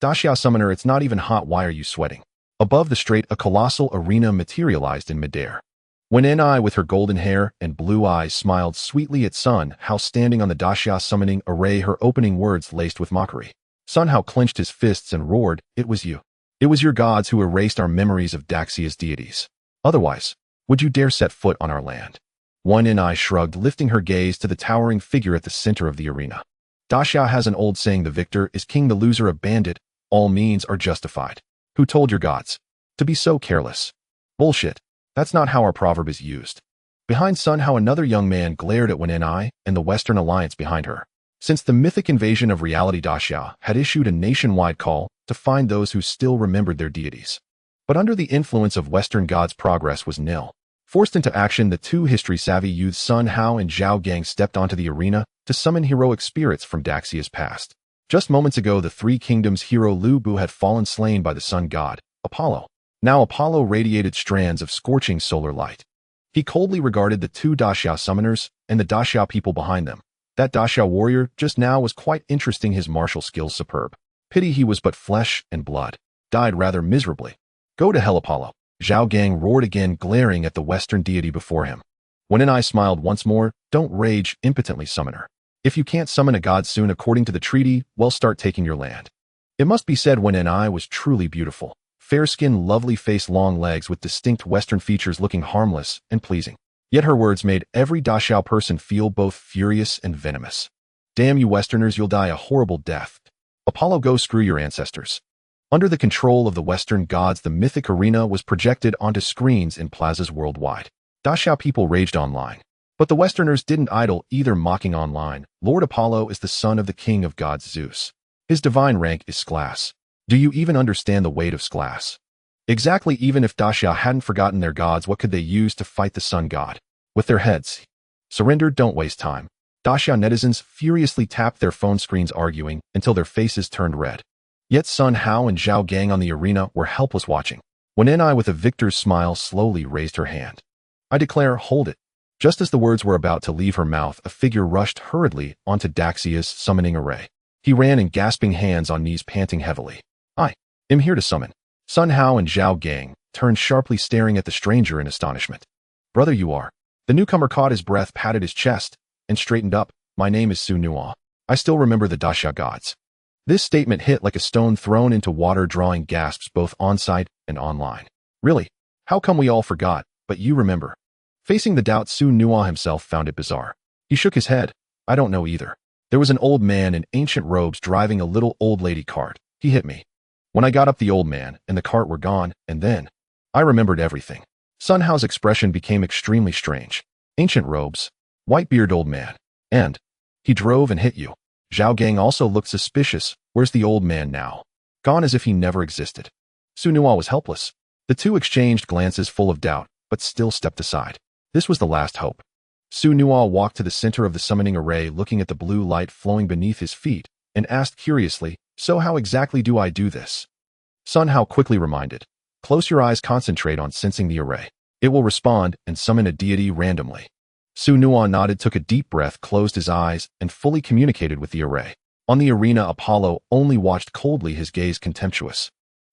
Daxia summoner, it's not even hot, why are you sweating? Above the strait, a colossal arena materialized in midair. When Ni with her golden hair and blue eyes smiled sweetly at Sun Hao standing on the Daxia summoning array, her opening words laced with mockery. Sun Hao clenched his fists and roared, "It was you. It was your gods who erased our memories of Daxia's deities. Otherwise, would you dare set foot on our land?" One Ni shrugged, lifting her gaze to the towering figure at the center of the arena. Daxia has an old saying, the victor is king, the loser a bandit. All means are justified. Who told your gods to be so careless? Bullshit. That's not how our proverb is used. Behind Sun Hao, another young man glared at Wen Ni and the Western Alliance behind her. Since the mythic invasion of reality, Daxia had issued a nationwide call to find those who still remembered their deities. But under the influence of Western gods, progress was nil. Forced into action, the two history-savvy youths Sun Hao and Zhao Gang stepped onto the arena to summon heroic spirits from Daxia's past. Just moments ago, the Three Kingdoms hero Lu Bu had fallen slain by the sun god, Apollo. Now Apollo radiated strands of scorching solar light. He coldly regarded the two Daxia summoners and the Daxia people behind them. That Daxia warrior just now was quite interesting, his martial skills superb. Pity he was but flesh and blood. Died rather miserably. Go to hell, Apollo. Zhao Gang roared again, glaring at the Western deity before him. Wen Ni smiled once more. Don't rage impotently, summoner. If you can't summon a god soon according to the treaty, well, start taking your land. It must be said, Wen Ni was truly beautiful. Fair skin, lovely face, long legs with distinct Western features, looking harmless and pleasing. Yet her words made every Daxia person feel both furious and venomous. Damn you Westerners, you'll die a horrible death. Apollo, go screw your ancestors. Under the control of the Western gods, the mythic arena was projected onto screens in plazas worldwide. Daxia people raged online. But the Westerners didn't idle either, mocking online. Lord Apollo is the son of the king of gods Zeus. His divine rank is Sklas. Do you even understand the weight of Sklas? Exactly. Even if Daxia hadn't forgotten their gods, what could they use to fight the sun god? With their heads. Surrender, don't waste time. Daxia netizens furiously tapped their phone screens, arguing until their faces turned red. Yet Sun Hao and Zhao Gang on the arena were helpless, watching. When Ni with a victor's smile slowly raised her hand. I declare, hold it. Just as the words were about to leave her mouth, a figure rushed hurriedly onto Daxia's summoning array. He ran in gasping hands on knees, panting heavily. I am here to summon. Sun Hao and Zhao Gang turned sharply, staring at the stranger in astonishment. Brother, you are. The newcomer caught his breath, patted his chest, and straightened up. My name is Su Nuo. I still remember the Daxia gods. This statement hit like a stone thrown into water, drawing gasps both on-site and online. Really? How come we all forgot, but you remember? Facing the doubt, Su Nuo himself found it bizarre. He shook his head. I don't know either. There was an old man in ancient robes driving a little old lady cart. He hit me. When I got up, the old man and the cart were gone, and then I remembered everything. Sun Hao's expression became extremely strange. Ancient robes, white-beard old man, and he drove and hit you. Zhao Gang also looked suspicious. Where's the old man now? Gone, as if he never existed. Su Nuo was helpless. The two exchanged glances full of doubt, but still stepped aside. This was the last hope. Su Nuo walked to the center of the summoning array, looking at the blue light flowing beneath his feet, and asked curiously, so how exactly do I do this? Sun Hao quickly reminded. Close your eyes, concentrate on sensing the array. It will respond and summon a deity randomly. Su Nuo nodded, took a deep breath, closed his eyes, and fully communicated with the array. On the arena, Apollo only watched coldly, his gaze contemptuous.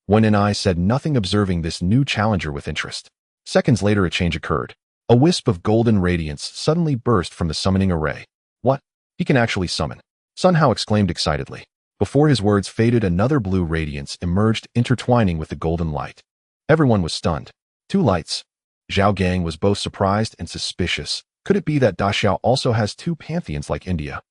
Wen Ni said nothing, observing this new challenger with interest. Seconds later, a change occurred. A wisp of golden radiance suddenly burst from the summoning array. What? He can actually summon. Sun Hao exclaimed excitedly. Before his words faded, another blue radiance emerged, intertwining with the golden light. Everyone was stunned. Two lights. Zhao Gang was both surprised and suspicious. Could it be that Daxia also has two pantheons like India?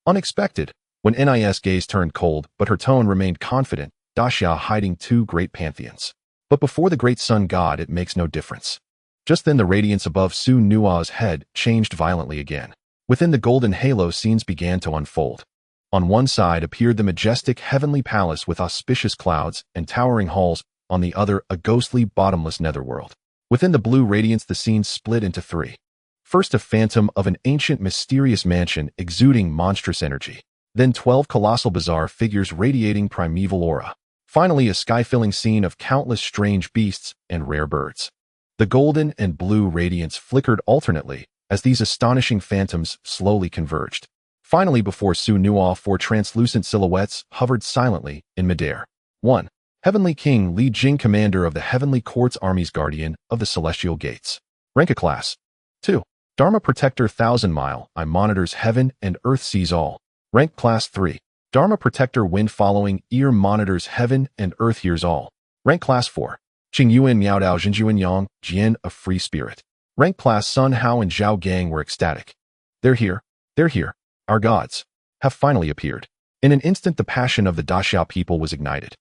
Unexpected. When Ni's gaze turned cold, but her tone remained confident. Daxia hiding two great pantheons. But before the great sun god, it makes no difference. Just then, the radiance above Su Nuo's head changed violently again. Within the golden halo, scenes began to unfold. On one side appeared the majestic heavenly palace with auspicious clouds and towering halls, on the other a ghostly, bottomless netherworld. Within the blue radiance, the scene split into three. First, a phantom of an ancient, mysterious mansion exuding monstrous energy. Then 12 colossal bizarre figures radiating primeval aura. Finally, a sky-filling scene of countless strange beasts and rare birds. The golden and blue radiance flickered alternately as these astonishing phantoms slowly converged. Finally, before Su Nuo, four translucent silhouettes hovered silently in midair. 1. Heavenly King Li Jing, Commander of the Heavenly Court's Armies, Guardian of the Celestial Gates. Rank a class. 2. Dharma Protector, 1000 Mile, I monitors heaven and earth, sees all. Rank class 3. Dharma Protector, Wind Following Ear, monitors heaven and earth, hears all. Rank class 4. Qing Yuan Miao Dao Jinjuan Yang, Jian, a free spirit. Rank class Sun Hao and Zhao Gang were ecstatic. They're here. They're here. Our gods have finally appeared. In an instant, the passion of the Daxia people was ignited.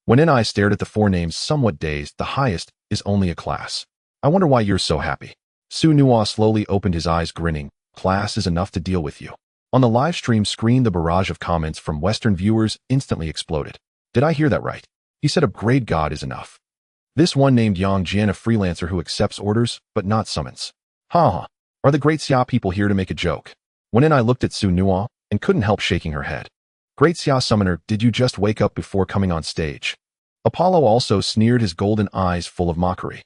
When I stared at the four names, somewhat dazed, the highest is only a class. I wonder why you're so happy. Su Nua slowly opened his eyes, grinning. Class is enough to deal with you. On the live stream screen, the barrage of comments from Western viewers instantly exploded. Did I hear that right? He said upgrade god is enough. This one named Yang Jian, a freelancer who accepts orders, but not summons. Ha! Are the great Xia people here to make a joke? When I looked at Su Nua and couldn't help shaking her head. Great Xia Summoner, did you just wake up before coming on stage? Apollo also sneered, his golden eyes full of mockery.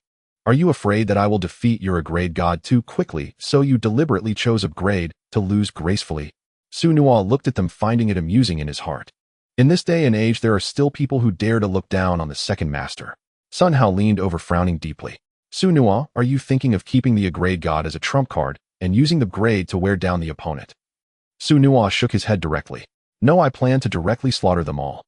Are you afraid that I will defeat your upgrade god too quickly, so you deliberately chose upgrade to lose gracefully? Su Nua looked at them, finding it amusing in his heart. In this day and age, there are still people who dare to look down on the second master. Sun Hao leaned over, frowning deeply. Su Nua, are you thinking of keeping the upgrade god as a trump card and using the grade to wear down the opponent? Su Nua shook his head directly. No, I plan to directly slaughter them all.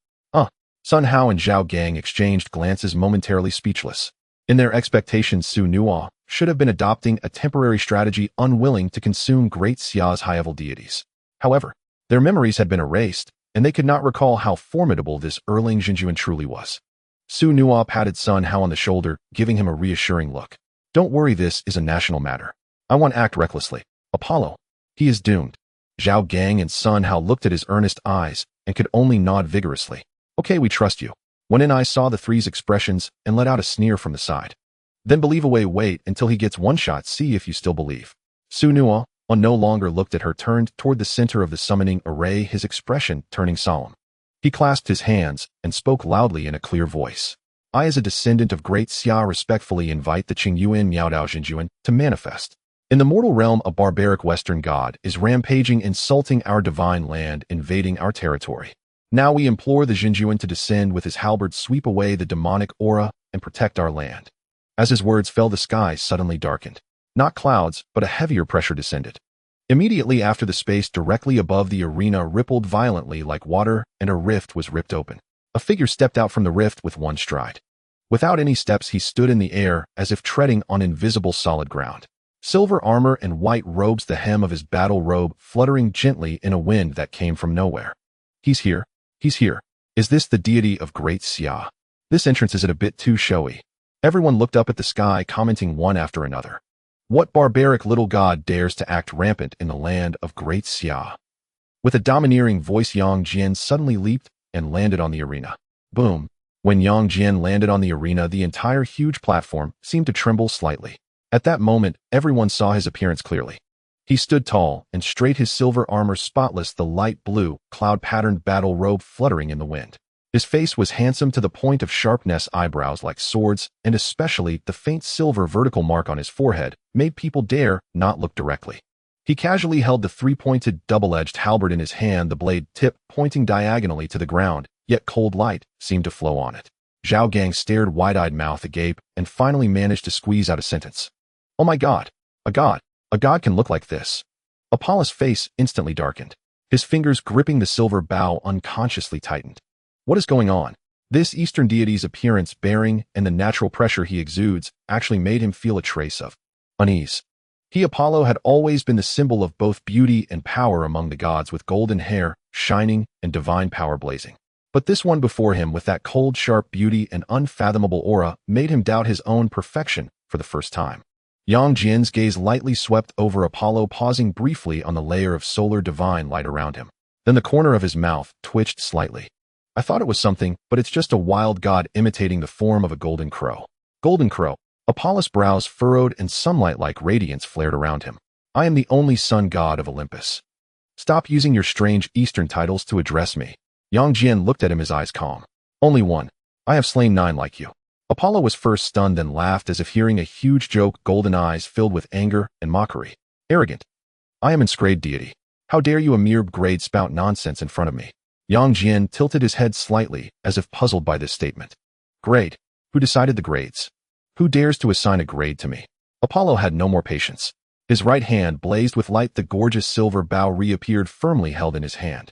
Sun Hao and Zhao Gang exchanged glances, momentarily speechless. In their expectations, Su Nua should have been adopting a temporary strategy, unwilling to consume Great Xia's high-level deities. However, their memories had been erased, and they could not recall how formidable this Erling Jinjuan truly was. Su Nua patted Sun Hao on the shoulder, giving him a reassuring look. Don't worry, this is a national matter. I won't act recklessly. Apollo, he is doomed. Zhao Gang and Sun Hao looked at his earnest eyes and could only nod vigorously. Okay, we trust you. When I saw the three's expressions and let out a sneer from the side. Then believe away, wait until he gets one shot, see if you still believe. Su Nua no longer looked at her, turned toward the center of the summoning array, his expression turning solemn. He clasped his hands and spoke loudly in a clear voice. I, as a descendant of Great Xia, respectfully invite the Qing Yuan Miao Dao Jinjuan to manifest. In the mortal realm, a barbaric Western god is rampaging, insulting our divine land, invading our territory. Now we implore the Jinjuan to descend with his halberd, sweep away the demonic aura, and protect our land. As his words fell, the sky suddenly darkened. Not clouds, but a heavier pressure descended. Immediately after, the space directly above the arena rippled violently like water, and a rift was ripped open. A figure stepped out from the rift with one stride. Without any steps, he stood in the air as if treading on invisible solid ground. Silver armor and white robes, the hem of his battle robe fluttering gently in a wind that came from nowhere. He's here. He's here. Is this the deity of Great Xia? This entrance is a bit too showy. Everyone looked up at the sky, commenting one after another. What barbaric little god dares to act rampant in the land of Great Xia? With a domineering voice, Yang Jian suddenly leaped and landed on the arena. Boom. When Yang Jian landed on the arena, the entire huge platform seemed to tremble slightly. At that moment, everyone saw his appearance clearly. He stood tall and straight, his silver armor spotless, the light blue, cloud-patterned battle robe fluttering in the wind. His face was handsome to the point of sharpness, eyebrows like swords, and especially the faint silver vertical mark on his forehead made people dare not look directly. He casually held the three-pointed, double-edged halberd in his hand, the blade tip pointing diagonally to the ground, yet cold light seemed to flow on it. Zhao Gang stared, wide-eyed, mouth agape, and finally managed to squeeze out a sentence. Oh my god! A god! A god can look like this. Apollo's face instantly darkened. His fingers gripping the silver bow unconsciously tightened. What is going on? This Eastern deity's appearance, bearing, and the natural pressure he exudes actually made him feel a trace of unease. He, Apollo, had always been the symbol of both beauty and power among the gods, with golden hair shining and divine power blazing. But this one before him, with that cold, sharp beauty and unfathomable aura, made him doubt his own perfection for the first time. Yang Jian's gaze lightly swept over Apollo, pausing briefly on the layer of solar divine light around him. Then the corner of his mouth twitched slightly. I thought it was something, but it's just a wild god imitating the form of a golden crow. Golden crow. Apollo's brows furrowed and sunlight-like radiance flared around him. I am the only sun god of Olympus. Stop using your strange Eastern titles to address me. Yang Jian looked at him, his eyes calm. Only one. I have slain 9 like you. Apollo was first stunned, then laughed as if hearing a huge joke, golden eyes filled with anger and mockery. Arrogant. I am inscrayed deity. How dare you, a mere grade, spout nonsense in front of me? Yang Jian tilted his head slightly, as if puzzled by this statement. Grade. Who decided the grades? Who dares to assign a grade to me? Apollo had no more patience. His right hand blazed with light. The gorgeous silver bow reappeared firmly held in his hand.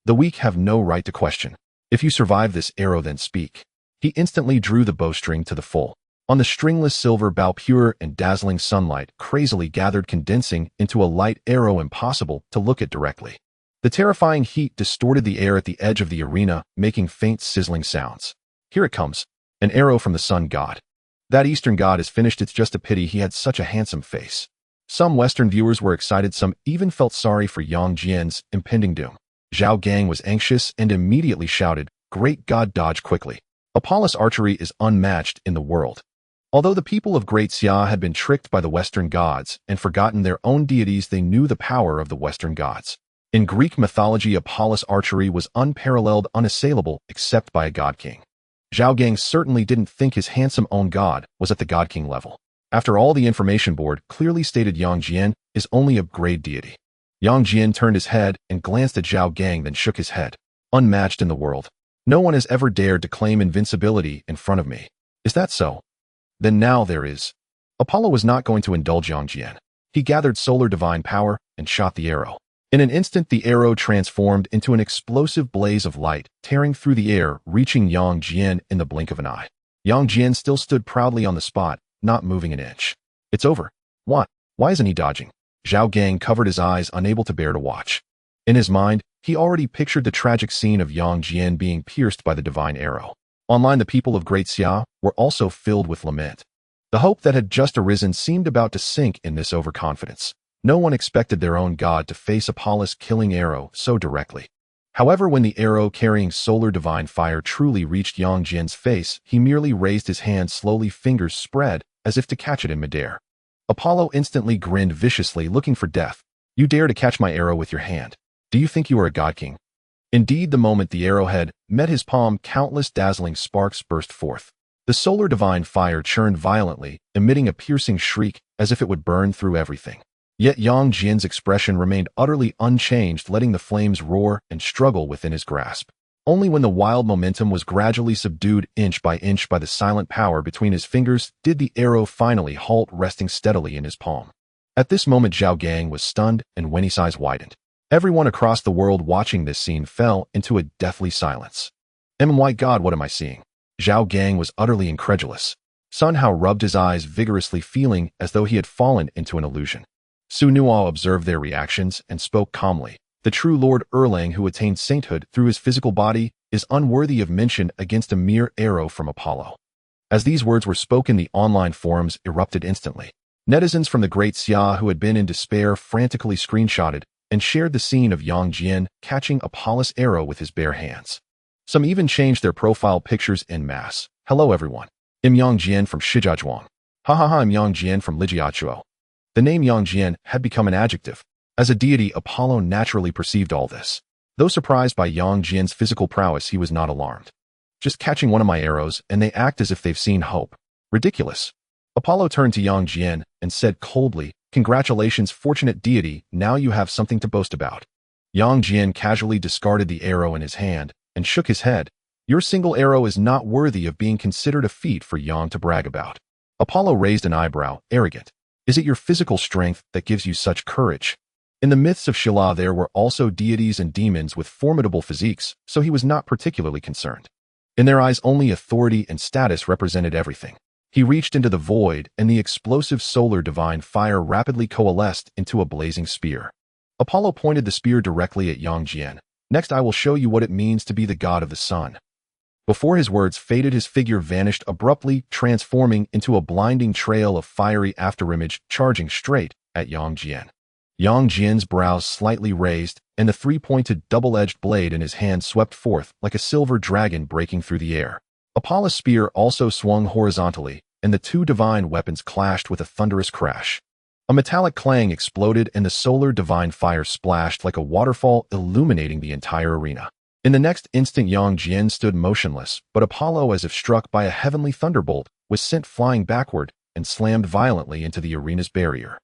The weak have no right to question. If you survive this arrow, then speak. He instantly drew the bowstring to the full. On the stringless silver bow, pure and dazzling sunlight crazily gathered, condensing into a light arrow impossible to look at directly. The terrifying heat distorted the air at the edge of the arena, making faint sizzling sounds. Here it comes. An arrow from the sun god. That eastern god is finished. It's just a pity he had such a handsome face. Some Western viewers were excited, some even felt sorry for Yang Jian's impending doom. Zhao Gang was anxious and immediately shouted, Great God, dodge quickly. Apollo's archery is unmatched in the world. Although the people of Great Xia had been tricked by the Western gods and forgotten their own deities, they knew the power of the Western gods. In Greek mythology, Apollo's archery was unparalleled, unassailable, except by a god king. Zhao Gang certainly didn't think his handsome own god was at the god king level. After all, the information board clearly stated Yang Jian is only a grade deity. Yang Jian turned his head and glanced at Zhao Gang, then shook his head. Unmatched in the world. No one has ever dared to claim invincibility in front of me. Is that so? Then now there is. Apollo was not going to indulge Yang Jian. He gathered solar divine power and shot the arrow. In an instant, the arrow transformed into an explosive blaze of light, tearing through the air, reaching Yang Jian in the blink of an eye. Yang Jian still stood proudly on the spot, not moving an inch. It's over. What? Why isn't he dodging? Zhao Gang covered his eyes, unable to bear to watch. In his mind, he already pictured the tragic scene of Yang Jian being pierced by the divine arrow. Online, the people of Great Xia were also filled with lament. The hope that had just arisen seemed about to sink in this overconfidence. No one expected their own god to face Apollo's killing arrow so directly. However, when the arrow carrying solar divine fire truly reached Yang Jian's face, he merely raised his hand slowly, fingers spread, as if to catch it in midair. Apollo instantly grinned viciously, looking for death. You dare to catch my arrow with your hand? Do you think you are a god king? Indeed, the moment the arrowhead met his palm, countless dazzling sparks burst forth. The solar divine fire churned violently, emitting a piercing shriek as if it would burn through everything. Yet Yang Jian's expression remained utterly unchanged, letting the flames roar and struggle within his grasp. Only when the wild momentum was gradually subdued inch by the silent power between his fingers did the arrow finally halt, resting steadily in his palm. At this moment, Zhao Gang was stunned, and when his eyes widened, everyone across the world watching this scene fell into a deathly silence. My God, what am I seeing? Zhao Gang was utterly incredulous. Sun Hao rubbed his eyes vigorously, feeling as though he had fallen into an illusion. Su Nuo observed their reactions and spoke calmly. The true Lord Erlang, who attained sainthood through his physical body, is unworthy of mention against a mere arrow from Apollo. As these words were spoken, the online forums erupted instantly. Netizens from the Great Xia who had been in despair frantically screenshotted and shared the scene of Yang Jian catching Apollo's arrow with his bare hands. Some even changed their profile pictures en masse. Hello everyone. I'm Yang Jian from Shijiazhuang. I'm Yang Jian from Lijiachuo. The name Yang Jian had become an adjective. As a deity, Apollo naturally perceived all this. Though surprised by Yang Jian's physical prowess, he was not alarmed. Just catching one of my arrows, and they act as if they've seen hope. Ridiculous. Apollo turned to Yang Jian and said coldly, Congratulations, fortunate deity, now you have something to boast about. Yang Jian casually discarded the arrow in his hand and shook his head. Your single arrow is not worthy of being considered a feat for Yang to brag about. Apollo raised an eyebrow, arrogant. Is it your physical strength that gives you such courage? In the myths of Shila there were also deities and demons with formidable physiques, so he was not particularly concerned. In their eyes, only authority and status represented everything. He reached into the void, and the explosive solar divine fire rapidly coalesced into a blazing spear. Apollo pointed the spear directly at Yang Jian. Next, I will show you what it means to be the god of the sun. Before his words faded, his figure vanished abruptly, transforming into a blinding trail of fiery afterimage charging straight at Yang Jian. Yang Jian's brows slightly raised, and the three-pointed double-edged blade in his hand swept forth like a silver dragon breaking through the air. Apollo's spear also swung horizontally, and the two divine weapons clashed with a thunderous crash. A metallic clang exploded, and the solar divine fire splashed like a waterfall, illuminating the entire arena. In the next instant, Yang Jian stood motionless, but Apollo, as if struck by a heavenly thunderbolt, was sent flying backward and slammed violently into the arena's barrier.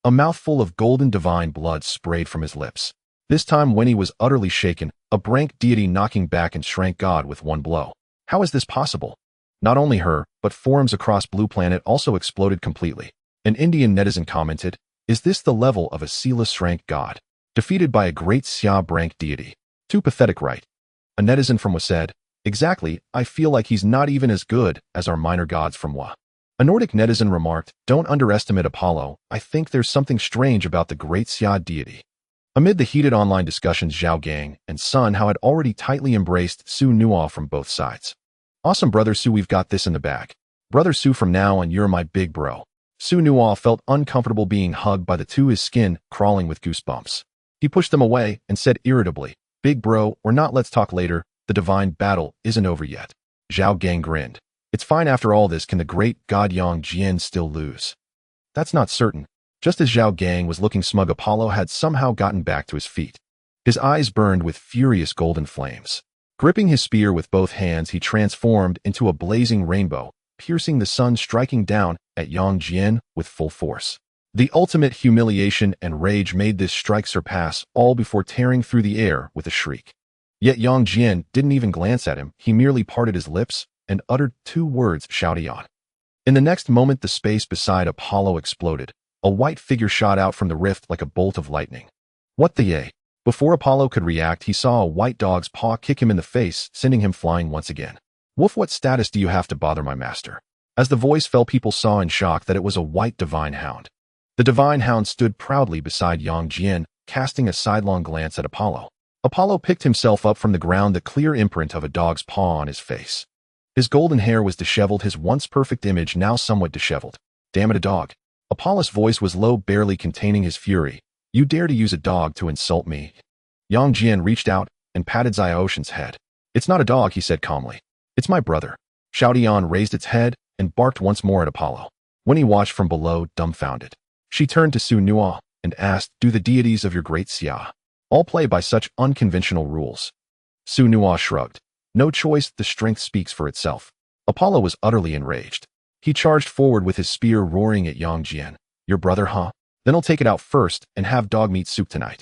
A mouthful of golden divine blood sprayed from his lips. This time Winnie was utterly shaken, a brink deity knocking back and shrank God with one blow. How is this possible? Not only her, but forums across Blue Planet also exploded completely. An Indian netizen commented, "Is this the level of a Sela shrank god? Defeated by a great Xia brink deity? Too pathetic, right?" A netizen from Wa said, "Exactly, I feel like he's not even as good as our minor gods from Wa." A Nordic netizen remarked, "Don't underestimate Apollo, I think there's something strange about the great Xia deity." Amid the heated online discussions, Zhao Gang and Sun Hao had already tightly embraced Su Nuo from both sides. "Awesome, brother Su, we've got this in the bag. Brother Su, from now on you're my big bro." Su Nuo felt uncomfortable being hugged by the two, his skin crawling with goosebumps. He pushed them away and said irritably, "Big bro, or not, let's talk later. The divine battle isn't over yet." Zhao Gang grinned. "It's fine after all this. Can the great god Yang Jian still lose?" "That's not certain." Just as Zhao Gang was looking smug, Apollo had somehow gotten back to his feet. His eyes burned with furious golden flames. Gripping his spear with both hands, he transformed into a blazing rainbow, piercing the sun, striking down at Yang Jian with full force. The ultimate humiliation and rage made this strike surpass all before tearing through the air with a shriek. Yet Yang Jian didn't even glance at him. He merely parted his lips and uttered two words, "Shouty." In the next moment, the space beside Apollo exploded. A white figure shot out from the rift like a bolt of lightning. "What the yay?" Before Apollo could react, he saw a white dog's paw kick him in the face, sending him flying once again. "Woof, what status do you have to bother my master?" As the voice fell, people saw in shock that it was a white divine hound. The divine hound stood proudly beside Yang Jian, casting a sidelong glance at Apollo. Apollo picked himself up from the ground, the clear imprint of a dog's paw on his face. His golden hair was disheveled, his once perfect image now somewhat disheveled. "Damn it, a dog." Apollo's voice was low, barely containing his fury. "You dare to use a dog to insult me?" Yang Jian reached out and patted Xiaoshan's head. "It's not a dog," he said calmly. "It's my brother." Xiaotian raised its head and barked once more at Apollo. When he watched from below, dumbfounded, she turned to Su Nuo and asked, "Do the deities of your great Xia all play by such unconventional rules?" Su Nuo shrugged. "No choice, the strength speaks for itself." Apollo was utterly enraged. He charged forward with his spear, roaring at Yang Jian. "Your brother, huh? Then I'll take it out first and have dog meat soup tonight."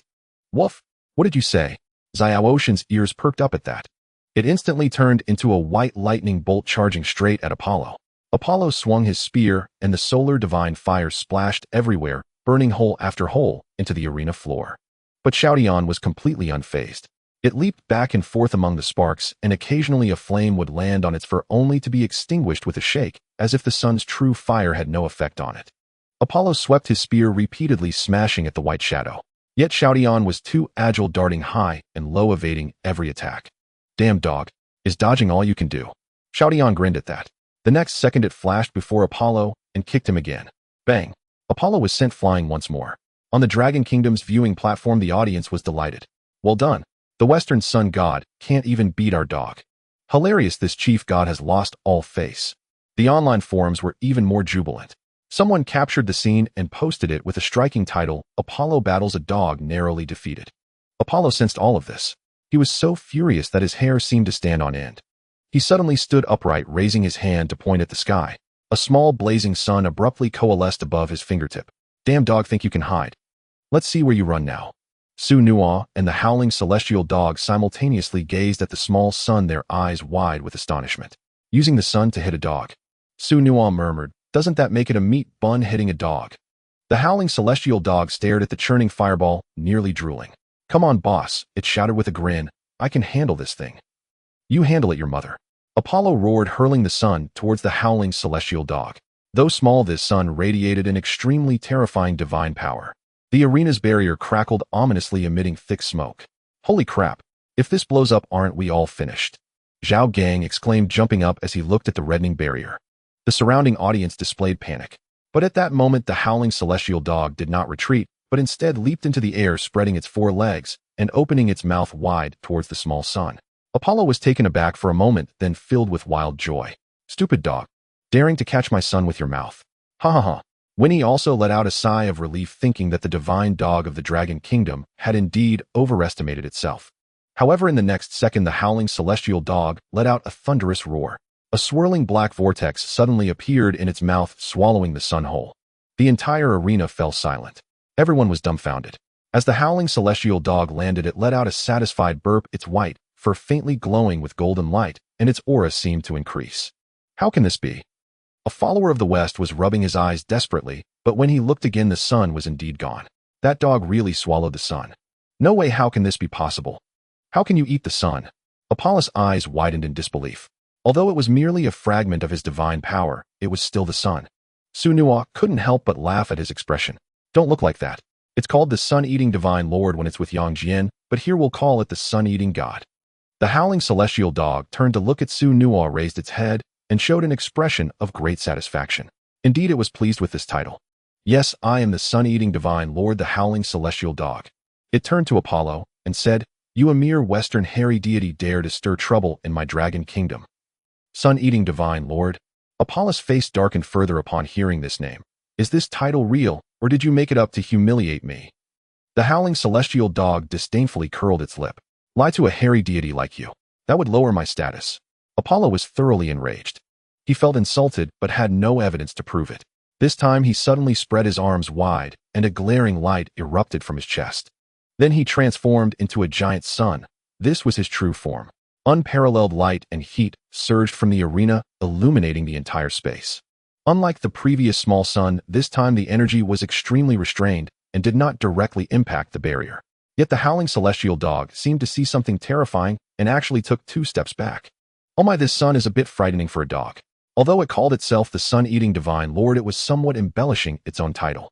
"Woof! What did you say?" Xiaoshan's ears perked up at that. It instantly turned into a white lightning bolt, charging straight at Apollo. Apollo swung his spear, and the solar divine fire splashed everywhere, burning hole after hole into the arena floor. But Xiaotian was completely unfazed. It leaped back and forth among the sparks, and occasionally a flame would land on its fur, only to be extinguished with a shake, as if the sun's true fire had no effect on it. Apollo swept his spear, repeatedly smashing at the white shadow. Yet Xiaotian was too agile, darting high and low, evading every attack. "Damn dog, is dodging all you can do?" Xiaotian grinned at that. The next second it flashed before Apollo and kicked him again. Bang! Apollo was sent flying once more. On the Dragon Kingdom's viewing platform, the audience was delighted. "Well done. The Western Sun God can't even beat our dog. Hilarious, this chief god has lost all face." The online forums were even more jubilant. Someone captured the scene and posted it with a striking title, "Apollo battles a dog narrowly defeated." Apollo sensed all of this. He was so furious that his hair seemed to stand on end. He suddenly stood upright, raising his hand to point at the sky. A small blazing sun abruptly coalesced above his fingertip. "Damn dog, think you can hide? Let's see where you run now." Su Nuo and the howling celestial dog simultaneously gazed at the small sun, their eyes wide with astonishment. Using the sun to hit a dog? Su Nuo murmured, "Doesn't that make it a meat bun hitting a dog?" The howling celestial dog stared at the churning fireball, nearly drooling. "Come on, boss," it shouted with a grin. "I can handle this thing." "You handle it, your mother." Apollo roared, hurling the sun towards the howling celestial dog. Though small, this sun radiated an extremely terrifying divine power. The arena's barrier crackled ominously, emitting thick smoke. "Holy crap! If this blows up, aren't we all finished?" Zhao Gang exclaimed, jumping up as he looked at the reddening barrier. The surrounding audience displayed panic. But at that moment, the howling celestial dog did not retreat, but instead leaped into the air, spreading its four legs and opening its mouth wide towards the small sun. Apollo was taken aback for a moment, then filled with wild joy. "Stupid dog, daring to catch my son with your mouth. Ha ha ha." Winnie also let out a sigh of relief, thinking that the divine dog of the Dragon Kingdom had indeed overestimated itself. However, in the next second, the howling celestial dog let out a thunderous roar. A swirling black vortex suddenly appeared in its mouth, swallowing the sun whole. The entire arena fell silent. Everyone was dumbfounded. As the howling celestial dog landed, it let out a satisfied burp, its white fur faintly glowing with golden light, and its aura seemed to increase. How can this be? A follower of the West was rubbing his eyes desperately, but when he looked again, the sun was indeed gone. That dog really swallowed the sun. No way, how can this be possible? How can you eat the sun? Apollo's eyes widened in disbelief. Although it was merely a fragment of his divine power, it was still the sun. Sunua couldn't help but laugh at his expression. Don't look like that. It's called the sun-eating divine lord when it's with Yangjian, but here we'll call it the sun-eating god. The howling celestial dog turned to look at Sunua, raised its head, and showed an expression of great satisfaction. Indeed, it was pleased with this title. Yes, I am the sun-eating divine lord, the howling celestial dog. It turned to Apollo and said, you, a mere Western hairy deity, dare to stir trouble in my dragon kingdom. Sun-eating divine lord? Apollo's face darkened further upon hearing this name. Is this title real, or did you make it up to humiliate me? The howling celestial dog disdainfully curled its lip. Lie to a hairy deity like you. That would lower my status. Apollo was thoroughly enraged. He felt insulted, but had no evidence to prove it. This time he suddenly spread his arms wide, and a glaring light erupted from his chest. Then he transformed into a giant sun. This was his true form. Unparalleled light and heat surged from the arena, illuminating the entire space. Unlike the previous small sun, this time the energy was extremely restrained and did not directly impact the barrier. Yet the howling celestial dog seemed to see something terrifying and actually took 2 steps back. Oh my, this sun is a bit frightening for a dog. Although it called itself the sun-eating divine lord, it was somewhat embellishing its own title.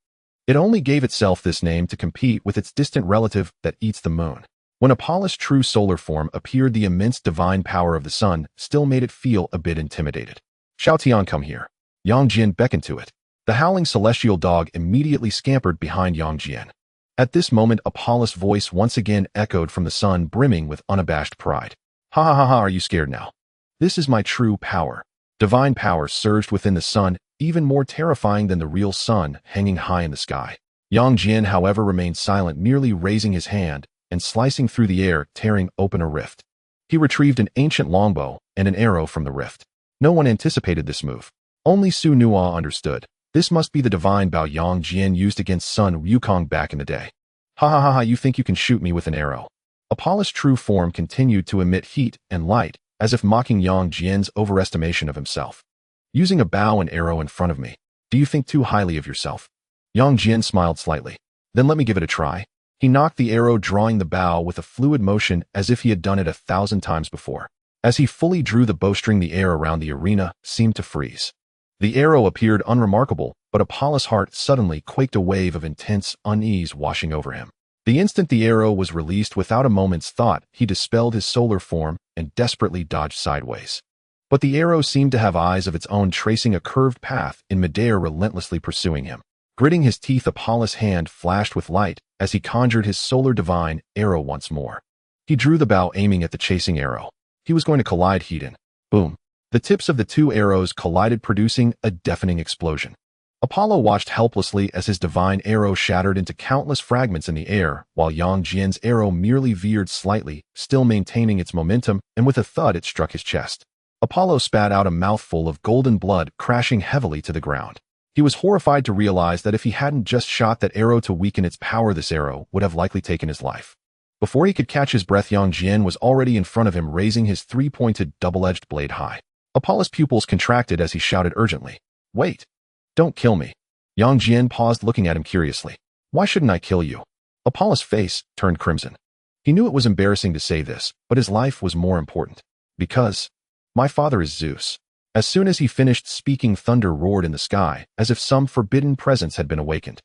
It only gave itself this name to compete with its distant relative that eats the moon. When Apollo's true solar form appeared, the immense divine power of the sun still made it feel a bit intimidated. Xiaotian, come here. Yang Jian beckoned to it. The howling celestial dog immediately scampered behind Yang Jian. At this moment, Apollo's voice once again echoed from the sun, brimming with unabashed pride. Ha ha ha ha, are you scared now? This is my true power. Divine power surged within the sun, even more terrifying than the real sun hanging high in the sky. Yang Jian, however, remained silent, merely raising his hand and slicing through the air, tearing open a rift. He retrieved an ancient longbow and an arrow from the rift. No one anticipated this move. Only Su Nua understood. This must be the divine bow Yang Jian used against Sun Wukong back in the day. Ha ha ha ha, you think you can shoot me with an arrow? Apollo's true form continued to emit heat and light, as if mocking Yang Jian's overestimation of himself. Using a bow and arrow in front of me, do you think too highly of yourself? Yang Jian smiled slightly. Then let me give it a try. He knocked the arrow, drawing the bow with a fluid motion as if he had done it 1,000 times before. As he fully drew the bowstring, the air around the arena seemed to freeze. The arrow appeared unremarkable, but Apollo's heart suddenly quaked, a wave of intense unease washing over him. The instant the arrow was released, without a moment's thought, he dispelled his solar form and desperately dodged sideways. But the arrow seemed to have eyes of its own, tracing a curved path in midair, relentlessly pursuing him. Gritting his teeth, Apollo's hand flashed with light as he conjured his solar divine arrow once more. He drew the bow, aiming at the chasing arrow. He was going to collide Hedon. Boom. The tips of the 2 arrows collided, producing a deafening explosion. Apollo watched helplessly as his divine arrow shattered into countless fragments in the air, while Yang Jian's arrow merely veered slightly, still maintaining its momentum, and with a thud it struck his chest. Apollo spat out a mouthful of golden blood, crashing heavily to the ground. He was horrified to realize that if he hadn't just shot that arrow to weaken its power, this arrow would have likely taken his life. Before he could catch his breath, Yang Jian was already in front of him, raising his 3-pointed, double-edged blade high. Apollo's pupils contracted as he shouted urgently, "Wait! Don't kill me." Yang Jian paused, looking at him curiously. "Why shouldn't I kill you?" Apollo's face turned crimson. He knew it was embarrassing to say this, but his life was more important. Because my father is Zeus. As soon as he finished speaking, thunder roared in the sky, as if some forbidden presence had been awakened.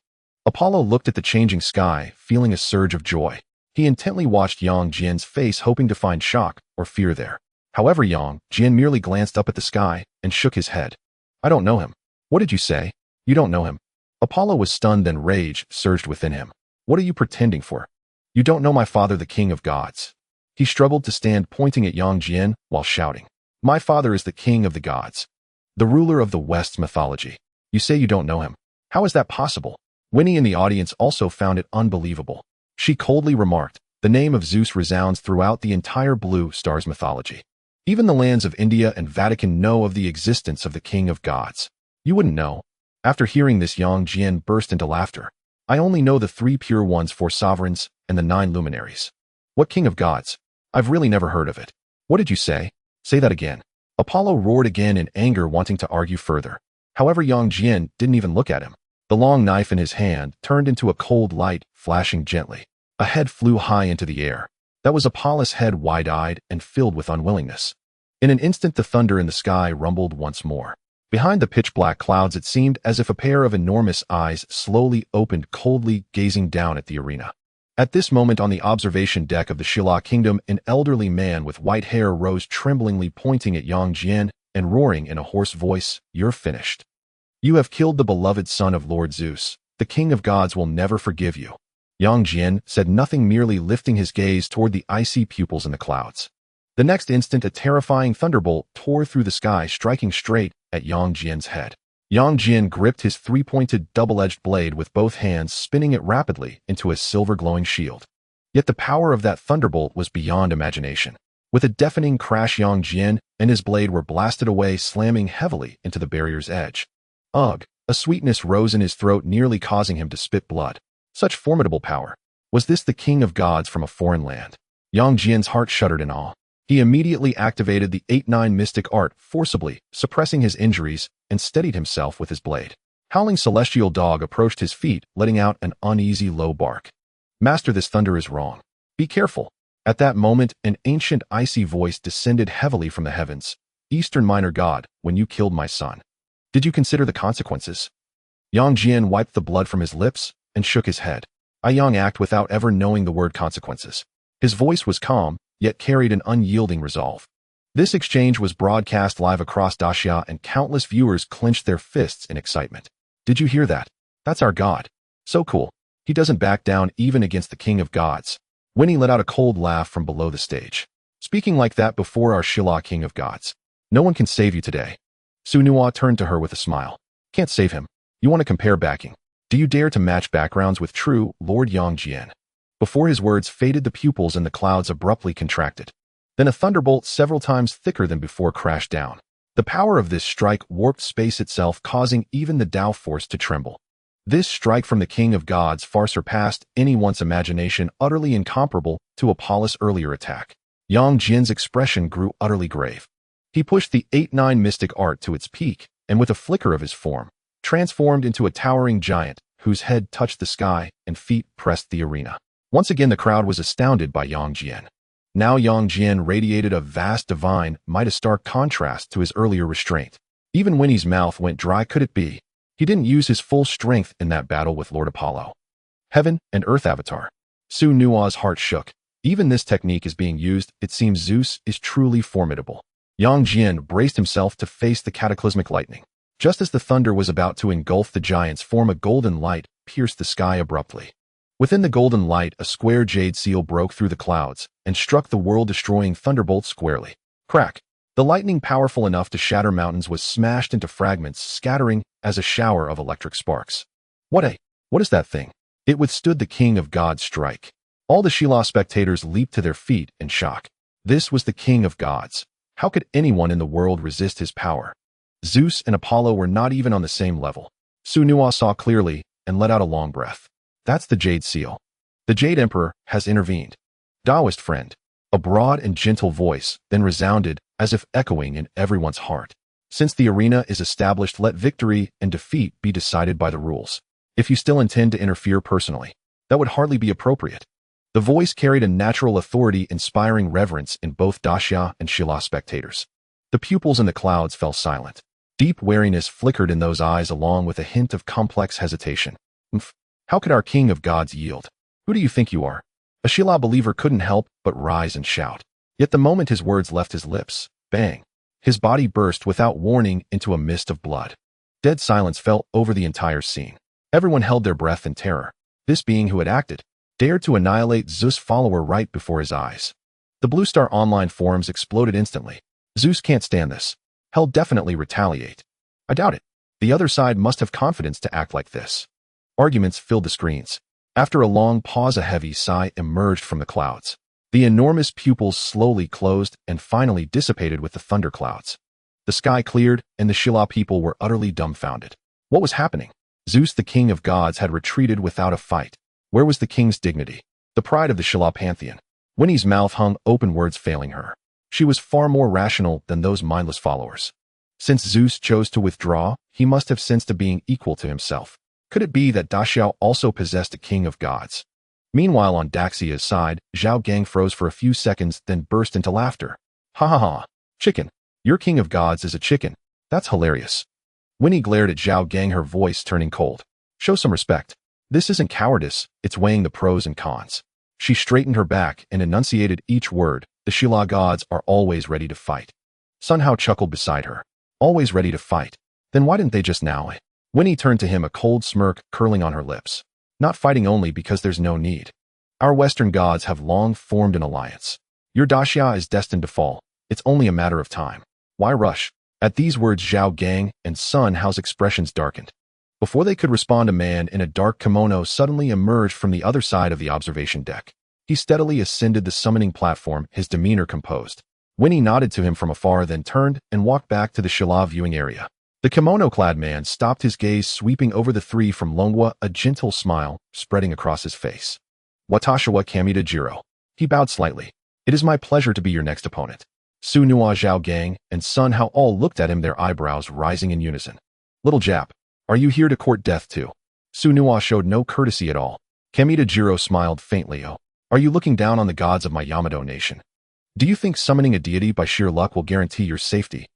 Apollo looked at the changing sky, feeling a surge of joy. He intently watched Yang Jian's face, hoping to find shock or fear there. However, Yang Jian merely glanced up at the sky and shook his head. "I don't know him." "What did you say? You don't know him?" Apollo was stunned, then rage surged within him. "What are you pretending for? You don't know my father, the king of gods." He struggled to stand, pointing at Yang Jian while shouting, "My father is the king of the gods, the ruler of the West's mythology. You say you don't know him? How is that possible?" Winnie in the audience also found it unbelievable. She coldly remarked, "The name of Zeus resounds throughout the entire Blue Star's mythology. Even the lands of India and Vatican know of the existence of the king of gods. You wouldn't know." After hearing this, Yang Jian burst into laughter. I only know the 3 pure ones for sovereigns and the 9 luminaries. What king of gods? I've really never heard of it. What did you say? Say that again. Apollo roared again in anger, wanting to argue further. However, Yang Jian didn't even look at him. The long knife in his hand turned into a cold light, flashing gently. A head flew high into the air. That was Apollo's head, wide-eyed and filled with unwillingness. In an instant, the thunder in the sky rumbled once more. Behind the pitch-black clouds, it seemed as if a pair of enormous eyes slowly opened, coldly gazing down at the arena. At this moment, on the observation deck of the Shilla Kingdom, an elderly man with white hair rose tremblingly, pointing at Yang Jian and roaring in a hoarse voice, "You're finished. You have killed the beloved son of Lord Zeus. The king of gods will never forgive you." Yang Jian said nothing, merely lifting his gaze toward the icy pupils in the clouds. The next instant, a terrifying thunderbolt tore through the sky, striking straight at Yang Jian's head. Yang Jian gripped his 3-pointed double-edged blade with both hands, spinning it rapidly into a silver-glowing shield. Yet the power of that thunderbolt was beyond imagination. With a deafening crash, Yang Jian and his blade were blasted away, slamming heavily into the barrier's edge. Ugh! A sweetness rose in his throat, nearly causing him to spit blood. Such formidable power. Was this the king of gods from a foreign land? Yang Jian's heart shuddered in awe. He immediately activated the 8-9 mystic art, forcibly suppressing his injuries, and steadied himself with his blade. Howling celestial dog approached his feet, letting out an uneasy low bark. "Master, this thunder is wrong. Be careful." At that moment, an ancient icy voice descended heavily from the heavens. "Eastern minor god, when you killed my son, did you consider the consequences?" Yang Jian wiped the blood from his lips and shook his head. "I Yang act without ever knowing the word consequences." His voice was calm, yet carried an unyielding resolve. This exchange was broadcast live across Daxia, and countless viewers clenched their fists in excitement. "Did you hear that? That's our god. So cool. He doesn't back down even against the king of gods." Winnie let out a cold laugh from below the stage. "Speaking like that before our Shilla king of gods. No one can save you today." Su Nua turned to her with a smile. "Can't save him. You want to compare backing? Do you dare to match backgrounds with true Lord Yang Jian?" Before his words faded, the pupils in the clouds abruptly contracted. Then a thunderbolt several times thicker than before crashed down. The power of this strike warped space itself, causing even the Tao force to tremble. This strike from the king of gods far surpassed anyone's imagination, utterly incomparable to Apollo's earlier attack. Yang Jian's expression grew utterly grave. He pushed the 8-9 mystic art to its peak, and with a flicker of his form, transformed into a towering giant whose head touched the sky and feet pressed the arena. Once again, the crowd was astounded by Yang Jian. Now Yang Jian radiated a vast divine might, a stark contrast to his earlier restraint. Even Winnie's mouth went dry. Could it be? He didn't use his full strength in that battle with Lord Apollo. Heaven and Earth Avatar. Su Nua's heart shook. Even this technique is being used. It seems Zeus is truly formidable. Yang Jian braced himself to face the cataclysmic lightning. Just as the thunder was about to engulf the giant's form, a golden light pierced the sky abruptly. Within the golden light, a square jade seal broke through the clouds and struck the world-destroying thunderbolt squarely. Crack! The lightning, powerful enough to shatter mountains, was smashed into fragments, scattering as a shower of electric sparks. What is that thing? It withstood the king of gods' strike. All the Shilla spectators leaped to their feet in shock. This was the king of gods. How could anyone in the world resist his power? Zeus and Apollo were not even on the same level. Su Nua saw clearly and let out a long breath. "That's the Jade Seal. The Jade Emperor has intervened. Taoist friend." A broad and gentle voice then resounded, as if echoing in everyone's heart. "Since the arena is established, let victory and defeat be decided by the rules. If you still intend to interfere personally, that would hardly be appropriate." The voice carried a natural authority, inspiring reverence in both Daxia and Shilla spectators. The pupils in the clouds fell silent. Deep wariness flickered in those eyes, along with a hint of complex hesitation. How could our king of gods yield? Who do you think you are? A Shilla believer couldn't help but rise and shout. Yet the moment his words left his lips, bang! His body burst without warning into a mist of blood. Dead silence fell over the entire scene. Everyone held their breath in terror. This being who had acted dared to annihilate Zeus' follower right before his eyes. The Blue Star Online forums exploded instantly. "Zeus can't stand this. He'll definitely retaliate." "I doubt it. The other side must have confidence to act like this." Arguments filled the screens. After a long pause, a heavy sigh emerged from the clouds. The enormous pupils slowly closed and finally dissipated with the thunderclouds. The sky cleared, and the Shilla people were utterly dumbfounded. What was happening? Zeus, the king of gods, had retreated without a fight. Where was the king's dignity? The pride of the Shala pantheon. Winnie's mouth hung open, words failing her. She was far more rational than those mindless followers. Since Zeus chose to withdraw, he must have sensed a being equal to himself. Could it be that Daxia also possessed a king of gods? Meanwhile, on Daxia's side, Zhao Gang froze for a few seconds, then burst into laughter. Ha ha ha. Chicken. Your king of gods is a chicken. That's hilarious. Winnie glared at Zhao Gang, her voice turning cold. Show some respect. This isn't cowardice, it's weighing the pros and cons. She straightened her back and enunciated each word. The Shala gods are always ready to fight. Sun Hao chuckled beside her. Always ready to fight. Then why didn't they just now? Winnie turned to him, a cold smirk curling on her lips. Not fighting only because there's no need. Our Western gods have long formed an alliance. Your Daxia is destined to fall. It's only a matter of time. Why rush? At these words, Zhao Gang and Sun Hao's expressions darkened. Before they could respond, a man in a dark kimono suddenly emerged from the other side of the observation deck. He steadily ascended the summoning platform, his demeanor composed. Winnie nodded to him from afar, then turned and walked back to the Shala viewing area. The kimono-clad man stopped, his gaze sweeping over the three from Longwa, a gentle smile spreading across his face. Watashi wa Kamita Jiro. He bowed slightly. It is my pleasure to be your next opponent. Su Nua, Zhao Gang, and Sun Hao all looked at him, their eyebrows rising in unison. Little Jap, are you here to court death too? Su Nua showed no courtesy at all. Kamita Jiro smiled faintly. Oh, are you looking down on the gods of my Yamato nation? Do you think summoning a deity by sheer luck will guarantee your safety?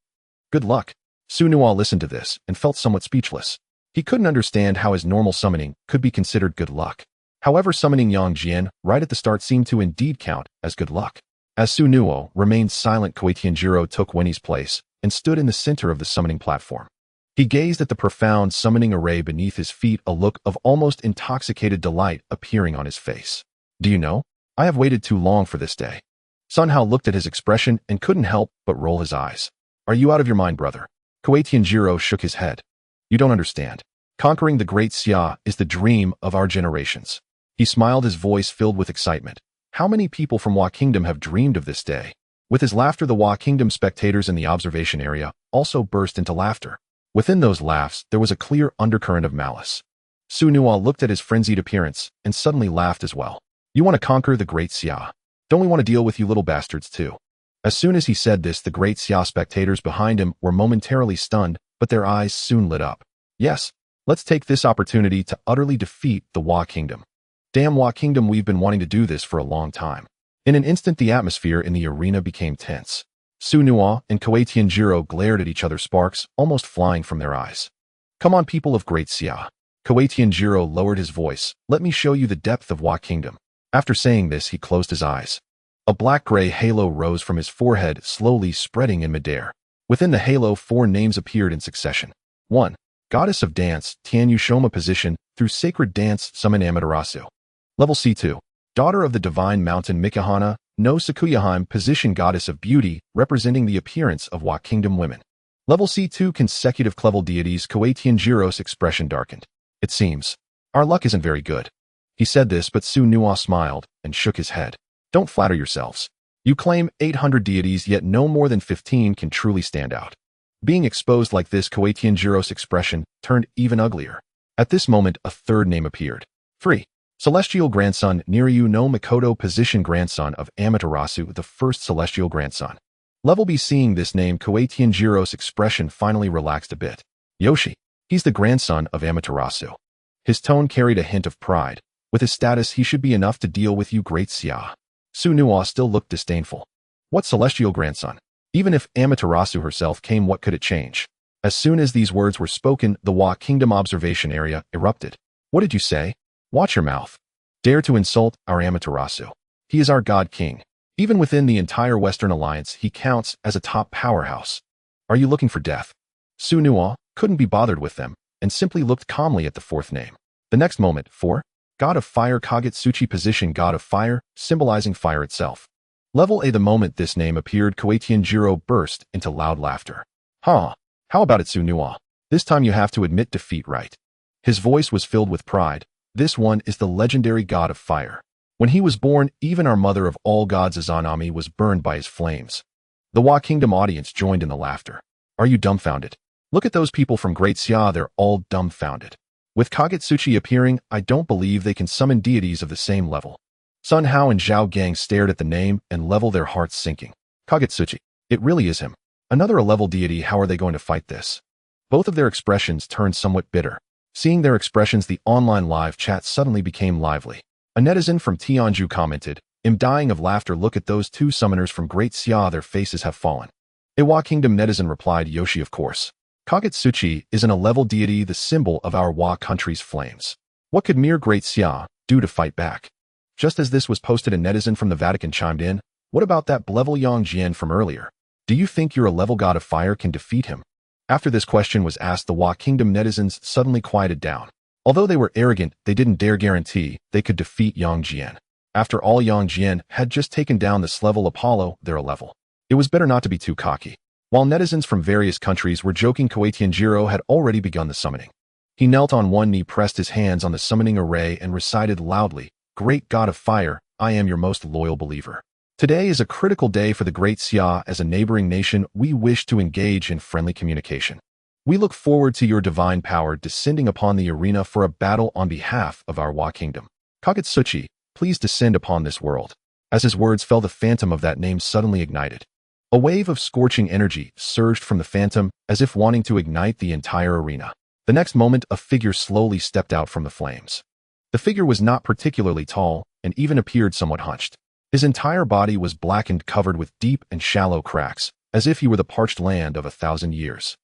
Good luck. Su Nua listened to this and felt somewhat speechless. He couldn't understand how his normal summoning could be considered good luck. However, summoning Yang Jian right at the start seemed to indeed count as good luck. As Su Nuo remained silent, Koei Tianjiro took Winnie's place and stood in the center of the summoning platform. He gazed at the profound summoning array beneath his feet, a look of almost intoxicated delight appearing on his face. Do you know, I have waited too long for this day. Sun Hao looked at his expression and couldn't help but roll his eyes. Are you out of your mind, brother? Koei Tianjiro shook his head. You don't understand. Conquering the Great Xia is the dream of our generations. He smiled, his voice filled with excitement. How many people from Wa Kingdom have dreamed of this day? With his laughter, the Wa Kingdom spectators in the observation area also burst into laughter. Within those laughs, there was a clear undercurrent of malice. Su Nua looked at his frenzied appearance and suddenly laughed as well. You want to conquer the Great Xia? Don't we want to deal with you little bastards too? As soon as he said this, the Great Xia spectators behind him were momentarily stunned, but their eyes soon lit up. Yes, let's take this opportunity to utterly defeat the Wa Kingdom. Damn Wa Kingdom, we've been wanting to do this for a long time. In an instant, the atmosphere in the arena became tense. Su Nua and Koei Tianjiro glared at each other, sparks almost flying from their eyes. Come on, people of Great Xia. Koei Tianjiro lowered his voice. Let me show you the depth of Wa Kingdom. After saying this, he closed his eyes. A black-gray halo rose from his forehead, slowly spreading in midair. Within the halo, 4 names appeared in succession. 1. Goddess of Dance, Tianyu Shoma. Position, through sacred dance, summon Amaterasu. Level C2. Daughter of the Divine Mountain Mikahana, no Sakuyaheim. Position, Goddess of Beauty, representing the appearance of Wa Kingdom women. Level C2. Consecutive level deities. Koei Tianjiro's expression darkened. It seems our luck isn't very good. He said this, but Su Nua smiled and shook his head. Don't flatter yourselves. You claim 800 deities, yet no more than 15 can truly stand out. Being exposed like this, Koei Tianjiro's expression turned even uglier. At this moment, a third name appeared. 3. Celestial Grandson Niryu no Mikoto. Position, grandson of Amaterasu, the first celestial grandson. Level B. Seeing this name, Koei Tianjiro's expression finally relaxed a bit. Yoshi. He's the grandson of Amaterasu. His tone carried a hint of pride. With his status, he should be enough to deal with you, Great Xia. Su Nua still looked disdainful. What celestial grandson? Even if Amaterasu herself came, what could it change? As soon as these words were spoken, the Wa Kingdom observation area erupted. What did you say? Watch your mouth. Dare to insult our Amaterasu. He is our god king. Even within the entire Western Alliance, he counts as a top powerhouse. Are you looking for death? Su Nua couldn't be bothered with them and simply looked calmly at the 4th name. The next moment, 4. God of Fire Kagetsuchi. Position, God of Fire, symbolizing fire itself. Level A. The moment this name appeared, Koei Tianjiro burst into loud laughter. Huh. How about it, Su Nua? This time you have to admit defeat, right? His voice was filled with pride. This one is the legendary God of Fire. When he was born, even our mother of all gods, Izanami, was burned by his flames. The Wa Kingdom audience joined in the laughter. Are you dumbfounded? Look at those people from Great Xia, they're all dumbfounded. With Kagetsuchi appearing, I don't believe they can summon deities of the same level. Sun Hao and Zhao Gang stared at the name and level their hearts sinking. Kagetsuchi. It really is him. Another A-level deity, how are they going to fight this? Both of their expressions turned somewhat bitter. Seeing their expressions, the online live chat suddenly became lively. A netizen from Tianju commented, "I'm dying of laughter, look at those two summoners from Great Xia, their faces have fallen." A Wa Kingdom netizen replied, "Yoshi, of course. Kagetsuchi is an A-level deity, the symbol of our Wa country's flames. What could mere Great Xia do to fight back?" Just as this was posted, a netizen from the Vatican chimed in, "What about that level Yang Jian from earlier? Do you think your A-level god of fire can defeat him?" After this question was asked, the Wa Kingdom netizens suddenly quieted down. Although they were arrogant, they didn't dare guarantee they could defeat Yang Jian. After all, Yang Jian had just taken down this level Apollo, their A-level. It was better not to be too cocky. While netizens from various countries were joking, Koei Tianjiro had already begun the summoning. He knelt on one knee, pressed his hands on the summoning array, and recited loudly, "Great God of Fire, I am your most loyal believer. Today is a critical day for the Great Xia. As a neighboring nation, we wish to engage in friendly communication. We look forward to your divine power descending upon the arena for a battle on behalf of our Wa Kingdom. Kagetsuchi, please descend upon this world." As his words fell, the phantom of that name suddenly ignited. A wave of scorching energy surged from the phantom, as if wanting to ignite the entire arena. The next moment, a figure slowly stepped out from the flames. The figure was not particularly tall, and even appeared somewhat hunched. His entire body was blackened, covered with deep and shallow cracks, as if he were the parched land of 1,000 years.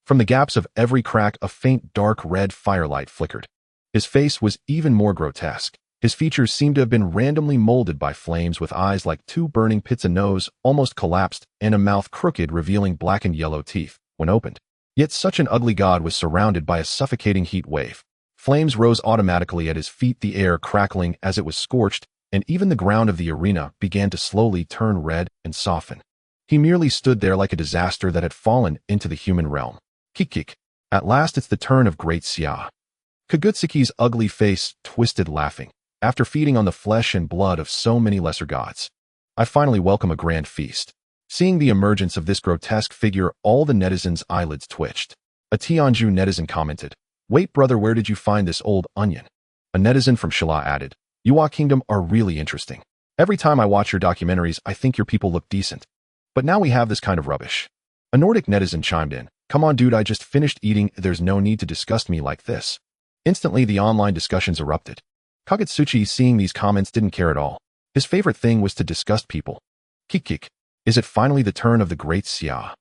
From the gaps of every crack, a faint dark red firelight flickered. His face was even more grotesque. His features seemed to have been randomly molded by flames, with eyes like two burning pits, a nose almost collapsed, and a mouth crooked, revealing blackened yellow teeth when opened. Yet such an ugly god was surrounded by a suffocating heat wave. Flames rose automatically at his feet, the air crackling as it was scorched, and even the ground of the arena began to slowly turn red and soften. He merely stood there like a disaster that had fallen into the human realm. Kik. At last it's the turn of Great Xia. Kagutsuki's ugly face twisted, laughing. After feeding on the flesh and blood of so many lesser gods, I finally welcome a grand feast. Seeing the emergence of this grotesque figure, all the netizens' eyelids twitched. A Tianju netizen commented, "Wait, brother, where did you find this old onion?" A netizen from Shala added, "You Wa Kingdom are really interesting. Every time I watch your documentaries, I think your people look decent. But now we have this kind of rubbish." A Nordic netizen chimed in, "Come on, dude, I just finished eating. There's no need to disgust me like this." Instantly, the online discussions erupted. Kagetsuchi, seeing these comments, didn't care at all. His favorite thing was to disgust people. Kik. Is it finally the turn of the Great Xia?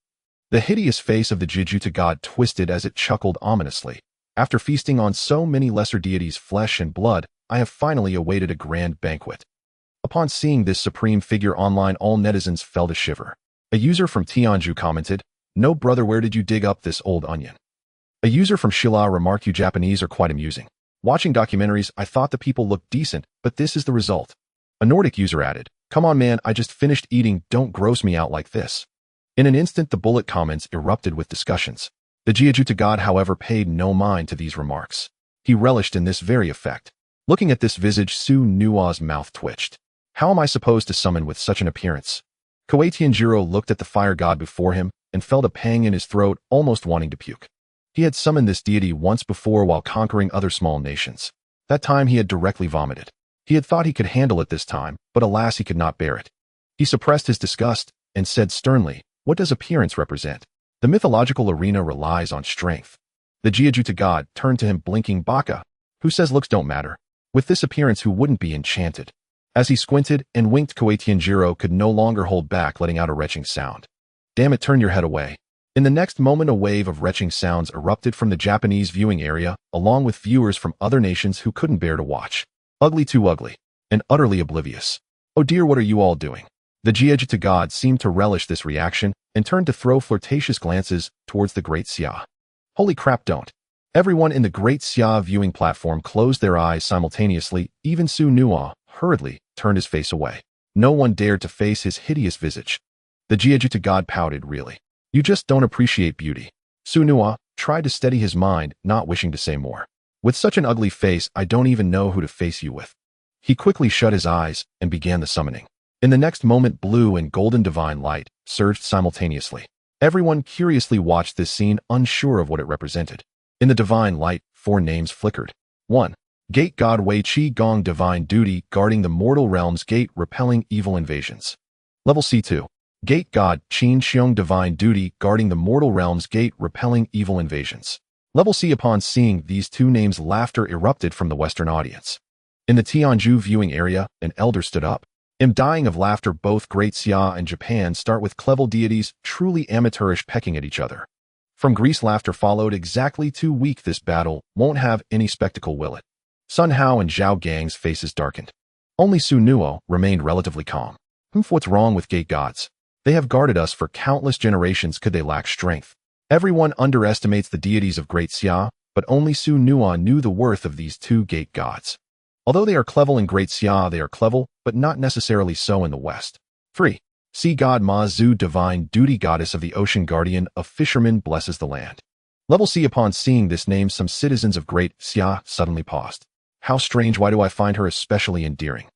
The hideous face of the Jijuta god twisted as it chuckled ominously. After feasting on so many lesser deities' flesh and blood, I have finally awaited a grand banquet. Upon seeing this supreme figure online, all netizens felt a shiver. A user from Tianju commented, "No, brother, where did you dig up this old onion?" A user from Shilla remarked, "You Japanese are quite amusing. Watching documentaries, I thought the people looked decent, but this is the result." A Nordic user added, "Come on, man, I just finished eating, don't gross me out like this." In an instant, the bullet comments erupted with discussions. The Jijuta god, however, paid no mind to these remarks. He relished in this very effect. Looking at this visage, Su Nua's mouth twitched. How am I supposed to summon with such an appearance? Koei Tianjiro looked at the fire god before him and felt a pang in his throat, almost wanting to puke. He had summoned this deity once before while conquering other small nations. That time he had directly vomited. He had thought he could handle it this time, but alas, he could not bear it. He suppressed his disgust and said sternly, "What does appearance represent? The mythological arena relies on strength." The Jijuta god turned to him, blinking, "Baka, who says looks don't matter? With this appearance, who wouldn't be enchanted?" As he squinted and winked, Koei Tianjiro could no longer hold back, letting out a retching sound. "Damn it, turn your head away." In the next moment, a wave of retching sounds erupted from the Japanese viewing area, along with viewers from other nations who couldn't bear to watch. Ugly, too ugly, and utterly oblivious. "Oh dear, what are you all doing?" The Jijuta god seemed to relish this reaction and turned to throw flirtatious glances towards the Great Xia. "Holy crap, don't." Everyone in the Great Xia viewing platform closed their eyes simultaneously. Even Su Nua hurriedly turned his face away. No one dared to face his hideous visage. The Jijuta god pouted, "Really? You just don't appreciate beauty." Su Nua tried to steady his mind, not wishing to say more. "With such an ugly face, I don't even know who to face you with." He quickly shut his eyes and began the summoning. In the next moment, blue and golden divine light surged simultaneously. Everyone curiously watched this scene, unsure of what it represented. In the divine light, 4 names flickered. 1. Gate God Wei Qi Gong Divine Duty guarding the mortal realm's gate repelling evil invasions. Level C2. Gate God Qin Xiong Divine Duty guarding the mortal realm's gate repelling evil invasions. Level C. Upon seeing these 2 names, laughter erupted from the Western audience. In the Tianju viewing area, an elder stood up. I'm dying of laughter. Both Great Xia and Japan start with clever deities, truly amateurish, pecking at each other. From Greece, laughter followed. Exactly 2 weeks. This battle won't have any spectacle, will it? Sun Hao and Zhao Gang's faces darkened. Only Su Nuo remained relatively calm. What's wrong with gate gods? They have guarded us for countless generations. Could they lack strength? Everyone underestimates the deities of Great Xia, but only Su Nuo knew the worth of these 2 gate gods. Although they are clever in Great Xia, they are clever, but not necessarily so in the West. 3. Sea God Ma Zhu Divine Duty Goddess of the Ocean Guardian of Fishermen blesses the land. Level C. Upon seeing this name, some citizens of Great Xia suddenly paused. How strange, why do I find her especially endearing?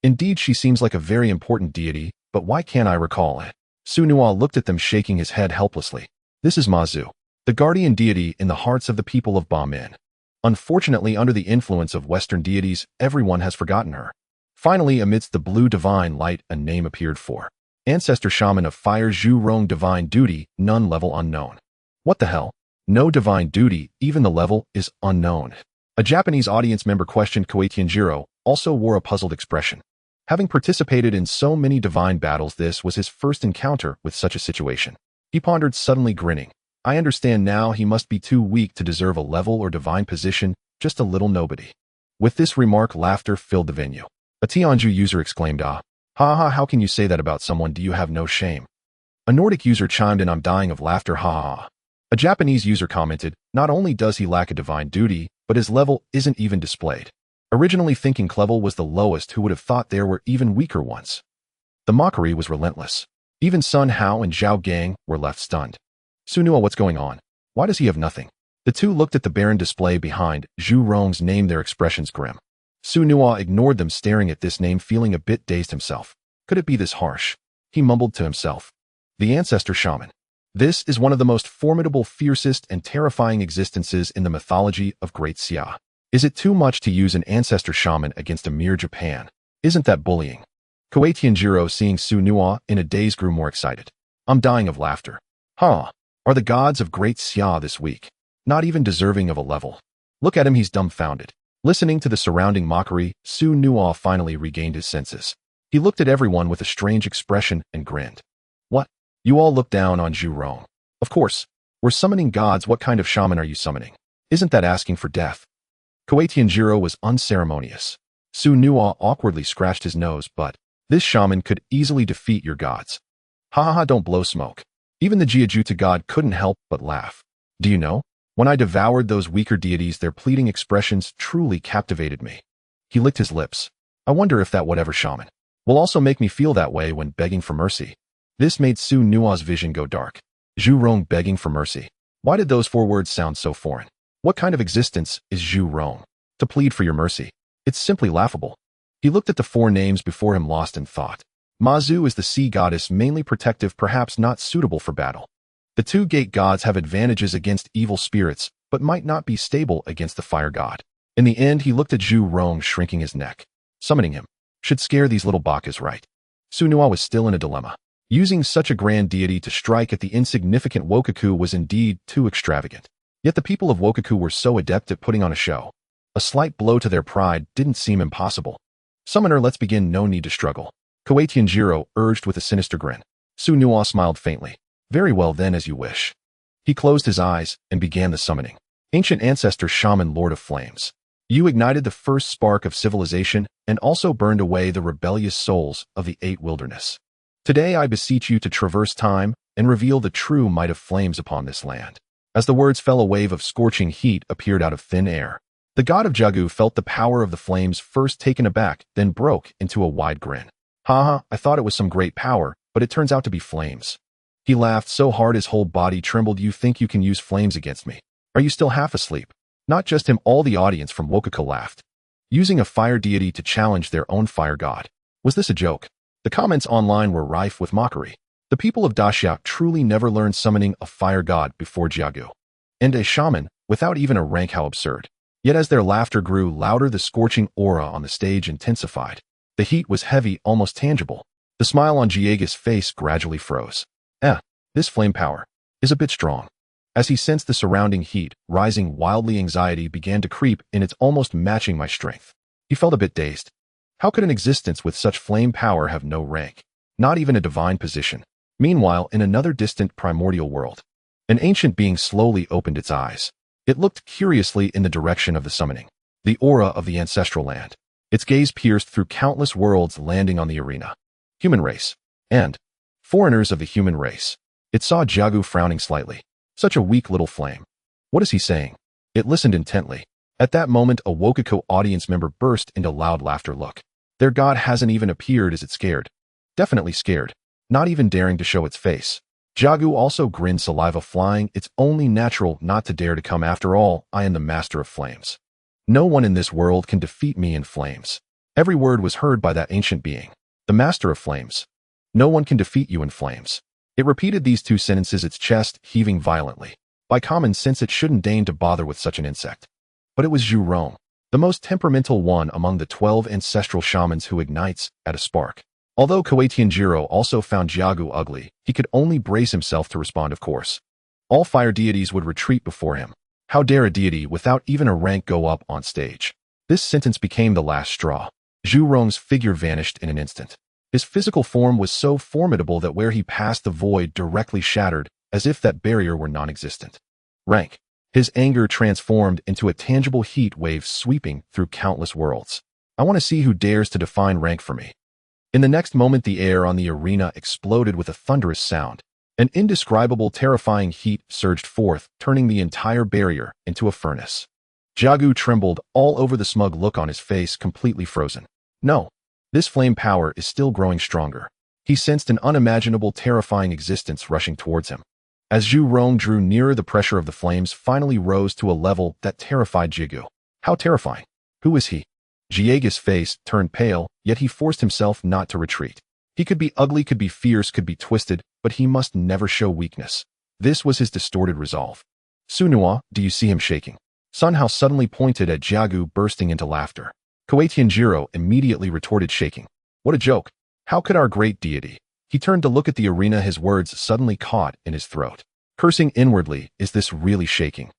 Indeed, she seems like a very important deity, but why can't I recall it? Su Nuo looked at them, shaking his head helplessly. This is Ma Zhu, the guardian deity in the hearts of the people of Ba Min. Unfortunately, under the influence of Western deities, everyone has forgotten her. Finally, amidst the blue divine light, a name appeared. 4. Ancestor Shaman of Fire Zhu Rong Divine Duty, none level unknown. What the hell? No divine duty, even the level is unknown. A Japanese audience member questioned. Koei Tianjiro also wore a puzzled expression. Having participated in so many divine battles, this was his first encounter with such a situation. He pondered, suddenly grinning. I understand now, he must be too weak to deserve a level or divine position, just a little nobody. With this remark, laughter filled the venue. A Tianju user exclaimed, ah, ha ha, how can you say that about someone? Do you have no shame? A Nordic user chimed in, I'm dying of laughter, ha ha ha. A Japanese user commented, not only does he lack a divine duty, but his level isn't even displayed. Originally thinking Clevel was the lowest, who would have thought there were even weaker ones? The mockery was relentless. Even Sun Hao and Zhao Gang were left stunned. Su Nuo, what's going on? Why does he have nothing? The 2 looked at the barren display behind Zhu Rong's name, their expressions grim. Su Nuo ignored them, staring at this name, feeling a bit dazed himself. Could it be this harsh? He mumbled to himself. The Ancestor Shaman. This is one of the most formidable, fiercest, and terrifying existences in the mythology of Great Xia. Is it too much to use an Ancestor Shaman against a mere Japan? Isn't that bullying? Koei Tianjiro, seeing Su Nuo in a daze, grew more excited. I'm dying of laughter. Huh. Are the gods of Great Xia this weak? Not even deserving of a level. Look at him, he's dumbfounded. Listening to the surrounding mockery, Su Nuo finally regained his senses. He looked at everyone with a strange expression and grinned. What? You all look down on Zhu Rong. Of course. We're summoning gods. What kind of shaman are you summoning? Isn't that asking for death? Koei Tianjiro was unceremonious. Su Nuo awkwardly scratched his nose, but this shaman could easily defeat your gods. Ha ha ha, don't blow smoke. Even the Jiajuta god couldn't help but laugh. Do you know? When I devoured those weaker deities, their pleading expressions truly captivated me. He licked his lips. I wonder if that whatever shaman will also make me feel that way when begging for mercy. This made Su Nuo's vision go dark. Zhu Rong begging for mercy. Why did those 4 words sound so foreign? What kind of existence is Zhu Rong to plead for your mercy? It's simply laughable. He looked at the 4 names before him, lost in thought. Ma Zhu is the sea goddess, mainly protective, perhaps not suitable for battle. The 2 gate gods have advantages against evil spirits, but might not be stable against the fire god. In the end, he looked at Zhu Rong, shrinking his neck. Summoning him should scare these little bakas, right? Su Nuo was still in a dilemma. Using such a grand deity to strike at the insignificant Wokaku was indeed too extravagant. Yet the people of Wokaku were so adept at putting on a show. A slight blow to their pride didn't seem impossible. Summoner, let's begin, no need to struggle. Koei Tianjiro urged with a sinister grin. Su Nuo smiled faintly. Very well then, as you wish. He closed his eyes and began the summoning. Ancient Ancestor Shaman, Lord of Flames. You ignited the first spark of civilization and also burned away the rebellious souls of the 8 wilderness. Today I beseech you to traverse time and reveal the true might of flames upon this land. As the words fell, a wave of scorching heat appeared out of thin air. The god of Jagu felt the power of the flames, first taken aback, then broke into a wide grin. Haha, I thought it was some great power, but it turns out to be flames. He laughed so hard his whole body trembled. You think you can use flames against me? Are you still half asleep? Not just him, all the audience from Wokaku laughed. Using a fire deity to challenge their own fire god. Was this a joke? The comments online were rife with mockery. The people of Daxia truly never learned summoning a fire god before Jiagu. And a shaman, without even a rank, how absurd. Yet as their laughter grew louder, the scorching aura on the stage intensified. The heat was heavy, almost tangible. The smile on Jiaga's face gradually froze. This flame power is a bit strong. As he sensed the surrounding heat rising wildly, anxiety began to creep in, it's almost matching my strength. He felt a bit dazed. How could an existence with such flame power have no rank? Not even a divine position. Meanwhile, in another distant primordial world, an ancient being slowly opened its eyes. It looked curiously in the direction of the summoning, the aura of the ancestral land. Its gaze pierced through countless worlds, landing on the arena. Human race. And foreigners of the human race. It saw Jiagu frowning slightly. Such a weak little flame. What is he saying? It listened intently. At that moment, a Wokuko audience member burst into loud laughter. Look. Their god hasn't even appeared. Is it scared? Definitely scared. Not even daring to show its face. Jiagu also grinned, saliva flying. It's only natural not to dare to come. After all, I am the master of flames. No one in this world can defeat me in flames. Every word was heard by that ancient being. The master of flames. No one can defeat you in flames. It repeated these two sentences, its chest heaving violently. By common sense, it shouldn't deign to bother with such an insect. But it was Zhu Rong, the most temperamental one among the 12 ancestral shamans, who ignites at a spark. Although Koei-Tianjiro also found Jiagu ugly, he could only brace himself to respond. Of course, all fire deities would retreat before him. How dare a deity without even a rank go up on stage? This sentence became the last straw. Zhu Rong's figure vanished in an instant. His physical form was so formidable that where he passed, the void directly shattered, as if that barrier were non-existent. Rank. His anger transformed into a tangible heat wave sweeping through countless worlds. I want to see who dares to define rank for me. In the next moment, the air on the arena exploded with a thunderous sound. An indescribable, terrifying heat surged forth, turning the entire barrier into a furnace. Jiagu trembled all over, the smug look on his face completely frozen. No, this flame power is still growing stronger. He sensed an unimaginable, terrifying existence rushing towards him. As Zhu Rong drew nearer, the pressure of the flames finally rose to a level that terrified Jiagu. How terrifying! Who is he? Jiaga's face turned pale, yet he forced himself not to retreat. He could be ugly, could be fierce, could be twisted, but he must never show weakness. This was his distorted resolve. Sunua, do you see him shaking? Sun Hao suddenly pointed at Jiagu, bursting into laughter. Koei-Tianjiro immediately retorted, shaking. What a joke! How could our great deity? He turned to look at the arena, his words suddenly caught in his throat. Cursing inwardly, is this really shaking?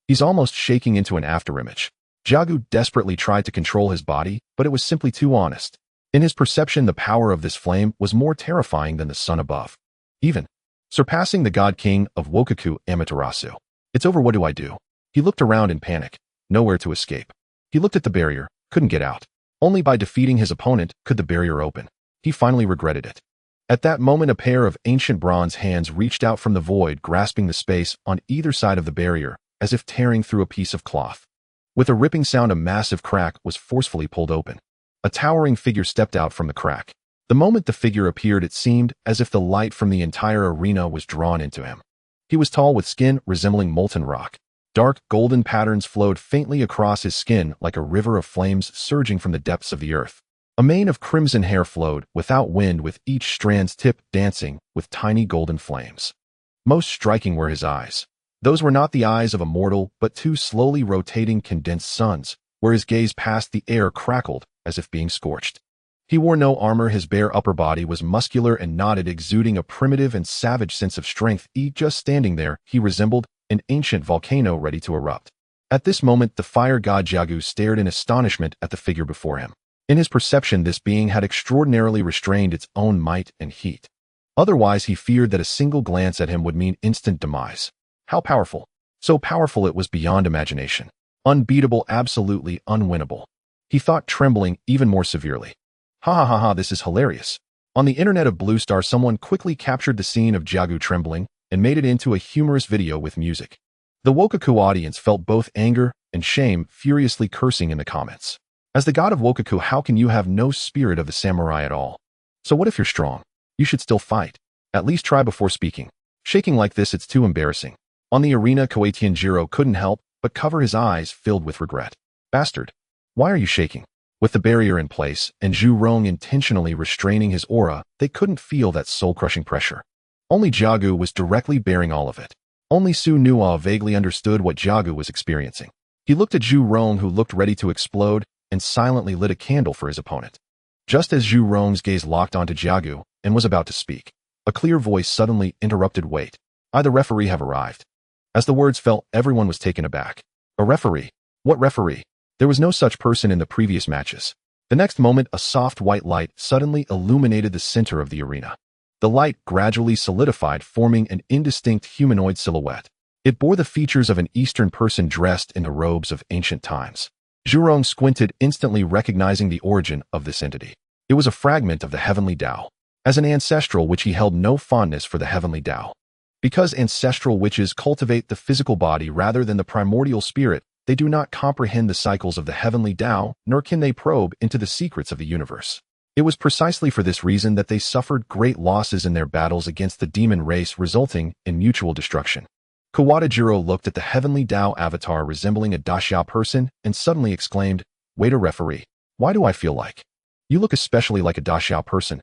He's almost shaking into an afterimage. Jiagu desperately tried to control his body, but it was simply too honest. In his perception, the power of this flame was more terrifying than the sun above. Even surpassing the god king of Wokuku, Amaterasu. It's over. What do I do? He looked around in panic. Nowhere to escape. He looked at the barrier, couldn't get out. Only by defeating his opponent could the barrier open. He finally regretted it. At that moment, a pair of ancient bronze hands reached out from the void, grasping the space on either side of the barrier, as if tearing through a piece of cloth. With a ripping sound, a massive crack was forcefully pulled open. A towering figure stepped out from the crack. The moment the figure appeared, it seemed as if the light from the entire arena was drawn into him. He was tall, with skin resembling molten rock. Dark, golden patterns flowed faintly across his skin like a river of flames surging from the depths of the earth. A mane of crimson hair flowed without wind, with each strand's tip dancing with tiny golden flames. Most striking were his eyes. Those were not the eyes of a mortal, but two slowly rotating condensed suns. Where his gaze passed, the air crackled as if being scorched. He wore no armor. His bare upper body was muscular and knotted, exuding a primitive and savage sense of strength. Just standing there, he resembled an ancient volcano ready to erupt. At this moment, the fire god Jiagu stared in astonishment at the figure before him. In his perception, this being had extraordinarily restrained its own might and heat. Otherwise, he feared that a single glance at him would mean instant demise. How powerful! So powerful it was beyond imagination. Unbeatable, absolutely unwinnable. He thought, trembling even more severely. Ha ha ha ha, this is hilarious. On the internet of Blue Star, someone quickly captured the scene of Jiagu trembling and made it into a humorous video with music. The Wokuku audience felt both anger and shame, furiously cursing in the comments. As the god of Wokuku, how can you have no spirit of the samurai at all? So what if you're strong? You should still fight. At least try before speaking. Shaking like this, it's too embarrassing. On the arena, Koei-Tianjiro couldn't help but cover his eyes, filled with regret. Bastard. Why are you shaking? With the barrier in place and Zhu Rong intentionally restraining his aura, they couldn't feel that soul-crushing pressure. Only Jiagu was directly bearing all of it. Only Su Nua vaguely understood what Jiagu was experiencing. He looked at Zhu Rong, who looked ready to explode, and silently lit a candle for his opponent. Just as Zhu Rong's gaze locked onto Jiagu and was about to speak, a clear voice suddenly interrupted. Wait, the referee have arrived. As the words fell, everyone was taken aback. A referee? What referee? There was no such person in the previous matches. The next moment, a soft white light suddenly illuminated the center of the arena. The light gradually solidified, forming an indistinct humanoid silhouette. It bore the features of an Eastern person dressed in the robes of ancient times. Zhu Rong squinted, instantly recognizing the origin of this entity. It was a fragment of the heavenly Tao. As an ancestral witch, he held no fondness for the heavenly Tao. Because ancestral witches cultivate the physical body rather than the primordial spirit, they do not comprehend the cycles of the heavenly Tao, nor can they probe into the secrets of the universe. It was precisely for this reason that they suffered great losses in their battles against the demon race, resulting in mutual destruction. Kawatajiro looked at the heavenly Tao avatar resembling a Daxia person and suddenly exclaimed, "Wait, a referee. Why do I feel like? You look especially like a Daxia person."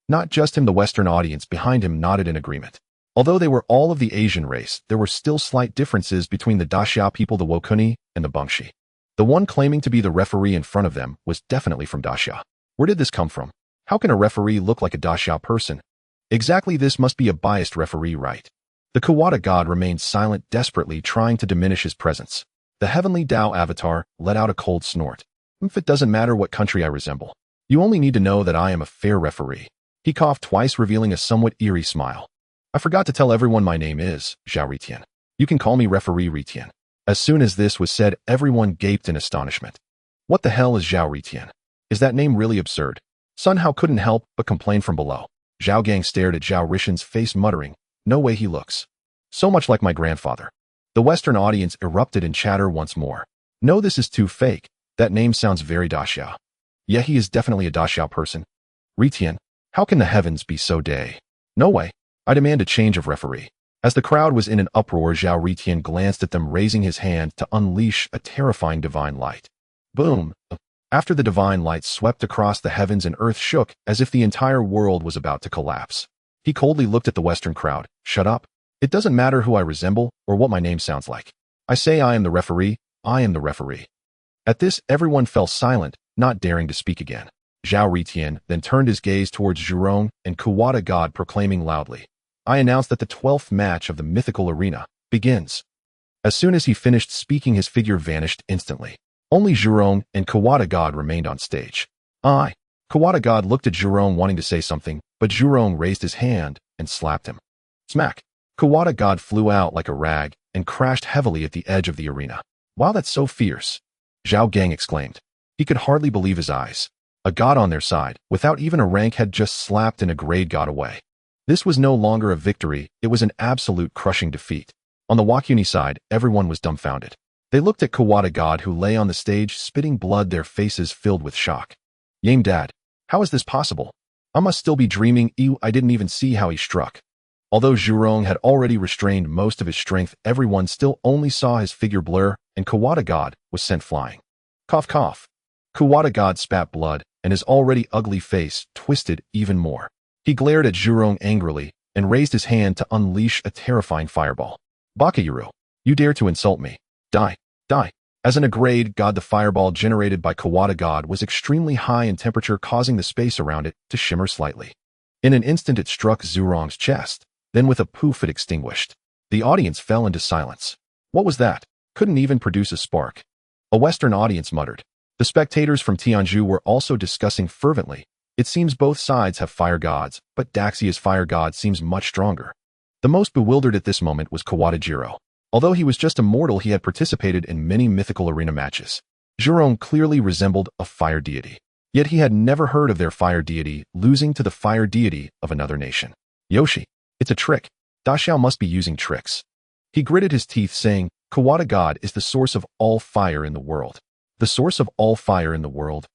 Not just him, the Western audience behind him nodded in agreement. Although they were all of the Asian race, there were still slight differences between the Daxia people, the Wokuni, and the Bangshi. The one claiming to be the referee in front of them was definitely from Daxia. Where did this come from? How can a referee look like a Daxia person? Exactly, this must be a biased referee, right? The Kawada god remained silent, desperately trying to diminish his presence. The heavenly Tao avatar let out a cold snort. If it doesn't matter what country I resemble. You only need to know that I am a fair referee. He coughed twice, revealing a somewhat eerie smile. I forgot to tell everyone my name is Zhao Ritian. You can call me Referee Ritian. As soon as this was said, everyone gaped in astonishment. What the hell is Zhao Ritian? Is that name really absurd? Sun Hao couldn't help but complain from below. Zhao Gang stared at Zhao Rishan's face, muttering, "No way, he looks so much like my grandfather." The Western audience erupted in chatter once more. "No, this is too fake. That name sounds very Daxia." "Yeah, he is definitely a Daxia person." "Ritian, how can the heavens be so day? No way. I demand a change of referee." As the crowd was in an uproar, Zhao Ritian glanced at them, raising his hand to unleash a terrifying divine light. Boom! After the divine light swept across the heavens and earth shook as if the entire world was about to collapse. He coldly looked at the Western crowd. "Shut up. It doesn't matter who I resemble or what my name sounds like. I say I am the referee. I am the referee." At this, everyone fell silent, not daring to speak again. Zhao Ritian then turned his gaze towards Zhurong and Kawada god, proclaiming loudly, "I announce that the 12th match of the mythical arena begins." As soon as he finished speaking, his figure vanished instantly. Only Zhurong and Kawada god remained on stage. Kawada god looked at Zhurong, wanting to say something, but Zhurong raised his hand and slapped him. Smack! Kawada god flew out like a rag and crashed heavily at the edge of the arena. "Wow, that's so fierce!" Zhao Gang exclaimed. He could hardly believe his eyes. A god on their side, without even a rank, had just slapped a grade god away. This was no longer a victory, it was an absolute crushing defeat. On the Wakuni side, everyone was dumbfounded. They looked at Kawada god, who lay on the stage spitting blood, their faces filled with shock. "Yame dad, how is this possible? I must still be dreaming. I didn't even see how he struck." Although Zhurong had already restrained most of his strength, everyone still only saw his figure blur, and Kawada god was sent flying. Cough cough. Kawada god spat blood, and his already ugly face twisted even more. He glared at Zhurong angrily and raised his hand to unleash a terrifying fireball. "Bakayuru, you dare to insult me? Die, die." As an grade god, the fireball generated by Kawada god was extremely high in temperature, causing the space around it to shimmer slightly. In an instant, it struck Zhurong's chest. Then with a poof, it extinguished. The audience fell into silence. What was that? Couldn't even produce a spark. A Western audience muttered. The spectators from Tianzhu were also discussing fervently. It seems both sides have fire gods, but Daxia's fire god seems much stronger. The most bewildered at this moment was Kawatajiro. Although he was just a mortal, he had participated in many mythical arena matches. Zhurong clearly resembled a fire deity. Yet he had never heard of their fire deity losing to the fire deity of another nation. "Yoshi, it's a trick. Daxiao must be using tricks." He gritted his teeth, saying, "Kawada god is the source of all fire in the world. The source of all fire in the world."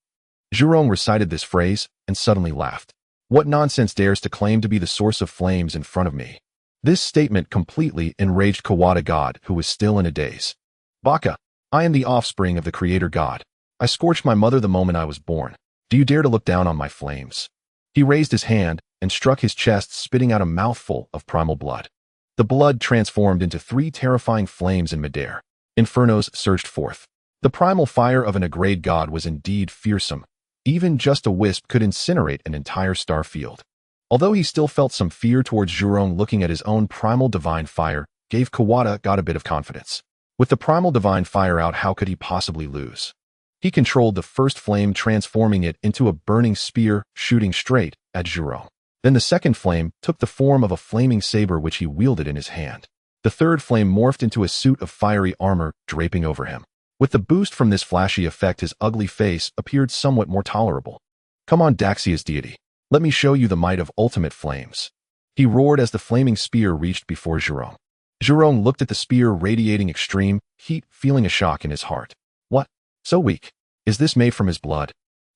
Zhurong recited this phrase and suddenly laughed. "What nonsense dares to claim to be the source of flames in front of me?" This statement completely enraged Kawada god, who was still in a daze. "Baka, I am the offspring of the creator god. I scorched my mother the moment I was born. Do you dare to look down on my flames?" He raised his hand and struck his chest, spitting out a mouthful of primal blood. The blood transformed into 3 terrifying flames in midair. Infernos surged forth. The primal fire of an Agrade god was indeed fearsome. Even just a wisp could incinerate an entire star field. Although he still felt some fear towards Zhurong, looking at his own primal divine fire gave Kawada got a bit of confidence. With the primal divine fire out, how could he possibly lose? He controlled the first flame, transforming it into a burning spear, shooting straight at Zhurong. Then the second flame took the form of a flaming saber which he wielded in his hand. The third flame morphed into a suit of fiery armor draping over him. With the boost from this flashy effect, his ugly face appeared somewhat more tolerable. "Come on, Daxia's deity. Let me show you the might of ultimate flames," he roared as the flaming spear reached before Zhurong. Zhurong looked at the spear radiating extreme heat, feeling a shock in his heart. What? So weak? Is this made from his blood?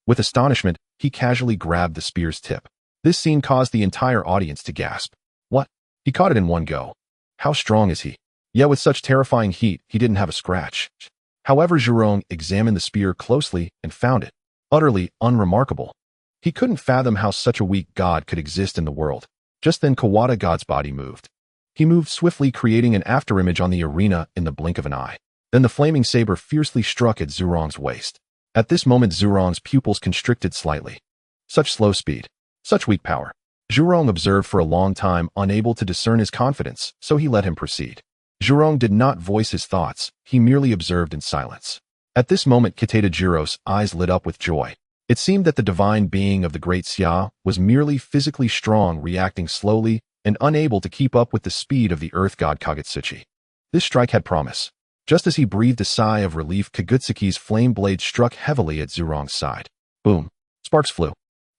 With astonishment, he casually grabbed the spear's tip. This scene caused the entire audience to gasp. What? He caught it in one go. How strong is he? Yet with such terrifying heat, he didn't have a scratch. However, Zhurong examined the spear closely and found it utterly unremarkable. He couldn't fathom how such a weak god could exist in the world. Just then, Kawada God's body moved. He moved swiftly, creating an afterimage on the arena in the blink of an eye. Then the flaming saber fiercely struck at Zhurong's waist. At this moment, Zhurong's pupils constricted slightly. Such slow speed. Such weak power. Zhurong observed for a long time, unable to discern his confidence, so he let him proceed. Zhurong did not voice his thoughts, he merely observed in silence. At this moment, Kitajiro's eyes lit up with joy. It seemed that the divine being of the great Xia was merely physically strong, reacting slowly and unable to keep up with the speed of the earth god Kagutsuchi. This strike had promise. Just as he breathed a sigh of relief, Kagutsuki's flame blade struck heavily at Zhurong's side. Boom. Sparks flew.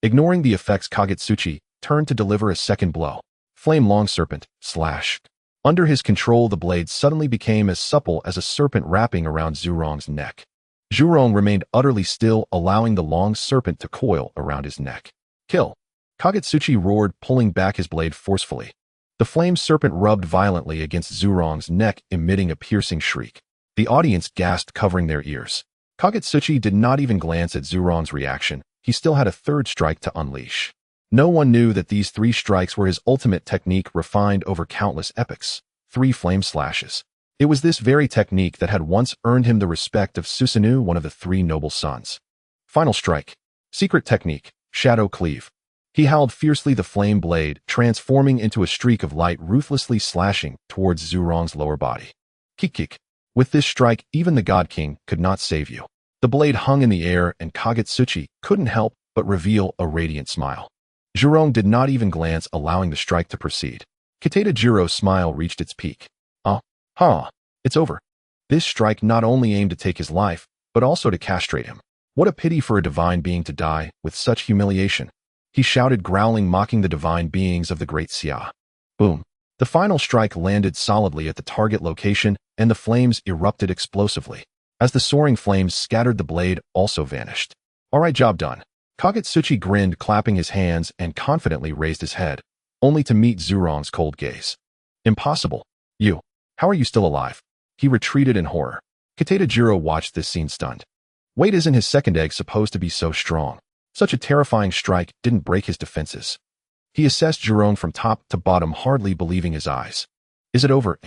Ignoring the effects, Kagutsuchi turned to deliver a second blow. Flame long serpent, slash. Under his control, the blade suddenly became as supple as a serpent wrapping around Zhurong's neck. Zhurong remained utterly still, allowing the long serpent to coil around his neck. Kill! Kagutsuchi roared, pulling back his blade forcefully. The flame serpent rubbed violently against Zhurong's neck, emitting a piercing shriek. The audience gasped, covering their ears. Kagutsuchi did not even glance at Zhurong's reaction. He still had a third strike to unleash. No one knew that these 3 strikes were his ultimate technique, refined over countless epochs. 3 flame slashes. It was this very technique that had once earned him the respect of Susanoo, one of the 3 noble sons. Final strike. Secret technique. Shadow cleave. He howled fiercely, the flame blade transforming into a streak of light, ruthlessly slashing towards Zhurong's lower body. Kick. With this strike, even the God King could not save you. The blade hung in the air, and Kagutsuchi couldn't help but reveal a radiant smile. Zhurong did not even glance, allowing the strike to proceed. Kitajiro's smile reached its peak. It's over. This strike not only aimed to take his life, but also to castrate him. What a pity for a divine being to die with such humiliation. He shouted, growling, mocking the divine beings of the great Xia. Boom. The final strike landed solidly at the target location, and the flames erupted explosively. As the soaring flames scattered, the blade also vanished. Alright, job done. Kagutsuchi grinned, clapping his hands, and confidently raised his head, only to meet Zhurong's cold gaze. Impossible. You. How are you still alive? He retreated in horror. Kitajiro watched this scene stunned. Wait, isn't his second egg supposed to be so strong? Such a terrifying strike didn't break his defenses. He assessed Zhurong from top to bottom, hardly believing his eyes. Is it over?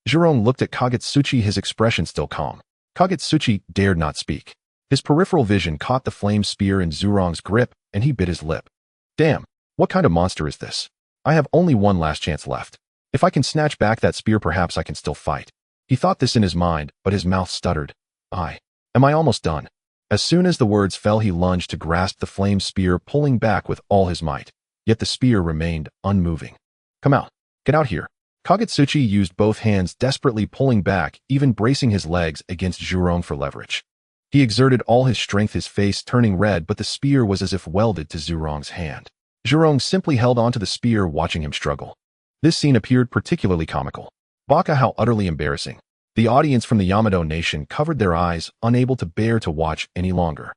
Zhurong looked at Kagutsuchi, his expression still calm. Kagutsuchi dared not speak. His peripheral vision caught the flame spear in Zhurong's grip, and he bit his lip. Damn, what kind of monster is this? I have only one last chance left. If I can snatch back that spear, perhaps I can still fight. He thought this in his mind, but his mouth stuttered. Am I almost done? As soon as the words fell, he lunged to grasp the flame spear, pulling back with all his might. Yet the spear remained unmoving. Come out. Get out here. Kagutsuchi used both hands, desperately pulling back, even bracing his legs against Zhurong for leverage. He exerted all his strength, his face turning red, but the spear was as if welded to Zhurong's hand. Zhurong simply held onto the spear, watching him struggle. This scene appeared particularly comical. Baka, how utterly embarrassing. The audience from the Yamato nation covered their eyes, unable to bear to watch any longer.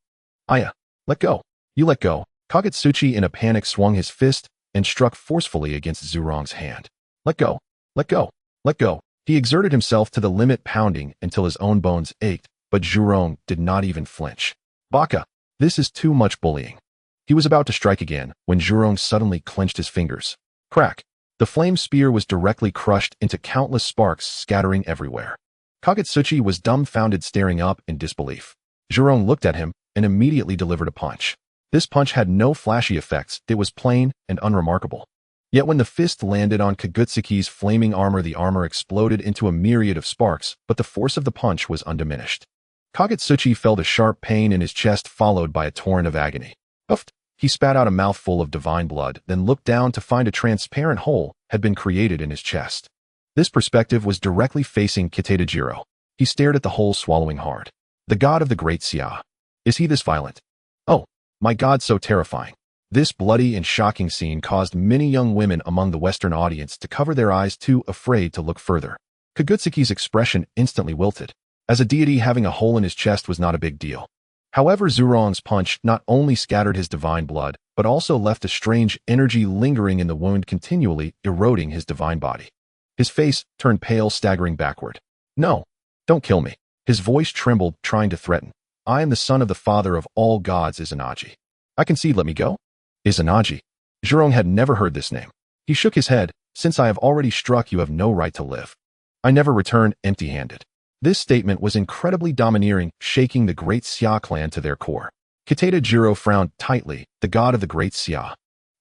Aya, let go. You let go. Kagutsuchi in a panic swung his fist and struck forcefully against Zhurong's hand. Let go. Let go. Let go. He exerted himself to the limit, pounding until his own bones ached, but Zhurong did not even flinch. Baka, this is too much bullying. He was about to strike again when Zhurong suddenly clenched his fingers. Crack. The flame spear was directly crushed into countless sparks, scattering everywhere. Kagutsuchi was dumbfounded, staring up in disbelief. Zhurong looked at him and immediately delivered a punch. This punch had no flashy effects, it was plain and unremarkable. Yet when the fist landed on Kagutsuki's flaming armor, the armor exploded into a myriad of sparks, but the force of the punch was undiminished. Kagutsuchi felt a sharp pain in his chest, followed by a torrent of agony. Uffed! He spat out a mouthful of divine blood, then looked down to find a transparent hole had been created in his chest. This perspective was directly facing Kitajiro. He stared at the hole, swallowing hard. The god of the great Xia. Is he this violent? Oh, my god, so terrifying. This bloody and shocking scene caused many young women among the Western audience to cover their eyes, too afraid to look further. Kagutsuki's expression instantly wilted. As a deity, having a hole in his chest was not a big deal. However, Zhurong's punch not only scattered his divine blood, but also left a strange energy lingering in the wound, continually eroding his divine body. His face turned pale, staggering backward. No, don't kill me. His voice trembled, trying to threaten. I am the son of the father of all gods, Izanagi. I concede, let me go. Izanagi. Zhurong had never heard this name. He shook his head. Since I have already struck, you have no right to live. I never return empty-handed. This statement was incredibly domineering, shaking the great Xia clan to their core. Kitajiro frowned tightly. The god of the great Xia.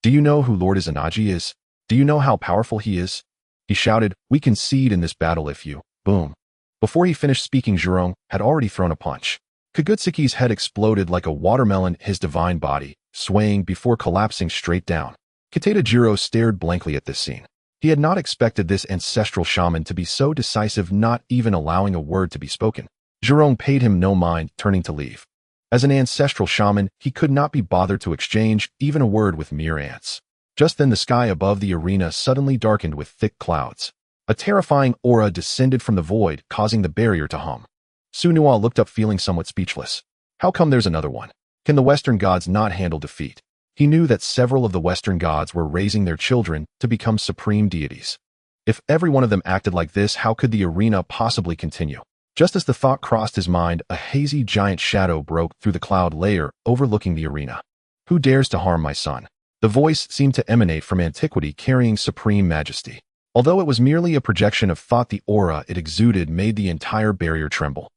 Do you know who Lord Izanagi is? Do you know how powerful he is? He shouted, we concede in this battle if you... Boom. Before he finished speaking, Zhurong had already thrown a punch. Kagutsuki's head exploded like a watermelon, his divine body swaying before collapsing straight down. Kitajiro stared blankly at this scene. He had not expected this ancestral shaman to be so decisive, not even allowing a word to be spoken. Zhurong paid him no mind, turning to leave. As an ancestral shaman, he could not be bothered to exchange even a word with mere ants. Just then the sky above the arena suddenly darkened with thick clouds. A terrifying aura descended from the void, causing the barrier to hum. Sunua looked up, feeling somewhat speechless. How come there's another one? Can the Western gods not handle defeat? He knew that several of the Western gods were raising their children to become supreme deities. If every one of them acted like this, how could the arena possibly continue? Just as the thought crossed his mind, a hazy giant shadow broke through the cloud layer overlooking the arena. Who dares to harm my son? The voice seemed to emanate from antiquity, carrying supreme majesty. Although it was merely a projection of thought, the aura it exuded made the entire barrier tremble.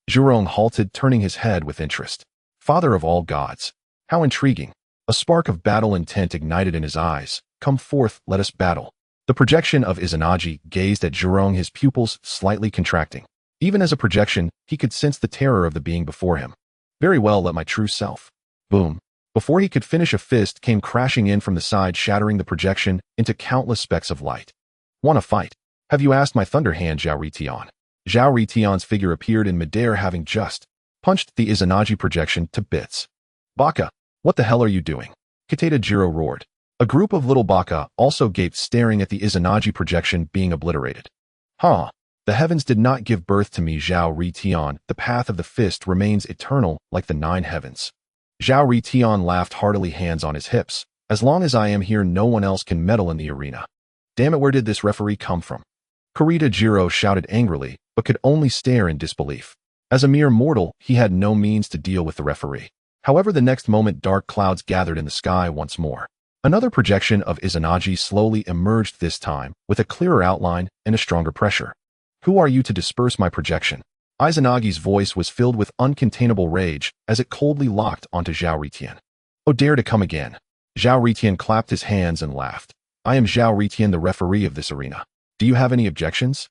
Zhurong halted, turning his head with interest. Father of all gods. How intriguing. A spark of battle intent ignited in his eyes. Come forth, let us battle. The projection of Izanagi gazed at Zhurong, his pupils slightly contracting. Even as a projection, he could sense the terror of the being before him. Very well, let my true self. Boom. Before he could finish, a fist came crashing in from the side, shattering the projection into countless specks of light. Want to fight? Have you asked my thunder hand, Zhao Ritian? Zhao Ritian's figure appeared in midair, having just punched the Izanagi projection to bits. Baka, what the hell are you doing? Kitajiro roared. A group of little baka also gaped, staring at the Izanagi projection being obliterated. Huh. The heavens did not give birth to me, Zhao Ritian. The path of the fist remains eternal like the 9 heavens. Zhao Ritian laughed heartily, hands on his hips. As long as I am here, no one else can meddle in the arena. Damn it, where did this referee come from? Kitajiro shouted angrily, but could only stare in disbelief. As a mere mortal, he had no means to deal with the referee. However, the next moment, dark clouds gathered in the sky once more. Another projection of Izanagi slowly emerged, this time with a clearer outline and a stronger pressure. Who are you to disperse my projection? Izanagi's voice was filled with uncontainable rage as it coldly locked onto Zhao Ritian. Oh, dare to come again. Zhao Ritian clapped his hands and laughed. I am Zhao Ritian, the referee of this arena. Do you have any objections?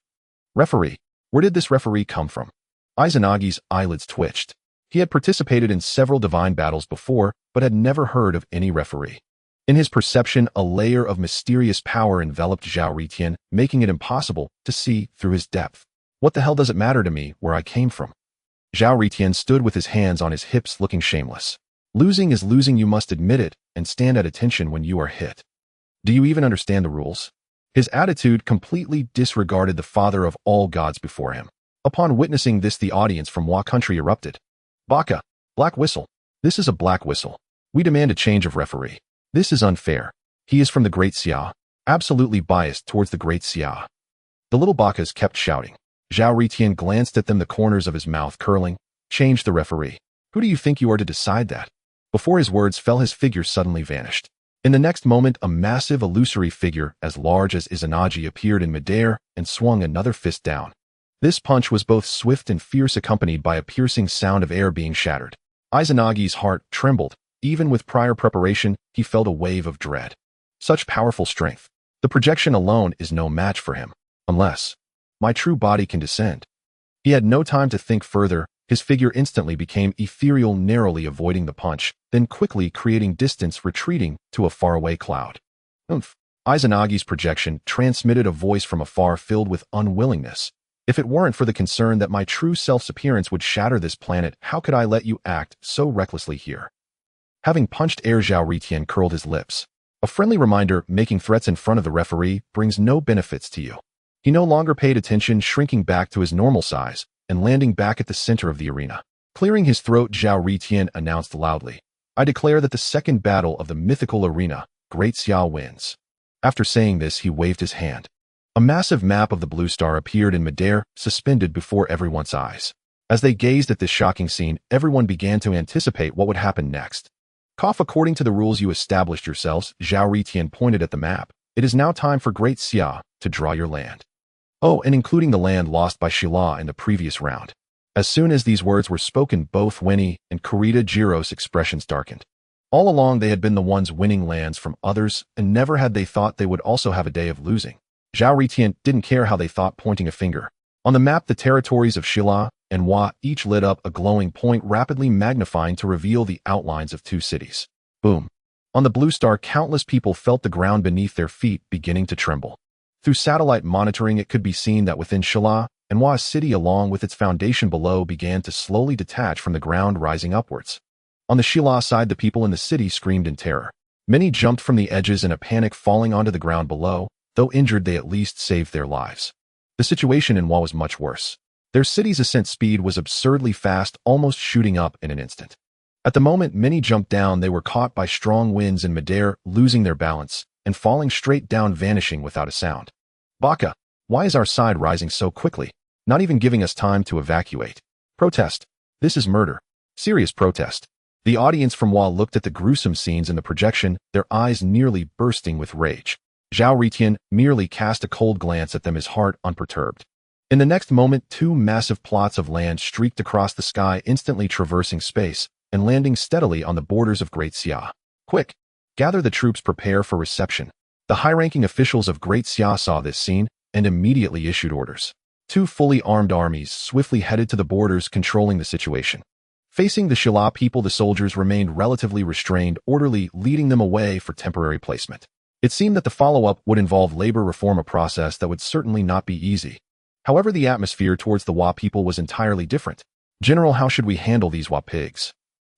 Referee? Where did this referee come from? Izanagi's eyelids twitched. He had participated in several divine battles before, but had never heard of any referee. In his perception, a layer of mysterious power enveloped Zhao Ritian, making it impossible to see through his depth. What the hell does it matter to me where I came from? Zhao Ritian stood with his hands on his hips, looking shameless. Losing is losing, you must admit it, and stand at attention when you are hit. Do you even understand the rules? His attitude completely disregarded the father of all gods before him. Upon witnessing this, the audience from Wa country erupted. Baka, black whistle. This is a black whistle. We demand a change of referee. This is unfair. He is from the Great Xia. Absolutely biased towards the Great Xia. The little bakas kept shouting. Zhao Ritian glanced at them, the corners of his mouth curling. Change the referee. Who do you think you are to decide that? Before his words fell, his figure suddenly vanished. In the next moment, a massive illusory figure as large as Izanagi appeared in midair and swung another fist down. This punch was both swift and fierce, accompanied by a piercing sound of air being shattered. Izanagi's heart trembled. Even with prior preparation, he felt a wave of dread. Such powerful strength. The projection alone is no match for him. Unless my true body can descend. He had no time to think further. His figure instantly became ethereal, narrowly avoiding the punch, then quickly creating distance, retreating to a faraway cloud. Oomph. Izanagi's projection transmitted a voice from afar filled with unwillingness. If it weren't for the concern that my true self's appearance would shatter this planet, how could I let you act so recklessly here? Having punched air, Zhao Ritian curled his lips. A friendly reminder, making threats in front of the referee brings no benefits to you. He no longer paid attention, shrinking back to his normal size and landing back at the center of the arena. Clearing his throat, Zhao Ritian announced loudly, "I declare that the second battle of the mythical arena, Great Xia wins." After saying this, he waved his hand. A massive map of the blue star appeared in midair, suspended before everyone's eyes. As they gazed at this shocking scene, everyone began to anticipate what would happen next. "Cough, according to the rules you established yourselves," Zhao Ritian pointed at the map. "It is now time for Great Xia to draw your land. Oh, and including the land lost by Shila in the previous round." As soon as these words were spoken, both Winnie and Kurita Jiro's expressions darkened. All along they had been the ones winning lands from others, and never had they thought they would also have a day of losing. Zhao Ritian didn't care how they thought, pointing a finger. On the map, the territories of Shila and Wa each lit up a glowing point, rapidly magnifying to reveal the outlines of two cities. Boom. On the blue star, countless people felt the ground beneath their feet beginning to tremble. Through satellite monitoring, it could be seen that within Shila and Wa, a city along with its foundation below began to slowly detach from the ground, rising upwards. On the Shila side, the people in the city screamed in terror. Many jumped from the edges in a panic, falling onto the ground below. Though injured, they at least saved their lives. The situation in Wa was much worse. Their city's ascent speed was absurdly fast, almost shooting up in an instant. At the moment many jumped down, they were caught by strong winds in midair, losing their balance and falling straight down, vanishing without a sound. "Baka, why is our side rising so quickly? Not even giving us time to evacuate. Protest. This is murder. Serious protest." The audience from Wa looked at the gruesome scenes in the projection, their eyes nearly bursting with rage. Zhao Ritian merely cast a cold glance at them, his heart unperturbed. In the next moment, two massive plots of land streaked across the sky, instantly traversing space and landing steadily on the borders of Great Xia. "Quick! Gather the troops, prepare for reception." The high-ranking officials of Great Xia saw this scene and immediately issued orders. Two fully armed armies swiftly headed to the borders, controlling the situation. Facing the Shila people, the soldiers remained relatively restrained, orderly, leading them away for temporary placement. It seemed that the follow-up would involve labor reform, a process that would certainly not be easy. However, the atmosphere towards the Wa people was entirely different. "General, how should we handle these Wa pigs?"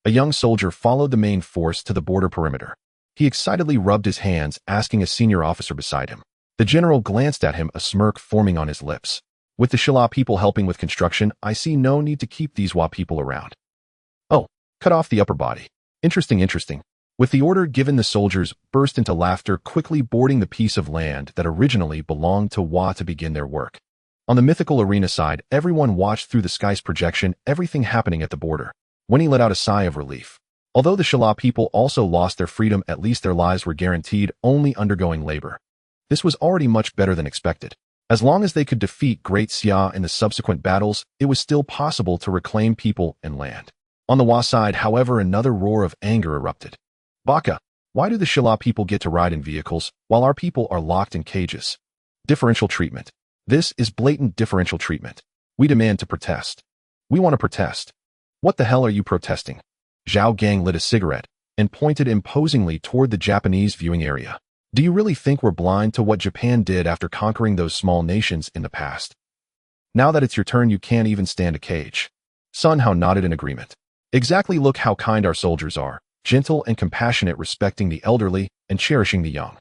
A young soldier followed the main force to the border perimeter. He excitedly rubbed his hands, asking a senior officer beside him. The general glanced at him, a smirk forming on his lips. "With the Shila people helping with construction, I see no need to keep these Wa people around." "Oh, cut off the upper body. Interesting. With the order given, the soldiers burst into laughter, quickly boarding the piece of land that originally belonged to Wa to begin their work. On the mythical arena side, everyone watched through the sky's projection, everything happening at the border. Winnie let out a sigh of relief. Although the Shila people also lost their freedom, at least their lives were guaranteed, only undergoing labor. This was already much better than expected. As long as they could defeat Great Xia in the subsequent battles, it was still possible to reclaim people and land. On the Wa side, however, another roar of anger erupted. "Baka, why do the Shila people get to ride in vehicles while our people are locked in cages? Differential treatment. This is blatant differential treatment. We demand to protest. We want to protest." "What the hell are you protesting?" Zhao Gang lit a cigarette and pointed imposingly toward the Japanese viewing area. "Do you really think we're blind to what Japan did after conquering those small nations in the past? Now that it's your turn, you can't even stand a cage." Sun Hao nodded in agreement. "Exactly, look how kind our soldiers are, gentle and compassionate, respecting the elderly and cherishing the young."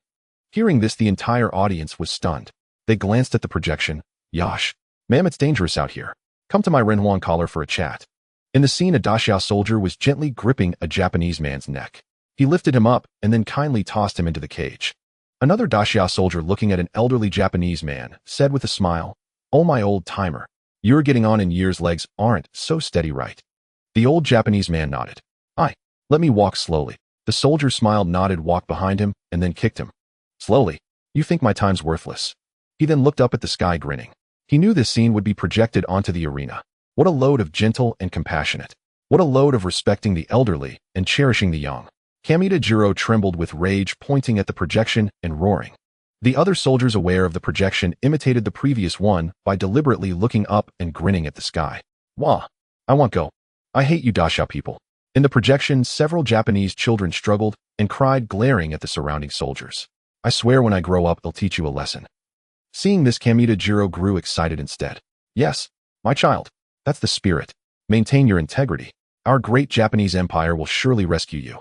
Hearing this, the entire audience was stunned. They glanced at the projection. "Yash, ma'am, it's dangerous out here. Come to my Renhuang collar for a chat." In the scene, a Daxia soldier was gently gripping a Japanese man's neck. He lifted him up and then kindly tossed him into the cage. Another Daxia soldier, looking at an elderly Japanese man, said with a smile, "Oh, my old timer, you're getting on in years, legs aren't so steady, right?" The old Japanese man nodded. "Aye, let me walk slowly." The soldier smiled, nodded, walked behind him, and then kicked him. "Slowly? You think my time's worthless?" He then looked up at the sky, grinning. He knew this scene would be projected onto the arena. What a load of gentle and compassionate. What a load of respecting the elderly and cherishing the young. Kamita trembled with rage, pointing at the projection and roaring. The other soldiers, aware of the projection, imitated the previous one by deliberately looking up and grinning at the sky. Wah! I want go. I hate you Daxia people. In the projection, several Japanese children struggled and cried, glaring at the surrounding soldiers. I swear when I grow up, I'll teach you a lesson. Seeing this, Kamita grew excited instead. Yes, my child. That's the spirit. Maintain your integrity. Our great Japanese empire will surely rescue you.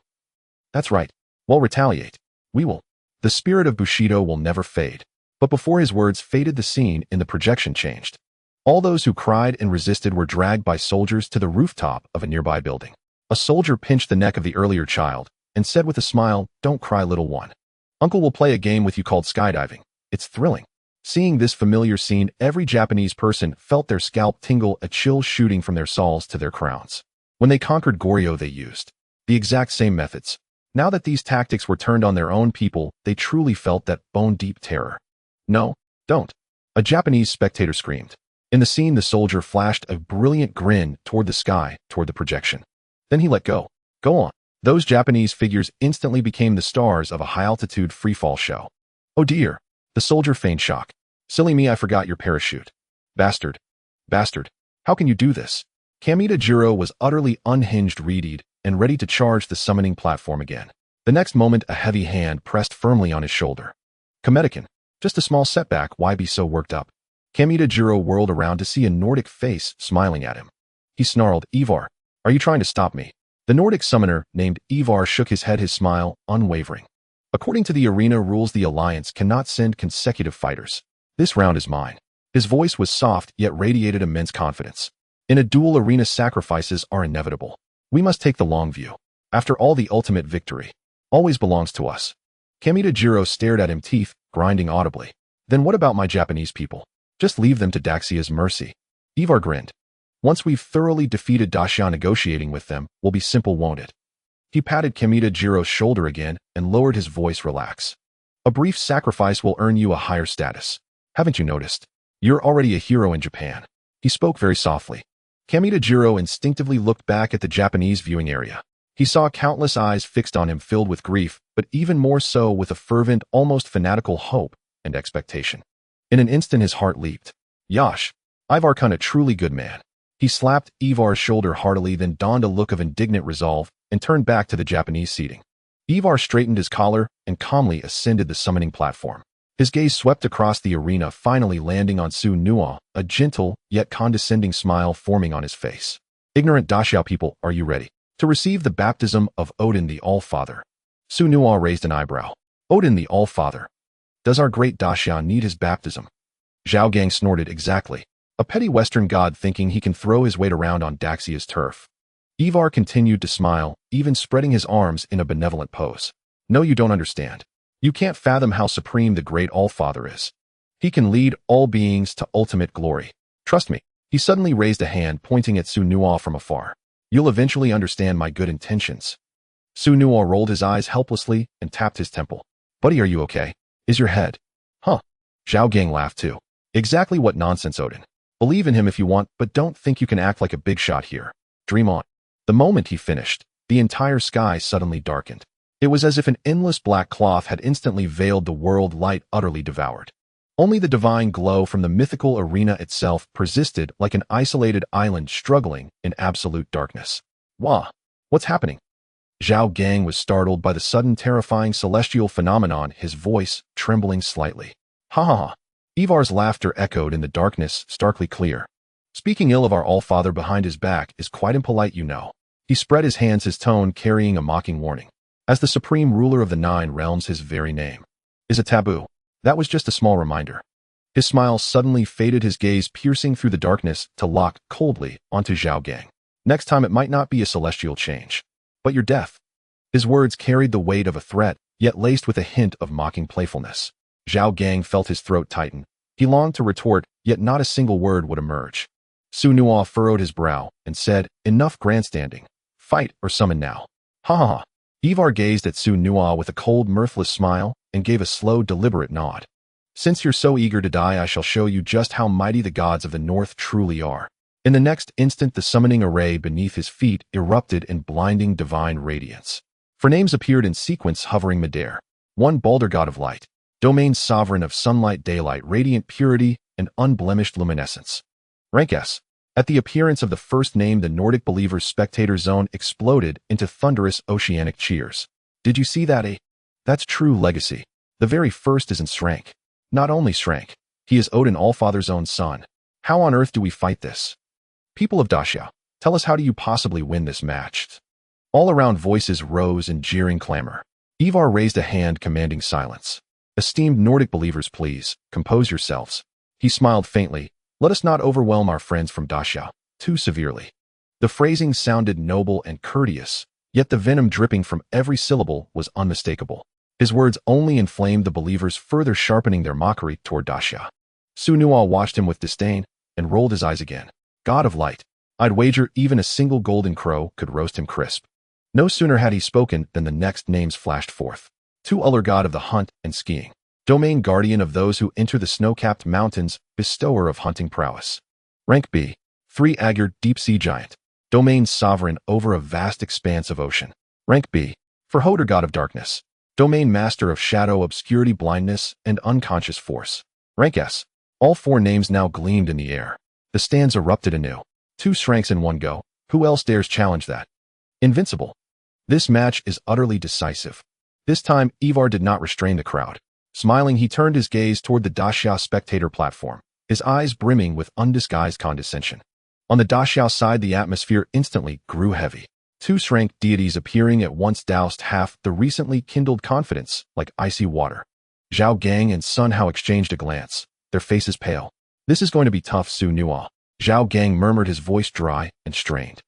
That's right. We'll retaliate. We will. The spirit of Bushido will never fade. But before his words faded, the scene in the projection changed. All those who cried and resisted were dragged by soldiers to the rooftop of a nearby building. A soldier pinched the neck of the earlier child and said with a smile, "Don't cry, little one. Uncle will play a game with you called skydiving. It's thrilling." Seeing this familiar scene, every Japanese person felt their scalp tingle, a chill shooting from their skulls to their crowns. When they conquered Goryeo, they used the exact same methods. Now that these tactics were turned on their own people, they truly felt that bone-deep terror. No, don't. A Japanese spectator screamed. In the scene, the soldier flashed a brilliant grin toward the sky, toward the projection. Then he let go. Go on. Those Japanese figures instantly became the stars of a high-altitude free-fall show. Oh dear. The soldier feigned shock. Silly me, I forgot your parachute. Bastard. Bastard. How can you do this? Kamita was utterly unhinged, readied, and ready to charge the summoning platform again. The next moment, a heavy hand pressed firmly on his shoulder. Kamita-kun, just a small setback, why be so worked up? Kamita whirled around to see a Nordic face smiling at him. He snarled, Ivar, are you trying to stop me? The Nordic summoner, named Ivar, shook his head, his smile unwavering. According to the arena rules, the Alliance cannot send consecutive fighters. This round is mine. His voice was soft, yet radiated immense confidence. In a duel arena, sacrifices are inevitable. We must take the long view. After all, the ultimate victory always belongs to us. Kamita stared at him, teeth grinding audibly. Then what about my Japanese people? Just leave them to Daxia's mercy. Ivar grinned. Once we've thoroughly defeated Daxia, negotiating with them will be simple, won't it? He patted Kamita shoulder again and lowered his voice. Relax. A brief sacrifice will earn you a higher status. Haven't you noticed? You're already a hero in Japan. He spoke very softly. Kamita instinctively looked back at the Japanese viewing area. He saw countless eyes fixed on him, filled with grief, but even more so with a fervent, almost fanatical hope and expectation. In an instant, his heart leaped. Yash, Ivar-kun, a truly good man. He slapped Ivar's shoulder heartily, then donned a look of indignant resolve and turned back to the Japanese seating. Ivar straightened his collar and calmly ascended the summoning platform. His gaze swept across the arena, finally landing on Su Nuo, a gentle yet condescending smile forming on his face. Ignorant Daxia people, are you ready to receive the baptism of Odin the All-Father? Su Nuo raised an eyebrow. Odin the All-Father? Does our great Daxia need his baptism? Zhao Gang snorted. Exactly. A petty Western god thinking he can throw his weight around on Daxia's turf. Ivar continued to smile, even spreading his arms in a benevolent pose. No, you don't understand. You can't fathom how supreme the great All-Father is. He can lead all beings to ultimate glory. Trust me. He suddenly raised a hand, pointing at Su Nuo from afar. You'll eventually understand my good intentions. Su Nuo rolled his eyes helplessly and tapped his temple. Buddy, are you okay? Is your head? Huh. Zhao Gang laughed too. Exactly what nonsense, Odin. Believe in him if you want, but don't think you can act like a big shot here. Dream on. The moment he finished, the entire sky suddenly darkened. It was as if an endless black cloth had instantly veiled the world, light utterly devoured. Only the divine glow from the mythical arena itself persisted like an isolated island struggling in absolute darkness. Wah! What's happening? Zhao Gang was startled by the sudden terrifying celestial phenomenon, his voice trembling slightly. Ha ha ha! Ivar's laughter echoed in the darkness, starkly clear. Speaking ill of our All-Father behind his back is quite impolite, you know. He spread his hands, his tone carrying a mocking warning. As the supreme ruler of the 9 realms, his very name is a taboo. That was just a small reminder. His smile suddenly faded, his gaze piercing through the darkness to lock coldly onto Zhao Gang. Next time it might not be a celestial change, but your death. His words carried the weight of a threat, yet laced with a hint of mocking playfulness. Zhao Gang felt his throat tighten. He longed to retort, yet not a single word would emerge. Su Nuo furrowed his brow and said, enough grandstanding. Fight or summon now. Ha ha ha. Ivar gazed at Su Nuo with a cold, mirthless smile and gave a slow, deliberate nod. Since you're so eager to die, I shall show you just how mighty the gods of the north truly are." In the next instant, the summoning array beneath his feet erupted in blinding divine radiance. For names appeared in sequence hovering midair. 1. Balder, god of light. Domain sovereign of sunlight, daylight, radiant purity, and unblemished luminescence. Rank S. At the appearance of the first name, the Nordic believers' spectator zone exploded into thunderous oceanic cheers. Did you see that? That's true legacy. The very first is in Srank. Not only Srank, he is Odin Allfather's own son. How on earth do we fight this? People of Daxia, tell us, how do you possibly win this match? All around voices rose in jeering clamor. Ivar raised a hand commanding silence. Esteemed Nordic believers, please, compose yourselves. He smiled faintly. Let us not overwhelm our friends from Daxia too severely. The phrasing sounded noble and courteous, yet the venom dripping from every syllable was unmistakable. His words only inflamed the believers, further sharpening their mockery toward Daxia. Su-Nual watched him with disdain and rolled his eyes again. God of light, I'd wager even a single golden crow could roast him crisp. No sooner had he spoken than the next names flashed forth. To Uller, god of the hunt and skiing. Domain guardian of those who enter the snow-capped mountains, bestower of hunting prowess. Rank B. 3. Aegir, deep sea giant. Domain sovereign over a vast expanse of ocean. Rank B. For Hoder, god of darkness. Domain master of shadow, obscurity, blindness, and unconscious force. Rank S. All 4 names now gleamed in the air. The stands erupted anew. 2 Sranks in one go. Who else dares challenge that? Invincible. This match is utterly decisive. This time, Ivar did not restrain the crowd. Smiling, he turned his gaze toward the Daxia spectator platform, his eyes brimming with undisguised condescension. On the Daxia side, the atmosphere instantly grew heavy. 2 Srank deities appearing at once doused half the recently kindled confidence like icy water. Zhao Gang and Sun Hao exchanged a glance, their faces pale. This is going to be tough, Su-Nual. Zhao Gang murmured, his voice dry and strained.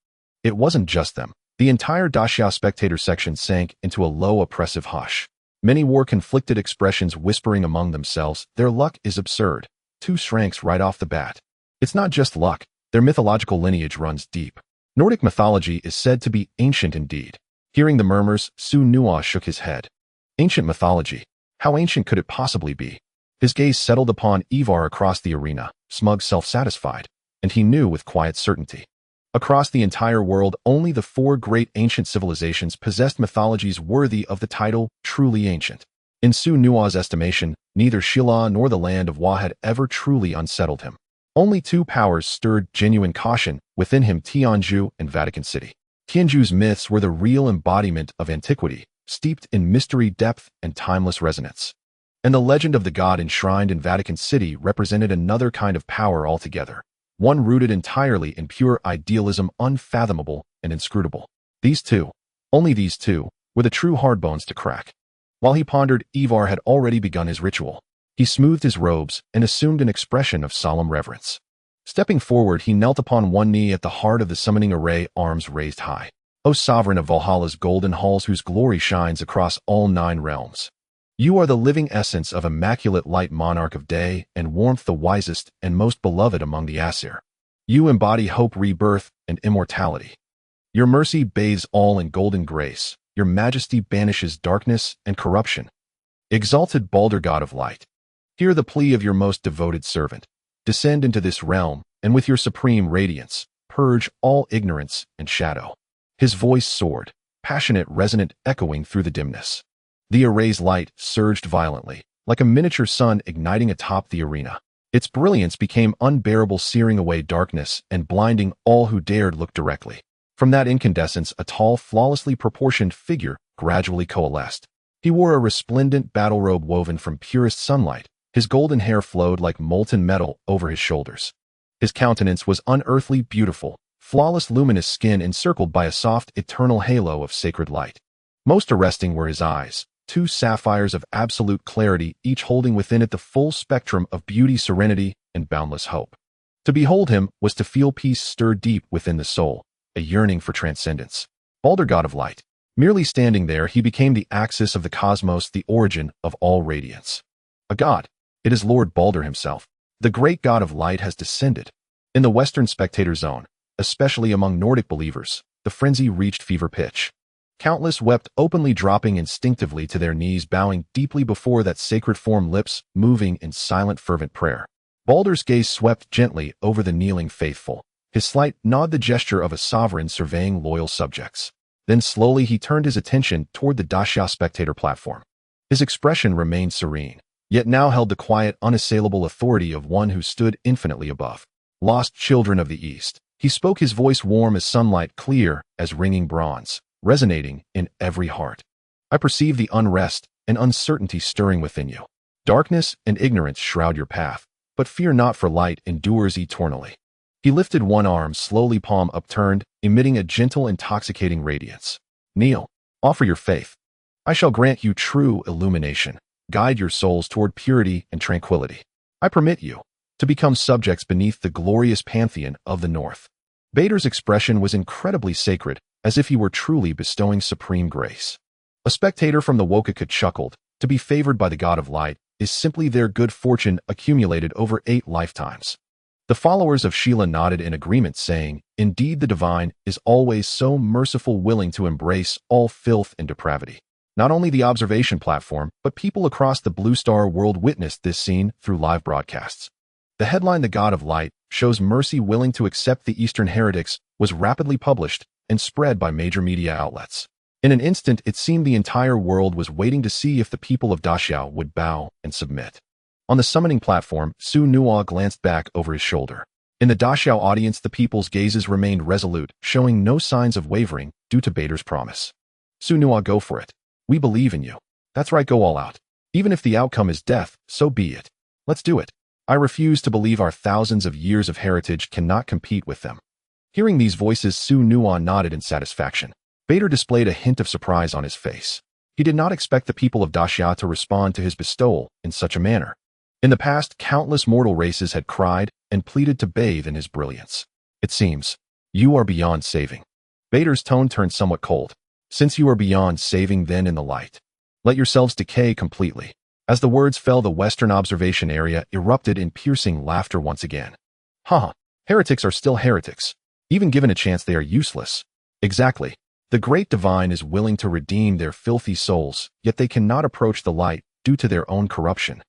It wasn't just them. The entire Daxia spectator section sank into a low, oppressive hush. Many wore conflicted expressions, whispering among themselves, their luck is absurd. 2 Sranks right off the bat. It's not just luck, their mythological lineage runs deep. Nordic mythology is said to be ancient indeed. Hearing the murmurs, Su-Nual shook his head. Ancient mythology? How ancient could it possibly be? His gaze settled upon Ivar across the arena, smug, self-satisfied, and he knew with quiet certainty. Across the entire world, only the 4 great ancient civilizations possessed mythologies worthy of the title truly ancient. In Su-Nual's estimation, neither Shilla nor the land of Wa had ever truly unsettled him. Only 2 powers stirred genuine caution within him: Tianzhu and Vatican City. Tianzhu's myths were the real embodiment of antiquity, steeped in mystery, depth, and timeless resonance. And the legend of the god enshrined in Vatican City represented another kind of power altogether, one rooted entirely in pure idealism, unfathomable and inscrutable. These 2, only these 2, were the true hard bones to crack. While he pondered, Ivar had already begun his ritual. He smoothed his robes and assumed an expression of solemn reverence. Stepping forward, he knelt upon one knee at the heart of the summoning array, arms raised high. O sovereign of Valhalla's golden halls, whose glory shines across all 9 realms. You are the living essence of immaculate light, monarch of day and warmth, the wisest and most beloved among the Aesir. You embody hope, rebirth, and immortality. Your mercy bathes all in golden grace. Your majesty banishes darkness and corruption. Exalted Balder, god of light, hear the plea of your most devoted servant. Descend into this realm, and with your supreme radiance, purge all ignorance and shadow. His voice soared, passionate, resonant, echoing through the dimness. The array's light surged violently, like a miniature sun igniting atop the arena. Its brilliance became unbearable, searing away darkness and blinding all who dared look directly. From that incandescence, a tall, flawlessly proportioned figure gradually coalesced. He wore a resplendent battle robe woven from purest sunlight. His golden hair flowed like molten metal over his shoulders. His countenance was unearthly beautiful, flawless, luminous skin encircled by a soft, eternal halo of sacred light. Most arresting were his eyes, 2 sapphires of absolute clarity, each holding within it the full spectrum of beauty, serenity, and boundless hope. To behold him was to feel peace stir deep within the soul, a yearning for transcendence. Balder, god of light. Merely standing there, he became the axis of the cosmos, the origin of all radiance. A god. It is Lord Balder himself. The great god of light has descended. In the Western spectator zone, especially among Nordic believers, the frenzy reached fever pitch. Countless wept openly, dropping instinctively to their knees, bowing deeply before that sacred form, lips moving in silent fervent prayer. Baldur's gaze swept gently over the kneeling faithful, his slight nod the gesture of a sovereign surveying loyal subjects. Then slowly he turned his attention toward the Daxia spectator platform. His expression remained serene, yet now held the quiet, unassailable authority of one who stood infinitely above. Lost children of the East. He spoke, his voice warm as sunlight, clear as ringing bronze, resonating in every heart. I perceive the unrest and uncertainty stirring within you. Darkness and ignorance shroud your path, but fear not, for light endures eternally. He lifted one arm, slowly, palm upturned, emitting a gentle, intoxicating radiance. Kneel, offer your faith. I shall grant you true illumination, guide your souls toward purity and tranquility. I permit you to become subjects beneath the glorious pantheon of the North. Bader's expression was incredibly sacred, as if he were truly bestowing supreme grace. A spectator from the Wokaka chuckled. To be favored by the god of light is simply their good fortune accumulated over 8 lifetimes. The followers of Sheila nodded in agreement, saying, "Indeed, the divine is always so merciful, willing to embrace all filth and depravity." Not only the observation platform, but people across the Blue Star world witnessed this scene through live broadcasts. The headline, "The God of Light shows mercy, willing to accept the Eastern heretics," was rapidly published and spread by major media outlets. In an instant, it seemed the entire world was waiting to see if the people of Daxia would bow and submit. On the summoning platform, Su Nuwa glanced back over his shoulder. In the Daxia audience, the people's gazes remained resolute, showing no signs of wavering due to Bader's promise. "Su Nuwa, go for it. We believe in you. That's right, go all out. Even if the outcome is death, so be it. Let's do it. I refuse to believe our thousands of years of heritage cannot compete with them." Hearing these voices, Su Nuwa nodded in satisfaction. Bader displayed a hint of surprise on his face. He did not expect the people of Daxia to respond to his bestowal in such a manner. In the past, countless mortal races had cried and pleaded to bathe in his brilliance. "It seems you are beyond saving." Bader's tone turned somewhat cold. "Since you are beyond saving, then in the light, let yourselves decay completely." As the words fell, the Western observation area erupted in piercing laughter once again. "Ha! Heretics are still heretics. Even given a chance, they are useless." "Exactly. The great divine is willing to redeem their filthy souls, yet they cannot approach the light due to their own corruption."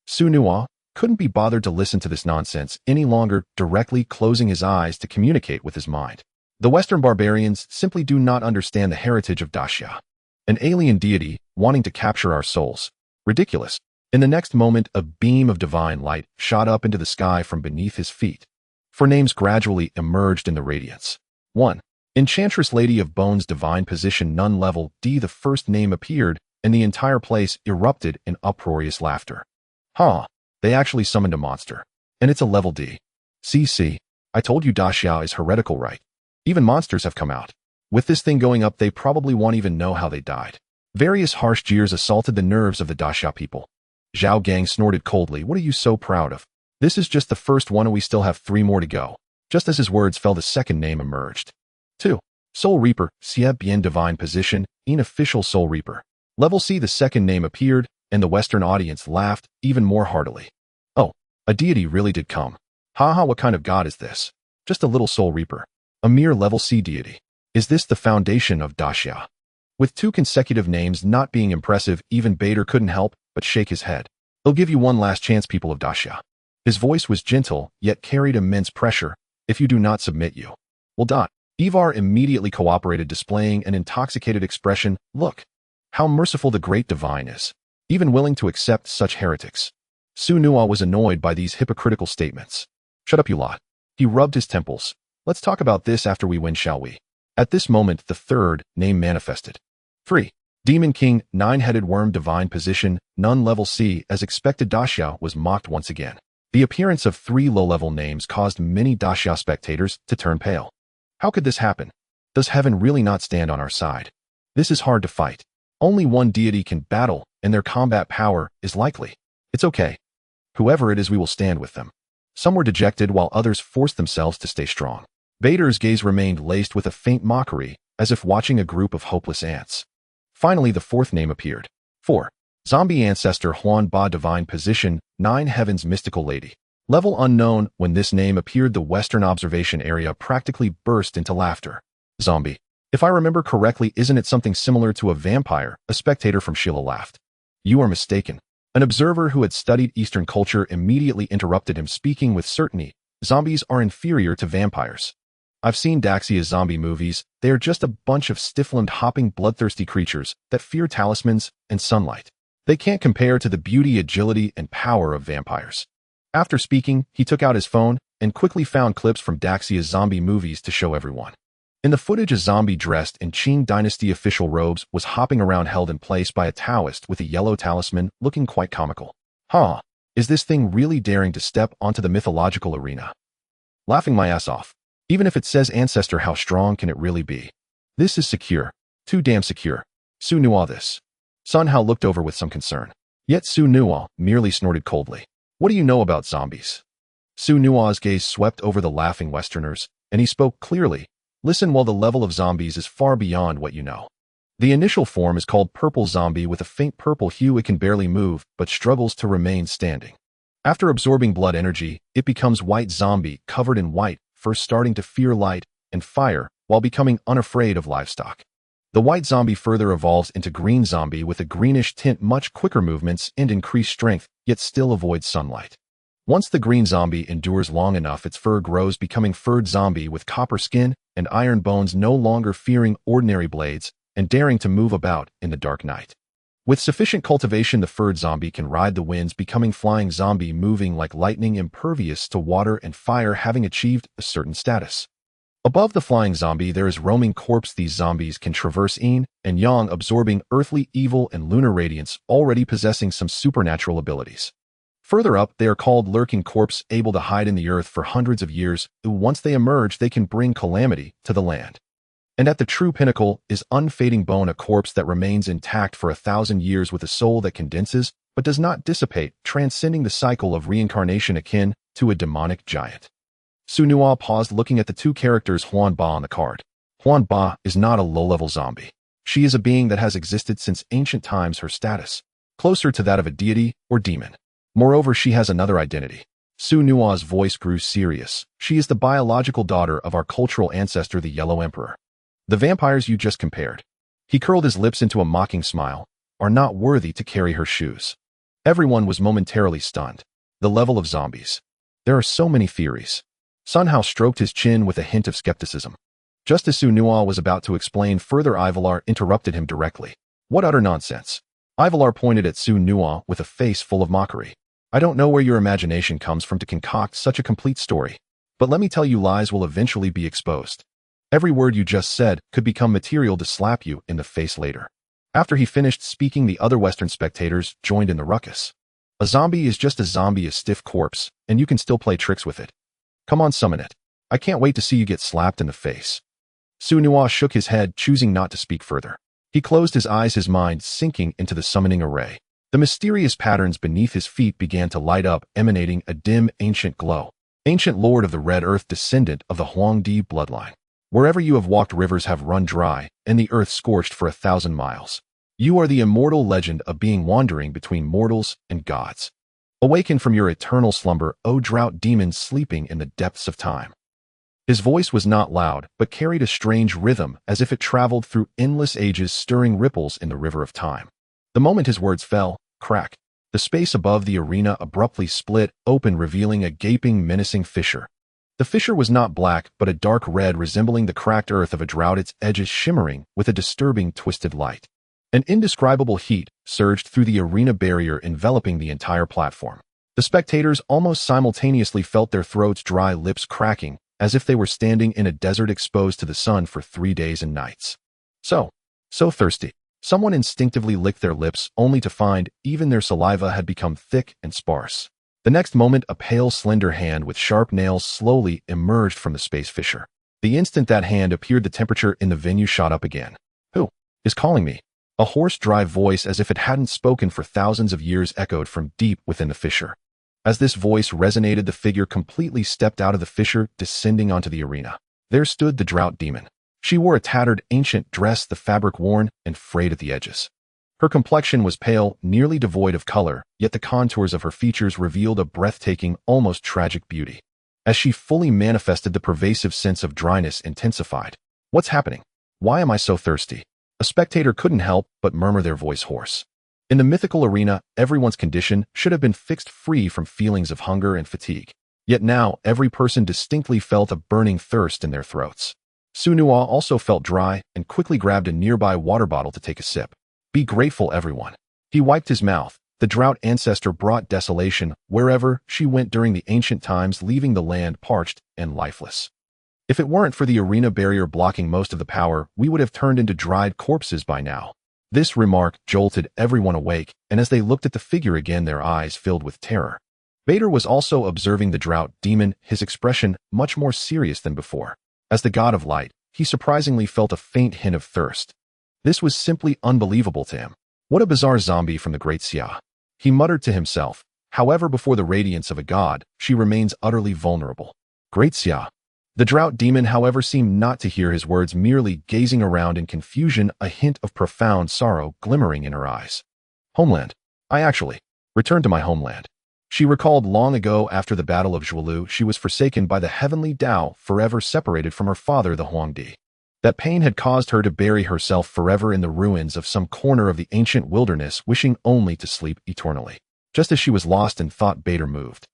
Su Nuwa couldn't be bothered to listen to this nonsense any longer, directly closing his eyes to communicate with his mind. The Western barbarians simply do not understand the heritage of Daxia. An alien deity wanting to capture our souls. Ridiculous. In the next moment, a beam of divine light shot up into the sky from beneath his feet. 4 names gradually emerged in the radiance. 1. Enchantress Lady of Bones, divine position, none, level D. The first name appeared, and the entire place erupted in uproarious laughter. "Huh, they actually summoned a monster. And it's a level D. CC, I told you Daxia is heretical, right? Even monsters have come out. With this thing going up, they probably won't even know how they died." Various harsh jeers assaulted the nerves of the Daxia people. Zhao Gang snorted coldly. "What are you so proud of? This is just the first one and we still have 3 more to go." Just as his words fell, the second name emerged. 2. Soul Reaper, Xie Bien, divine position, unofficial Soul Reaper. Level C. The second name appeared, and the Western audience laughed even more heartily. "Oh, a deity really did come. Haha, what kind of god is this? Just a little Soul Reaper. A mere level C deity. Is this the foundation of Daxia?" With 2 consecutive names not being impressive, even Bader couldn't help but shake his head. "I'll give you one last chance, people of Daxia." His voice was gentle, yet carried immense pressure. "If you do not submit, you will die." Ivar immediately cooperated, displaying an intoxicated expression. "Look, how merciful the great divine is, even willing to accept such heretics." Su Nuwa was annoyed by these hypocritical statements. "Shut up, you lot." He rubbed his temples. "Let's talk about this after we win, shall we?" At this moment, the third name manifested. 3. Demon King, 9-headed worm, divine position, none, level C. As expected, Daxia was mocked once again. The appearance of 3 low-level names caused many Daxia spectators to turn pale. How could this happen? Does heaven really not stand on our side? This is hard to fight. Only one deity can battle, and their combat power is likely. It's okay. Whoever it is, we will stand with them. Some were dejected while others forced themselves to stay strong. Bader's gaze remained laced with a faint mockery, as if watching a group of hopeless ants. Finally, the 4th name appeared. 4. Zombie Ancestor Huan Ba, divine position, 9 heavens, mystical lady. Level unknown. When this name appeared, the Western observation area practically burst into laughter. "Zombie, If I remember correctly, isn't it something similar to a vampire? A spectator from Sheila laughed. You are mistaken. An observer who had studied Eastern culture immediately interrupted him, speaking with certainty. Zombies are inferior to vampires. I've seen Daxia's zombie movies. They are just a bunch of stiff-limbed, hopping, bloodthirsty creatures that fear talismans and sunlight. They can't compare to the beauty, agility, and power of vampires. After speaking, he took out his phone and quickly found clips from Daxia's zombie movies to show everyone. In the footage, a zombie dressed in Qing Dynasty official robes was hopping around, held in place by a Taoist with a yellow talisman, looking quite comical. Huh, is this thing really daring to step onto the mythological arena? Laughing my ass off. Even if it says ancestor, how strong can it really be? This is secure. Too damn secure. Su knew all this. Sun Hao looked over with some concern. Yet Su Nuo merely snorted coldly. What do you know about zombies? Su Nuo's gaze swept over the laughing Westerners, and he spoke clearly. Listen, while the level of zombies is far beyond what you know. The initial form is called purple zombie. With a faint purple hue, it can barely move, but struggles to remain standing. After absorbing blood energy, it becomes white zombie, covered in white, first starting to fear light and fire, while becoming unafraid of livestock. The white zombie further evolves into green zombie with a greenish tint, much quicker movements and increased strength, yet still avoids sunlight. Once the green zombie endures long enough, its fur grows, becoming furred zombie with copper skin and iron bones, no longer fearing ordinary blades and daring to move about in the dark night. With sufficient cultivation, the furred zombie can ride the winds, becoming flying zombie, moving like lightning, impervious to water and fire, having achieved a certain status. Above the flying zombie, there is roaming corpse. These zombies can traverse yin and yang, absorbing earthly evil and lunar radiance, already possessing some supernatural abilities. Further up, they are called lurking corpse, able to hide in the earth for hundreds of years. Once they emerge, they can bring calamity to the land. And at the true pinnacle is unfading bone, a corpse that remains intact for 1,000 years with a soul that condenses but does not dissipate, transcending the cycle of reincarnation, akin to a demonic giant. Su Nuo paused, looking at the two characters Huan Ba on the card. Huan Ba is not a low-level zombie. She is a being that has existed since ancient times, her status closer to that of a deity or demon. Moreover, she has another identity. Su Nuo's voice grew serious. She is the biological daughter of our cultural ancestor, the Yellow Emperor. The vampires you just compared, he curled his lips into a mocking smile, are not worthy to carry her shoes. Everyone was momentarily stunned. The level of zombies. There are so many theories. Sun Hao stroked his chin with a hint of skepticism. Just as Su Nuo was about to explain further, Ivalar interrupted him directly. What utter nonsense. Ivalar pointed at Su Nuo with a face full of mockery. I don't know where your imagination comes from to concoct such a complete story. But let me tell you, lies will eventually be exposed. Every word you just said could become material to slap you in the face later. After he finished speaking, the other Western spectators joined in the ruckus. A zombie is just a zombie, a stiff corpse, and you can still play tricks with it. Come on, summon it. I can't wait to see you get slapped in the face. Su Nuo shook his head, choosing not to speak further. He closed his eyes, his mind sinking into the summoning array. The mysterious patterns beneath his feet began to light up, emanating a dim, ancient glow. Ancient lord of the Red Earth, descendant of the Huangdi bloodline. Wherever you have walked, rivers have run dry, and the earth scorched for 1,000 miles. You are the immortal legend of being wandering between mortals and gods. Awaken from your eternal slumber, O drought demon sleeping in the depths of time. His voice was not loud, but carried a strange rhythm, as if it traveled through endless ages, stirring ripples in the river of time. The moment his words fell, crack, the space above the arena abruptly split open, revealing a gaping, menacing fissure. The fissure was not black, but a dark red, resembling the cracked earth of a drought, its edges shimmering with a disturbing, twisted light. An indescribable heat surged through the arena barrier, enveloping the entire platform. The spectators almost simultaneously felt their throats dry, lips cracking, as if they were standing in a desert exposed to the sun for 3 days and nights. So thirsty. Someone instinctively licked their lips, only to find even their saliva had become thick and sparse. The next moment, a pale, slender hand with sharp nails slowly emerged from the space fissure. The instant that hand appeared, the temperature in the venue shot up again. Who is calling me? A hoarse, dry voice, as if it hadn't spoken for thousands of years, echoed from deep within the fissure. As this voice resonated, the figure completely stepped out of the fissure, descending onto the arena. There stood the drought demon. She wore a tattered, ancient dress, the fabric worn and frayed at the edges. Her complexion was pale, nearly devoid of color, yet the contours of her features revealed a breathtaking, almost tragic beauty. As she fully manifested, the pervasive sense of dryness intensified. What's happening? Why am I so thirsty? A spectator couldn't help but murmur, their voice hoarse. In the mythical arena, everyone's condition should have been fixed free from feelings of hunger and fatigue. Yet now, every person distinctly felt a burning thirst in their throats. Sunua also felt dry and quickly grabbed a nearby water bottle to take a sip. Be grateful, everyone. He wiped his mouth. The drought ancestor brought desolation wherever she went during the ancient times, leaving the land parched and lifeless. If it weren't for the arena barrier blocking most of the power, we would have turned into dried corpses by now. This remark jolted everyone awake, and as they looked at the figure again, their eyes filled with terror. Vader was also observing the drought demon, his expression much more serious than before. As the god of light, he surprisingly felt a faint hint of thirst. This was simply unbelievable to him. What a bizarre zombie from the great Xia. He muttered to himself. However, before the radiance of a god, she remains utterly vulnerable. Great Xia. The drought demon, however, seemed not to hear his words, merely gazing around in confusion, a hint of profound sorrow glimmering in her eyes. Homeland. I actually returned to my homeland. She recalled long ago, after the Battle of Zhuelu, she was forsaken by the heavenly Tao, forever separated from her father, the Huangdi. That pain had caused her to bury herself forever in the ruins of some corner of the ancient wilderness, wishing only to sleep eternally. Just as she was lost in thought, Vader moved.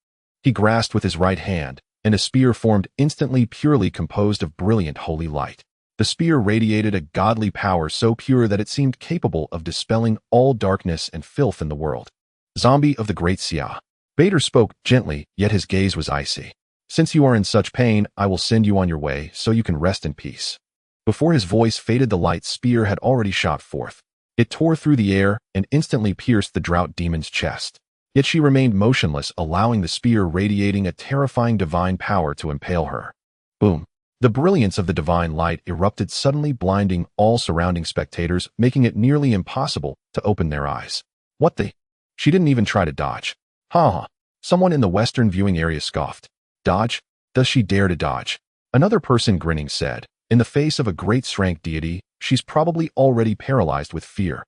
He grasped with his right hand, and a spear formed instantly, purely composed of brilliant holy light. The spear radiated a godly power so pure that it seemed capable of dispelling all darkness and filth in the world. Zombie of the great Xia. Vader spoke gently, yet his gaze was icy. Since you are in such pain, I will send you on your way so you can rest in peace. Before his voice faded, the light spear had already shot forth. It tore through the air and instantly pierced the drought demon's chest. Yet she remained motionless, allowing the spear radiating a terrifying divine power to impale her. Boom. The brilliance of the divine light erupted suddenly, blinding all surrounding spectators, making it nearly impossible to open their eyes. What the? She didn't even try to dodge. Ha ha. Someone in the western viewing area scoffed. Dodge? Does she dare to dodge? Another person, grinning, said. In the face of a great strength deity, she's probably already paralyzed with fear.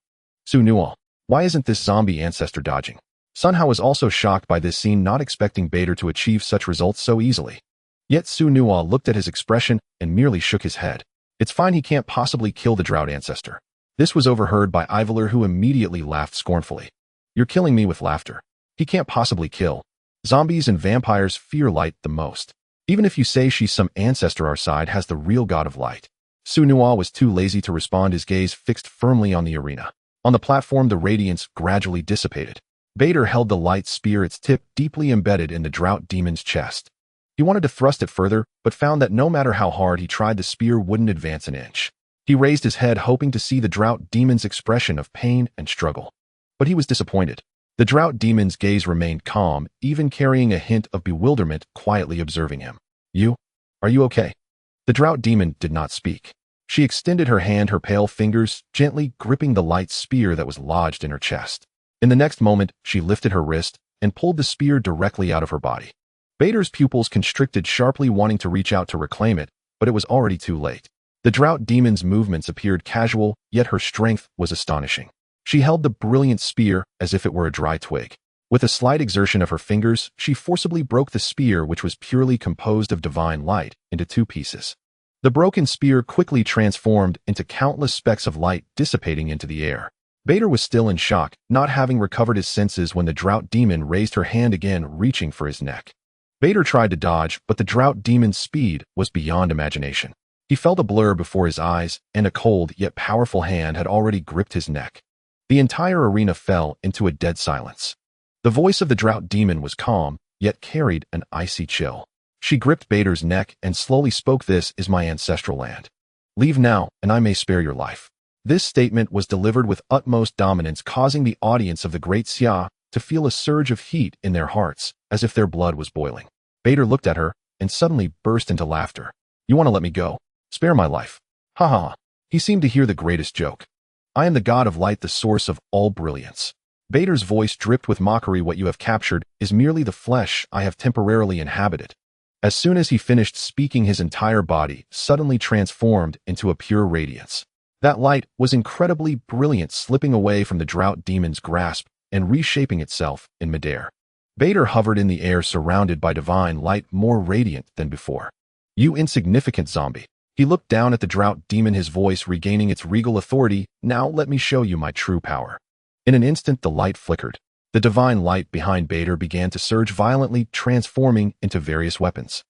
Sunua. Why isn't this zombie ancestor dodging? Sunhao was also shocked by this scene, not expecting Vader to achieve such results so easily. Yet Sunua looked at his expression and merely shook his head. It's fine, he can't possibly kill the drought ancestor. This was overheard by Ivaler, who immediately laughed scornfully. You're killing me with laughter. He can't possibly kill. Zombies and vampires fear light the most. Even if you say she's some ancestor, our side has the real god of light. Sunua was too lazy to respond, his gaze fixed firmly on the arena. On the platform, the radiance gradually dissipated. Vader held the light spear, its tip deeply embedded in the drought demon's chest. He wanted to thrust it further, but found that no matter how hard he tried, the spear wouldn't advance an inch. He raised his head, hoping to see the drought demon's expression of pain and struggle. But he was disappointed. The drought demon's gaze remained calm, even carrying a hint of bewilderment, quietly observing him. Are you okay? The drought demon did not speak. She extended her hand, her pale fingers gently gripping the light spear that was lodged in her chest. In the next moment, she lifted her wrist and pulled the spear directly out of her body. Vader's pupils constricted sharply, wanting to reach out to reclaim it, but it was already too late. The drought demon's movements appeared casual, yet her strength was astonishing. She held the brilliant spear as if it were a dry twig. With a slight exertion of her fingers, she forcibly broke the spear, which was purely composed of divine light, into two pieces. The broken spear quickly transformed into countless specks of light, dissipating into the air. Vader was still in shock, not having recovered his senses when the drought demon raised her hand again, reaching for his neck. Vader tried to dodge, but the drought demon's speed was beyond imagination. He felt a blur before his eyes, and a cold yet powerful hand had already gripped his neck. The entire arena fell into a dead silence. The voice of the drought demon was calm, yet carried an icy chill. She gripped Vader's neck and slowly spoke, "This is my ancestral land. Leave now, and I may spare your life." This statement was delivered with utmost dominance, causing the audience of the great Xia to feel a surge of heat in their hearts, as if their blood was boiling. Vader looked at her and suddenly burst into laughter. "You want to let me go? Spare my life." Ha ha. He seemed to hear the greatest joke. "I am the god of light, the source of all brilliance." Vader's voice dripped with mockery. "What you have captured is merely the flesh I have temporarily inhabited." As soon as he finished speaking, his entire body suddenly transformed into a pure radiance. That light was incredibly brilliant, slipping away from the drought demon's grasp and reshaping itself in midair. Vader hovered in the air, surrounded by divine light, more radiant than before. "You insignificant zombie," He looked down at the drought demon, his voice regaining its regal authority. Now let me show you my true power. In an instant, the light flickered. The divine light behind Bader began to surge violently, transforming into various weapons.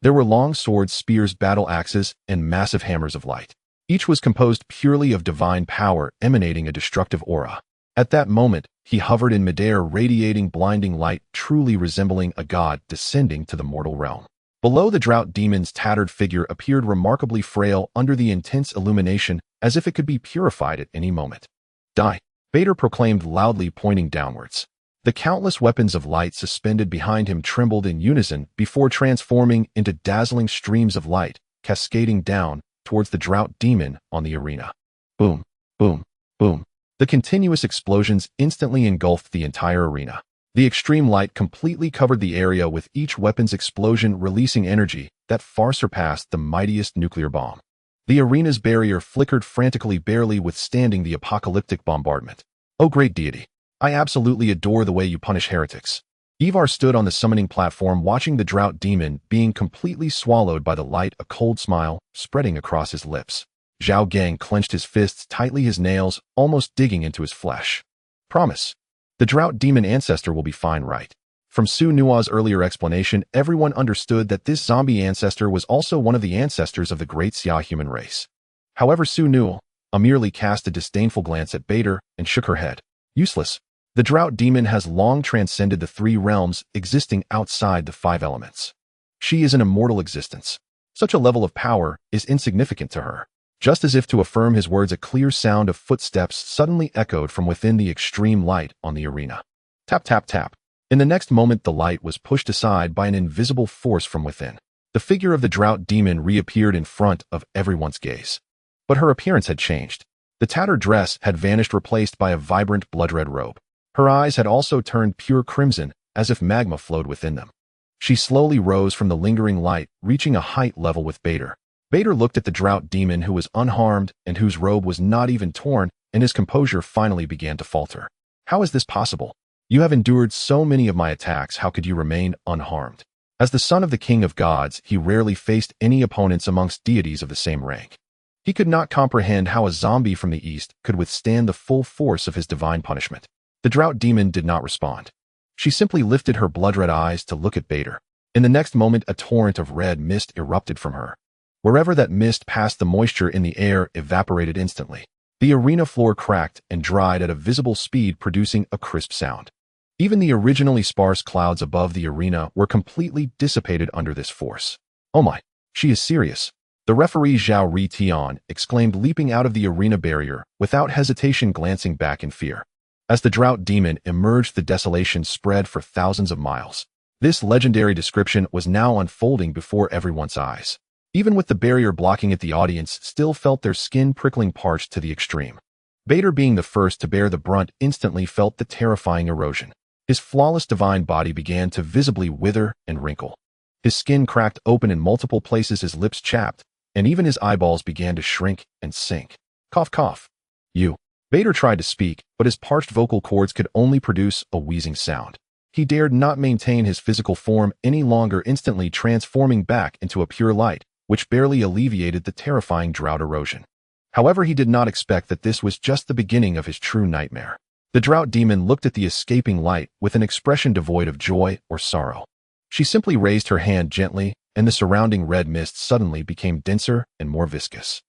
There were long swords, spears, battle axes, and massive hammers of light. Each was composed purely of divine power, emanating a destructive aura. At that moment, he hovered in midair, radiating blinding light, truly resembling a god descending to the mortal realm. Below, the drought demon's tattered figure appeared remarkably frail under the intense illumination, as if it could be purified at any moment. Die! Bader proclaimed loudly, pointing downwards. The countless weapons of light suspended behind him trembled in unison before transforming into dazzling streams of light, cascading down towards the drought demon on the arena. Boom, boom, boom. The continuous explosions instantly engulfed the entire arena. The extreme light completely covered the area, with each weapon's explosion releasing energy that far surpassed the mightiest nuclear bomb. The arena's barrier flickered frantically, barely withstanding the apocalyptic bombardment. Oh great deity! I absolutely adore the way you punish heretics. Ivar stood on the summoning platform, watching the drought demon being completely swallowed by the light, a cold smile spreading across his lips. Zhao Gang clenched his fists tightly, his nails almost digging into his flesh. Promise. The drought demon ancestor will be fine, right? From Su Nua's earlier explanation, everyone understood that this zombie ancestor was also one of the ancestors of the great Xia human race. However, Su Nua merely cast a disdainful glance at Bader and shook her head. Useless. The drought demon has long transcended the three realms existing outside the five elements. She is an immortal existence. Such a level of power is insignificant to her. Just as if to affirm his words, a clear sound of footsteps suddenly echoed from within the extreme light on the arena. Tap, tap, tap. In the next moment, the light was pushed aside by an invisible force from within. The figure of the drought demon reappeared in front of everyone's gaze. But her appearance had changed. The tattered dress had vanished, replaced by a vibrant blood-red robe. Her eyes had also turned pure crimson, as if magma flowed within them. She slowly rose from the lingering light, reaching a height level with Bader. Bader looked at the drought demon, who was unharmed and whose robe was not even torn, and his composure finally began to falter. How is this possible? You have endured so many of my attacks, how could you remain unharmed? As the son of the king of gods, he rarely faced any opponents amongst deities of the same rank. He could not comprehend how a zombie from the east could withstand the full force of his divine punishment. The drought demon did not respond. She simply lifted her blood-red eyes to look at Bader. In the next moment, a torrent of red mist erupted from her. Wherever that mist passed, the moisture in the air evaporated instantly. The arena floor cracked and dried at a visible speed, producing a crisp sound. Even the originally sparse clouds above the arena were completely dissipated under this force. Oh my, she is serious. The referee Zhao Ritian exclaimed, leaping out of the arena barrier, without hesitation glancing back in fear. As the drought demon emerged, the desolation spread for thousands of miles. This legendary description was now unfolding before everyone's eyes. Even with the barrier blocking it, the audience still felt their skin prickling, parched to the extreme. Bader, being the first to bear the brunt, instantly felt the terrifying erosion. His flawless divine body began to visibly wither and wrinkle. His skin cracked open in multiple places, his lips chapped, and even his eyeballs began to shrink and sink. Cough, cough. You. Bader tried to speak, but his parched vocal cords could only produce a wheezing sound. He dared not maintain his physical form any longer, instantly transforming back into a pure light, which barely alleviated the terrifying drought erosion. However, he did not expect that this was just the beginning of his true nightmare. The drought demon looked at the escaping light with an expression devoid of joy or sorrow. She simply raised her hand gently, and the surrounding red mist suddenly became denser and more viscous.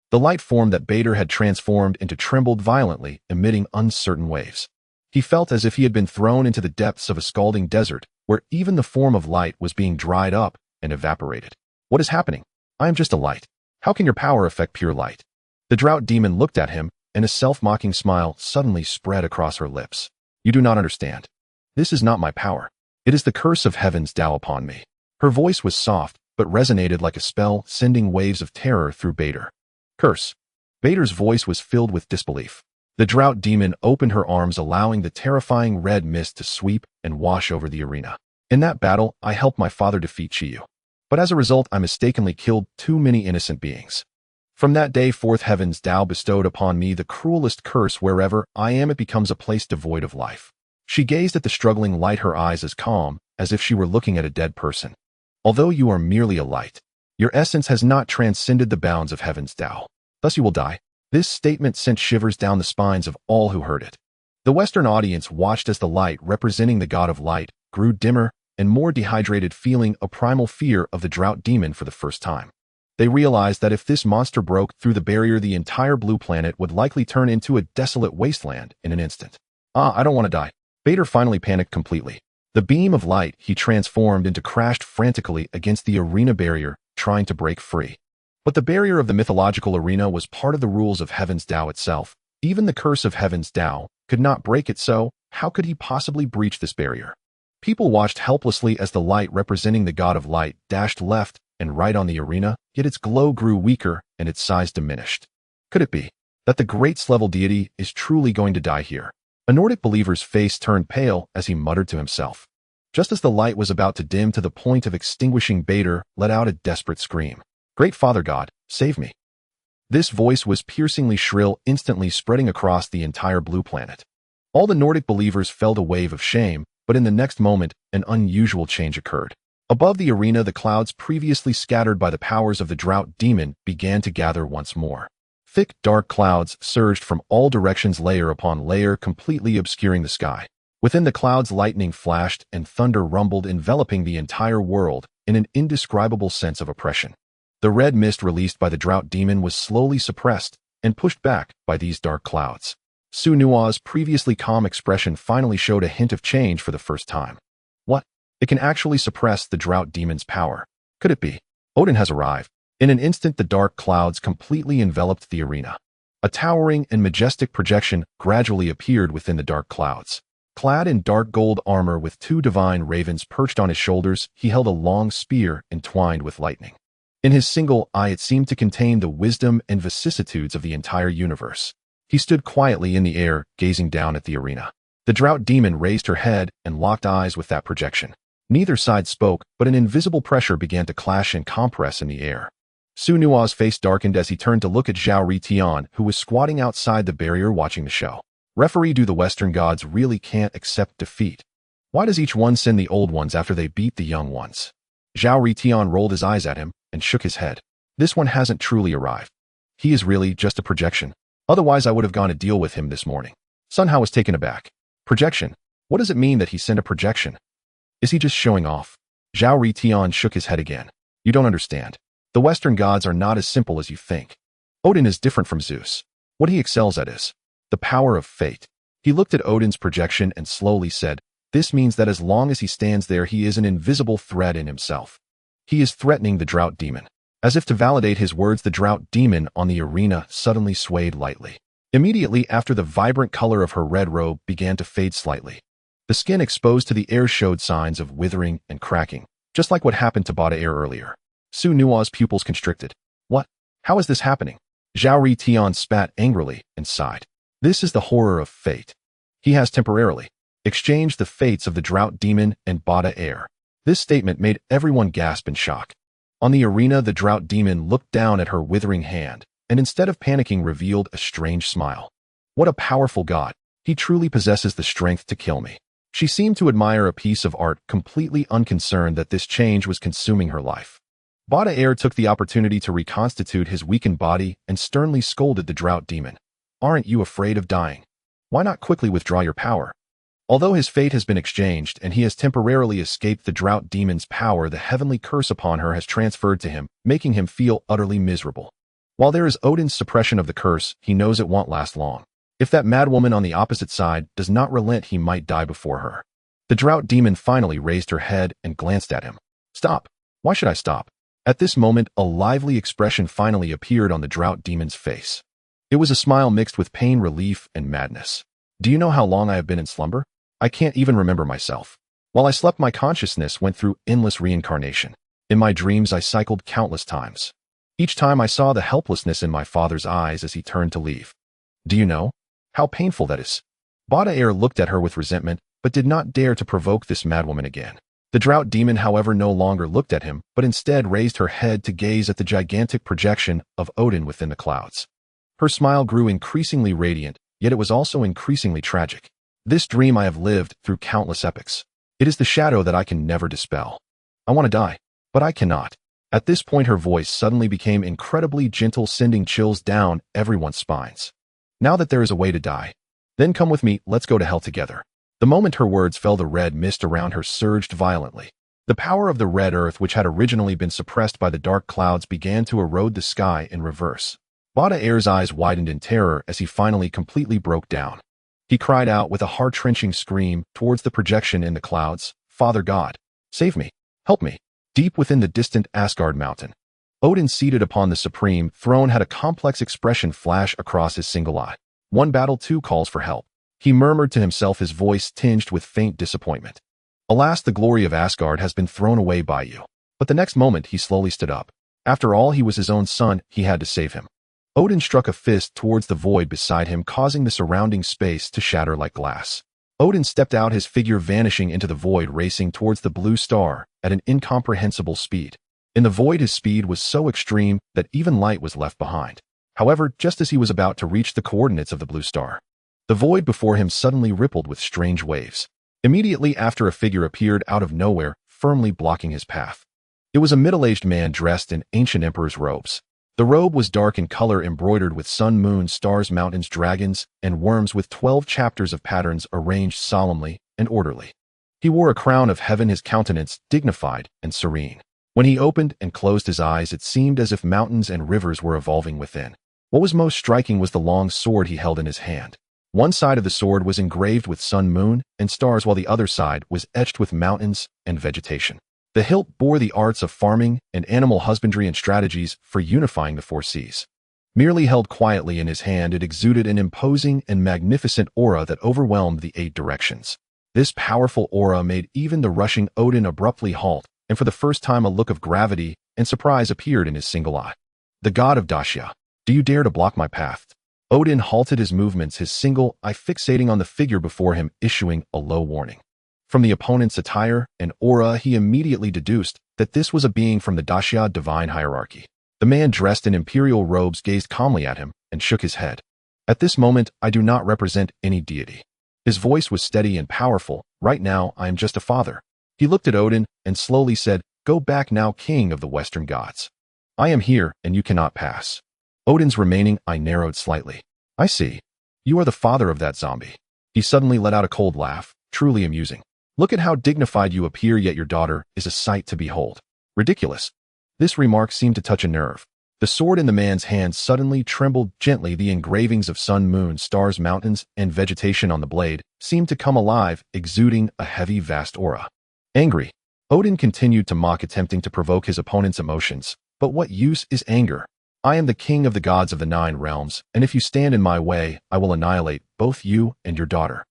The light form that Bader had transformed into trembled violently, emitting uncertain waves. He felt as if he had been thrown into the depths of a scalding desert, where even the form of light was being dried up and evaporated. What is happening? I am just a light. How can your power affect pure light? The drought demon looked at him, and a self-mocking smile suddenly spread across her lips. You do not understand. This is not my power. It is the curse of heaven's Tao upon me. Her voice was soft, but resonated like a spell, sending waves of terror through Bader. Curse. Bader's voice was filled with disbelief. The drought demon opened her arms, allowing the terrifying red mist to sweep and wash over the arena. In that battle, I helped my father defeat Chiyu. But as a result, I mistakenly killed too many innocent beings. From that day forth, heaven's Tao bestowed upon me the cruelest curse. Wherever I am, it becomes a place devoid of life. She gazed at the struggling light, her eyes as calm as if she were looking at a dead person. Although you are merely a light, Your essence has not transcended the bounds of heaven's Tao. Thus you will die. This statement sent shivers down the spines of all who heard it. The Western audience watched as the light representing the god of light grew dimmer and more dehydrated, feeling a primal fear of the drought demon for the first time. They realized that if this monster broke through the barrier, the entire blue planet would likely turn into a desolate wasteland in an instant. I don't want to die. Vader finally panicked completely. The beam of light he transformed into crashed frantically against the arena barrier, trying to break free. But the barrier of the mythological arena was part of the rules of Heaven's Tao itself. Even the curse of Heaven's Tao could not break it, so how could he possibly breach this barrier? People watched helplessly as the light representing the god of light dashed left and right on the arena, yet its glow grew weaker and its size diminished. Could it be that the great level deity is truly going to die here? A Nordic believer's face turned pale as he muttered to himself. Just as the light was about to dim to the point of extinguishing, Vader let out a desperate scream. Great Father God, save me. This voice was piercingly shrill, instantly spreading across the entire blue planet. All the Nordic believers felt a wave of shame, but in the next moment, an unusual change occurred. Above the arena, the clouds previously scattered by the powers of the drought demon began to gather once more. Thick, dark clouds surged from all directions, layer upon layer, completely obscuring the sky. Within the clouds, lightning flashed and thunder rumbled, enveloping the entire world in an indescribable sense of oppression. The red mist released by the drought demon was slowly suppressed and pushed back by these dark clouds. Su Nua's previously calm expression finally showed a hint of change for the first time. What? It can actually suppress the drought demon's power. Could it be? Odin has arrived. In an instant, the dark clouds completely enveloped the arena. A towering and majestic projection gradually appeared within the dark clouds. Clad in dark gold armor with two divine ravens perched on his shoulders, he held a long spear entwined with lightning. In his single eye, it seemed to contain the wisdom and vicissitudes of the entire universe. He stood quietly in the air, gazing down at the arena. The drought demon raised her head and locked eyes with that projection. Neither side spoke, but an invisible pressure began to clash and compress in the air. Su Nua's face darkened as he turned to look at Zhao Ritian, who was squatting outside the barrier watching the show. Referee, do the Western gods really can't accept defeat? Why does each one send the old ones after they beat the young ones? Zhao Ritian rolled his eyes at him and shook his head. This one hasn't truly arrived. He is really just a projection. Otherwise, I would have gone to deal with him this morning. Sun Hao was taken aback. Projection? What does it mean that he sent a projection? Is he just showing off? Zhao Ritian shook his head again. You don't understand. The Western gods are not as simple as you think. Odin is different from Zeus. What he excels at is the power of fate. He looked at Odin's projection and slowly said, this means that as long as he stands there, he is an invisible threat in himself. He is threatening the drought demon. As if to validate his words, the drought demon on the arena suddenly swayed lightly. Immediately after, the vibrant color of her red robe began to fade slightly. The skin exposed to the air showed signs of withering and cracking, just like what happened to Bada Air earlier. Su Nua's pupils constricted. What? How is this happening? Zhao Ritian spat angrily and sighed. This is the horror of fate. He has temporarily exchanged the fates of the drought demon and Bada Air. This statement made everyone gasp in shock. On the arena, the drought demon looked down at her withering hand, and instead of panicking, revealed a strange smile. What a powerful god. He truly possesses the strength to kill me. She seemed to admire a piece of art, completely unconcerned that this change was consuming her life. Bada Air took the opportunity to reconstitute his weakened body and sternly scolded the drought demon. Aren't you afraid of dying? Why not quickly withdraw your power? Although his fate has been exchanged and he has temporarily escaped the drought demon's power, the heavenly curse upon her has transferred to him, making him feel utterly miserable. While there is Odin's suppression of the curse, he knows it won't last long. If that madwoman on the opposite side does not relent, he might die before her. The drought demon finally raised her head and glanced at him. Stop. Why should I stop? At this moment, a lively expression finally appeared on the drought demon's face. It was a smile mixed with pain, relief, and madness. Do you know how long I have been in slumber? I can't even remember myself. While I slept, my consciousness went through endless reincarnation. In my dreams, I cycled countless times. Each time I saw the helplessness in my father's eyes as he turned to leave. Do you know how painful that is? Bada Air looked at her with resentment, but did not dare to provoke this madwoman again. The drought demon, however, no longer looked at him, but instead raised her head to gaze at the gigantic projection of Odin within the clouds. Her smile grew increasingly radiant, yet it was also increasingly tragic. This dream I have lived through countless epochs. It is the shadow that I can never dispel. I want to die, but I cannot. At this point her voice suddenly became incredibly gentle, sending chills down everyone's spines. Now that there is a way to die, then come with me, let's go to hell together. The moment her words fell, the red mist around her surged violently. The power of the red earth, which had originally been suppressed by the dark clouds, began to erode the sky in reverse. Bada-Air's eyes widened in terror as he finally completely broke down. He cried out with a heart-wrenching scream towards the projection in the clouds, "Father God, save me, help me." Deep within the distant Asgard mountain, Odin, seated upon the supreme throne, had a complex expression flash across his single eye. "One battle, two calls for help," he murmured to himself, his voice tinged with faint disappointment. "Alas, the glory of Asgard has been thrown away by you." But the next moment he slowly stood up. After all, he was his own son, he had to save him. Odin struck a fist towards the void beside him, causing the surrounding space to shatter like glass. Odin stepped out, his figure vanishing into the void, racing towards the blue star at an incomprehensible speed. In the void, his speed was so extreme that even light was left behind. However, just as he was about to reach the coordinates of the blue star, the void before him suddenly rippled with strange waves. Immediately after, a figure appeared out of nowhere, firmly blocking his path. It was a middle-aged man dressed in ancient emperor's robes. The robe was dark in color, embroidered with sun, moon, stars, mountains, dragons, and worms, with 12 chapters of patterns arranged solemnly and orderly. He wore a crown of heaven, his countenance dignified and serene. When he opened and closed his eyes, it seemed as if mountains and rivers were evolving within. What was most striking was the long sword he held in his hand. One side of the sword was engraved with sun, moon, and stars, while the other side was etched with mountains and vegetation. The hilt bore the arts of farming and animal husbandry and strategies for unifying the four seas. Merely held quietly in his hand, it exuded an imposing and magnificent aura that overwhelmed the 8 directions. This powerful aura made even the rushing Odin abruptly halt, and for the first time a look of gravity and surprise appeared in his single eye. "The god of Daxia, do you dare to block my path?" Odin halted his movements, his single eye fixating on the figure before him, issuing a low warning. From the opponent's attire and aura, he immediately deduced that this was a being from the Daxia divine hierarchy. The man dressed in imperial robes gazed calmly at him and shook his head. "At this moment, I do not represent any deity." His voice was steady and powerful. "Right now, I am just a father." He looked at Odin and slowly said, "Go back now, king of the Western gods. I am here and you cannot pass." Odin's remaining eye narrowed slightly. "I see. You are the father of that zombie." He suddenly let out a cold laugh, truly amusing. "Look at how dignified you appear, yet your daughter is a sight to behold. Ridiculous." This remark seemed to touch a nerve. The sword in the man's hand suddenly trembled gently. The engravings of sun, moon, stars, mountains, and vegetation on the blade seemed to come alive, exuding a heavy, vast aura. Angry, Odin continued to mock, attempting to provoke his opponent's emotions. "But what use is anger? I am the king of the gods of the 9 realms, and if you stand in my way, I will annihilate both you and your daughter."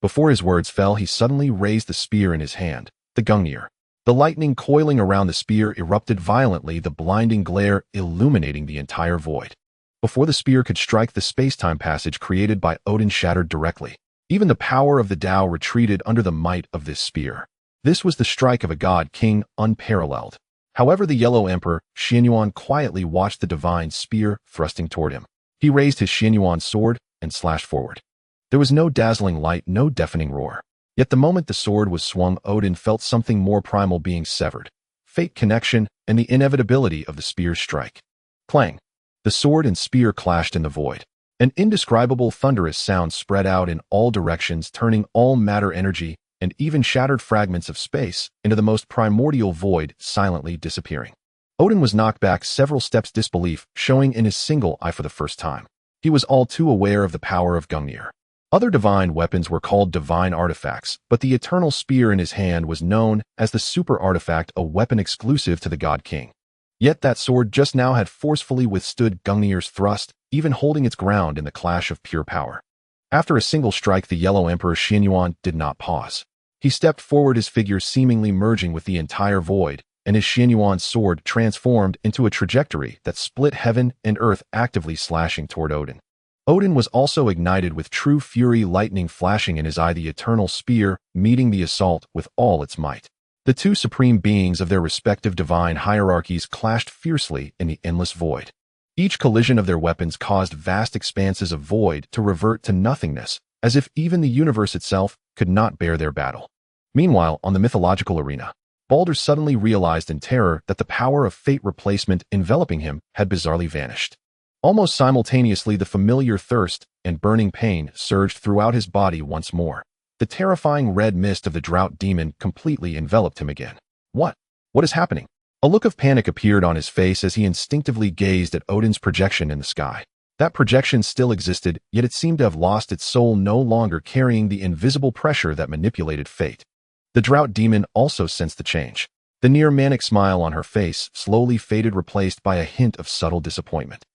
Before his words fell, he suddenly raised the spear in his hand, the Gungnir. The lightning coiling around the spear erupted violently, the blinding glare illuminating the entire void. Before the spear could strike, the space-time passage created by Odin shattered directly. Even the power of the Tao retreated under the might of this spear. This was the strike of a god-king, unparalleled. However, the Yellow Emperor, Xianyuan, quietly watched the divine spear thrusting toward him. He raised his Xianyuan sword and slashed forward. There was no dazzling light, no deafening roar. Yet the moment the sword was swung, Odin felt something more primal being severed. Fate, connection, and the inevitability of the spear's strike. Clang! The sword and spear clashed in the void. An indescribable thunderous sound spread out in all directions, turning all matter, energy, and even shattered fragments of space into the most primordial void, silently disappearing. Odin was knocked back several steps, disbelief showing in his single eye for the first time. He was all too aware of the power of Gungnir. Other divine weapons were called divine artifacts, but the eternal spear in his hand was known as the super artifact, a weapon exclusive to the god king. Yet that sword just now had forcefully withstood Gungnir's thrust, even holding its ground in the clash of pure power. After a single strike, the Yellow Emperor Xianyuan did not pause. He stepped forward, his figure seemingly merging with the entire void, and his Xianyuan sword transformed into a trajectory that split heaven and earth, actively slashing toward Odin. Odin was also ignited with true fury, lightning flashing in his eye, the eternal spear meeting the assault with all its might. The two supreme beings of their respective divine hierarchies clashed fiercely in the endless void. Each collision of their weapons caused vast expanses of void to revert to nothingness, as if even the universe itself could not bear their battle. Meanwhile, on the mythological arena, Balder suddenly realized in terror that the power of fate replacement enveloping him had bizarrely vanished. Almost simultaneously, the familiar thirst and burning pain surged throughout his body once more. The terrifying red mist of the drought demon completely enveloped him again. What? What is happening? A look of panic appeared on his face as he instinctively gazed at Odin's projection in the sky. That projection still existed, yet it seemed to have lost its soul, no longer carrying the invisible pressure that manipulated fate. The drought demon also sensed the change. The near-manic smile on her face slowly faded, replaced by a hint of subtle disappointment.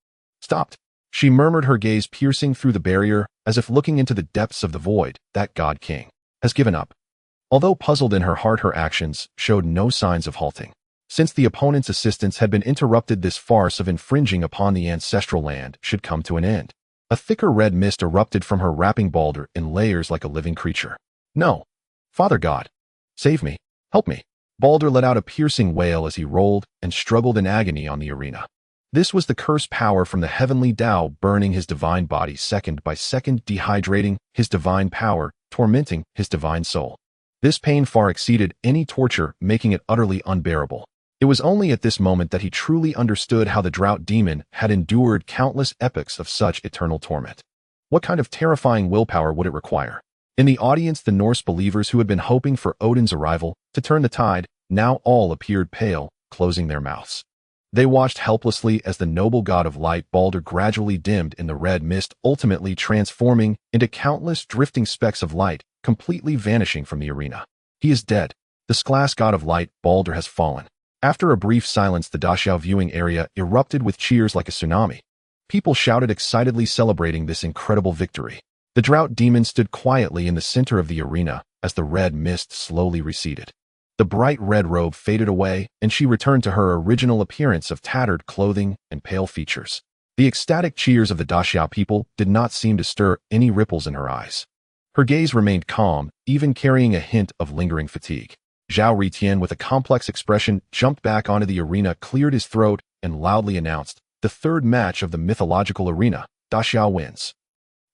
Stopped. She murmured, her gaze piercing through the barrier, as if looking into the depths of the void. That god king has given up. Although puzzled in her heart, her actions showed no signs of halting. Since the opponent's assistance had been interrupted, this farce of infringing upon the ancestral land should come to an end. A thicker red mist erupted from her, wrapping Balder in layers like a living creature. No. Father God. Save me. Help me. Balder let out a piercing wail as he rolled and struggled in agony on the arena. This was the cursed power from the heavenly Tao burning his divine body second by second, dehydrating his divine power, tormenting his divine soul. This pain far exceeded any torture, making it utterly unbearable. It was only at this moment that he truly understood how the drought demon had endured countless epochs of such eternal torment. What kind of terrifying willpower would it require? In the audience, the Norse believers who had been hoping for Odin's arrival to turn the tide, now all appeared pale, closing their mouths. They watched helplessly as the noble god of light, Balder, gradually dimmed in the red mist, ultimately transforming into countless drifting specks of light, completely vanishing from the arena. He is dead. The Sklas god of light, Balder, has fallen. After a brief silence, the Daxia viewing area erupted with cheers like a tsunami. People shouted excitedly, celebrating this incredible victory. The drought demon stood quietly in the center of the arena as the red mist slowly receded. The bright red robe faded away, and she returned to her original appearance of tattered clothing and pale features. The ecstatic cheers of the Daxia people did not seem to stir any ripples in her eyes. Her gaze remained calm, even carrying a hint of lingering fatigue. Zhao Ritian, with a complex expression, jumped back onto the arena, cleared his throat, and loudly announced, "The third match of the mythological arena. Daxia wins."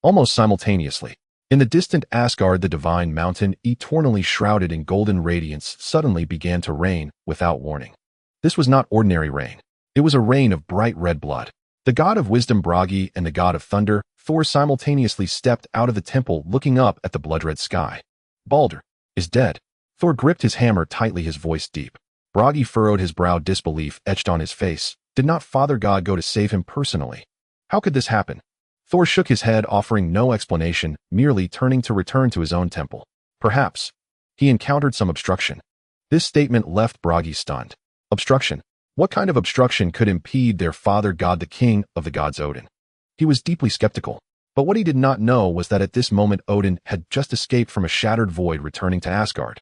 Almost simultaneously, in the distant Asgard, the divine mountain, eternally shrouded in golden radiance, suddenly began to rain without warning. This was not ordinary rain. It was a rain of bright red blood. The god of wisdom, Bragi, and the god of thunder, Thor, simultaneously stepped out of the temple, looking up at the blood-red sky. Balder is dead. Thor gripped his hammer tightly, his voice deep. Bragi furrowed his brow, disbelief etched on his face. Did not Father God go to save him personally? How could this happen? Thor shook his head, offering no explanation, merely turning to return to his own temple. Perhaps he encountered some obstruction. This statement left Bragi stunned. Obstruction? What kind of obstruction could impede their father god, the king of the gods, Odin? He was deeply skeptical. But what he did not know was that at this moment Odin had just escaped from a shattered void, returning to Asgard.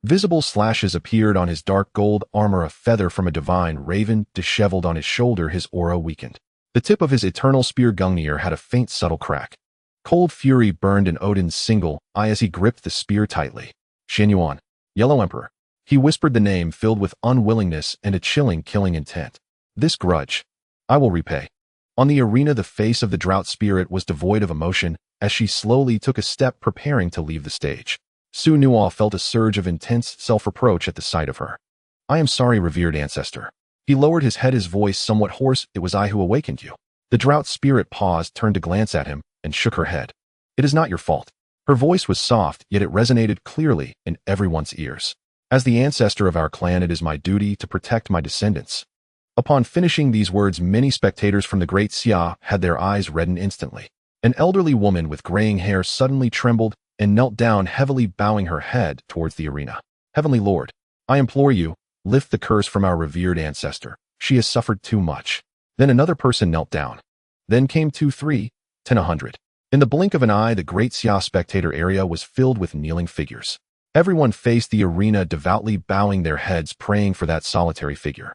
Visible slashes appeared on his dark gold armor, a feather from a divine raven disheveled on his shoulder, his aura weakened. The tip of his eternal spear Gungnir had a faint, subtle crack. Cold fury burned in Odin's single eye as he gripped the spear tightly. Xinyuan, Yellow Emperor. He whispered the name, filled with unwillingness and a chilling, killing intent. This grudge I will repay. On the arena, the face of the drought spirit was devoid of emotion as she slowly took a step, preparing to leave the stage. Su Nual felt a surge of intense self-reproach at the sight of her. I am sorry, revered ancestor. He lowered his head, his voice somewhat hoarse. It was I who awakened you. The drought spirit paused, turned to glance at him, and shook her head. It is not your fault. Her voice was soft, yet it resonated clearly in everyone's ears. As the ancestor of our clan, it is my duty to protect my descendants. Upon finishing these words, many spectators from the Great Xia had their eyes redden instantly. An elderly woman with graying hair suddenly trembled and knelt down, heavily bowing her head towards the arena. Heavenly Lord, I implore you, lift the curse from our revered ancestor. She has suffered too much. Then another person knelt down. Then came 2, 3, 10, 100. In the blink of an eye, the Great Xia spectator area was filled with kneeling figures. Everyone faced the arena, devoutly bowing their heads, praying for that solitary figure.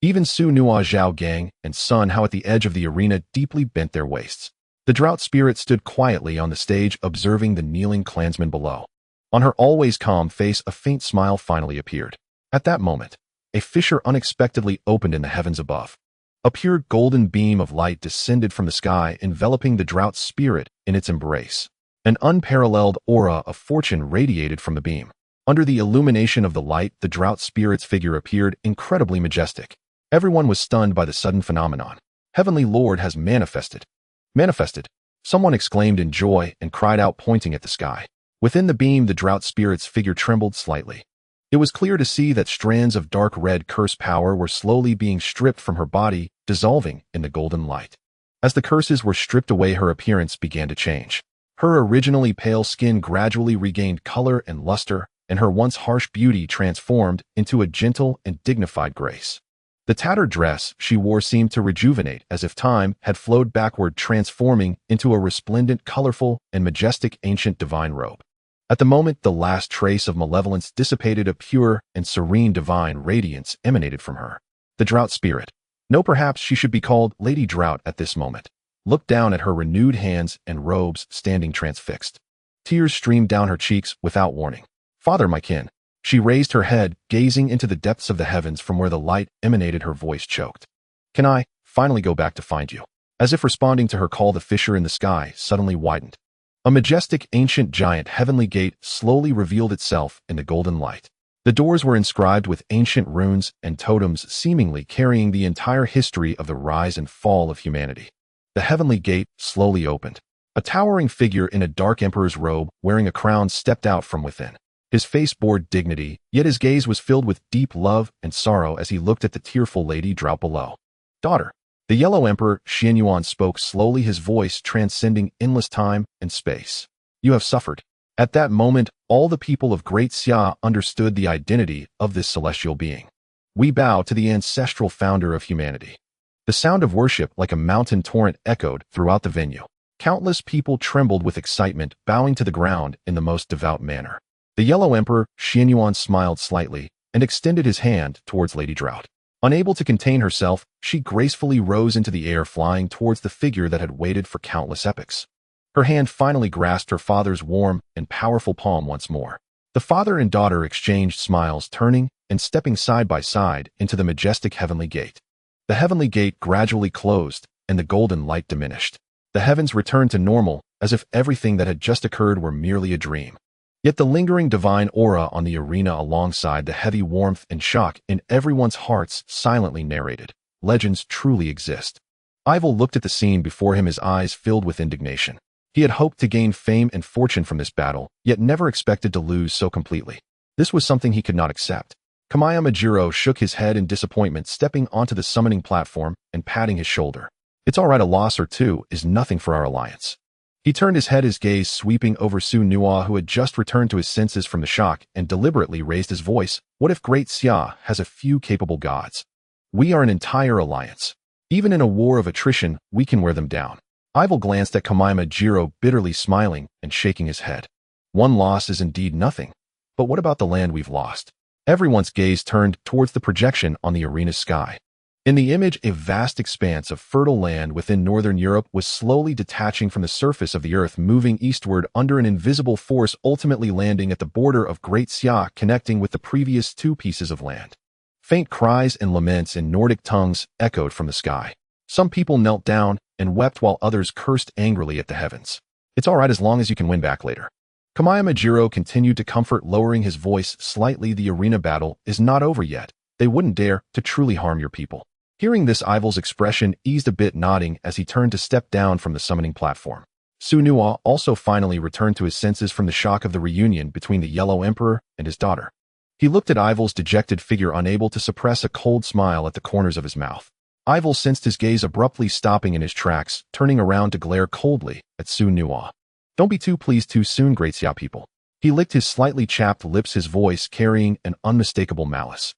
Even Su Nua, Zhao Gang, and Sun Hao at the edge of the arena deeply bent their waists. The drought spirit stood quietly on the stage, observing the kneeling clansmen below. On her always calm face, a faint smile finally appeared. At that moment, a fissure unexpectedly opened in the heavens above. A pure golden beam of light descended from the sky, enveloping the drought spirit in its embrace. An unparalleled aura of fortune radiated from the beam. Under the illumination of the light, the drought spirit's figure appeared incredibly majestic. Everyone was stunned by the sudden phenomenon. Heavenly Lord has manifested. Manifested. Someone exclaimed in joy and cried out, pointing at the sky. Within the beam, the drought spirit's figure trembled slightly. It was clear to see that strands of dark red curse power were slowly being stripped from her body, dissolving in the golden light. As the curses were stripped away, her appearance began to change. Her originally pale skin gradually regained color and luster, and her once harsh beauty transformed into a gentle and dignified grace. The tattered dress she wore seemed to rejuvenate as if time had flowed backward, transforming into a resplendent, colorful, and majestic ancient divine robe. At the moment the last trace of malevolence dissipated, a pure and serene divine radiance emanated from her. The drought spirit, no, perhaps she should be called Lady Drought at this moment, looked down at her renewed hands and robes, standing transfixed. Tears streamed down her cheeks without warning. Father, my kin. She raised her head, gazing into the depths of the heavens from where the light emanated. Her voice choked. Can I finally go back to find you? As if responding to her call, the fissure in the sky suddenly widened. A majestic, ancient, giant heavenly gate slowly revealed itself in the golden light. The doors were inscribed with ancient runes and totems, seemingly carrying the entire history of the rise and fall of humanity. The heavenly gate slowly opened. A towering figure in a dark emperor's robe, wearing a crown, stepped out from within. His face bore dignity, yet his gaze was filled with deep love and sorrow as he looked at the tearful Lady Drought below. Daughter. The Yellow Emperor Xianyuan spoke slowly, his voice transcending endless time and space. You have suffered. At that moment, all the people of Great Xia understood the identity of this celestial being. We bow to the ancestral founder of humanity. The sound of worship like a mountain torrent echoed throughout the venue. Countless people trembled with excitement, bowing to the ground in the most devout manner. The Yellow Emperor Xianyuan smiled slightly and extended his hand towards Lady Drought. Unable to contain herself, she gracefully rose into the air, flying towards the figure that had waited for countless epochs. Her hand finally grasped her father's warm and powerful palm once more. The father and daughter exchanged smiles, turning and stepping side by side into the majestic heavenly gate. The heavenly gate gradually closed, and the golden light diminished. The heavens returned to normal, as if everything that had just occurred were merely a dream. Yet the lingering divine aura on the arena, alongside the heavy warmth and shock in everyone's hearts, silently narrated, legends truly exist. Ival looked at the scene before him, his eyes filled with indignation. He had hoped to gain fame and fortune from this battle, yet never expected to lose so completely. This was something he could not accept. Kamaya Majiro shook his head in disappointment, stepping onto the summoning platform and patting his shoulder. It's all right, a loss or two is nothing for our alliance. He turned his head, his gaze sweeping over Su Nua, who had just returned to his senses from the shock, and deliberately raised his voice. What if Great Xia has a few capable gods? We are an entire alliance. Even in a war of attrition, we can wear them down. Ival glanced at Kamaya Majiro, bitterly smiling and shaking his head. One loss is indeed nothing. But what about the land we've lost? Everyone's gaze turned towards the projection on the arena's sky. In the image, a vast expanse of fertile land within northern Europe was slowly detaching from the surface of the earth, moving eastward under an invisible force, ultimately landing at the border of Great Xia, connecting with the previous two pieces of land. Faint cries and laments in Nordic tongues echoed from the sky. Some people knelt down and wept while others cursed angrily at the heavens. It's all right as long as you can win back later. Kamaya Majiro continued to comfort, lowering his voice slightly. The arena battle is not over yet. They wouldn't dare to truly harm your people. Hearing this, Ival's expression eased a bit, nodding as he turned to step down from the summoning platform. Su Nua also finally returned to his senses from the shock of the reunion between the Yellow Emperor and his daughter. He looked at Ival's dejected figure, unable to suppress a cold smile at the corners of his mouth. Ival sensed his gaze abruptly stopping in his tracks, turning around to glare coldly at Su Nua. Don't be too pleased too soon, Great Xia people. He licked his slightly chapped lips, his voice carrying an unmistakable malice.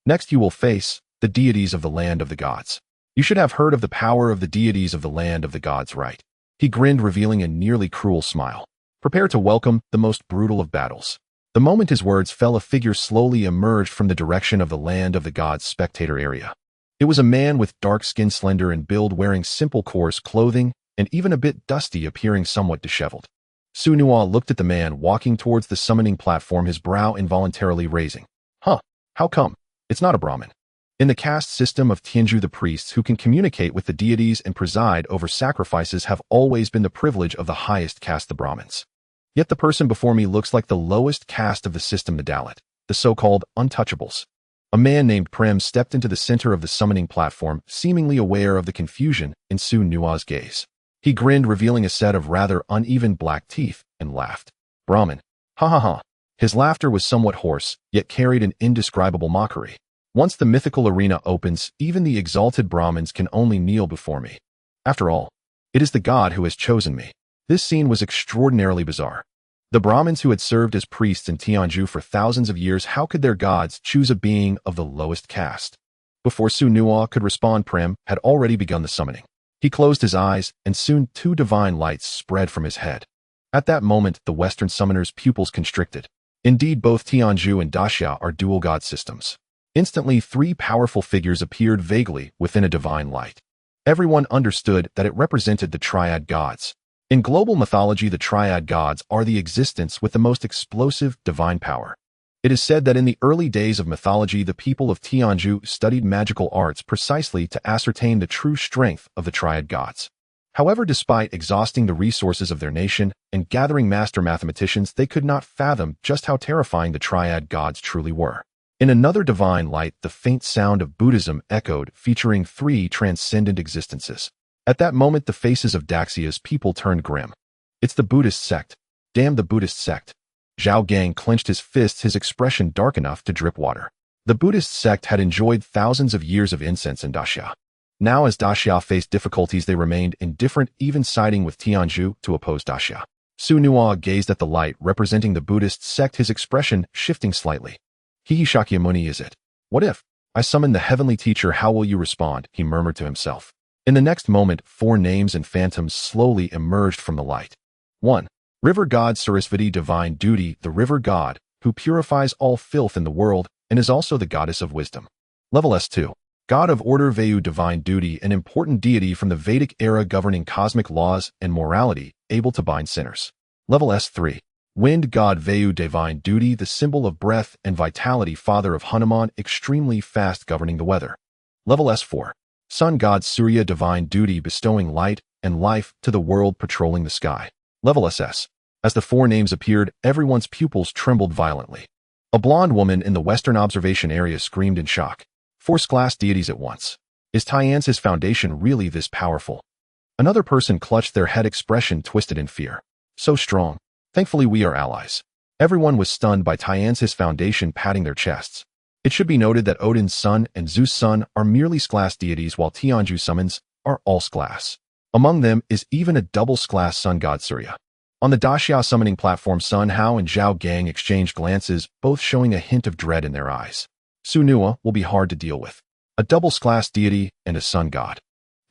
Next you will face the deities of the land of the gods. You should have heard of the power of the deities of the land of the gods, right? He grinned, revealing a nearly cruel smile. Prepare to welcome the most brutal of battles. The moment his words fell, a figure slowly emerged from the direction of the land of the gods spectator area. It was a man with dark skin, slender in build, wearing simple coarse clothing, and even a bit dusty, appearing somewhat disheveled. Su Nua looked at the man walking towards the summoning platform, his brow involuntarily raising. Huh, how come? It's not a Brahmin. In the caste system of Tianju, the priests who can communicate with the deities and preside over sacrifices have always been the privilege of the highest caste, the Brahmins. Yet the person before me looks like the lowest caste of the system Medalit, the so-called untouchables. A man named Prem stepped into the center of the summoning platform, seemingly aware of the confusion in Su Nua's gaze. He grinned, revealing a set of rather uneven black teeth, and laughed. Brahmin. Ha ha ha. His laughter was somewhat hoarse, yet carried an indescribable mockery. Once the mythical arena opens, even the exalted Brahmins can only kneel before me. After all, it is the god who has chosen me. This scene was extraordinarily bizarre. The Brahmins who had served as priests in Tianju for thousands of years, how could their gods choose a being of the lowest caste? Before Su Nua could respond, Prem had already begun the summoning. He closed his eyes, and soon 2 divine lights spread from his head. At that moment, the Western summoner's pupils constricted. Indeed, both Tianju and Daxia are dual god systems. Instantly, 3 powerful figures appeared vaguely within a divine light. Everyone understood that it represented the triad gods. In global mythology, the triad gods are the existence with the most explosive divine power. It is said that in the early days of mythology, the people of Tianju studied magical arts precisely to ascertain the true strength of the triad gods. However, despite exhausting the resources of their nation and gathering master mathematicians, they could not fathom just how terrifying the triad gods truly were. In another divine light, the faint sound of Buddhism echoed, featuring 3 transcendent existences. At that moment, the faces of Daxia's people turned grim. It's the Buddhist sect. Damn the Buddhist sect. Zhao Gang clenched his fists, his expression dark enough to drip water. The Buddhist sect had enjoyed thousands of years of incense in Daxia. Now, as Daxia faced difficulties, they remained indifferent, even siding with Tianju to oppose Daxia. Su Nua gazed at the light representing the Buddhist sect, his expression shifting slightly. Hihi Shakyamuni, is it? What if I summon the heavenly teacher? How will you respond? He murmured to himself. In the next moment, 4 names and phantoms slowly emerged from the light. 1. River God Sarasvati, divine duty, the river god, who purifies all filth in the world and is also the goddess of wisdom. Level S2. God of order Vayu, divine duty, an important deity from the Vedic era governing cosmic laws and morality, able to bind sinners. Level S3. Wind god Vayu, divine duty, the symbol of breath and vitality, father of Hanuman, extremely fast governing the weather. Level S4. Sun god Surya, divine duty, bestowing light and life to the world, patrolling the sky. Level SS. As the 4 names appeared, everyone's pupils trembled violently. A blonde woman in the Western observation area screamed in shock. 4 class deities at once. Is Tian's foundation really this powerful? Another person clutched their head, expression twisted in fear. So strong. Thankfully, we are allies. Everyone was stunned by Tian's foundation patting their chests. It should be noted that Odin's son and Zeus' son are merely class deities, while Tianju summons are all class. Among them is even a double class sun god Surya. On the Daxia summoning platform, Sun Hao and Zhao Gang exchanged glances, both showing a hint of dread in their eyes. Su Nua will be hard to deal with. A double class deity and a sun god.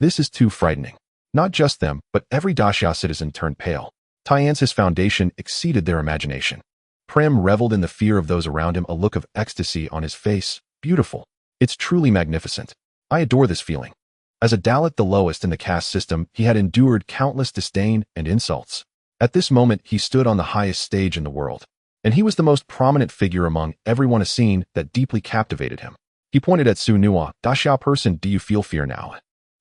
This is too frightening. Not just them, but every Daxia citizen turned pale. Tian's foundation exceeded their imagination. Prem reveled in the fear of those around him, a look of ecstasy on his face. Beautiful. It's truly magnificent. I adore this feeling. As a Dalit, the lowest in the caste system, he had endured countless disdain and insults. At this moment, he stood on the highest stage in the world. And he was the most prominent figure among everyone, a scene that deeply captivated him. He pointed at Su Nua. Daxia person, do you feel fear now?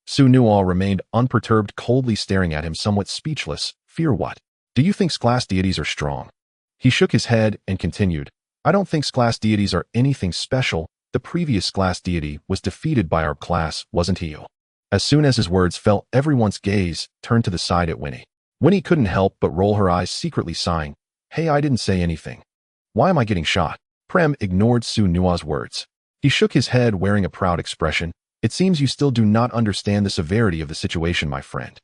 Su Nua remained unperturbed, coldly staring at him, somewhat speechless. Fear what? Do you think class deities are strong? He shook his head and continued, I don't think class deities are anything special. The previous class deity was defeated by our class, wasn't he? As soon as his words fell, everyone's gaze turned to the side at Winnie. Winnie couldn't help but roll her eyes, secretly sighing. Hey, I didn't say anything. Why am I getting shot? Prem ignored Su Nua's words. He shook his head, wearing a proud expression. It seems you still do not understand the severity of the situation, my friend.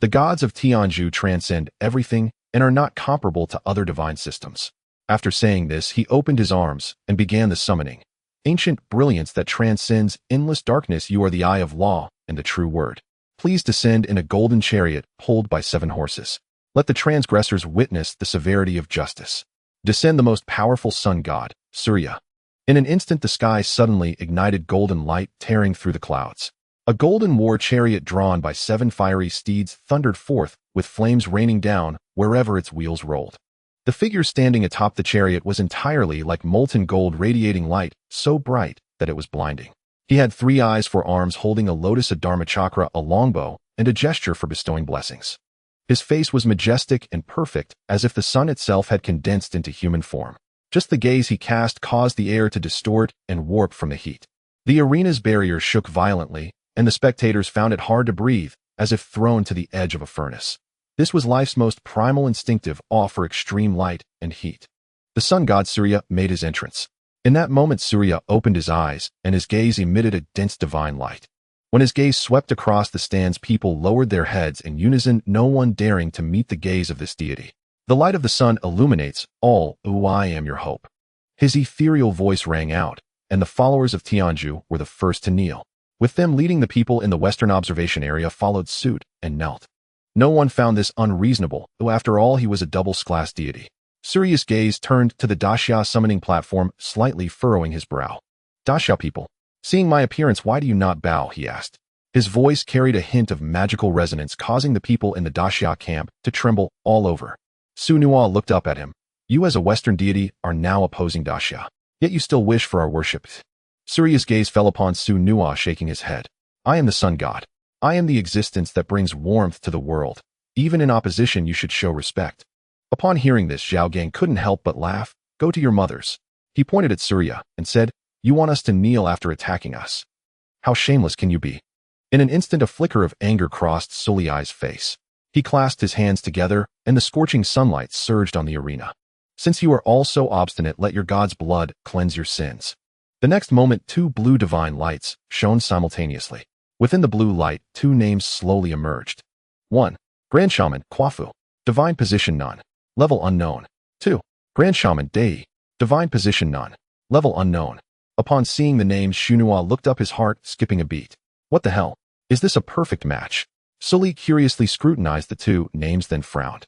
The gods of Tianju transcend everything and are not comparable to other divine systems. After saying this, he opened his arms and began the summoning. Ancient brilliance that transcends endless darkness, you are the eye of law and the true word. Please descend in a golden chariot pulled by 7 horses. Let the transgressors witness the severity of justice. Descend the most powerful sun god, Surya. In an instant, the sky suddenly ignited, golden light tearing through the clouds. A golden war chariot drawn by 7 fiery steeds thundered forth, with flames raining down wherever its wheels rolled. The figure standing atop the chariot was entirely like molten gold, radiating light so bright that it was blinding. He had 3 eyes, 4 arms, holding a lotus, a dharma chakra, a longbow, and a gesture for bestowing blessings. His face was majestic and perfect, as if the sun itself had condensed into human form. Just the gaze he cast caused the air to distort and warp from the heat. The arena's barriers shook violently, and the spectators found it hard to breathe, as if thrown to the edge of a furnace. This was life's most primal instinctive awe for extreme light and heat. The sun god Surya made his entrance. In that moment Surya opened his eyes, and his gaze emitted a dense divine light. When his gaze swept across the stands, people lowered their heads in unison, no one daring to meet the gaze of this deity. The light of the sun illuminates all, "Oh, I am your hope." His ethereal voice rang out, and the followers of Tianju were the first to kneel. With them leading, the people in the western observation area followed suit and knelt. No one found this unreasonable, though after all he was a double-class deity. Surya's gaze turned to the Daxia summoning platform, slightly furrowing his brow. "Daxia people, seeing my appearance, why do you not bow?" he asked. His voice carried a hint of magical resonance, causing the people in the Daxia camp to tremble all over. Su Nuwa looked up at him. "You as a Western deity are now opposing Daxia, yet you still wish for our worship." Surya's gaze fell upon Su Nuwa, shaking his head. "I am the sun god. I am the existence that brings warmth to the world. Even in opposition you should show respect." Upon hearing this, Zhao Gang couldn't help but laugh. "Go to your mothers." He pointed at Surya and said, "You want us to kneel after attacking us? How shameless can you be?" In an instant a flicker of anger crossed Suliai's face. He clasped his hands together, and the scorching sunlight surged on the arena. "Since you are all so obstinate, let your god's blood cleanse your sins." The next moment 2 blue divine lights shone simultaneously. Within the blue light, 2 names slowly emerged. 1. Grand Shaman, Kwafu. Divine position none. Level unknown. 2. Grand Shaman, Dei. Divine position none. Level unknown. Upon seeing the names, Shunua looked up, his heart skipping a beat. What the hell? Is this a perfect match? Sully curiously scrutinized the 2 names, then frowned.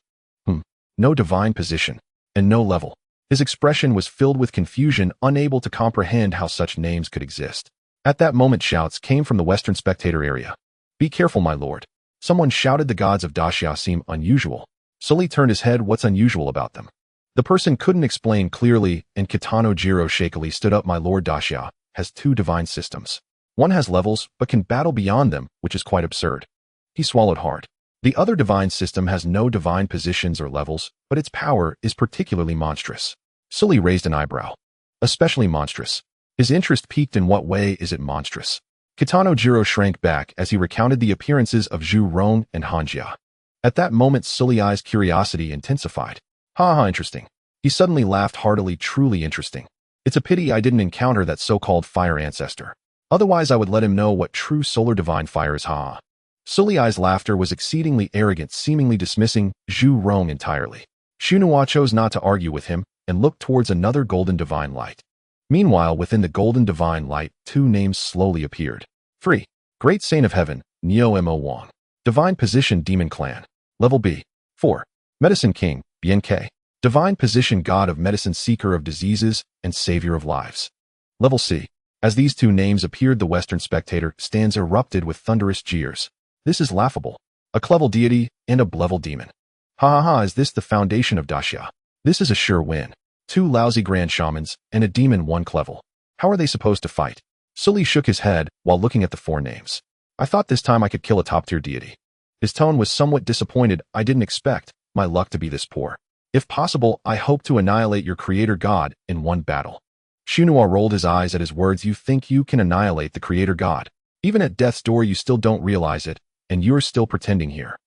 No divine position, and no level. His expression was filled with confusion, unable to comprehend how such names could exist. At that moment shouts came from the western spectator area. "Be careful, my lord." Someone shouted, "The gods of Daxia seem unusual." Sully turned his head. "What's unusual about them?" The person couldn't explain clearly, and Kitano Jiro shakily stood up. "My lord, Daxia has 2 divine systems. One has levels, but can battle beyond them, which is quite absurd." He swallowed hard. "The other divine system has no divine positions or levels, but its power is particularly monstrous." Sully raised an eyebrow. "Especially monstrous?" His interest piqued. "In what way is it monstrous?" Kitano Jiro shrank back as he recounted the appearances of Zhu Rong and Hanjia. At that moment Suliai's curiosity intensified. Ha, interesting." He suddenly laughed heartily. "Truly interesting. It's a pity I didn't encounter that so-called fire ancestor. Otherwise I would let him know what true solar divine fire is. Ha." Suliai's laughter was exceedingly arrogant, seemingly dismissing Zhu Rong entirely. Shunua chose not to argue with him and looked towards another golden divine light. Meanwhile, within the golden divine light, 2 names slowly appeared. 3. Great Saint of Heaven, Neo Mo Wang. Divine position, Demon Clan. Level B. 4. Medicine King, Bien K. Divine position, God of Medicine, Seeker of Diseases, and Savior of Lives. Level C. As these 2 names appeared, the Western spectator stands erupted with thunderous jeers. "This is laughable. A clever deity and a level demon. Ha, is this the foundation of Daxia? This is a sure win. 2 lousy grand shamans and a demon, 1 clever. How are they supposed to fight?" Sully shook his head while looking at the 4 names. "I thought this time I could kill a top-tier deity." His tone was somewhat disappointed. "I didn't expect my luck to be this poor. If possible, I hope to annihilate your creator god in 1 battle." Shunua rolled his eyes at his words. "You think you can annihilate the creator god? Even at death's door you still don't realize it, and you're still pretending here."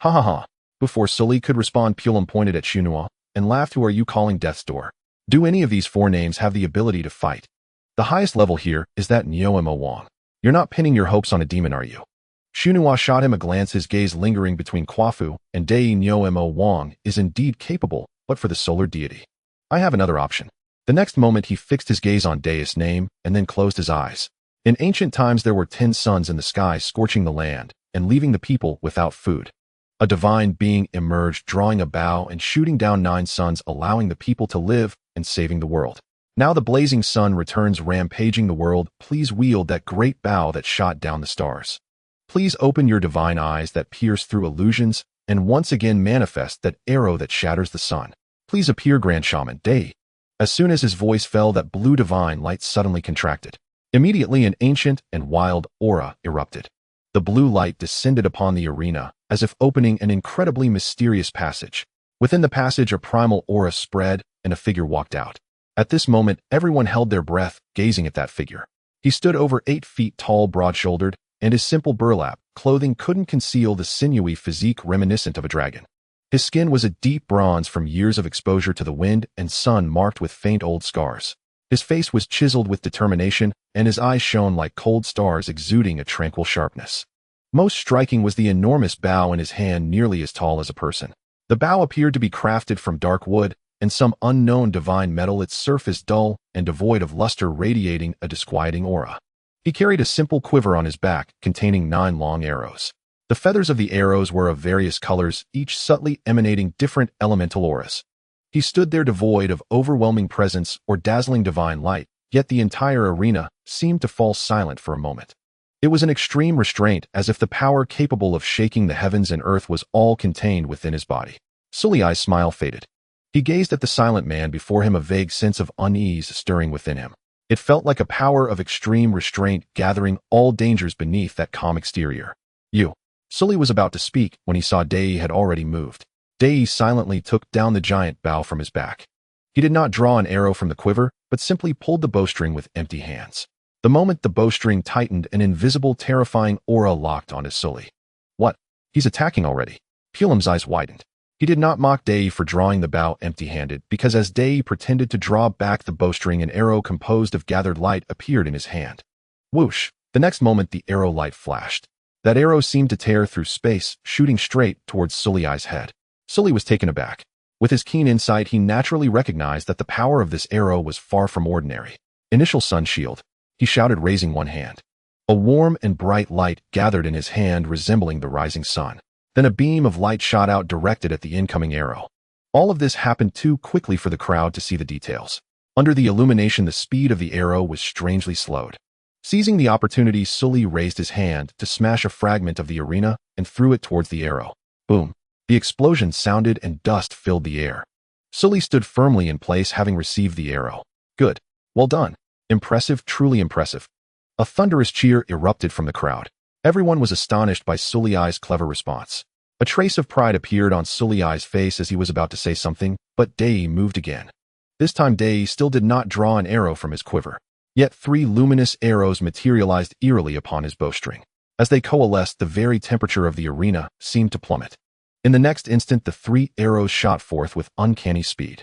Ha. Before Sully could respond, Pulam pointed at Shunua and laughed. "Who are you calling death's door? Do any of these 4 names have the ability to fight? The highest level here is that Neo Mo Wang. You're not pinning your hopes on a demon, are you?" Shunua shot him a glance, his gaze lingering between Kwafu and Dei. "Neo Mo Wang is indeed capable, but for the solar deity, I have another option." The next moment he fixed his gaze on Dei's name and then closed his eyes. In ancient times there were 10 suns in the sky, scorching the land and leaving the people without food. A divine being emerged, drawing a bow and shooting down 9 suns, allowing the people to live and saving the world. Now the blazing sun returns, rampaging the world. Please wield that great bow that shot down the stars. Please open your divine eyes that pierce through illusions and once again manifest that arrow that shatters the sun. Please appear, Grand Shaman Dei. As soon as his voice fell, that blue divine light suddenly contracted. Immediately an ancient and wild aura erupted. The blue light descended upon the arena, as if opening an incredibly mysterious passage. Within the passage, a primal aura spread, and a figure walked out. At this moment, everyone held their breath, gazing at that figure. He stood over 8 feet tall, broad-shouldered, and his simple burlap clothing couldn't conceal the sinewy physique reminiscent of a dragon. His skin was a deep bronze from years of exposure to the wind and sun, marked with faint old scars. His face was chiseled with determination, and his eyes shone like cold stars, exuding a tranquil sharpness. Most striking was the enormous bow in his hand, nearly as tall as a person. The bow appeared to be crafted from dark wood and some unknown divine metal, its surface dull and devoid of luster, radiating a disquieting aura. He carried a simple quiver on his back, containing 9 long arrows. The feathers of the arrows were of various colors, each subtly emanating different elemental auras. He stood there devoid of overwhelming presence or dazzling divine light, yet the entire arena seemed to fall silent for a moment. It was an extreme restraint, as if the power capable of shaking the heavens and earth was all contained within his body. Suliyai's smile faded. He gazed at the silent man before him, a vague sense of unease stirring within him. It felt like a power of extreme restraint, gathering all dangers beneath that calm exterior. "You." Sully was about to speak when he saw Dei had already moved. Dei silently took down the giant bow from his back. He did not draw an arrow from the quiver, but simply pulled the bowstring with empty hands. The moment the bowstring tightened, an invisible, terrifying aura locked onto Sully. "What? He's attacking already." Pulim's eyes widened. He did not mock Dei for drawing the bow empty-handed, because as Dei pretended to draw back the bowstring, an arrow composed of gathered light appeared in his hand. Whoosh! The next moment, the arrow light flashed. That arrow seemed to tear through space, shooting straight towards Suliyai's head. Sully was taken aback. With his keen insight, he naturally recognized that the power of this arrow was far from ordinary. "Initial sun shield," he shouted, raising one hand. A warm and bright light gathered in his hand, resembling the rising sun. Then a beam of light shot out, directed at the incoming arrow. All of this happened too quickly for the crowd to see the details. Under the illumination, the speed of the arrow was strangely slowed. Seizing the opportunity, Sully raised his hand to smash a fragment of the arena and threw it towards the arrow. Boom! The explosion sounded and dust filled the air. Sully stood firmly in place, having received the arrow. "Good. Well done. Impressive, truly impressive." A thunderous cheer erupted from the crowd. Everyone was astonished by Suliyai's clever response. A trace of pride appeared on Suliyai's face as he was about to say something, but Dei moved again. This time Dei still did not draw an arrow from his quiver. Yet 3 luminous arrows materialized eerily upon his bowstring. As they coalesced, the very temperature of the arena seemed to plummet. In the next instant, the 3 arrows shot forth with uncanny speed.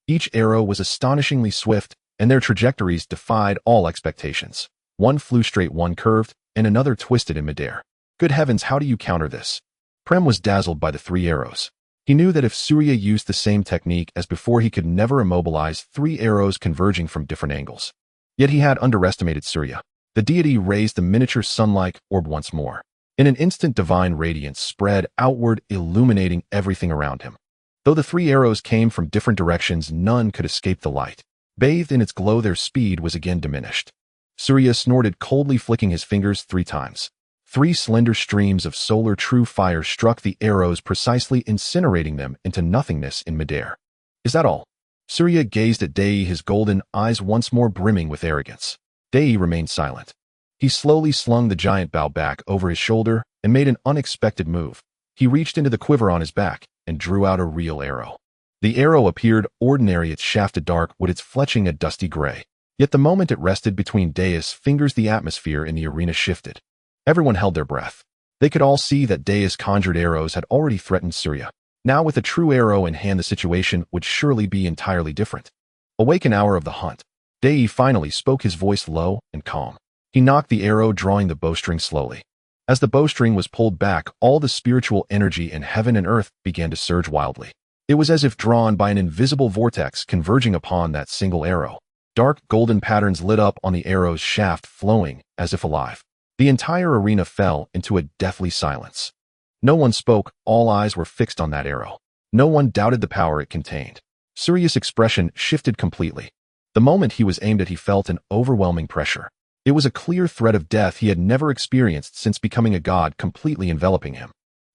Each arrow was astonishingly swift, and their trajectories defied all expectations. One flew straight, one curved, and another twisted in midair. "Good heavens, how do you counter this?" Prem was dazzled by the 3 arrows. He knew that if Surya used the same technique as before, he could never immobilize 3 arrows converging from different angles. Yet he had underestimated Surya. The deity raised the miniature sun-like orb once more. In an instant, divine radiance spread outward, illuminating everything around him. Though the 3 arrows came from different directions, none could escape the light. Bathed in its glow, their speed was again diminished. Surya snorted coldly, flicking his fingers 3 times. 3 slender streams of solar true fire struck the arrows precisely, incinerating them into nothingness in midair. "Is that all?" Surya gazed at Dei, his golden eyes once more brimming with arrogance. Dei remained silent. He slowly slung the giant bow back over his shoulder and made an unexpected move. He reached into the quiver on his back and drew out a real arrow. The arrow appeared ordinary, its shafted dark wood, its fletching a dusty gray. Yet the moment it rested between Dei's fingers, the atmosphere in the arena shifted. Everyone held their breath. They could all see that Dei's conjured arrows had already threatened Surya. Now, with a true arrow in hand, the situation would surely be entirely different. Awake an hour of the hunt. Dei finally spoke, his voice low and calm. He knocked the arrow, drawing the bowstring slowly. As the bowstring was pulled back, all the spiritual energy in heaven and earth began to surge wildly. It was as if drawn by an invisible vortex, converging upon that single arrow. Dark golden patterns lit up on the arrow's shaft, flowing as if alive. The entire arena fell into a deathly silence. No one spoke, all eyes were fixed on that arrow. No one doubted the power it contained. Surya's expression shifted completely. The moment he was aimed at, he felt an overwhelming pressure. It was a clear threat of death he had never experienced since becoming a god, completely enveloping him.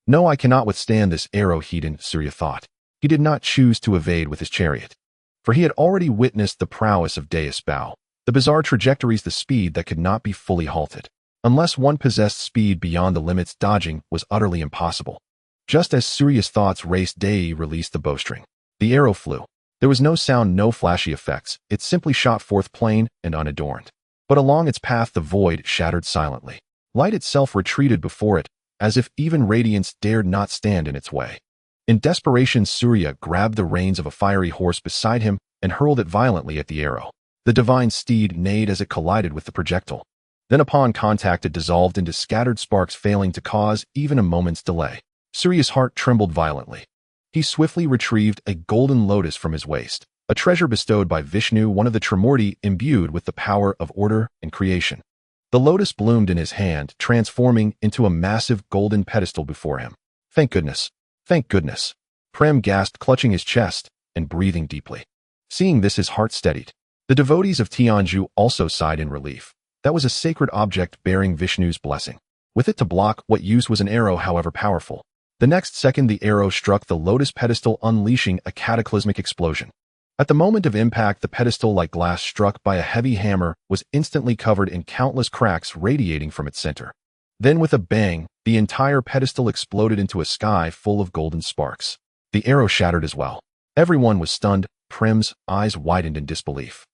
"No, I cannot withstand this arrow," Surya thought. He did not choose to evade with his chariot, for he had already witnessed the prowess of Dei's bow, the bizarre trajectories, the speed that could not be fully halted. Unless one possessed speed beyond the limits, dodging was utterly impossible. Just as Surya's thoughts raced, Dei released the bowstring. The arrow flew. There was no sound, no flashy effects. It simply shot forth plain and unadorned. But along its path the void shattered silently. Light itself retreated before it, as if even radiance dared not stand in its way. In desperation, Surya grabbed the reins of a fiery horse beside him and hurled it violently at the arrow. The divine steed neighed as it collided with the projectile. Then upon contact it dissolved into scattered sparks, failing to cause even a moment's delay. Surya's heart trembled violently. He swiftly retrieved a golden lotus from his waist, a treasure bestowed by Vishnu, one of the Primordial, imbued with the power of order and creation. The lotus bloomed in his hand, transforming into a massive golden pedestal before him. Thank goodness. Thank goodness. Prem gasped, clutching his chest and breathing deeply. Seeing this, his heart steadied. The devotees of Tianju also sighed in relief. That was a sacred object bearing Vishnu's blessing. With it to block what use was an arrow, however powerful. The next second the arrow struck the lotus pedestal, unleashing a cataclysmic explosion. At the moment of impact, the pedestal, like glass struck by a heavy hammer, was instantly covered in countless cracks radiating from its center. Then with a bang, the entire pedestal exploded into a sky full of golden sparks. The arrow shattered as well. Everyone was stunned. Prem's eyes widened in disbelief.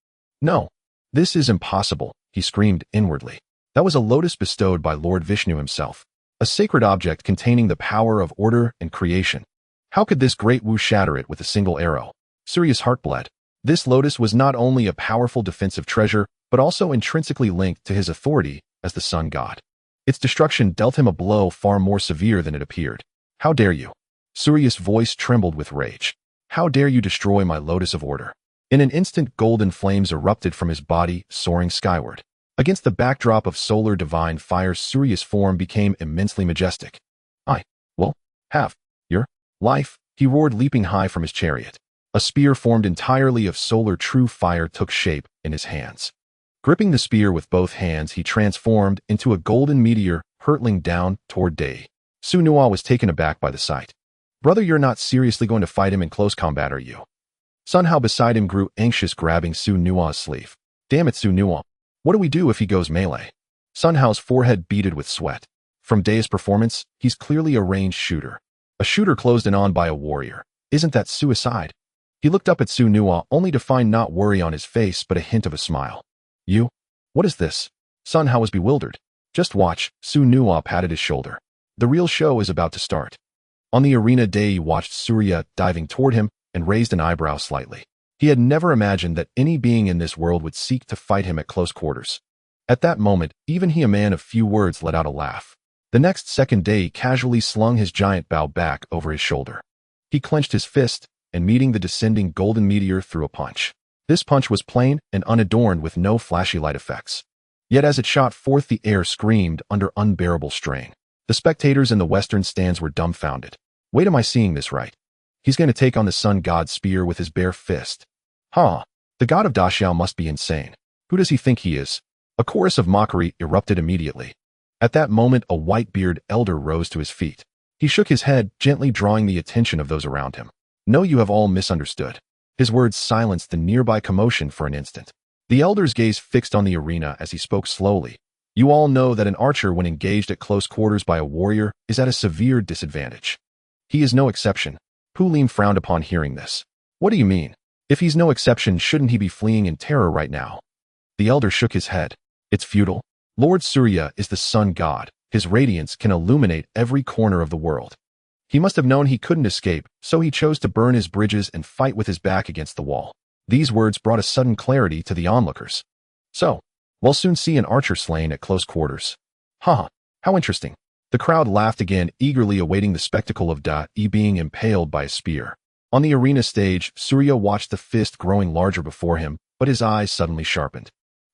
No, this is impossible, he screamed inwardly. That was a lotus bestowed by Lord Vishnu himself. A sacred object containing the power of order and creation. How could this great Wu shatter it with a single arrow? Surya's heart bled. This lotus was not only a powerful defensive treasure, but also intrinsically linked to his authority as the sun god. Its destruction dealt him a blow far more severe than it appeared. How dare you? Surya's voice trembled with rage. How dare you destroy my lotus of order? In an instant, golden flames erupted from his body, soaring skyward. Against the backdrop of solar divine fire, Surya's form became immensely majestic. I will have your life, he roared, leaping high from his chariot. A spear formed entirely of solar true fire took shape in his hands. Gripping the spear with both hands, he transformed into a golden meteor, hurtling down toward Dei. Su Nuwa was taken aback by the sight. Brother, you're not seriously going to fight him in close combat, are you? Sun Hao beside him grew anxious, grabbing Su Nuwa's sleeve. Damn it, Su Nuwa. What do we do if he goes melee? Sun Hao's forehead beaded with sweat. From Dei's performance, he's clearly a ranged shooter. A shooter closed in on by a warrior. Isn't that suicide? He looked up at Su Nuwa, only to find not worry on his face, but a hint of a smile. You? What is this? Sun Hao was bewildered. Just watch, Su Nuwa patted his shoulder. The real show is about to start. On the arena, Dei watched Surya diving toward him and raised an eyebrow slightly. He had never imagined that any being in this world would seek to fight him at close quarters. At that moment, even he, a man of few words, let out a laugh. The next second, Dei casually slung his giant bow back over his shoulder. He clenched his fist and, meeting the descending golden meteor, threw a punch. This punch was plain and unadorned, with no flashy light effects. Yet as it shot forth, the air screamed under unbearable strain. The spectators in the western stands were dumbfounded. Wait, am I seeing this right? He's going to take on the sun god's spear with his bare fist. Huh, the god of Daxia must be insane. Who does he think he is? A chorus of mockery erupted immediately. At that moment, a white-bearded elder rose to his feet. He shook his head, gently drawing the attention of those around him. No, you have all misunderstood. His words silenced the nearby commotion for an instant. The elder's gaze fixed on the arena as he spoke slowly. You all know that an archer, when engaged at close quarters by a warrior, is at a severe disadvantage. He is no exception. Pu Lim frowned upon hearing this. What do you mean? If he's no exception, shouldn't he be fleeing in terror right now? The elder shook his head. It's futile. Lord Surya is the sun god. His radiance can illuminate every corner of the world. He must have known he couldn't escape, so he chose to burn his bridges and fight with his back against the wall. These words brought a sudden clarity to the onlookers. So, we'll soon see an archer slain at close quarters. Haha, how interesting. The crowd laughed again, eagerly awaiting the spectacle of Dai being impaled by a spear. On the arena stage, Surya watched the fist growing larger before him, but his eyes suddenly sharpened.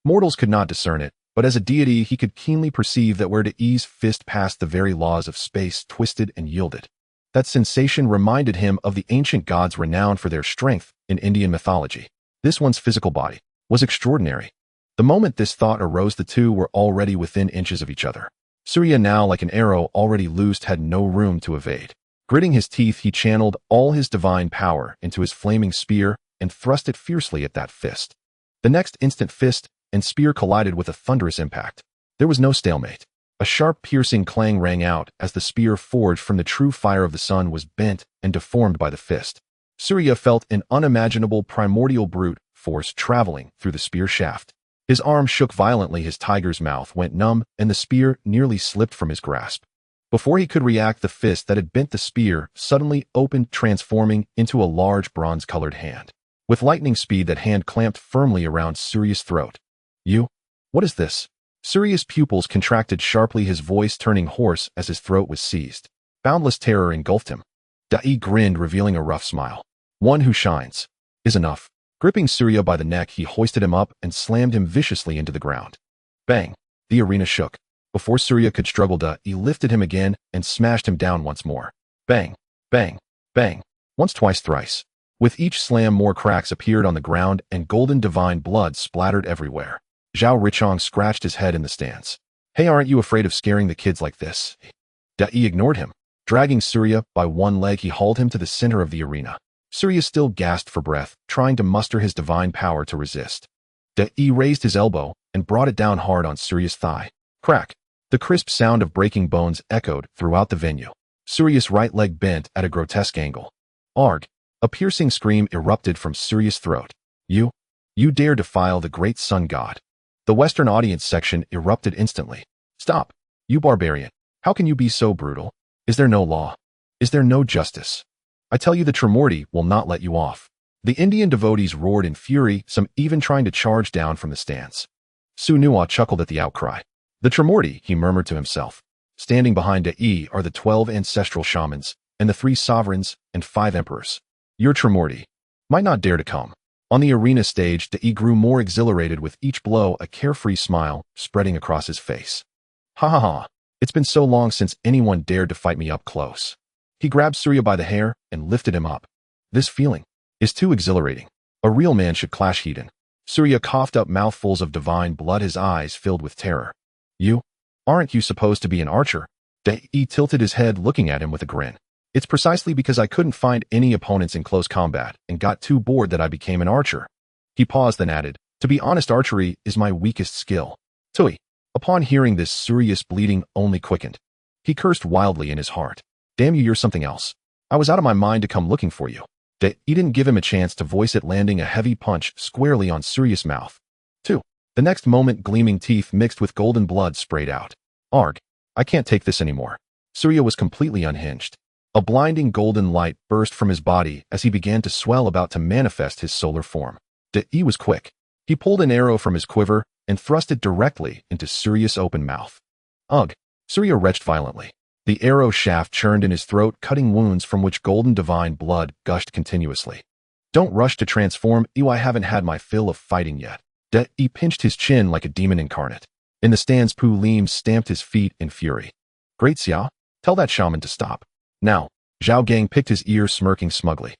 Mortals could not discern it, but as a deity he could keenly perceive that where Dai's fist passed, the very laws of space twisted and yielded. That sensation reminded him of the ancient gods renowned for their strength in Indian mythology. This one's physical body was extraordinary. The moment this thought arose, the two were already within inches of each other. Surya, now like an arrow already loosed, had no room to evade. Gritting his teeth, he channeled all his divine power into his flaming spear and thrust it fiercely at that fist. The next instant, fist and spear collided with a thunderous impact. There was no stalemate. A sharp, piercing clang rang out as the spear forged from the true fire of the sun was bent and deformed by the fist. Surya felt an unimaginable primordial brute force traveling through the spear shaft. His arm shook violently, his tiger's mouth went numb, and the spear nearly slipped from his grasp. Before he could react, the fist that had bent the spear suddenly opened, transforming into a large bronze-colored hand. With lightning speed, that hand clamped firmly around Surya's throat. "You? What is this?" Surya's pupils contracted sharply, his voice turning hoarse as his throat was seized. Boundless terror engulfed him. Dai grinned, revealing a rough smile. "One who shines is enough." Gripping Surya by the neck, he hoisted him up and slammed him viciously into the ground. Bang! The arena shook. Before Surya could struggle, Dai lifted him again and smashed him down once more. Bang! Bang! Bang! Once, twice, thrice. With each slam, more cracks appeared on the ground and golden divine blood splattered everywhere. Zhao Richong scratched his head in the stands. "Hey, aren't you afraid of scaring the kids like this?" Dai ignored him. Dragging Surya by one leg, he hauled him to the center of the arena. Surya still gasped for breath, trying to muster his divine power to resist. Dai raised his elbow and brought it down hard on Surya's thigh. Crack! The crisp sound of breaking bones echoed throughout the venue. Surya's right leg bent at a grotesque angle. Arg! A piercing scream erupted from Surya's throat. You dare defile the great sun god." The Western audience section erupted instantly. "Stop! You barbarian! How can you be so brutal? Is there no law? Is there no justice? I tell you, the Primordial will not let you off." The Indian devotees roared in fury, some even trying to charge down from the stands. Su Nuo chuckled at the outcry. "The Primordial," he murmured to himself. "Standing behind Dai are the 12 ancestral shamans, and the 3 sovereigns, and 5 emperors. Your Primordial might not dare to come." On the arena stage, Dai grew more exhilarated with each blow, a carefree smile spreading across his face. "Ha ha ha! It's been so long since anyone dared to fight me up close." He grabbed Surya by the hair and lifted him up. "This feeling is too exhilarating. A real man should clash Hedon." Surya coughed up mouthfuls of divine blood, his eyes filled with terror. "You? Aren't you supposed to be an archer?" Dai tilted his head, looking at him with a grin. "It's precisely because I couldn't find any opponents in close combat and got too bored that I became an archer." He paused, then added, "To be honest, archery is my weakest skill." Tui. Upon hearing this, Surya's bleeding only quickened. He cursed wildly in his heart. "Damn you, you're something else. I was out of my mind to come looking for you." Dai didn't give him a chance to voice it, landing a heavy punch squarely on Surya's mouth. 2. The next moment, gleaming teeth mixed with golden blood sprayed out. "Arg! I can't take this anymore." Surya was completely unhinged. A blinding golden light burst from his body as he began to swell, about to manifest his solar form. Dai was quick. He pulled an arrow from his quiver and thrust it directly into Surya's open mouth. Ugh! Surya retched violently. The arrow shaft churned in his throat, cutting wounds from which golden divine blood gushed continuously. "Don't rush to transform, I haven't had my fill of fighting yet." Dai pinched his chin like a demon incarnate. In the stands, Pu Lim stamped his feet in fury. "Great Xia, tell that shaman to stop." "Now." Zhao Gang picked his ear, smirking smugly.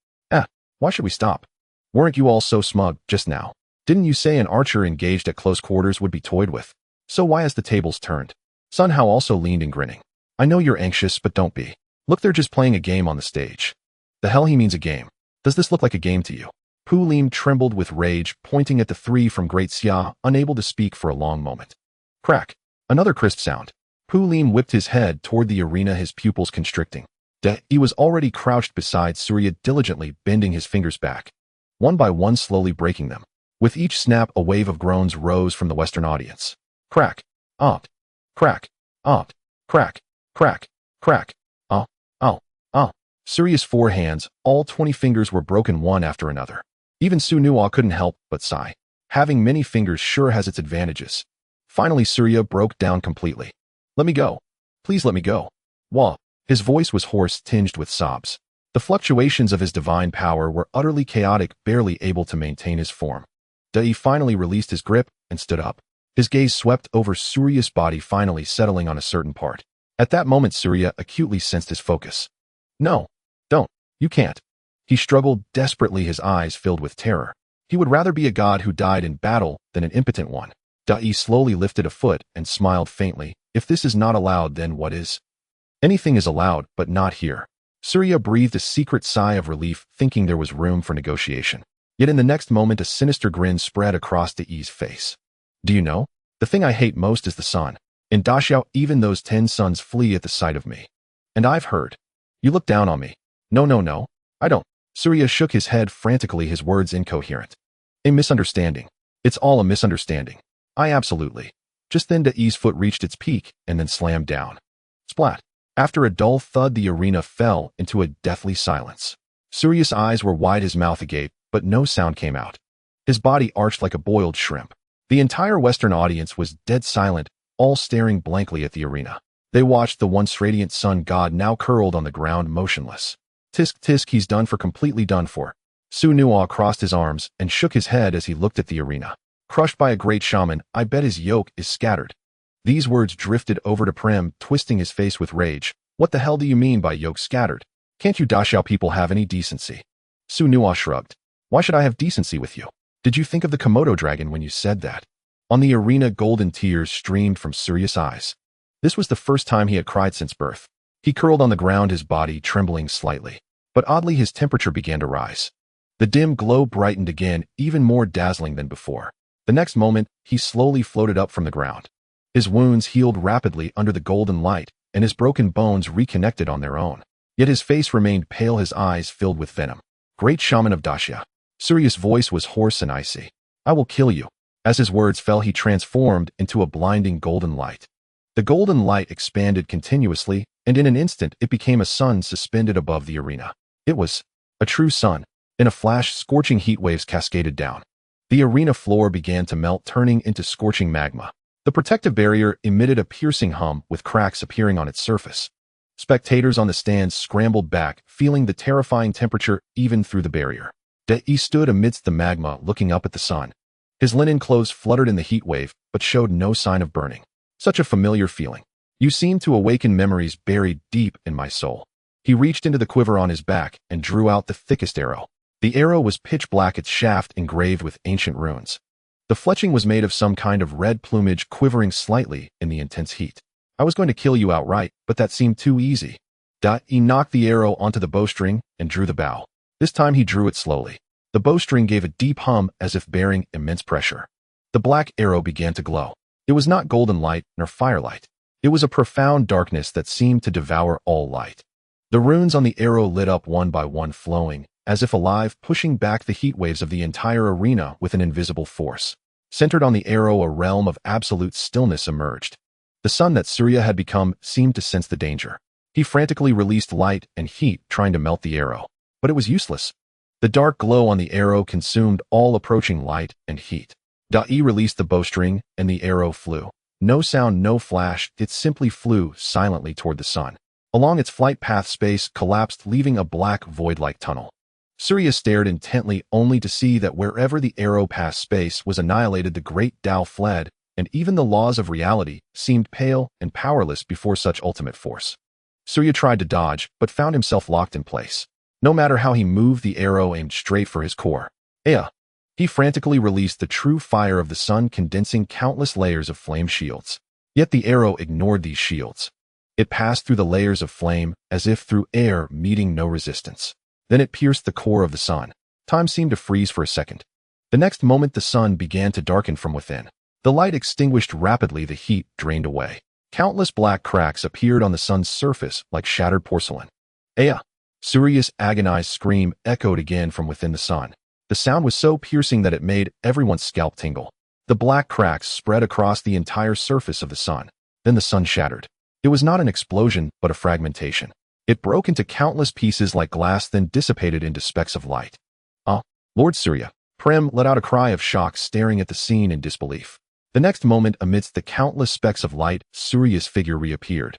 Why should we stop? Weren't you all so smug just now? Didn't you say an archer engaged at close quarters would be toyed with? So why has the tables turned?" Sun Hao also leaned in, grinning. "I know you're anxious, but don't be. Look, they're just playing a game on the stage." "The hell he means a game. Does this look like a game to you?" Pu Lim trembled with rage, pointing at the 3 from Great Xia, unable to speak for a long moment. Crack! Another crisp sound. Pu Lim whipped his head toward the arena, his pupils constricting. Dai was already crouched beside Surya, diligently bending his fingers back, one by one, slowly breaking them. With each snap, a wave of groans rose from the Western audience. Crack! Opt! Crack! Opt! Crack! Crack! Crack! Oh! Oh! Oh! Surya's 4 hands, all 20 fingers, were broken one after another. Even Su Nuo couldn't help but sigh. Having many fingers sure has its advantages. Finally, Surya broke down completely. "Let me go. Please let me go." Wah! His voice was hoarse, tinged with sobs. The fluctuations of his divine power were utterly chaotic, barely able to maintain his form. Dai finally released his grip and stood up. His gaze swept over Surya's body, finally settling on a certain part. At that moment, Surya acutely sensed his focus. "No, don't. You can't." He struggled desperately, his eyes filled with terror. He would rather be a god who died in battle than an impotent one. Dai slowly lifted a foot and smiled faintly. "If this is not allowed, then what is?" "Anything is allowed, but not here." Surya breathed a secret sigh of relief, thinking there was room for negotiation. Yet in the next moment, a sinister grin spread across Dai's face. "Do you know? The thing I hate most is the sun. In Daxia, even those 10 suns flee at the sight of me. And I've heard. You look down on me. No, I don't. Surya shook his head frantically, his words incoherent. A misunderstanding. It's all a misunderstanding. I absolutely. Just then Dei's foot reached its peak and then slammed down. Splat. After a dull thud, the arena fell into a deathly silence. Surya's eyes were wide, his mouth agape, but no sound came out. His body arched like a boiled shrimp. The entire Western audience was dead silent, all staring blankly at the arena. They watched the once radiant sun god now curled on the ground motionless. Tisk tisk, he's done for, completely done for. Su Nuwa crossed his arms and shook his head as he looked at the arena. Crushed by a great shaman, I bet his yoke is scattered. These words drifted over to Prem, twisting his face with rage. What the hell do you mean by yoke scattered? Can't you Daxia people have any decency? Su Nuwa shrugged. Why should I have decency with you? Did you think of the Komodo dragon when you said that? On the arena, golden tears streamed from Surya's eyes. This was the first time he had cried since birth. He curled on the ground, his body trembling slightly. But oddly, his temperature began to rise. The dim glow brightened again, even more dazzling than before. The next moment, he slowly floated up from the ground. His wounds healed rapidly under the golden light, and his broken bones reconnected on their own. Yet his face remained pale, his eyes filled with venom. Great shaman of Daxia. Surya's voice was hoarse and icy. I will kill you. As his words fell, he transformed into a blinding golden light. The golden light expanded continuously, and in an instant it became a sun suspended above the arena. It was a true sun. In a flash, scorching heat waves cascaded down. The arena floor began to melt, turning into scorching magma. The protective barrier emitted a piercing hum, with cracks appearing on its surface. Spectators on the stands scrambled back, feeling the terrifying temperature even through the barrier. Dei stood amidst the magma, looking up at the sun. His linen clothes fluttered in the heat wave, but showed no sign of burning. Such a familiar feeling. You seem to awaken memories buried deep in my soul. He reached into the quiver on his back and drew out the thickest arrow. The arrow was pitch black, its shaft engraved with ancient runes. The fletching was made of some kind of red plumage, quivering slightly in the intense heat. I was going to kill you outright, but that seemed too easy. He knocked the arrow onto the bowstring and drew the bow. This time he drew it slowly. The bowstring gave a deep hum as if bearing immense pressure. The black arrow began to glow. It was not golden light nor firelight. It was a profound darkness that seemed to devour all light. The runes on the arrow lit up one by one, flowing, as if alive, pushing back the heat waves of the entire arena with an invisible force. Centered on the arrow, a realm of absolute stillness emerged. The sun that Surya had become seemed to sense the danger. He frantically released light and heat, trying to melt the arrow. But it was useless. The dark glow on the arrow consumed all approaching light and heat. Dai released the bowstring, and the arrow flew. No sound, no flash, it simply flew silently toward the sun. Along its flight path, space collapsed, leaving a black void-like tunnel. Surya stared intently, only to see that wherever the arrow passed, space was annihilated. The great Tao fled, and even the laws of reality seemed pale and powerless before such ultimate force. Surya tried to dodge, but found himself locked in place. No matter how he moved, the arrow aimed straight for his core. He frantically released the true fire of the sun, condensing countless layers of flame shields. Yet the arrow ignored these shields. It passed through the layers of flame, as if through air, meeting no resistance. Then it pierced the core of the sun. Time seemed to freeze for a second. The next moment, the sun began to darken from within. The light extinguished rapidly, the heat drained away. Countless black cracks appeared on the sun's surface like shattered porcelain. Surya's agonized scream echoed again from within the sun. The sound was so piercing that it made everyone's scalp tingle. The black cracks spread across the entire surface of the sun. Then the sun shattered. It was not an explosion, but a fragmentation. It broke into countless pieces like glass, then dissipated into specks of light. Lord Surya. Prem let out a cry of shock, staring at the scene in disbelief. The next moment, amidst the countless specks of light, Surya's figure reappeared.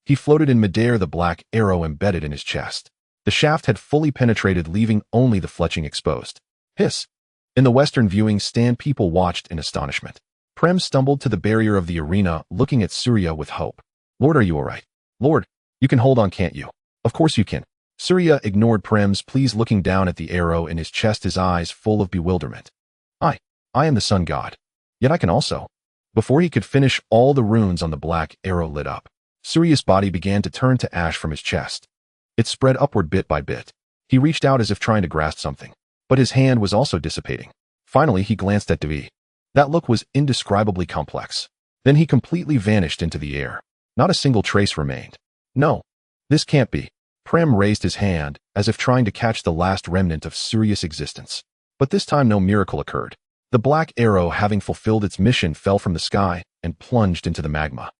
He floated in midair, the black arrow embedded in his chest. The shaft had fully penetrated, leaving only the fletching exposed. Hiss! In the western viewing stand, people watched in astonishment. Prem stumbled to the barrier of the arena, looking at Surya with hope. Lord, are you all right? Lord, you can hold on, can't you? Of course you can. Surya ignored Prem's pleas, looking down at the arrow in his chest, his eyes full of bewilderment. I am the sun god. Yet I can also. Before he could finish, all the runes on the black arrow lit up. Surya's body began to turn to ash from his chest. It spread upward bit by bit. He reached out as if trying to grasp something. But his hand was also dissipating. Finally, he glanced at Devi. That look was indescribably complex. Then he completely vanished into the air. Not a single trace remained. No, this can't be. Prim raised his hand, as if trying to catch the last remnant of Surya's existence. But this time no miracle occurred. The black arrow, having fulfilled its mission, fell from the sky and plunged into the magma.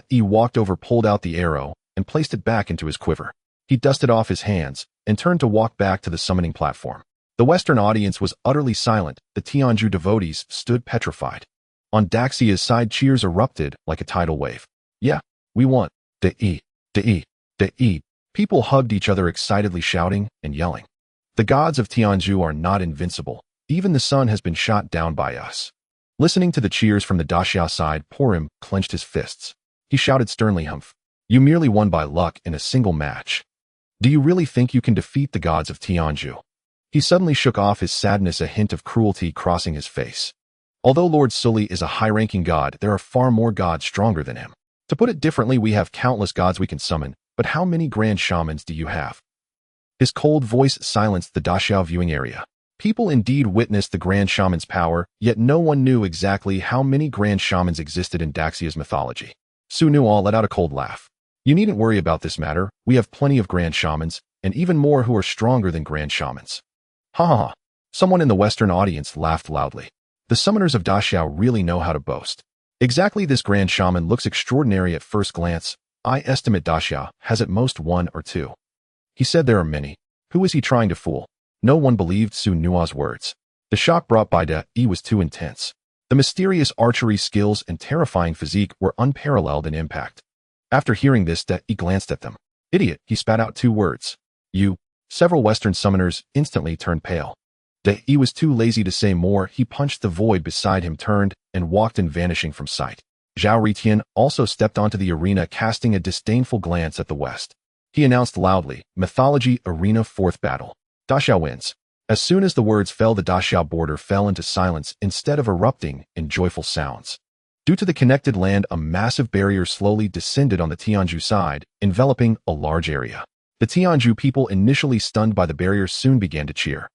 He walked over, pulled out the arrow, and placed it back into his quiver. He dusted off his hands and turned to walk back to the summoning platform. The Western audience was utterly silent. The Tianju devotees stood petrified. On Daxia's side, cheers erupted like a tidal wave. Yeah, we won. De-e, de-e, de-e. People hugged each other, excitedly shouting and yelling. The gods of Tianju are not invincible. Even the sun has been shot down by us. Listening to the cheers from the Daxia side, Purim clenched his fists. He shouted sternly, "Humph! You merely won by luck in a single match. Do you really think you can defeat the gods of Tianju?" He suddenly shook off his sadness, a hint of cruelty crossing his face. Although Lord Sully is a high-ranking god, there are far more gods stronger than him. To put it differently, we have countless gods we can summon, but how many grand shamans do you have? His cold voice silenced the Daxia viewing area. People indeed witnessed the grand shaman's power, yet no one knew exactly how many grand shamans existed in Daxia's mythology. Su Nual let out a cold laugh. You needn't worry about this matter. We have plenty of grand shamans, and even more who are stronger than grand shamans. Ha ha ha. Someone in the Western audience laughed loudly. The summoners of Daxia really know how to boast. Exactly, this grand shaman looks extraordinary at first glance. I estimate Daxia has at most one or two. He said there are many. Who is he trying to fool? No one believed Su Nua's words. The shock brought by De-e was too intense. The mysterious archery skills and terrifying physique were unparalleled in impact. After hearing this, De-e glanced at them. Idiot, he spat out two words. You. Several Western summoners instantly turned pale. De-e was too lazy to say more. He punched the void beside him, turned, and walked in, vanishing from sight. Zhao Ritian also stepped onto the arena, casting a disdainful glance at the west. He announced loudly, Mythology Arena 4th Battle. Daxia wins. As soon as the words fell, the Daxia border fell into silence instead of erupting in joyful sounds. Due to the connected land, a massive barrier slowly descended on the Tianju side, enveloping a large area. The Tianju people, initially stunned by the barrier, soon began to cheer.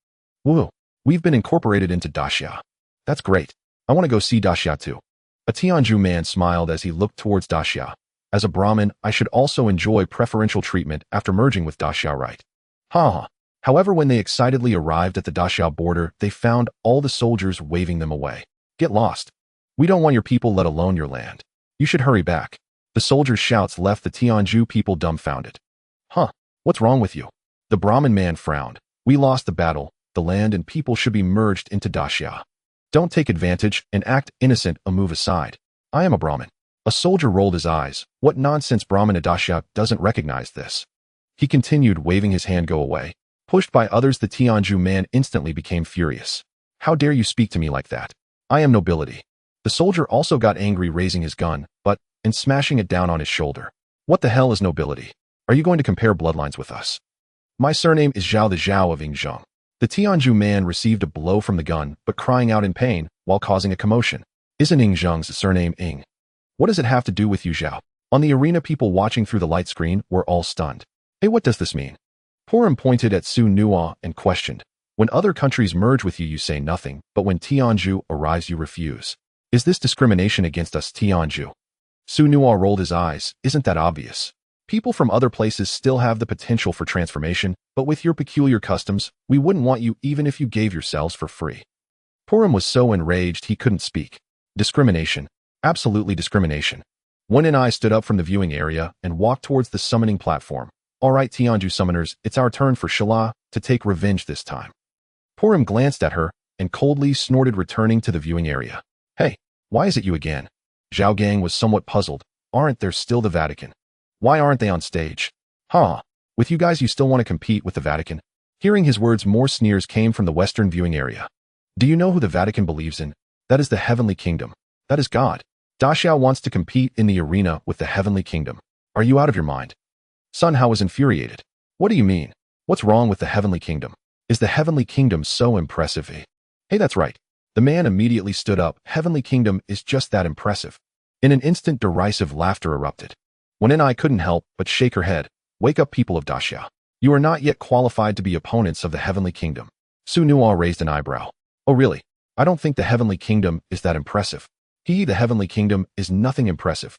Woo! We've been incorporated into Daxia. That's great. I want to go see Daxia too. A Tianju man smiled as he looked towards Daxia. As a Brahmin, I should also enjoy preferential treatment after merging with Daxia, right? Ha ha. However, when they excitedly arrived at the Daxia border, they found all the soldiers waving them away. Get lost. We don't want your people, let alone your land. You should hurry back. The soldiers' shouts left the Tianju people dumbfounded. Huh, what's wrong with you? The Brahmin man frowned. We lost the battle. The land and people should be merged into Daxia. Don't take advantage and act innocent or move aside. I am a Brahmin. A soldier rolled his eyes. What nonsense, Brahmin Daxia doesn't recognize this. He continued, waving his hand, go away. Pushed by others, the Tianju man instantly became furious. How dare you speak to me like that? I am nobility. The soldier also got angry, raising his gun, and smashing it down on his shoulder. What the hell is nobility? Are you going to compare bloodlines with us? My surname is Zhao, the Zhao of Yingzheng. The Tianju man received a blow from the gun, but crying out in pain while causing a commotion. Isn't Yingzheng's surname Ying? What does it have to do with you, Zhao? On the arena, people watching through the light screen were all stunned. Hey, what does this mean? Purim pointed at Su Nual and questioned. When other countries merge with you, you say nothing, but when Tianju arrives, you refuse. Is this discrimination against us, Tianju? Su Nual rolled his eyes. Isn't that obvious? People from other places still have the potential for transformation, but with your peculiar customs, we wouldn't want you even if you gave yourselves for free. Purim was so enraged he couldn't speak. Discrimination. Absolutely discrimination. Wen and I stood up from the viewing area and walked towards the summoning platform. All right, Tianju summoners, it's our turn for Shala to take revenge this time. Purim glanced at her and coldly snorted, returning to the viewing area. Hey, why is it you again? Zhao Gang was somewhat puzzled. Aren't there still the Vatican? Why aren't they on stage? Huh, with you guys you still want to compete with the Vatican? Hearing his words, more sneers came from the Western viewing area. Do you know who the Vatican believes in? That is the Heavenly Kingdom. That is God. Daxia wants to compete in the arena with the Heavenly Kingdom. Are you out of your mind? Sun Hao was infuriated. What do you mean? What's wrong with the Heavenly Kingdom? Is the Heavenly Kingdom so impressive? Hey, that's right. The man immediately stood up. Heavenly Kingdom is just that impressive. In an instant, derisive laughter erupted. Wen and I couldn't help but shake her head. Wake up, people of Daxia. You are not yet qualified to be opponents of the Heavenly Kingdom. Su Nual raised an eyebrow. Oh really? I don't think the Heavenly Kingdom is that impressive. The heavenly kingdom, is nothing impressive.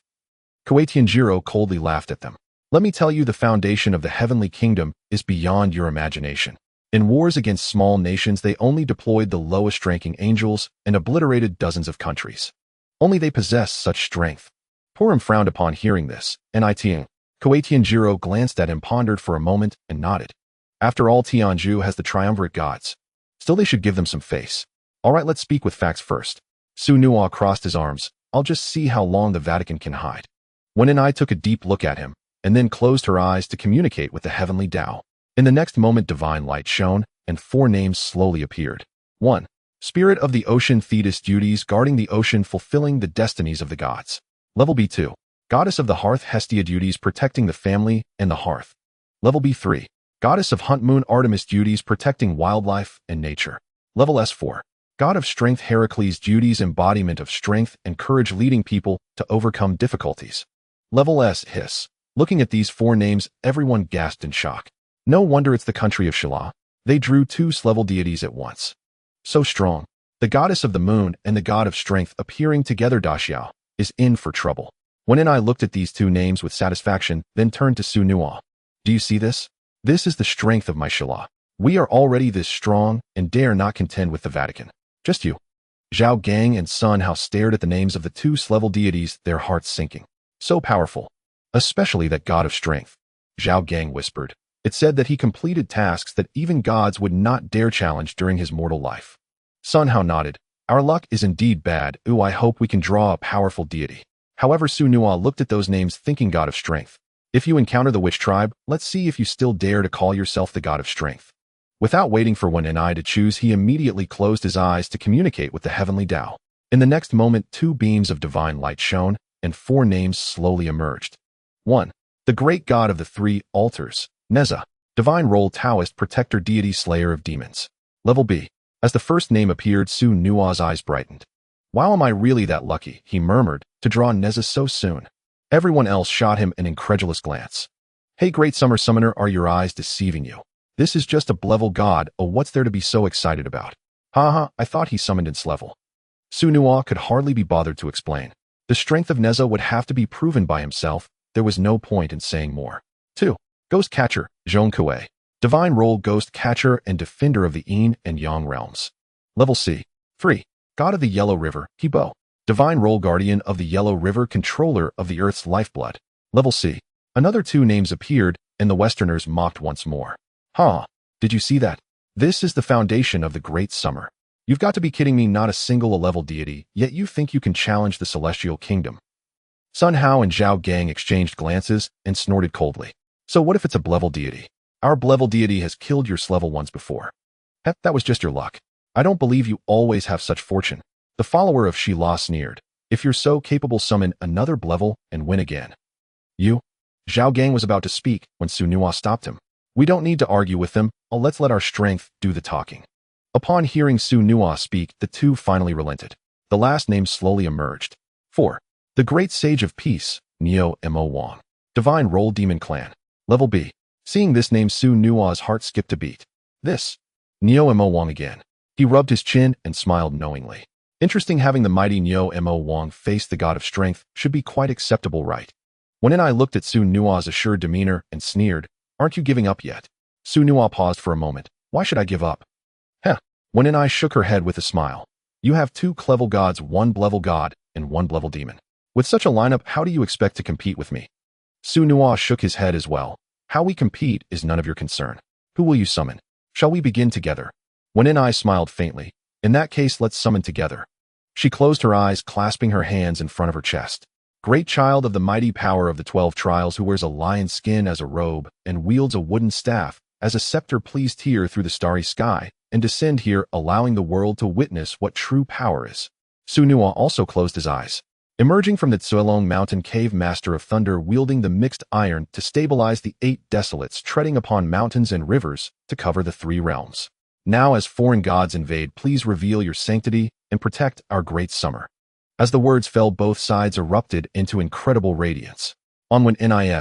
Koei coldly laughed at them. Let me tell you, the foundation of the heavenly kingdom is beyond your imagination. In wars against small nations, they only deployed the lowest-ranking angels and obliterated dozens of countries. Only they possess such strength. Purim frowned upon hearing this, and Koei glanced at him, pondered for a moment, and nodded. After all, Tianju has the triumvirate gods. Still, they should give them some face. All right, let's speak with facts first. Su Nuo crossed his arms. I'll just see how long the Vatican can hide. Wen took a deep look at him, and then closed her eyes to communicate with the heavenly Tao. In the next moment, divine light shone, and 4 names slowly appeared. 1. Spirit of the Ocean, Thetis, duties guarding the ocean, fulfilling the destinies of the gods. Level B2. Goddess of the Hearth, Hestia, duties protecting the family and the hearth. Level B3. Goddess of Hunt, Moon, Artemis, duties protecting wildlife and nature. Level S4. God of Strength, Heracles, duties embodiment of strength and courage, leading people to overcome difficulties. Level S. Hiss. Looking at these 4 names, everyone gasped in shock. No wonder it's the country of Shala. They drew 2 level deities at once. So strong. The goddess of the moon and the god of strength appearing together, Daxia, is in for trouble. Wen looked at these 2 names with satisfaction, then turned to Su Nuo. Do you see this? This is the strength of my Shala. We are already this strong and dare not contend with the Vatican. Just you. Zhao Gang and Sun Hao stared at the names of the 2 level deities, their hearts sinking. So powerful. Especially that god of strength. Zhao Gang whispered. It said that he completed tasks that even gods would not dare challenge during his mortal life. Sun Hao nodded. Our luck is indeed bad. I hope we can draw a powerful deity. However, Su Nuo looked at those names, thinking god of strength. If you encounter the witch tribe, let's see if you still dare to call yourself the god of strength. Without waiting for Wen to choose, he immediately closed his eyes to communicate with the heavenly Tao. In the next moment, 2 beams of divine light shone, and 4 names slowly emerged. 1. The great god of the 3 altars, Neza, divine role, Taoist, protector, deity, slayer of demons. Level B. As the first name appeared, Su Nuo's eyes brightened. Wow, am I really that lucky, he murmured, to draw Neza so soon? Everyone else shot him an incredulous glance. Hey, great summer summoner, are your eyes deceiving you? This is just a level god. Oh, what's there to be so excited about? Haha, I thought he summoned in level. Su Nuo could hardly be bothered to explain. The strength of Neza would have to be proven by himself. There was no point in saying more. 2. Ghost Catcher, Zhong Kuei. Divine role, Ghost Catcher and Defender of the Yin and Yang realms. Level C. 3. God of the Yellow River, Kibo. Divine role, Guardian of the Yellow River, Controller of the Earth's lifeblood. Level C. Another 2 names appeared, and the Westerners mocked once more. Huh, did you see that? This is the foundation of the Great Summer. You've got to be kidding me, not a single level deity, yet you think you can challenge the Celestial Kingdom. Sun Hao and Zhao Gang exchanged glances and snorted coldly. So what if it's a level deity? Our level deity has killed your level ones before. Heck, that was just your luck. I don't believe you always have such fortune. The follower of Shila sneered. If you're so capable, summon another level and win again. You? Zhao Gang was about to speak when Su Nuo stopped him. We don't need to argue with them. Let's let our strength do the talking. Upon hearing Su Nuo speak, the 2 finally relented. The last name slowly emerged. 4. The Great Sage of Peace, Neo Mo Wang. Divine role, Demon Clan. Level B. Seeing this name, Su Nuo's heart skipped a beat. This. Neo Mo Wang again. He rubbed his chin and smiled knowingly. Interesting, having the mighty Neo Mo Wang face the god of strength should be quite acceptable, right? Wen looked at Su Nuo's assured demeanor and sneered. Aren't you giving up yet? Su Nuo paused for a moment. Why should I give up? Heh. Wen shook her head with a smile. You have 2 level gods, 1 level god, and 1 level demon. With such a lineup, how do you expect to compete with me? Su Nuo shook his head as well. How we compete is none of your concern. Who will you summon? Shall we begin together? Wen smiled faintly. In that case, let's summon together. She closed her eyes, clasping her hands in front of her chest. Great child of the mighty power of the 12 trials, who wears a lion's skin as a robe and wields a wooden staff as a scepter, please tear through the starry sky and descend here, allowing the world to witness what true power is. Su Nuo also closed his eyes. Emerging from the Tsuelong mountain cave, master of thunder, wielding the mixed iron to stabilize the 8 desolates, treading upon mountains and rivers to cover the 3 realms. Now as foreign gods invade, please reveal your sanctity and protect our great summer. As the words fell, both sides erupted into incredible radiance. On one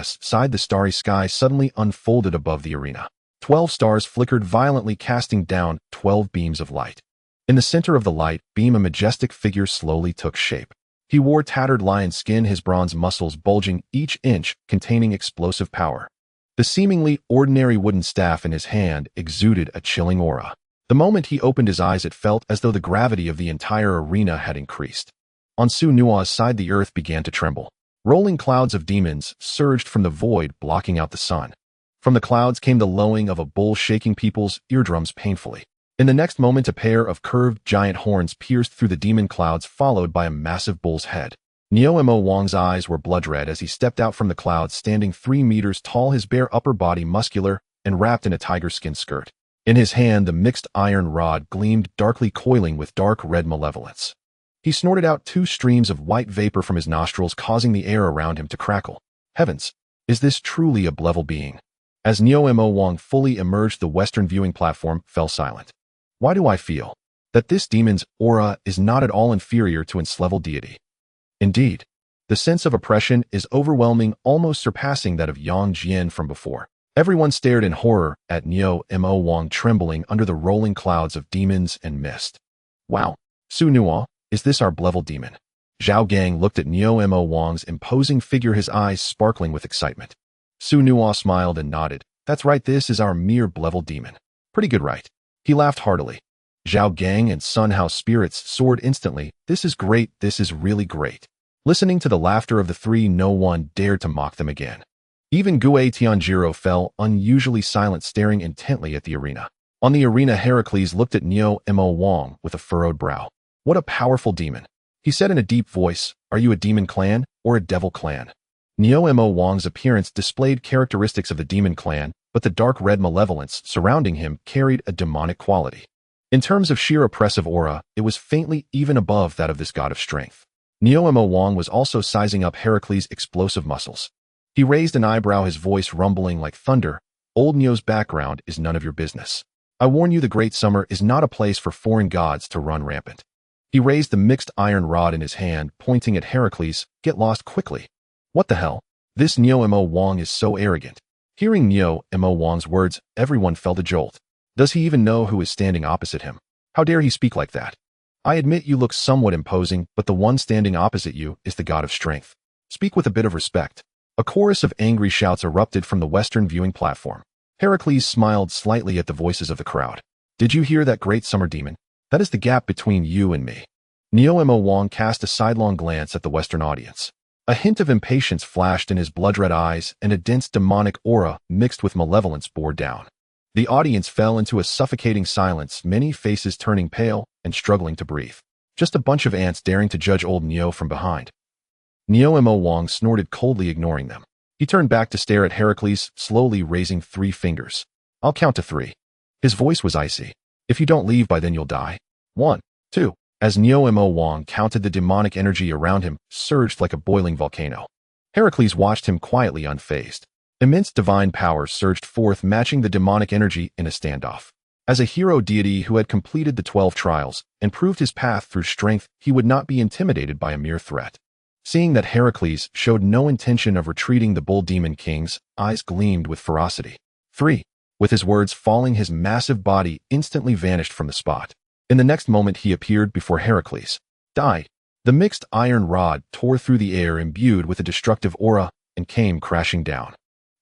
side, the starry sky suddenly unfolded above the arena. 12 stars flickered violently, casting down 12 beams of light. In the center of the light beam, a majestic figure slowly took shape. He wore tattered lion skin, his bronze muscles bulging each inch, containing explosive power. The seemingly ordinary wooden staff in his hand exuded a chilling aura. The moment he opened his eyes, it felt as though the gravity of the entire arena had increased. On Su Nua's side, the earth began to tremble. Rolling clouds of demons surged from the void, blocking out the sun. From the clouds came the lowing of a bull, shaking people's eardrums painfully. In the next moment, a pair of curved giant horns pierced through the demon clouds, followed by a massive bull's head. Neo-Mo Wang's eyes were blood red as he stepped out from the clouds, standing 3 meters tall, his bare upper body muscular and wrapped in a tiger skin skirt. In his hand, the mixed iron rod gleamed darkly, coiling with dark red malevolence. He snorted out 2 streams of white vapor from his nostrils, causing the air around him to crackle. Heavens, is this truly a level being? As Neo-Mo Wang fully emerged, the Western viewing platform fell silent. Why do I feel that this demon's aura is not at all inferior to its level deity? Indeed, the sense of oppression is overwhelming, almost surpassing that of Yang Jian from before. Everyone stared in horror at Neo-Mo Wang, trembling under the rolling clouds of demons and mist. Wow, Su Nua, is this our level demon? Zhao Gang looked at Neo-Mo Wang's imposing figure, his eyes sparkling with excitement. Su Nua smiled and nodded. That's right, this is our mere level demon. Pretty good, right? He laughed heartily. Zhao Gang and Sun Hao spirits soared instantly. This is great, this is really great. Listening to the laughter of the 3, no one dared to mock them again. Even Gue Tianjiro fell unusually silent, staring intently at the arena. On the arena, Heracles looked at Neo-Mo Wang with a furrowed brow. What a powerful demon. He said in a deep voice, are you a demon clan or a devil clan? Neo-Mo Wang's appearance displayed characteristics of the demon clan, but the dark red malevolence surrounding him carried a demonic quality. In terms of sheer oppressive aura, it was faintly even above that of this god of strength. Neo-Mo Wang was also sizing up Heracles' explosive muscles. He raised an eyebrow, his voice rumbling like thunder. Old Neo's background is none of your business. I warn you, the Great Summer is not a place for foreign gods to run rampant. He raised the mixed iron rod in his hand, pointing at Heracles. Get lost quickly. What the hell? This Neo-Mo Wang is so arrogant. Hearing Neo-Mo Wang's words, everyone felt a jolt. Does he even know who is standing opposite him? How dare he speak like that? I admit you look somewhat imposing, but the one standing opposite you is the god of strength. Speak with a bit of respect. A chorus of angry shouts erupted from the Western viewing platform. Heracles smiled slightly at the voices of the crowd. Did you hear that, Great Summer Demon? That is the gap between you and me. Neo-Mo Wang cast a sidelong glance at the Western audience. A hint of impatience flashed in his blood-red eyes, and a dense demonic aura mixed with malevolence bore down. The audience fell into a suffocating silence, many faces turning pale and struggling to breathe. Just a bunch of ants daring to judge old Neo from behind. Neo-Mo Wang snorted coldly, ignoring them. He turned back to stare at Heracles, slowly raising 3 fingers. I'll count to 3. His voice was icy. If you don't leave by then, you'll die. 1, 2. As Neo-Mo Wang counted, the demonic energy around him surged like a boiling volcano. Heracles watched him quietly, unfazed. Immense divine power surged forth, matching the demonic energy in a standoff. As a hero deity who had completed the 12 trials and proved his path through strength, he would not be intimidated by a mere threat. Seeing that Heracles showed no intention of retreating, the Bull Demon King's eyes gleamed with ferocity. 3. With his words falling, his massive body instantly vanished from the spot. In the next moment, he appeared before Heracles. Die. The mixed iron rod tore through the air, imbued with a destructive aura, and came crashing down.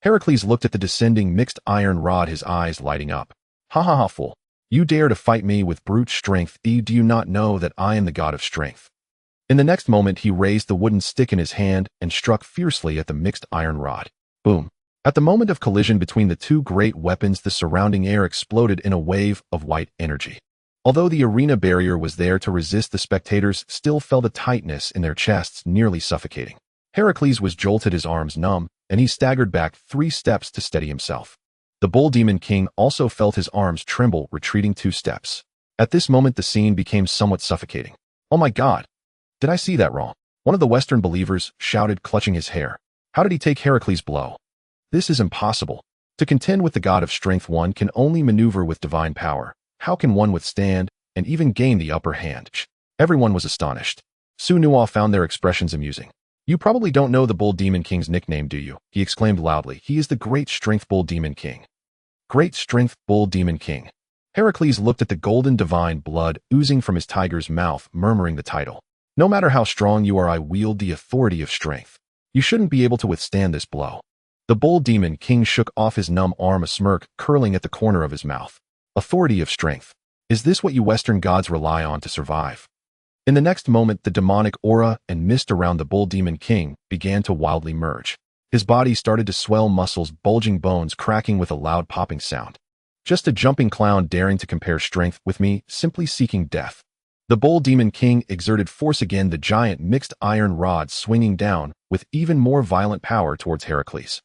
Heracles looked at the descending mixed iron rod, his eyes lighting up. Ha ha ha, fool. You dare to fight me with brute strength? Do you not know that I am the god of strength? In the next moment, he raised the wooden stick in his hand and struck fiercely at the mixed iron rod. Boom. At the moment of collision between the 2 great weapons, the surrounding air exploded in a wave of white energy. Although the arena barrier was there to resist, the spectators still felt a tightness in their chests, nearly suffocating. Heracles was jolted, his arms numb, and he staggered back 3 steps to steady himself. The Bull Demon King also felt his arms tremble, retreating 2 steps. At this moment, the scene became somewhat suffocating. Oh my God! Did I see that wrong? One of the Western believers shouted, clutching his hair. How did he take Heracles' blow? This is impossible. To contend with the god of strength, one can only maneuver with divine power. How can one withstand and even gain the upper hand? Everyone was astonished. Su Nua found their expressions amusing. You probably don't know the Bull Demon King's nickname, do you? He exclaimed loudly. He is the Great Strength Bull Demon King. Great Strength Bull Demon King. Heracles looked at the golden divine blood oozing from his tiger's mouth, murmuring the title. No matter how strong you are, I wield the authority of strength. You shouldn't be able to withstand this blow. The bull demon king shook off his numb arm, a smirk curling at the corner of his mouth. Authority of strength. Is this what you Western gods rely on to survive? In the next moment, the demonic aura and mist around the bull demon king began to wildly merge. His body started to swell, muscles bulging, bones cracking with a loud popping sound. Just a jumping clown daring to compare strength with me, simply seeking death. The bull demon king exerted force again, the giant mixed iron rod swinging down with even more violent power towards Heracles.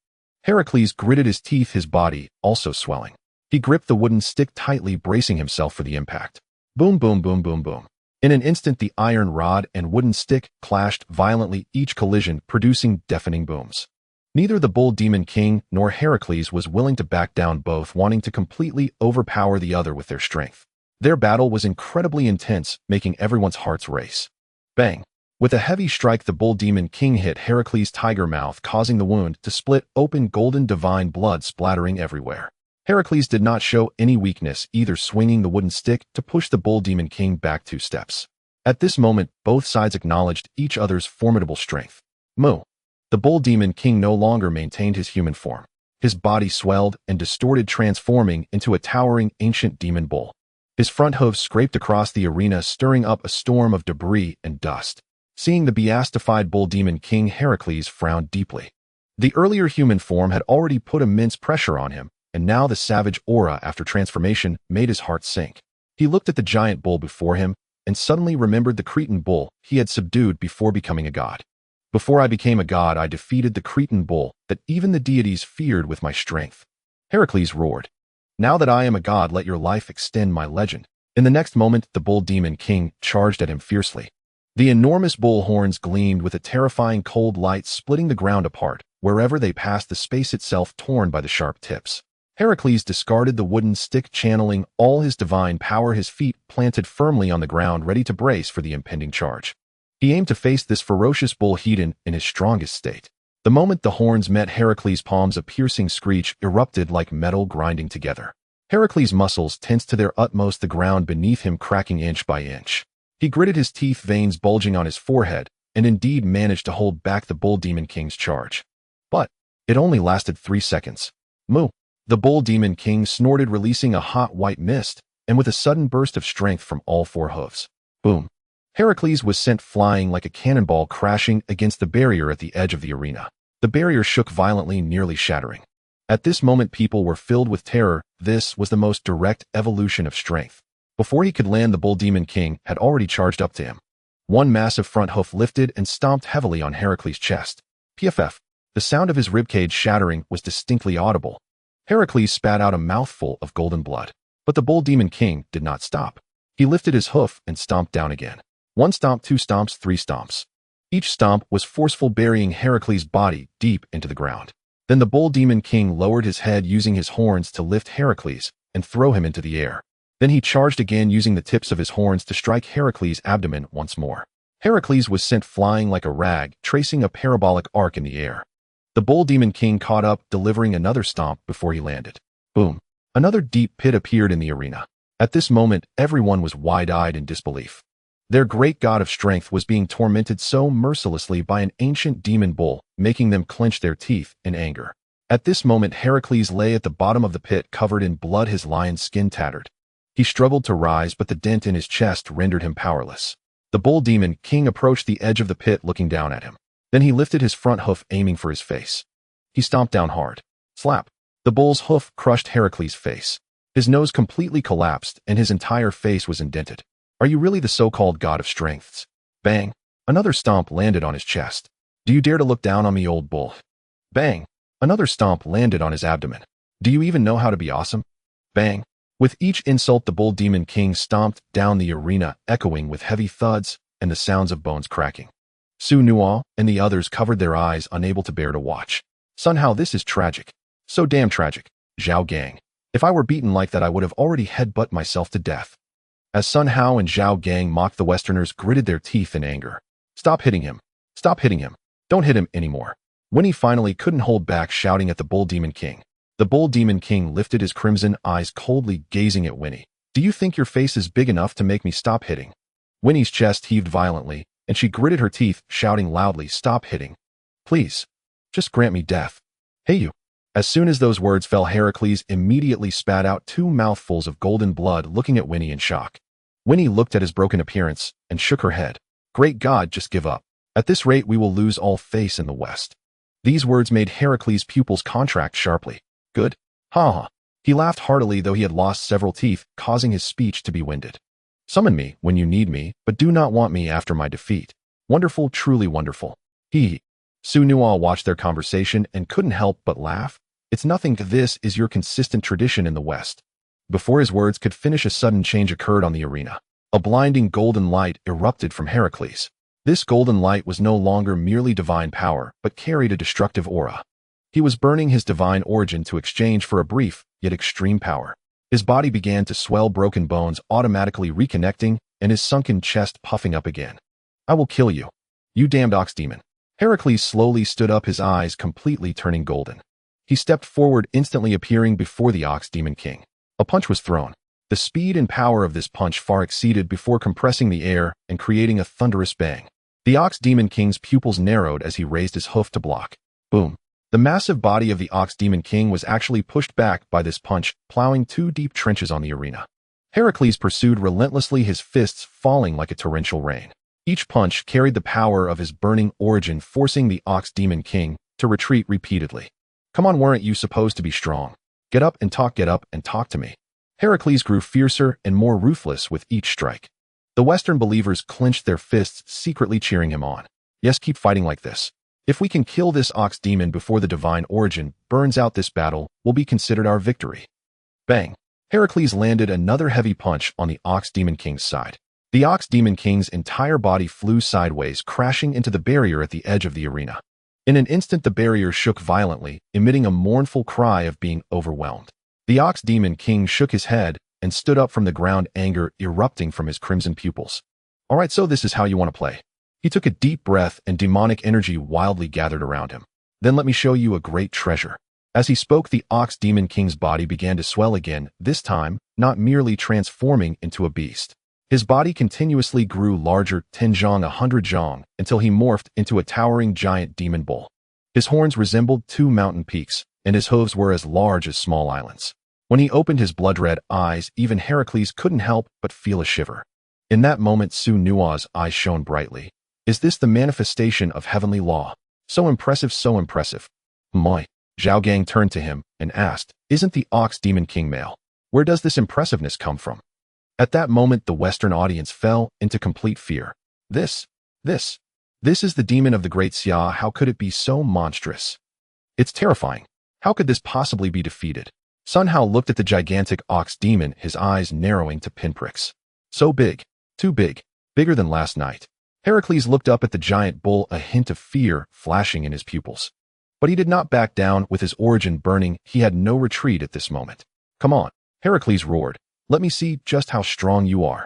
Heracles gritted his teeth, his body also swelling. He gripped the wooden stick tightly, bracing himself for the impact. Boom, boom, boom, boom, boom. In an instant, the iron rod and wooden stick clashed violently, each collision producing deafening booms. Neither the bull demon king nor Heracles was willing to back down, both wanting to completely overpower the other with their strength. Their battle was incredibly intense, making everyone's hearts race. Bang! With a heavy strike, the bull demon king hit Heracles' tiger mouth, causing the wound to split open, golden divine blood splattering everywhere. Heracles did not show any weakness, either swinging the wooden stick to push the bull demon king back 2 steps. At this moment, both sides acknowledged each other's formidable strength. Moo! The bull demon king no longer maintained his human form. His body swelled and distorted, transforming into a towering ancient demon bull. His front hooves scraped across the arena, stirring up a storm of debris and dust. Seeing the beastified bull demon king, Heracles frowned deeply. The earlier human form had already put immense pressure on him, and now the savage aura after transformation made his heart sink. He looked at the giant bull before him and suddenly remembered the Cretan bull he had subdued before becoming a god. Before I became a god, I defeated the Cretan bull that even the deities feared with my strength. Heracles roared. Now that I am a god, let your life extend my legend. In the next moment, the bull demon king charged at him fiercely. The enormous bull horns gleamed with a terrifying cold light, splitting the ground apart wherever they passed, the space itself torn by the sharp tips. Heracles discarded the wooden stick, channeling all his divine power, his feet planted firmly on the ground, ready to brace for the impending charge. He aimed to face this ferocious bull Hedon in his strongest state. The moment the horns met Heracles' palms, a piercing screech erupted like metal grinding together. Heracles' muscles tensed to their utmost, the ground beneath him cracking inch by inch. He gritted his teeth, veins bulging on his forehead, and indeed managed to hold back the bull demon king's charge. But it only lasted 3 seconds. Moo! The bull demon king snorted, releasing a hot white mist, and with a sudden burst of strength from all 4 hooves. Boom! Heracles was sent flying like a cannonball, crashing against the barrier at the edge of the arena. The barrier shook violently, nearly shattering. At this moment, people were filled with terror. This was the most direct evolution of strength. Before he could land, the bull demon king had already charged up to him. One massive front hoof lifted and stomped heavily on Heracles' chest. PFF. The sound of his ribcage shattering was distinctly audible. Heracles spat out a mouthful of golden blood. But the bull demon king did not stop. He lifted his hoof and stomped down again. 1 stomp, 2 stomps, 3 stomps. Each stomp was forceful, burying Heracles' body deep into the ground. Then the bull demon king lowered his head, using his horns to lift Heracles and throw him into the air. Then he charged again, using the tips of his horns to strike Heracles' abdomen once more. Heracles was sent flying like a rag, tracing a parabolic arc in the air. The bull demon king caught up, delivering another stomp before he landed. Boom! Another deep pit appeared in the arena. At this moment, everyone was wide-eyed in disbelief. Their great god of strength was being tormented so mercilessly by an ancient demon bull, making them clench their teeth in anger. At this moment, Heracles lay at the bottom of the pit, covered in blood, his lion's skin tattered. He struggled to rise, but the dent in his chest rendered him powerless. The bull demon king approached the edge of the pit, looking down at him. Then he lifted his front hoof, aiming for his face. He stomped down hard. Slap! The bull's hoof crushed Heracles' face. His nose completely collapsed, and his entire face was indented. Are you really the so-called god of strengths? Bang! Another stomp landed on his chest. Do you dare to look down on me, old bull? Bang! Another stomp landed on his abdomen. Do you even know how to be awesome? Bang! With each insult, the bull demon king stomped down the arena, echoing with heavy thuds and the sounds of bones cracking. Su Nual and the others covered their eyes, unable to bear to watch. Somehow this is tragic. So damn tragic. Zhao Gang. If I were beaten like that, I would have already headbutt myself to death. As Sun Hao and Zhao Gang mocked, the Westerners gritted their teeth in anger. Stop hitting him. Stop hitting him. Don't hit him anymore. Winnie finally couldn't hold back, shouting at the bull demon king. The bull demon king lifted his crimson eyes, coldly gazing at Winnie. Do you think your face is big enough to make me stop hitting? Winnie's chest heaved violently, and she gritted her teeth, shouting loudly, "Stop hitting. Please. Just grant me death. Hey you." As soon as those words fell, Heracles immediately spat out 2 mouthfuls of golden blood, looking at Winnie in shock. Winnie looked at his broken appearance and shook her head. "Great God, just give up. At this rate we will lose all face in the West." These words made Heracles' pupils contract sharply. "Good? Ha ha." He laughed heartily, though he had lost several teeth, causing his speech to be winded. "Summon me when you need me, but do not want me after my defeat. Wonderful, truly wonderful." He. Su-Nual watched their conversation and couldn't help but laugh. "It's nothing. This is your consistent tradition in the West." Before his words could finish, a sudden change occurred on the arena. A blinding golden light erupted from Heracles. This golden light was no longer merely divine power, but carried a destructive aura. He was burning his divine origin to exchange for a brief, yet extreme power. His body began to swell, broken bones automatically reconnecting, and his sunken chest puffing up again. "I will kill you. You damned ox demon." Heracles slowly stood up, his eyes completely turning golden. He stepped forward, instantly appearing before the Ox Demon King. A punch was thrown. The speed and power of this punch far exceeded before compressing the air and creating a thunderous bang. The Ox Demon King's pupils narrowed as he raised his hoof to block. Boom. The massive body of the Ox Demon King was actually pushed back by this punch, plowing 2 deep trenches on the arena. Heracles pursued relentlessly, his fists falling like a torrential rain. Each punch carried the power of his burning origin, forcing the Ox Demon King to retreat repeatedly. "Come on, weren't you supposed to be strong? Get up and talk to me." Heracles grew fiercer and more ruthless with each strike. The Western believers clenched their fists, secretly cheering him on. "Yes, keep fighting like this. If we can kill this ox demon before the divine origin burns out, this battle will be considered our victory." Bang! Heracles landed another heavy punch on the Ox Demon King's side. The Ox Demon King's entire body flew sideways, crashing into the barrier at the edge of the arena. In an instant, the barrier shook violently, emitting a mournful cry of being overwhelmed. The Ox Demon King shook his head and stood up from the ground, anger erupting from his crimson pupils. "All right, so this is how you want to play." He took a deep breath, and demonic energy wildly gathered around him. "Then let me show you a great treasure." As he spoke, the Ox Demon King's body began to swell again, this time not merely transforming into a beast. His body continuously grew larger, 10 zhong, 100 zhong, until he morphed into a towering giant demon bull. His horns resembled 2 mountain peaks, and his hooves were as large as small islands. When he opened his blood-red eyes, even Heracles couldn't help but feel a shiver. In that moment, Su-Nual's eyes shone brightly. "Is this the manifestation of heavenly law? So impressive, so impressive." "Moi." Zhao Gang turned to him and asked, "Isn't the Ox Demon King male? Where does this impressiveness come from?" At that moment, the Western audience fell into complete fear. This is the demon of the Great Xia. How could it be so monstrous? It's terrifying. How could this possibly be defeated? Sun Hao looked at the gigantic ox demon, his eyes narrowing to pinpricks. So big, too big, bigger than last night. Heracles looked up at the giant bull, a hint of fear flashing in his pupils. But he did not back down. With his origin burning, he had no retreat at this moment. "Come on," Heracles roared. "Let me see just how strong you are."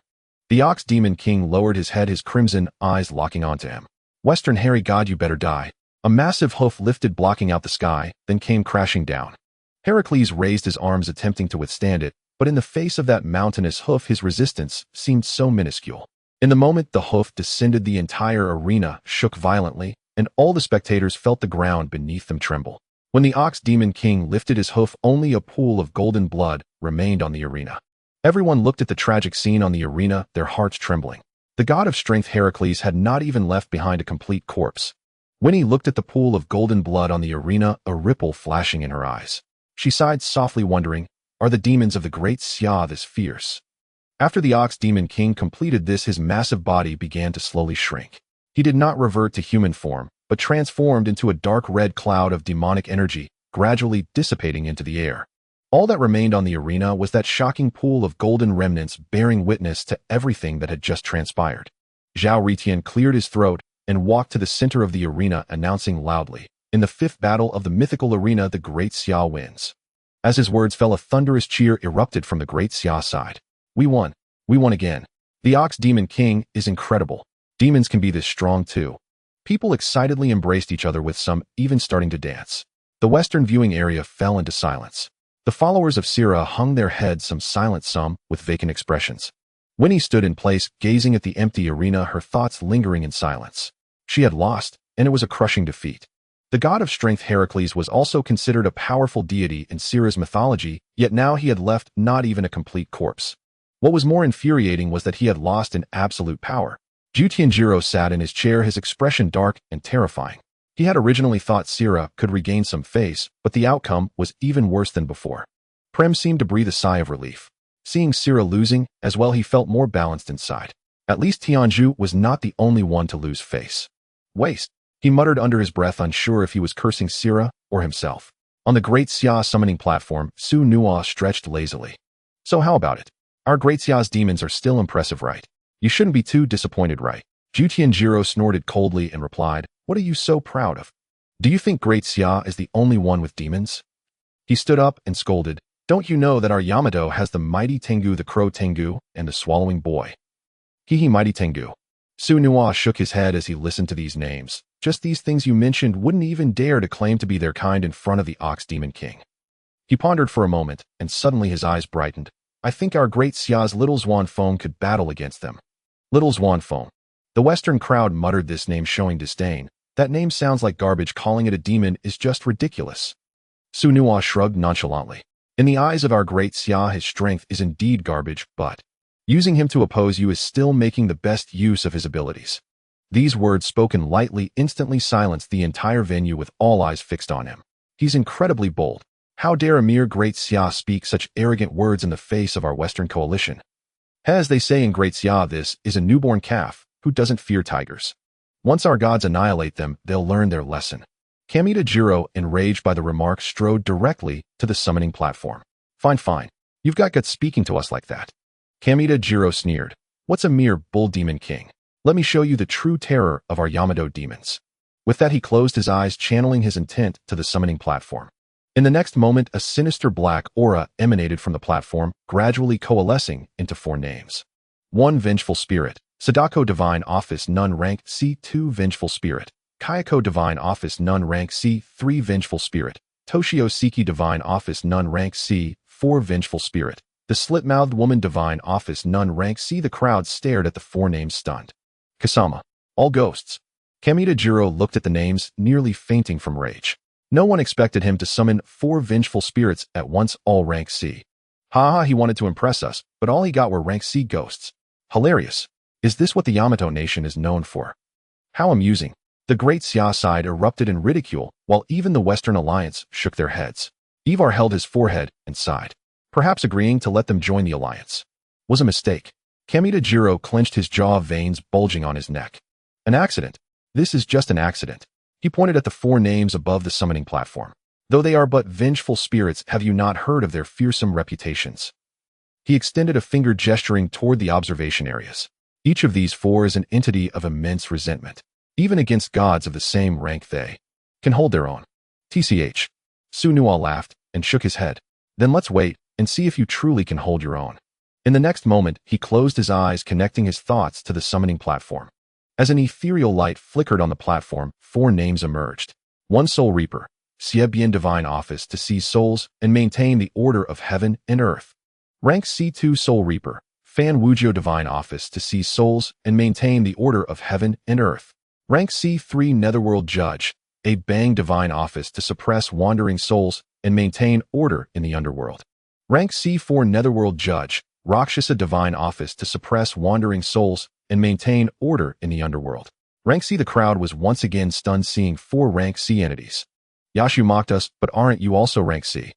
The Ox Demon King lowered his head, his crimson eyes locking onto him. "Western hairy god, you better die." A massive hoof lifted, blocking out the sky, then came crashing down. Heracles raised his arms, attempting to withstand it, but in the face of that mountainous hoof, his resistance seemed so minuscule. In the moment the hoof descended, the entire arena shook violently, and all the spectators felt the ground beneath them tremble. When the Ox Demon King lifted his hoof, only a pool of golden blood remained on the arena. Everyone looked at the tragic scene on the arena, their hearts trembling. The god of strength Heracles had not even left behind a complete corpse. Winnie looked at the pool of golden blood on the arena, a ripple flashing in her eyes. She sighed softly, wondering, are the demons of the Great Xia this fierce? After the Ox Demon King completed this, his massive body began to slowly shrink. He did not revert to human form, but transformed into a dark red cloud of demonic energy, gradually dissipating into the air. All that remained on the arena was that shocking pool of golden remnants, bearing witness to everything that had just transpired. Zhao Ritian cleared his throat and walked to the center of the arena, announcing loudly, "In the 5th battle of the mythical arena, the Great Xia wins." As his words fell, a thunderous cheer erupted from the Great Xia side. We won again. The Ox Demon King is incredible. Demons can be this strong too." People excitedly embraced each other, with some even starting to dance. The Western viewing area fell into silence. The followers of Sira hung their heads, some silent, some with vacant expressions. Winnie stood in place, gazing at the empty arena, her thoughts lingering in silence. She had lost, and it was a crushing defeat. The god of strength Heracles was also considered a powerful deity in Cirrus mythology, yet now he had left not even a complete corpse. What was more infuriating was that he had lost in absolute power. Jutianjiro sat in his chair, his expression dark and terrifying. He had originally thought Sira could regain some face, but the outcome was even worse than before. Prem seemed to breathe a sigh of relief. Seeing Sira losing, as well, he felt more balanced inside. At least Tianju was not the only one to lose face. Waste, he muttered under his breath, unsure if he was cursing Sira or himself. On the Great Xia summoning platform, Su Nua stretched lazily. So how about it? Our Great Xia's demons are still impressive, right? You shouldn't be too disappointed, right? Jutianjiro snorted coldly and replied, what are you so proud of? Do you think Great Xia is the only one with demons? He stood up and scolded, don't you know that our Yamato has the mighty Tengu, the crow Tengu, and the swallowing boy? He mighty Tengu. Su Nua shook his head as he listened to these names. Just these things you mentioned wouldn't even dare to claim to be their kind in front of the Ox Demon King. He pondered for a moment, and suddenly his eyes brightened. I think our Great Xia's Little Zhuanfeng could battle against them. Little Zhuanfeng. The Western crowd muttered this name, showing disdain. That name sounds like garbage. Calling it a demon is just ridiculous. Su Nua shrugged nonchalantly. In the eyes of our Great Xia, his strength is indeed garbage, but using him to oppose you is still making the best use of his abilities. These words, spoken lightly, instantly silenced the entire venue with all eyes fixed on him. He's incredibly bold. How dare a mere Great Xia speak such arrogant words in the face of our Western coalition? As they say in Great Xia, this is a newborn calf who doesn't fear tigers. Once our gods annihilate them, they'll learn their lesson. Kamita Jiro, enraged by the remark, strode directly to the summoning platform. Fine. You've got guts speaking to us like that. Kamita Jiro sneered. What's a mere bull demon king? Let me show you the true terror of our Yamato demons. With that, he closed his eyes, channeling his intent to the summoning platform. In the next moment, a sinister black aura emanated from the platform, gradually coalescing into 4 names. 1. Vengeful Spirit. Sadako Divine Office Nun Rank C2 Vengeful Spirit. Kayako Divine Office Nun Rank C3 Vengeful Spirit. Toshio Seki Divine Office Nun Rank C4 Vengeful Spirit. The Slit-Mouthed Woman Divine Office Nun Rank C. The crowd stared at the 4 names, stunned. Kasama. All ghosts. Kamita Jiro looked at the names, nearly fainting from rage. No one expected him to summon 4 vengeful spirits at once, all rank C. He wanted to impress us, but all he got were rank C ghosts. Hilarious. Is this what the Yamato nation is known for? How amusing. The Great Xia side erupted in ridicule, while even the Western Alliance shook their heads. Ivar held his forehead and sighed. Perhaps agreeing to let them join the alliance was a mistake. Kamita Jiro clenched his jaw, veins bulging on his neck. An accident. This is just an accident. He pointed at the 4 names above the summoning platform. Though they are but vengeful spirits, have you not heard of their fearsome reputations? He extended a finger, gesturing toward the observation areas. Each of these 4 is an entity of immense resentment. Even against gods of the same rank, they can hold their own. TCH. Su Nua laughed and shook his head. Then let's wait and see if you truly can hold your own. In the next moment, he closed his eyes, connecting his thoughts to the summoning platform. As an ethereal light flickered on the platform, 4 names emerged. 1. Soul Reaper. Xiebian Divine Office to seize souls and maintain the order of heaven and earth. Rank C2 Soul Reaper. Fan Wujio Divine Office to seize souls and maintain the order of heaven and earth. Rank C3 Netherworld Judge. A Bang Divine Office to suppress wandering souls and maintain order in the underworld. Rank C4 Netherworld Judge. Rakshasa Divine Office to suppress wandering souls and maintain order in the underworld. Rank C. The crowd was once again stunned, seeing 4 rank C entities. Yashu mocked us, but aren't you also rank C?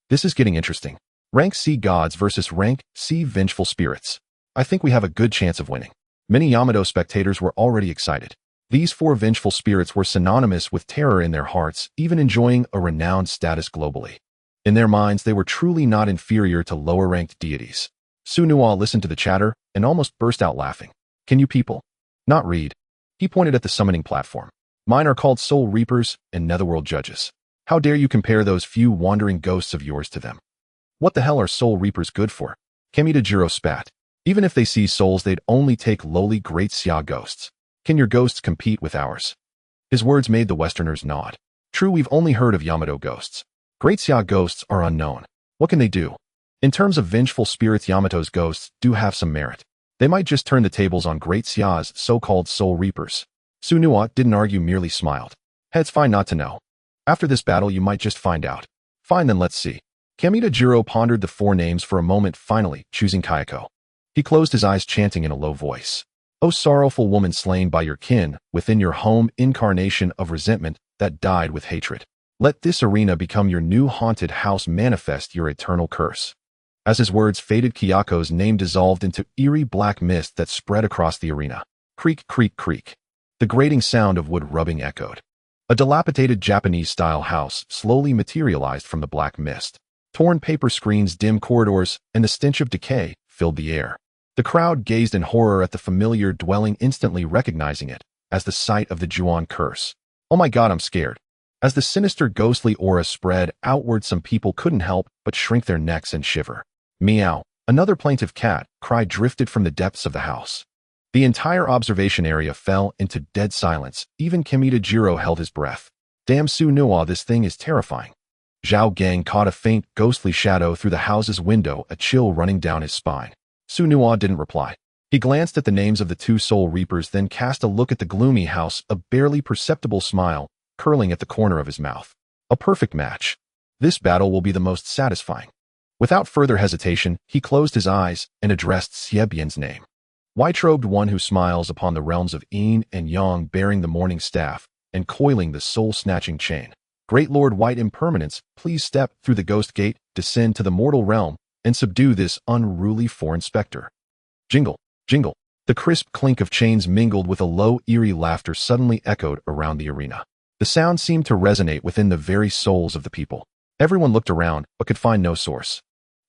This is getting interesting. Rank C gods versus rank C vengeful spirits. I think we have a good chance of winning. Many Yamato spectators were already excited. These 4 vengeful spirits were synonymous with terror in their hearts, even enjoying a renowned status globally. In their minds, they were truly not inferior to lower-ranked deities. Su Nua listened to the chatter and almost burst out laughing. Can you people not read? He pointed at the summoning platform. Mine are called Soul Reapers and Netherworld Judges. How dare you compare those few wandering ghosts of yours to them? What the hell are Soul Reapers good for? Kamita Jiro spat. Even if they see souls, they'd only take lowly Great Xia ghosts. Can your ghosts compete with ours? His words made the Westerners nod. True, we've only heard of Yamato ghosts. Great Xia ghosts are unknown. What can they do? In terms of vengeful spirits, Yamato's ghosts do have some merit. They might just turn the tables on Great Xia's so-called soul reapers. Sunua didn't argue, merely smiled. Hey, it's fine not to know. After this battle, you might just find out. Fine, then let's see. Kamita pondered the 4 names for a moment, finally choosing Kayako. He closed his eyes, chanting in a low voice. O sorrowful woman slain by your kin, within your home, incarnation of resentment that died with hatred. Let this arena become your new haunted house, manifest your eternal curse. As his words faded, Kayako's name dissolved into eerie black mist that spread across the arena. Creak, creak, creak. The grating sound of wood rubbing echoed. A dilapidated Japanese-style house slowly materialized from the black mist. Torn paper screens, dim corridors, and the stench of decay filled the air. The crowd gazed in horror at the familiar dwelling, instantly recognizing it as the site of the Juon curse. Oh my god, I'm scared. As the sinister ghostly aura spread outward, some people couldn't help but shrink their necks and shiver. Meow. Another plaintive cat cry drifted from the depths of the house. The entire observation area fell into dead silence. Even Kamita held his breath. Damn Sunua, this thing is terrifying. Zhao Gang caught a faint, ghostly shadow through the house's window, a chill running down his spine. Sunua didn't reply. He glanced at the names of the 2 soul reapers, then cast a look at the gloomy house, a barely perceptible smile curling at the corner of his mouth. A perfect match. This battle will be the most satisfying. Without further hesitation, he closed his eyes and addressed Xiebian's name. White-robed one who smiles upon the realms of Yin and Yang, bearing the morning staff and coiling the soul-snatching chain. Great Lord White Impermanence, please step through the ghost gate, descend to the mortal realm, and subdue this unruly foreign specter. Jingle, jingle. The crisp clink of chains mingled with a low, eerie laughter suddenly echoed around the arena. The sound seemed to resonate within the very souls of the people. Everyone looked around, but could find no source.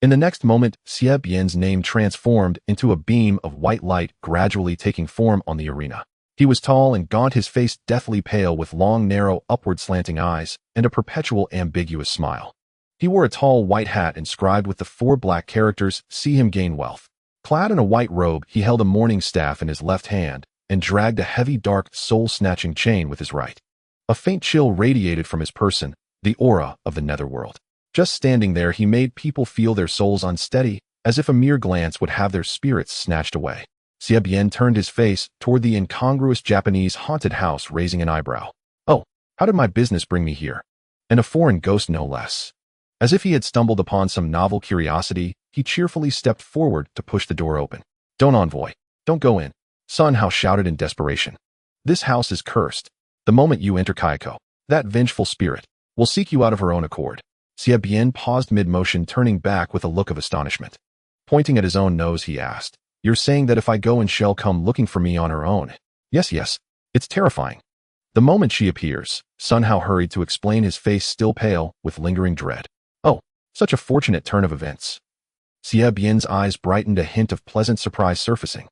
In the next moment, Xiebian's name transformed into a beam of white light, gradually taking form on the arena. He was tall and gaunt, his face deathly pale, with long, narrow, upward slanting eyes and a perpetual ambiguous smile. He wore a tall white hat inscribed with the 4 black characters, "See him gain wealth." Clad in a white robe, he held a morning staff in his left hand and dragged a heavy, dark, soul-snatching chain with his right. A faint chill radiated from his person, the aura of the netherworld. Just standing there, he made people feel their souls unsteady, as if a mere glance would have their spirits snatched away. Xiebian turned his face toward the incongruous Japanese haunted house, raising an eyebrow. Oh, how did my business bring me here? And a foreign ghost, no less. As if he had stumbled upon some novel curiosity, he cheerfully stepped forward to push the door open. Don't, envoy. Don't go in. Sun Hao shouted in desperation. This house is cursed. The moment you enter, Kayako, that vengeful spirit will seek you out of her own accord. Xiebian paused mid-motion, turning back with a look of astonishment. Pointing at his own nose, he asked, You're saying that if I go and she'll come looking for me on her own? Yes, yes. It's terrifying. The moment she appears, Sun Hao hurried to explain, his face still pale with lingering dread. Oh, such a fortunate turn of events. Xiebian's eyes brightened, a hint of pleasant surprise surfacing.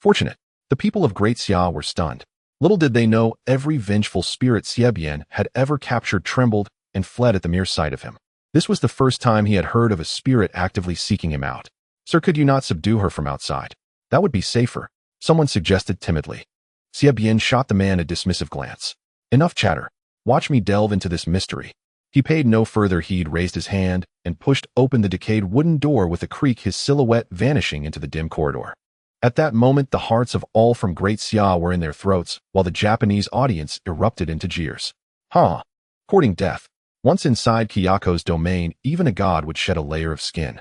Fortunate. The people of Great Xia were stunned. Little did they know, every vengeful spirit Xiebian had ever captured trembled and fled at the mere sight of him. This was the first time he had heard of a spirit actively seeking him out. Sir, could you not subdue her from outside? That would be safer, someone suggested timidly. Xiebian shot the man a dismissive glance. Enough chatter. Watch me delve into this mystery. He paid no further heed, raised his hand, and pushed open the decayed wooden door with a creak, his silhouette vanishing into the dim corridor. At that moment, the hearts of all from Great Xia were in their throats, while the Japanese audience erupted into jeers. Courting death. Once inside Kayako's domain, even a god would shed a layer of skin.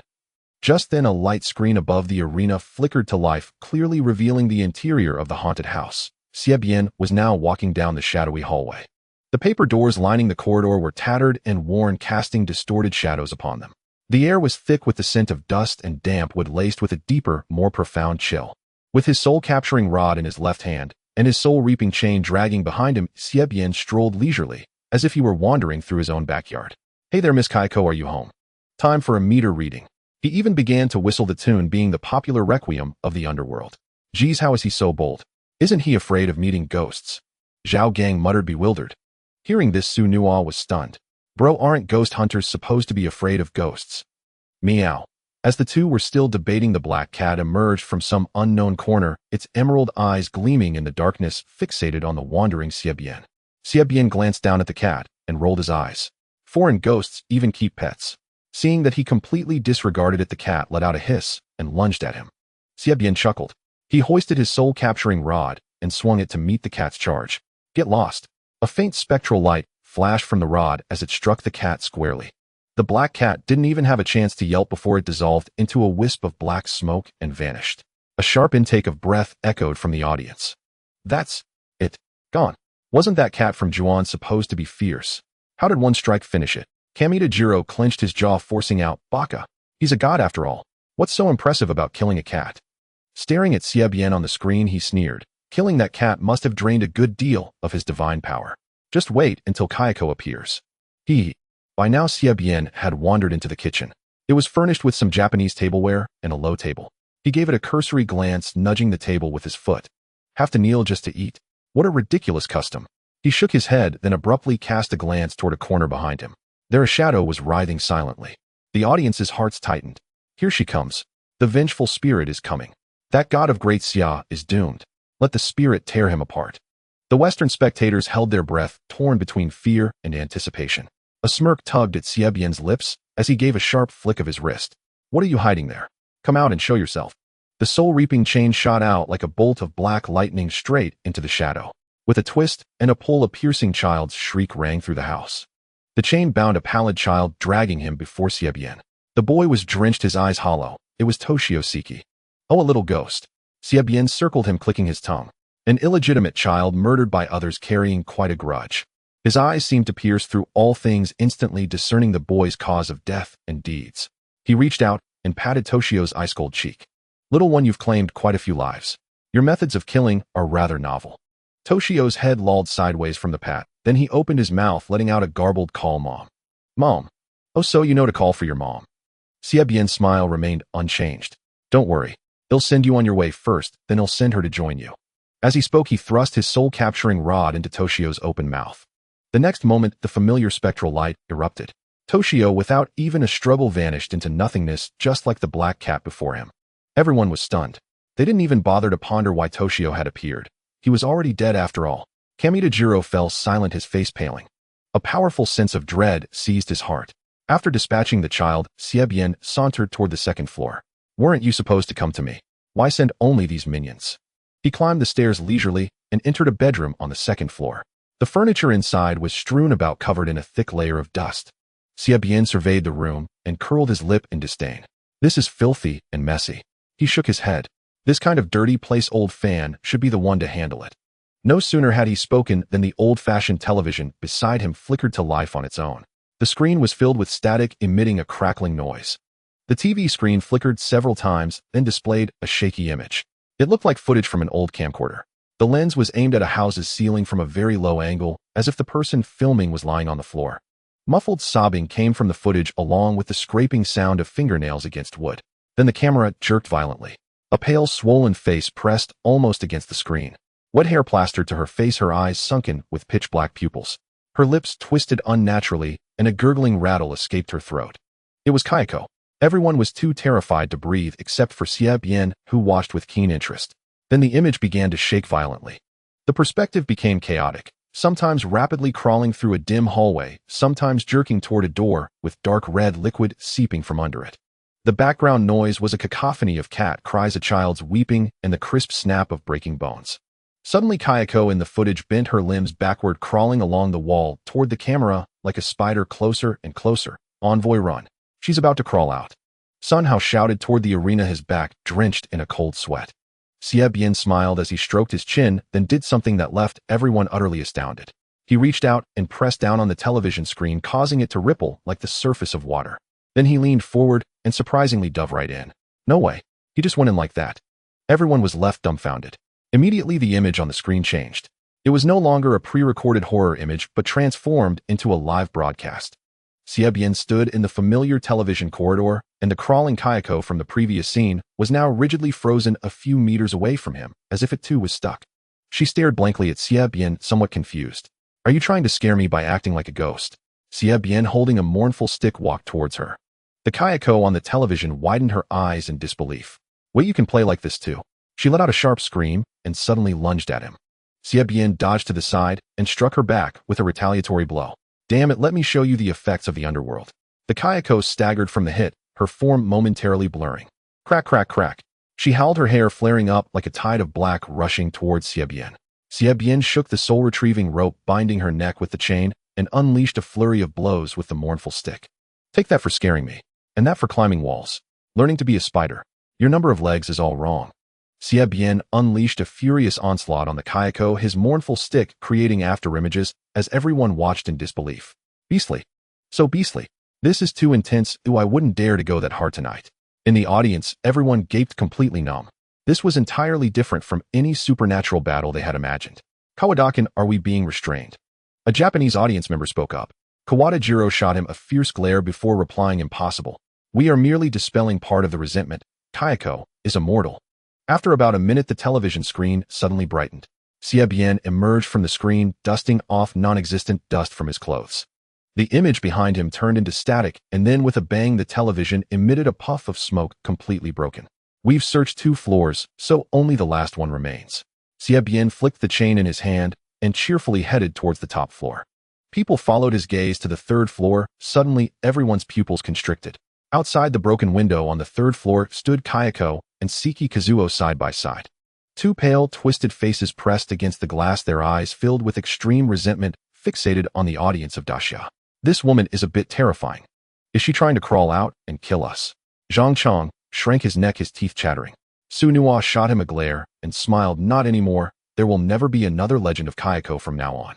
Just then, a light screen above the arena flickered to life, clearly revealing the interior of the haunted house. Xiebian was now walking down the shadowy hallway. The paper doors lining the corridor were tattered and worn, casting distorted shadows upon them. The air was thick with the scent of dust and damp wood, laced with a deeper, more profound chill. With his soul-capturing rod in his left hand and his soul-reaping chain dragging behind him, Xiebian strolled leisurely, as if he were wandering through his own backyard. Hey there, Miss Kaiko, are you home? Time for a meter reading. He even began to whistle, the tune being the popular requiem of the underworld. Geez, how is he so bold? Isn't he afraid of meeting ghosts? Zhao Gang muttered, bewildered. Hearing this, Su Nuo was stunned. Bro, aren't ghost hunters supposed to be afraid of ghosts? Meow. As the two were still debating, the black cat emerged from some unknown corner, its emerald eyes gleaming in the darkness, fixated on the wandering Xiebian. Xiebian glanced down at the cat and rolled his eyes. Foreign ghosts even keep pets. Seeing that he completely disregarded it, the cat let out a hiss and lunged at him. Xie chuckled. He hoisted his soul-capturing rod and swung it to meet the cat's charge. Get lost. A faint spectral light flashed from the rod as it struck the cat squarely. The black cat didn't even have a chance to yelp before it dissolved into a wisp of black smoke and vanished. A sharp intake of breath echoed from the audience. That's it. Gone. Wasn't that cat from Juon supposed to be fierce? How did one strike finish it? Kamita clenched his jaw, forcing out, Baka. He's a god after all. What's so impressive about killing a cat? Staring at Xie on the screen, he sneered. Killing that cat must have drained a good deal of his divine power. Just wait until Kayako appears. By now Xie had wandered into the kitchen. It was furnished with some Japanese tableware and a low table. He gave it a cursory glance, nudging the table with his foot. Have to kneel just to eat? What a ridiculous custom. He shook his head, then abruptly cast a glance toward a corner behind him. There a shadow was writhing silently. The audience's hearts tightened. Here she comes. The vengeful spirit is coming. That god of great Xia is doomed. Let the spirit tear him apart. The Western spectators held their breath, torn between fear and anticipation. A smirk tugged at Xie lips as he gave a sharp flick of his wrist. What are you hiding there? Come out and show yourself. The soul-reaping chain shot out like a bolt of black lightning straight into the shadow. With a twist and a pull, a piercing child's shriek rang through the house. The chain bound a pallid child, dragging him before Xie. The boy was drenched, his eyes hollow. It was Toshio Siki. Oh, a little ghost. Xie circled him, clicking his tongue. An illegitimate child murdered by others, carrying quite a grudge. His eyes seemed to pierce through all things, instantly discerning the boy's cause of death and deeds. He reached out and patted Toshio's ice-cold cheek. Little one, you've claimed quite a few lives. Your methods of killing are rather novel. Toshio's head lolled sideways from the pat. Then he opened his mouth, letting out a garbled call, Mom. Mom. Oh, so you know to call for your mom. Xie smile remained unchanged. Don't worry. They'll send you on your way first, then he'll send her to join you. As he spoke, he thrust his soul-capturing rod into Toshio's open mouth. The next moment, the familiar spectral light erupted. Toshio, without even a struggle, vanished into nothingness, just like the black cat before him. Everyone was stunned. They didn't even bother to ponder why Toshio had appeared. He was already dead after all. Kamita fell silent, his face paling. A powerful sense of dread seized his heart. After dispatching the child, Xie sauntered toward the second floor. Weren't you supposed to come to me? Why send only these minions? He climbed the stairs leisurely and entered a bedroom on the second floor. The furniture inside was strewn about, covered in a thick layer of dust. Xie surveyed the room and curled his lip in disdain. This is filthy and messy. He shook his head. This kind of dirty place, old Fan should be the one to handle it. No sooner had he spoken than the old-fashioned television beside him flickered to life on its own. The screen was filled with static, emitting a crackling noise. The TV screen flickered several times, then displayed a shaky image. It looked like footage from an old camcorder. The lens was aimed at a house's ceiling from a very low angle, as if the person filming was lying on the floor. Muffled sobbing came from the footage, along with the scraping sound of fingernails against wood. Then the camera jerked violently. A pale, swollen face pressed almost against the screen. Wet hair plastered to her face, her eyes sunken with pitch-black pupils. Her lips twisted unnaturally, and a gurgling rattle escaped her throat. It was Kayako. Everyone was too terrified to breathe except for Xie, who watched with keen interest. Then the image began to shake violently. The perspective became chaotic, sometimes rapidly crawling through a dim hallway, sometimes jerking toward a door with dark red liquid seeping from under it. The background noise was a cacophony of cat cries, a child's weeping, and the crisp snap of breaking bones. Suddenly Kayako in the footage bent her limbs backward, crawling along the wall toward the camera like a spider, closer and closer. Envoy, run. She's about to crawl out. Sun Hao shouted toward the arena, his back drenched in a cold sweat. Xie smiled as he stroked his chin, then did something that left everyone utterly astounded. He reached out and pressed down on the television screen, causing it to ripple like the surface of water. Then he leaned forward and surprisingly dove right in. No way. He just went in like that. Everyone was left dumbfounded. Immediately the image on the screen changed. It was no longer a pre-recorded horror image, but transformed into a live broadcast. Xie stood in the familiar television corridor, and the crawling Kayako from the previous scene was now rigidly frozen a few meters away from him, as if it too was stuck. She stared blankly at Xie, somewhat confused. Are you trying to scare me by acting like a ghost? Xie, holding a mournful stick, walked towards her. The Kayako on the television widened her eyes in disbelief. Wait, you can play like this too? She let out a sharp scream and suddenly lunged at him. Xie dodged to the side and struck her back with a retaliatory blow. Damn it, let me show you the effects of the underworld. The Kayako staggered from the hit, her form momentarily blurring. Crack, crack, crack. She howled, her hair flaring up like a tide of black rushing towards Xiebien. Xiebien shook the soul-retrieving rope binding her neck with the chain and unleashed a flurry of blows with the mournful stick. Take that for scaring me. And that for climbing walls. Learning to be a spider. Your number of legs is all wrong. Xiebien unleashed a furious onslaught on the Kayako, his mournful stick creating afterimages as everyone watched in disbelief. Beastly. So beastly. This is too intense. Ooh, I wouldn't dare to go that hard tonight. In the audience, everyone gaped completely numb. This was entirely different from any supernatural battle they had imagined. Kawadakan, are we being restrained? A Japanese audience member spoke up. Kawadajiro shot him a fierce glare before replying, impossible. We are merely dispelling part of the resentment. Kayako is immortal. After about a minute, the television screen suddenly brightened. Xiebien emerged from the screen, dusting off non-existent dust from his clothes. The image behind him turned into static, and then with a bang the television emitted a puff of smoke, completely broken. We've searched 2 floors, so only the last one remains. Xiebien flicked the chain in his hand and cheerfully headed towards the top floor. People followed his gaze to the 3rd floor. Suddenly, everyone's pupils constricted. Outside the broken window on the 3rd floor stood Kayako and Seki Kazuo side by side. 2 pale, twisted faces pressed against the glass, their eyes filled with extreme resentment, fixated on the audience of Daxia. This woman is a bit terrifying. Is she trying to crawl out and kill us? Zhang Chong shrank his neck, his teeth chattering. Su Nuo shot him a glare and smiled. Not anymore. There will never be another legend of Kayako from now on.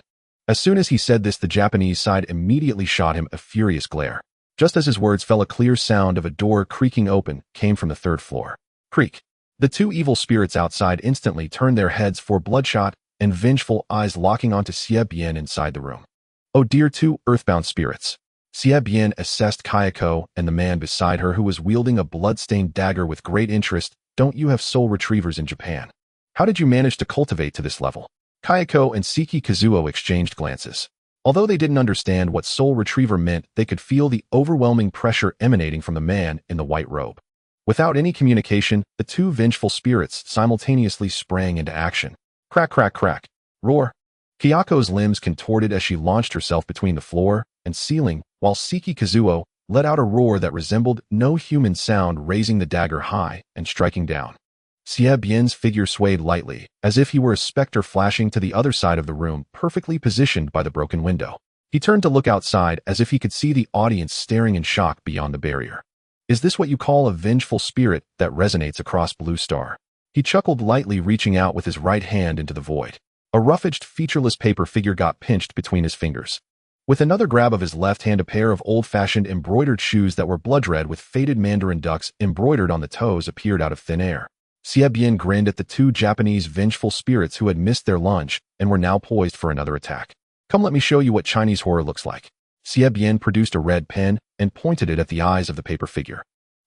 As soon as he said this, the Japanese side immediately shot him a furious glare. Just as his words fell, a clear sound of a door creaking open came from the 3rd floor. Creak. The 2 evil spirits outside instantly turned their heads for bloodshot and vengeful eyes locking onto Xiebien inside the room. Oh dear, 2 earthbound spirits. Xiebien assessed Kayako and the man beside her, who was wielding a blood-stained dagger, with great interest. Don't you have soul retrievers in Japan? How did you manage to cultivate to this level? Kayako and Seki Kazuo exchanged glances. Although they didn't understand what soul retriever meant, they could feel the overwhelming pressure emanating from the man in the white robe. Without any communication, the 2 vengeful spirits simultaneously sprang into action. Crack, crack, crack. Roar. Kayako's limbs contorted as she launched herself between the floor and ceiling, while Seki Kazuo let out a roar that resembled no human sound, raising the dagger high and striking down. Xiebien's figure swayed lightly, as if he were a specter flashing to the other side of the room, perfectly positioned by the broken window. He turned to look outside, as if he could see the audience staring in shock beyond the barrier. Is this what you call a vengeful spirit that resonates across Blue Star? He chuckled lightly, reaching out with his right hand into the void. A rough-edged, featureless paper figure got pinched between his fingers. With another grab of his left hand, a pair of old-fashioned embroidered shoes that were blood-red with faded mandarin ducks embroidered on the toes appeared out of thin air. Xiebien grinned at the 2 Japanese vengeful spirits who had missed their lunge and were now poised for another attack. Come, let me show you what Chinese horror looks like. Xiebien produced a red pen and pointed it at the eyes of the paper figure.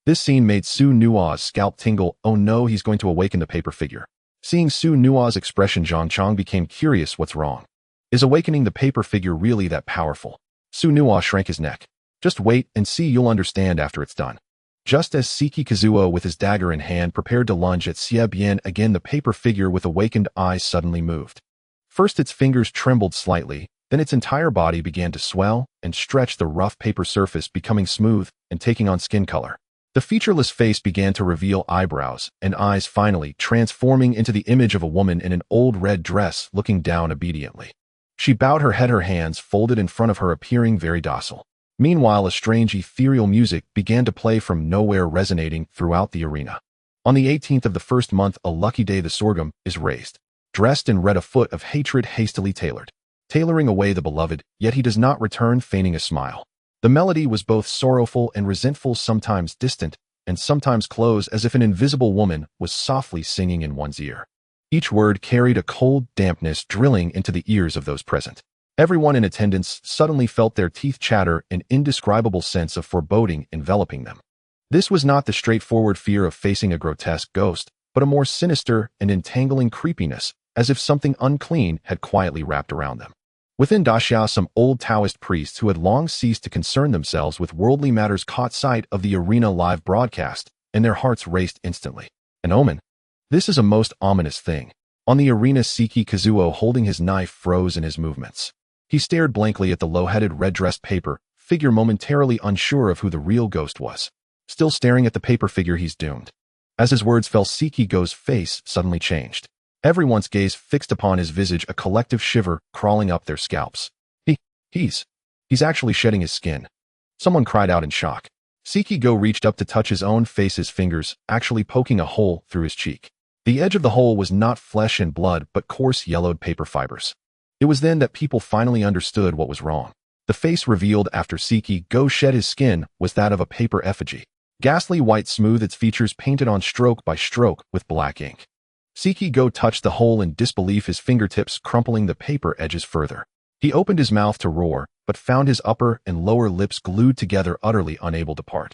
This scene made Su Nuo's scalp tingle. Oh no, he's going to awaken the paper figure. Seeing Su Nuo's expression, Zhang Chong became curious. What's wrong? Is awakening the paper figure really that powerful? Su Nuo shrank his neck. Just wait and see, you'll understand after it's done. Just as Seki Kazuo with his dagger in hand prepared to lunge at Xiebien again, the paper figure with awakened eyes suddenly moved. First its fingers trembled slightly, then its entire body began to swell and stretch, the rough paper surface becoming smooth and taking on skin color. The featureless face began to reveal eyebrows and eyes, finally transforming into the image of a woman in an old red dress looking down obediently. She bowed her head, her hands folded in front of her, appearing very docile. Meanwhile, a strange ethereal music began to play from nowhere, resonating throughout the arena. On the 18th of the 1st month, a lucky day, the sorghum is raised. Dressed in red, a foot of hatred hastily tailoring away the beloved, yet he does not return, feigning a smile. The melody was both sorrowful and resentful, sometimes distant and sometimes close, as if an invisible woman was softly singing in one's ear. Each word carried a cold dampness drilling into the ears of those present. Everyone in attendance suddenly felt their teeth chatter, an indescribable sense of foreboding enveloping them. This was not the straightforward fear of facing a grotesque ghost, but a more sinister and entangling creepiness, as if something unclean had quietly wrapped around them. Within Daxia, some old Taoist priests who had long ceased to concern themselves with worldly matters caught sight of the arena live broadcast, and their hearts raced instantly. An omen? This is a most ominous thing. On the arena, Seki Kazuo, holding his knife, froze in his movements. He stared blankly at the low-headed red-dressed paper figure momentarily unsure of who the real ghost was. Still staring at the paper figure, he's doomed. As his words fell, Sekigo's face suddenly changed. Everyone's gaze fixed upon his visage, a collective shiver crawling up their scalps. He's actually shedding his skin. Someone cried out in shock. Sekigo reached up to touch his own face, his fingers actually poking a hole through his cheek. The edge of the hole was not flesh and blood, but coarse yellowed paper fibers. It was then that people finally understood what was wrong. The face revealed after Sekigo shed his skin was that of a paper effigy. Ghastly white, smooth, its features painted on stroke by stroke with black ink. Sekigo touched the hole in disbelief, his fingertips crumpling the paper edges further. He opened his mouth to roar, but found his upper and lower lips glued together, utterly unable to part.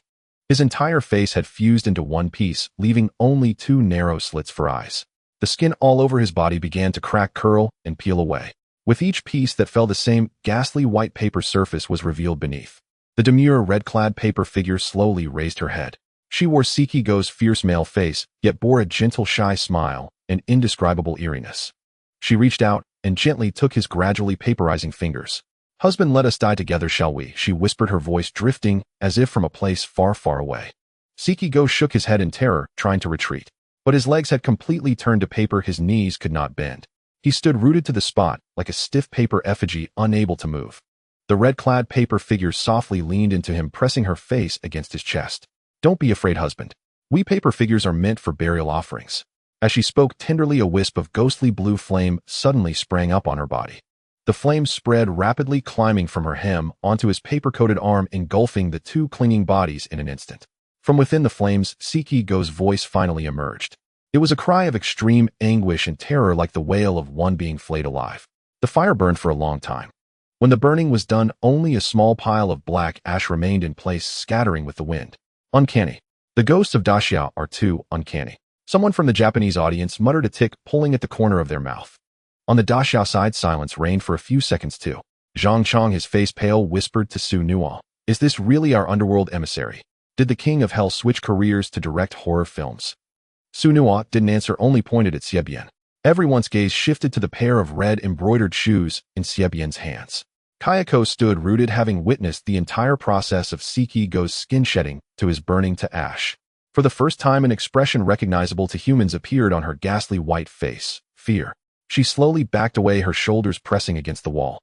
His entire face had fused into one piece, leaving only two narrow slits for eyes. The skin all over his body began to crack, curl, and peel away. With each piece that fell, the same ghastly white paper surface was revealed beneath. The demure red-clad paper figure slowly raised her head. She wore Sekigo's fierce male face, yet bore a gentle, shy smile, an indescribable eeriness. She reached out and gently took his gradually paperizing fingers. "Husband, let us die together, shall we?" she whispered, her voice drifting as if from a place far, far away. Sekigo shook his head in terror, trying to retreat. But his legs had completely turned to paper, his knees could not bend. He stood rooted to the spot, like a stiff paper effigy, unable to move. The red-clad paper figure softly leaned into him, pressing her face against his chest. "Don't be afraid, husband. We paper figures are meant for burial offerings." As she spoke tenderly, a wisp of ghostly blue flame suddenly sprang up on her body. The flame spread rapidly, climbing from her hem onto his paper-coated arm, engulfing the two clinging bodies in an instant. From within the flames, Sekigo's voice finally emerged. It was a cry of extreme anguish and terror, like the wail of one being flayed alive. The fire burned for a long time. When the burning was done, only a small pile of black ash remained in place, scattering with the wind. "Uncanny. The ghosts of Daxia are too uncanny." Someone from the Japanese audience muttered, a tick pulling at the corner of their mouth. On the Daxia side, silence reigned for a few seconds too. Zhang Chong, his face pale, whispered to Su Nuo, "Is this really our underworld emissary? Did the king of hell switch careers to direct horror films?" Su Nuo didn't answer, only pointed at Xiebian. Everyone's gaze shifted to the pair of red embroidered shoes in Xiebian's hands. Kayako stood rooted, having witnessed the entire process of Sekigo's skin shedding to his burning to ash. For the first time, an expression recognizable to humans appeared on her ghastly white face: fear. She slowly backed away, her shoulders pressing against the wall.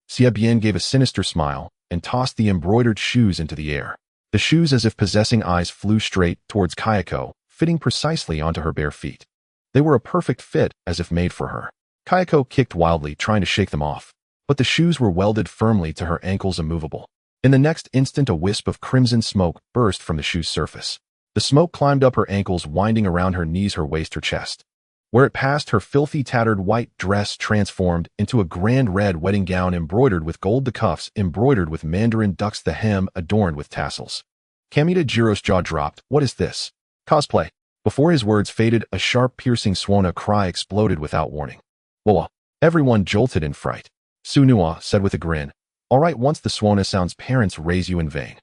Xiebian gave a sinister smile and tossed the embroidered shoes into the air. The shoes, as if possessing eyes, flew straight towards Kayako, fitting precisely onto her bare feet. They were a perfect fit, as if made for her. Kayako kicked wildly, trying to shake them off, but the shoes were welded firmly to her ankles, immovable. In the next instant, a wisp of crimson smoke burst from the shoe's surface. The smoke climbed up her ankles, winding around her knees, her waist, her chest. Where it passed, her filthy, tattered white dress transformed into a grand red wedding gown embroidered with gold, the cuffs embroidered with mandarin ducks, the hem adorned with tassels. Kamita Jiro's jaw dropped. "What is this? Cosplay?" Before his words faded, a sharp, piercing Suona cry exploded without warning. "Whoa!" Everyone jolted in fright. Su Nuo said with a grin, "All right, once the Suona sounds, parents raise you in vain."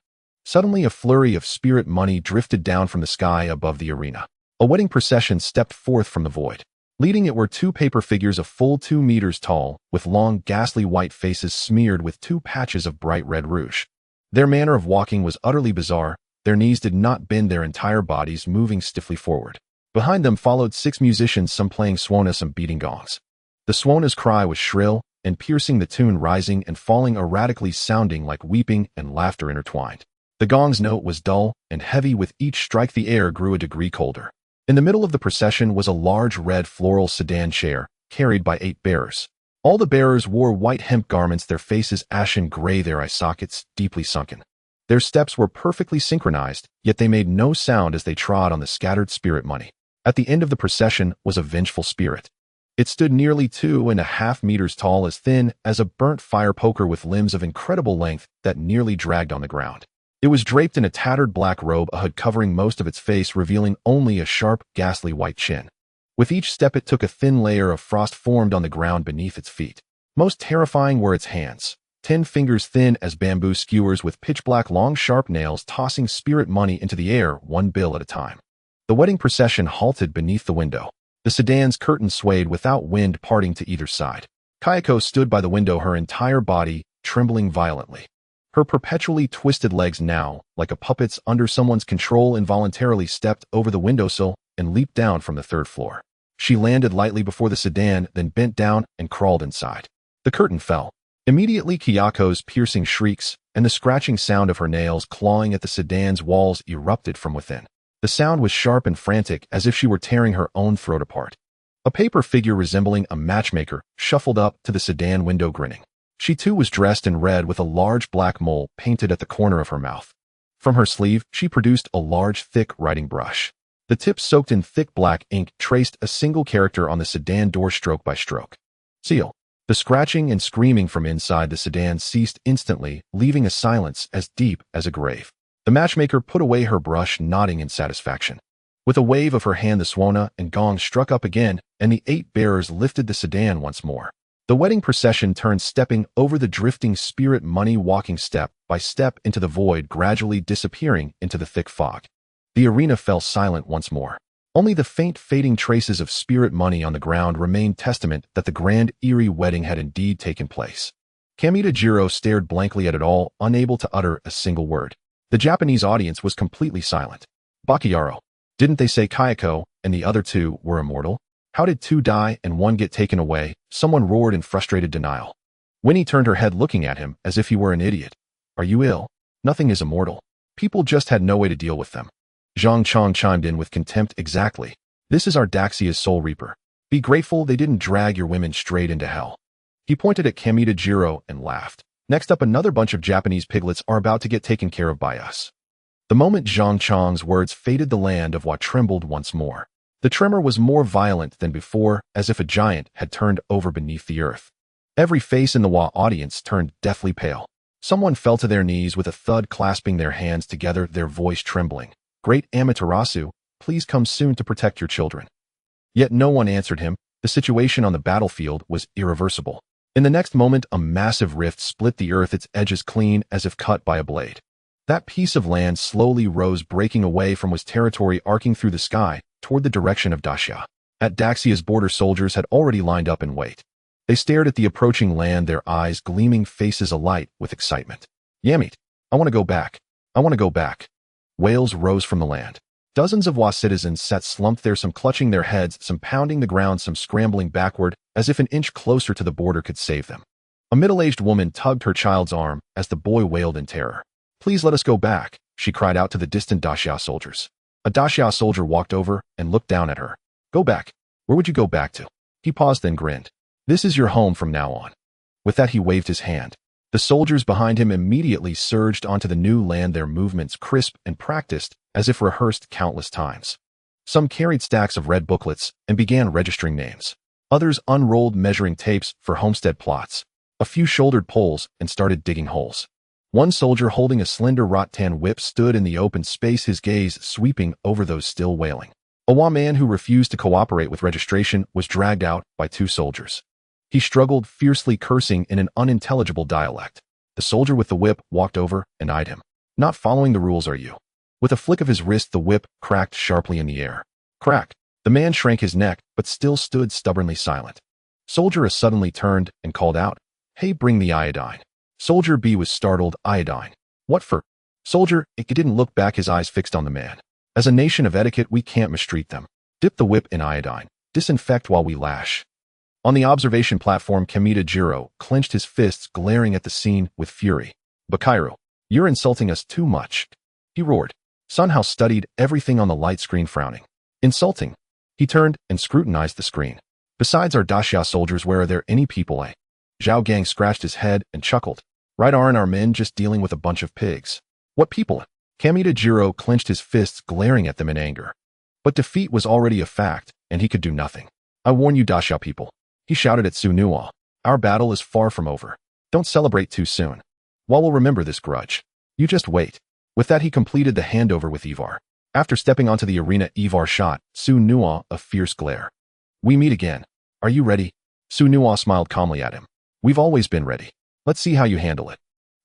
Suddenly, a flurry of spirit money drifted down from the sky above the arena. A wedding procession stepped forth from the void. Leading it were two paper figures a full 2 meters tall, with long, ghastly white faces smeared with 2 patches of bright red rouge. Their manner of walking was utterly bizarre. Their knees did not bend, their entire bodies moving stiffly forward. Behind them followed 6 musicians, some playing Suona, some beating gongs. The Suona's cry was shrill and piercing, the tune rising and falling erratically, sounding like weeping and laughter intertwined. The gong's note was dull and heavy. With each strike, the air grew a degree colder. In the middle of the procession was a large red floral sedan chair, carried by 8 bearers. All the bearers wore white hemp garments, their faces ashen gray, their eye sockets deeply sunken. Their steps were perfectly synchronized, yet they made no sound as they trod on the scattered spirit money. At the end of the procession was a vengeful spirit. It stood nearly 2.5 meters tall, as thin as a burnt fire poker, with limbs of incredible length that nearly dragged on the ground. It was draped in a tattered black robe, a hood covering most of its face, revealing only a sharp, ghastly white chin. With each step it took, a thin layer of frost formed on the ground beneath its feet. Most terrifying were its hands. 10 fingers thin as bamboo skewers, with pitch-black long sharp nails, tossing spirit money into the air, 1 bill at a time. The wedding procession halted beneath the window. The sedan's curtains swayed without wind parting to either side. Kayako stood by the window, her entire body trembling violently. Her perpetually twisted legs now, like a puppet's under someone's control, involuntarily stepped over the windowsill and leaped down from the third floor. She landed lightly before the sedan, then bent down and crawled inside. The curtain fell. Immediately, Kyako's piercing shrieks and the scratching sound of her nails clawing at the sedan's walls erupted from within. The sound was sharp and frantic, as if she were tearing her own throat apart. A paper figure resembling a matchmaker shuffled up to the sedan window, grinning. She too was dressed in red with a large black mole painted at the corner of her mouth. From her sleeve, she produced a large, thick writing brush. The tip, soaked in thick black ink, traced a single character on the sedan door stroke by stroke. Seal. The scratching and screaming from inside the sedan ceased instantly, leaving a silence as deep as a grave. The matchmaker put away her brush, nodding in satisfaction. With a wave of her hand, the swana and gong struck up again, and the 8 bearers lifted the sedan once more. The wedding procession turned, stepping over the drifting spirit money, walking step by step into the void, gradually disappearing into the thick fog. The arena fell silent once more. Only the faint, fading traces of spirit money on the ground remained testament that the grand, eerie wedding had indeed taken place. Kamita stared blankly at it all, unable to utter a single word. The Japanese audience was completely silent. Bakayaro. Didn't they say Kayako and the other 2 were immortal? How did 2 die and 1 get taken away? Someone roared in frustrated denial. Winnie turned her head, looking at him as if he were an idiot. Are you ill? Nothing is immortal. People just had no way to deal with them. Zhang Chong chimed in with contempt. Exactly. This is our Daxia's soul reaper. Be grateful they didn't drag your women straight into hell. He pointed at Kamita and laughed. Next up, another bunch of Japanese piglets are about to get taken care of by us. The moment Zhang Chong's words faded, the land of Wa trembled once more. The tremor was more violent than before, as if a giant had turned over beneath the earth. Every face in the Wa audience turned deathly pale. Someone fell to their knees with a thud, clasping their hands together, their voice trembling. Great Amaterasu, please come soon to protect your children. Yet no one answered him. The situation on the battlefield was irreversible. In the next moment, a massive rift split the earth, its edges clean as if cut by a blade. That piece of land slowly rose, breaking away from was territory, arcing through the sky toward the direction of Daxia. At Daxia's border, soldiers had already lined up in wait. They stared at the approaching land, their eyes gleaming, faces alight with excitement. Yamit, I want to go back. I want to go back. Wails rose from the land. Dozens of Wa citizens sat slumped there, some clutching their heads, some pounding the ground, some scrambling backward, as if an inch closer to the border could save them. A middle-aged woman tugged her child's arm as the boy wailed in terror. Please let us go back, she cried out to the distant Daxia soldiers. A Daxia soldier walked over and looked down at her. Go back? Where would you go back to? He paused, then grinned. This is your home from now on. With that, he waved his hand. The soldiers behind him immediately surged onto the new land, their movements crisp and practiced, as if rehearsed countless times. Some carried stacks of red booklets and began registering names. Others unrolled measuring tapes for homestead plots. A few shouldered poles and started digging holes. One soldier holding a slender rattan whip stood in the open space, his gaze sweeping over those still wailing. A Wa man who refused to cooperate with registration was dragged out by 2 soldiers. He struggled, fiercely cursing in an unintelligible dialect. The soldier with the whip walked over and eyed him. Not following the rules, are you? With a flick of his wrist, the whip cracked sharply in the air. Crack! The man shrank his neck, but still stood stubbornly silent. Soldier A suddenly turned and called out, Hey, bring the iodine. Soldier B was startled. Iodine? What for? Soldier A didn't look back, his eyes fixed on the man. As a nation of etiquette, we can't mistreat them. Dip the whip in iodine. Disinfect while we lash. On the observation platform, Kamita clenched his fists, glaring at the scene with fury. Bakairu, you're insulting us too much. He roared. Sun Hao studied everything on the light screen, frowning. Insulting. He turned and scrutinized the screen. Besides our Daxia soldiers, where are there any people? Zhao Gang scratched his head and chuckled. Right, aren't our men just dealing with a bunch of pigs? What people? Kamita clenched his fists, glaring at them in anger. But defeat was already a fact, and he could do nothing. I warn you, Daxia people. He shouted at Su Nuo. Our battle is far from over. Don't celebrate too soon. Wa will remember this grudge. You just wait. With that, he completed the handover with Ivar. After stepping onto the arena, Ivar shot Su Nuo a fierce glare. We meet again. Are you ready? Su Nuo smiled calmly at him. We've always been ready. Let's see how you handle it.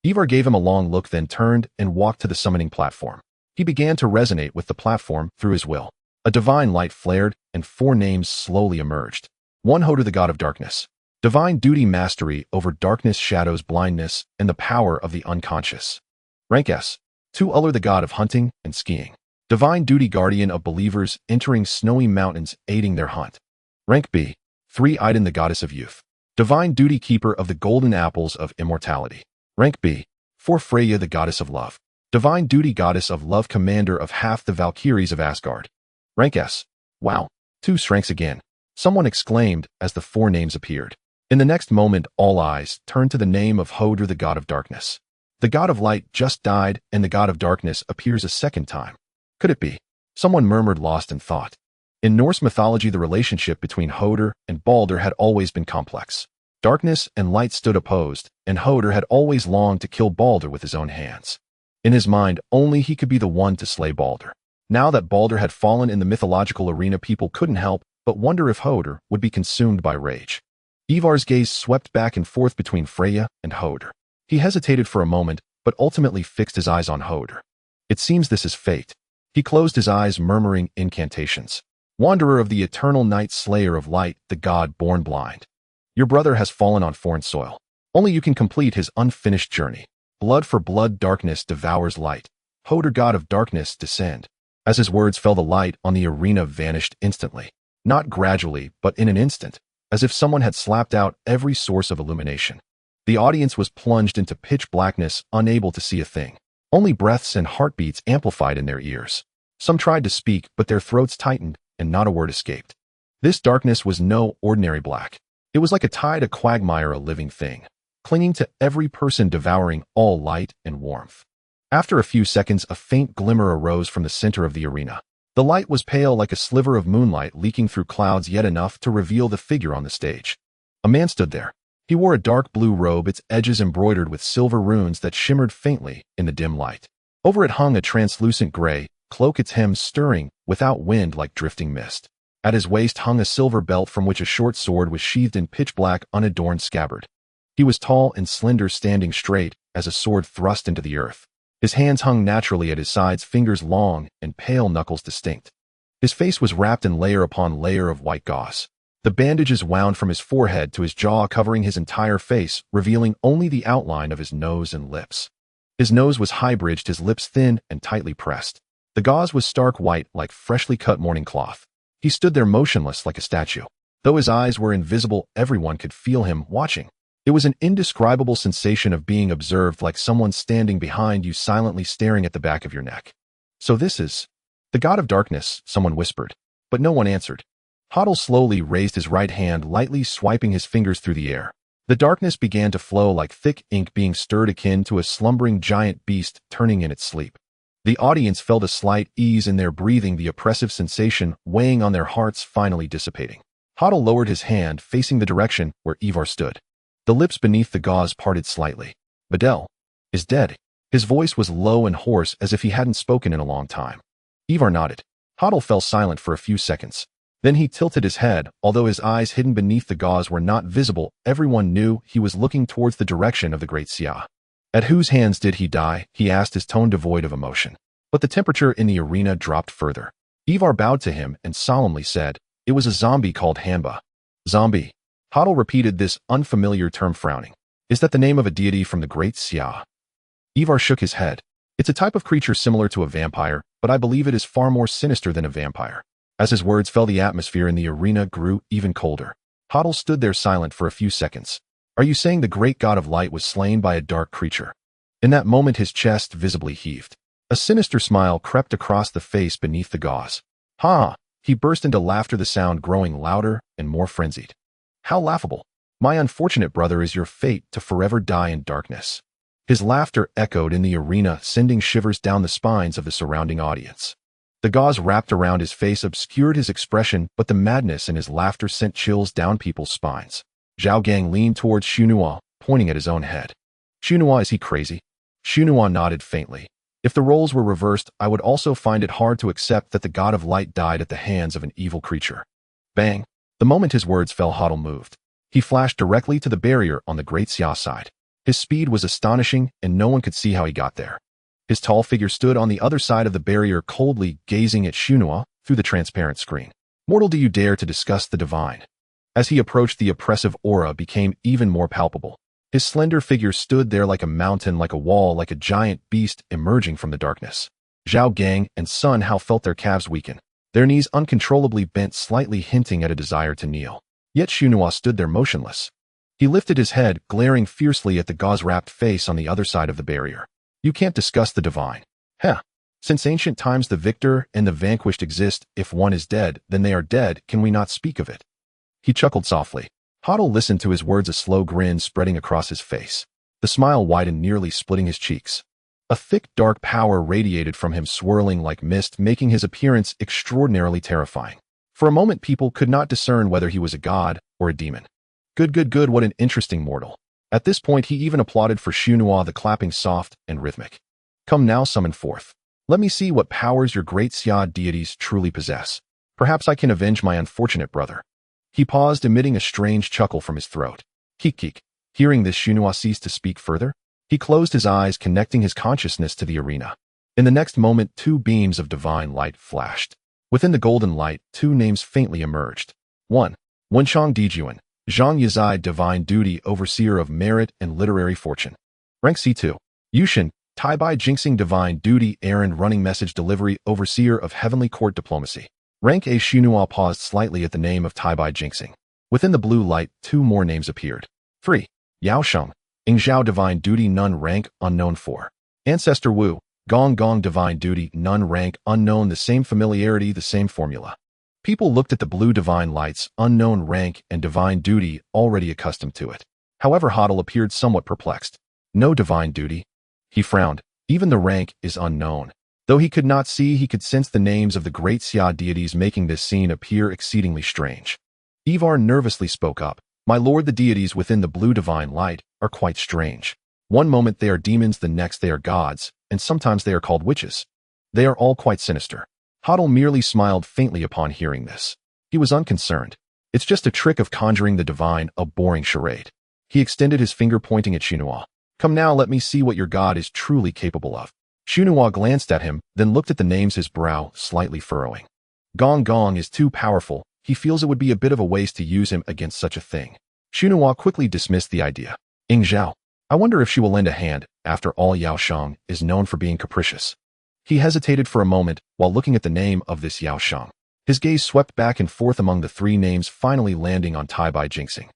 Ivar gave him a long look, then turned and walked to the summoning platform. He began to resonate with the platform through his will. A divine light flared, and 4 names slowly emerged. 1 Hoder, the god of darkness. Divine duty mastery over darkness, shadows, blindness, and the power of the unconscious. Rank S. 2 Uller, the god of hunting and skiing. Divine duty guardian of believers entering snowy mountains, aiding their hunt. Rank B. 3 Idun, the goddess of youth. Divine duty keeper of the golden apples of immortality. Rank B. 4 Freya, the goddess of love. Divine duty goddess of love, commander of half the Valkyries of Asgard. Rank S. Wow. 2 ranks again, someone exclaimed as the 4 names appeared. In the next moment, all eyes turned to the name of Hodor, the god of darkness. The god of light just died, and the god of darkness appears a second time. Could it be? Someone murmured, lost in thought. In Norse mythology, the relationship between Hodor and Balder had always been complex. Darkness and light stood opposed, and Hodor had always longed to kill Balder with his own hands. In his mind, only he could be the one to slay Balder. Now that Balder had fallen in the mythological arena, people couldn't help but wonder if Hodor would be consumed by rage. Ivar's gaze swept back and forth between Freya and Hodor. He hesitated for a moment, but ultimately fixed his eyes on Hodor. It seems this is fate. He closed his eyes, murmuring incantations. Wanderer of the eternal night, slayer of light, the god born blind. Your brother has fallen on foreign soil. Only you can complete his unfinished journey. Blood for blood, darkness devours light. Hodor, god of darkness, descend. As his words fell, the light on the arena vanished instantly. Not gradually, but in an instant, as if someone had slapped out every source of illumination. The audience was plunged into pitch blackness, unable to see a thing. Only breaths and heartbeats amplified in their ears. Some tried to speak, but their throats tightened, and not a word escaped. This darkness was no ordinary black. It was like a tide, a quagmire, a living thing, clinging to every person, devouring all light and warmth. After a few seconds, a faint glimmer arose from the center of the arena. The light was pale, like a sliver of moonlight leaking through clouds, yet enough to reveal the figure on the stage. A man stood there. He wore a dark blue robe, its edges embroidered with silver runes that shimmered faintly in the dim light. Over it hung a translucent gray cloak, its hem stirring without wind like drifting mist. At his waist hung a silver belt from which a short sword was sheathed in pitch black, unadorned scabbard. He was tall and slender, standing straight as a sword thrust into the earth. His hands hung naturally at his sides, fingers long and pale, knuckles distinct. His face was wrapped in layer upon layer of white gauze. The bandages wound from his forehead to his jaw, covering his entire face, revealing only the outline of his nose and lips. His nose was high-bridged, his lips thin and tightly pressed. The gauze was stark white, like freshly cut mourning cloth. He stood there motionless like a statue. Though his eyes were invisible, everyone could feel him watching. It was an indescribable sensation of being observed, like someone standing behind you, silently staring at the back of your neck. So this is the god of darkness, someone whispered, but no one answered. Hodor slowly raised his right hand, lightly swiping his fingers through the air. The darkness began to flow like thick ink being stirred, akin to a slumbering giant beast turning in its sleep. The audience felt a slight ease in their breathing, the oppressive sensation weighing on their hearts finally dissipating. Hodor lowered his hand, facing the direction where Ivar stood. The lips beneath the gauze parted slightly. Videl is dead. His voice was low and hoarse, as if he hadn't spoken in a long time. Ivar nodded. Hodor fell silent for a few seconds. Then he tilted his head. Although his eyes hidden beneath the gauze were not visible, everyone knew he was looking towards the direction of the great Sia. At whose hands did he die? He asked, his tone devoid of emotion. But the temperature in the arena dropped further. Ivar bowed to him and solemnly said, "It was a zombie called Hanba." Zombie. Hodor repeated this unfamiliar term, frowning. Is that the name of a deity from the great Sia? Ivar shook his head. It's a type of creature similar to a vampire, but I believe it is far more sinister than a vampire. As his words fell, the atmosphere in the arena grew even colder. Hodor stood there silent for a few seconds. Are you saying the great god of light was slain by a dark creature? In that moment, his chest visibly heaved. A sinister smile crept across the face beneath the gauze. Ha! He burst into laughter, the sound growing louder and more frenzied. How laughable! My unfortunate brother is your fate, to forever die in darkness. His laughter echoed in the arena, sending shivers down the spines of the surrounding audience. The gauze wrapped around his face obscured his expression, but the madness in his laughter sent chills down people's spines. Zhao Gang leaned towards Shunua, pointing at his own head. Shunua, is he crazy? Shunua nodded faintly. If the roles were reversed, I would also find it hard to accept that the god of light died at the hands of an evil creature. Bang! The moment his words fell, Hodor moved. He flashed directly to the barrier on the great Sia side. His speed was astonishing, and no one could see how he got there. His tall figure stood on the other side of the barrier, coldly gazing at Shunua through the transparent screen. Mortal, do you dare to discuss the divine? As he approached, the oppressive aura became even more palpable. His slender figure stood there like a mountain, like a wall, like a giant beast emerging from the darkness. Zhao Gang and Sun Hao felt their calves weaken. Their knees uncontrollably bent slightly, hinting at a desire to kneel. Yet Xunhua stood there motionless. He lifted his head, glaring fiercely at the gauze-wrapped face on the other side of the barrier. You can't discuss the divine. Heh. Since ancient times the victor and the vanquished exist, if one is dead, then they are dead, can we not speak of it? He chuckled softly. Hoddle listened to his words, a slow grin spreading across his face. The smile widened, nearly splitting his cheeks. A thick, dark power radiated from him, swirling like mist, making his appearance extraordinarily terrifying. For a moment, people could not discern whether he was a god or a demon. Good, what an interesting mortal. At this point, he even applauded for Xunhua, the clapping soft and rhythmic. Come now, summon forth. Let me see what powers your great cede deities truly possess. Perhaps I can avenge my unfortunate brother. He paused, emitting a strange chuckle from his throat. Keek. Hearing this, Xunhua ceased to speak further. He closed his eyes, connecting his consciousness to the arena. In the next moment, two beams of divine light flashed. Within the golden light, two names faintly emerged. 1. Wenchang Dijuan, Zhang Yazai, divine duty, overseer of merit and literary fortune. Rank C2. Yushin, Taibai Jinxing, divine duty, errand running, message delivery, overseer of heavenly court diplomacy. Rank A. Xunhua paused slightly at the name of Taibai Jinxing. Within the blue light, two more names appeared. 3. Yao Sheng, Ingzhao, divine duty, none, rank unknown. 4. Ancestor Wu, Gong, divine duty, none, rank unknown. The same familiarity, the same formula. People looked at the blue divine lights, unknown rank and divine duty, already accustomed to it. However, Hoddle appeared somewhat perplexed. No divine duty. He frowned. Even the rank is unknown. Though he could not see, he could sense the names of the great cede deities, making this scene appear exceedingly strange. Ivar nervously spoke up. My lord, the deities within the blue divine light are quite strange. One moment they are demons, the next they are gods, and sometimes they are called witches. They are all quite sinister. Hoddle merely smiled faintly upon hearing this. He was unconcerned. It's just a trick of conjuring the divine, a boring charade. He extended his finger, pointing at Xunhua. Come now, let me see what your god is truly capable of. Xunhua glanced at him, then looked at the names, his brow slightly furrowing. Gong is too powerful. He feels it would be a bit of a waste to use him against such a thing. Xunhua quickly dismissed the idea. Ingzhao. I wonder if she will lend a hand. After all, Yao Sheng is known for being capricious. He hesitated for a moment while looking at the name of this Yao Sheng. His gaze swept back and forth among the three names, finally landing on Taibai Jinxing.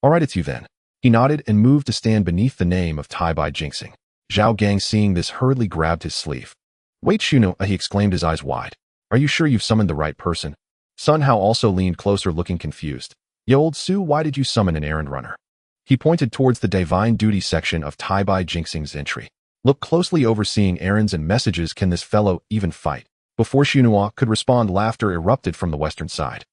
All right, it's you then. He nodded and moved to stand beneath the name of Taibai Jinxing. Zhao Gang, seeing this, hurriedly grabbed his sleeve. Wait, Xunhua, he exclaimed, his eyes wide. Are you sure you've summoned the right person? Sun Hao also leaned closer, looking confused. Ye old Su, why did you summon an errand runner? He pointed towards the divine duty section of Taibai Jinxing's entry. Look closely, overseeing errands and messages. Can this fellow even fight? Before Xunhua could respond, laughter erupted from the western side.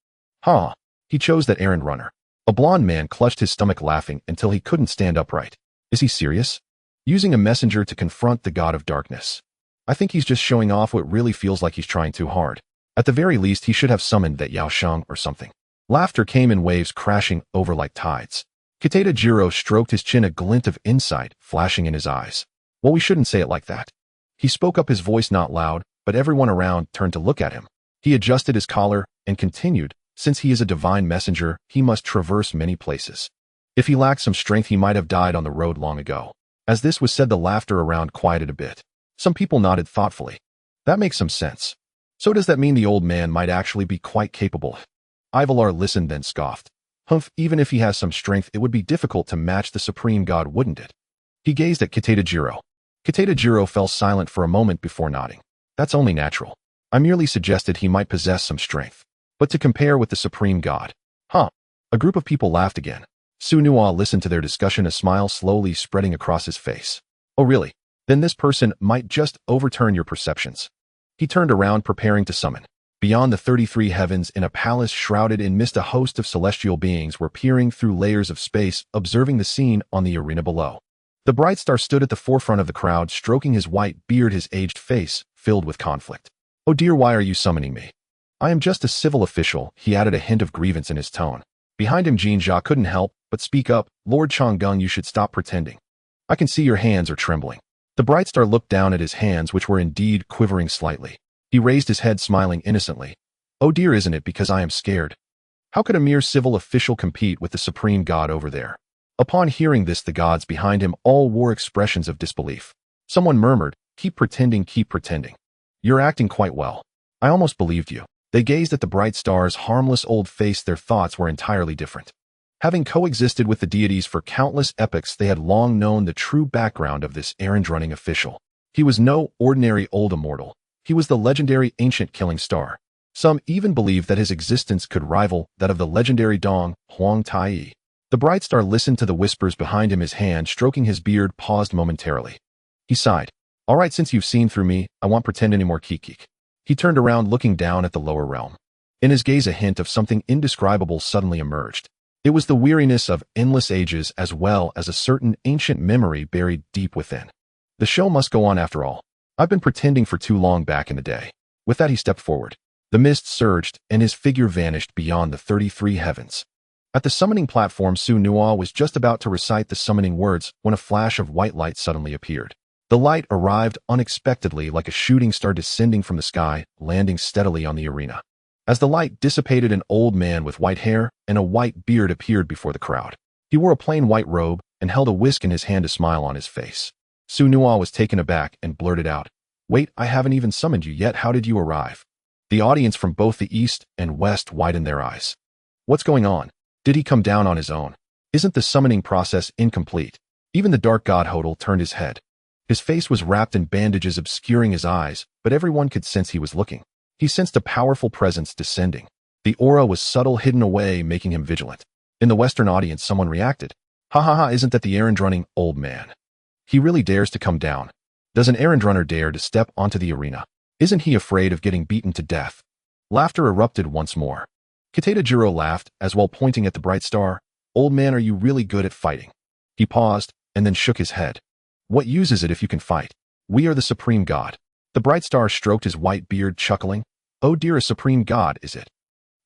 Huh. He chose that errand runner. A blond man clutched his stomach, laughing until he couldn't stand upright. Is he serious? Using a messenger to confront the god of darkness. I think he's just showing off. What really feels like he's trying too hard. At the very least, he should have summoned that Yao Sheng or something. Laughter came in waves, crashing over like tides. Kateda Jiro stroked his chin, a glint of insight flashing in his eyes. Well, we shouldn't say it like that. He spoke up, his voice not loud, but everyone around turned to look at him. He adjusted his collar and continued, since he is a divine messenger, he must traverse many places. If he lacked some strength, he might have died on the road long ago. As this was said, the laughter around quieted a bit. Some people nodded thoughtfully. That makes some sense. So does that mean the old man might actually be quite capable? Ivalar listened, then scoffed. Humph, even if he has some strength, it would be difficult to match the supreme god, wouldn't it? He gazed at Kateda Jiro. Kateda Jiro fell silent for a moment before nodding. That's only natural. I merely suggested he might possess some strength. But to compare with the supreme god. Huh. A group of people laughed again. Xunhua listened to their discussion, a smile slowly spreading across his face. Oh really? Then this person might just overturn your perceptions. He turned around, preparing to summon. Beyond the 33 heavens, in a palace shrouded in mist, a host of celestial beings were peering through layers of space, observing the scene on the arena below. The bright star stood at the forefront of the crowd, stroking his white beard, his aged face filled with conflict. Oh dear, why are you summoning me? I am just a civil official, he added, a hint of grievance in his tone. Behind him, Jin Jia couldn't help but speak up. Lord Changgung, you should stop pretending. I can see your hands are trembling. The bright star looked down at his hands, which were indeed quivering slightly. He raised his head, smiling innocently. Oh dear, isn't it because I am scared? How could a mere civil official compete with the supreme god over there? Upon hearing this, the gods behind him all wore expressions of disbelief. Someone murmured, keep pretending, keep pretending. You're acting quite well. I almost believed you. They gazed at the bright star's harmless old face. Their thoughts were entirely different. Having coexisted with the deities for countless epochs, they had long known the true background of this errand-running official. He was no ordinary old immortal. He was the legendary ancient killing star. Some even believed that his existence could rival that of the legendary Dong, Huang Tai. The bright star listened to the whispers behind him. His hand stroking his beard paused momentarily. He sighed. All right, since you've seen through me, I won't pretend anymore, Kikik. He turned around, looking down at the lower realm. In his gaze, a hint of something indescribable suddenly emerged. It was the weariness of endless ages, as well as a certain ancient memory buried deep within. The show must go on after all. I've been pretending for too long back in the day. With that, he stepped forward. The mist surged, and his figure vanished beyond the 33 heavens. At the summoning platform, Su Nua was just about to recite the summoning words when a flash of white light suddenly appeared. The light arrived unexpectedly, like a shooting star descending from the sky, landing steadily on the arena. As the light dissipated, an old man with white hair and a white beard appeared before the crowd. He wore a plain white robe and held a whisk in his hand, a smile on his face. Su Nua was taken aback and blurted out, "Wait, I haven't even summoned you yet. How did you arrive?" The audience from both the east and west widened their eyes. What's going on? Did he come down on his own? Isn't the summoning process incomplete? Even the dark god Hodel turned his head. His face was wrapped in bandages obscuring his eyes, but everyone could sense he was looking. He sensed a powerful presence descending. The aura was subtle, hidden away, making him vigilant. In the Western audience, someone reacted. Ha ha ha, isn't that the errand-running old man? He really dares to come down. Does an errand-runner dare to step onto the arena? Isn't he afraid of getting beaten to death? Laughter erupted once more. Kiteda Jiro laughed, as while pointing at the bright star, "Old man, are you really good at fighting?" He paused, and then shook his head. "What use is it if you can fight? We are the supreme god." The bright star stroked his white beard, chuckling. "Oh dear, a supreme god, is it?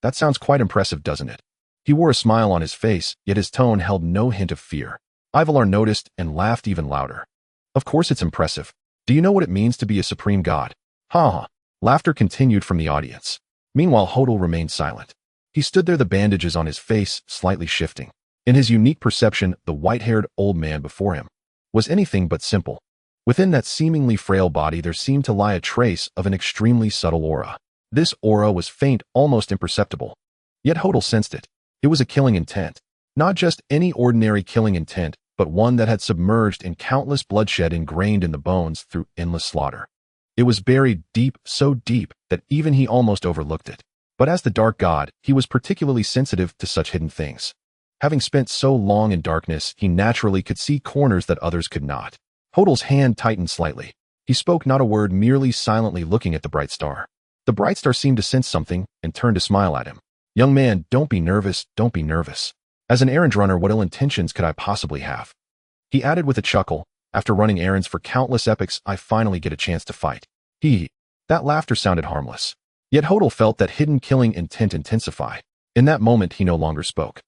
That sounds quite impressive, doesn't it?" He wore a smile on his face, yet his tone held no hint of fear. Ivalar noticed and laughed even louder. "Of course it's impressive. Do you know what it means to be a supreme god?" Ha ha. Laughter continued from the audience. Meanwhile, Hodel remained silent. He stood there, the bandages on his face slightly shifting. In his unique perception, the white-haired old man before him was anything but simple. Within that seemingly frail body, there seemed to lie a trace of an extremely subtle aura. This aura was faint, almost imperceptible. Yet Hodel sensed it. It was a killing intent. Not just any ordinary killing intent, but one that had submerged in countless bloodshed ingrained in the bones through endless slaughter. It was buried deep, so deep that even he almost overlooked it. But as the dark god, he was particularly sensitive to such hidden things. Having spent so long in darkness, he naturally could see corners that others could not. Hodel's hand tightened slightly. He spoke not a word, merely silently looking at the bright star. The bright star seemed to sense something and turned to smile at him. "Young man, don't be nervous, don't be nervous. As an errand runner, what ill intentions could I possibly have?" He added with a chuckle, "After running errands for countless epochs, I finally get a chance to fight." That laughter sounded harmless. Yet Hodel felt that hidden killing intent intensify. In that moment, he no longer spoke.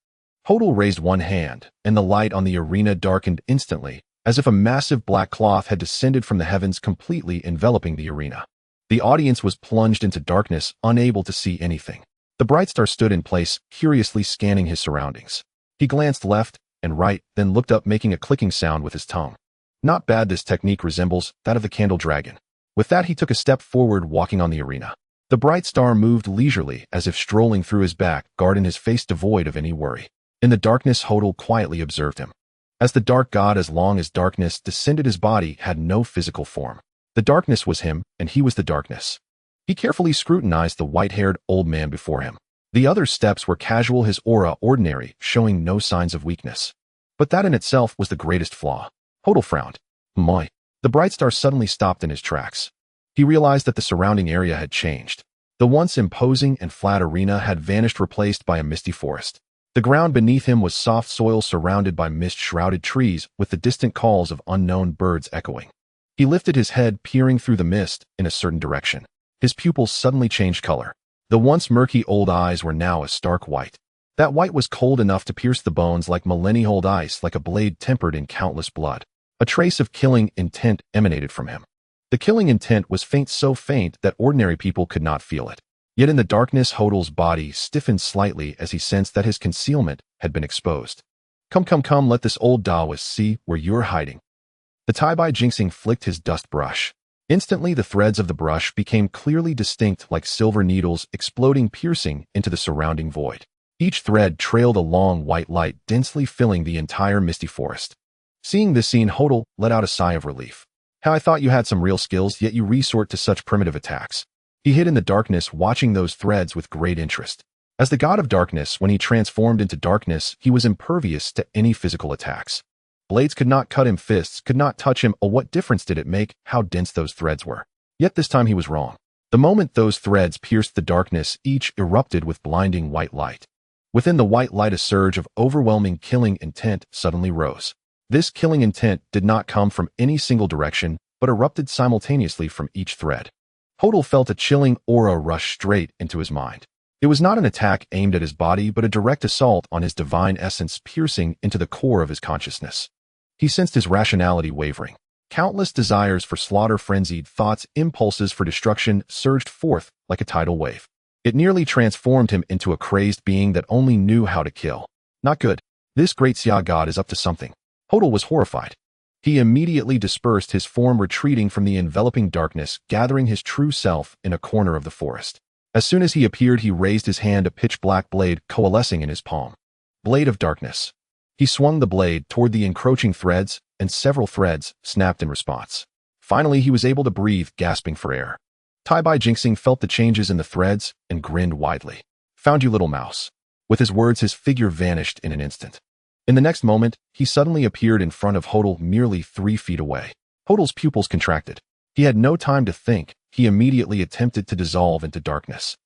Hodel raised one hand, and the light on the arena darkened instantly, as if a massive black cloth had descended from the heavens, completely enveloping the arena. The audience was plunged into darkness, unable to see anything. The bright star stood in place, curiously scanning his surroundings. He glanced left and right, then looked up, making a clicking sound with his tongue. "Not bad, this technique resembles that of the candle dragon." With that, he took a step forward, walking on the arena. The bright star moved leisurely, as if strolling through his back garden, his face devoid of any worry. In the darkness, Hodel quietly observed him. As the dark god, as long as darkness descended, his body had no physical form. The darkness was him, and he was the darkness. He carefully scrutinized the white-haired old man before him. The other steps were casual, his aura ordinary, showing no signs of weakness. But that in itself was the greatest flaw. Hodel frowned. "My." The bright star suddenly stopped in his tracks. He realized that the surrounding area had changed. The once imposing and flat arena had vanished, replaced by a misty forest. The ground beneath him was soft soil surrounded by mist-shrouded trees, with the distant calls of unknown birds echoing. He lifted his head, peering through the mist in a certain direction. His pupils suddenly changed color. The once murky old eyes were now a stark white. That white was cold enough to pierce the bones like millennia-old ice, like a blade tempered in countless blood. A trace of killing intent emanated from him. The killing intent was faint, so faint that ordinary people could not feel it. Yet in the darkness, Hodel's body stiffened slightly as he sensed that his concealment had been exposed. Come, come, come, let this old Taoist see where you're hiding. The Tai-Bai Jinxing flicked his dust brush. Instantly, the threads of the brush became clearly distinct like silver needles exploding, piercing into the surrounding void. Each thread trailed a long white light, densely filling the entire misty forest. Seeing this scene, Hodel let out a sigh of relief. How I thought you had some real skills, yet you resort to such primitive attacks. He hid in the darkness, watching those threads with great interest. As the god of darkness, when he transformed into darkness, he was impervious to any physical attacks. Blades could not cut him, fists could not touch him. Oh, what difference did it make how dense those threads were? Yet this time he was wrong. The moment those threads pierced the darkness, each erupted with blinding white light. Within the white light, a surge of overwhelming killing intent suddenly rose. This killing intent did not come from any single direction, but erupted simultaneously from each thread. Hodel felt a chilling aura rush straight into his mind. It was not an attack aimed at his body, but a direct assault on his divine essence, piercing into the core of his consciousness. He sensed his rationality wavering. Countless desires for slaughter, frenzied thoughts, impulses for destruction surged forth like a tidal wave. It nearly transformed him into a crazed being that only knew how to kill. Not good. This great Xia god is up to something. Hodel was horrified. He immediately dispersed his form, retreating from the enveloping darkness, gathering his true self in a corner of the forest. As soon as he appeared, he raised his hand, a pitch-black blade coalescing in his palm. Blade of darkness. He swung the blade toward the encroaching threads, and several threads snapped in response. Finally, he was able to breathe, gasping for air. Tai-Bai Jinxing felt the changes in the threads and grinned widely. Found you, little mouse. With his words, his figure vanished in an instant. In the next moment, he suddenly appeared in front of Hodel, merely 3 feet away. Hodel's pupils contracted. He had no time to think. He immediately attempted to dissolve into darkness.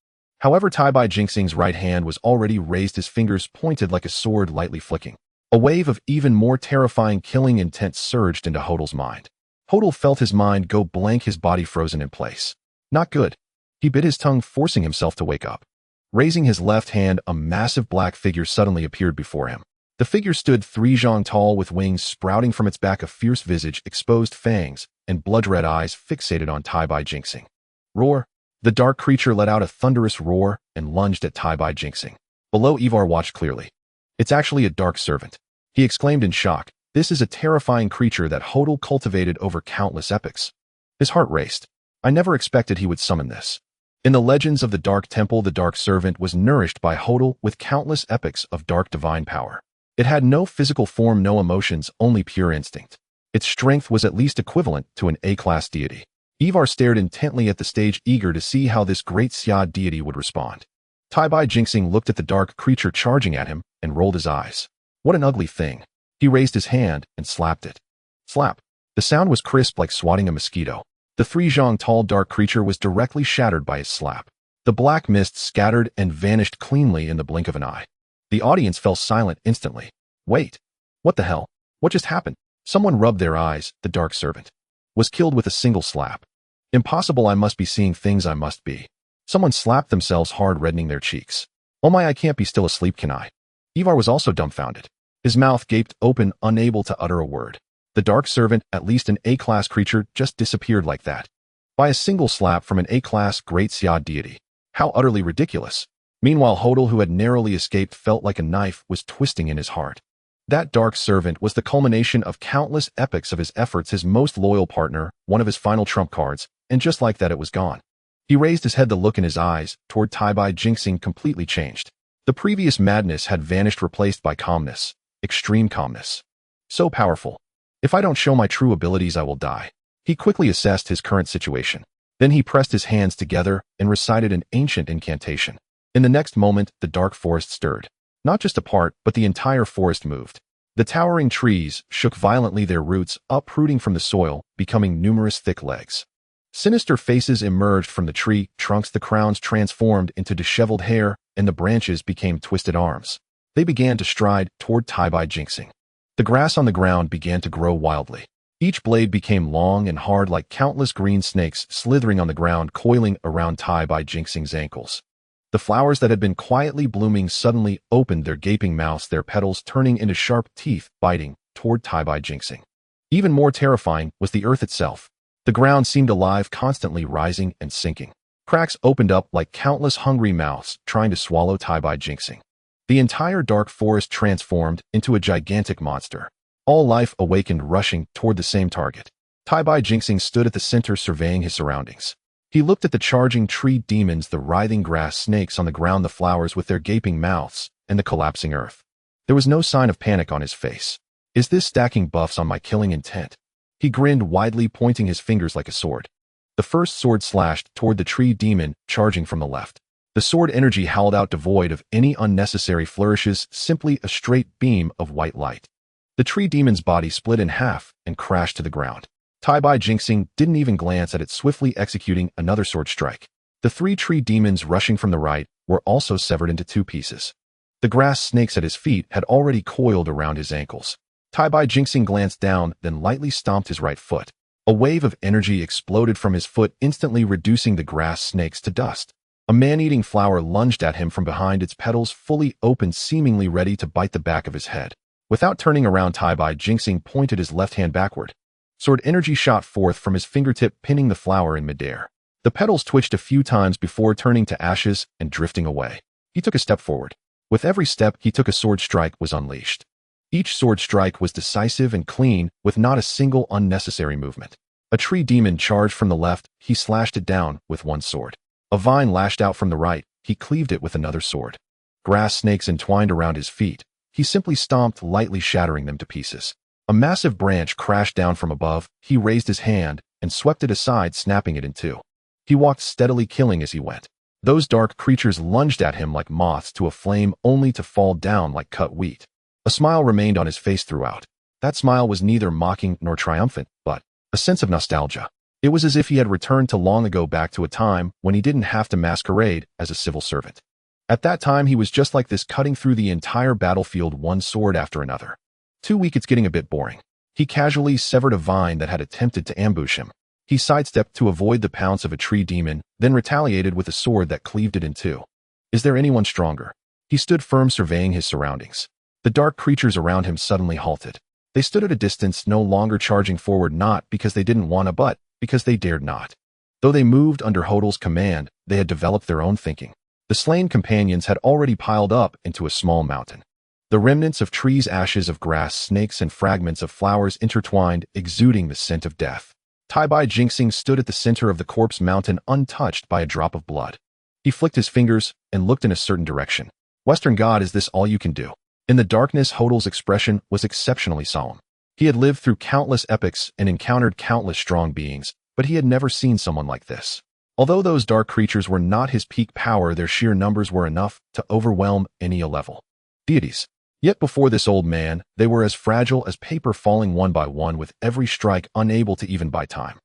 However, Tai-Bai Jinxing's right hand was already raised, his fingers pointed like a sword, lightly flicking. A wave of even more terrifying killing intent surged into Hodel's mind. Hodel felt his mind go blank, his body frozen in place. Not good. He bit his tongue, forcing himself to wake up. Raising his left hand, a massive black figure suddenly appeared before him. The figure stood 3 zhang tall, with wings sprouting from its back, a fierce visage, exposed fangs, and blood-red eyes fixated on Tai-Bai Jinxing. Roar! The dark creature let out a thunderous roar and lunged at Tai-Bai Jinxing. Below, Ivar watched clearly. It's actually a dark servant. He exclaimed in shock. This is a terrifying creature that Hodel cultivated over countless epochs. His heart raced. I never expected he would summon this. In the legends of the Dark Temple, the Dark Servant was nourished by Hodel with countless epochs of dark divine power. It had no physical form, no emotions, only pure instinct. Its strength was at least equivalent to an A-class deity. Ivar stared intently at the stage, eager to see how this great Xia deity would respond. Tai-Bai Jinxing looked at the dark creature charging at him and rolled his eyes. What an ugly thing. He raised his hand and slapped it. Slap. The sound was crisp, like swatting a mosquito. The 3 zhang tall dark creature was directly shattered by his slap. The black mist scattered and vanished cleanly in the blink of an eye. The audience fell silent instantly. Wait. What the hell? What just happened? Someone rubbed their eyes. The dark servant was killed with a single slap. Impossible, I must be seeing things I must be. Someone slapped themselves hard, reddening their cheeks. Oh my, I can't be still asleep, can I? Ivar was also dumbfounded. His mouth gaped open, unable to utter a word. The dark servant, at least an A-class creature, just disappeared like that. By a single slap from an A-class great Xia deity. How utterly ridiculous. Meanwhile, Hodel, who had narrowly escaped, felt like a knife was twisting in his heart. That dark servant was the culmination of countless epochs of his efforts, his most loyal partner, one of his final trump cards, and just like that it was gone. He raised his head, the look in his eyes toward Tai-Bai Jinxing completely changed. The previous madness had vanished, replaced by calmness. Extreme calmness. So powerful. If I don't show my true abilities, I will die. He quickly assessed his current situation. Then he pressed his hands together and recited an ancient incantation. In the next moment, the dark forest stirred. Not just a part, but the entire forest moved. The towering trees shook violently, their roots uprooting from the soil, becoming numerous thick legs. Sinister faces emerged from the tree trunks, the crowns transformed into disheveled hair, and the branches became twisted arms. They began to stride toward Tai-Bai Jinxing. The grass on the ground began to grow wildly. Each blade became long and hard, like countless green snakes slithering on the ground, coiling around Tai-Bai Jinxing's ankles. The flowers that had been quietly blooming suddenly opened their gaping mouths, their petals turning into sharp teeth, biting toward Tai-Bai Jinxing. Even more terrifying was the earth itself. The ground seemed alive, constantly rising and sinking. Cracks opened up like countless hungry mouths trying to swallow Tai-Bai Jinxing. The entire dark forest transformed into a gigantic monster. All life awakened, rushing toward the same target. Tai-Bai Jinxing stood at the center, surveying his surroundings. He looked at the charging tree demons, the writhing grass snakes on the ground, the flowers with their gaping mouths, and the collapsing earth. There was no sign of panic on his face. Is this stacking buffs on my killing intent? He grinned widely, pointing his fingers like a sword. The first sword slashed toward the tree demon, charging from the left. The sword energy howled out, devoid of any unnecessary flourishes, simply a straight beam of white light. The tree demon's body split in half and crashed to the ground. Tai-Bai Jinxing didn't even glance at it, swiftly executing another sword strike. The 3 tree demons rushing from the right were also severed into 2 pieces. The grass snakes at his feet had already coiled around his ankles. Tai-Bai Jinxing glanced down, then lightly stomped his right foot. A wave of energy exploded from his foot, instantly reducing the grass snakes to dust. A man-eating flower lunged at him from behind, its petals fully open, seemingly ready to bite the back of his head. Without turning around, Tai-Bai Jinxing pointed his left hand backward. Sword energy shot forth from his fingertip, pinning the flower in midair. The petals twitched a few times before turning to ashes and drifting away. He took a step forward. With every step he took, a sword strike was unleashed. Each sword strike was decisive and clean, with not a single unnecessary movement. A tree demon charged from the left, he slashed it down with one sword. A vine lashed out from the right, he cleaved it with another sword. Grass snakes entwined around his feet. He simply stomped, lightly shattering them to pieces. A massive branch crashed down from above. He raised his hand and swept it aside, snapping it in 2. He walked steadily, killing as he went. Those dark creatures lunged at him like moths to a flame, only to fall down like cut wheat. A smile remained on his face throughout. That smile was neither mocking nor triumphant, but a sense of nostalgia. It was as if he had returned to long ago, back to a time when he didn't have to masquerade as a civil servant. At that time, he was just like this, cutting through the entire battlefield, one sword after another. Too weak, it's getting a bit boring. He casually severed a vine that had attempted to ambush him. He sidestepped to avoid the pounce of a tree demon, then retaliated with a sword that cleaved it in 2. Is there anyone stronger? He stood firm, surveying his surroundings. The dark creatures around him suddenly halted. They stood at a distance, no longer charging forward, not because they didn't want to, but because they dared not. Though they moved under Hodl's command, they had developed their own thinking. The slain companions had already piled up into a small mountain. The remnants of trees, ashes of grass, snakes, and fragments of flowers intertwined, exuding the scent of death. Tai-Bai Jinxing stood at the center of the corpse mountain, untouched by a drop of blood. He flicked his fingers and looked in a certain direction. Western God, is this all you can do? In the darkness, Hodl's expression was exceptionally solemn. He had lived through countless epics and encountered countless strong beings, but he had never seen someone like this. Although those dark creatures were not his peak power, their sheer numbers were enough to overwhelm any level. Deities. Yet before this old man, they were as fragile as paper, falling one by one with every strike, unable to even buy time.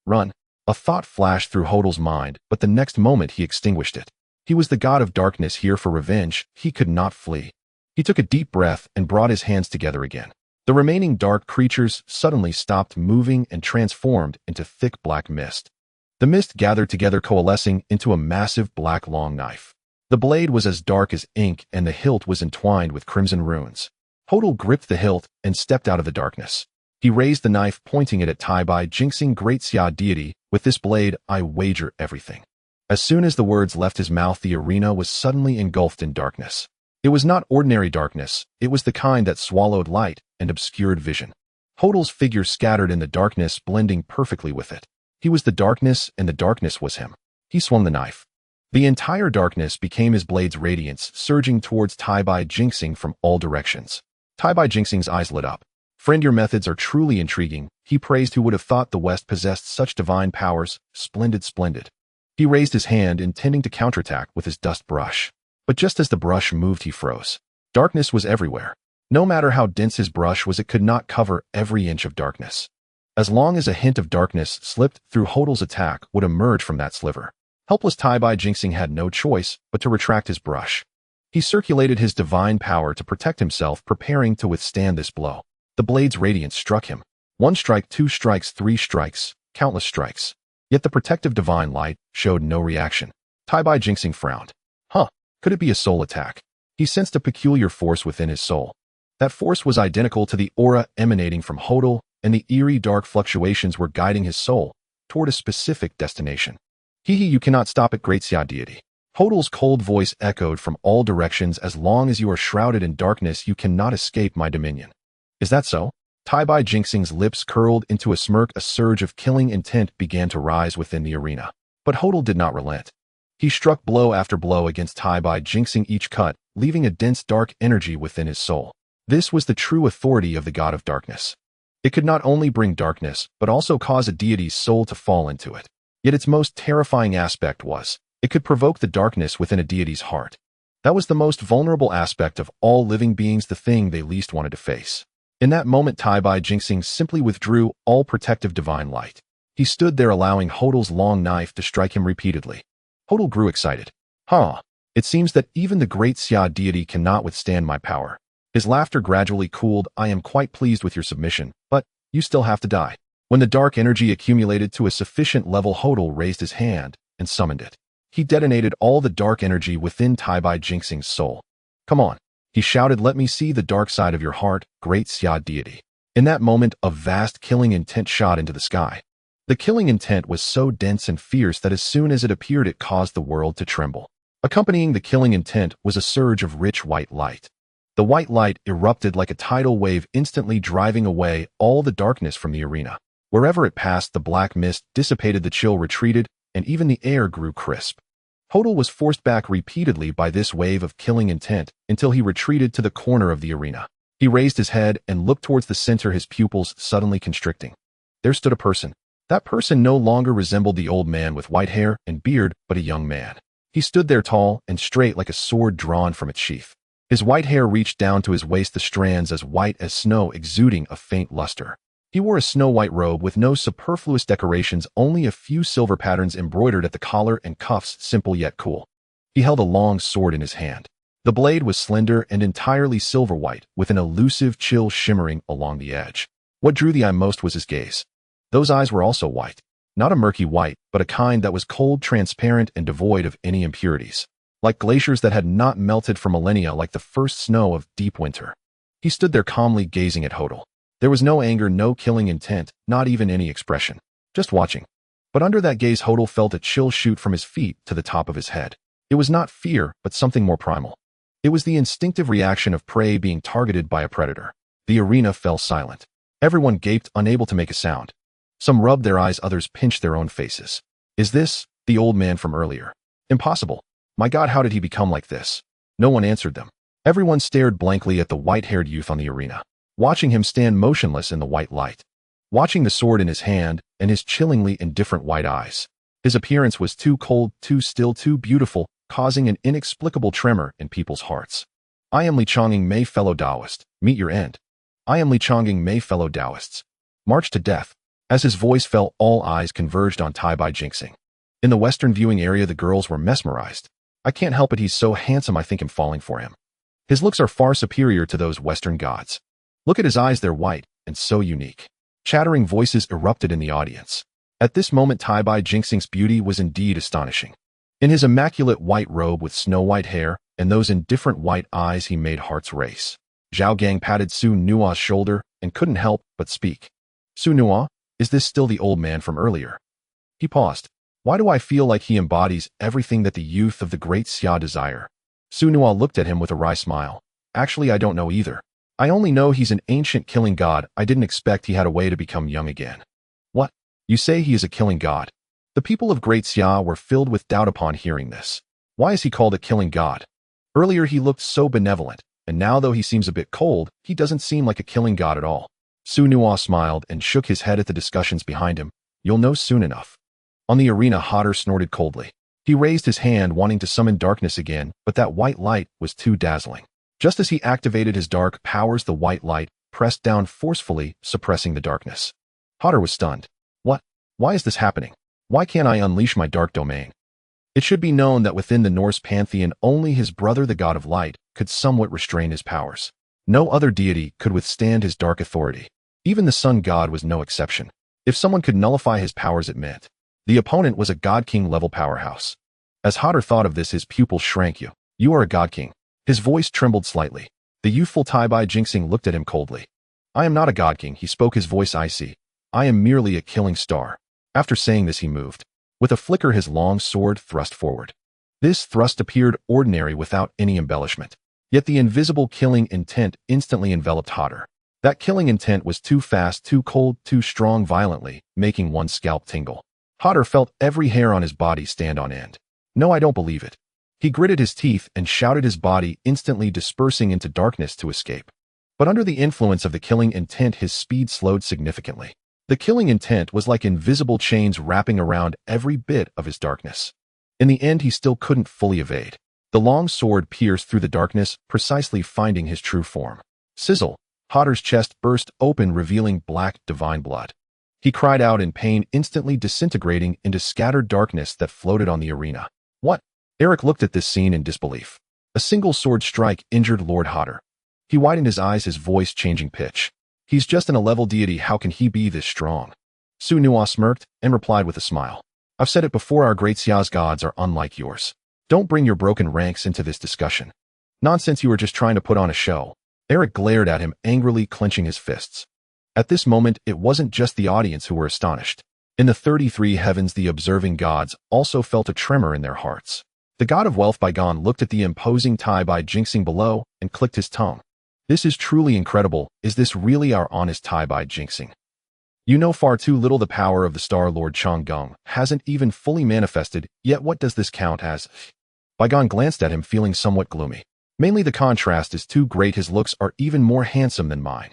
Run. A thought flashed through Hodl's mind, but the next moment he extinguished it. He was the god of darkness, here for revenge. He could not flee. He took a deep breath and brought his hands together again. The remaining dark creatures suddenly stopped moving and transformed into thick black mist. The mist gathered together, coalescing into a massive black long knife. The blade was as dark as ink, and the hilt was entwined with crimson runes. Hodl gripped the hilt and stepped out of the darkness. He raised the knife, pointing it at Tai-Bai Jinxing. Great cede deity, with this blade, I wager everything. As soon as the words left his mouth, the arena was suddenly engulfed in darkness. It was not ordinary darkness, it was the kind that swallowed light and obscured vision. Hodl's figure scattered in the darkness, blending perfectly with it. He was the darkness, and the darkness was him. He swung the knife. The entire darkness became his blade's radiance, surging towards Tai-Bai Jinxing from all directions. Tai-Bai Jinxing's eyes lit up. Friend, your methods are truly intriguing, he praised. Who would have thought the West possessed such divine powers? Splendid, splendid. He raised his hand, intending to counterattack with his dust brush. But just as the brush moved, he froze. Darkness was everywhere. No matter how dense his brush was, it could not cover every inch of darkness. As long as a hint of darkness slipped through, Hodl's attack would emerge from that sliver. Helpless Tai-Bai Jinxing had no choice but to retract his brush. He circulated his divine power to protect himself, preparing to withstand this blow. The blade's radiance struck him. 1 strike, 2 strikes, 3 strikes, countless strikes. Yet the protective divine light showed no reaction. Tai-Bai Jinxing frowned. Could it be a soul attack? He sensed a peculiar force within his soul. That force was identical to the aura emanating from Hodl, and the eerie dark fluctuations were guiding his soul toward a specific destination. Hee hee, you cannot stop it, great Xia deity. Hodl's cold voice echoed from all directions. As long as you are shrouded in darkness, you cannot escape my dominion. Is that so? Tai-Bai Jinxing's lips curled into a smirk. A surge of killing intent began to rise within the arena. But Hodl did not relent. He struck blow after blow against Tai-Bai Jinxing, each cut leaving a dense dark energy within his soul. This was the true authority of the god of darkness. It could not only bring darkness, but also cause a deity's soul to fall into it. Yet its most terrifying aspect was, it could provoke the darkness within a deity's heart. That was the most vulnerable aspect of all living beings, the thing they least wanted to face. In that moment, Tai-Bai Jinxing simply withdrew all protective divine light. He stood there, allowing Hodl's long knife to strike him repeatedly. Hodl grew excited. Huh. It seems that even the great Xia deity cannot withstand my power. His laughter gradually cooled. I am quite pleased with your submission, but you still have to die. When the dark energy accumulated to a sufficient level, Hodl raised his hand and summoned it. He detonated all the dark energy within Tai-Bai Jinxing's soul. Come on, he shouted, let me see the dark side of your heart, great Xia deity. In that moment, a vast killing intent shot into the sky. The killing intent was so dense and fierce that as soon as it appeared, it caused the world to tremble. Accompanying the killing intent was a surge of rich white light. The white light erupted like a tidal wave, instantly driving away all the darkness from the arena. Wherever it passed, the black mist dissipated, the chill retreated, and even the air grew crisp. Hodl was forced back repeatedly by this wave of killing intent until he retreated to the corner of the arena. He raised his head and looked towards the center, his pupils suddenly constricting. There stood a person. That person no longer resembled the old man with white hair and beard, but a young man. He stood there tall and straight like a sword drawn from its sheath. His white hair reached down to his waist, the strands as white as snow, exuding a faint luster. He wore a snow-white robe with no superfluous decorations, only a few silver patterns embroidered at the collar and cuffs, simple yet cool. He held a long sword in his hand. The blade was slender and entirely silver-white, with an elusive chill shimmering along the edge. What drew the eye most was his gaze. Those eyes were also white. Not a murky white, but a kind that was cold, transparent, and devoid of any impurities. Like glaciers that had not melted for millennia, like the first snow of deep winter. He stood there calmly gazing at Hodl. There was no anger, no killing intent, not even any expression. Just watching. But under that gaze, Hodl felt a chill shoot from his feet to the top of his head. It was not fear, but something more primal. It was the instinctive reaction of prey being targeted by a predator. The arena fell silent. Everyone gaped, unable to make a sound. Some rubbed their eyes, others pinched their own faces. Is this the old man from earlier? Impossible. My God, how did he become like this? No one answered them. Everyone stared blankly at the white-haired youth on the arena, watching him stand motionless in the white light, watching the sword in his hand and his chillingly indifferent white eyes. His appearance was too cold, too still, too beautiful, causing an inexplicable tremor in people's hearts. I am Li Chongqing, May, fellow Taoist. Meet your end. I am Li Chongqing, May, fellow Taoists. March to death. As his voice fell, all eyes converged on Tai-Bai Jinxing. In the western viewing area, the girls were mesmerized. I can't help it, he's so handsome, I think I'm falling for him. His looks are far superior to those western gods. Look at his eyes, they're white, and so unique. Chattering voices erupted in the audience. At this moment, Tai-Bai Jinxing's beauty was indeed astonishing. In his immaculate white robe with snow-white hair and those indifferent white eyes, he made hearts race. Zhao Gang patted Su Nua's shoulder and couldn't help but speak. Su Nua, is this still the old man from earlier? He paused. Why do I feel like he embodies everything that the youth of the great Xia desire? Su Nua looked at him with a wry smile. Actually, I don't know either. I only know he's an ancient killing god. I didn't expect he had a way to become young again. What? You say he is a killing god? The people of Great Xia were filled with doubt upon hearing this. Why is he called a killing god? Earlier he looked so benevolent, and now though he seems a bit cold, he doesn't seem like a killing god at all. Su Nua smiled and shook his head at the discussions behind him. You'll know soon enough. On the arena, Hodder snorted coldly. He raised his hand, wanting to summon darkness again, but that white light was too dazzling. Just as he activated his dark powers, the white light pressed down forcefully, suppressing the darkness. Hodder was stunned. What? Why is this happening? Why can't I unleash my dark domain? It should be known that within the Norse pantheon, only his brother, the god of light, could somewhat restrain his powers. No other deity could withstand his dark authority. Even the sun god was no exception. If someone could nullify his powers, it meant the opponent was a god-king level powerhouse. As Hodder thought of this, his pupils shrank. You are a god-king. His voice trembled slightly. The youthful Tai-Bai Jinxing looked at him coldly. I am not a god-king, he spoke, his voice icy. I am merely a killing star. After saying this, he moved. With a flicker, his long sword thrust forward. This thrust appeared ordinary without any embellishment. Yet the invisible killing intent instantly enveloped Hodder. That killing intent was too fast, too cold, too strong violently, making one's scalp tingle. Hodder felt every hair on his body stand on end. No, I don't believe it. He gritted his teeth and shouted, his body instantly dispersing into darkness to escape. But under the influence of the killing intent, his speed slowed significantly. The killing intent was like invisible chains wrapping around every bit of his darkness. In the end, he still couldn't fully evade. The long sword pierced through the darkness, precisely finding his true form. Sizzle! Hodder's chest burst open, revealing black, divine blood. He cried out in pain, instantly disintegrating into scattered darkness that floated on the arena. What? Eric looked at this scene in disbelief. A single sword strike injured Lord Hodder. He widened his eyes, his voice changing pitch. He's just an 11 deity, how can he be this strong? Su Nua smirked and replied with a smile. I've said it before, our great Xia's gods are unlike yours. Don't bring your broken ranks into this discussion. Nonsense, you were just trying to put on a show. Eric glared at him, angrily clenching his fists. At this moment, it wasn't just the audience who were astonished. In the 33 heavens, the observing gods also felt a tremor in their hearts. The god of wealth Baigon looked at the imposing Tai Bai Jinxing below and clicked his tongue. This is truly incredible. Is this really our honest Tai Bai Jinxing? You know far too little. The power of the Star Lord Changgung hasn't even fully manifested, yet what does this count as? Baigon glanced at him, feeling somewhat gloomy. Mainly the contrast is too great. His looks are even more handsome than mine.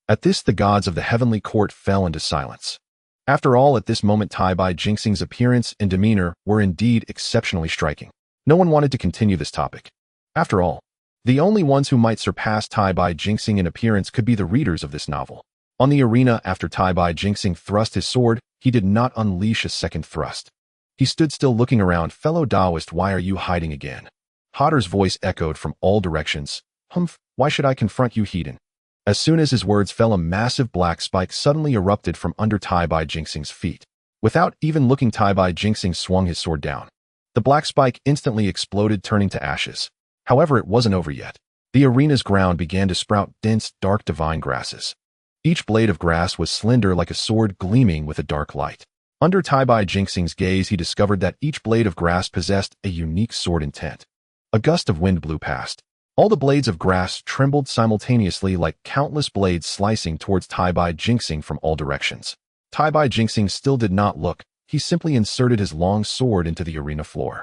At this, the gods of the heavenly court fell into silence. After all, at this moment, Tai Bai Jinxing's appearance and demeanor were indeed exceptionally striking. No one wanted to continue this topic. After all, the only ones who might surpass Tai Bai Jinxing in appearance could be the readers of this novel. On the arena, after Tai Bai Jinxing thrust his sword, he did not unleash a second thrust. He stood still, looking around. Fellow Taoist, why are you hiding again? Hodder's voice echoed from all directions. Humph, why should I confront you, heathen? As soon as his words fell, a massive black spike suddenly erupted from under Tai Bai Jinxing's feet. Without even looking, Tai Bai Jinxing swung his sword down. The black spike instantly exploded, turning to ashes. However, it wasn't over yet. The arena's ground began to sprout dense, dark divine grasses. Each blade of grass was slender like a sword, gleaming with a dark light. Under Tai Bai Jinxing's gaze, he discovered that each blade of grass possessed a unique sword intent. A gust of wind blew past. All the blades of grass trembled simultaneously, like countless blades slicing towards Tai Bai Jinxing from all directions. Tai Bai Jinxing still did not look. He simply inserted his long sword into the arena floor.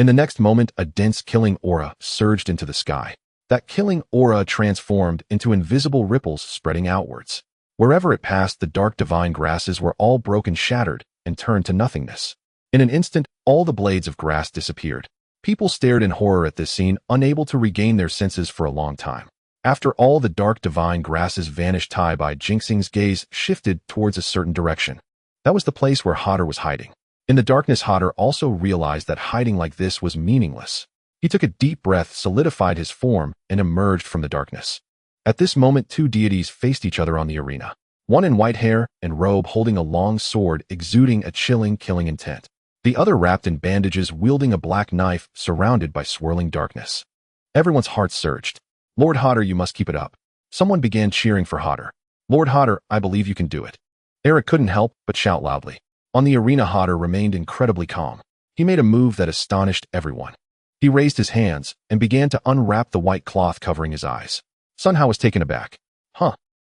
In the next moment, a dense killing aura surged into the sky. That killing aura transformed into invisible ripples spreading outwards. Wherever it passed, the dark divine grasses were all broken, shattered, and turned to nothingness. In an instant, all the blades of grass disappeared. People stared in horror at this scene, unable to regain their senses for a long time. After all the dark divine grasses vanished, Tai Bai Jinxing's gaze shifted towards a certain direction. That was the place where Hodder was hiding. In the darkness, Hodder also realized that hiding like this was meaningless. He took a deep breath, solidified his form, and emerged from the darkness. At this moment, two deities faced each other on the arena. One in white hair and robe, holding a long sword exuding a chilling, killing intent. The other wrapped in bandages, wielding a black knife, surrounded by swirling darkness. Everyone's hearts surged. Lord Hodder, you must keep it up. Someone began cheering for Hodder. Lord Hodder, I believe you can do it. Eric couldn't help but shout loudly. On the arena, Hodder remained incredibly calm. He made a move that astonished everyone. He raised his hands and began to unwrap the white cloth covering his eyes. Sun Hao was taken aback.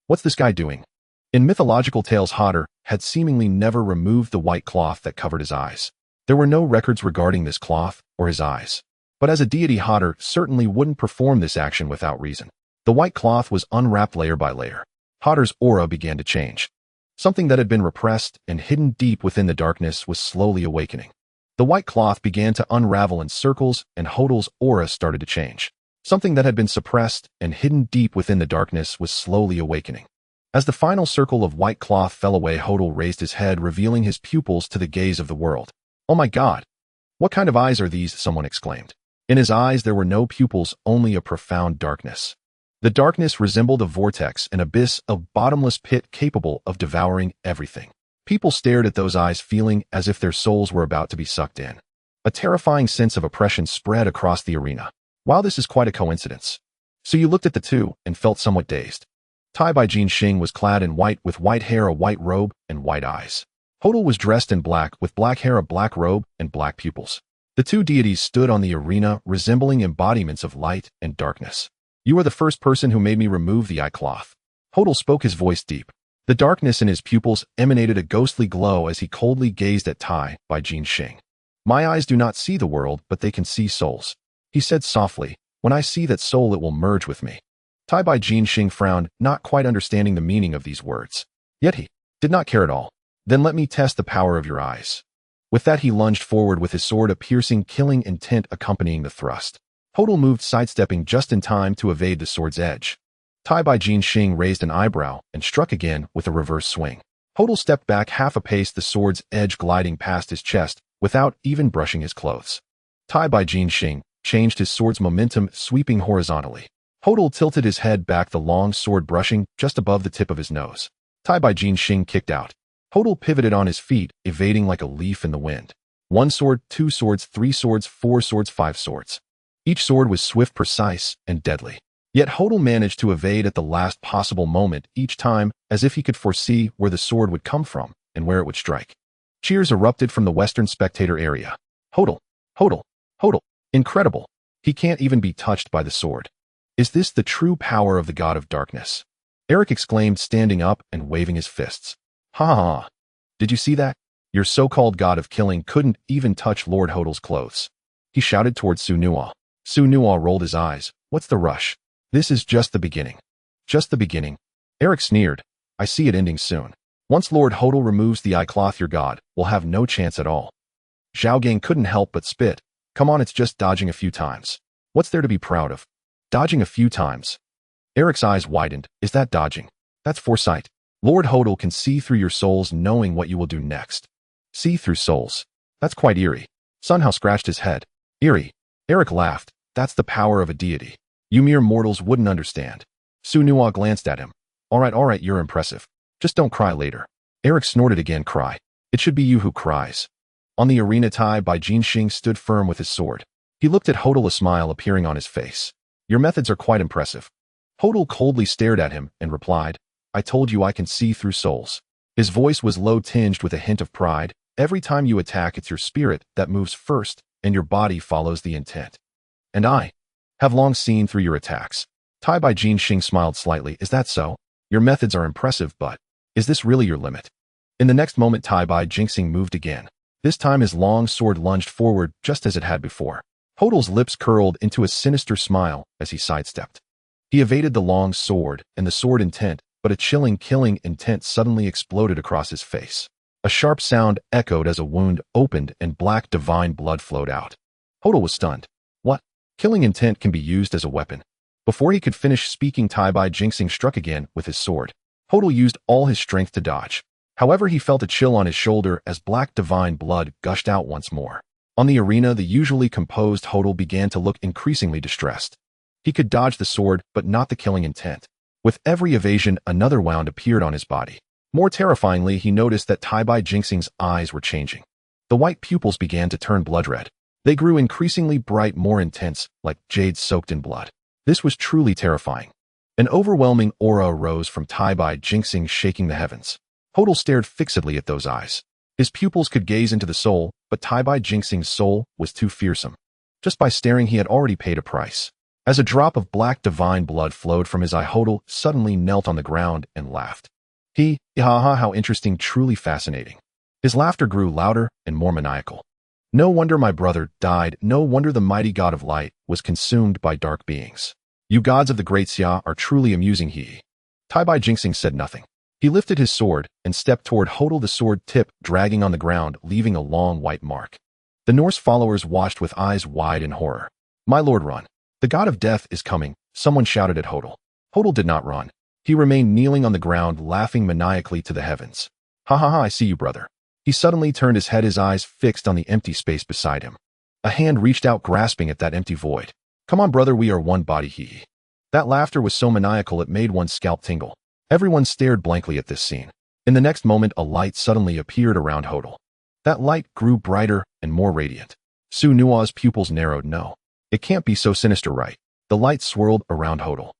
What's this guy doing? In mythological tales, Hodder had seemingly never removed the white cloth that covered his eyes. There were no records regarding this cloth or his eyes. But as a deity, Hodder certainly wouldn't perform this action without reason. The white cloth was unwrapped layer by layer. Hodder's aura began to change. Something that had been repressed and hidden deep within the darkness was slowly awakening. The white cloth began to unravel in circles, and Hodor's aura started to change. Something that had been suppressed and hidden deep within the darkness was slowly awakening. As the final circle of white cloth fell away, Hodor raised his head, revealing his pupils to the gaze of the world. Oh my God! What kind of eyes are these? Someone exclaimed. In his eyes there were no pupils, only a profound darkness. The darkness resembled a vortex, an abyss, a bottomless pit capable of devouring everything. People stared at those eyes, feeling as if their souls were about to be sucked in. A terrifying sense of oppression spread across the arena. Wow, this is quite a coincidence. So you looked at the two and felt somewhat dazed. Tai Bai Jinxing was clad in white, with white hair, a white robe, and white eyes. Hodel was dressed in black, with black hair, a black robe, and black pupils. The two deities stood on the arena, resembling embodiments of light and darkness. You are the first person who made me remove the eye cloth. Hodel spoke, his voice deep. The darkness in his pupils emanated a ghostly glow as he coldly gazed at Tai by Jin Xing. My eyes do not see the world, but they can see souls. He said softly, when I see that soul, it will merge with me. Tai by Jin Xing frowned, not quite understanding the meaning of these words. Yet he did not care at all. Then let me test the power of your eyes. With that, he lunged forward with his sword, a piercing, killing intent accompanying the thrust. Hodel moved, sidestepping just in time to evade the sword's edge. Tai by Jin Xing raised an eyebrow and struck again with a reverse swing. Hodel stepped back half a pace, the sword's edge gliding past his chest without even brushing his clothes. Tai by Jin Xing changed his sword's momentum, sweeping horizontally. Hodel tilted his head back, the long sword brushing just above the tip of his nose. Tai by Jin Xing kicked out. Hodel pivoted on his feet, evading like a leaf in the wind. 1 sword, 2 swords, 3 swords, 4 swords, 5 swords. Each sword was swift, precise, and deadly. Yet Hodel managed to evade at the last possible moment, each time as if he could foresee where the sword would come from and where it would strike. Cheers erupted from the western spectator area. Hodel! Hodel! Hodel! Incredible! He can't even be touched by the sword. Is this the true power of the god of darkness? Eric exclaimed, standing up and waving his fists. Ha ha ha! Did you see that? Your so-called god of killing couldn't even touch Lord Hodel's clothes. He shouted towards Su Nuo. Su Nuo rolled his eyes. What's the rush? This is just the beginning. Just the beginning. Eric sneered. I see it ending soon. Once Lord Hodel removes the eye cloth, your god will have no chance at all. Zhao Gang couldn't help but spit. Come on, it's just dodging a few times. What's there to be proud of? Dodging a few times. Eric's eyes widened. Is that dodging? That's foresight. Lord Hodel can see through your souls, knowing what you will do next. See through souls. That's quite eerie. Sun Hao scratched his head. Eerie. Eric laughed. That's the power of a deity. You mere mortals wouldn't understand. Su Nuo glanced at him. All right, you're impressive. Just don't cry later. Eric snorted again. Cry. It should be you who cries. On the arena, Tai by Jin Xing stood firm with his sword. He looked at Hodel, a smile appearing on his face. Your methods are quite impressive. Hodel coldly stared at him and replied, I told you I can see through souls. His voice was low, tinged with a hint of pride. Every time you attack, it's your spirit that moves first, and your body follows the intent. And I have long seen through your attacks. Tai by Jin Xing smiled slightly. Is that so? Your methods are impressive, but is this really your limit? In the next moment, Tai by Jin Xing moved again. This time his long sword lunged forward just as it had before. Hodel's lips curled into a sinister smile as he sidestepped. He evaded the long sword and the sword intent, but a chilling, killing intent suddenly exploded across his face. A sharp sound echoed as a wound opened and black divine blood flowed out. Hodel was stunned. What? Killing intent can be used as a weapon. Before he could finish speaking, Tai by Jin Xing struck again with his sword. Hodel used all his strength to dodge. However, he felt a chill on his shoulder as black divine blood gushed out once more. On the arena, the usually composed Hodel began to look increasingly distressed. He could dodge the sword, but not the killing intent. With every evasion, another wound appeared on his body. More terrifyingly, he noticed that Tai by Jin Xing's eyes were changing. The white pupils began to turn blood red. They grew increasingly bright, more intense, like jade soaked in blood. This was truly terrifying. An overwhelming aura arose from Tai by Jin Xing, shaking the heavens. Hodel stared fixedly at those eyes. His pupils could gaze into the soul, but Tai by Jin Xing's soul was too fearsome. Just by staring, he had already paid a price. As a drop of black divine blood flowed from his eye, Hodel suddenly knelt on the ground and laughed. How interesting, truly fascinating. His laughter grew louder and more maniacal. No wonder my brother died. No wonder the mighty god of light was consumed by dark beings. You gods of the great Xia are truly amusing. Tai by Jin Xing said nothing. He lifted his sword and stepped toward Hodel, the sword tip dragging on the ground, leaving a long white mark. The Norse followers watched with eyes wide in horror. My lord, run. The god of death is coming, someone shouted at Hodel. Hodel did not run. He remained kneeling on the ground, laughing maniacally to the heavens. Ha ha ha, I see you, brother. He suddenly turned his head, his eyes fixed on the empty space beside him. A hand reached out, grasping at that empty void. Come on, brother, we are one body. That laughter was so maniacal it made one's scalp tingle. Everyone stared blankly at this scene. In the next moment, a light suddenly appeared around Hodel. That light grew brighter and more radiant. Su Nuo's pupils narrowed. No, it can't be so sinister, right? The light swirled around Hodel.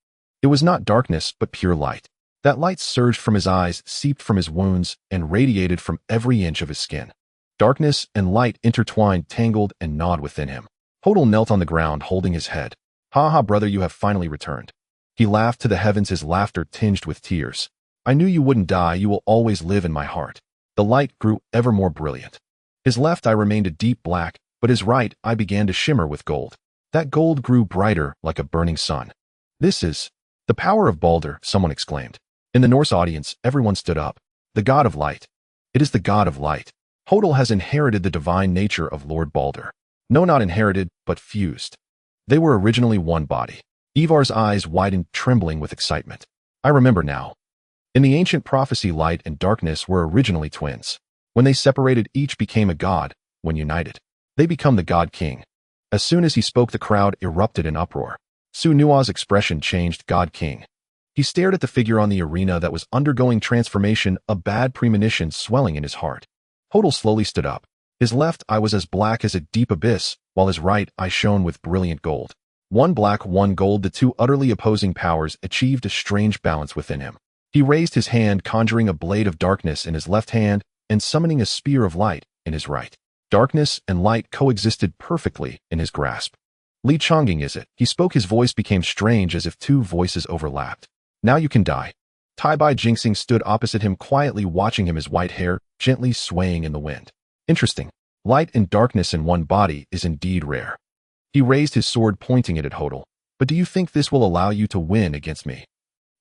It was not darkness, but pure light. That light surged from his eyes, seeped from his wounds, and radiated from every inch of his skin. Darkness and light intertwined, tangled, and gnawed within him. Hodel knelt on the ground, holding his head. "Ha ha, brother, you have finally returned." He laughed to the heavens, his laughter tinged with tears. "I knew you wouldn't die, you will always live in my heart." The light grew ever more brilliant. His left eye remained a deep black, but his right eye began to shimmer with gold. That gold grew brighter like a burning sun. "This is the power of Balder," someone exclaimed. In the Norse audience, everyone stood up. "The god of light. It is the god of light. Hodel has inherited the divine nature of Lord Balder." No, not inherited, but fused. They were originally one body. Ivar's eyes widened, trembling with excitement. "I remember now. In the ancient prophecy, light and darkness were originally twins. When they separated, each became a god. When united, they become the god king." As soon as he spoke, the crowd erupted in uproar. Sunua's expression changed. "God king." He stared at the figure on the arena that was undergoing transformation, a bad premonition swelling in his heart. Hodel slowly stood up. His left eye was as black as a deep abyss, while his right eye shone with brilliant gold. One black, one gold, the two utterly opposing powers achieved a strange balance within him. He raised his hand, conjuring a blade of darkness in his left hand and summoning a spear of light in his right. Darkness and light coexisted perfectly in his grasp. "Li Chonging, is it?" He spoke, his voice became strange as if two voices overlapped. "Now you can die." Tai-Bai Jinxing stood opposite him, quietly watching him, his white hair gently swaying in the wind. "Interesting. Light and darkness in one body is indeed rare." He raised his sword, pointing it at Hodel. "But do you think this will allow you to win against me?"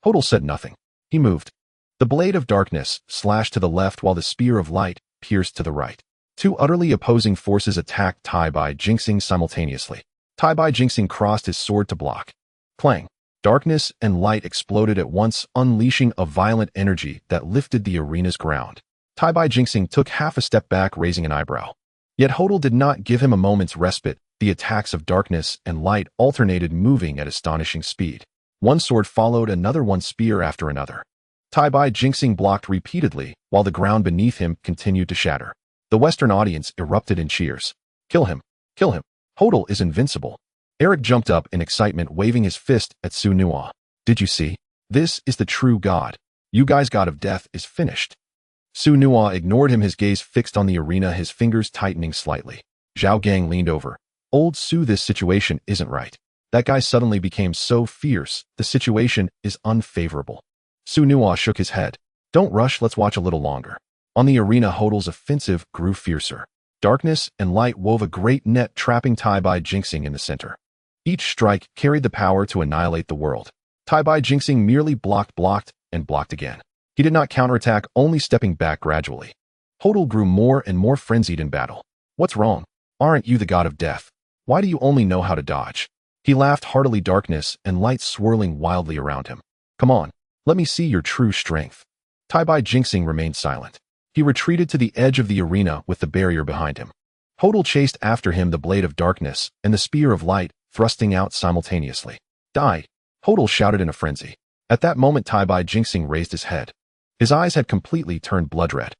Hodel said nothing. He moved. The blade of darkness slashed to the left while the spear of light pierced to the right. Two utterly opposing forces attacked Tai-Bai Jinxing simultaneously. Tai-Bai Jinxing crossed his sword to block. Clang! Darkness and light exploded at once, unleashing a violent energy that lifted the arena's ground. Tai-Bai Jinxing took half a step back, raising an eyebrow. Yet Hodel did not give him a moment's respite. The attacks of darkness and light alternated, moving at astonishing speed. One sword followed another, one spear after another. Tai-Bai Jinxing blocked repeatedly, while the ground beneath him continued to shatter. The Western audience erupted in cheers. "Kill him! Kill him! Hodel is invincible!" Eric jumped up in excitement, waving his fist at Sunua. "Did you see? This is the true god. You guys' god of death is finished." Sunua ignored him, his gaze fixed on the arena, his fingers tightening slightly. Zhao Gang leaned over. "Old Su, this situation isn't right. That guy suddenly became so fierce. The situation is unfavorable." Sunua shook his head. "Don't rush, let's watch a little longer." On the arena, Hodel's offensive grew fiercer. Darkness and light wove a great net, trapping Tai-Bai Jinxing in the center. Each strike carried the power to annihilate the world. Tai-Bai Jinxing merely blocked, and blocked again. He did not counterattack, only stepping back gradually. Hodel grew more and more frenzied in battle. "What's wrong? Aren't you the god of death? Why do you only know how to dodge?" He laughed heartily, darkness and light swirling wildly around him. "Come on, let me see your true strength." Tai-Bai Jinxing remained silent. He retreated to the edge of the arena with the barrier behind him. Hodel chased after him, the blade of darkness and the spear of light thrusting out simultaneously. "Die!" Hodel shouted in a frenzy. At that moment, Tai-Bai Jinxing raised his head. His eyes had completely turned blood red.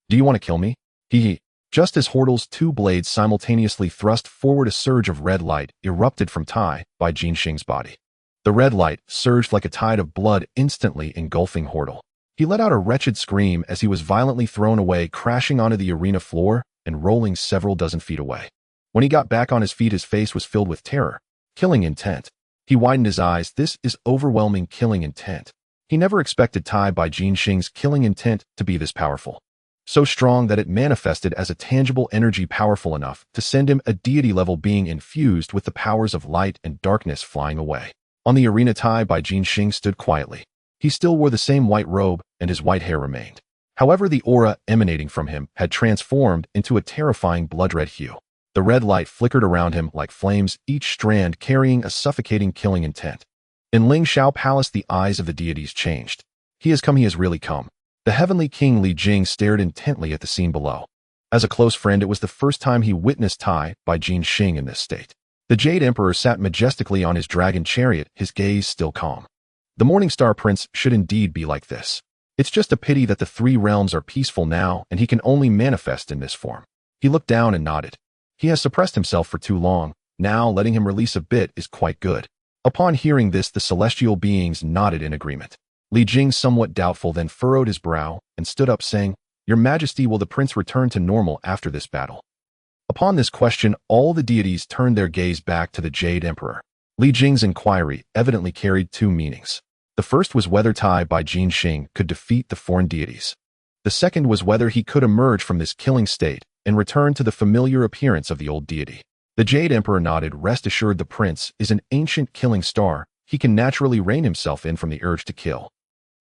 "Do you want to kill me?" He. Just as Hodel's two blades simultaneously thrust forward, a surge of red light erupted from Tai-Bai Jinxing's body. The red light surged like a tide of blood, instantly engulfing Hodel. He let out a wretched scream as he was violently thrown away, crashing onto the arena floor and rolling several dozen feet away. When he got back on his feet, his face was filled with terror. Killing intent. He widened his eyes. This is overwhelming killing intent. He never expected Tai-Bai Jinxing's killing intent to be this powerful. So strong that it manifested as a tangible energy powerful enough to send him, a deity-level being infused with the powers of light and darkness, flying away. On the arena, Tai-Bai Jinxing stood quietly. He still wore the same white robe, and his white hair remained. However, the aura emanating from him had transformed into a terrifying blood-red hue. The red light flickered around him like flames, each strand carrying a suffocating killing intent. In Ling Shao Palace, the eyes of the deities changed. "He has come, he has really come." The heavenly king Li Jing stared intently at the scene below. As a close friend, it was the first time he witnessed Tai-Bai Jinxing in this state. The Jade Emperor sat majestically on his dragon chariot, his gaze still calm. The Morning Star Prince should indeed be like this. It's just a pity that the three realms are peaceful now and he can only manifest in this form. He looked down and nodded. He has suppressed himself for too long. Now letting him release a bit is quite good. Upon hearing this, the celestial beings nodded in agreement. Li Jing, somewhat doubtful, then furrowed his brow and stood up, saying, "Your Majesty, will the prince return to normal after this battle?" Upon this question, all the deities turned their gaze back to the Jade Emperor. Li Jing's inquiry evidently carried two meanings. The first was whether Tai Bai Jinxing could defeat the foreign deities. The second was whether he could emerge from this killing state and return to the familiar appearance of the old deity. The Jade Emperor nodded. "Rest assured, the prince is an ancient killing star. He can naturally rein himself in from the urge to kill."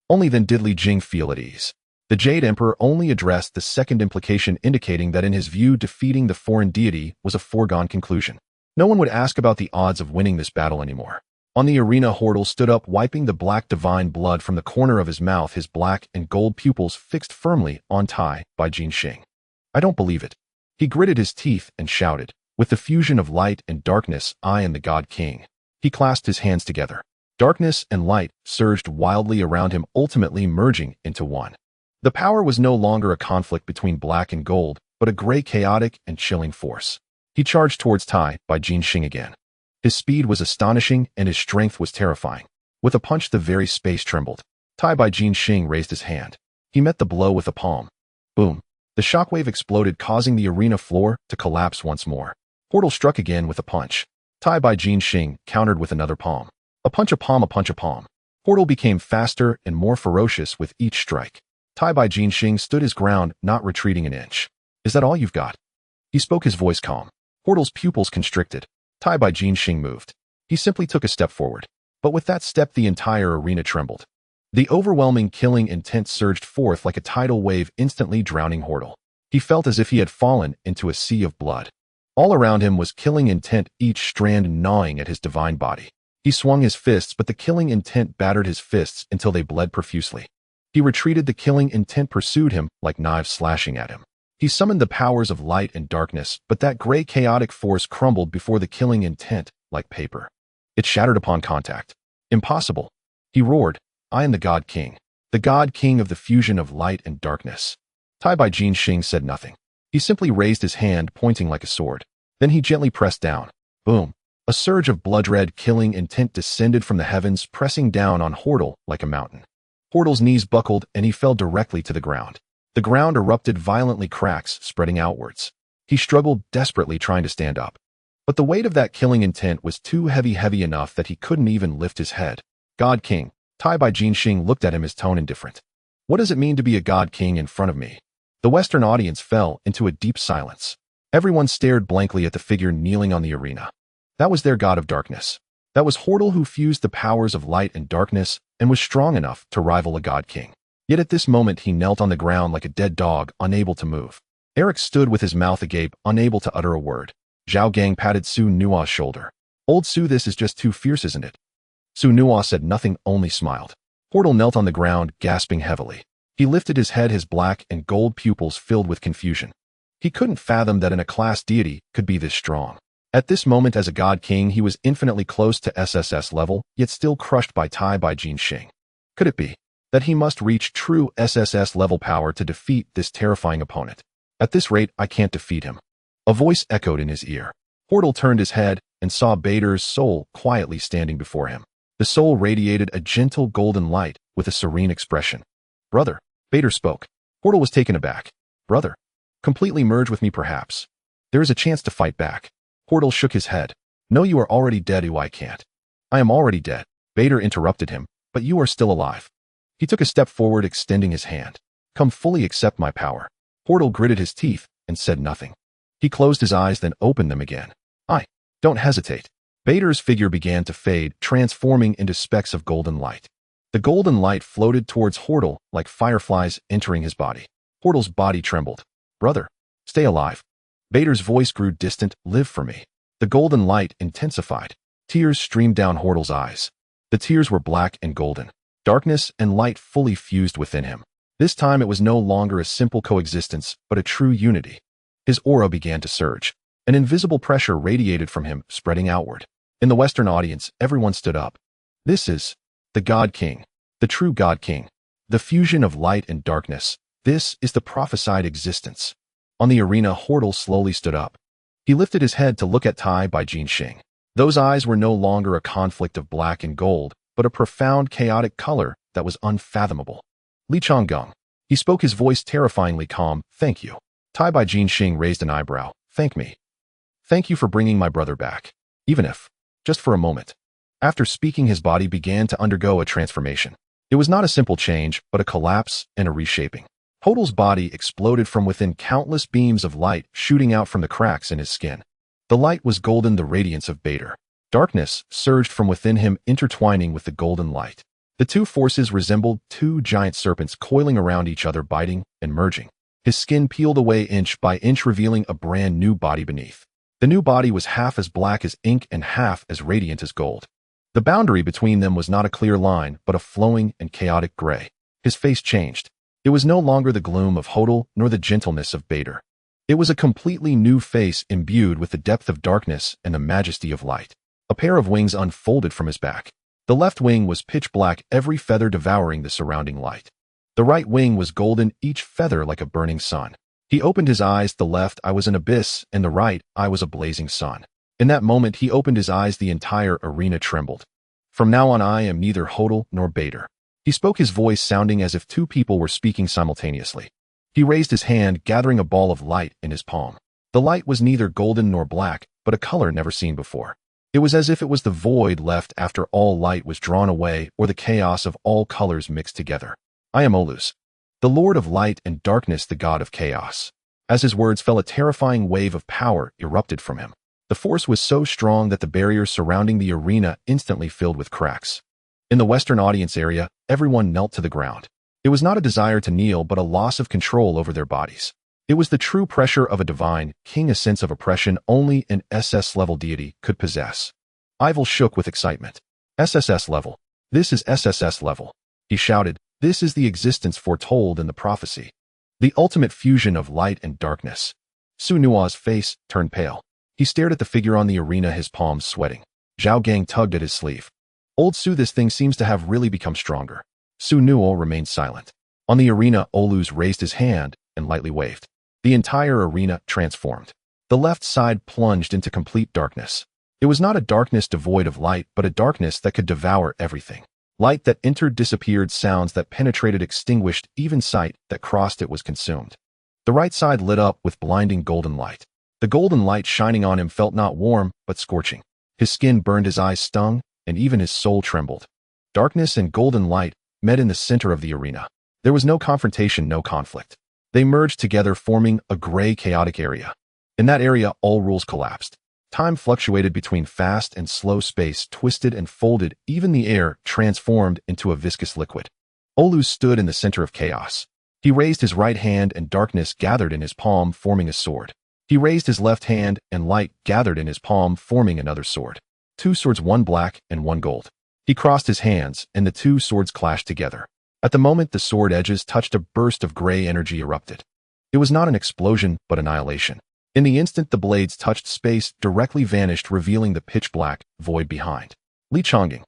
Only then did Li Jing feel at ease. The Jade Emperor only addressed the second implication, indicating that in his view, defeating the foreign deity was a foregone conclusion. No one would ask about the odds of winning this battle anymore. On the arena, Hordle stood up, wiping the black divine blood from the corner of his mouth, his black and gold pupils fixed firmly on Tai Bai Jinxing. "I don't believe it." He gritted his teeth and shouted, "With the fusion of light and darkness, I am the God King." He clasped his hands together. Darkness and light surged wildly around him, ultimately merging into one. The power was no longer a conflict between black and gold, but a gray, chaotic, and chilling force. He charged towards Tai Bai Jinxing again. His speed was astonishing, and his strength was terrifying. With a punch, the very space trembled. Tai Bai Jinxing raised his hand. He met the blow with a palm. Boom. The shockwave exploded, causing the arena floor to collapse once more. Hordle struck again with a punch. Tai Bai Jinxing countered with another palm. A punch, a palm, a punch, a palm. Hordle became faster and more ferocious with each strike. Tai Bai Jinxing stood his ground, not retreating an inch. "Is that all you've got?" He spoke, his voice calm. Hordle's pupils constricted. Tai Bai Jinxing moved. He simply took a step forward. But with that step, the entire arena trembled. The overwhelming killing intent surged forth like a tidal wave, instantly drowning Hordle. He felt as if he had fallen into a sea of blood. All around him was killing intent, each strand gnawing at his divine body. He swung his fists, but the killing intent battered his fists until they bled profusely. He retreated. The killing intent pursued him like knives slashing at him. He summoned the powers of light and darkness, but that gray, chaotic force crumbled before the killing intent like paper. It shattered upon contact. "Impossible!" He roared. "I am the God King. The God King of the fusion of light and darkness." Tai Bai Jinxing said nothing. He simply raised his hand, pointing like a sword. Then he gently pressed down. Boom. A surge of blood-red killing intent descended from the heavens, pressing down on Hordle like a mountain. Hordle's knees buckled, and he fell directly to the ground. The ground erupted violently, cracks spreading outwards. He struggled desperately, trying to stand up. But the weight of that killing intent was too heavy enough that he couldn't even lift his head. "God King." Tai Bai Jinxing looked at him, his tone indifferent. "What does it mean to be a God King in front of me?" The Western audience fell into a deep silence. Everyone stared blankly at the figure kneeling on the arena. That was their god of darkness. That was Hordle, who fused the powers of light and darkness and was strong enough to rival a God King. Yet at this moment he knelt on the ground like a dead dog, unable to move. Eric stood with his mouth agape, unable to utter a word. Zhao Gang patted Su Nua's shoulder. "Old Su, this is just too fierce, isn't it?" Su Nua said nothing, only smiled. Hordle knelt on the ground, gasping heavily. He lifted his head, his black and gold pupils filled with confusion. He couldn't fathom that a class deity could be this strong. At this moment, as a God King, he was infinitely close to SSS level, yet still crushed by Tai Bai Jinxing. Could it be that he must reach true SSS level power to defeat this terrifying opponent? "At this rate, I can't defeat him." A voice echoed in his ear. Hordle turned his head and saw Bader's soul quietly standing before him. The soul radiated a gentle golden light with a serene expression. "Brother," Bader spoke. Hordle was taken aback. "Brother? Completely merge with me, perhaps. There is a chance to fight back." Hordle shook his head. "No, you are already dead." "I can't." "I am already dead," Bader interrupted him, "but you are still alive." He took a step forward, extending his hand. "Come, fully accept my power." Hordle gritted his teeth and said nothing. He closed his eyes, then opened them again. Don't hesitate." Bader's figure began to fade, transforming into specks of golden light. The golden light floated towards Hordle like fireflies entering his body. Hordle's body trembled. "Brother, stay alive." Bader's voice grew distant. "Live for me." The golden light intensified. Tears streamed down Hordle's eyes. The tears were black and golden. Darkness and light fully fused within him. This time it was no longer a simple coexistence, but a true unity. His aura began to surge. An invisible pressure radiated from him, spreading outward. In the Western audience, everyone stood up. This is the God King, the true God King, the fusion of light and darkness. This is the prophesied existence. On the arena, Hordle slowly stood up. He lifted his head to look at Tai Bai Jinxing. Those eyes were no longer a conflict of black and gold, but a profound, chaotic color that was unfathomable. Li Changgung. He spoke, his voice terrifyingly calm. Thank you. Tai Bai Jinxing raised an eyebrow. Thank me. Thank you for bringing my brother back. Even if, just for a moment. After speaking, his body began to undergo a transformation. It was not a simple change, but a collapse and a reshaping. Hodal's body exploded from within, countless beams of light shooting out from the cracks in his skin. The light was golden, the radiance of Bader. Darkness surged from within him, intertwining with the golden light. The two forces resembled two giant serpents coiling around each other, biting and merging. His skin peeled away inch by inch, revealing a brand new body beneath. The new body was half as black as ink and half as radiant as gold. The boundary between them was not a clear line, but a flowing and chaotic gray. His face changed. It was no longer the gloom of Hodal nor the gentleness of Bader. It was a completely new face, imbued with the depth of darkness and the majesty of light. A pair of wings unfolded from his back. The left wing was pitch black, every feather devouring the surrounding light. The right wing was golden, each feather like a burning sun. He opened his eyes. The left eye was an abyss, and the right eye was a blazing sun. In that moment he opened his eyes, the entire arena trembled. From now on I am neither Hodal nor Bader. He spoke, his voice sounding as if two people were speaking simultaneously. He raised his hand, gathering a ball of light in his palm. The light was neither golden nor black, but a color never seen before. It was as if it was the void left after all light was drawn away, or the chaos of all colors mixed together. I am Olympus, the Lord of Light and Darkness, the God of Chaos. As his words fell, a terrifying wave of power erupted from him. The force was so strong that the barriers surrounding the arena instantly filled with cracks. In the western audience area, everyone knelt to the ground. It was not a desire to kneel, but a loss of control over their bodies. It was the true pressure of a divine king, a sense of oppression only an SS-level deity could possess. Ivel shook with excitement. SSS level. This is SSS level. He shouted. This is the existence foretold in the prophecy. The ultimate fusion of light and darkness. Su Nua's face turned pale. He stared at the figure on the arena, his palms sweating. Zhao Gang tugged at his sleeve. Old Su, this thing seems to have really become stronger. Su Nua remained silent. On the arena, Olympus raised his hand and lightly waved. The entire arena transformed. The left side plunged into complete darkness. It was not a darkness devoid of light, but a darkness that could devour everything. Light that entered disappeared, sounds that penetrated extinguished, even sight that crossed it was consumed. The right side lit up with blinding golden light. The golden light shining on him felt not warm, but scorching. His skin burned, his eyes stung, and even his soul trembled. Darkness and golden light met in the center of the arena. There was no confrontation, no conflict. They merged together, forming a gray, chaotic area. In that area, all rules collapsed. Time fluctuated between fast and slow, space twisted and folded, even the air transformed into a viscous liquid. Olympus stood in the center of chaos. He raised his right hand and darkness gathered in his palm, forming a sword. He raised his left hand and light gathered in his palm, forming another sword. Two swords, one black and one gold. He crossed his hands, and the two swords clashed together. At the moment the sword edges touched, a burst of gray energy erupted. It was not an explosion, but annihilation. In the instant the blades touched, space directly vanished, revealing the pitch-black void behind. Li Changing.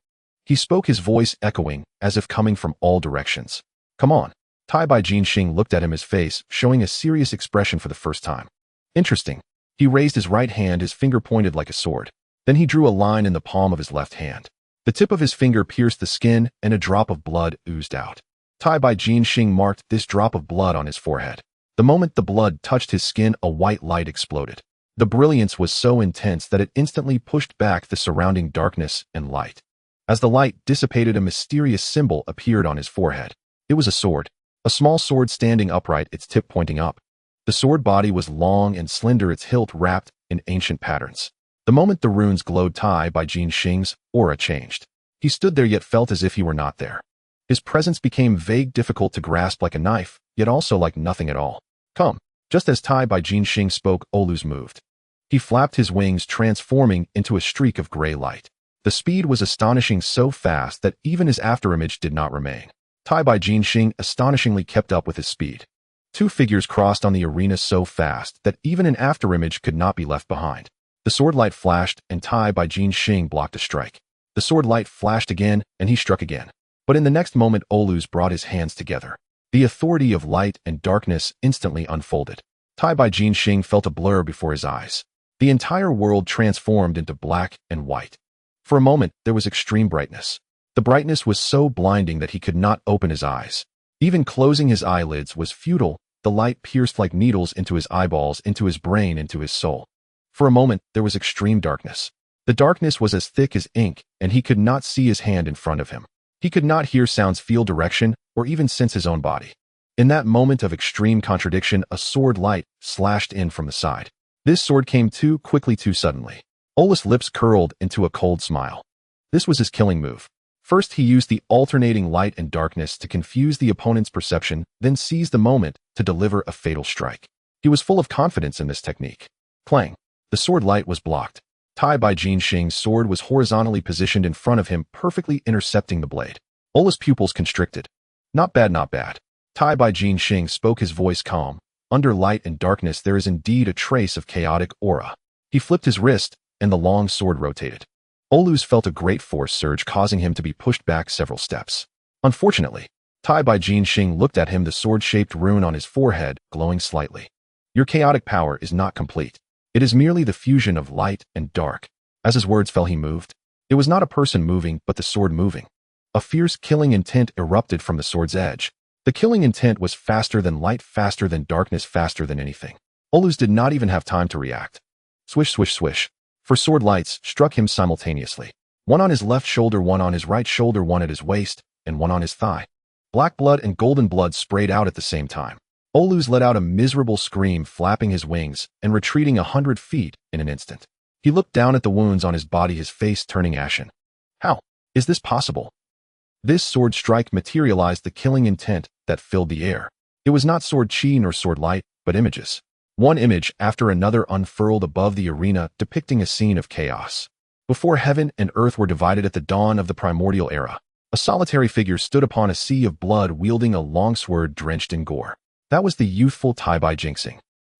He spoke, his voice echoing, as if coming from all directions. Come on. Tai Bai Jinxing looked at him, his face showing a serious expression for the first time. Interesting. He raised his right hand, his finger pointed like a sword. Then he drew a line in the palm of his left hand. The tip of his finger pierced the skin, and a drop of blood oozed out. Tai Bai Jinxing marked this drop of blood on his forehead. The moment the blood touched his skin, a white light exploded. The brilliance was so intense that it instantly pushed back the surrounding darkness and light. As the light dissipated, a mysterious symbol appeared on his forehead. It was a sword. A small sword standing upright, its tip pointing up. The sword body was long and slender, its hilt wrapped in ancient patterns. The moment the runes glowed, Tai Bai Jinxing's aura changed. He stood there, yet felt as if he were not there. His presence became vague, difficult to grasp, like a knife, yet also like nothing at all. Come. Just as Tai Bai Jinxing spoke, Olympus moved. He flapped his wings, transforming into a streak of gray light. The speed was astonishing, so fast that even his afterimage did not remain. Tai Bai Jinxing astonishingly kept up with his speed. Two figures crossed on the arena so fast that even an afterimage could not be left behind. The sword light flashed, and Tai Bai Jinxing blocked a strike. The sword light flashed again, and he struck again. But in the next moment, Olympus brought his hands together. The authority of light and darkness instantly unfolded. Tai Bai Jinxing felt a blur before his eyes. The entire world transformed into black and white. For a moment, there was extreme brightness. The brightness was so blinding that he could not open his eyes. Even closing his eyelids was futile. The light pierced like needles into his eyeballs, into his brain, into his soul. For a moment, there was extreme darkness. The darkness was as thick as ink, and he could not see his hand in front of him. He could not hear sounds, feel direction, or even sense his own body. In that moment of extreme contradiction, a sword light slashed in from the side. This sword came too quickly, too suddenly. Olaf's lips curled into a cold smile. This was his killing move. First, he used the alternating light and darkness to confuse the opponent's perception, then seized the moment to deliver a fatal strike. He was full of confidence in this technique. Clang! The sword light was blocked. Tai Bai Jinxing's sword was horizontally positioned in front of him, perfectly intercepting the blade. Olaf's pupils constricted. Not bad, not bad. Tai Bai Jinxing spoke, his voice calm. Under light and darkness there is indeed a trace of chaotic aura. He flipped his wrist, and the long sword rotated. Olaf felt a great force surge, causing him to be pushed back several steps. Unfortunately, Tai Bai Jinxing looked at him, the sword-shaped rune on his forehead glowing slightly. Your chaotic power is not complete. It is merely the fusion of light and dark. As his words fell, he moved. It was not a person moving, but the sword moving. A fierce killing intent erupted from the sword's edge. The killing intent was faster than light, faster than darkness, faster than anything. Olaf did not even have time to react. Swish, swish, swish. Four sword lights struck him simultaneously. One on his left shoulder, one on his right shoulder, one at his waist, and one on his thigh. Black blood and golden blood sprayed out at the same time. Olaf let out a miserable scream, flapping his wings and retreating 100 feet in an instant. He looked down at the wounds on his body, his face turning ashen. How is this possible? This sword strike materialized the killing intent that filled the air. It was not sword chi nor sword light, but images. One image after another unfurled above the arena, depicting a scene of chaos. Before heaven and earth were divided at the dawn of the Primordial era, a solitary figure stood upon a sea of blood, wielding a long sword drenched in gore. That was the youthful Tai Bai Jinxing.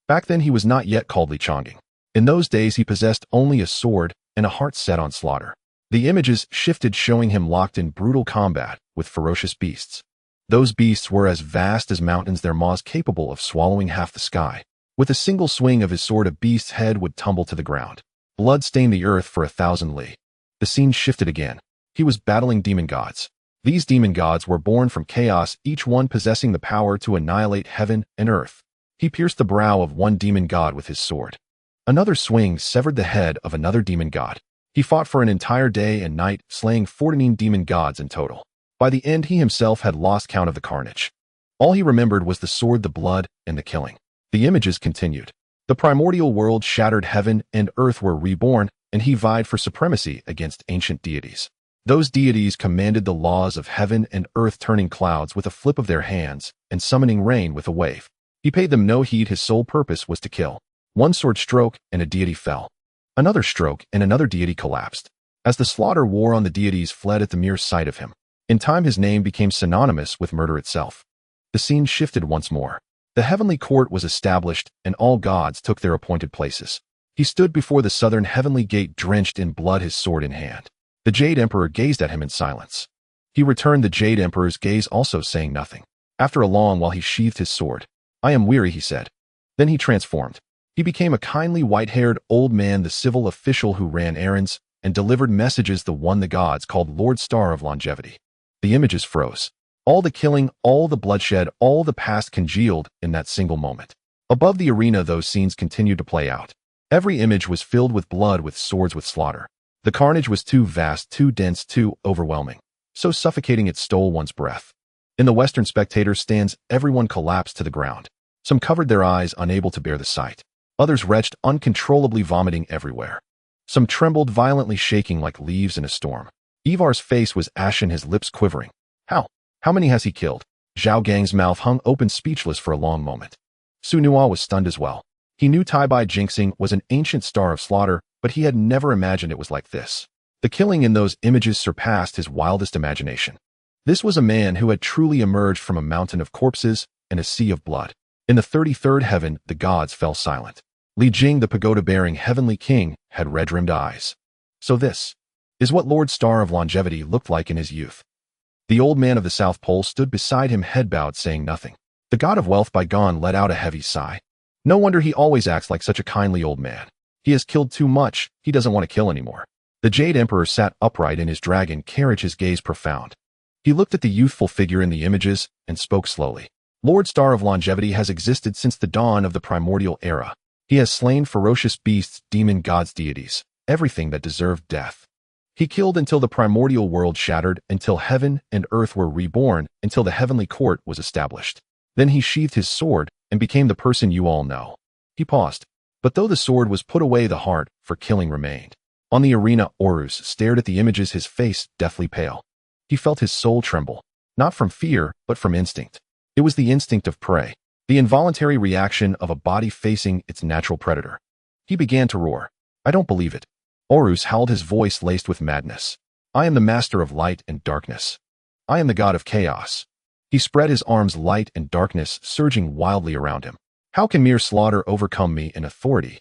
Back then he was not yet called Li Chongqing. In those days he possessed only a sword and a heart set on slaughter. The images shifted, showing him locked in brutal combat with ferocious beasts. Those beasts were as vast as mountains, their maws capable of swallowing half the sky. With a single swing of his sword, a beast's head would tumble to the ground. Blood stained the earth for 1,000 li. The scene shifted again. He was battling demon gods. These demon gods were born from chaos, each one possessing the power to annihilate heaven and earth. He pierced the brow of one demon god with his sword. Another swing severed the head of another demon god. He fought for an entire day and night, slaying 14 demon gods in total. By the end, he himself had lost count of the carnage. All he remembered was the sword, the blood, and the killing. The images continued. The primordial world shattered, heaven and earth were reborn, and he vied for supremacy against ancient deities. Those deities commanded the laws of heaven and earth, turning clouds with a flip of their hands and summoning rain with a wave. He paid them no heed. His sole purpose was to kill. One sword stroke and a deity fell. Another stroke and another deity collapsed. As the slaughter wore on, the deities fled at the mere sight of him. In time his name became synonymous with murder itself. The scene shifted once more. The heavenly court was established, and all gods took their appointed places. He stood before the southern heavenly gate, drenched in blood, his sword in hand. The Jade Emperor gazed at him in silence. He returned the Jade Emperor's gaze, also saying nothing. After a long while he sheathed his sword. I am weary, he said. Then he transformed. He became a kindly white-haired old man, the civil official who ran errands and delivered messages, the one the gods called Lord Star of Longevity. The images froze. All the killing, all the bloodshed, all the past congealed in that single moment. Above the arena those scenes continued to play out. Every image was filled with blood, with swords, with slaughter. The carnage was too vast, too dense, too overwhelming. So suffocating it stole one's breath. In the Western spectator stands, everyone collapsed to the ground. Some covered their eyes, unable to bear the sight. Others retched, uncontrollably vomiting everywhere. Some trembled, violently shaking like leaves in a storm. Ivar's face was ashen, his lips quivering. How many has he killed? Zhao Gang's mouth hung open, speechless for a long moment. Su Nua was stunned as well. He knew Tai Bai Jinxing was an ancient star of slaughter, but he had never imagined it was like this. The killing in those images surpassed his wildest imagination. This was a man who had truly emerged from a mountain of corpses and a sea of blood. In the 33rd heaven, the gods fell silent. Li Jing, the pagoda-bearing heavenly king, had red-rimmed eyes. So this is what Lord Star of Longevity looked like in his youth. The old man of the South Pole stood beside him, head bowed, saying nothing. The god of wealth bygone let out a heavy sigh. No wonder he always acts like such a kindly old man. He has killed too much, he doesn't want to kill anymore. The Jade Emperor sat upright in his dragon carriage, his gaze profound. He looked at the youthful figure in the images and spoke slowly. Lord Star of Longevity has existed since the dawn of the Primordial era. He has slain ferocious beasts, demon gods, deities, everything that deserved death. He killed until the primordial world shattered, until heaven and earth were reborn, until the heavenly court was established. Then he sheathed his sword and became the person you all know. He paused. But though the sword was put away, the heart for killing remained. On the arena, Horus stared at the images, his face deathly pale. He felt his soul tremble, not from fear, but from instinct. It was the instinct of prey, the involuntary reaction of a body facing its natural predator. He began to roar. I don't believe it. Horus howled, his voice laced with madness. I am the master of light and darkness. I am the god of chaos. He spread his arms, light and darkness surging wildly around him. How can mere slaughter overcome me in authority?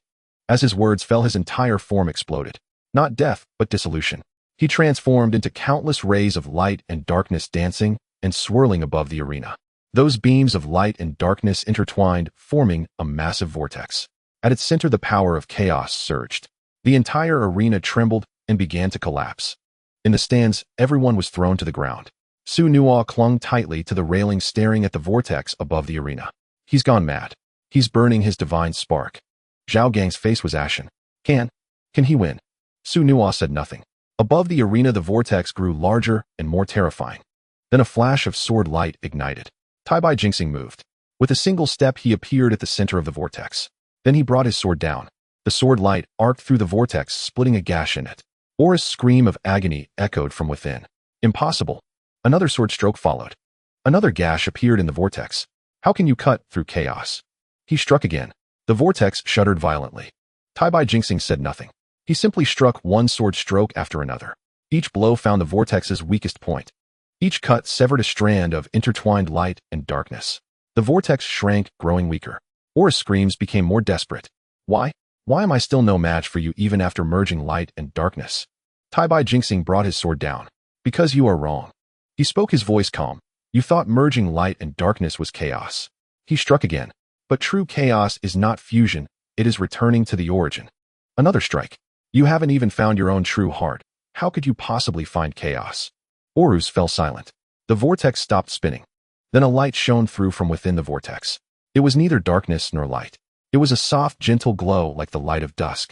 As his words fell, his entire form exploded. Not death, but dissolution. He transformed into countless rays of light and darkness dancing and swirling above the arena. Those beams of light and darkness intertwined, forming a massive vortex. At its center, the power of chaos surged. The entire arena trembled and began to collapse. In the stands, everyone was thrown to the ground. Su Nuo clung tightly to the railing, staring at the vortex above the arena. He's gone mad. He's burning his divine spark. Zhao Gang's face was ashen. Can he win? Su Nuo said nothing. Above the arena, the vortex grew larger and more terrifying. Then a flash of sword light ignited. Taibai Jinxing moved. With a single step, he appeared at the center of the vortex. Then he brought his sword down. The sword light arced through the vortex, splitting a gash in it. Horus' scream of agony echoed from within. Impossible. Another sword stroke followed. Another gash appeared in the vortex. How can you cut through chaos? He struck again. The vortex shuddered violently. Taibai Jinxing said nothing. He simply struck one sword stroke after another. Each blow found the vortex's weakest point. Each cut severed a strand of intertwined light and darkness. The vortex shrank, growing weaker. Horus' screams became more desperate. Why? Why am I still no match for you even after merging light and darkness? Taibai Jinxing brought his sword down. Because you are wrong. He spoke, his voice calm. You thought merging light and darkness was chaos. He struck again. But true chaos is not fusion, it is returning to the origin. Another strike. You haven't even found your own true heart. How could you possibly find chaos? Horus fell silent. The vortex stopped spinning. Then a light shone through from within the vortex. It was neither darkness nor light. It was a soft, gentle glow like the light of dusk.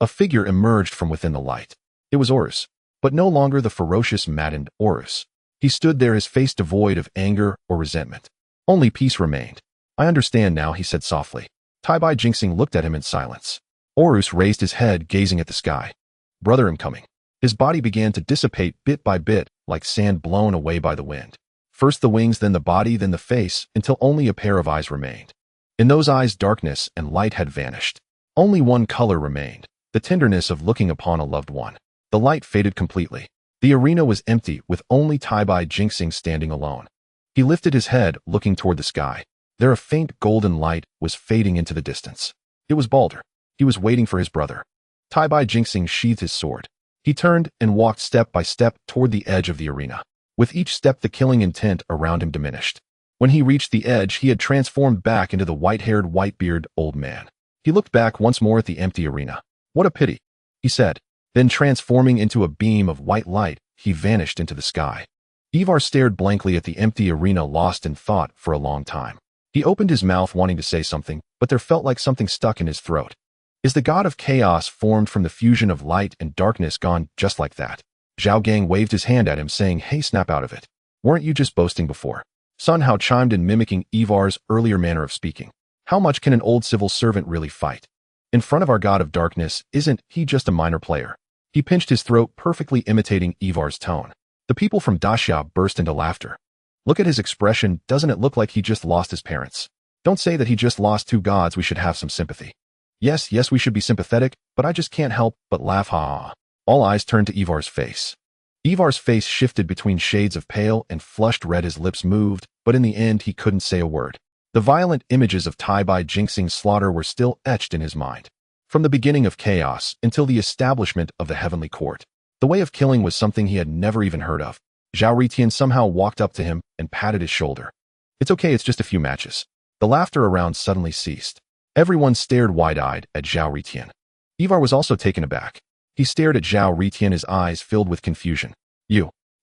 A figure emerged from within the light. It was Horus, but no longer the ferocious, maddened Horus. He stood there, his face devoid of anger or resentment. Only peace remained. I understand now, he said softly. Taibai Jinxing looked at him in silence. Horus raised his head, gazing at the sky. Brother, I'm coming. His body began to dissipate bit by bit, like sand blown away by the wind. First the wings, then the body, then the face, until only a pair of eyes remained. In those eyes, darkness and light had vanished. Only one color remained, the tenderness of looking upon a loved one. The light faded completely. The arena was empty, with only Taibai Jinxing standing alone. He lifted his head, looking toward the sky. There a faint golden light was fading into the distance. It was Balder. He was waiting for his brother. Taibai Jinxing sheathed his sword. He turned and walked step by step toward the edge of the arena. With each step, the killing intent around him diminished. When he reached the edge, he had transformed back into the white-haired, white-bearded old man. He looked back once more at the empty arena. What a pity, he said. Then transforming into a beam of white light, he vanished into the sky. Ivar stared blankly at the empty arena, lost in thought for a long time. He opened his mouth wanting to say something, but there felt like something stuck in his throat. Is the god of chaos formed from the fusion of light and darkness gone just like that? Zhao Gang waved his hand at him, saying, hey, snap out of it. Weren't you just boasting before? Sun Hao chimed in, mimicking Ivar's earlier manner of speaking. How much can an old civil servant really fight? In front of our god of darkness, isn't he just a minor player? He pinched his throat, perfectly imitating Ivar's tone. The people from Daxia burst into laughter. Look at his expression, doesn't it look like he just lost his parents? Don't say that he just lost two gods, we should have some sympathy. Yes, we should be sympathetic, but I just can't help but laugh, ha. All eyes turned to Ivar's face. Ivar's face shifted between shades of pale and flushed red, his lips moved, but in the end he couldn't say a word. The violent images of Taibai Jinxing's slaughter were still etched in his mind. From the beginning of chaos until the establishment of the heavenly court, the way of killing was something he had never even heard of. Zhao Ritian somehow walked up to him and patted his shoulder. It's okay, it's just a few matches. The laughter around suddenly ceased. Everyone stared wide-eyed at Zhao Ritian. Ivar was also taken aback. He stared at Zhao Ritian, his eyes filled with confusion.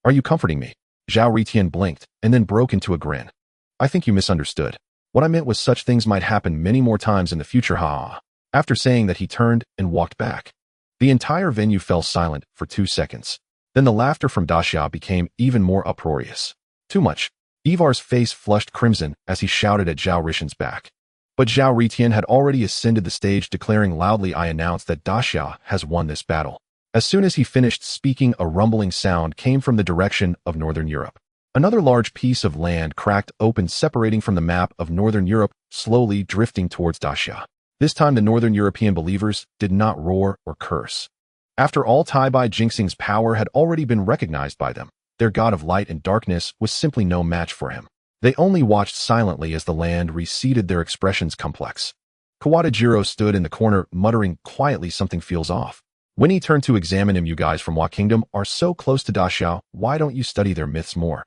Are you comforting me? Zhao Ritian blinked and then broke into a grin. I think you misunderstood. What I meant was such things might happen many more times in the future, ha. After saying that, he turned and walked back. The entire venue fell silent for 2 seconds. Then the laughter from Daxia became even more uproarious. Too much. Ivar's face flushed crimson as he shouted at Zhao Ritian's back. But Zhao Ritian had already ascended the stage, declaring loudly, I announce that Daxia has won this battle. As soon as he finished speaking, a rumbling sound came from the direction of Northern Europe. Another large piece of land cracked open, separating from the map of Northern Europe, slowly drifting towards Daxia. This time the Northern European believers did not roar or curse. After all, Tai Jinxing's power had already been recognized by them. Their god of light and darkness was simply no match for him. They only watched silently as the land receded, their expressions complex. Kawatajiro stood in the corner, muttering quietly, something feels off. When he turned to examine him, you guys from Wa Kingdom are so close to Daxia, why don't you study their myths more?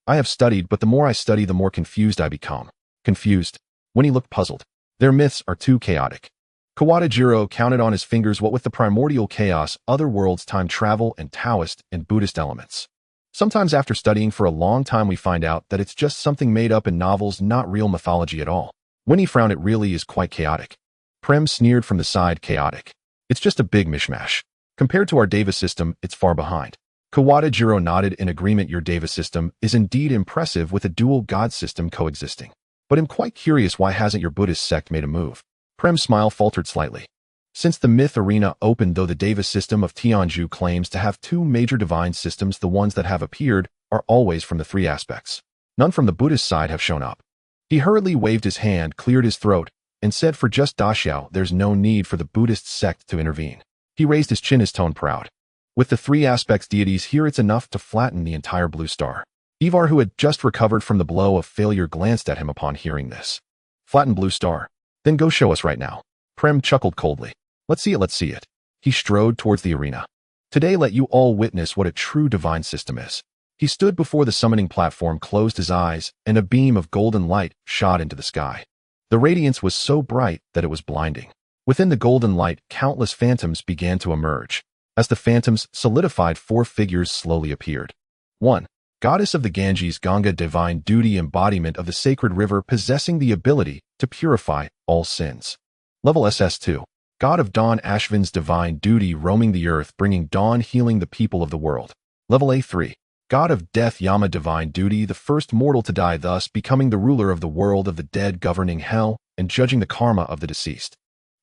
I have studied, but the more I study, the more confused I become. Confused? When he looked puzzled. Their myths are too chaotic. Kawatajiro counted on his fingers what with the primordial chaos, other worlds, time travel, and Taoist and Buddhist elements. Sometimes after studying for a long time, we find out that it's just something made up in novels, not real mythology at all. When he frowned, it really is quite chaotic. Prem sneered from the side, chaotic. It's just a big mishmash. Compared to our Deva system, it's far behind. Kawatajiro nodded in agreement. Your Deva system is indeed impressive, with a dual god system coexisting. But I'm quite curious, why hasn't your Buddhist sect made a move? Prem's smile faltered slightly. Since the myth arena opened, though the Deva system of Tianju claims to have 2 major divine systems, the ones that have appeared are always from the 3 aspects. None from the Buddhist side have shown up. He hurriedly waved his hand, cleared his throat, and said, for just Daxia, there's no need for the Buddhist sect to intervene. He raised his chin, his tone proud. With the 3 aspects deities here, it's enough to flatten the entire blue star. Ivar, who had just recovered from the blow of failure, glanced at him upon hearing this. Flatten blue star? Then go show us right now. Prem chuckled coldly. Let's see it. He strode towards the arena. Today let you all witness what a true divine system is. He stood before the summoning platform, closed his eyes, and a beam of golden light shot into the sky. The radiance was so bright that it was blinding. Within the golden light, countless phantoms began to emerge. As the phantoms solidified, 4 figures slowly appeared. 1. Goddess of the Ganges, Ganga, divine duty, embodiment of the sacred river, possessing the ability to purify all sins. Level SS2. God of dawn, Ashvin's divine duty, roaming the earth, bringing dawn, healing the people of the world. Level A3. God of death, Yama, divine duty, the first mortal to die, thus becoming the ruler of the world of the dead, governing hell and judging the karma of the deceased.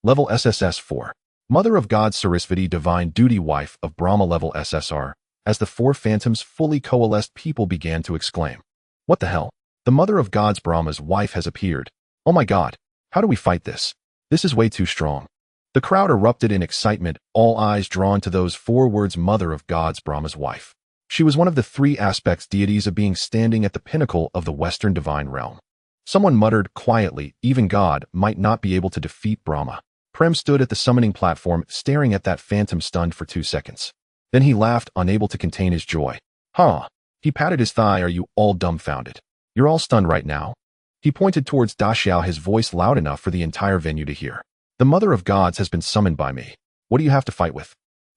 Level SSS4. Mother of God, Sarasvati, divine duty, wife of Brahma. Level SSR. As the 4 phantoms fully coalesced, people began to exclaim. What the hell? The mother of God's Brahma's wife has appeared. Oh my god. How do we fight this? This is way too strong. The crowd erupted in excitement, all eyes drawn to those 4 words, mother of God's Brahma's wife. She was one of the 3 aspects deities of being, standing at the pinnacle of the Western divine realm. Someone muttered quietly, even God might not be able to defeat Brahma. Prem stood at the summoning platform, staring at that phantom, stunned for 2 seconds. Then he laughed, unable to contain his joy. Huh. He patted his thigh. Are you all dumbfounded? You're all stunned right now? He pointed towards Daxia, his voice loud enough for the entire venue to hear. The Mother of Gods has been summoned by me. What do you have to fight with?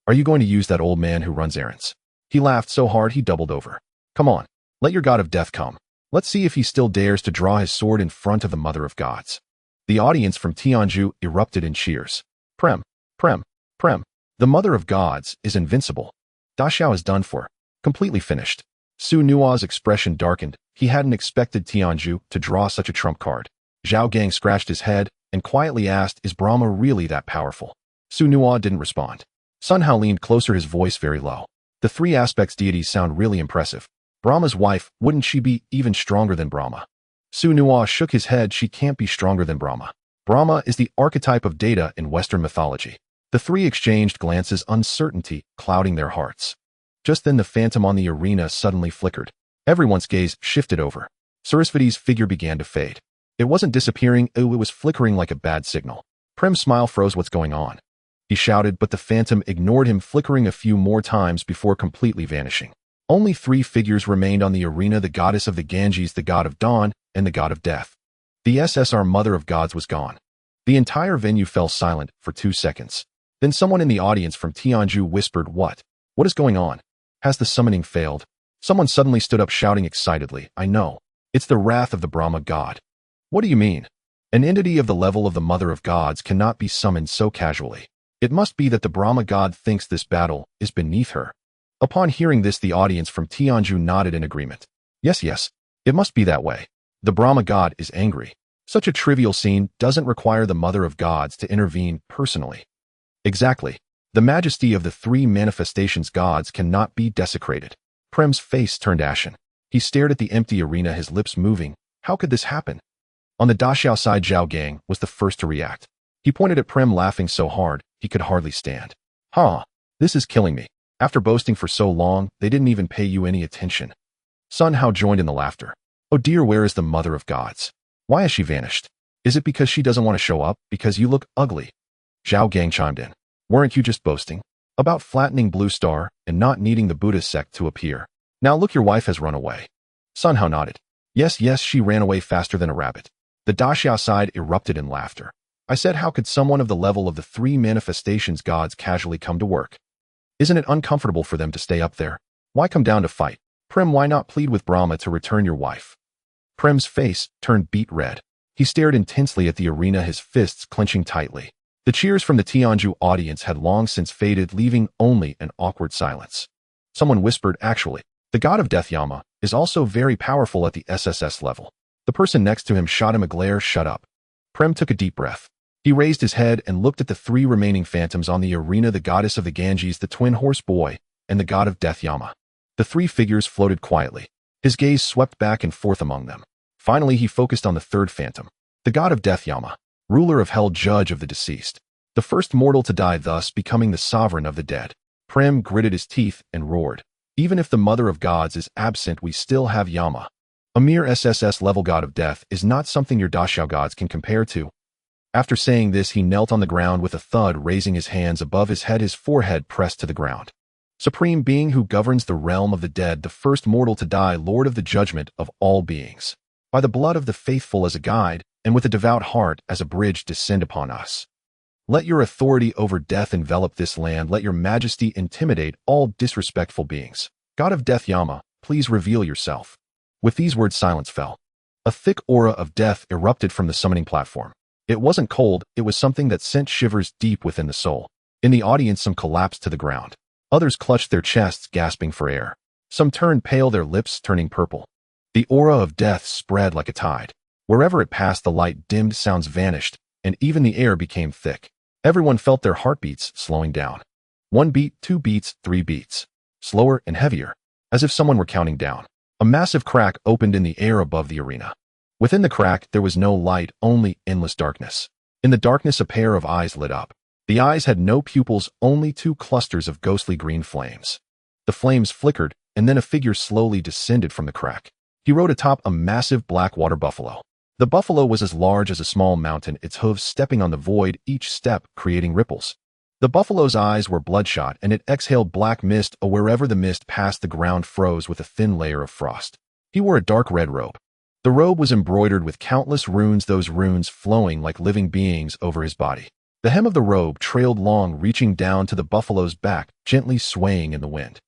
Are you going to use that old man who runs errands? He laughed so hard he doubled over. Come on, let your god of death come. Let's see if he still dares to draw his sword in front of the Mother of Gods. The audience from Tianju erupted in cheers. Prem. The Mother of Gods is invincible. Daxia is done for. Completely finished. Su Nua's expression darkened. He hadn't expected Tianju to draw such a trump card. Zhao Gang scratched his head and quietly asked, is Brahma really that powerful? Su Nua didn't respond. Sun Hao leaned closer, his voice very low. The 3 aspects deities sound really impressive. Brahma's wife, wouldn't she be even stronger than Brahma? Su Nua shook his head. She can't be stronger than Brahma. Brahma is the archetype of data in Western mythology. The 3 exchanged glances, uncertainty clouding their hearts. Just then the phantom on the arena suddenly flickered. Everyone's gaze shifted over. Sarasvati's figure began to fade. It wasn't disappearing, it was flickering like a bad signal. Prem's smile froze. What's going on? He shouted, but the phantom ignored him, flickering a few more times before completely vanishing. Only 3 figures remained on the arena: the goddess of the Ganges, the god of dawn, and the god of death. The SSR Mother of Gods was gone. The entire venue fell silent for 2 seconds. Then someone in the audience from Tianju whispered, "What? What is going on? Has the summoning failed?" Someone suddenly stood up shouting excitedly, "I know. It's the wrath of the Brahma god." "What do you mean? An entity of the level of the Mother of Gods cannot be summoned so casually. It must be that the Brahma god thinks this battle is beneath her." Upon hearing this, the audience from Tianju nodded in agreement. Yes, it must be that way. The Brahma god is angry. Such a trivial scene doesn't require the Mother of Gods to intervene personally. Exactly. The majesty of the three manifestations gods cannot be desecrated. Prem's face turned ashen. He stared at the empty arena, his lips moving. How could this happen? On the Daxiao side, Zhao Gang was the first to react. He pointed at Prem, laughing so hard he could hardly stand. This is killing me. After boasting for so long, they didn't even pay you any attention." Sun Hao joined in the laughter. "Oh dear, where is the Mother of Gods? Why has she vanished? Is it because she doesn't want to show up? Because you look ugly?" Zhao Gang chimed in. "Weren't you just boasting about flattening Blue Star and not needing the Buddhist sect to appear? Now look, your wife has run away." Sun Hao nodded. Yes, she ran away faster than a rabbit." The Daxia side erupted in laughter. "I said, how could someone of the level of the three manifestations gods casually come to work? Isn't it uncomfortable for them to stay up there? Why come down to fight? Prem, why not plead with Brahma to return your wife?" Prem's face turned beet red. He stared intensely at the arena, his fists clenching tightly. The cheers from the Tianju audience had long since faded, leaving only an awkward silence. Someone whispered, "Actually, the god of death Yama is also very powerful at the SSS level." The person next to him shot him a glare. "Shut up." Prem took a deep breath. He raised his head and looked at the three remaining phantoms on the arena, the goddess of the Ganges, the twin horse boy, and the god of death Yama. The three figures floated quietly. His gaze swept back and forth among them. Finally, he focused on the third phantom, the god of death Yama, ruler of hell, judge of the deceased. The first mortal to die, thus becoming the sovereign of the dead. Prem gritted his teeth and roared. "Even if the Mother of Gods is absent, we still have Yama. A mere SSS level god of death is not something your Daxiao gods can compare to." After saying this, he knelt on the ground with a thud, raising his hands above his head, his forehead pressed to the ground. "Supreme being who governs the realm of the dead, the first mortal to die, Lord of the judgment of all beings. By the blood of the faithful as a guide, and with a devout heart as a bridge, descend upon us. Let your authority over death envelop this land. Let your majesty intimidate all disrespectful beings. God of death Yama, please reveal yourself." With these words, silence fell. A thick aura of death erupted from the summoning platform. It wasn't cold, it was something that sent shivers deep within the soul. In the audience, some collapsed to the ground. Others clutched their chests, gasping for air. Some turned pale, their lips turning purple. The aura of death spread like a tide. Wherever it passed, the light dimmed, sounds vanished, and even the air became thick. Everyone felt their heartbeats slowing down. 1 beat, 2 beats, 3 beats. Slower and heavier, as if someone were counting down. A massive crack opened in the air above the arena. Within the crack, there was no light, only endless darkness. In the darkness, a pair of eyes lit up. The eyes had no pupils, only 2 clusters of ghostly green flames. The flames flickered, and then a figure slowly descended from the crack. He rode atop a massive black water buffalo. The buffalo was as large as a small mountain, its hooves stepping on the void, each step creating ripples. The buffalo's eyes were bloodshot, and it exhaled black mist, or wherever the mist passed, the ground froze with a thin layer of frost. He wore a dark red robe. The robe was embroidered with countless runes, those runes flowing like living beings over his body. The hem of the robe trailed long, reaching down to the buffalo's back, gently swaying in the wind.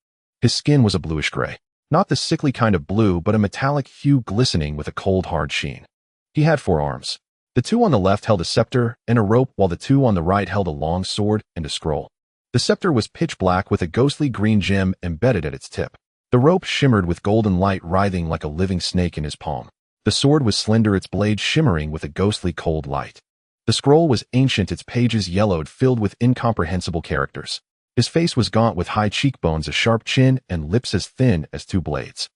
His skin was a bluish gray. Not the sickly kind of blue, but a metallic hue glistening with a cold, hard sheen. He had 4 arms. The 2 on the left held a scepter and a rope, while the 2 on the right held a long sword and a scroll. The scepter was pitch black with a ghostly green gem embedded at its tip. The rope shimmered with golden light, writhing like a living snake in his palm. The sword was slender, its blade shimmering with a ghostly cold light. The scroll was ancient, its pages yellowed, filled with incomprehensible characters. His face was gaunt with high cheekbones, a sharp chin, and lips as thin as 2 blades.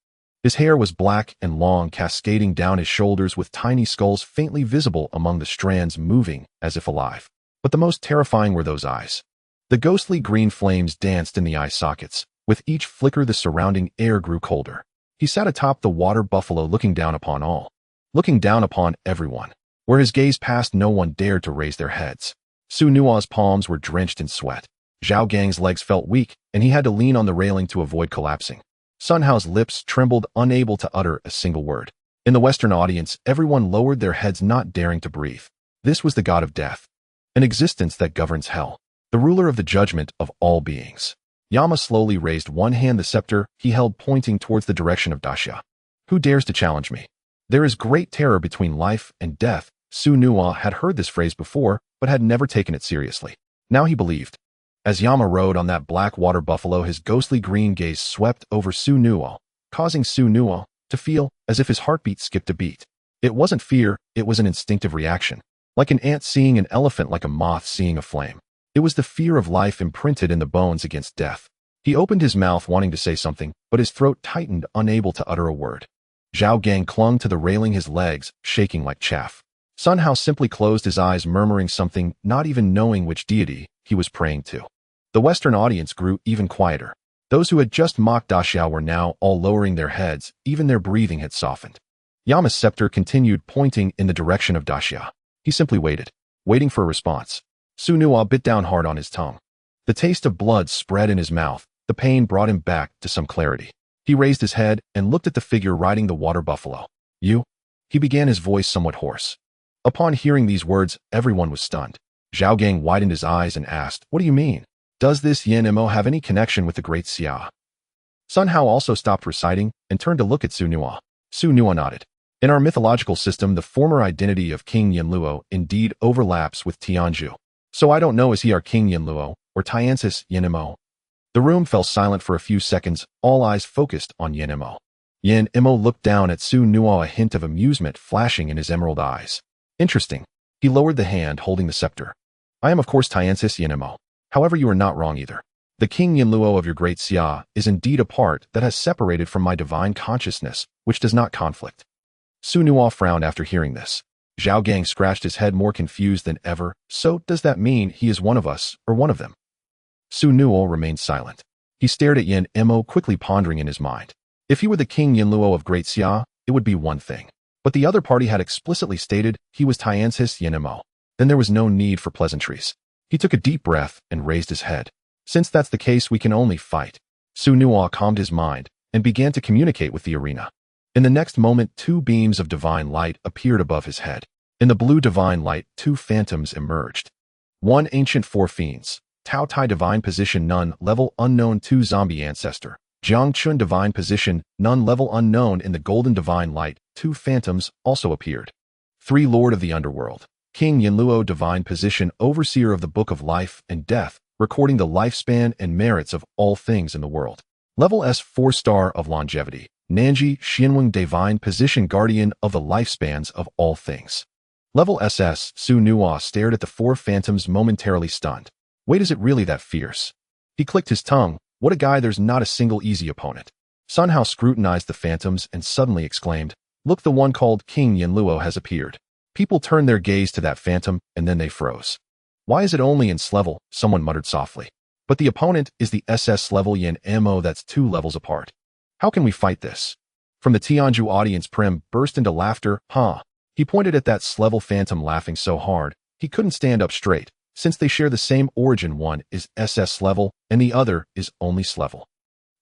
His hair was black and long, cascading down his shoulders, with tiny skulls faintly visible among the strands, moving as if alive. But the most terrifying were those eyes. The ghostly green flames danced in the eye sockets. With each flicker, the surrounding air grew colder. He sat atop the water buffalo, looking down upon all. Looking down upon everyone. Where his gaze passed, no one dared to raise their heads. Su Nua's palms were drenched in sweat. Zhao Gang's legs felt weak, and he had to lean on the railing to avoid collapsing. Sun Hao's lips trembled, unable to utter a single word. In the Western audience, everyone lowered their heads, not daring to breathe. This was the god of death. An existence that governs hell. the ruler of the judgment of all beings. Yama slowly raised one hand, the scepter he held pointing towards the direction of Daxia. Who dares to challenge me? There is great terror between life and death. Su Nuwa had heard this phrase before, but had never taken it seriously. Now he believed. As Yama rode on that black water buffalo, his ghostly green gaze swept over Su Nuwa, causing Su Nuwa to feel as if his heartbeat skipped a beat. It wasn't fear, it was an instinctive reaction. Like an ant seeing an elephant, like a moth seeing a flame. It was the fear of life imprinted in the bones against death. He opened his mouth wanting to say something, but his throat tightened, unable to utter a word. Zhao Gang clung to the railing, his legs shaking like chaff. Sun Hao simply closed his eyes, murmuring something, not even knowing which deity he was praying to. The Western audience grew even quieter. Those who had just mocked Daxia were now all lowering their heads, even their breathing had softened. Yama's scepter continued pointing in the direction of Daxia. He simply waited, waiting for a response. Su Nuwa bit down hard on his tongue. The taste of blood spread in his mouth. The pain brought him back to some clarity. He raised his head and looked at the figure riding the water buffalo. You? He began, his voice somewhat hoarse. Upon hearing these words, everyone was stunned. Zhao Gang widened his eyes and asked, "What do you mean? Does this Yin Mo have any connection with the great Xia?" Sun Hao also stopped reciting and turned to look at Su Nuwa. Su Nuwa nodded. In our mythological system, the former identity of King Yinluo indeed overlaps with Tianzhu. So I don't know, is he our King Yinluo or Tiancis Yin Mo? The room fell silent for a few seconds, all eyes focused on Yin Mo. Yin Mo looked down at Su Nuwa, a hint of amusement flashing in his emerald eyes. Interesting. He lowered the hand holding the scepter. I am of course Tiancis Yin Mo. However, you are not wrong either. The King Yinluo of your great Xia is indeed a part that has separated from my divine consciousness, which does not conflict. Su Nuwa frowned after hearing this. Zhao Gang scratched his head, more confused than ever. So does that mean he is one of us, or one of them? Su Nuwa remained silent. He stared at Yin Mo, quickly pondering in his mind. If he were the King Yinluo of Great Xia, it would be one thing. But the other party had explicitly stated he was Tiancis Yin Mo. Then there was no need for pleasantries. He took a deep breath and raised his head. Since that's the case, we can only fight. Su Nuwa calmed his mind and began to communicate with the arena. In the next moment, two beams of divine light appeared above his head. In the blue divine light, two phantoms emerged. One ancient, four fiends. Tao Tai divine position none, level unknown. Two zombie ancestor. Jiang Chun divine position none, level unknown. In the golden divine light, two phantoms also appeared. Three lord of the underworld. King Yinluo divine position, overseer of the book of life and death, recording the lifespan and merits of all things in the world. Level S 4-star of longevity. Nanji Xianweng divine position, guardian of the lifespans of all things. Level SS. Su Nuwa stared at the four phantoms, momentarily stunned. Wait, is it really that fierce? He clicked his tongue. What a guy, there's not a single easy opponent. Sun Hao scrutinized the phantoms and suddenly exclaimed, "Look, the one called King Yinluo has appeared." People turned their gaze to that phantom and then they froze. Why is it only in S level? Someone muttered softly. But the opponent is the SS level Yin Mo, that's 2 levels apart. How can we fight this? From the Tianzhu audience, Prim burst into laughter. Huh. He pointed at that S-level phantom, laughing so hard he couldn't stand up straight, since they share the same origin. One is SS level and the other is only S level.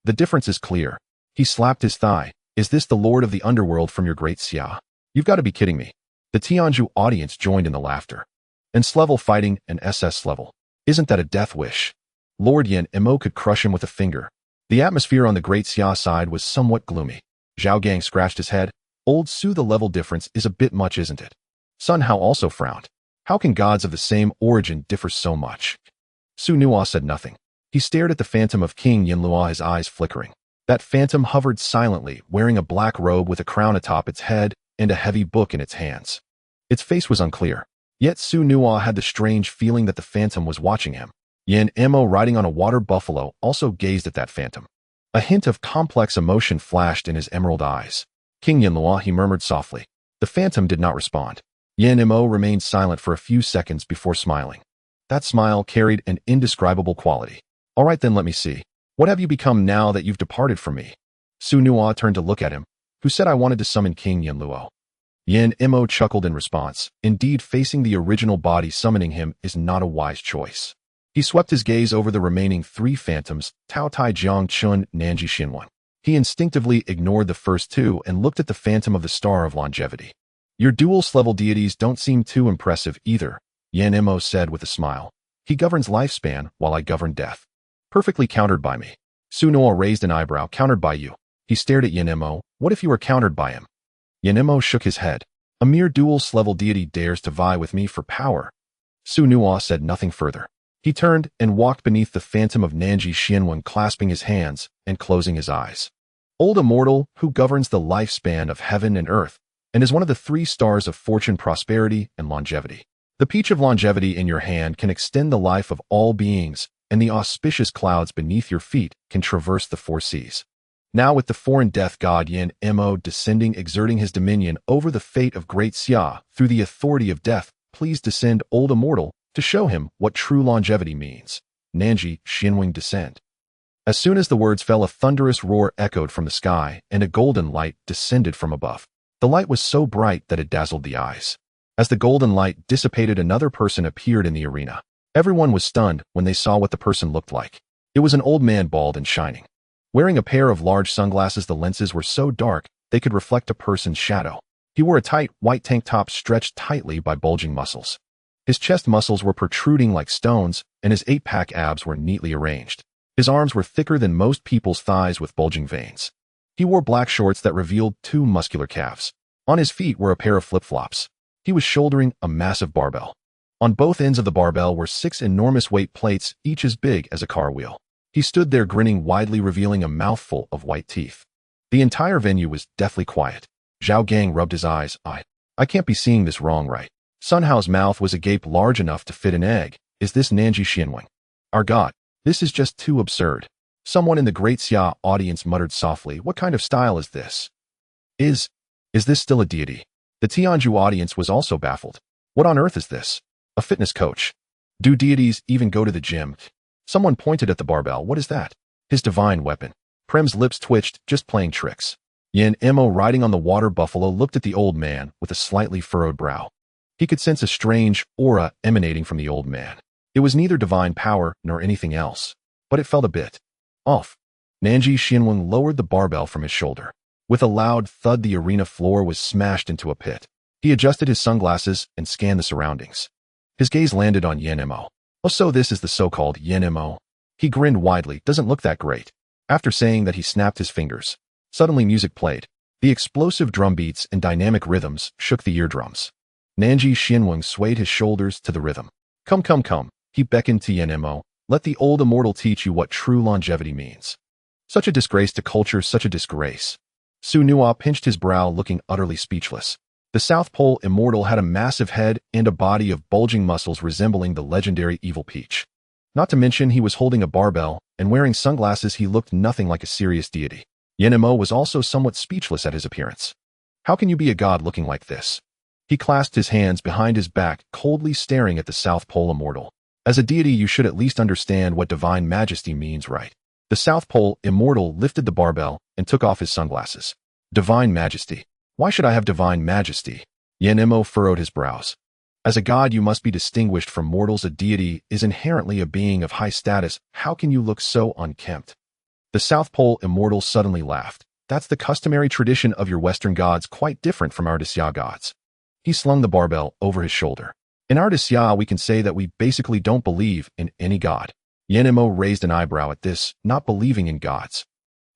The difference is clear. He slapped his thigh. Is this the Lord of the Underworld from your great Xia? You've got to be kidding me. The Tianzhu audience joined in the laughter. And S-level fighting an SS level. Isn't that a death wish? Lord Yin Mo could crush him with a finger. The atmosphere on the great Xia side was somewhat gloomy. Zhao Gang scratched his head. Old Su, the level difference is a bit much, isn't it? Sun Hao also frowned. How can gods of the same origin differ so much? Su Nuwa said nothing. He stared at the phantom of King Yinluo, his eyes flickering. That phantom hovered silently, wearing a black robe with a crown atop its head and a heavy book in its hands. Its face was unclear. Yet Su Nuwa had the strange feeling that the phantom was watching him. Yin Mo, riding on a water buffalo, also gazed at that phantom. A hint of complex emotion flashed in his emerald eyes. King Yinluo, he murmured softly. The phantom did not respond. Yin Mo remained silent for a few seconds before smiling. That smile carried an indescribable quality. All right then, let me see. What have you become now that you've departed from me? Su Nuwa turned to look at him. Who said I wanted to summon King Yinluo? Yin Mo chuckled in response. Indeed, facing the original body, summoning him is not a wise choice. He swept his gaze over the remaining 3 phantoms, Tao Tai, Jiang Chun, Nanji Xinwen. He instinctively ignored the first 2 and looked at the phantom of the Star of Longevity. Your dual level deities don't seem too impressive either, Yin Mo said with a smile. He governs lifespan while I govern death. Perfectly countered by me. Sunoa raised an eyebrow. Countered by you. He stared at Yenemo. What if you were countered by him? Yenemo shook his head. A mere dual-level deity dares to vie with me for power. Sunoa said nothing further. He turned and walked beneath the phantom of Nanji Xianwen, clasping his hands and closing his eyes. Old immortal, who governs the lifespan of heaven and earth, and is one of the 3 stars of fortune, prosperity, and longevity. The peach of longevity in your hand can extend the life of all beings, and the auspicious clouds beneath your feet can traverse the 4 seas. Now with the foreign death god Yen Mo descending, exerting his dominion over the fate of Great Xia through the authority of death, please descend, old immortal, to show him what true longevity means. Nanji Xianwen descend. As soon as the words fell, a thunderous roar echoed from the sky, and a golden light descended from above. The light was so bright that it dazzled the eyes. As the golden light dissipated, another person appeared in the arena. Everyone was stunned when they saw what the person looked like. It was an old man, bald and shining. Wearing a pair of large sunglasses, the lenses were so dark they could reflect a person's shadow. He wore a tight, white tank top stretched tightly by bulging muscles. His chest muscles were protruding like stones, and his 8-pack abs were neatly arranged. His arms were thicker than most people's thighs with bulging veins. He wore black shorts that revealed 2 muscular calves. On his feet were a pair of flip-flops. He was shouldering a massive barbell. On both ends of the barbell were 6 enormous weight plates, each as big as a car wheel. He stood there grinning widely, revealing a mouthful of white teeth. The entire venue was deathly quiet. Zhao Gang rubbed his eyes. I can't be seeing this wrong, right? Sun Hao's mouth was agape, large enough to fit an egg. Is this Nanji Xianwen? Our god. This is just too absurd. Someone in the Great Xia audience muttered softly. What kind of style is this? Is this still a deity? The Tianju audience was also baffled. What on earth is this? A fitness coach? Do deities even go to the gym? Someone pointed at the barbell. What is that? His divine weapon. Prem's lips twitched, just playing tricks. Yen Mo, riding on the water buffalo, looked at the old man with a slightly furrowed brow. He could sense a strange aura emanating from the old man. It was neither divine power nor anything else, but it felt a bit off. Nanji Xianwen lowered the barbell from his shoulder. With a loud thud, the arena floor was smashed into a pit. He adjusted his sunglasses and scanned the surroundings. His gaze landed on Yen Mo. Oh, so this is the so-called Yen Mo. He grinned widely. Doesn't look that great. After saying that, he snapped his fingers. Suddenly music played. The explosive drum beats and dynamic rhythms shook the eardrums. Nanji Xianwen swayed his shoulders to the rhythm. Come, come, come. He beckoned to Yen Mo. Let the old immortal teach you what true longevity means. Such a disgrace to culture, such a disgrace. Su Nua pinched his brow, looking utterly speechless. The South Pole immortal had a massive head and a body of bulging muscles resembling the legendary Evil Peach. Not to mention he was holding a barbell, and wearing sunglasses. He looked nothing like a serious deity. Yen Mo was also somewhat speechless at his appearance. How can you be a god looking like this? He clasped his hands behind his back, coldly staring at the South Pole immortal. As a deity, you should at least understand what divine majesty means, right? The South Pole immortal lifted the barbell and took off his sunglasses. Divine majesty. Why should I have divine majesty? Yen Mo furrowed his brows. As a god, you must be distinguished from mortals. A deity is inherently a being of high status. How can you look so unkempt? The South Pole immortal suddenly laughed. That's the customary tradition of your Western gods, quite different from our Daxia gods. He slung the barbell over his shoulder. In our Daxia, we can say that we basically don't believe in any god. Yen Mo raised an eyebrow at this, not believing in gods.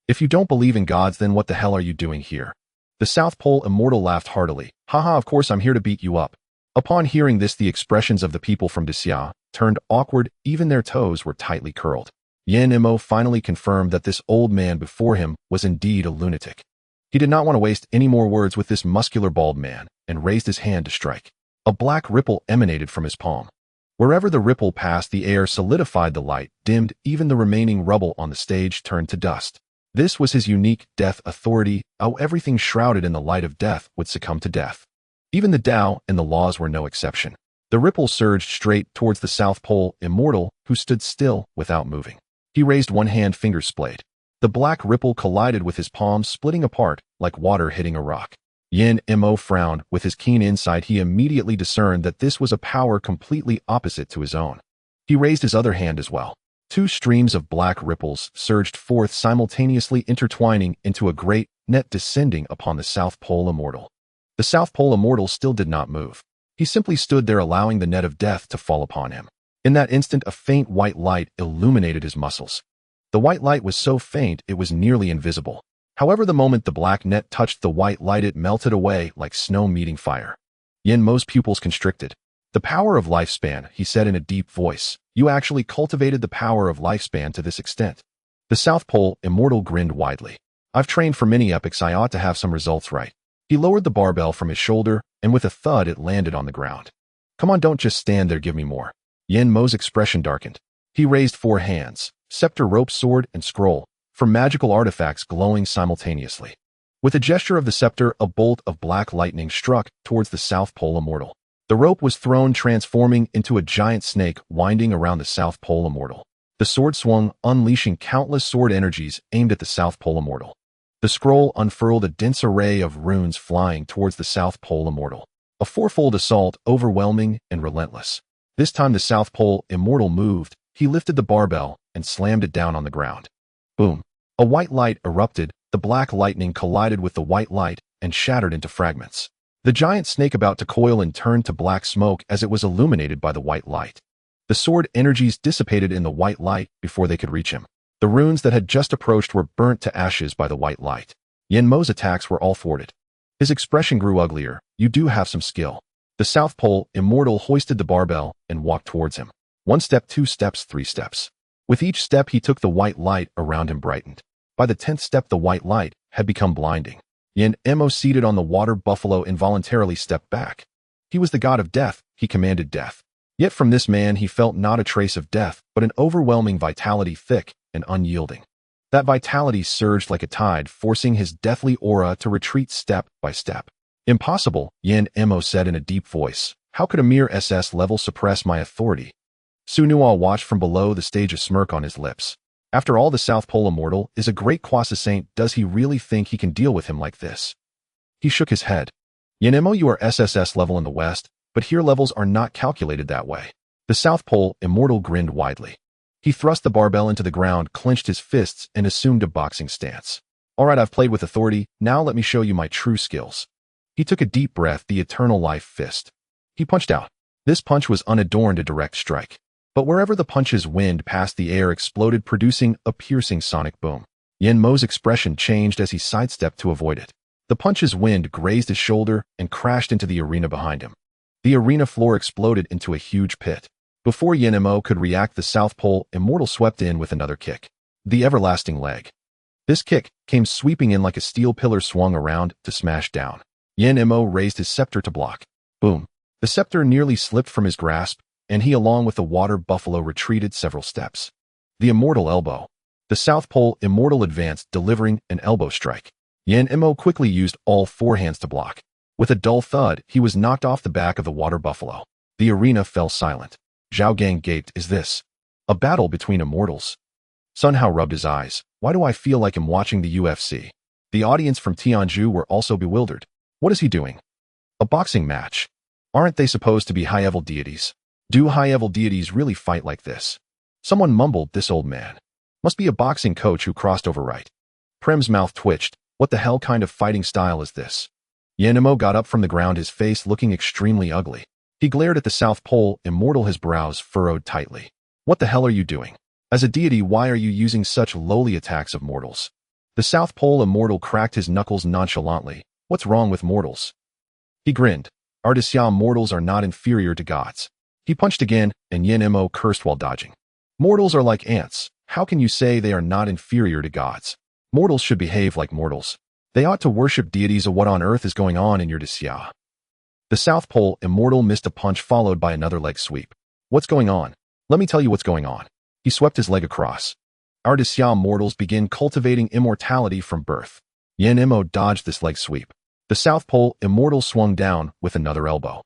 If you don't believe in gods, then what the hell are you doing here? The South Pole immortal laughed heartily. Haha, of course I'm here to beat you up. Upon hearing this, the expressions of the people from Daxia turned awkward. Even their toes were tightly curled. Yen Mo finally confirmed that this old man before him was indeed a lunatic. He did not want to waste any more words with this muscular bald man, and raised his hand to strike. A black ripple emanated from his palm. Wherever the ripple passed, the air solidified, the light dimmed, even the remaining rubble on the stage turned to dust. This was his unique death authority. Everything shrouded in the light of death would succumb to death. Even the Tao and the laws were no exception. The ripple surged straight towards the South Pole immortal, who stood still without moving. He raised one hand, fingers splayed. The black ripple collided with his palm, splitting apart like water hitting a rock. Yen Mo frowned. With his keen insight, he immediately discerned that this was a power completely opposite to his own. He raised his other hand as well. 2 streams of black ripples surged forth, simultaneously intertwining into a great net descending upon the South Pole immortal. The South Pole immortal still did not move. He simply stood there, allowing the net of death to fall upon him. In that instant, a faint white light illuminated his muscles. The white light was so faint it was nearly invisible. However, the moment the black net touched the white light, it melted away like snow meeting fire. Yen Mo's pupils constricted. The power of lifespan, he said in a deep voice. You actually cultivated the power of lifespan to this extent. The South Pole Immortal grinned widely. I've trained for many epics, I ought to have some results right. He lowered the barbell from his shoulder, and with a thud it landed on the ground. Come on, don't just stand there, give me more. Yen Mo's expression darkened. He raised 4 hands, scepter, rope, sword, and scroll, for magical artifacts glowing simultaneously. With a gesture of the scepter, a bolt of black lightning struck towards the South Pole Immortal. The rope was thrown, transforming into a giant snake winding around the South Pole Immortal. The sword swung, unleashing countless sword energies aimed at the South Pole Immortal. The scroll unfurled, a dense array of runes flying towards the South Pole Immortal. A fourfold assault, overwhelming and relentless. This time the South Pole Immortal moved. He lifted the barbell and slammed it down on the ground. Boom. A white light erupted. The black lightning collided with the white light and shattered into fragments. The giant snake about to coil and turned to black smoke as it was illuminated by the white light. The sword energies dissipated in the white light before they could reach him. The runes that had just approached were burnt to ashes by the white light. Yen Mo's attacks were all thwarted. His expression grew uglier. You do have some skill. The South Pole Immortal hoisted the barbell and walked towards him. 1 step, 2 steps, 3 steps. With each step he took, the white light around him brightened. By the 10th step the white light had become blinding. Yen Mo, seated on the water buffalo, involuntarily stepped back. He was the god of death, he commanded death. Yet from this man he felt not a trace of death, but an overwhelming vitality, thick and unyielding. That vitality surged like a tide, forcing his deathly aura to retreat step by step. Impossible, Yen Mo said in a deep voice. How could a mere SS level suppress my authority? Su Nuo watched from below the stage, a smirk on his lips. After all, the South Pole Immortal is a great quasi-saint. Does he really think he can deal with him like this? He shook his head. Yen Mo, you are SSS level in the West, but here levels are not calculated that way. The South Pole Immortal grinned widely. He thrust the barbell into the ground, clenched his fists, and assumed a boxing stance. All right, I've played with authority. Now let me show you my true skills. He took a deep breath, the Eternal Life Fist. He punched out. This punch was unadorned, a direct strike. But wherever the punch's wind passed, the air exploded, producing a piercing sonic boom. Yen Mo's expression changed as he sidestepped to avoid it. The punch's wind grazed his shoulder and crashed into the arena behind him. The arena floor exploded into a huge pit. Before Yen Mo could react, the South Pole Immortal swept in with another kick. The everlasting leg. This kick came sweeping in like a steel pillar swung around to smash down. Yen Mo raised his scepter to block. Boom. The scepter nearly slipped from his grasp, and he, along with the water buffalo, retreated several steps. The Immortal Elbow. The South Pole Immortal advanced, delivering an elbow strike. Yen Mo quickly used all 4 hands to block. With a dull thud, he was knocked off the back of the water buffalo. The arena fell silent. Zhao Gang gaped. Is this a battle between immortals? Sun Hao rubbed his eyes. Why do I feel like I'm watching the UFC? The audience from Tianzhu were also bewildered. What is he doing? A boxing match. Aren't they supposed to be high-level deities? Do high-level deities really fight like this? Someone mumbled, this old man. Must be a boxing coach who crossed over, right? Prem's mouth twitched. What the hell kind of fighting style is this? Yen Mo got up from the ground, his face looking extremely ugly. He glared at the South Pole Immortal, his brows furrowed tightly. What the hell are you doing? As a deity, why are you using such lowly attacks of mortals? The South Pole Immortal cracked his knuckles nonchalantly. What's wrong with mortals? He grinned. Our Daxia mortals are not inferior to gods. He punched again, and Yen Mo cursed while dodging. Mortals are like ants. How can you say they are not inferior to gods? Mortals should behave like mortals. They ought to worship deities. What on earth is going on in your Daxia? The South Pole Immortal missed a punch followed by another leg sweep. What's going on? Let me tell you what's going on. He swept his leg across. Our Daxia mortals begin cultivating immortality from birth. Yen Mo dodged this leg sweep. The South Pole Immortal swung down with another elbow.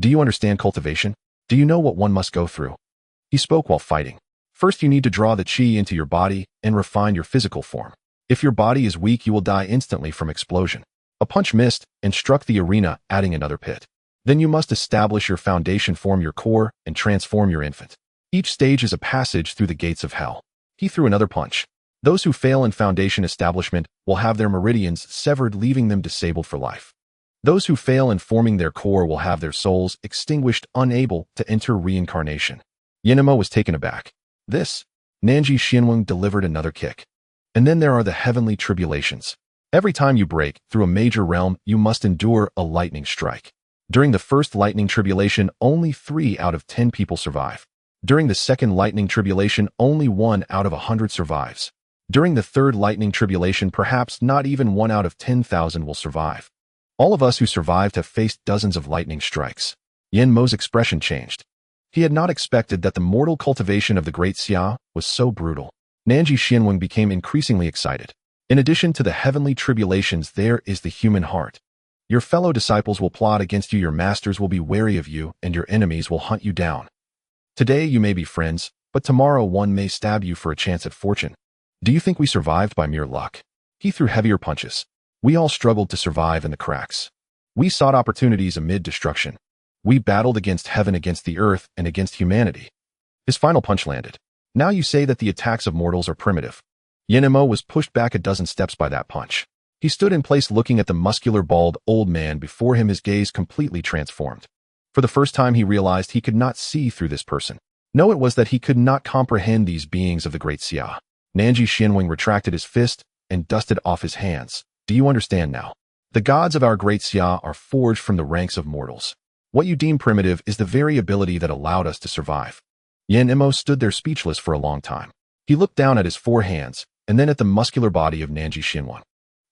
Do you understand cultivation? Do you know what one must go through? He spoke while fighting. First, you need to draw the chi into your body and refine your physical form. If your body is weak, you will die instantly from explosion. A punch missed and struck the arena, adding another pit. Then you must establish your foundation, form your core, and transform your infant. Each stage is a passage through the gates of hell. He threw another punch. Those who fail in foundation establishment will have their meridians severed, leaving them disabled for life. Those who fail in forming their core will have their souls extinguished, unable to enter reincarnation. Yenemo was taken aback. This? Nanji Xianweng delivered another kick. And then there are the heavenly tribulations. Every time you break through a major realm, you must endure a lightning strike. During the first lightning tribulation, only 3 out of 10 people survive. During the second lightning tribulation, only 1 out of 100 survives. During the third lightning tribulation, perhaps not even 1 out of 10,000 will survive. All of us who survived have faced dozens of lightning strikes. Yenmo's expression changed. He had not expected that the mortal cultivation of the great Xia was so brutal. Nanji Xianweng became increasingly excited. In addition to the heavenly tribulations, there is the human heart. Your fellow disciples will plot against you, your masters will be wary of you, and your enemies will hunt you down. Today you may be friends, but tomorrow one may stab you for a chance at fortune. Do you think we survived by mere luck? He threw heavier punches. We all struggled to survive in the cracks. We sought opportunities amid destruction. We battled against heaven, against the earth, and against humanity. His final punch landed. Now you say that the attacks of mortals are primitive. Yenemo was pushed back a dozen steps by that punch. He stood in place looking at the muscular, bald, old man before him, his gaze completely transformed. For the first time he realized he could not see through this person. No, it was that he could not comprehend these beings of the great Xia. Nanji Xianweng retracted his fist and dusted off his hands. Do you understand now? The gods of our great Xia are forged from the ranks of mortals. What you deem primitive is the very ability that allowed us to survive. Yenemo stood there speechless for a long time. He looked down at his 4 hands, and then at the muscular body of Nanji Xianweng.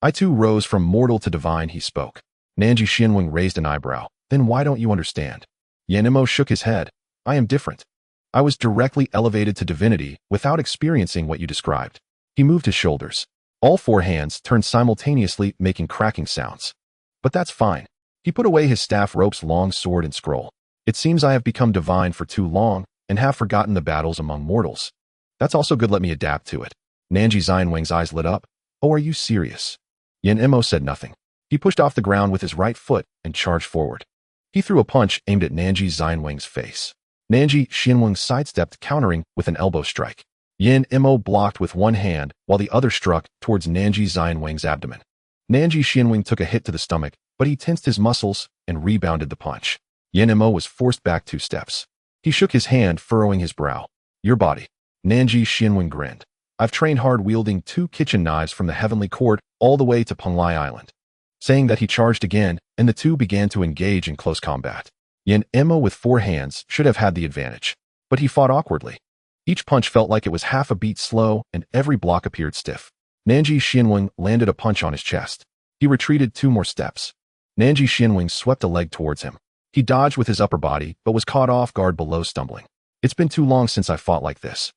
I too rose from mortal to divine, he spoke. Nanji Xianweng raised an eyebrow. Then why don't you understand? Yenemo shook his head. I am different. I was directly elevated to divinity without experiencing what you described. He moved his shoulders. All 4 hands turned simultaneously, making cracking sounds. But that's fine. He put away his staff, ropes, long sword, and scroll. It seems I have become divine for too long and have forgotten the battles among mortals. That's also good, let me adapt to it. Nanji Xianweng's eyes lit up. Oh, are you serious? Yenemo said nothing. He pushed off the ground with his right foot and charged forward. He threw a punch aimed at Nanji Xianweng's face. Nanji Xianweng sidestepped, countering with an elbow strike. Yenemo blocked with one hand while the other struck towards Nanji Xianweng's abdomen. Nanji Xianweng took a hit to the stomach, but he tensed his muscles and rebounded the punch. Yenemo was forced back 2 steps. He shook his hand, furrowing his brow. Your body. Nanji Xianweng grinned. I've trained hard, wielding 2 kitchen knives from the heavenly court all the way to Penglai Island. Saying that, he charged again, and the 2 began to engage in close combat. Yenemo with 4 hands should have had the advantage, but he fought awkwardly. Each punch felt like it was half a beat slow, and every block appeared stiff. Nanji Xianweng landed a punch on his chest. He retreated 2 more steps. Nanji Xianweng swept a leg towards him. He dodged with his upper body, but was caught off guard below, stumbling. It's been too long since I fought like this.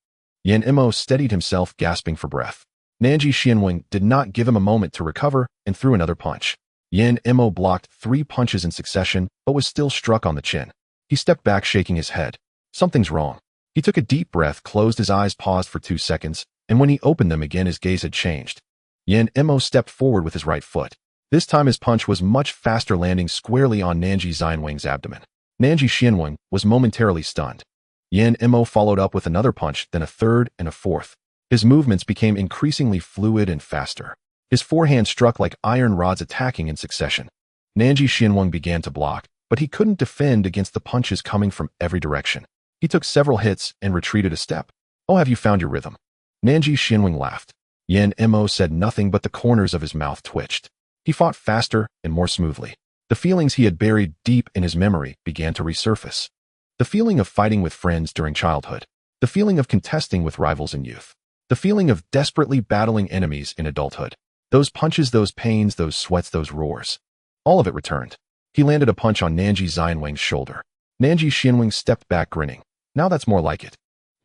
Yenemo steadied himself, gasping for breath. Nanji Xianweng did not give him a moment to recover and threw another punch. Yenemo blocked 3 punches in succession, but was still struck on the chin. He stepped back, shaking his head. Something's wrong. He took a deep breath, closed his eyes, paused for 2 seconds, and when he opened them again, his gaze had changed. Yenemo stepped forward with his right foot. This time his punch was much faster, landing squarely on Nanji Xianweng's abdomen. Nanji Xianweng was momentarily stunned. Yenemo followed up with another punch, then a third and a fourth. His movements became increasingly fluid and faster. His 4 hands struck like iron rods, attacking in succession. Nanji Xianweng began to block, but he couldn't defend against the punches coming from every direction. He took several hits and retreated a step. Oh, have you found your rhythm? Nanji Xianweng laughed. Yenemo said nothing, but the corners of his mouth twitched. He fought faster and more smoothly. The feelings he had buried deep in his memory began to resurface. The feeling of fighting with friends during childhood. The feeling of contesting with rivals in youth. The feeling of desperately battling enemies in adulthood. Those punches, those pains, those sweats, those roars. All of it returned. He landed a punch on Nanji Xianweng's shoulder. Nanji Xianweng stepped back, grinning. Now that's more like it.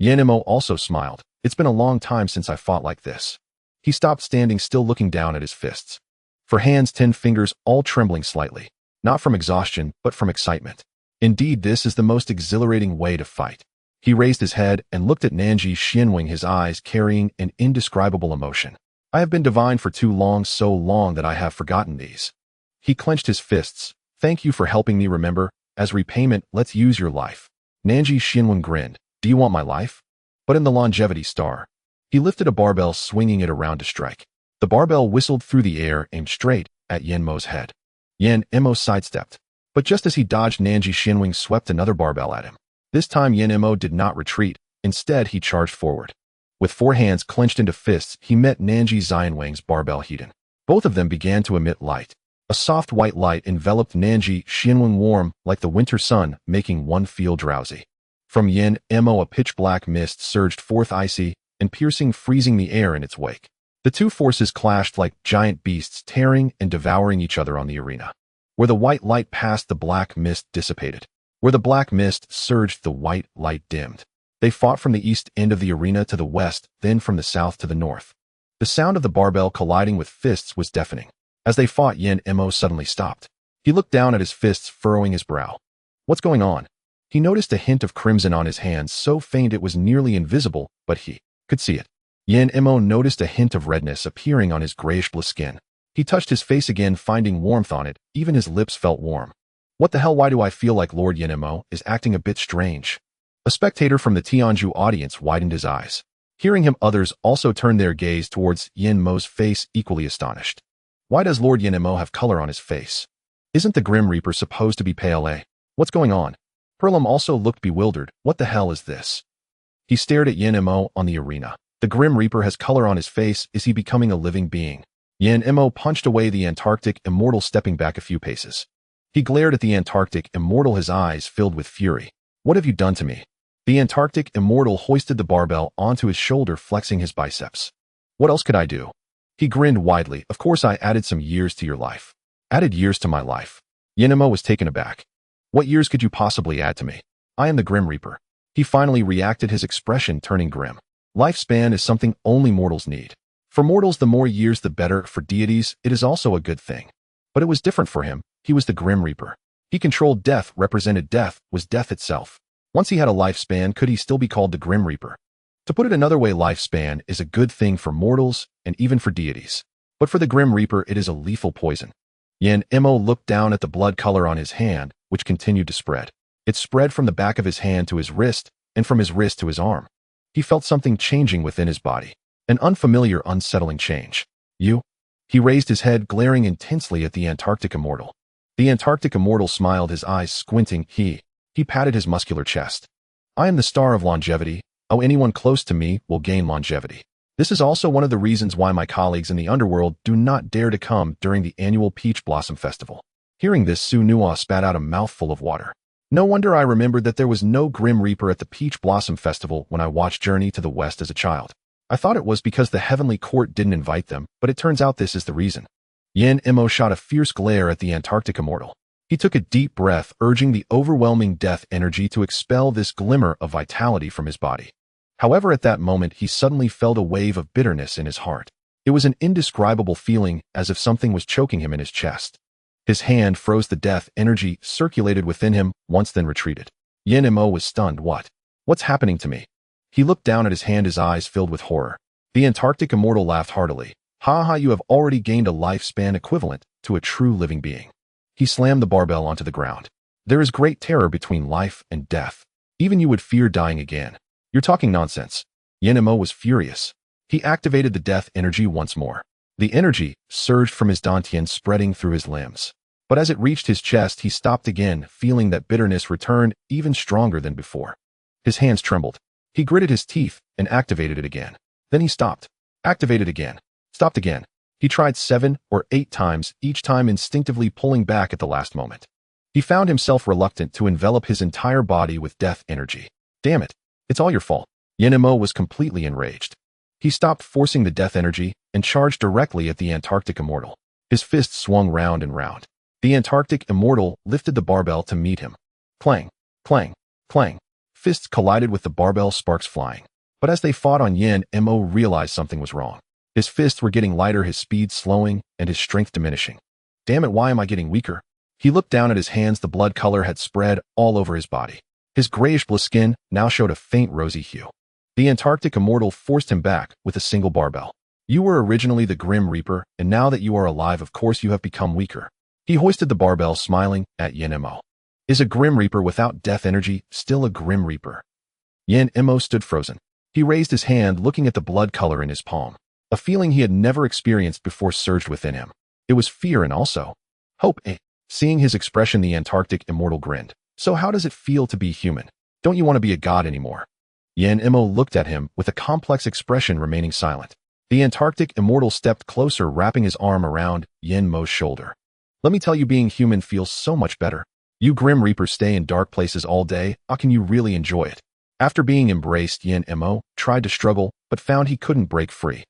Yenemo also smiled. It's been a long time since I fought like this. He stopped, standing still, looking down at his fists. For hands, 10 fingers, all trembling slightly. Not from exhaustion, but from excitement. Indeed, this is the most exhilarating way to fight. He raised his head and looked at Nanji Xianweng, his eyes carrying an indescribable emotion. I have been divine for too long, so long that I have forgotten these. He clenched his fists. Thank you for helping me remember. As repayment, let's use your life. Nanji Xianweng grinned. Do you want my life? But in the longevity star. He lifted a barbell, swinging it around to strike. The barbell whistled through the air, aimed straight at Yenmo's head. Yenmo sidestepped. But just as he dodged, Nanji Xianweng swept another barbell at him. This time Yin-Mo did not retreat. Instead, he charged forward. With 4 hands clenched into fists, he met Nanji Xianwang's barbell Hedon. Both of them began to emit light. A soft white light enveloped Nanji Xianwang warm like the winter sun, making one feel drowsy. From Yin-Mo a pitch-black mist surged forth icy and piercing, freezing the air in its wake. The two forces clashed like giant beasts, tearing and devouring each other on the arena. Where the white light passed, the black mist dissipated. Where the black mist surged, the white light dimmed. They fought from the east end of the arena to the west, then from the south to the north. The sound of the barbell colliding with fists was deafening. As they fought, Yin-Mo suddenly stopped. He looked down at his fists, furrowing his brow. What's going on? He noticed a hint of crimson on his hands, so faint it was nearly invisible, but he could see it. Yin-Mo noticed a hint of redness appearing on his grayish-blue skin. He touched his face again, finding warmth on it. Even his lips felt warm. What the hell? Why do I feel like Lord Yin-Mo is acting a bit strange? A spectator from the Tianju audience widened his eyes. Hearing him, others also turned their gaze towards Yin-Mo's face, equally astonished. Why does Lord Yin-Mo have color on his face? Isn't the Grim Reaper supposed to be pale? What's going on? Perlum also looked bewildered. What the hell is this? He stared at Yin-Mo on the arena. The Grim Reaper has color on his face. Is he becoming a living being? Yin-Mo punched away the Antarctic Immortal, stepping back a few paces. He glared at the Antarctic Immortal, his eyes filled with fury. What have you done to me? The Antarctic Immortal hoisted the barbell onto his shoulder, flexing his biceps. What else could I do? He grinned widely. Of course I added some years to your life. Added years to my life? Yin-Mo was taken aback. What years could you possibly add to me? I am the Grim Reaper. He finally reacted, his expression turning grim. Lifespan is something only mortals need. For mortals, the more years the better. For deities, it is also a good thing. But it was different for him. He was the Grim Reaper. He controlled death, represented death, was death itself. Once he had a lifespan, could he still be called the Grim Reaper? To put it another way, lifespan is a good thing for mortals and even for deities. But for the Grim Reaper, it is a lethal poison. Yin-Mo looked down at the blood color on his hand, which continued to spread. It spread from the back of his hand to his wrist, and from his wrist to his arm. He felt something changing within his body. An unfamiliar, unsettling change. You? He raised his head, glaring intensely at the Antarctic Immortal. The Antarctic Immortal smiled, his eyes squinting. He patted his muscular chest. I am the star of longevity. Oh, anyone close to me will gain longevity. This is also one of the reasons why my colleagues in the underworld do not dare to come during the annual Peach Blossom Festival. Hearing this, Su Nua spat out a mouthful of water. No wonder I remembered that there was no Grim Reaper at the Peach Blossom Festival when I watched Journey to the West as a child. I thought it was because the Heavenly Court didn't invite them, but it turns out this is the reason. Yin-Mo shot a fierce glare at the Antarctic Immortal. He took a deep breath, urging the overwhelming death energy to expel this glimmer of vitality from his body. However, at that moment, he suddenly felt a wave of bitterness in his heart. It was an indescribable feeling, as if something was choking him in his chest. His hand froze. The death energy circulated within him, once then retreated. Yin-Mo was stunned. What's happening to me? He looked down at his hand, his eyes filled with horror. The Antarctic Immortal laughed heartily. Ha ha, you have already gained a lifespan equivalent to a true living being. He slammed the barbell onto the ground. There is great terror between life and death. Even you would fear dying again. You're talking nonsense. Yin-Mo was furious. He activated the death energy once more. The energy surged from his dantian, spreading through his limbs. But as it reached his chest, he stopped again, feeling that bitterness returned even stronger than before. His hands trembled. He gritted his teeth and activated it again. Then he stopped. Activated again. Stopped again. He tried 7 or 8 times, each time instinctively pulling back at the last moment. He found himself reluctant to envelop his entire body with death energy. Damn it. It's all your fault. Yin-Mo was completely enraged. He stopped forcing the death energy and charged directly at the Antarctic Immortal. His fists swung round and round. The Antarctic Immortal lifted the barbell to meet him. Clang, clang, clang. Fists collided with the barbell, sparks flying. But as they fought on, Yin-Mo realized something was wrong. His fists were getting lighter, his speed slowing, and his strength diminishing. Damn it, why am I getting weaker? He looked down at his hands. The blood color had spread all over his body. His grayish-blue skin now showed a faint rosy hue. The Antarctic Immortal forced him back with a single barbell. You were originally the Grim Reaper, and now that you are alive, of course you have become weaker. He hoisted the barbell, smiling at Yin-Mo. Is a Grim Reaper without death energy still a Grim Reaper? Yin-Mo stood frozen. He raised his hand, looking at the blood color in his palm. A feeling he had never experienced before surged within him. It was fear and also hope. Seeing his expression, the Antarctic Immortal grinned. So how does it feel to be human? Don't you want to be a god anymore? Yen Imo looked at him with a complex expression, remaining silent. The Antarctic immortal stepped closer, wrapping his arm around Yen Mo's shoulder. Let me tell you, being human feels so much better. You Grim Reapers stay in dark places all day. How can you really enjoy it? After being embraced, Yen Imo tried to struggle, but found he couldn't break free.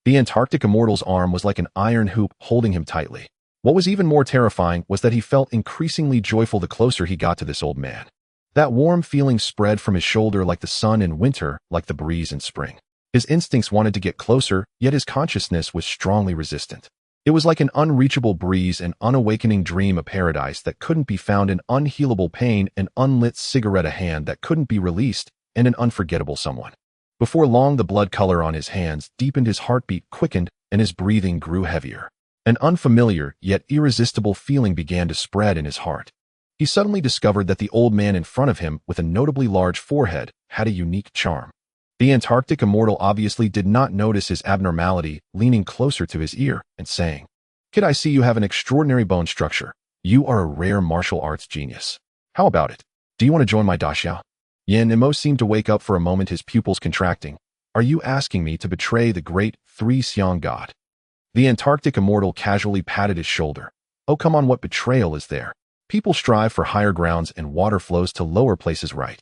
The Antarctic immortal's arm was like an iron hoop holding him tightly. What was even more terrifying was that he felt increasingly joyful the closer he got to this old man. That warm feeling spread from his shoulder like the sun in winter, like the breeze in spring. His instincts wanted to get closer, yet his consciousness was strongly resistant. It was like an unreachable breeze, an unawakening dream, a paradise that couldn't be found, an unhealable pain, an unlit cigarette, a hand that couldn't be released, and an unforgettable someone. Before long, the blood color on his hands deepened, his heartbeat quickened, and his breathing grew heavier. An unfamiliar, yet irresistible feeling began to spread in his heart. He suddenly discovered that the old man in front of him, with a notably large forehead, had a unique charm. The Antarctic immortal obviously did not notice his abnormality, leaning closer to his ear and saying, "Kid, I see you have an extraordinary bone structure. You are a rare martial arts genius. How about it? Do you want to join my Daxia?" Yen Imo seemed to wake up for a moment, his pupils contracting. "Are you asking me to betray the great three-seong god?" The Antarctic immortal casually patted his shoulder. "Oh, come on, what betrayal is there? People strive for higher grounds and water flows to lower places, right?"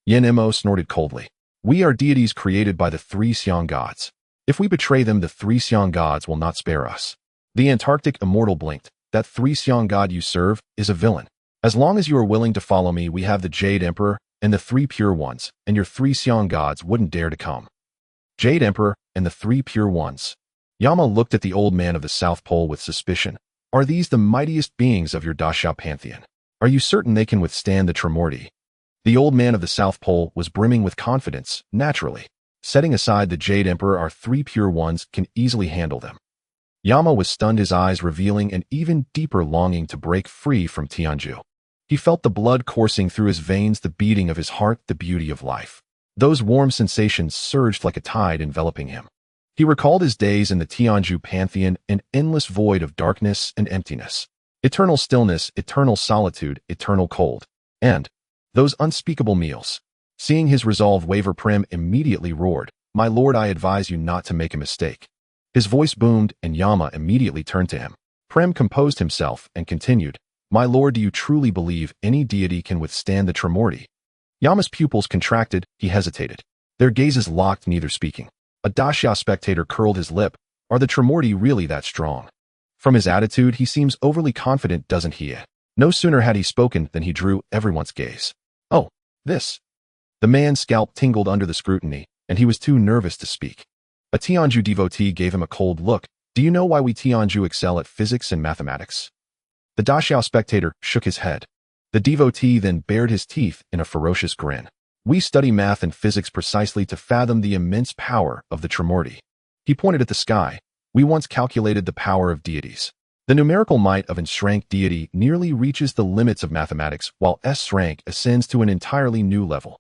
Yen Imo snorted coldly. "We are deities created by the three-seong gods. If we betray them, the three-seong gods will not spare us." The Antarctic immortal blinked. "That three-seong god you serve is a villain. As long as you are willing to follow me, we have the Jade Emperor and the three pure ones, and your three-seong gods wouldn't dare to come." Jade Emperor and the three pure ones. Yama looked at the old man of the South Pole with suspicion. "Are these the mightiest beings of your Daxia pantheon? Are you certain they can withstand the Primordial?" The old man of the South Pole was brimming with confidence, naturally. "Setting aside the Jade Emperor, our three pure ones can easily handle them." Yama was stunned, his eyes revealing an even deeper longing to break free from Tianju. He felt the blood coursing through his veins, the beating of his heart, the beauty of life. Those warm sensations surged like a tide, enveloping him. He recalled his days in the Tianju pantheon, an endless void of darkness and emptiness. Eternal stillness, eternal solitude, eternal cold. And those unspeakable meals. Seeing his resolve waver, Prim immediately roared, "My lord, I advise you not to make a mistake." His voice boomed, and Yama immediately turned to him. Prim composed himself and continued, "My lord, do you truly believe any deity can withstand the Primordial?" Yama's pupils contracted, he hesitated. Their gazes locked, neither speaking. A Daxia spectator curled his lip. "Are the Primordial really that strong?" From his attitude, he seems overly confident, doesn't he? No sooner had he spoken than he drew everyone's gaze. "Oh, this." The man's scalp tingled under the scrutiny, and he was too nervous to speak. A Tianju devotee gave him a cold look. "Do you know why we Tianju excel at physics and mathematics?" The Daxia spectator shook his head. The devotee then bared his teeth in a ferocious grin. "We study math and physics precisely to fathom the immense power of the Primordial." He pointed at the sky. "We once calculated the power of deities. The numerical might of an rank deity nearly reaches the limits of mathematics, while S rank ascends to an entirely new level."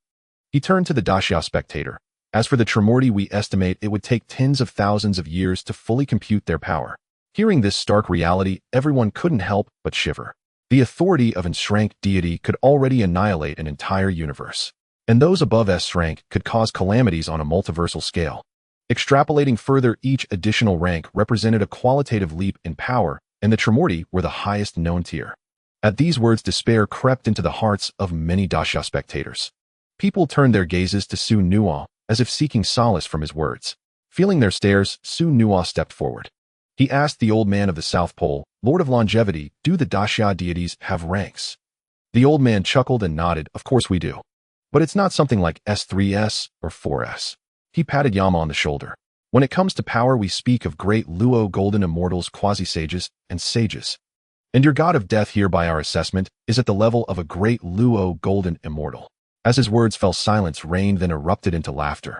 He turned to the Daxia spectator. "As for the Primordial, we estimate it would take tens of thousands of years to fully compute their power." Hearing this stark reality, everyone couldn't help but shiver. The authority of an rank deity could already annihilate an entire universe. And those above S rank could cause calamities on a multiversal scale. Extrapolating further, each additional rank represented a qualitative leap in power, and the Primordial were the highest known tier. At these words, despair crept into the hearts of many Daxia spectators. People turned their gazes to Su Nuo, as if seeking solace from his words. Feeling their stares, Su Nuo stepped forward. He asked the old man of the South Pole, "Lord of Longevity, do the Daxia deities have ranks?" The old man chuckled and nodded. "Of course we do. But it's not something like S3S or 4S. He patted Yama on the shoulder. "When it comes to power, we speak of great Luo golden immortals, quasi-sages, and sages. And your god of death here, by our assessment, is at the level of a great Luo golden immortal." As his words fell, silence reigned, then erupted into laughter.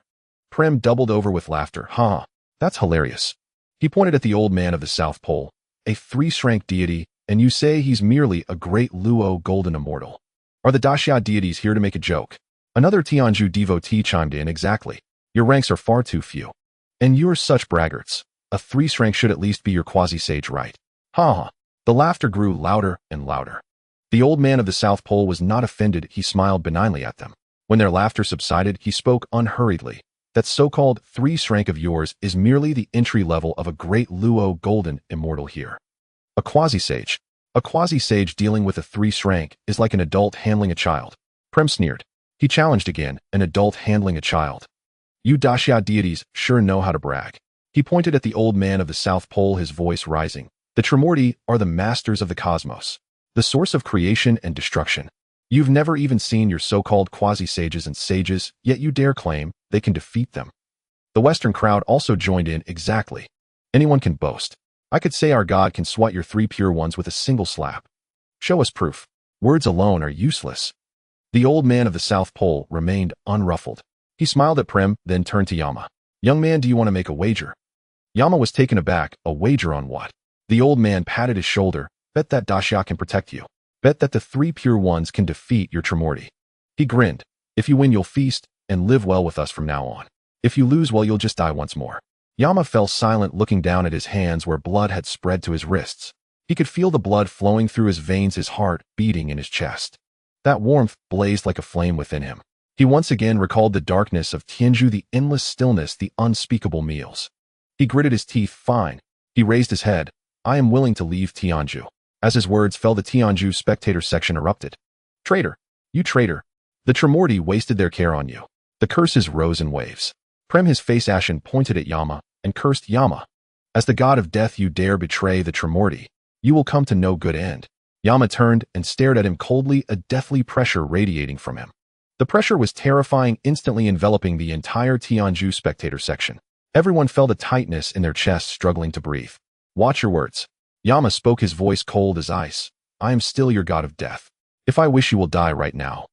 Prim doubled over with laughter. "Ha, that's hilarious." He pointed at the old man of the South Pole. "A three-rank deity, and you say he's merely a great Luo golden immortal. Are the Daxia deities here to make a joke?" Another Tianju devotee chimed in. "Exactly. Your ranks are far too few. And you're such braggarts. A three-rank should at least be your quasi-sage, right?" "Ha ha." The laughter grew louder and louder. The old man of the South Pole was not offended. He smiled benignly at them. When their laughter subsided, he spoke unhurriedly. That so-called 3 rank of yours is merely the entry level of a great Luo golden immortal here. A quasi-sage. A quasi-sage dealing with a 3 rank is like an adult handling a child. Prem sneered. He challenged again, an adult handling a child. You Daxia deities sure know how to brag. He pointed at the old man of the South Pole, his voice rising. The Primordial are the masters of the cosmos, the source of creation and destruction. You've never even seen your so-called quasi-sages and sages, yet you dare claim they can defeat them. The Western crowd also joined in. Exactly. Anyone can boast. I could say our God can swat your 3 pure ones with a single slap. Show us proof. Words alone are useless. The old man of the South Pole remained unruffled. He smiled at Prem, then turned to Yama. Young man, do you want to make a wager? Yama was taken aback. A wager on what? The old man patted his shoulder. Bet that Daxia can protect you. Bet that the 3 pure ones can defeat your Primordial. He grinned. If you win, you'll feast and live well with us from now on. If you lose, well, you'll just die once more. Yama fell silent, looking down at his hands where blood had spread to his wrists. He could feel the blood flowing through his veins, his heart beating in his chest. That warmth blazed like a flame within him. He once again recalled the darkness of Tianju, the endless stillness, the unspeakable meals. He gritted his teeth. Fine. He raised his head. I am willing to leave Tianju. As his words fell, the Tianju spectator section erupted. Traitor! You traitor! The Primordial wasted their care on you. The curses rose in waves. Prem, his face ashen, pointed at Yama and cursed. Yama, as the god of death, you dare betray the Primordial. You will come to no good end. Yama turned and stared at him coldly, a deathly pressure radiating from him. The pressure was terrifying, instantly enveloping the entire Tianju spectator section. Everyone felt a tightness in their chests, struggling to breathe. Watch your words. Yama spoke, his voice cold as ice. I am still your god of death. If I wish, you will die right now.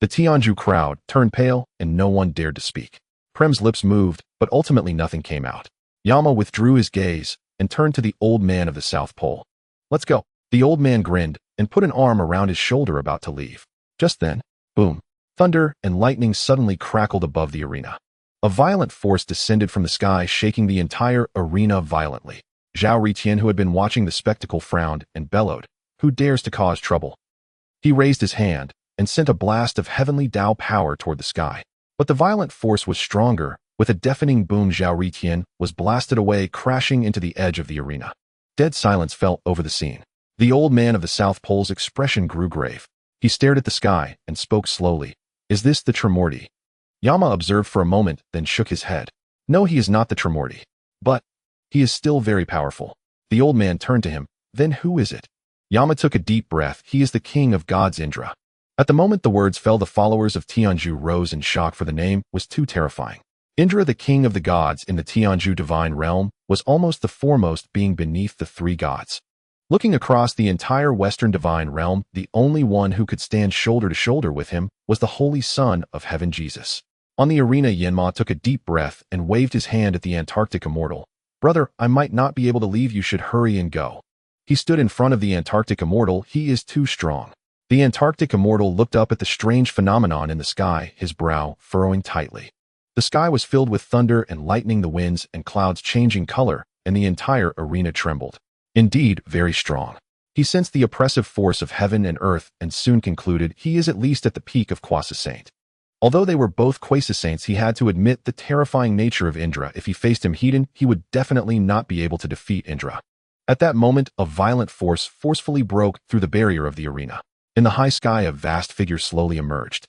The Tianju crowd turned pale, and no one dared to speak. Prem's lips moved, but ultimately nothing came out. Yama withdrew his gaze and turned to the old man of the South Pole. Let's go. The old man grinned and put an arm around his shoulder, about to leave. Just then, boom, thunder and lightning suddenly crackled above the arena. A violent force descended from the sky, shaking the entire arena violently. Zhao Ritian, who had been watching the spectacle, frowned and bellowed. Who dares to cause trouble? He raised his hand and sent a blast of heavenly Tao power toward the sky. But the violent force was stronger. With a deafening boom, Zhao Ritian was blasted away, crashing into the edge of the arena. Dead silence fell over the scene. The old man of the South Pole's expression grew grave. He stared at the sky and spoke slowly. Is this the Primordial? Yama observed for a moment, then shook his head. No, he is not the Primordial. But he is still very powerful. The old man turned to him. Then who is it? Yama took a deep breath. He is the king of gods, Indra. At the moment the words fell, the followers of Tianju rose in shock, for the name was too terrifying. Indra, the king of the gods in the Tianju divine realm, was almost the foremost being beneath the 3 gods. Looking across the entire Western divine realm, the only one who could stand shoulder to shoulder with him was the Holy Son of Heaven, Jesus. On the arena, Yenma took a deep breath and waved his hand at the Antarctic immortal. Brother, I might not be able to leave. You should hurry and go. He stood in front of the Antarctic immortal. He is too strong. The Antarctic immortal looked up at the strange phenomenon in the sky, his brow furrowing tightly. The sky was filled with thunder and lightning, the winds and clouds changing color, and the entire arena trembled. Indeed, very strong. He sensed the oppressive force of heaven and earth and soon concluded he is at least at the peak of Quasi-Saint. Although they were both Quasi-Saints, he had to admit the terrifying nature of Indra. If he faced him head-on, he would definitely not be able to defeat Indra. At that moment, a violent force forcefully broke through the barrier of the arena. In the high sky, a vast figure slowly emerged.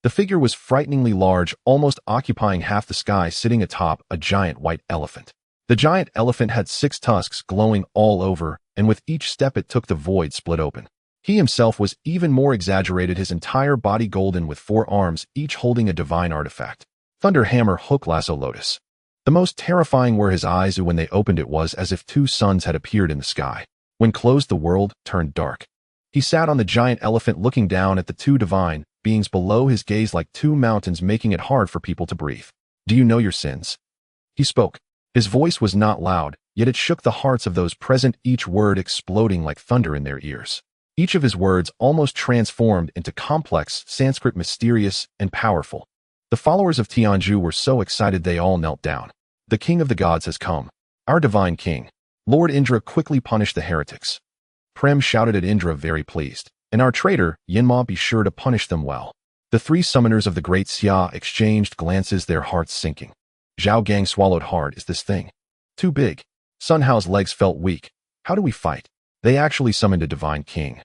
The figure was frighteningly large, almost occupying half the sky, sitting atop a giant white elephant. The giant elephant had 6 tusks glowing all over, and with each step it took, the void split open. He himself was even more exaggerated, his entire body golden with 4 arms, each holding a divine artifact. Thunder hammer, hook, lasso, lotus. The most terrifying were his eyes. When they opened, it was as if 2 suns had appeared in the sky. When closed, the world turned dark. He sat on the giant elephant, looking down at the 2 divine beings below his gaze like 2 mountains, making it hard for people to breathe. Do you know your sins? He spoke. His voice was not loud, yet it shook the hearts of those present, each word exploding like thunder in their ears. Each of his words almost transformed into complex Sanskrit, mysterious and powerful. The followers of Tianju were so excited they all knelt down. The king of the gods has come. Our divine king. Lord Indra, quickly punish the heretics. Prem shouted at Indra, very pleased. And our traitor, Yenma, be sure to punish them well. The three summoners of the great Xia exchanged glances, their hearts sinking. Zhao Gang swallowed hard. Is this thing too big? Sun Hao's legs felt weak. How do we fight? They actually summoned a divine king.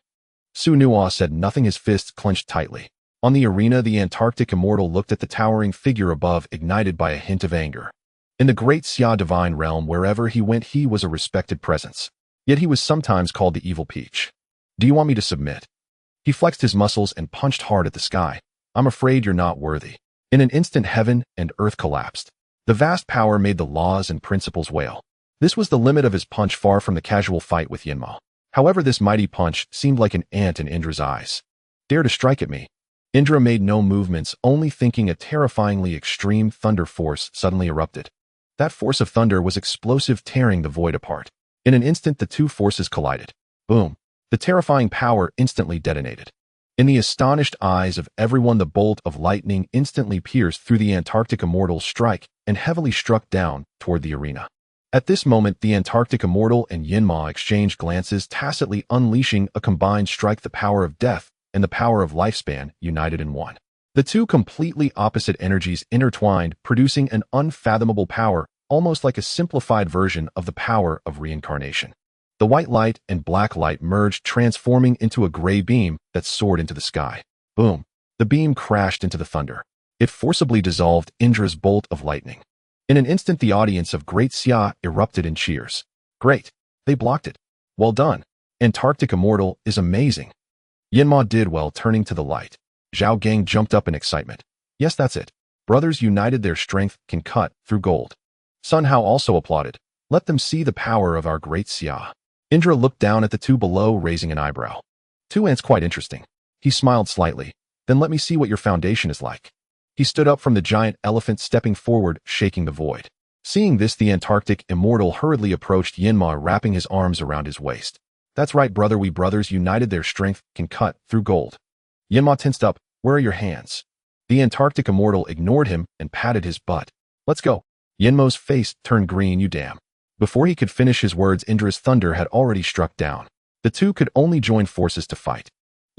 Su Nuo said nothing, his fists clenched tightly. On the arena, the Antarctic immortal looked at the towering figure above, ignited by a hint of anger. In the great Xia divine realm, wherever he went, he was a respected presence. Yet he was sometimes called the evil peach. Do you want me to submit? He flexed his muscles and punched hard at the sky. I'm afraid you're not worthy. In an instant, heaven and earth collapsed. The vast power made the laws and principles wail. This was the limit of his punch, far from the casual fight with Yinma. However, this mighty punch seemed like an ant in Indra's eyes. Dare to strike at me? Indra made no movements, only thinking. A terrifyingly extreme thunder force suddenly erupted. That force of thunder was explosive, tearing the void apart. In an instant, the two forces collided. Boom! The terrifying power instantly detonated. In the astonished eyes of everyone, the bolt of lightning instantly pierced through the Antarctic immortal's strike and heavily struck down toward the arena. At this moment, the Antarctic immortal and Yinma exchanged glances, tacitly unleashing a combined strike. The power of death and the power of lifespan united in one. The two completely opposite energies intertwined, producing an unfathomable power, almost like a simplified version of the power of reincarnation. The white light and black light merged, transforming into a gray beam that soared into the sky. Boom! The beam crashed into the thunder. It forcibly dissolved Indra's bolt of lightning. In an instant, the audience of Great Xia erupted in cheers. Great! They blocked it. Well done. Antarctic immortal is amazing. Yinma did well, turning to the light. Zhao Gang jumped up in excitement. Yes, that's it. Brothers united, their strength can cut through gold. Sun Hao also applauded. Let them see the power of our great Xia. Indra looked down at the two below, raising an eyebrow. Two ants, quite interesting. He smiled slightly. Then let me see what your foundation is like. He stood up from the giant elephant, stepping forward, shaking the void. Seeing this, the Antarctic immortal hurriedly approached Yinma, wrapping his arms around his waist. That's right, brother. We brothers united, their strength can cut through gold. Yinma tensed up. Where are your hands? The Antarctic immortal ignored him and patted his butt. Let's go. Yinma's face turned green. You damn. Before he could finish his words, Indra's thunder had already struck down. The two could only join forces to fight.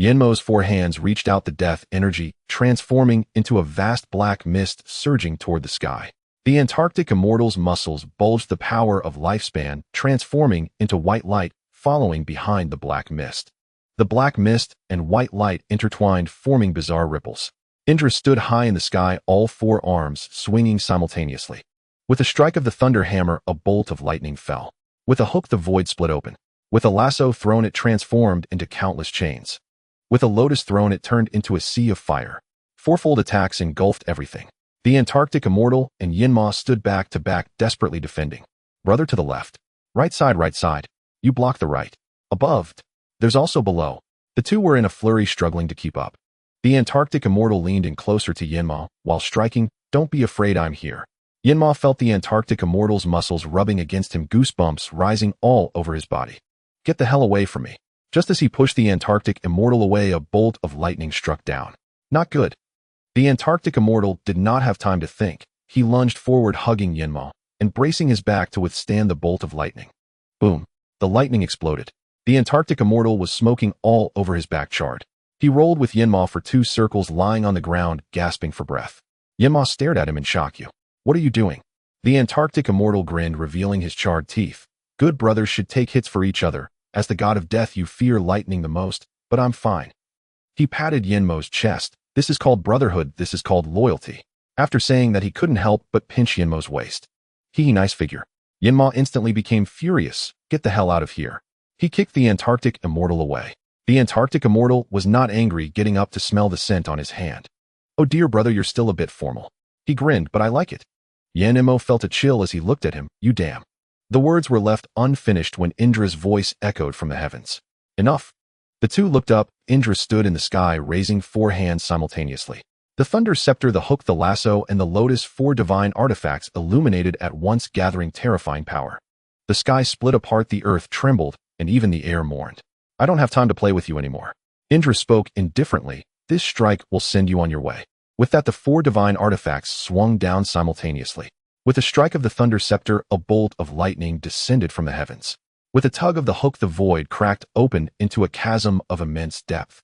Yinma's four hands reached out, the death energy transforming into a vast black mist surging toward the sky. The Antarctic immortal's muscles bulged, the power of lifespan transforming into white light, following behind the black mist. The black mist and white light intertwined, forming bizarre ripples. Indra stood high in the sky, all four arms swinging simultaneously. With a strike of the thunder hammer, a bolt of lightning fell. With a hook, the void split open. With a lasso thrown, it transformed into countless chains. With a lotus thrown, it turned into a sea of fire. Fourfold attacks engulfed everything. The Antarctic immortal and Yinma stood back to back, desperately defending. Brother, to the left. Right side, right side. You block the right. Above. There's also below. The two were in a flurry, struggling to keep up. The Antarctic immortal leaned in closer to Yinma while striking. Don't be afraid, I'm here. Yinma felt the Antarctic immortal's muscles rubbing against him, goosebumps rising all over his body. Get the hell away from me. Just as he pushed the Antarctic immortal away, a bolt of lightning struck down. Not good. The Antarctic immortal did not have time to think. He lunged forward, hugging Yinma and bracing his back to withstand the bolt of lightning. Boom. The lightning exploded. The Antarctic immortal was smoking all over, his back charred. He rolled with Yinma for 2 circles, lying on the ground, gasping for breath. Yinma stared at him in shock. You. What are you doing? The Antarctic immortal grinned, revealing his charred teeth. Good brothers should take hits for each other. As the god of death, you fear lightning the most, but I'm fine. He patted Yinma's chest. This is called brotherhood. This is called loyalty. After saying that, he couldn't help but pinch Yinma's waist. Nice figure. Yinma instantly became furious. Get the hell out of here. He kicked the Antarctic immortal away. The Antarctic immortal was not angry, getting up to smell the scent on his hand. Oh dear brother, you're still a bit formal. He grinned, but I like it. Yinma felt a chill as he looked at him. You damn. The words were left unfinished when Indra's voice echoed from the heavens. Enough. The two looked up. Indra stood in the sky, raising 4 hands simultaneously. The thunder scepter, the hook, the lasso, and the lotus, 4 divine artifacts illuminated at once, gathering terrifying power. The sky split apart, the earth trembled, and even the air mourned. I don't have time to play with you anymore. Indra spoke indifferently. This strike will send you on your way. With that, the 4 divine artifacts swung down simultaneously. With a strike of the thunder scepter, a bolt of lightning descended from the heavens. With a tug of the hook, the void cracked open into a chasm of immense depth.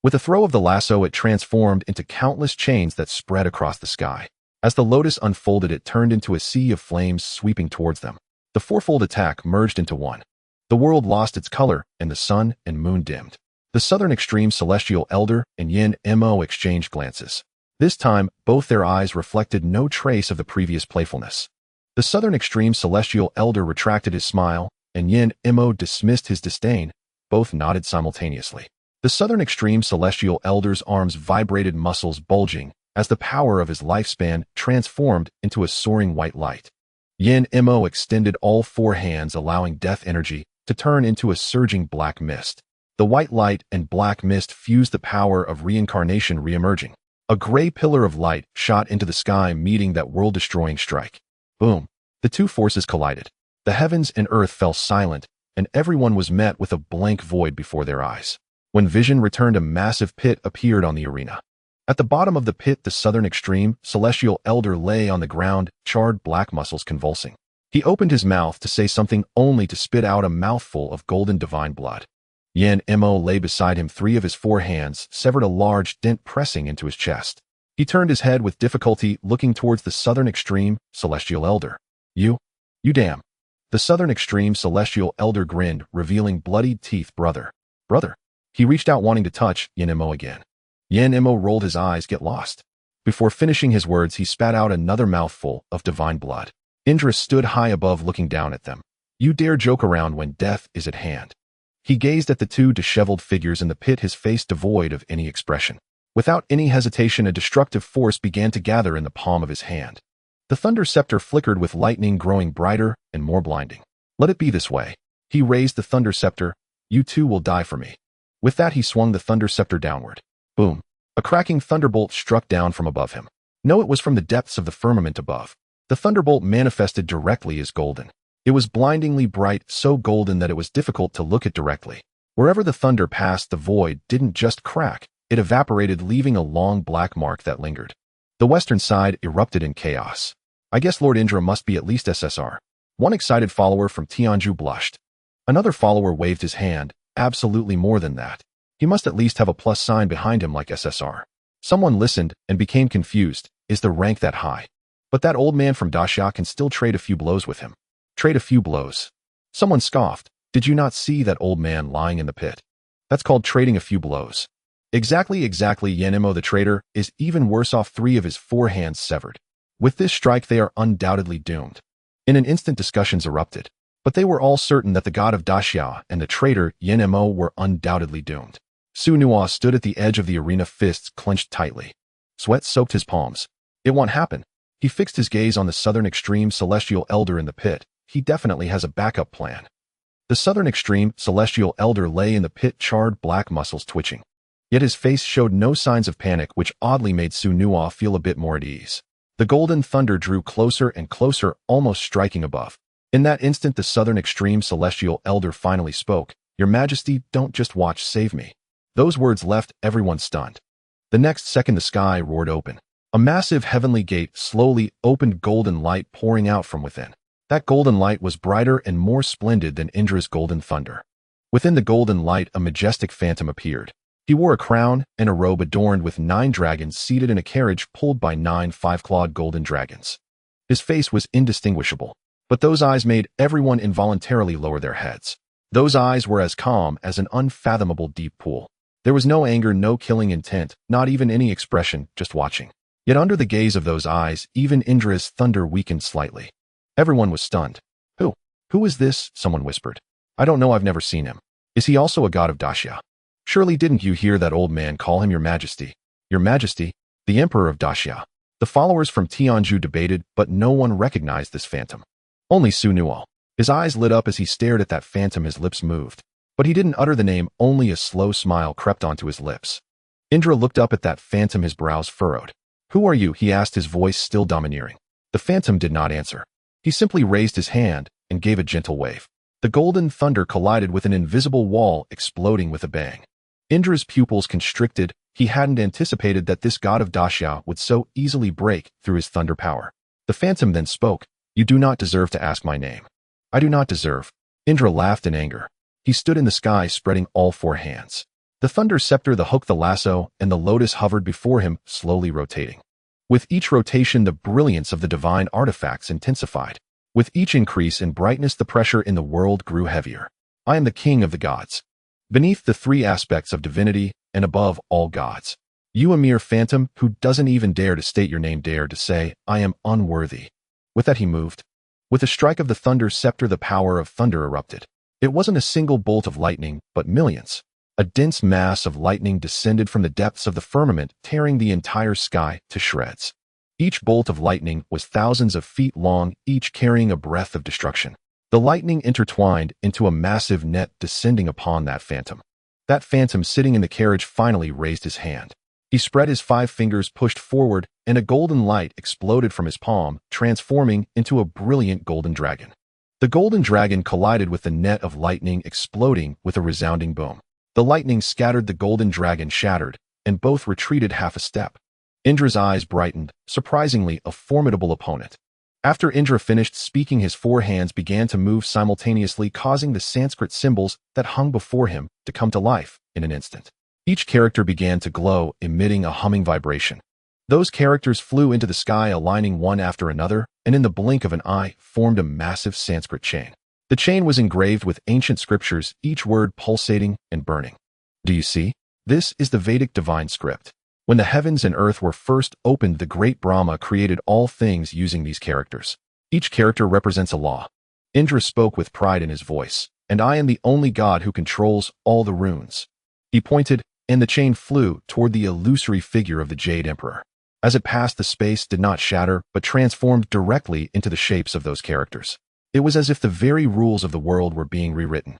With a throw of the lasso, it transformed into countless chains that spread across the sky. As the lotus unfolded, it turned into a sea of flames sweeping towards them. The fourfold attack merged into one. The world lost its color, and the sun and moon dimmed. The southern extreme celestial elder and Yin Mo exchanged glances. This time, both their eyes reflected no trace of the previous playfulness. The southern extreme celestial elder retracted his smile, and Yin Mo dismissed his disdain. Both nodded simultaneously. The southern extreme celestial elder's arms vibrated, muscles bulging, as the power of his lifespan transformed into a soaring white light. Yin Mo extended all four hands, allowing death energy to turn into a surging black mist. The white light and black mist fused, the power of reincarnation re-emerging. A gray pillar of light shot into the sky, meeting that world-destroying strike. Boom! The two forces collided. The heavens and earth fell silent, and everyone was met with a blank void before their eyes. When vision returned, a massive pit appeared on the arena. At the bottom of the pit, the southern extreme celestial elder lay on the ground, charred black muscles convulsing. He opened his mouth to say something, only to spit out a mouthful of golden divine blood. Yin Mo lay beside him, three of his four hands severed, a large dent pressing into his chest. He turned his head with difficulty, looking towards the southern extreme celestial elder. You damn. The southern extreme celestial elder grinned, revealing bloodied teeth. Brother. He reached out, wanting to touch Yin Mo again. Yin Mo rolled his eyes. Get lost. Before finishing his words, he spat out another mouthful of divine blood. Indra stood high above, looking down at them. You dare joke around when death is at hand? He gazed at the two disheveled figures in the pit, his face devoid of any expression. Without any hesitation, a destructive force began to gather in the palm of his hand. The thunder scepter flickered with lightning, growing brighter and more blinding. Let it be this way. He raised the thunder scepter. You two will die for me. With that, he swung the thunder scepter downward. Boom! A cracking thunderbolt struck down from above him. No, it was from the depths of the firmament above. The thunderbolt manifested directly as golden. It was blindingly bright, so golden that it was difficult to look at directly. Wherever the thunder passed, the void didn't just crack, it evaporated, leaving a long black mark that lingered. The western side erupted in chaos. I guess Lord Indra must be at least SSR. One excited follower from Tianju blushed. Another follower waved his hand. Absolutely more than that. He must at least have a plus sign behind him like SSR. Someone listened and became confused. Is the rank that high? But that old man from Daxia can still trade a few blows with him. Trade a few blows. Someone scoffed. Did you not see that old man lying in the pit? That's called trading a few blows. Exactly. Yin Mo the traitor is even worse off, 3 of his 4 hands severed. With this strike, they are undoubtedly doomed. In an instant, discussions erupted. But they were all certain that the god of Daxia and the traitor Yin Mo were undoubtedly doomed. Su Nua stood at the edge of the arena, fists clenched tightly. Sweat soaked his palms. It won't happen. He fixed his gaze on the southern extreme celestial elder in the pit. He definitely has a backup plan. The southern extreme celestial elder lay in the pit, charred black muscles twitching. Yet his face showed no signs of panic, which oddly made Su Nua feel a bit more at ease. The golden thunder drew closer and closer, almost striking above. In that instant, the southern extreme celestial elder finally spoke. Your Majesty, don't just watch, save me. Those words left everyone stunned. The next second, the sky roared open. A massive heavenly gate slowly opened, golden light pouring out from within. That golden light was brighter and more splendid than Indra's golden thunder. Within the golden light, a majestic phantom appeared. He wore a crown and a robe adorned with 9 dragons seated in a carriage pulled by 9 5-clawed golden dragons. His face was indistinguishable, but those eyes made everyone involuntarily lower their heads. Those eyes were as calm as an unfathomable deep pool. There was no anger, no killing intent, not even any expression, just watching. Yet under the gaze of those eyes, even Indra's thunder weakened slightly. Everyone was stunned. Who is this? Someone whispered. I don't know, I've never seen him. Is he also a god of Daxia? Surely didn't you hear that old man call him your Majesty? Your Majesty? The Emperor of Daxia. The followers from Tianju debated, but no one recognized this phantom. Only Su Nua. His eyes lit up as he stared at that phantom, his lips moved. But he didn't utter the name, only a slow smile crept onto his lips. Indra looked up at that phantom, his brows furrowed. Who are you? He asked, his voice still domineering. The phantom did not answer. He simply raised his hand and gave a gentle wave. The golden thunder collided with an invisible wall, exploding with a bang. Indra's pupils constricted. He hadn't anticipated that this god of Daxia would so easily break through his thunder power. The phantom then spoke. You do not deserve to ask my name. I do not deserve. Indra laughed in anger. He stood in the sky, spreading all 4 hands. The thunder scepter, the hook, the lasso, and the lotus hovered before him, slowly rotating. With each rotation, the brilliance of the divine artifacts intensified. With each increase in brightness, the pressure in the world grew heavier. I am the king of the gods. Beneath the three aspects of divinity, and above all gods. You, a mere phantom who doesn't even dare to state your name, dare to say, I am unworthy. With that he moved. With a strike of the thunder scepter, the power of thunder erupted. It wasn't a single bolt of lightning, but millions. A dense mass of lightning descended from the depths of the firmament, tearing the entire sky to shreds. Each bolt of lightning was thousands of feet long, each carrying a breath of destruction. The lightning intertwined into a massive net descending upon that phantom. That phantom sitting in the carriage finally raised his hand. He spread his 5 fingers, pushed forward, and a golden light exploded from his palm, transforming into a brilliant golden dragon. The golden dragon collided with the net of lightning, exploding with a resounding boom. The lightning scattered, the golden dragon shattered, and both retreated half a step. Indra's eyes brightened, surprisingly a formidable opponent. After Indra finished speaking, his 4 hands began to move simultaneously, causing the Sanskrit symbols that hung before him to come to life in an instant. Each character began to glow, emitting a humming vibration. Those characters flew into the sky, aligning one after another, and in the blink of an eye formed a massive Sanskrit chain. The chain was engraved with ancient scriptures, each word pulsating and burning. Do you see? This is the Vedic divine script. When the heavens and earth were first opened, the great Brahma created all things using these characters. Each character represents a law. Indra spoke with pride in his voice, and I am the only god who controls all the runes. He pointed, and the chain flew toward the illusory figure of the Jade Emperor. As it passed, the space did not shatter, but transformed directly into the shapes of those characters. It was as if the very rules of the world were being rewritten.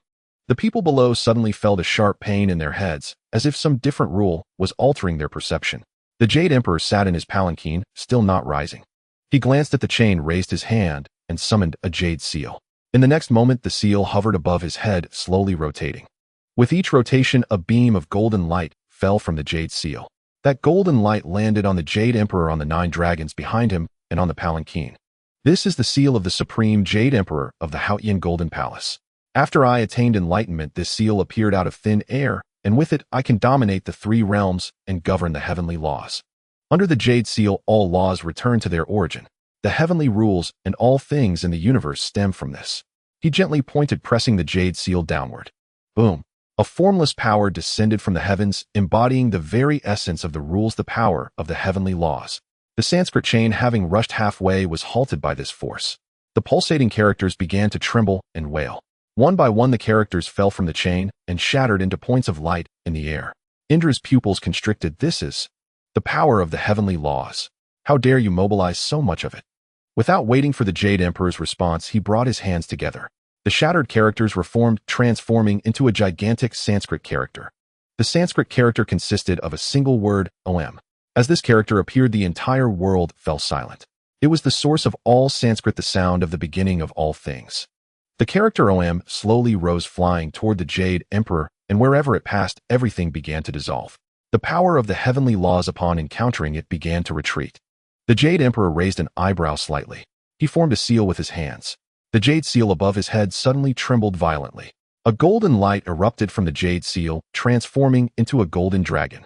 The people below suddenly felt a sharp pain in their heads, as if some different rule was altering their perception. The Jade Emperor sat in his palanquin, still not rising. He glanced at the chain, raised his hand, and summoned a jade seal. In the next moment, the seal hovered above his head, slowly rotating. With each rotation, a beam of golden light fell from the jade seal. That golden light landed on the Jade Emperor, on the 9 dragons behind him, and on the palanquin. This is the seal of the Supreme Jade Emperor of the Hautian Golden Palace. After I attained enlightenment, this seal appeared out of thin air, and with it I can dominate the 3 realms and govern the heavenly laws. Under the Jade Seal, all laws return to their origin. The heavenly rules and all things in the universe stem from this. He gently pointed, pressing the Jade Seal downward. Boom! A formless power descended from the heavens, embodying the very essence of the rules, the power of the heavenly laws. The Sanskrit chain, having rushed halfway, was halted by this force. The pulsating characters began to tremble and wail. One by one, the characters fell from the chain and shattered into points of light in the air. Indra's pupils constricted. This is the power of the heavenly laws. How dare you mobilize so much of it? Without waiting for the Jade Emperor's response, he brought his hands together. The shattered characters were formed, transforming into a gigantic Sanskrit character. The Sanskrit character consisted of a single word, Om. As this character appeared, the entire world fell silent. It was the source of all Sanskrit, the sound of the beginning of all things. The character Om slowly rose, flying toward the Jade Emperor, and wherever it passed, everything began to dissolve. The power of the heavenly laws, upon encountering it, began to retreat. The Jade Emperor raised an eyebrow slightly. He formed a seal with his hands. The jade seal above his head suddenly trembled violently. A golden light erupted from the jade seal, transforming into a golden dragon.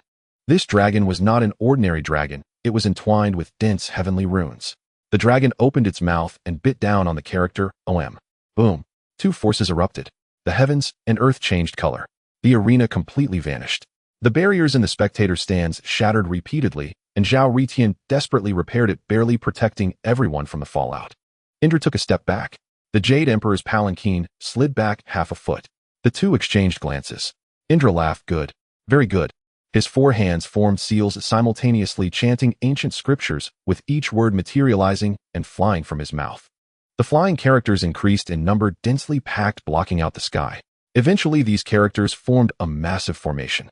This dragon was not an ordinary dragon. It was entwined with dense heavenly runes. The dragon opened its mouth and bit down on the character Om. Boom! 2 forces erupted. The heavens and earth changed color. The arena completely vanished. The barriers in the spectator stands shattered repeatedly, and Zhao Ritian desperately repaired it, barely protecting everyone from the fallout. Indra took a step back. The Jade Emperor's palanquin slid back half a foot. The 2 exchanged glances. Indra laughed. Good. Very good. His 4 hands formed seals, simultaneously chanting ancient scriptures, with each word materializing and flying from his mouth. The flying characters increased in number, densely packed, blocking out the sky. Eventually, these characters formed a massive formation.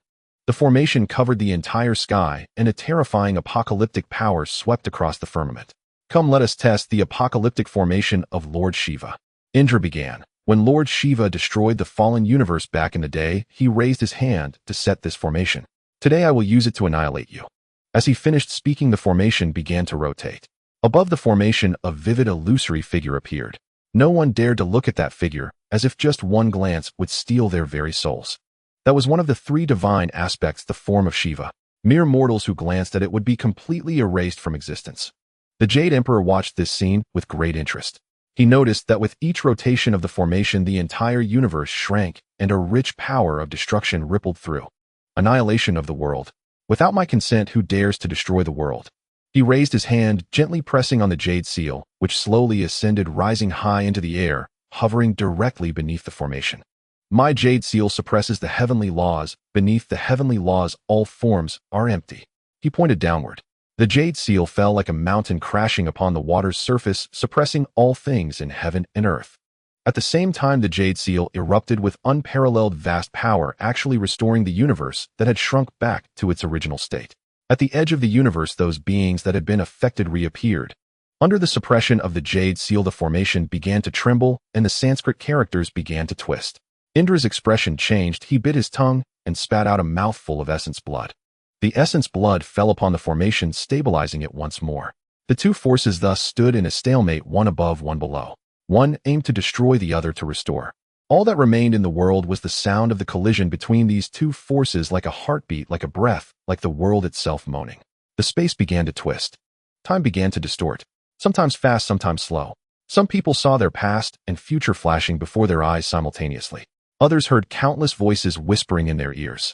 The formation covered the entire sky, and a terrifying apocalyptic power swept across the firmament. Come, let us test the apocalyptic formation of Lord Shiva. Indra began. When Lord Shiva destroyed the fallen universe back in the day, he raised his hand to set this formation. Today I will use it to annihilate you. As he finished speaking, the formation began to rotate. Above the formation, a vivid, illusory figure appeared. No one dared to look at that figure, as if just one glance would steal their very souls. That was one of the three divine aspects, the form of Shiva. Mere mortals who glanced at it would be completely erased from existence. The Jade Emperor watched this scene with great interest. He noticed that with each rotation of the formation, the entire universe shrank and a rich power of destruction rippled through. Annihilation of the world. Without my consent, who dares to destroy the world? He raised his hand, gently pressing on the jade seal, which slowly ascended, rising high into the air, hovering directly beneath the formation. My jade seal suppresses the heavenly laws. Beneath the heavenly laws, all forms are empty. He pointed downward. The jade seal fell like a mountain, crashing upon the water's surface, suppressing all things in heaven and earth. At the same time, the jade seal erupted with unparalleled vast power, actually restoring the universe that had shrunk back to its original state. At the edge of the universe, those beings that had been affected reappeared. Under the suppression of the jade seal, the formation began to tremble, and the Sanskrit characters began to twist. Indra's expression changed. He bit his tongue and spat out a mouthful of essence blood. The essence blood fell upon the formation, stabilizing it once more. The two forces thus stood in a stalemate, one above, one below. One aimed to destroy, the other to restore. All that remained in the world was the sound of the collision between these two forces, like a heartbeat, like a breath, like the world itself moaning. The space began to twist. Time began to distort, sometimes fast, sometimes slow. Some people saw their past and future flashing before their eyes simultaneously. Others heard countless voices whispering in their ears.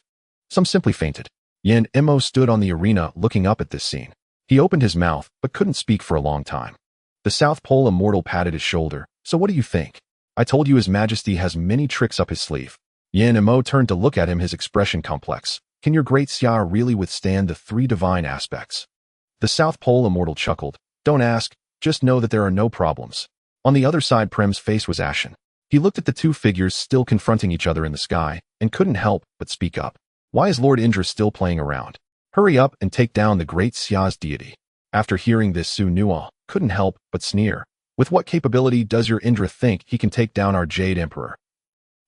Some simply fainted. Yen Imo stood on the arena looking up at this scene. He opened his mouth, but couldn't speak for a long time. The South Pole immortal patted his shoulder. So what do you think? I told you His Majesty has many tricks up his sleeve. Yen Imo turned to look at him, his expression complex. Can your great Xia really withstand the three divine aspects? The South Pole immortal chuckled. Don't ask, just know that there are no problems. On the other side, Prem's face was ashen. He looked at the two figures still confronting each other in the sky and couldn't help but speak up. Why is Lord Indra still playing around? Hurry up and take down the great Xia's deity. After hearing this, Su Nuo couldn't help but sneer. With what capability does your Indra think he can take down our Jade Emperor?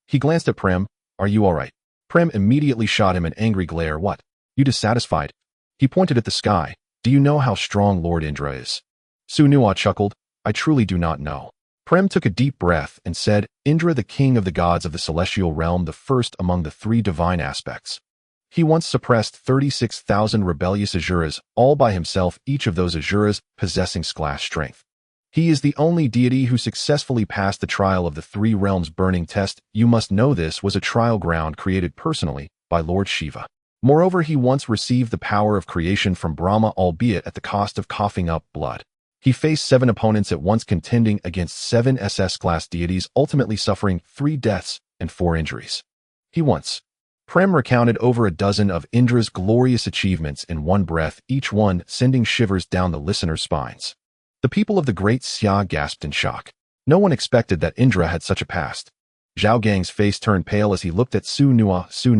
He glanced at Prem. Are you all right? Prem immediately shot him an angry glare. What? You dissatisfied? He pointed at the sky. Do you know how strong Lord Indra is? Su Nuo chuckled. I truly do not know. Prem took a deep breath and said, Indra, the king of the gods of the celestial realm, the first among the three divine aspects. He once suppressed 36,000 rebellious Asuras, all by himself, each of those Asuras possessing splash strength. He is the only deity who successfully passed the trial of the three realms burning test. You must know this was a trial ground created personally by Lord Shiva. Moreover, he once received the power of creation from Brahma, albeit at the cost of coughing up blood. He faced 7 opponents at once, contending against 7 SS-class deities, ultimately suffering 3 deaths and 4 injuries. He once. Prem recounted over a dozen of Indra's glorious achievements in one breath, each one sending shivers down the listeners' spines. The people of the great Xia gasped in shock. No one expected that Indra had such a past. Zhao Gang's face turned pale as he looked at Su Nuo. Su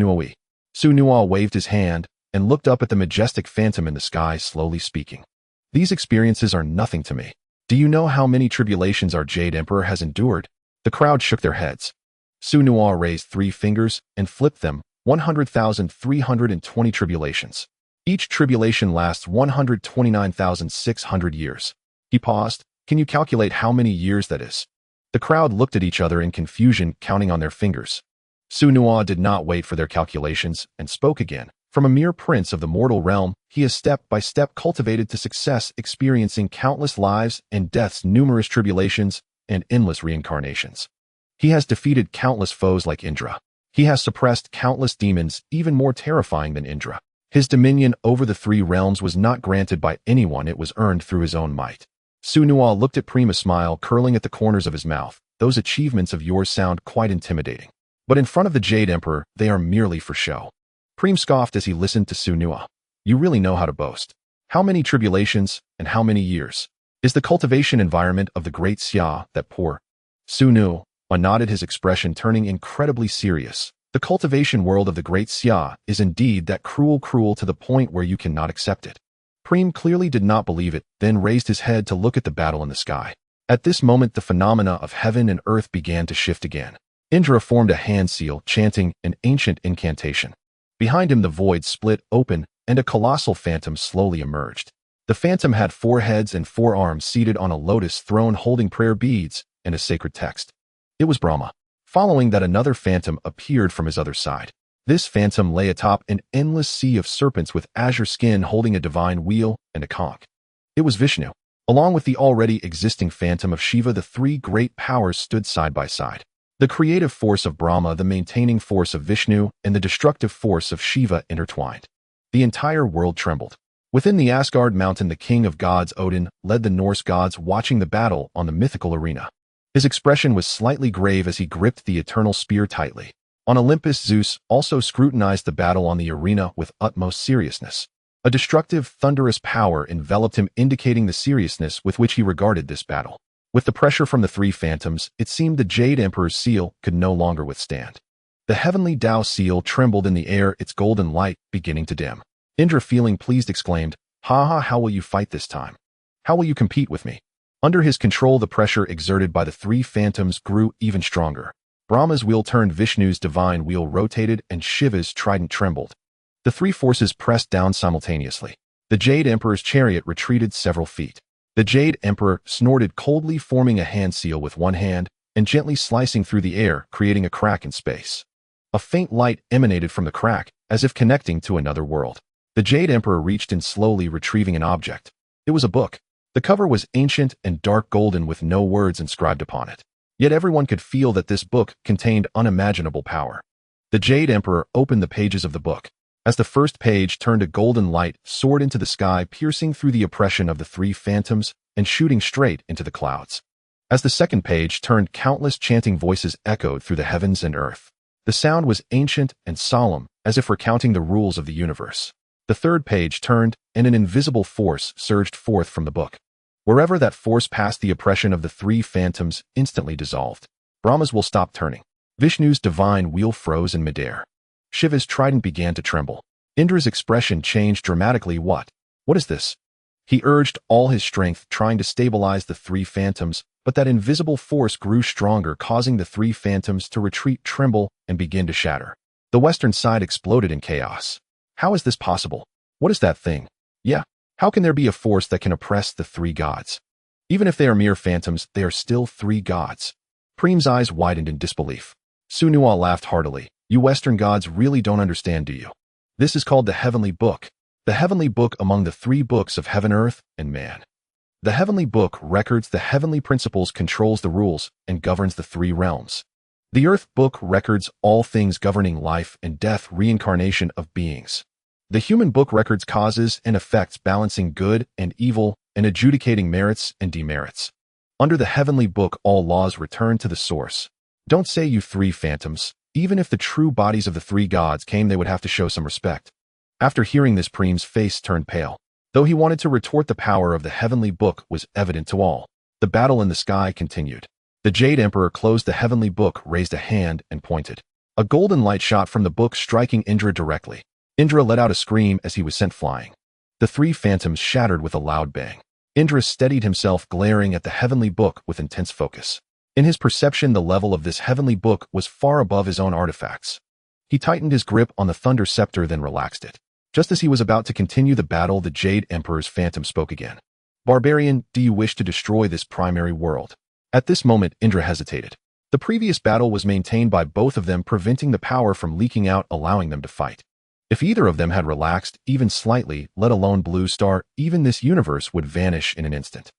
Nuo waved his hand and looked up at the majestic phantom in the sky, slowly speaking. These experiences are nothing to me. Do you know how many tribulations our Jade Emperor has endured? The crowd shook their heads. Su Nuo raised 3 fingers and flipped them. 100,320 tribulations. Each tribulation lasts 129,600 years. He paused. Can you calculate how many years that is? The crowd looked at each other in confusion, counting on their fingers. Su Nuo did not wait for their calculations and spoke again. From a mere prince of the mortal realm, he is step by step cultivated to success, experiencing countless lives and deaths, numerous tribulations, and endless reincarnations. He has defeated countless foes like Indra. He has suppressed countless demons, even more terrifying than Indra. His dominion over the 3 realms was not granted by anyone, it was earned through his own might. Su Nuo looked at Prem, a smile curling at the corners of his mouth. Those achievements of yours sound quite intimidating. But in front of the Jade Emperor, they are merely for show. Prem scoffed as he listened to Su Nuo. You really know how to boast. How many tribulations and how many years? Is the cultivation environment of the great Xia that poor? Su Nuo nodded, his expression turning incredibly serious. The cultivation world of the great Xia is indeed that cruel to the point where you cannot accept it. Prem clearly did not believe it, then raised his head to look at the battle in the sky. At this moment, the phenomena of heaven and earth began to shift again. Indra formed a hand seal, chanting an ancient incantation. Behind him, the void split open, and a colossal phantom slowly emerged. The phantom had 4 heads and 4 arms, seated on a lotus throne holding prayer beads and a sacred text. It was Brahma. Following that, another phantom appeared from his other side. This phantom lay atop an endless sea of serpents with azure skin holding a divine wheel and a conch. It was Vishnu. Along with the already existing phantom of Shiva, the three great powers stood side by side. The creative force of Brahma, the maintaining force of Vishnu, and the destructive force of Shiva intertwined. The entire world trembled. Within the Asgard mountain, the king of gods, Odin, led the Norse gods, watching the battle on the mythical arena. His expression was slightly grave as he gripped the eternal spear tightly. On Olympus, Zeus also scrutinized the battle on the arena with utmost seriousness. A destructive, thunderous power enveloped him, indicating the seriousness with which he regarded this battle. With the pressure from the three phantoms, it seemed the Jade Emperor's seal could no longer withstand. The heavenly Tao seal trembled in the air, its golden light beginning to dim. Indra, feeling pleased, exclaimed, "Ha ha, how will you fight this time? How will you compete with me?" Under his control, the pressure exerted by the three phantoms grew even stronger. Brahma's wheel turned, Vishnu's divine wheel rotated, and Shiva's trident trembled. The three forces pressed down simultaneously. The Jade Emperor's chariot retreated several feet. The Jade Emperor snorted coldly, forming a hand seal with one hand and gently slicing through the air, creating a crack in space. A faint light emanated from the crack, as if connecting to another world. The Jade Emperor reached in, slowly retrieving an object. It was a book. The cover was ancient and dark golden with no words inscribed upon it. Yet everyone could feel that this book contained unimaginable power. The Jade Emperor opened the pages of the book. As the first page turned, a golden light soared into the sky, piercing through the oppression of the three phantoms and shooting straight into the clouds. As the second page turned, countless chanting voices echoed through the heavens and earth. The sound was ancient and solemn, as if recounting the rules of the universe. The third page turned, and an invisible force surged forth from the book. Wherever that force passed, the oppression of the three phantoms instantly dissolved. Brahma's will stopped turning. Vishnu's divine wheel froze in midair. Shiva's trident began to tremble. Indra's expression changed dramatically. What is this? He urged all his strength, trying to stabilize the three phantoms, but that invisible force grew stronger, causing the three phantoms to retreat, tremble, and begin to shatter. The western side exploded in chaos. How is this possible? What is that thing? Yeah, how can there be a force that can oppress the three gods? Even if they are mere phantoms, they are still three gods. Prim's eyes widened in disbelief. Sunua laughed heartily. You Western gods really don't understand, do you? This is called the Heavenly Book. The Heavenly Book among the three books of heaven, earth, and man. The Heavenly Book records the heavenly principles, controls the rules, and governs the three realms. The Earth Book records all things governing life and death, reincarnation of beings. The Human Book records causes and effects, balancing good and evil, and adjudicating merits and demerits. Under the Heavenly Book, all laws return to the source. Don't say, you three phantoms. Even if the true bodies of the three gods came, they would have to show some respect. After hearing this, Prim's face turned pale. Though he wanted to retort, the power of the Heavenly Book was evident to all. The battle in the sky continued. The Jade Emperor closed the Heavenly Book, raised a hand, and pointed. A golden light shot from the book, striking Indra directly. Indra let out a scream as he was sent flying. The three phantoms shattered with a loud bang. Indra steadied himself, glaring at the Heavenly Book with intense focus. In his perception, the level of this Heavenly Book was far above his own artifacts. He tightened his grip on the Thunder Scepter, then relaxed it. Just as he was about to continue the battle, the Jade Emperor's phantom spoke again. Barbarian, do you wish to destroy this primary world? At this moment, Indra hesitated. The previous battle was maintained by both of them, preventing the power from leaking out, allowing them to fight. If either of them had relaxed, even slightly, let alone Blue Star, even this universe would vanish in an instant.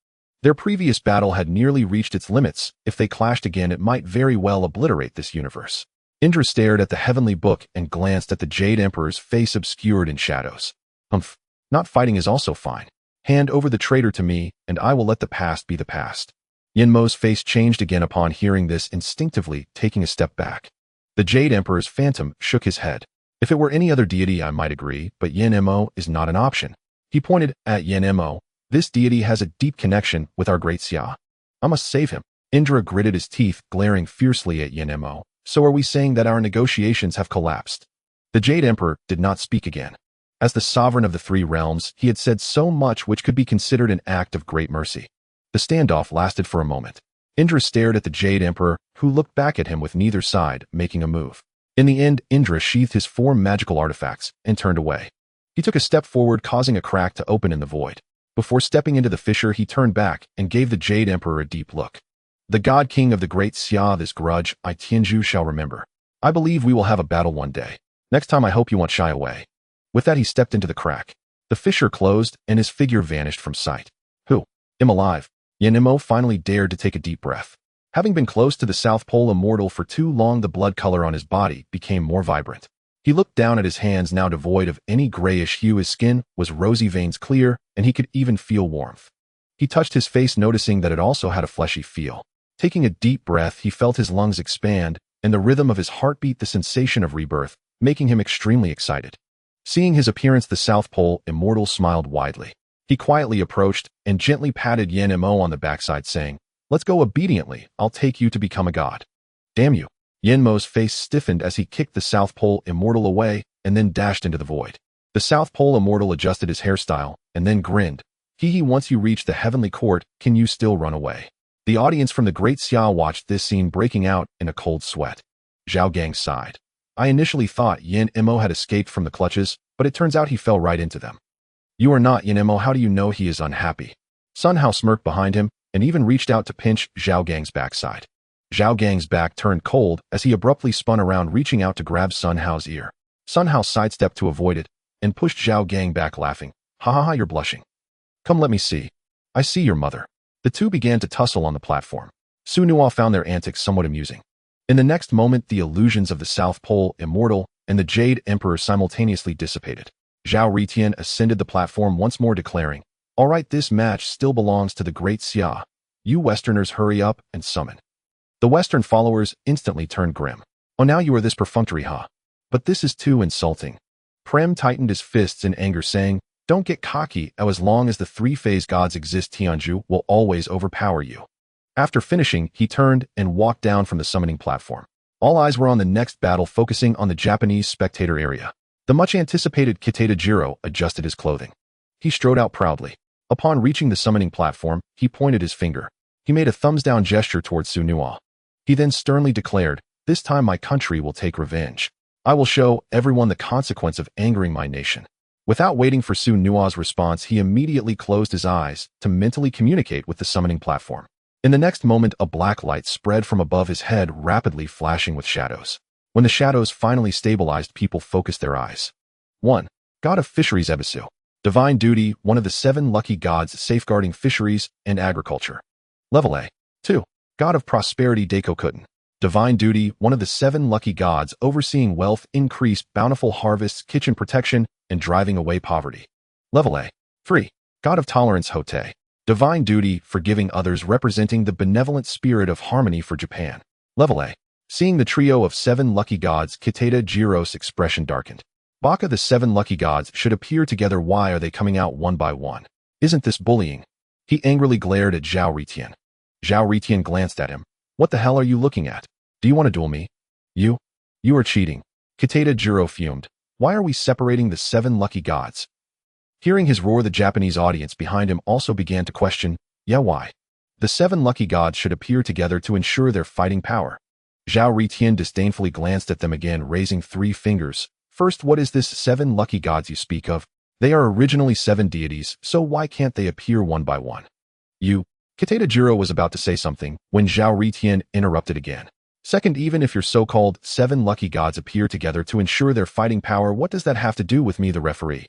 Their previous battle had nearly reached its limits. If they clashed again, it might very well obliterate this universe. Indra stared at the Heavenly Book and glanced at the Jade Emperor's face obscured in shadows. Humph, not fighting is also fine. Hand over the traitor to me, and I will let the past be the past. Yenmo's face changed again upon hearing this, instinctively taking a step back. The Jade Emperor's phantom shook his head. If it were any other deity, I might agree, but Yenmo is not an option. He pointed at Yenmo. This deity has a deep connection with our great Xia. I must save him. Indra gritted his teeth, glaring fiercely at Yenmo. So are we saying that our negotiations have collapsed? The Jade Emperor did not speak again. As the sovereign of the three realms, he had said so much which could be considered an act of great mercy. The standoff lasted for a moment. Indra stared at the Jade Emperor, who looked back at him with neither side making a move. In the end, Indra sheathed his 4 magical artifacts and turned away. He took a step forward, causing a crack to open in the void. Before stepping into the fissure, he turned back and gave the Jade Emperor a deep look. The God King of the Great Xia, this grudge I Tianzhu shall remember. I believe we will have a battle one day. Next time I hope you won't shy away. With that he stepped into the crack. The fissure closed, and his figure vanished from sight. Who? Am alive. Yen-mo finally dared to take a deep breath. Having been close to the South Pole immortal for too long, the blood color on his body became more vibrant. He looked down at his hands, now devoid of any grayish hue. His skin was rosy, veins clear, and he could even feel warmth. He touched his face, noticing that it also had a fleshy feel. Taking a deep breath, he felt his lungs expand, and the rhythm of his heartbeat, the sensation of rebirth, making him extremely excited. Seeing his appearance, the South Pole immortal smiled widely. He quietly approached and gently patted Yen-mo on the backside, saying, "Let's go obediently. I'll take you to become a god." "Damn you." Yen-mo's face stiffened as he kicked the South Pole immortal away and then dashed into the void. The South Pole immortal adjusted his hairstyle and then grinned. Once you reach the heavenly court, can you still run away?" The audience from the Great Xia watched this scene, breaking out in a cold sweat. Zhao Gang sighed. "I initially thought Yen-mo had escaped from the clutches, but it turns out he fell right into them." "You are not Yen-mo. How do you know he is unhappy?" Sun Hao smirked behind him and even reached out to pinch Zhao Gang's backside. Zhao Gang's back turned cold as he abruptly spun around, reaching out to grab Sun Hao's ear. Sun Hao sidestepped to avoid it and pushed Zhao Gang back, laughing. "Ha ha ha, you're blushing. Come, let me see. I see your mother." The two began to tussle on the platform. Su Nuo found their antics somewhat amusing. In the next moment, the illusions of the South Pole immortal and the Jade Emperor simultaneously dissipated. Zhao Ritian ascended the platform once more, declaring, "All right, this match still belongs to the Great Xia. You Westerners hurry up and summon." The Western followers instantly turned grim. "Oh, now you are this perfunctory, huh? But this is too insulting." Prem tightened his fists in anger, saying, "Don't get cocky. As long as the three-phase gods exist, Tianju will always overpower you." After finishing, he turned and walked down from the summoning platform. All eyes were on the next battle, focusing on the Japanese spectator area. The much-anticipated Kitada adjusted his clothing. He strode out proudly. Upon reaching the summoning platform, he pointed his finger. He made a thumbs-down gesture towards Su Nuo. He then sternly declared, "This time my country will take revenge. I will show everyone the consequence of angering my nation." Without waiting for Su Nuo's response, he immediately closed his eyes to mentally communicate with the summoning platform. In the next moment, a black light spread from above his head, rapidly flashing with shadows. When the shadows finally stabilized, people focused their eyes. 1. God of Fisheries Ebisu. Divine Duty, one of the 7 lucky gods safeguarding fisheries and agriculture. Level A. 2. God of Prosperity Daikokutin. Divine Duty, one of the 7 lucky gods overseeing wealth increase, bountiful harvests, kitchen protection, and driving away poverty. Level A. 3. God of Tolerance Hote. Divine Duty, forgiving others, representing the benevolent spirit of harmony for Japan. Level A. Seeing the trio of 7 lucky gods, Kitada Jiro's expression darkened. "Baka, the 7 lucky gods should appear together. Why are they coming out one by one? Isn't this bullying?" He angrily glared at Zhao Ritian. Zhao Ritian glanced at him. "What the hell are you looking at? Do you want to duel me?" You are cheating." Kitada Jiro fumed. "Why are we separating the 7 lucky gods?" Hearing his roar, the Japanese audience behind him also began to question, "Yeah, why? The 7 lucky gods should appear together to ensure their fighting power." Zhao Ritian disdainfully glanced at them again, raising 3 fingers. "First, what is this 7 lucky gods you speak of? They are originally 7 deities, so why can't they appear one by one?" Kitada Jiro was about to say something when Zhao Ritian interrupted again. "Second, even if your so-called 7 lucky gods appear together to ensure their fighting power, what does that have to do with me, the referee?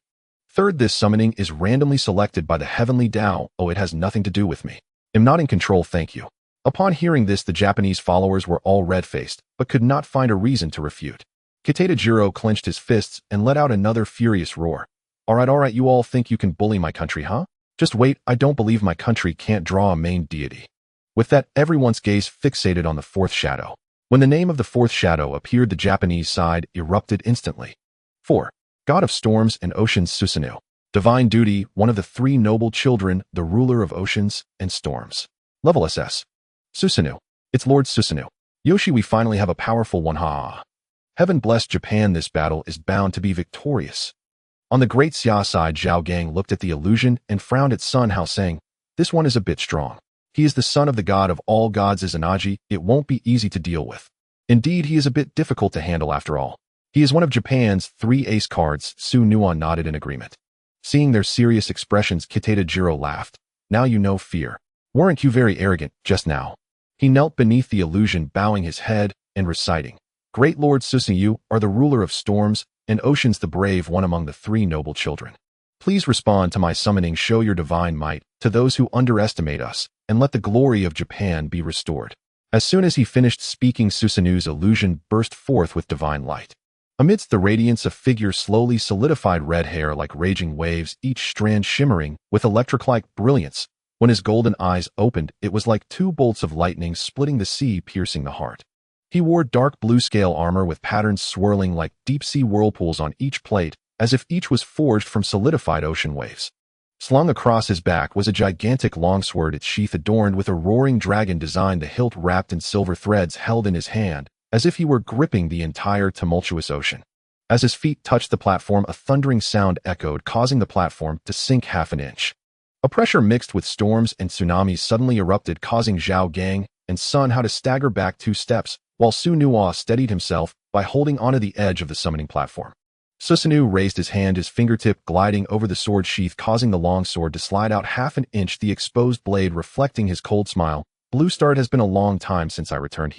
Third, this summoning is randomly selected by the heavenly Tao. Oh, it has nothing to do with me. I'm not in control, thank you." Upon hearing this, the Japanese followers were all red-faced, but could not find a reason to refute. Kitada Jiro clenched his fists and let out another furious roar. All right, you all think you can bully my country, huh? Just wait, I don't believe my country can't draw a main deity." With that, everyone's gaze fixated on the 4th shadow. When the name of the 4th shadow appeared, the Japanese side erupted instantly. 4. God of Storms and Oceans Susanoo. Divine Duty, one of the 3 noble children, the ruler of oceans and storms. Level SS. Susanoo. It's Lord Susanoo. Yoshi, we finally have a powerful one, ha. Heaven bless Japan, this battle is bound to be victorious. On the Great Xia side, Zhao Gang looked at the illusion and frowned at Sun Hao, saying, "This one is a bit strong. He is the son of the god of all gods, Izanagi. It won't be easy to deal with. Indeed, he is a bit difficult to handle after all. He is one of Japan's 3 ace cards." Su Nuo nodded in agreement. Seeing their serious expressions, Kitada Jiro laughed. "Now you know fear. Weren't you very arrogant just now?" He knelt beneath the illusion, bowing his head and reciting, "Great Lord Susanoo, are the ruler of storms, and Ocean's the brave one among the three noble children. Please respond to my summoning, show your divine might to those who underestimate us, and let the glory of Japan be restored." As soon as he finished speaking, Susanu's illusion burst forth with divine light. Amidst the radiance, a figure slowly solidified, red hair like raging waves, each strand shimmering with electric-like brilliance. When his golden eyes opened, it was like two bolts of lightning splitting the sea, piercing the heart. He wore dark blue scale armor with patterns swirling like deep-sea whirlpools on each plate, as if each was forged from solidified ocean waves. Slung across his back was a gigantic longsword, its sheath adorned with a roaring dragon design, the hilt wrapped in silver threads held in his hand, as if he were gripping the entire tumultuous ocean. As his feet touched the platform, a thundering sound echoed, causing the platform to sink half an inch. A pressure mixed with storms and tsunamis suddenly erupted, causing Zhao Gang and Sun Hao to stagger back 2 steps, while Su Nuo steadied himself by holding onto the edge of the summoning platform. Susanu raised his hand, his fingertip gliding over the sword sheath, causing the long sword to slide out half an inch, the exposed blade reflecting his cold smile. "Blue Star, it has been a long time since I returned."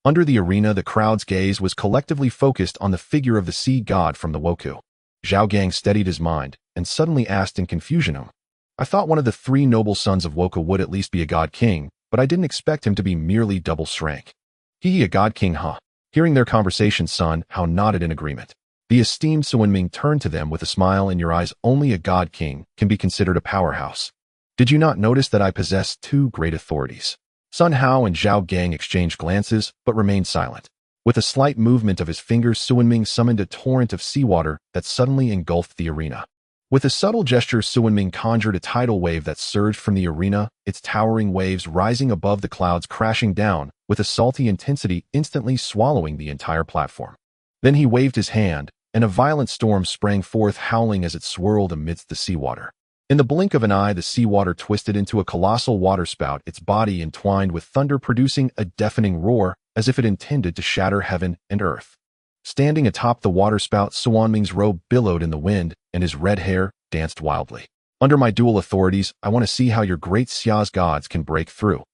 Under the arena, the crowd's gaze was collectively focused on the figure of the sea god from the Woku. Zhao Gang steadied his mind and suddenly asked in confusion, "I thought one of the 3 noble sons of Woku would at least be a god king, but I didn't expect him to be merely double rank." "He a god king, huh?" Hearing their conversation, Sun Hao nodded in agreement. The esteemed Suanming turned to them with a smile. "In your eyes, only a god king can be considered a powerhouse. Did you not notice that I possess 2 great authorities?" Sun Hao and Zhao Gang exchanged glances, but remained silent. With a slight movement of his fingers, Suanming summoned a torrent of seawater that suddenly engulfed the arena. With a subtle gesture, Suanming conjured a tidal wave that surged from the arena, its towering waves rising above the clouds, crashing down with a salty intensity, instantly swallowing the entire platform. Then he waved his hand, and a violent storm sprang forth, howling as it swirled amidst the seawater. In the blink of an eye, the seawater twisted into a colossal waterspout, its body entwined with thunder, producing a deafening roar as if it intended to shatter heaven and earth. Standing atop the waterspout, Suanming's robe billowed in the wind, and his red hair danced wildly. "Under my dual authorities, I want to see how your great Xia's gods can break through."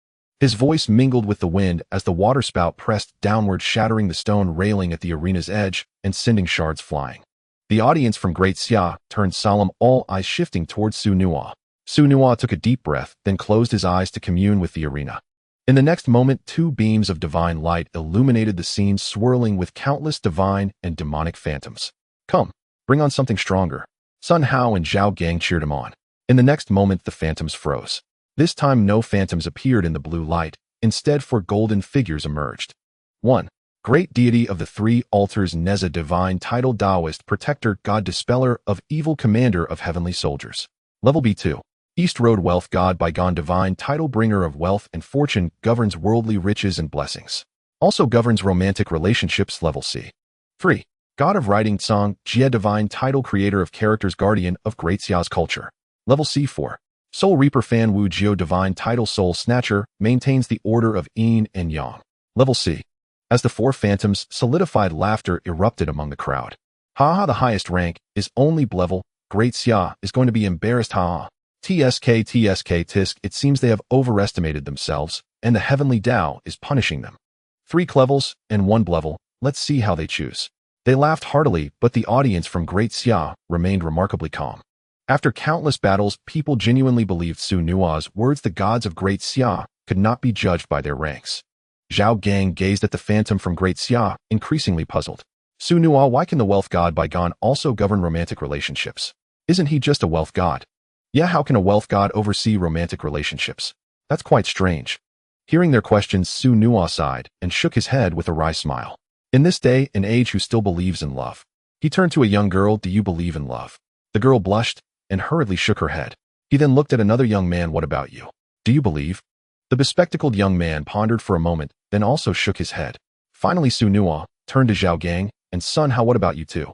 His voice mingled with the wind as the waterspout pressed downward, shattering the stone railing at the arena's edge and sending shards flying. The audience from Great Xia turned solemn, all eyes shifting towards Su Nuo. Su Nuo took a deep breath, then closed his eyes to commune with the arena. In the next moment, 2 beams of divine light illuminated the scene, swirling with countless divine and demonic phantoms. "Come, bring on something stronger." Sun Hao and Zhao Gang cheered him on. In the next moment, the phantoms froze. This time, no phantoms appeared in the blue light. Instead, 4 golden figures emerged. 1. Great deity of the 3 altars, Neza, divine title, Taoist protector, god dispeller of evil, commander of heavenly soldiers. Level B2. East Road wealth god, Bygone, divine title, bringer of wealth and fortune, governs worldly riches and blessings. Also governs romantic relationships. Level C. 3. God of writing, Song, Jie, divine title, creator of characters, guardian of Great Xia's culture. Level C4. Soul Reaper, Fan Wu Jiu, divine title, soul snatcher, maintains the order of yin and yang. Level C. As the 4 phantoms solidified, laughter erupted among the crowd. "Ha, the highest rank is only level. Great Xia is going to be embarrassed. Ha. TSK tisk. It seems they have overestimated themselves, and the heavenly Tao is punishing them. 3 levels and 1 level. Let's see how they choose." They laughed heartily, but the audience from Great Xia remained remarkably calm. After countless battles, people genuinely believed Su Nuo's words. The gods of Great Xia could not be judged by their ranks. Zhao Gang gazed at the phantom from Great Xia, increasingly puzzled. "Su Nuo, why can the wealth god Bygone also govern romantic relationships? Isn't he just a wealth god?" "Yeah, how can a wealth god oversee romantic relationships? That's quite strange." Hearing their questions, Su Nuo sighed and shook his head with a wry smile. "In this day and age, who still believes in love?" He turned to a young girl. "Do you believe in love?" The girl blushed and hurriedly shook her head. He then looked at another young man. "What about you? Do you believe?" The bespectacled young man pondered for a moment, then also shook his head. Finally, Su Nuo turned to Zhao Gang and Sun Hao. "What about you two?"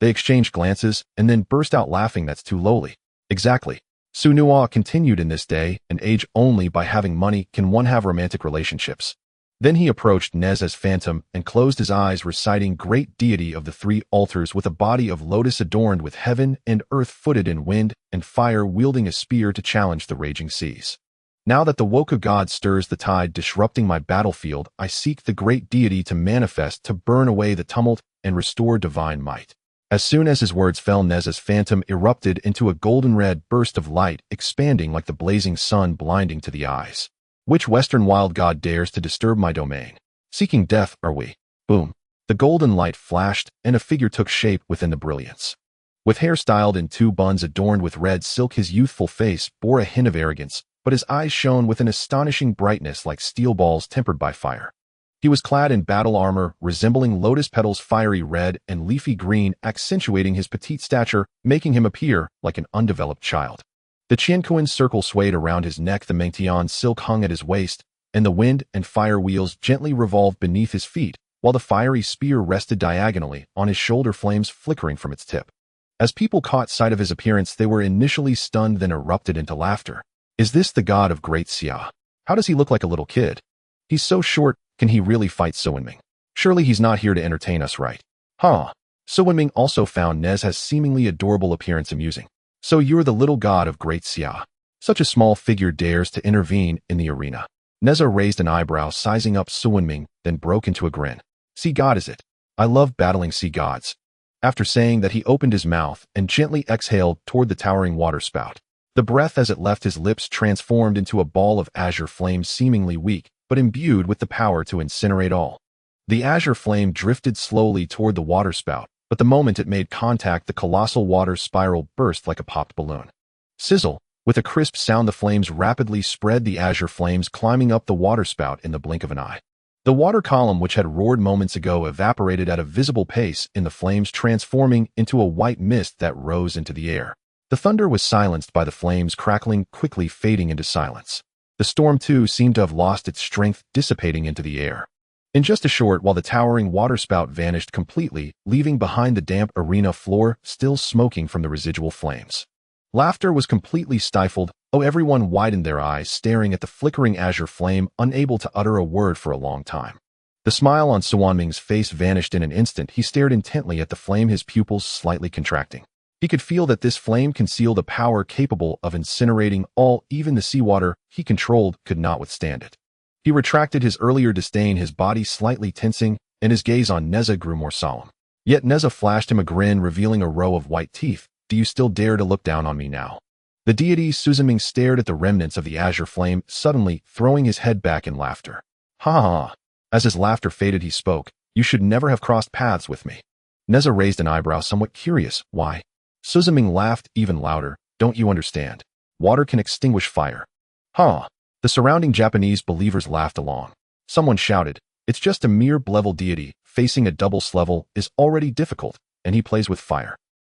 They exchanged glances and then burst out laughing. "That's too lowly." "Exactly." Su Nuo continued, "In this day and age, only by having money can one have romantic relationships." Then he approached Neza's phantom and closed his eyes, reciting, "Great deity of the 3 altars, with a body of lotus adorned with heaven and earth, footed in wind and fire, wielding a spear to challenge the raging seas. Now that the Woka god stirs the tide, disrupting my battlefield, I seek the great deity to manifest, to burn away the tumult and restore divine might." As soon as his words fell, Neza's phantom erupted into a golden-red burst of light, expanding like the blazing sun, blinding to the eyes. Which Western wild god dares to disturb my domain? Seeking death, are we? Boom. The golden light flashed, and a figure took shape within the brilliance. With hair styled in two buns adorned with red silk, his youthful face bore a hint of arrogance, but his eyes shone with an astonishing brightness like steel balls tempered by fire. He was clad in battle armor, resembling lotus petals, fiery red and leafy green, accentuating his petite stature, making him appear like an undeveloped child. The Qianquan circle swayed around his neck, the Mengtian silk hung at his waist, and the wind and fire wheels gently revolved beneath his feet, while the fiery spear rested diagonally on his shoulder, flames flickering from its tip. As people caught sight of his appearance, they were initially stunned, then erupted into laughter. Is this the god of great Xia? How does he look like a little kid? He's so short, can he really fight Suwenming? Surely he's not here to entertain us, right? Huh. Suwenming also found Neza's seemingly adorable appearance amusing. So you're the little god of great Xia. Such a small figure dares to intervene in the arena. Neza raised an eyebrow, sizing up Suwenming, then broke into a grin. Sea god is it? I love battling sea gods. After saying that, he opened his mouth and gently exhaled toward the towering water spout. The breath as it left his lips transformed into a ball of azure flame, seemingly weak, but imbued with the power to incinerate all. The azure flame drifted slowly toward the waterspout, but the moment it made contact, the colossal water spiral burst like a popped balloon. Sizzle! With a crisp sound, the flames rapidly spread, the azure flames climbing up the waterspout in the blink of an eye. The water column, which had roared moments ago, evaporated at a visible pace in the flames, transforming into a white mist that rose into the air. The thunder was silenced by the flames crackling, quickly fading into silence. The storm, too, seemed to have lost its strength, dissipating into the air. In just a short while, the towering waterspout vanished completely, leaving behind the damp arena floor still smoking from the residual flames. Laughter was completely stifled. Everyone widened their eyes, staring at the flickering azure flame, unable to utter a word for a long time. The smile on Suwenming's face vanished in an instant. He stared intently at the flame, his pupils slightly contracting. He could feel that this flame concealed a power capable of incinerating all, even the seawater he controlled could not withstand it. He retracted his earlier disdain, his body slightly tensing, and his gaze on Neza grew more solemn. Yet Neza flashed him a grin, revealing a row of white teeth. Do you still dare to look down on me now? The deity Suwenming stared at the remnants of the azure flame, suddenly throwing his head back in laughter. Ha ha! As his laughter faded, he spoke. You should never have crossed paths with me. Neza raised an eyebrow, somewhat curious. Why? Suwenming laughed even louder. Don't you understand? Water can extinguish fire. Huh. The surrounding Japanese believers laughed along. Someone shouted, it's just a mere level deity. Facing a double level is already difficult, and he plays with fire.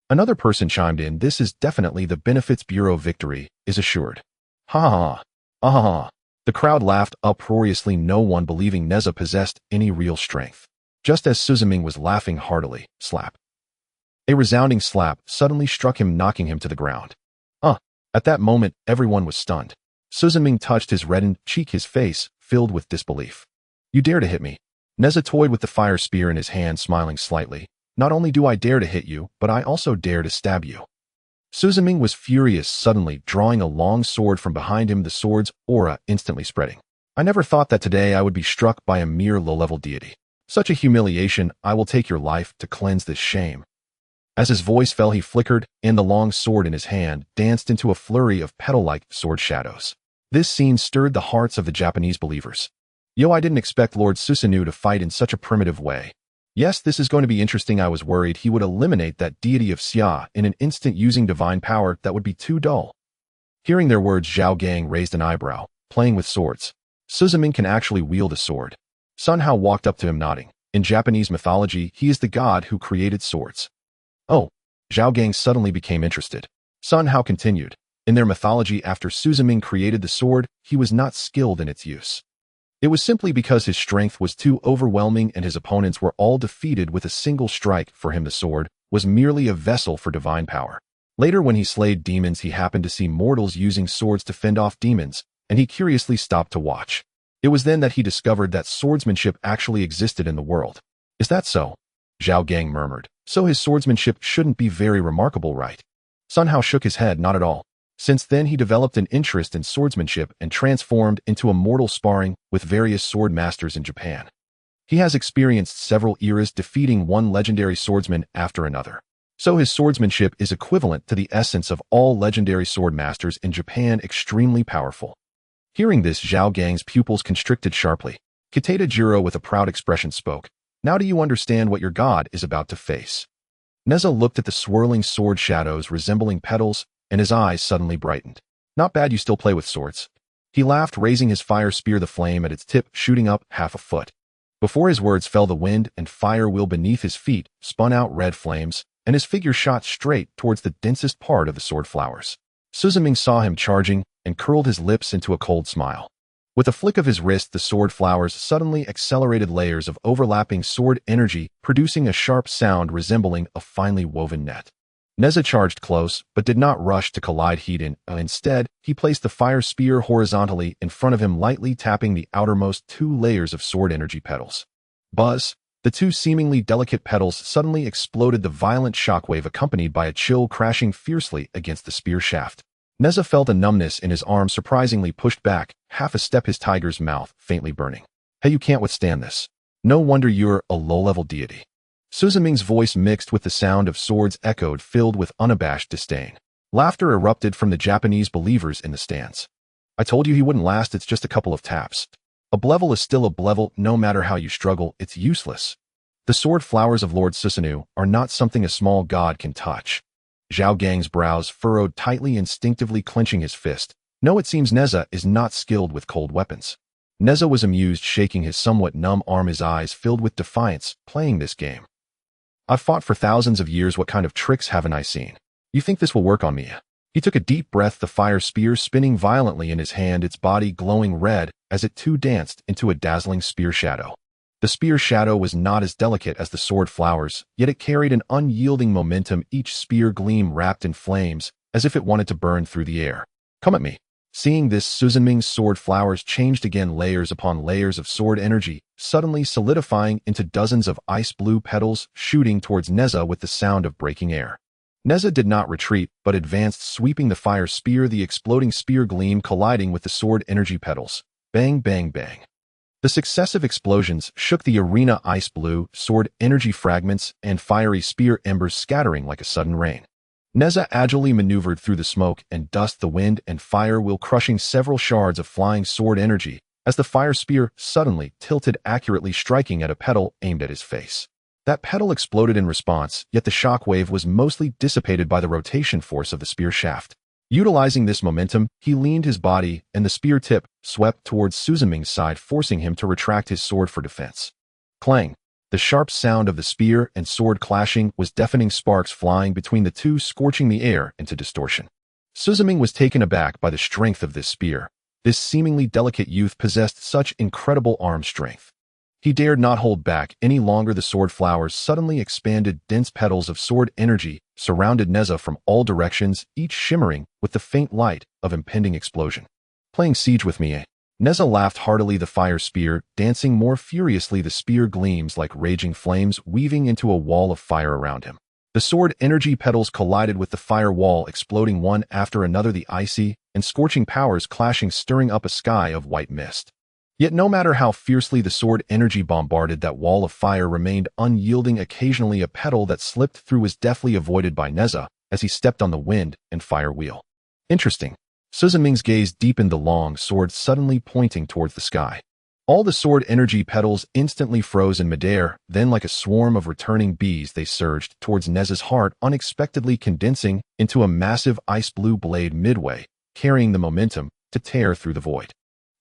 Another person chimed in, this is definitely the Benefits Bureau, victory is assured. Ha ha ha. Ha. The crowd laughed uproariously, no one believing Neza possessed any real strength. Just as Suwenming was laughing heartily, slap. A resounding slap suddenly struck him, knocking him to the ground. At that moment, everyone was stunned. Suwenming touched his reddened cheek, his face filled with disbelief. You dare to hit me? Neza toyed with the fire spear in his hand, smiling slightly. Not only do I dare to hit you, but I also dare to stab you. Suwenming was furious, suddenly drawing a long sword from behind him, the sword's aura instantly spreading. I never thought that today I would be struck by a mere low-level deity. Such a humiliation. I will take your life to cleanse this shame. As his voice fell, he flickered, and the long sword in his hand danced into a flurry of petal-like sword shadows. This scene stirred the hearts of the Japanese believers. I didn't expect Lord Susanoo to fight in such a primitive way. Yes, this is going to be interesting. I was worried he would eliminate that deity of Xia in an instant using divine power. That would be too dull. Hearing their words, Zhao Gang raised an eyebrow, playing with swords. Suwenming can actually wield a sword. Sun Hao walked up to him, nodding. In Japanese mythology, he is the god who created swords. Zhao Gang suddenly became interested. Sun Hao continued. In their mythology, after Suwenming created the sword, he was not skilled in its use. It was simply because his strength was too overwhelming and his opponents were all defeated with a single strike. For him, the sword was merely a vessel for divine power. Later, when he slayed demons, he happened to see mortals using swords to fend off demons, and he curiously stopped to watch. It was then that he discovered that swordsmanship actually existed in the world. Is that so? Zhao Gang murmured. So his swordsmanship shouldn't be very remarkable, right? Sun Hao shook his head. Not at all. Since then, he developed an interest in swordsmanship and transformed into a mortal, sparring with various sword masters in Japan. He has experienced several eras, defeating one legendary swordsman after another. So his swordsmanship is equivalent to the essence of all legendary sword masters in Japan, extremely powerful. Hearing this, Zhao Gang's pupils constricted sharply. Kitata Jiro with a proud expression spoke. Now do you understand what your god is about to face? Neza looked at the swirling sword shadows resembling petals, and his eyes suddenly brightened. Not bad, you still play with swords. He laughed, raising his fire spear, the flame at its tip shooting up half a foot. Before his words fell, the wind and fire wheel beneath his feet spun out red flames, and his figure shot straight towards the densest part of the sword flowers. Suzuming saw him charging and curled his lips into a cold smile. With a flick of his wrist, the sword flowers suddenly accelerated layers of overlapping sword energy, producing a sharp sound resembling a finely woven net. Neza charged close, but did not rush to collide head-on. Instead, he placed the fire spear horizontally in front of him, lightly tapping the outermost 2 layers of sword energy petals. Buzz! The 2 seemingly delicate petals suddenly exploded, the violent shockwave accompanied by a chill crashing fiercely against the spear shaft. Neza felt a numbness in his arm, surprisingly pushed back half a step, his tiger's mouth faintly burning. Hey, you can't withstand this. No wonder you're a low-level deity. Suzuming's voice mixed with the sound of swords echoed, filled with unabashed disdain. Laughter erupted from the Japanese believers in the stands. I told you he wouldn't last, it's just a couple of taps. A blevel is still a blevel, no matter how you struggle, it's useless. The sword flowers of Lord Susanoo are not something a small god can touch. Zhao Gang's brows furrowed tightly, instinctively clenching his fist. No, it seems Neza is not skilled with cold weapons. Neza was amused, shaking his somewhat numb arm, his eyes filled with defiance. Playing this game. I've fought for thousands of years, what kind of tricks haven't I seen? You think this will work on me? He took a deep breath, the fire spear spinning violently in his hand, its body glowing red as it too danced into a dazzling spear shadow. The spear shadow was not as delicate as the sword flowers, yet it carried an unyielding momentum, each spear gleam wrapped in flames, as if it wanted to burn through the air. Come at me. Seeing this, Suzuming's sword flowers changed again, layers upon layers of sword energy, suddenly solidifying into dozens of ice-blue petals, shooting towards Neza with the sound of breaking air. Neza did not retreat, but advanced, sweeping the fire spear, the exploding spear gleam colliding with the sword energy petals. Bang, bang, bang. The successive explosions shook the arena, ice-blue, sword energy fragments, and fiery spear embers scattering like a sudden rain. Neza agilely maneuvered through the smoke and dust, the wind and fire wheel crushing several shards of flying sword energy, as the fire spear suddenly tilted, accurately striking at a petal aimed at his face. That petal exploded in response, yet the shock wave was mostly dissipated by the rotation force of the spear shaft. Utilizing this momentum, he leaned his body, and the spear tip swept towards Suzuming's side, forcing him to retract his sword for defense. Clang! The sharp sound of the spear and sword clashing was deafening, sparks flying between the two, scorching the air into distortion. Suzuming was taken aback by the strength of this spear. This seemingly delicate youth possessed such incredible arm strength. He dared not hold back any longer. The sword flowers suddenly expanded, dense petals of sword energy surrounded Neza from all directions, each shimmering with the faint light of impending explosion. Playing siege with me, eh? Neza laughed heartily, the fire spear dancing more furiously, the spear gleams like raging flames weaving into a wall of fire around him. The sword energy petals collided with the fire wall, exploding one after another, the icy and scorching powers clashing, stirring up a sky of white mist. Yet no matter how fiercely the sword energy bombarded that wall of fire remained unyielding. Occasionally a petal that slipped through was deftly avoided by Neza as he stepped on the wind and fire wheel. Interesting. Suzuming's gaze deepened, the long sword suddenly pointing towards the sky. All the sword energy petals instantly froze in midair, then like a swarm of returning bees they surged towards Neza's heart, unexpectedly condensing into a massive ice-blue blade midway, carrying the momentum to tear through the void.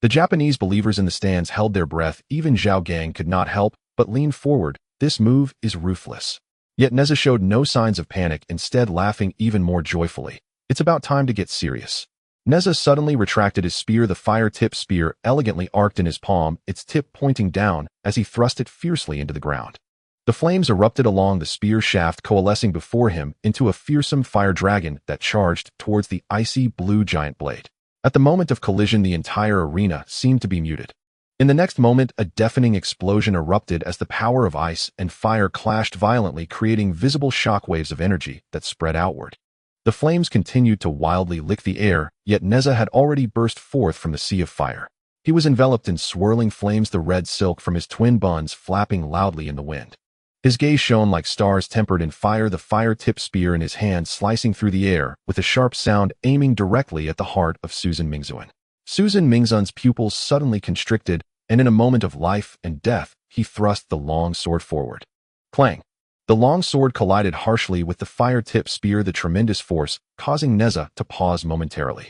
The Japanese believers in the stands held their breath. Even Zhao Gang could not help but lean forward. This move is ruthless. Yet Neza showed no signs of panic, instead laughing even more joyfully. It's about time to get serious. Neza suddenly retracted his spear, the fire-tip spear elegantly arced in his palm, its tip pointing down as he thrust it fiercely into the ground. The flames erupted along the spear shaft, coalescing before him into a fearsome fire dragon that charged towards the icy blue giant blade. At the moment of collision, the entire arena seemed to be muted. In the next moment, a deafening explosion erupted as the power of ice and fire clashed violently, creating visible shockwaves of energy that spread outward. The flames continued to wildly lick the air, yet Neza had already burst forth from the sea of fire. He was enveloped in swirling flames, the red silk from his twin buns flapping loudly in the wind. His gaze shone like stars tempered in fire, the fire-tipped spear in his hand slicing through the air with a sharp sound aiming directly at the heart of Susan Mingzuan. Susan Mingzun's pupils suddenly constricted, and in a moment of life and death, he thrust the long sword forward. Clang! The long sword collided harshly with the fire-tipped spear, the tremendous force causing Neza to pause momentarily.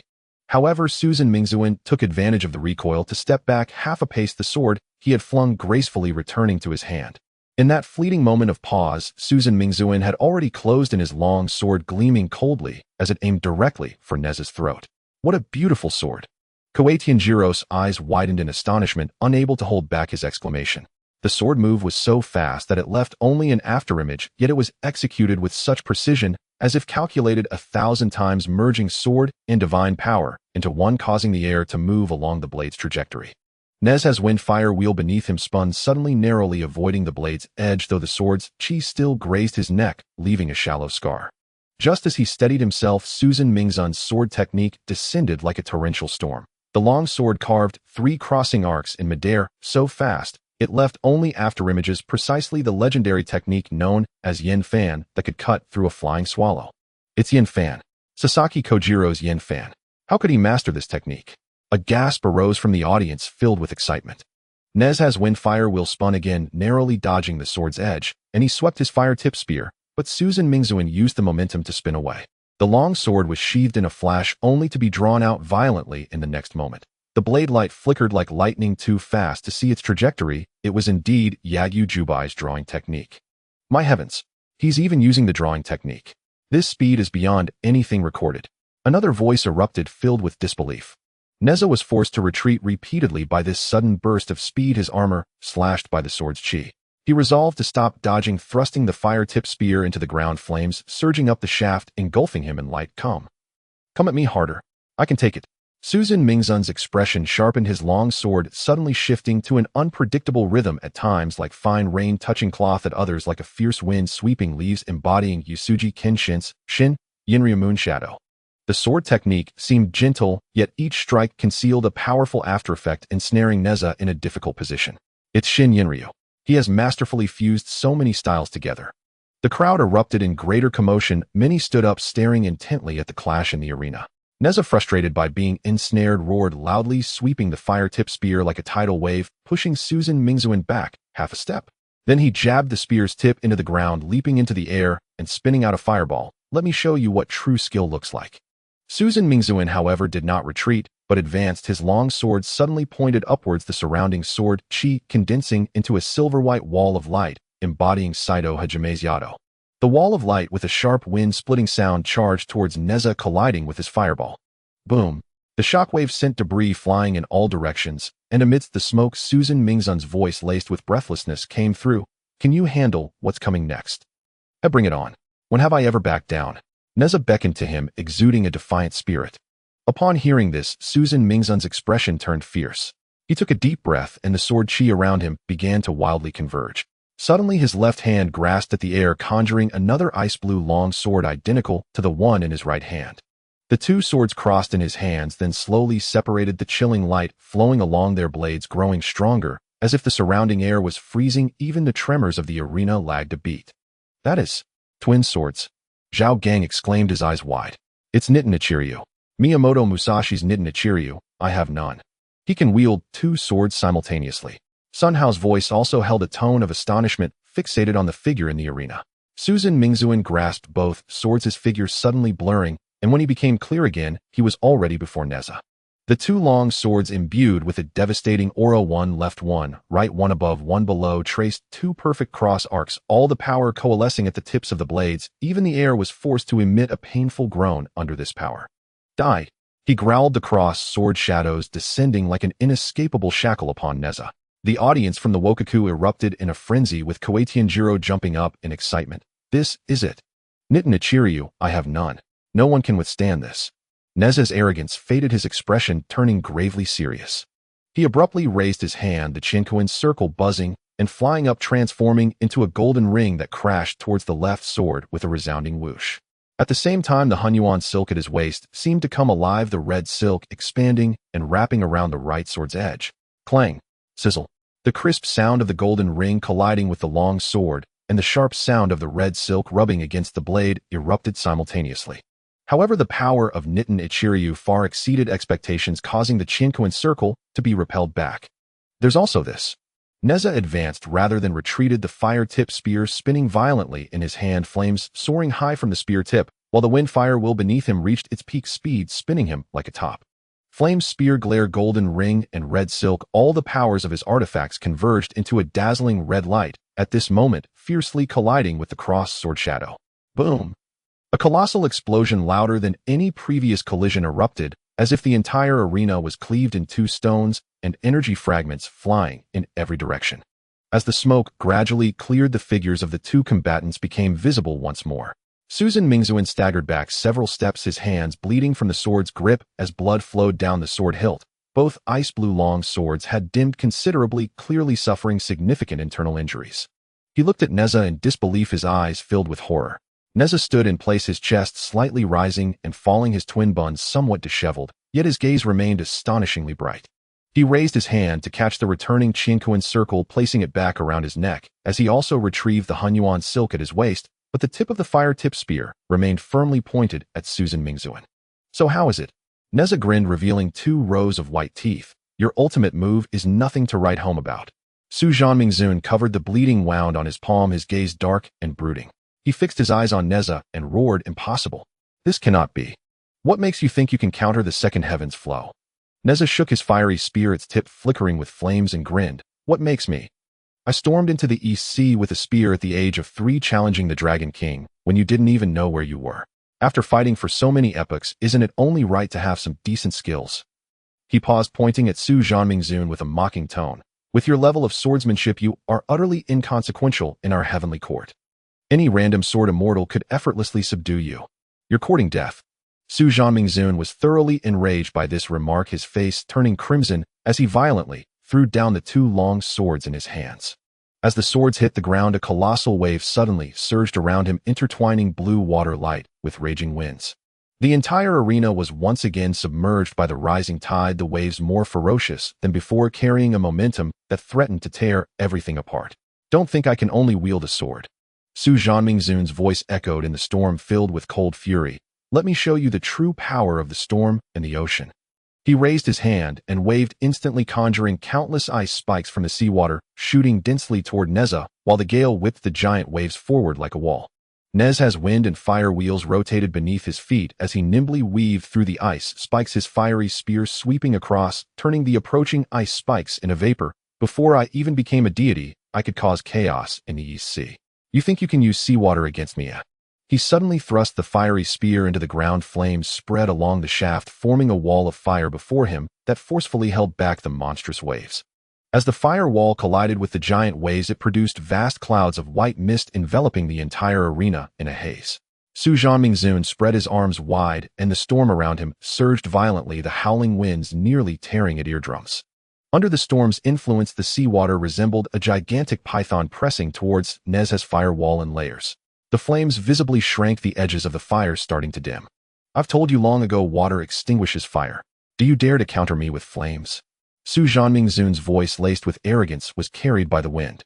However, Susan Mingzuan took advantage of the recoil to step back half a pace, the sword he had flung gracefully returning to his hand. In that fleeting moment of pause, Susan Mingzuan had already closed in, his long sword gleaming coldly as it aimed directly for Neza's throat. What a beautiful sword! Koatianjiro's eyes widened in astonishment, unable to hold back his exclamation. The sword move was so fast that it left only an afterimage, yet it was executed with such precision as if calculated 1,000 times, merging sword and divine power into one, causing the air to move along the blade's trajectory. Neza's windfire wheel beneath him spun suddenly, narrowly avoiding the blade's edge, though the sword's chi still grazed his neck, leaving a shallow scar. Just as he steadied himself, Susan Mingzun's sword technique descended like a torrential storm. The long sword carved 3 crossing arcs in midair so fast it left only afterimages, precisely the legendary technique known as Yin Fan that could cut through a flying swallow. It's Yin Fan. Sasaki Kojiro's Yin Fan. How could he master this technique? A gasp arose from the audience, filled with excitement. Neza's windfire wheel spun again, narrowly dodging the sword's edge, and he swept his fire-tipped spear, but Susan Mingzuan used the momentum to spin away. The long sword was sheathed in a flash, only to be drawn out violently in the next moment. The blade light flickered like lightning, too fast to see its trajectory. It was indeed Yagyu Jubai's drawing technique. My heavens! He's even using the drawing technique. This speed is beyond anything recorded. Another voice erupted, filled with disbelief. Neza was forced to retreat repeatedly by this sudden burst of speed, his armor slashed by the sword's chi. He resolved to stop dodging, thrusting the fire-tipped spear into the ground, flames surging up the shaft, engulfing him in light. Come at me harder. I can take it. Susan Mingzun's expression sharpened, his long sword suddenly shifting to an unpredictable rhythm, at times like fine rain touching cloth, at others like a fierce wind sweeping leaves, embodying Yusuji Kenshin's Shin Yinryu Moonshadow. The sword technique seemed gentle, yet each strike concealed a powerful aftereffect, ensnaring Neza in a difficult position. It's Shin Yinryu. He has masterfully fused so many styles together. The crowd erupted in greater commotion. Many stood up, staring intently at the clash in the arena. Neza, frustrated by being ensnared, roared loudly, sweeping the fire-tipped spear like a tidal wave, pushing Susan Mingzuan back half a step. Then he jabbed the spear's tip into the ground, leaping into the air and spinning out a fireball. Let me show you what true skill looks like. Susan Mingzuan, however, did not retreat, but advanced, his long sword suddenly pointed upwards, the surrounding sword chi condensing into a silver-white wall of light, embodying Saido Hajame's Yado. The wall of light, with a sharp wind-splitting sound, charged towards Neza, colliding with his fireball. Boom! The shockwave sent debris flying in all directions, and amidst the smoke, Susan Mingzun's voice, laced with breathlessness, came through. Can you handle what's coming next? Bring it on. When have I ever backed down? Neza beckoned to him, exuding a defiant spirit. Upon hearing this, Susan Mingzun's expression turned fierce. He took a deep breath, and the sword chi around him began to wildly converge. Suddenly, his left hand grasped at the air, conjuring another ice-blue long sword identical to the one in his right hand. The two swords crossed in his hands, then slowly separated, the chilling light flowing along their blades, growing stronger, as if the surrounding air was freezing. Even the tremors of the arena lagged a beat. That is twin swords. Zhao Gang exclaimed, his eyes wide. It's Nitin Ichiryu. Miyamoto Musashi's Nitin Ichiryu. I have none. He can wield 2 swords simultaneously. Sun Hao's voice also held a tone of astonishment, fixated on the figure in the arena. Susan Mingzuan grasped both swords, his figure suddenly blurring, and when he became clear again, he was already before Neza. The 2 long swords, imbued with a devastating aura, one left, one right, one above, one below, traced 2 perfect cross arcs, all the power coalescing at the tips of the blades. Even the air was forced to emit a painful groan under this power. Die! He growled, the cross sword shadows descending like an inescapable shackle upon Neza. The audience from the Wokaku erupted in a frenzy, with Koatianjiro jumping up in excitement. This is it. Nitin Ichiryu, I have none. No one can withstand this. Neza's arrogance faded, his expression turning gravely serious. He abruptly raised his hand, the Chinkoan circle buzzing and flying up, transforming into a golden ring that crashed towards the left sword with a resounding whoosh. At the same time, the Hunyuan silk at his waist seemed to come alive, the red silk expanding and wrapping around the right sword's edge. Clang! Sizzle! The crisp sound of the golden ring colliding with the long sword, and the sharp sound of the red silk rubbing against the blade erupted simultaneously. However, the power of Nitin Ichiryu far exceeded expectations, causing the Chinkoan circle to be repelled back. There's also this. Neza advanced rather than retreated, the fire-tip spear spinning violently in his hand, flames soaring high from the spear tip, while the wind-fire will beneath him reached its peak speed, spinning him like a top. Flames, spear glare, golden ring, and red silk, all the powers of his artifacts converged into a dazzling red light, at this moment fiercely colliding with the cross-sword shadow. Boom! A colossal explosion louder than any previous collision erupted, as if the entire arena was cleaved in two stones, and energy fragments flying in every direction. As the smoke gradually cleared, the figures of the two combatants became visible once more. Susan Mingzuan staggered back several steps, his hands bleeding from the sword's grip as blood flowed down the sword hilt. Both ice-blue long swords had dimmed considerably, clearly suffering significant internal injuries. He looked at Neza in disbelief, his eyes filled with horror. Neza stood in place, his chest slightly rising and falling, his twin buns somewhat disheveled, yet his gaze remained astonishingly bright. He raised his hand to catch the returning Chinkoan circle, placing it back around his neck, as he also retrieved the Hunyuan silk at his waist, but the tip of the fire-tip spear remained firmly pointed at Susan Mingzuan. So how is it? Neza grinned, revealing 2 rows of white teeth. Your ultimate move is nothing to write home about. Su Mingzun covered the bleeding wound on his palm, his gaze dark and brooding. He fixed his eyes on Neza and roared, impossible. This cannot be. What makes you think you can counter the second heaven's flow? Neza shook his fiery spear, its tip flickering with flames, and grinned. What makes me? I stormed into the East Sea with a spear at the age of 3, challenging the Dragon King, when you didn't even know where you were. After fighting for so many epochs, isn't it only right to have some decent skills? He paused, pointing at Su Mingzun with a mocking tone. With your level of swordsmanship, you are utterly inconsequential in our heavenly court. Any random sword immortal could effortlessly subdue you. You're courting death. Su Mingzun was thoroughly enraged by this remark, his face turning crimson as he violently threw down the 2 long swords in his hands. As the swords hit the ground, a colossal wave suddenly surged around him, intertwining blue water light with raging winds. The entire arena was once again submerged by the rising tide, the waves more ferocious than before, carrying a momentum that threatened to tear everything apart. Don't think I can only wield a sword. Su Mingzun's voice echoed in the storm, filled with cold fury. Let me show you the true power of the storm and the ocean. He raised his hand and waved, instantly conjuring countless ice spikes from the seawater, shooting densely toward Neza, while the gale whipped the giant waves forward like a wall. Neza's wind and fire wheels rotated beneath his feet as he nimbly weaved through the ice spikes, his fiery spear sweeping across, turning the approaching ice spikes into vapor. Before I even became a deity, I could cause chaos in the East Sea. You think you can use seawater against me? He suddenly thrust the fiery spear into the ground, flames spread along the shaft, forming a wall of fire before him that forcefully held back the monstrous waves. As the fire wall collided with the giant waves, it produced vast clouds of white mist enveloping the entire arena in a haze. Su Mingzun spread his arms wide, and the storm around him surged violently, the howling winds nearly tearing at eardrums. Under the storm's influence, the seawater resembled a gigantic python pressing towards Neza's firewall in layers. The flames visibly shrank, the edges of the fire starting to dim. I've told you long ago, water extinguishes fire. Do you dare to counter me with flames? Su Mingzun's voice, laced with arrogance, was carried by the wind.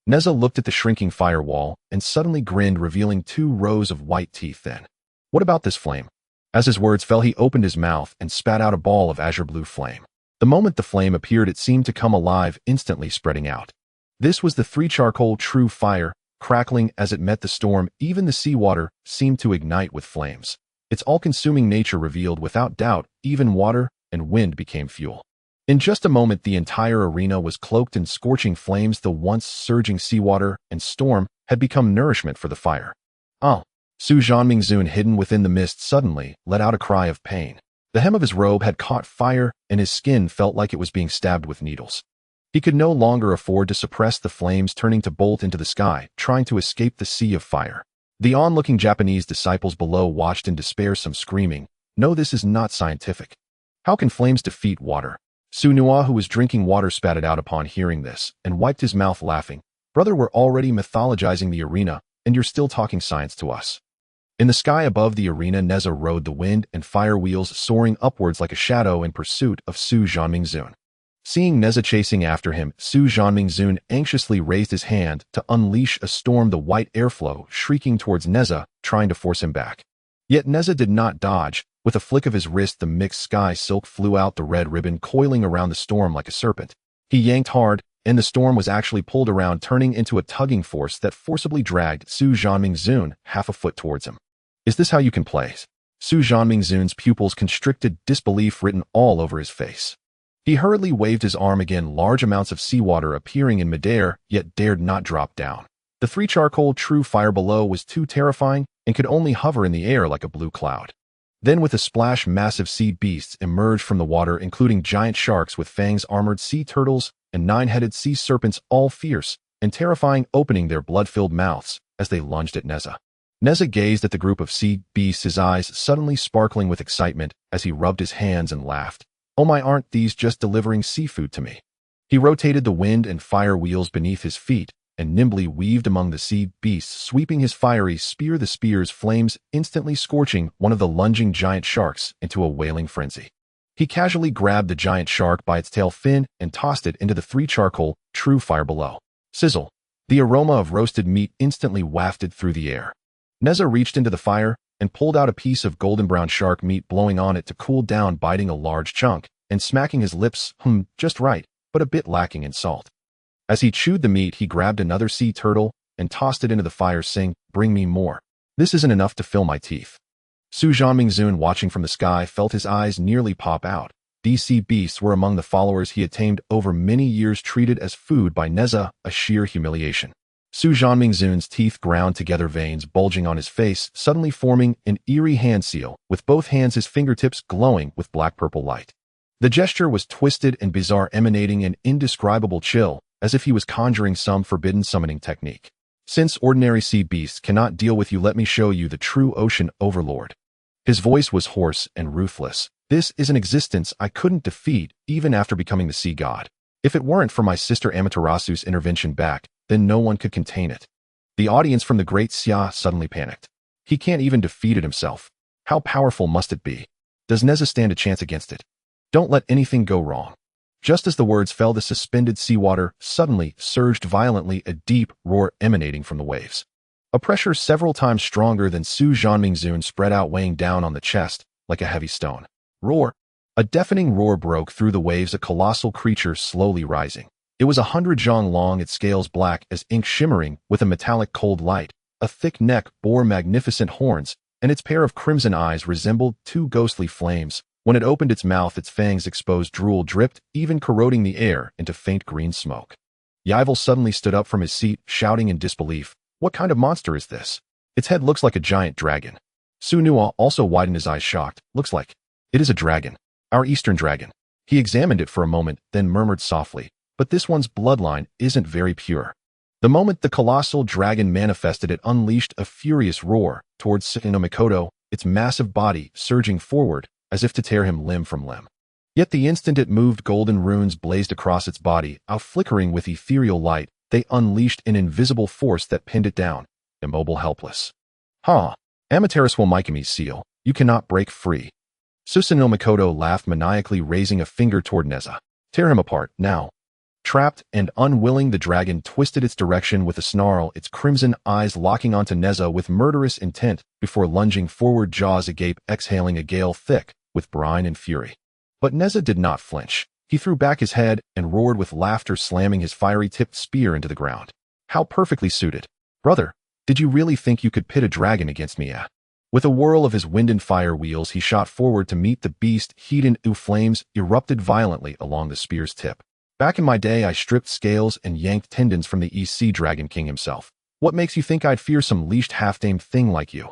Neza looked at the shrinking firewall and suddenly grinned, revealing 2 rows of white teeth. Then, what about this flame? As his words fell, he opened his mouth and spat out a ball of azure blue flame. The moment the flame appeared, it seemed to come alive, instantly spreading out. This was the 3 charcoal true fire. Crackling as it met the storm, even the seawater seemed to ignite with flames. Its all-consuming nature revealed without doubt, even water and wind became fuel. In just a moment, the entire arena was cloaked in scorching flames. The once surging seawater and storm had become nourishment for the fire. Oh! Su Mingzun, hidden within the mist, suddenly let out a cry of pain. The hem of his robe had caught fire, and his skin felt like it was being stabbed with needles. He could no longer afford to suppress the flames, turning to bolt into the sky, trying to escape the sea of fire. The onlooking Japanese disciples below watched in despair, some screaming, "No, this is not scientific. How can flames defeat water?" Su Nua, who was drinking water, spat it out upon hearing this, and wiped his mouth, laughing. Brother, we're already mythologizing the arena, and you're still talking science to us. In the sky above the arena, Neza rode the wind and fire wheels, soaring upwards like a shadow in pursuit of Su Mingzun. Seeing Neza chasing after him, Su Zhanmingzun anxiously raised his hand to unleash a storm the white airflow, shrieking towards Neza, trying to force him back. Yet Neza did not dodge. With a flick of his wrist, the mixed sky silk flew out, the red ribbon coiling around the storm like a serpent. He yanked hard, and the storm was actually pulled around, turning into a tugging force that forcibly dragged Su Zhanmingzun half a foot towards him. Is this how you can play? Su Zhanmingzun's pupils constricted, disbelief written all over his face. He hurriedly waved his arm again, large amounts of seawater appearing in midair, yet dared not drop down. The three charcoal true fire below was too terrifying and could only hover in the air like a blue cloud. Then with a splash, massive sea beasts emerged from the water, including giant sharks with fangs, armored sea turtles, and nine-headed sea serpents, all fierce and terrifying, opening their blood-filled mouths as they lunged at Neza. Neza gazed at the group of sea beasts, his eyes suddenly sparkling with excitement as he rubbed his hands and laughed. Oh my, aren't these just delivering seafood to me? He rotated the wind and fire wheels beneath his feet and nimbly weaved among the sea beasts, sweeping his fiery spear, the spear's flames instantly scorching one of the lunging giant sharks into a wailing frenzy. He casually grabbed the giant shark by its tail fin and tossed it into the three charcoal true fire below. Sizzle! The aroma of roasted meat instantly wafted through the air. Neza reached into the fire and pulled out a piece of golden brown shark meat, blowing on it to cool down, biting a large chunk and smacking his lips, just right, but a bit lacking in salt. As he chewed the meat, he grabbed another sea turtle and tossed it into the fire, saying, "Bring me more. This isn't enough to fill my teeth." Su Zhanmingzun, watching from the sky, felt his eyes nearly pop out. These sea beasts were among the followers he had tamed over many years, treated as food by Neza, a sheer humiliation. Su Zhanmingzun's teeth ground together, veins bulging on his face, suddenly forming an eerie hand seal, with both hands, his fingertips glowing with black-purple light. The gesture was twisted and bizarre, emanating an indescribable chill, as if he was conjuring some forbidden summoning technique. "Since ordinary sea beasts cannot deal with you, let me show you the true ocean overlord." His voice was hoarse and ruthless. "This is an existence I couldn't defeat, even after becoming the sea god. If it weren't for my sister Amaterasu's intervention back, then no one could contain it." The audience from the Great Xia suddenly panicked. He can't even defeat it himself. How powerful must it be? Does Neza stand a chance against it? Don't let anything go wrong. Just as the words fell, the suspended seawater suddenly surged violently, a deep roar emanating from the waves. A pressure several times stronger than Su Zhanmingzun spread out, weighing down on the chest like a heavy stone. Roar! A deafening roar broke through the waves, a colossal creature slowly rising. It was 100 zhang long, its scales black as ink, shimmering with a metallic cold light. A thick neck bore magnificent horns, and its pair of crimson eyes resembled two ghostly flames. When it opened its mouth, its fangs exposed drool dripped, even corroding the air into faint green smoke. Yvel suddenly stood up from his seat, shouting in disbelief, "What kind of monster is this? Its head looks like a giant dragon." Su Nua also widened his eyes, shocked. "Looks like it is a dragon. Our eastern dragon." He examined it for a moment, then murmured softly, "But this one's bloodline isn't very pure." The moment the colossal dragon manifested, it unleashed a furious roar towards Mikoto, its massive body surging forward as if to tear him limb from limb. Yet the instant it moved, golden runes blazed across its body, out flickering with ethereal light. They unleashed an invisible force that pinned it down, immobile, helpless. Amaterasu will Mikami's seal. You cannot break free." Susanoo Mikoto laughed maniacally, raising a finger toward Neza. "Tear him apart, now." Trapped and unwilling, the dragon twisted its direction with a snarl, its crimson eyes locking onto Neza with murderous intent before lunging forward, jaws agape, exhaling a gale thick with brine and fury. But Neza did not flinch. He threw back his head and roared with laughter, slamming his fiery-tipped spear into the ground. "How perfectly suited. Brother, did you really think you could pit a dragon against me, With a whirl of his wind and fire wheels, he shot forward to meet the beast. Heat and flames erupted violently along the spear's tip. "Back in my day, I stripped scales and yanked tendons from the East Sea Dragon King himself. What makes you think I'd fear some leashed half-tamed thing like you?"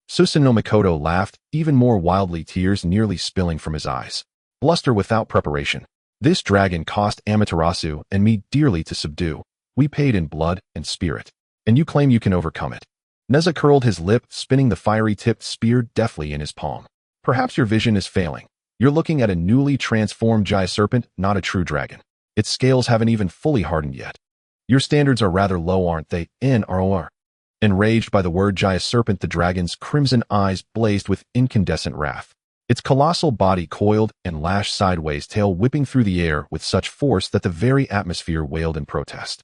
Susanoo Mikoto laughed, even more wildly, tears nearly spilling from his eyes. "Bluster without preparation. This dragon cost Amaterasu and me dearly to subdue. We paid in blood and spirit. And you claim you can overcome it." Neza curled his lip, spinning the fiery-tipped spear deftly in his palm. "Perhaps your vision is failing. You're looking at a newly transformed giant serpent, not a true dragon. Its scales haven't even fully hardened yet. Your standards are rather low, aren't they, NROR?" Enraged by the word giant serpent, the dragon's crimson eyes blazed with incandescent wrath. Its colossal body coiled and lashed sideways, tail whipping through the air with such force that the very atmosphere wailed in protest.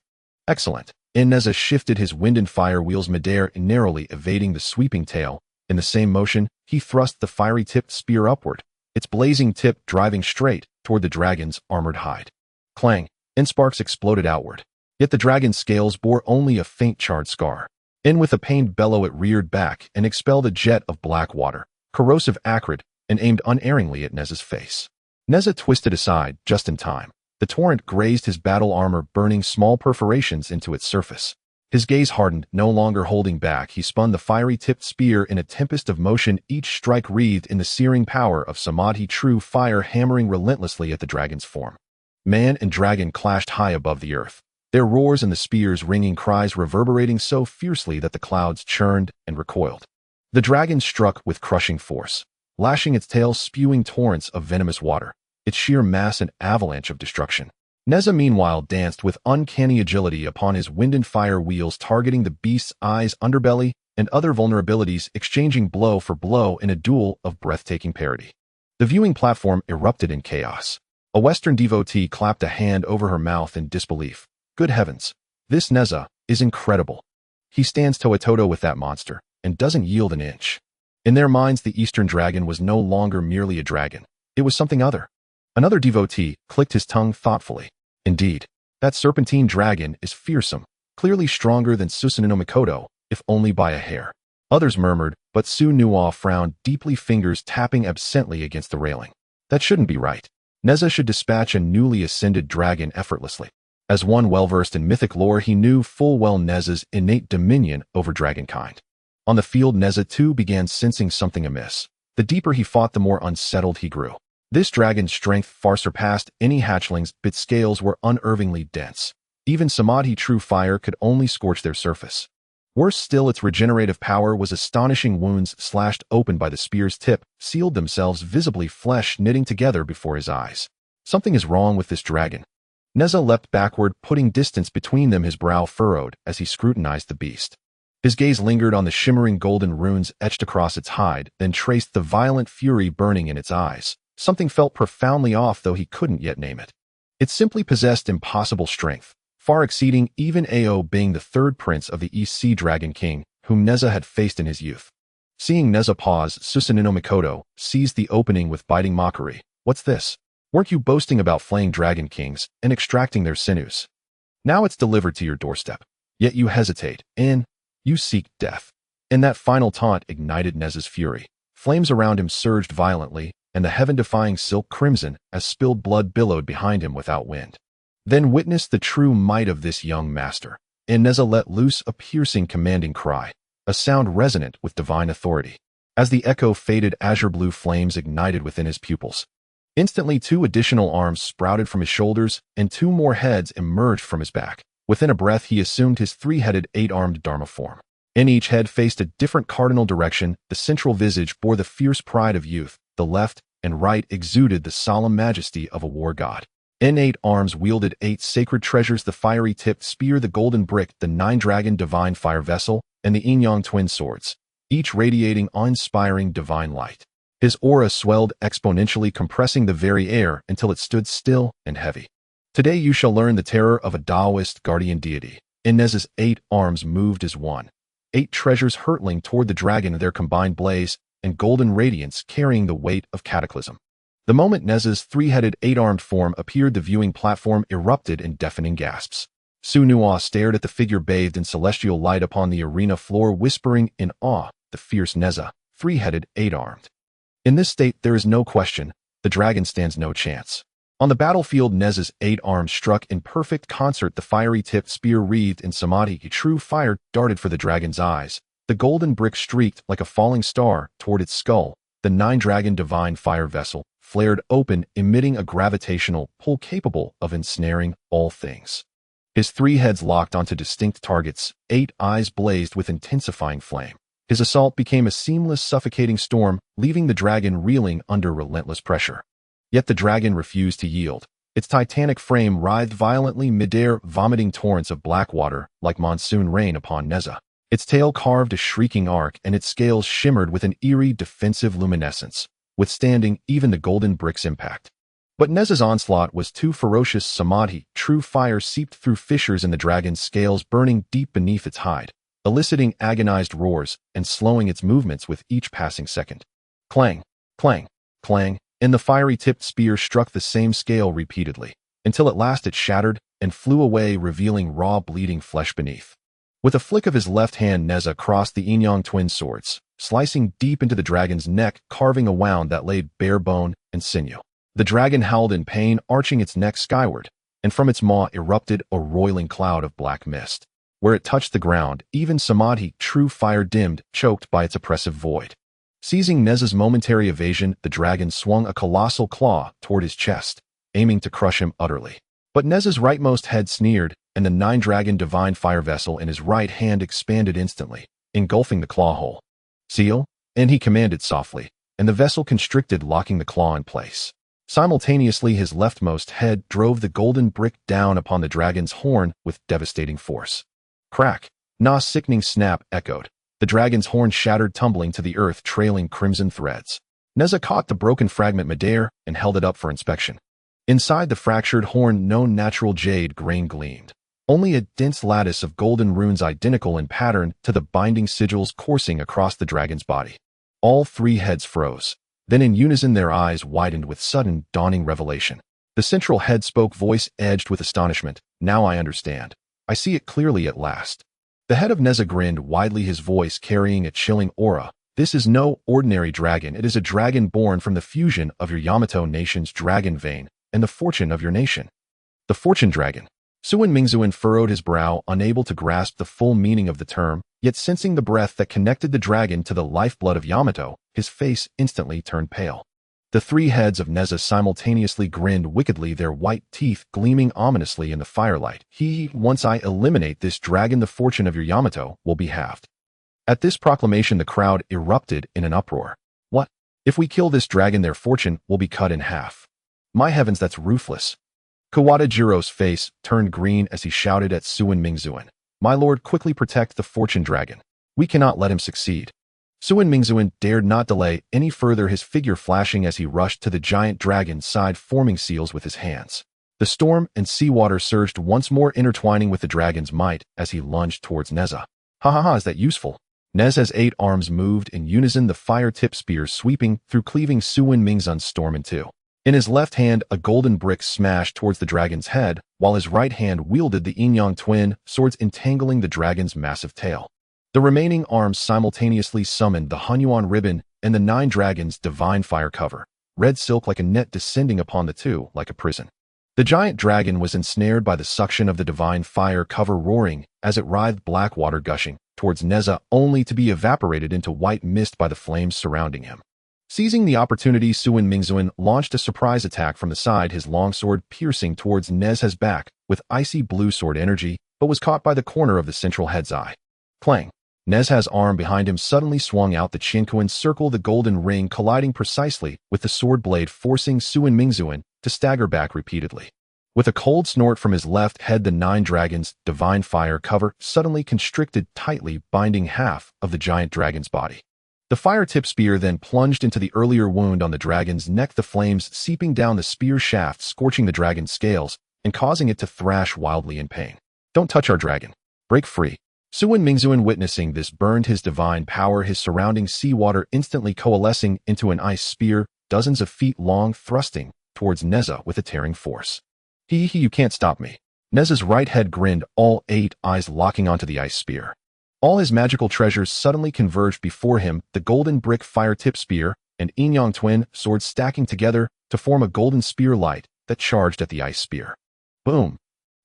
Excellent. Neza shifted his wind and fire wheels midair, narrowly evading the sweeping tail. In the same motion, he thrust the fiery-tipped spear upward, its blazing tip driving straight toward the dragon's armored hide. Clang, and sparks exploded outward. Yet the dragon's scales bore only a faint charred scar. With a pained bellow it reared back and expelled a jet of black water, corrosive, acrid, and aimed unerringly at Neza's face. Neza twisted aside just in time. The torrent grazed his battle armor, burning small perforations into its surface. His gaze hardened, no longer holding back. He spun the fiery-tipped spear in a tempest of motion, each strike wreathed in the searing power of samadhi, true fire hammering relentlessly at the dragon's form. Man and dragon clashed high above the earth, their roars and the spear's ringing cries reverberating so fiercely that the clouds churned and recoiled. The dragon struck with crushing force, lashing its tail, spewing torrents of venomous water, its sheer mass an avalanche of destruction. Neza meanwhile danced with uncanny agility upon his wind and fire wheels, targeting the beast's eyes, underbelly, and other vulnerabilities, exchanging blow for blow in a duel of breathtaking parity. The viewing platform erupted in chaos. A Western devotee clapped a hand over her mouth in disbelief. Good heavens, this Neza is incredible. He stands toe-to-toe with that monster and doesn't yield an inch. In their minds, the Eastern dragon was no longer merely a dragon. It was something other. Another devotee clicked his tongue thoughtfully. Indeed, that serpentine dragon is fearsome, clearly stronger than Susanoo Mikoto, if only by a hair. Others murmured, but Su-Nuo frowned deeply, fingers tapping absently against the railing. That shouldn't be right. Neza should dispatch a newly ascended dragon effortlessly. As one well-versed in mythic lore, he knew full well Neza's innate dominion over dragonkind. On the field, Neza too began sensing something amiss. The deeper he fought, the more unsettled he grew. This dragon's strength far surpassed any hatchling's, its scales were unervingly dense. Even samadhi, true fire, could only scorch their surface. Worse still, its regenerative power was astonishing. Wounds slashed open by the spear's tip sealed themselves visibly, flesh knitting together before his eyes. Something is wrong with this dragon. Neza leapt backward, putting distance between them, his brow furrowed as he scrutinized the beast. His gaze lingered on the shimmering golden runes etched across its hide, then traced the violent fury burning in its eyes. Something felt profoundly off, though he couldn't yet name it. It simply possessed impossible strength, far exceeding even Ao, being the third prince of the East Sea Dragon King, whom Neza had faced in his youth. Seeing Neza pause, Susanoo Mikoto seized the opening with biting mockery. What's this? Weren't you boasting about flaying dragon kings and extracting their sinews? Now it's delivered to your doorstep. Yet you hesitate, and you seek death. And that final taunt ignited Neza's fury. Flames around him surged violently, and the heaven-defying silk crimson as spilled blood billowed behind him without wind. Then witnessed the true might of this young master, and Neza let loose a piercing, commanding cry, a sound resonant with divine authority. As the echo faded, azure-blue flames ignited within his pupils. Instantly, 2 additional arms sprouted from his shoulders, and 2 more heads emerged from his back. Within a breath, he assumed his 3-headed, 8-armed Dharma form. In each head faced a different cardinal direction. The central visage bore the fierce pride of youth. The left and right exuded the solemn majesty of a war god. 8 arms wielded 8 sacred treasures: the fiery-tipped spear, the golden brick, the 9-dragon divine fire vessel, and the yin-yang twin swords, each radiating awe-inspiring divine light. His aura swelled exponentially, compressing the very air until it stood still and heavy. Today you shall learn the terror of a Taoist guardian deity. Neza's 8 arms moved as one, 8 treasures hurtling toward the dragon, their combined blaze and golden radiance carrying the weight of cataclysm. The moment Neza's 3-headed, 8-armed form appeared, the viewing platform erupted in deafening gasps. Su-Nuo stared at the figure bathed in celestial light upon the arena floor, whispering in awe, the fierce Neza, 3-headed, 8-armed. In this state, there is no question, the dragon stands no chance. On the battlefield, Neza's 8 arms struck in perfect concert. The fiery-tipped spear, wreathed in samadhi, true fire, darted for the dragon's eyes. The golden brick streaked like a falling star toward its skull. The 9-dragon divine fire vessel flared open, emitting a gravitational pull capable of ensnaring all things. His 3 heads locked onto distinct targets. 8 eyes blazed with intensifying flame. His assault became a seamless, suffocating storm, leaving the dragon reeling under relentless pressure. Yet the dragon refused to yield. Its titanic frame writhed violently midair, vomiting torrents of black water like monsoon rain upon Neza. Its tail carved a shrieking arc, and its scales shimmered with an eerie, defensive luminescence. withstanding even the golden brick's impact. But Nez's onslaught was too ferocious. Samadhi, true fire seeped through fissures in the dragon's scales, burning deep beneath its hide, eliciting agonized roars and slowing its movements with each passing second. Clang, clang, clang, and the fiery-tipped spear struck the same scale repeatedly, until at last it shattered and flew away, revealing raw, bleeding flesh beneath. With a flick of his left hand, Neza crossed the Yin-Yang twin swords, slicing deep into the dragon's neck, carving a wound that laid bare bone and sinew. The dragon howled in pain, arching its neck skyward, and from its maw erupted a roiling cloud of black mist. Where it touched the ground, even Samadhi, true fire, dimmed, choked by its oppressive void. Seizing Neza's momentary evasion, the dragon swung a colossal claw toward his chest, aiming to crush him utterly. But Neza's rightmost head sneered, and the nine-dragon divine fire vessel in his right hand expanded instantly, engulfing the claw hole. Seal, and he commanded softly, and the vessel constricted, locking the claw in place. Simultaneously, his leftmost head drove the golden brick down upon the dragon's horn with devastating force. Crack! Na's sickening snap echoed. The dragon's horn shattered, tumbling to the earth, trailing crimson threads. Neza caught the broken fragment midair and held it up for inspection. Inside the fractured horn, no natural jade grain gleamed. Only a dense lattice of golden runes identical in pattern to the binding sigils coursing across the dragon's body. All three heads froze. Then in unison their eyes widened with sudden, dawning revelation. The central head spoke, voice edged with astonishment. Now I understand. I see it clearly at last. The head of Neza grinned widely, his voice carrying a chilling aura. This is no ordinary dragon. It is a dragon born from the fusion of your Yamato nation's dragon vein and the fortune of your nation. The fortune dragon. Suin Mingzuan furrowed his brow, unable to grasp the full meaning of the term, yet sensing the breath that connected the dragon to the lifeblood of Yamato, his face instantly turned pale. The three heads of Neza simultaneously grinned wickedly, their white teeth gleaming ominously in the firelight. Once I eliminate this dragon, the fortune of your Yamato will be halved. At this proclamation, the crowd erupted in an uproar. What? If we kill this dragon, their fortune will be cut in half. My heavens, that's ruthless. Kawada Jiro's face turned green as he shouted at Suin Mingzuan. My lord, quickly protect the fortune dragon. We cannot let him succeed. Suin Mingzuan dared not delay any further, his figure flashing as he rushed to the giant dragon's side, forming seals with his hands. The storm and seawater surged once more, intertwining with the dragon's might as he lunged towards Neza. Ha, is that useful? Neza's 8 arms moved in unison, the fire-tipped spears sweeping through, cleaving Suin Mingzuan's storm in two. In his left hand, a golden brick smashed towards the dragon's head, while his right hand wielded the Yin-Yang twin swords, entangling the dragon's massive tail. The remaining arms simultaneously summoned the Hunyuan ribbon and the 9 dragons' divine fire cover, red silk like a net descending upon the two like a prison. The giant dragon was ensnared by the suction of the divine fire cover, roaring as it writhed, black water gushing towards Neza, only to be evaporated into white mist by the flames surrounding him. Seizing the opportunity, Suin Mingzuan launched a surprise attack from the side, his longsword piercing towards Neza's back with icy blue sword energy, but was caught by the corner of the central head's eye. Clang! Neza's arm behind him suddenly swung out, the Chinkuan circle, the golden ring colliding precisely with the sword blade, forcing Suin Mingzuan to stagger back repeatedly. With a cold snort from his left head, the 9 dragons' divine fire cover suddenly constricted tightly, binding half of the giant dragon's body. The fire-tipped spear then plunged into the earlier wound on the dragon's neck, the flames seeping down the spear shaft, scorching the dragon's scales and causing it to thrash wildly in pain. Don't touch our dragon. Break free. Suin Mingzuan, witnessing this, burned his divine power, his surrounding seawater instantly coalescing into an ice spear, dozens of feet long, thrusting towards Neza with a tearing force. You can't stop me. Neza's right head grinned, all 8 eyes locking onto the ice spear. All his magical treasures suddenly converged before him, the golden brick fire-tipped spear and Yin-Yang twin swords stacking together to form a golden spear light that charged at the ice spear. Boom!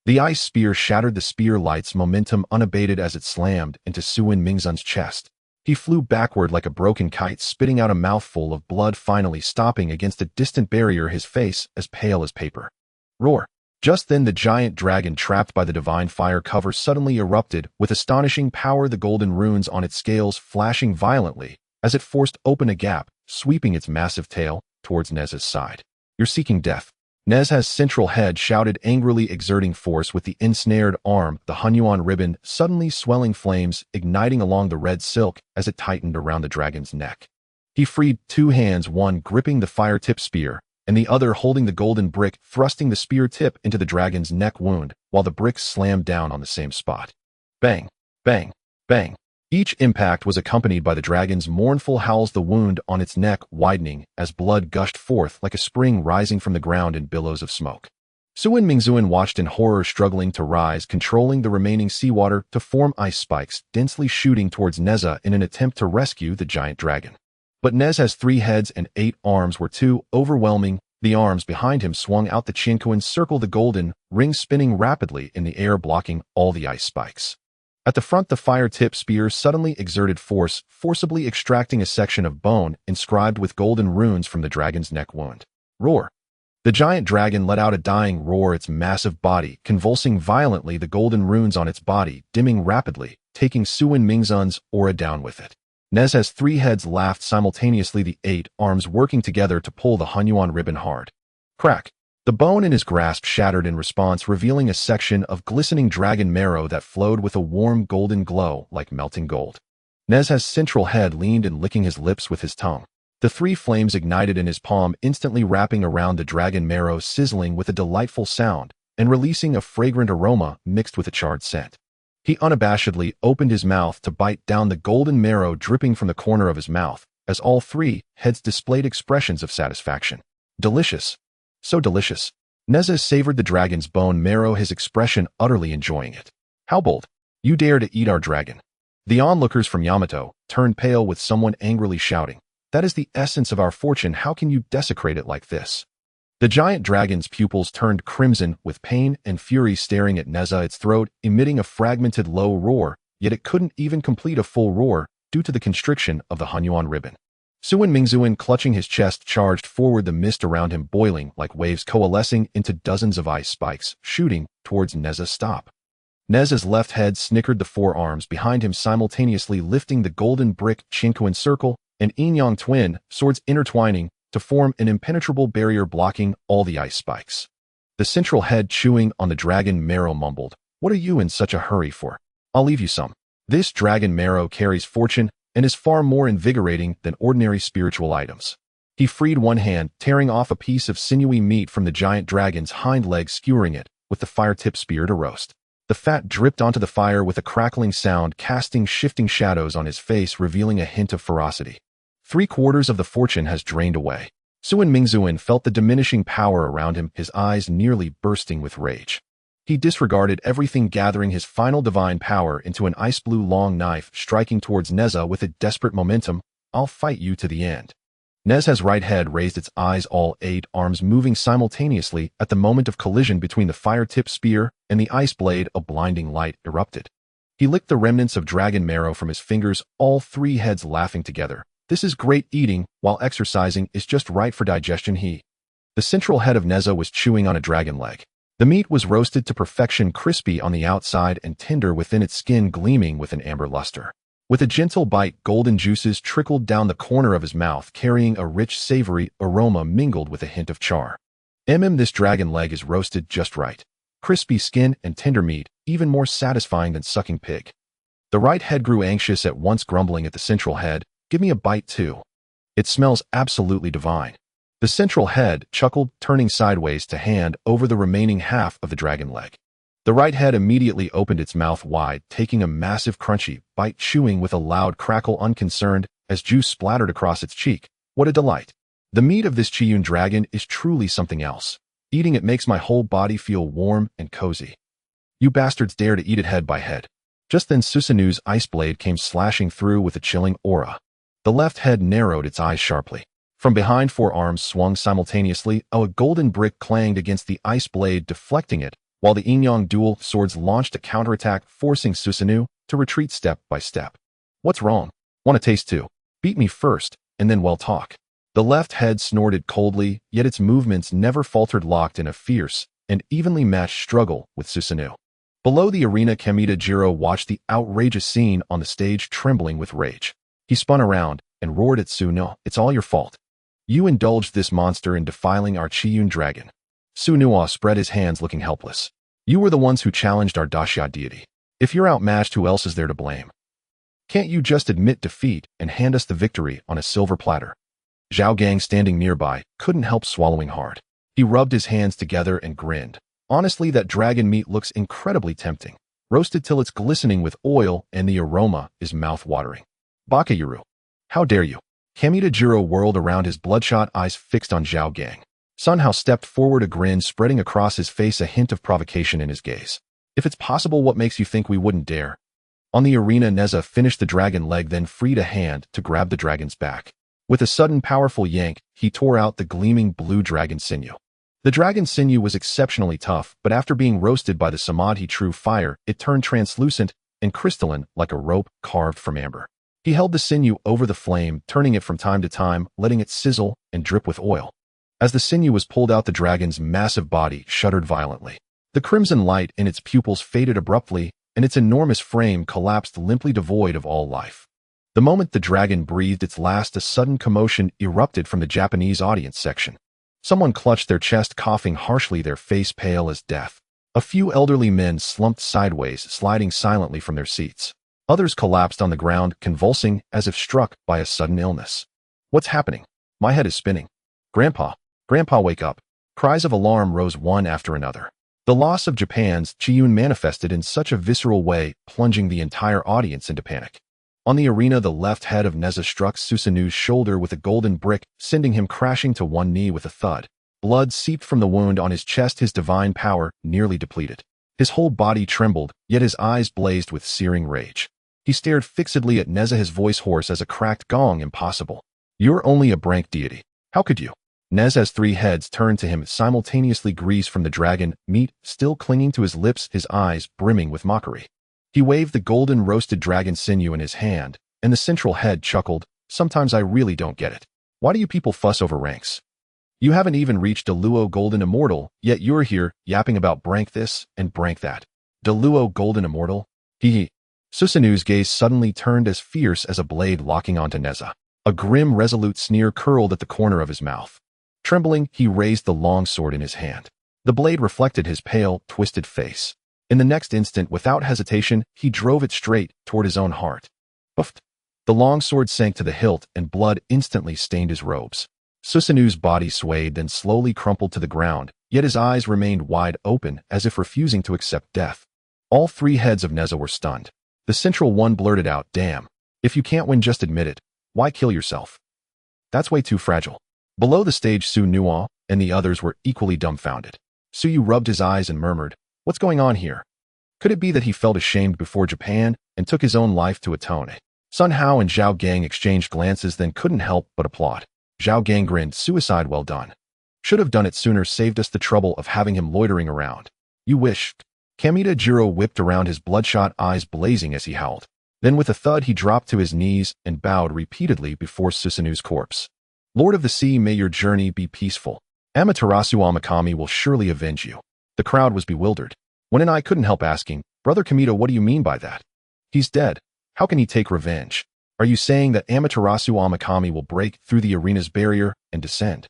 The ice spear shattered, the spear light's momentum unabated as it slammed into Suin Mingzuan's chest. He flew backward like a broken kite, spitting out a mouthful of blood, finally stopping against a distant barrier, his face as pale as paper. Roar! Just then, the giant dragon, trapped by the divine fire cover, suddenly erupted with astonishing power, the golden runes on its scales flashing violently as it forced open a gap, sweeping its massive tail towards Neza's side. You're seeking death. Neza's central head shouted angrily, exerting force with the ensnared arm, the Hunyuan ribbon suddenly swelling, flames igniting along the red silk as it tightened around the dragon's neck. He freed two hands, one gripping the fire-tip spear, and the other holding the golden brick, thrusting the spear tip into the dragon's neck wound, while the bricks slammed down on the same spot. Bang, bang, bang. Each impact was accompanied by the dragon's mournful howls, the wound on its neck widening as blood gushed forth like a spring rising from the ground in billows of smoke. Suin Mingzuan watched in horror, struggling to rise, controlling the remaining seawater to form ice spikes, densely shooting towards Neza in an attempt to rescue the giant dragon. But Nez's 3 heads and 8 arms were too overwhelming. The arms behind him swung out, the Chinkuan circle, the golden ring spinning rapidly in the air, blocking all the ice spikes. At the front, the fire-tip spear suddenly exerted force, forcibly extracting a section of bone inscribed with golden runes from the dragon's neck wound. Roar! The giant dragon let out a dying roar, its massive body convulsing violently, the golden runes on its body dimming rapidly, taking Suin Mingzun's aura down with it. Nez's 3 heads laughed simultaneously, the 8 arms working together to pull the Hunyuan ribbon hard. Crack! The bone in his grasp shattered in response, revealing a section of glistening dragon marrow that flowed with a warm golden glow like melting gold. Nez's central head leaned and licking his lips with his tongue. The 3 flames ignited in his palm, instantly wrapping around the dragon marrow, sizzling with a delightful sound and releasing a fragrant aroma mixed with a charred scent. He unabashedly opened his mouth to bite down, the golden marrow dripping from the corner of his mouth, as all 3 heads displayed expressions of satisfaction. Delicious. So delicious. Neza savored the dragon's bone marrow, his expression utterly enjoying it. How bold! You dare to eat our dragon! The onlookers from Yamato turned pale, with someone angrily shouting, "That is the essence of our fortune. How can you desecrate it like this?" The giant dragon's pupils turned crimson with pain and fury, staring at Neza, its throat emitting a fragmented low roar, yet it couldn't even complete a full roar due to the constriction of the Hunyuan ribbon. Suin Mingzuan, clutching his chest, charged forward, the mist around him boiling like waves, coalescing into dozens of ice spikes, shooting towards Neza's stop. Neza's left head snickered, the 4 arms behind him simultaneously lifting the golden brick Chinkuan circle and yin-yang twin swords intertwining to form an impenetrable barrier blocking all the ice spikes. The central head, chewing on the dragon marrow, mumbled, "What are you in such a hurry for? I'll leave you some. This dragon marrow carries fortune and is far more invigorating than ordinary spiritual items." He freed one hand, tearing off a piece of sinewy meat from the giant dragon's hind leg, skewering it with the fire-tip spear to roast. The fat dripped onto the fire with a crackling sound, casting shifting shadows on his face, revealing a hint of ferocity. 3/4 of the fortune has drained away. Suin Mingzuan felt the diminishing power around him, his eyes nearly bursting with rage. He disregarded everything, gathering his final divine power into an ice-blue long knife, striking towards Neza with a desperate momentum. "I'll fight you to the end." Neza's right head raised, its eyes, all 8 arms moving simultaneously at the moment of collision between the fire-tip spear and the ice blade. A blinding light erupted. He licked the remnants of dragon marrow from his fingers, all 3 heads laughing together. "This is great. Eating while exercising is just right for digestion." The central head of Neza was chewing on a dragon leg. The meat was roasted to perfection, crispy on the outside and tender within, its skin gleaming with an amber luster. With a gentle bite, golden juices trickled down the corner of his mouth, carrying a rich, savory aroma mingled with a hint of char. This dragon leg is roasted just right. Crispy skin and tender meat, even more satisfying than sucking pig. The right head grew anxious at once, grumbling at the central head, "Give me a bite too. It smells absolutely divine." The central head chuckled, turning sideways to hand over the remaining half of the dragon leg. The right head immediately opened its mouth wide, taking a massive crunchy bite, chewing with a loud crackle, unconcerned as juice splattered across its cheek. "What a delight. The meat of this Chiyun dragon is truly something else. Eating it makes my whole body feel warm and cozy. You bastards dare to eat it head by head." Just then Susanu's ice blade came slashing through with a chilling aura. The left head narrowed its eyes sharply. From behind, 4 arms swung simultaneously. A golden brick clanged against the ice blade, deflecting it, while the yin-yang dual swords launched a counterattack, forcing Susanu to retreat step by step. "What's wrong? Want to taste too? Beat me first, and then we'll talk." The left head snorted coldly, yet its movements never faltered, locked in a fierce and evenly matched struggle with Susanu. Below the arena, Kamita Jiro watched the outrageous scene on the stage, trembling with rage. He spun around and roared at Suno, "It's all your fault. You indulged this monster in defiling our Chiyun dragon." Sunua spread his hands, looking helpless. "You were the ones who challenged our Daxia deity. If you're outmatched, who else is there to blame?" Can't you just admit defeat and hand us the victory on a silver platter? Zhao Gang, standing nearby, couldn't help swallowing hard. He rubbed his hands together and grinned. Honestly, that dragon meat looks incredibly tempting. Roasted till it's glistening with oil, and the aroma is mouth-watering. Bakayuru. How dare you? Kamita whirled around, his bloodshot eyes fixed on Zhao Gang. Sun Hao stepped forward, a grin spreading across his face, a hint of provocation in his gaze. If it's possible, what makes you think we wouldn't dare? On the arena, Neza finished the dragon leg, then freed a hand to grab the dragon's back. With a sudden powerful yank, he tore out the gleaming blue dragon sinew. The dragon's sinew was exceptionally tough, but after being roasted by the Samadhi true fire, it turned translucent and crystalline like a rope carved from amber. He held the sinew over the flame, turning it from time to time, letting it sizzle and drip with oil. As the sinew was pulled out, the dragon's massive body shuddered violently. The crimson light in its pupils faded abruptly, and its enormous frame collapsed limply, devoid of all life. The moment the dragon breathed its last, a sudden commotion erupted from the Japanese audience section. Someone clutched their chest, coughing harshly, their face pale as death. A few elderly men slumped sideways, sliding silently from their seats. Others collapsed on the ground, convulsing as if struck by a sudden illness. What's happening? My head is spinning. Grandpa! Grandpa, wake up! Cries of alarm rose one after another. The loss of Japan's Chiyun manifested in such a visceral way, plunging the entire audience into panic. On the arena, the left head of Neza struck Susanu's shoulder with a golden brick, sending him crashing to one knee with a thud. Blood seeped from the wound on his chest, his divine power nearly depleted. His whole body trembled, yet his eyes blazed with searing rage. He stared fixedly at Neza, his voice hoarse as a cracked gong. Impossible. You're only a brink deity. How could you? Neza's three heads turned to him, simultaneously, grease from the dragon meat still clinging to his lips, his eyes brimming with mockery. He waved the golden roasted dragon sinew in his hand, and the central head chuckled. Sometimes I really don't get it. Why do you people fuss over ranks? You haven't even reached Deluo Golden Immortal, yet you're here, yapping about brank this and brank that. Deluo Golden Immortal? Hee. Susanu's gaze suddenly turned as fierce as a blade locking onto Neza. A grim, resolute sneer curled at the corner of his mouth. Trembling, he raised the long sword in his hand. The blade reflected his pale, twisted face. In the next instant, without hesitation, he drove it straight toward his own heart. Puffed. The long sword sank to the hilt, and blood instantly stained his robes. Susanu's body swayed, then slowly crumpled to the ground, yet his eyes remained wide open, as if refusing to accept death. All three heads of Neza were stunned. The central one blurted out, "Damn. If you can't win, just admit it. Why kill yourself? That's way too fragile." Below the stage, Su Nuo and the others were equally dumbfounded. Suyu rubbed his eyes and murmured, "What's going on here?" Could it be that he felt ashamed before Japan and took his own life to atone? Sun Hao and Zhao Gang exchanged glances, then couldn't help but applaud. Zhao Gang grinned, "Suicide, well done. Should have done it sooner, saved us the trouble of having him loitering around. You wished." Kamita whipped around, his bloodshot eyes blazing as he howled. Then with a thud, he dropped to his knees and bowed repeatedly before Susanu's corpse. "Lord of the Sea, may your journey be peaceful. Amaterasu Amakami will surely avenge you." The crowd was bewildered. When and I couldn't help asking, "Brother Kamita, what do you mean by that? He's dead. How can he take revenge? Are you saying that Amaterasu Amakami will break through the arena's barrier and descend?"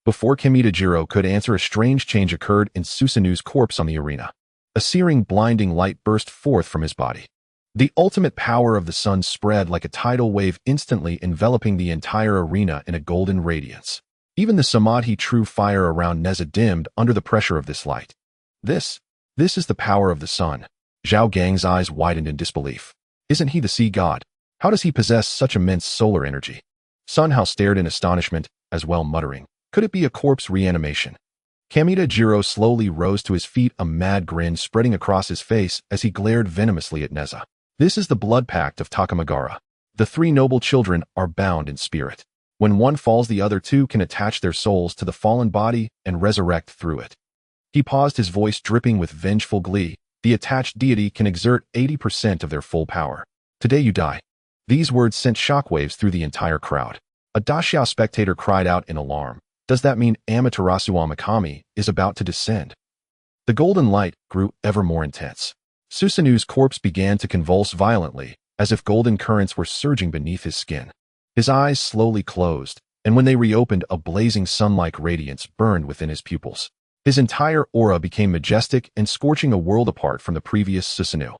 Before Kamita could answer, a strange change occurred in Susanu's corpse on the arena. A searing, blinding light burst forth from his body. The ultimate power of the sun spread like a tidal wave, instantly enveloping the entire arena in a golden radiance. Even the Samadhi true fire around Neza dimmed under the pressure of this light. This is the power of the sun. Zhao Gang's eyes widened in disbelief. Isn't he the sea god? How does he possess such immense solar energy? Sun Hao stared in astonishment, as well, muttering, "Could it be a corpse reanimation?" Kamita slowly rose to his feet, a mad grin spreading across his face as he glared venomously at Neza. "This is the blood pact of Takamagara. The three noble children are bound in spirit. When one falls, the other two can attach their souls to the fallen body and resurrect through it." He paused, his voice dripping with vengeful glee. "The attached deity can exert 80% of their full power. Today you die." These words sent shockwaves through the entire crowd. A Daxia spectator cried out in alarm. Does that mean Amaterasu Amakami is about to descend? The golden light grew ever more intense. Susanu's corpse began to convulse violently, as if golden currents were surging beneath his skin. His eyes slowly closed, and when they reopened, a blazing sun-like radiance burned within his pupils. His entire aura became majestic and scorching, a world apart from the previous Susanu.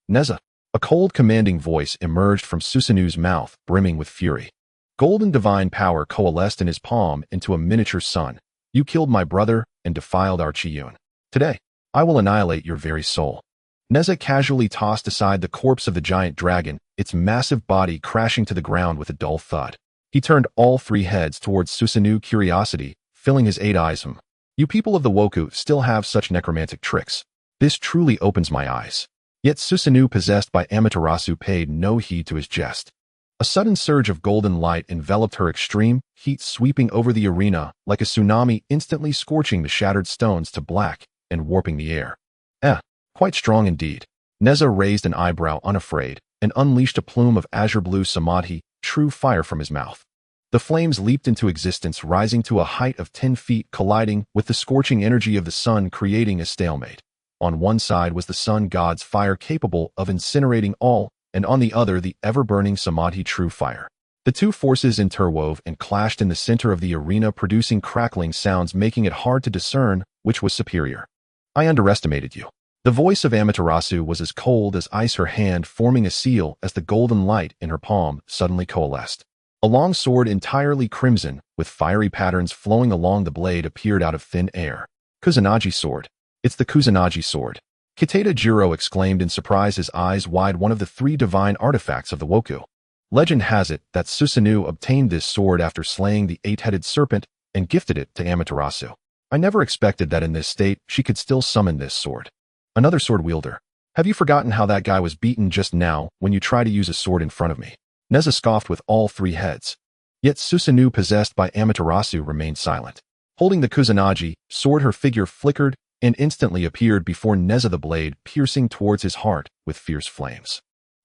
Neza. A cold, commanding voice emerged from Susanu's mouth, brimming with fury. Golden divine power coalesced in his palm into a miniature sun. You killed my brother and defiled our Chiyun. Today, I will annihilate your very soul. Neza casually tossed aside the corpse of the giant dragon, its massive body crashing to the ground with a dull thud. He turned all three heads towards Susanu, curiosity, filling his 8 eyes. You people of the Woku still have such necromantic tricks. This truly opens my eyes. Yet Susanu, possessed by Amaterasu, paid no heed to his jest. A sudden surge of golden light enveloped her, extreme heat sweeping over the arena like a tsunami, instantly scorching the shattered stones to black and warping the air. Quite strong indeed. Neza raised an eyebrow, unafraid, and unleashed a plume of azure blue samadhi, true fire, from his mouth. The flames leaped into existence, rising to a height of 10 feet, colliding with the scorching energy of the sun, creating a stalemate. On one side was the sun god's fire, capable of incinerating all, and on the other the ever-burning samadhi, true fire. The two forces interwove and clashed in the center of the arena, producing crackling sounds, making it hard to discern which was superior. I underestimated you. The voice of Amaterasu was as cold as ice, her hand forming a seal as the golden light in her palm suddenly coalesced. A long sword entirely crimson, with fiery patterns flowing along the blade, appeared out of thin air. Kusanagi sword. It's the Kusanagi sword. Kiteda Jiro exclaimed in surprise, his eyes wide. One of the 3 divine artifacts of the Woku. Legend has it that Susanu obtained this sword after slaying the 8-headed serpent and gifted it to Amaterasu. I never expected that in this state she could still summon this sword. Another sword wielder. Have you forgotten how that guy was beaten just now when you tried to use a sword in front of me? Neza scoffed with all 3 heads. Yet Susanu, possessed by Amaterasu, remained silent. Holding the Kusanagi sword, her figure flickered and instantly appeared before Neza, the blade piercing towards his heart with fierce flames.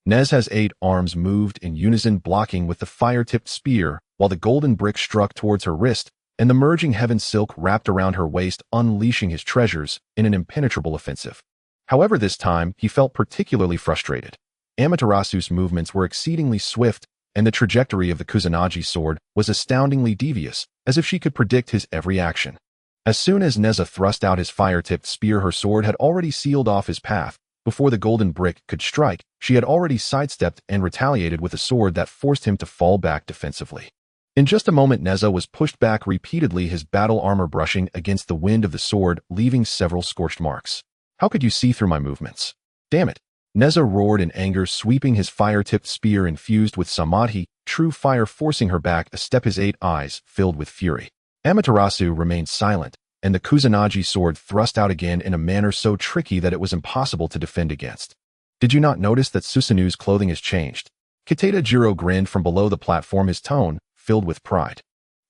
Neza's 8 arms moved in unison, blocking with the fire-tipped spear, while the golden brick struck towards her wrist, and the merging heaven silk wrapped around her waist, unleashing his treasures in an impenetrable offensive. However, this time he felt particularly frustrated. Amaterasu's movements were exceedingly swift, and the trajectory of the Kusanagi sword was astoundingly devious, as if she could predict his every action. As soon as Neza thrust out his fire-tipped spear, her sword had already sealed off his path. Before the golden brick could strike, she had already sidestepped and retaliated with a sword that forced him to fall back defensively. In just a moment, Neza was pushed back repeatedly, his battle armor brushing against the wind of the sword, leaving several scorched marks. How could you see through my movements? Damn it! Neza roared in anger, sweeping his fire-tipped spear infused with samadhi, true fire, forcing her back a step, his 8 eyes filled with fury. Amaterasu remained silent, and the Kusanagi sword thrust out again in a manner so tricky that it was impossible to defend against. Did you not notice that Susanu's clothing has changed? Kiteda Jiro grinned from below the platform, his tone filled with pride.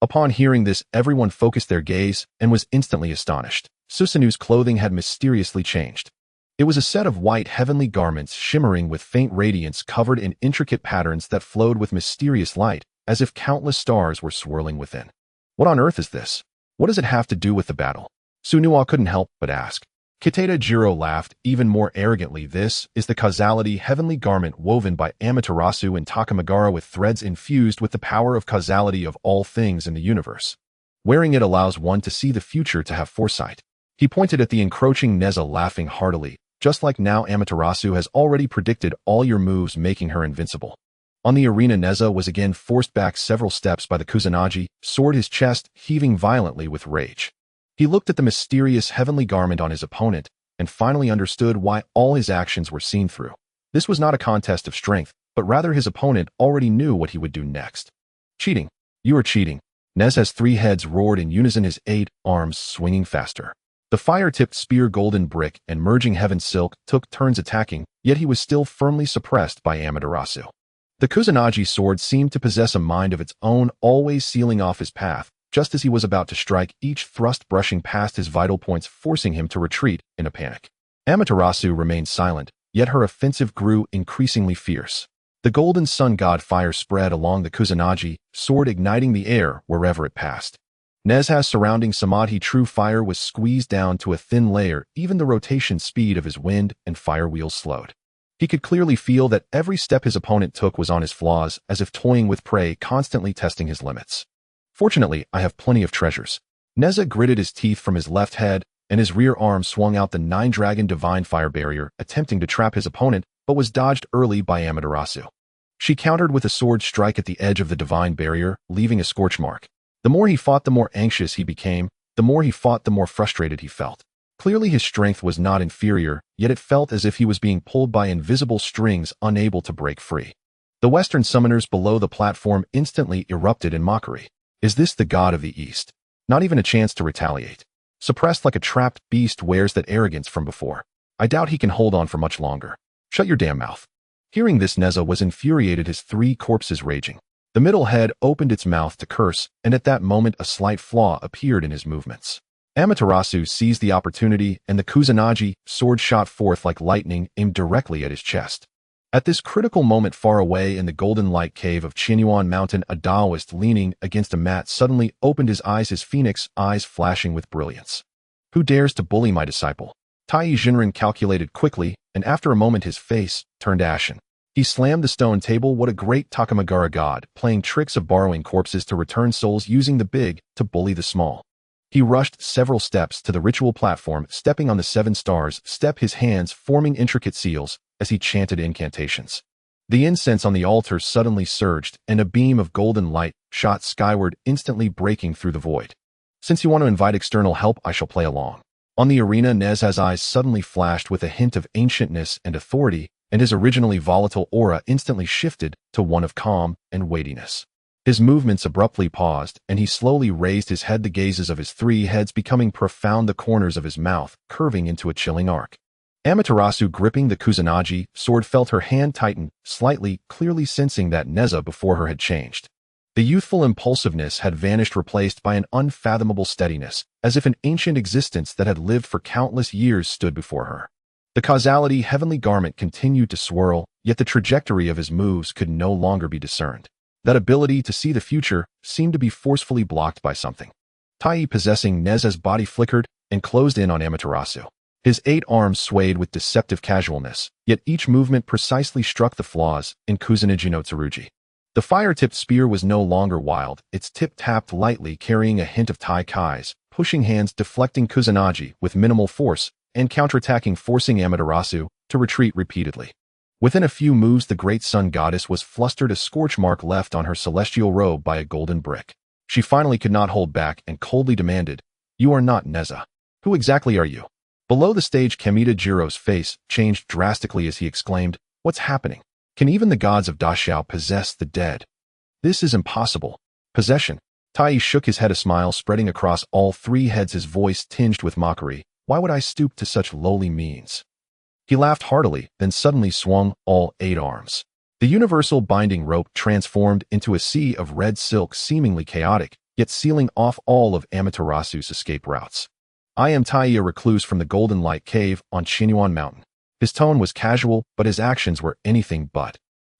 Upon hearing this, everyone focused their gaze and was instantly astonished. Susanu's clothing had mysteriously changed. It was a set of white heavenly garments shimmering with faint radiance, covered in intricate patterns that flowed with mysterious light, as if countless stars were swirling within. What on earth is this? What does it have to do with the battle? Sunua couldn't help but ask. Kiteda Jiro laughed even more arrogantly. This is the causality heavenly garment woven by Amaterasu and Takamagara, with threads infused with the power of causality of all things in the universe. Wearing it allows one to see the future, to have foresight. He pointed at the encroaching Neza, laughing heartily. Just like now, Amaterasu has already predicted all your moves, making her invincible. On the arena, Neza was again forced back several steps by the Kusanagi sword, his chest heaving violently with rage. He looked at the mysterious heavenly garment on his opponent and finally understood why all his actions were seen through. This was not a contest of strength, but rather his opponent already knew what he would do next. Cheating. You are cheating. Neza's 3 heads roared in unison, his 8 arms swinging faster. The fire-tipped spear, golden brick, and merging heaven silk took turns attacking, yet he was still firmly suppressed by Amaterasu. The Kusanagi sword seemed to possess a mind of its own, always sealing off his path, just as he was about to strike, each thrust brushing past his vital points, forcing him to retreat in a panic. Amaterasu remained silent, yet her offensive grew increasingly fierce. The golden sun god fire spread along the Kusanagi sword, igniting the air wherever it passed. Nezha's surrounding samadhi true fire was squeezed down to a thin layer, even the rotation speed of his wind and fire wheels slowed. He could clearly feel that every step his opponent took was on his flaws, as if toying with prey, constantly testing his limits. Fortunately, I have plenty of treasures. Nezha gritted his teeth from his left head, and his rear arm swung out the 9-dragon divine fire barrier, attempting to trap his opponent but was dodged early by Amaterasu. She countered with a sword strike at the edge of the divine barrier, leaving a scorch mark. The more he fought, the more anxious he became. The more he fought, the more frustrated he felt. Clearly his strength was not inferior, yet it felt as if he was being pulled by invisible strings, unable to break free. The Western summoners below the platform instantly erupted in mockery. Is this the god of the East? Not even a chance to retaliate. Suppressed like a trapped beast, wears that arrogance from before. I doubt he can hold on for much longer. Shut your damn mouth. Hearing this, Neza was infuriated, his three corpses raging. The middle head opened its mouth to curse, and at that moment a slight flaw appeared in his movements. Amaterasu seized the opportunity, and the Kusanagi sword shot forth like lightning, aimed directly at his chest. At this critical moment, far away in the golden light cave of Qinyuan Mountain, a Taoist leaning against a mat suddenly opened his eyes, his phoenix eyes flashing with brilliance. Who dares to bully my disciple? Tai Jinren calculated quickly, and after a moment his face turned ashen. He slammed the stone table. What a great Takamagara god, playing tricks of borrowing corpses to return souls, using the big to bully the small. He rushed several steps to the ritual platform, stepping on the 7 stars step, his hands forming intricate seals as he chanted incantations. The incense on the altar suddenly surged, and a beam of golden light shot skyward, instantly breaking through the void. Since you want to invite external help, I shall play along. On the arena, Neza's eyes suddenly flashed with a hint of ancientness and authority, and his originally volatile aura instantly shifted to one of calm and weightiness. His movements abruptly paused, and he slowly raised his head, the gazes of his 3 heads becoming profound, the corners of his mouth curving into a chilling arc. Amaterasu, gripping the Kusanagi sword, felt her hand tighten slightly, clearly sensing that Neza before her had changed. The youthful impulsiveness had vanished, replaced by an unfathomable steadiness, as if an ancient existence that had lived for countless years stood before her. The causality heavenly garment continued to swirl, yet the trajectory of his moves could no longer be discerned. That ability to see the future seemed to be forcefully blocked by something. Tai possessing Neza's body flickered and closed in on Amaterasu. His 8 arms swayed with deceptive casualness, yet each movement precisely struck the flaws in Kusanagi no Tsurugi. The fire-tipped spear was no longer wild, its tip tapped lightly, carrying a hint of Tai Kai's, pushing hands, deflecting Kusanagi with minimal force, and counterattacking, forcing Amaterasu to retreat repeatedly. Within a few moves, the great sun goddess was flustered, a scorch mark left on her celestial robe by a golden brick. She finally could not hold back and coldly demanded, "You are not Neza. Who exactly are you?" Below the stage, Kamita Jiro's face changed drastically as he exclaimed, "What's happening? Can even the gods of Daxia possess the dead? This is impossible." Possession. Tai shook his head, a smile spreading across all 3 heads, his voice tinged with mockery. Why would I stoop to such lowly means? He laughed heartily, then suddenly swung all 8 arms. The universal binding rope transformed into a sea of red silk, seemingly chaotic, yet sealing off all of Amaterasu's escape routes. "I am Tai, a recluse from the Golden Light Cave on Qinyuan Mountain." His tone was casual, but his actions were anything but.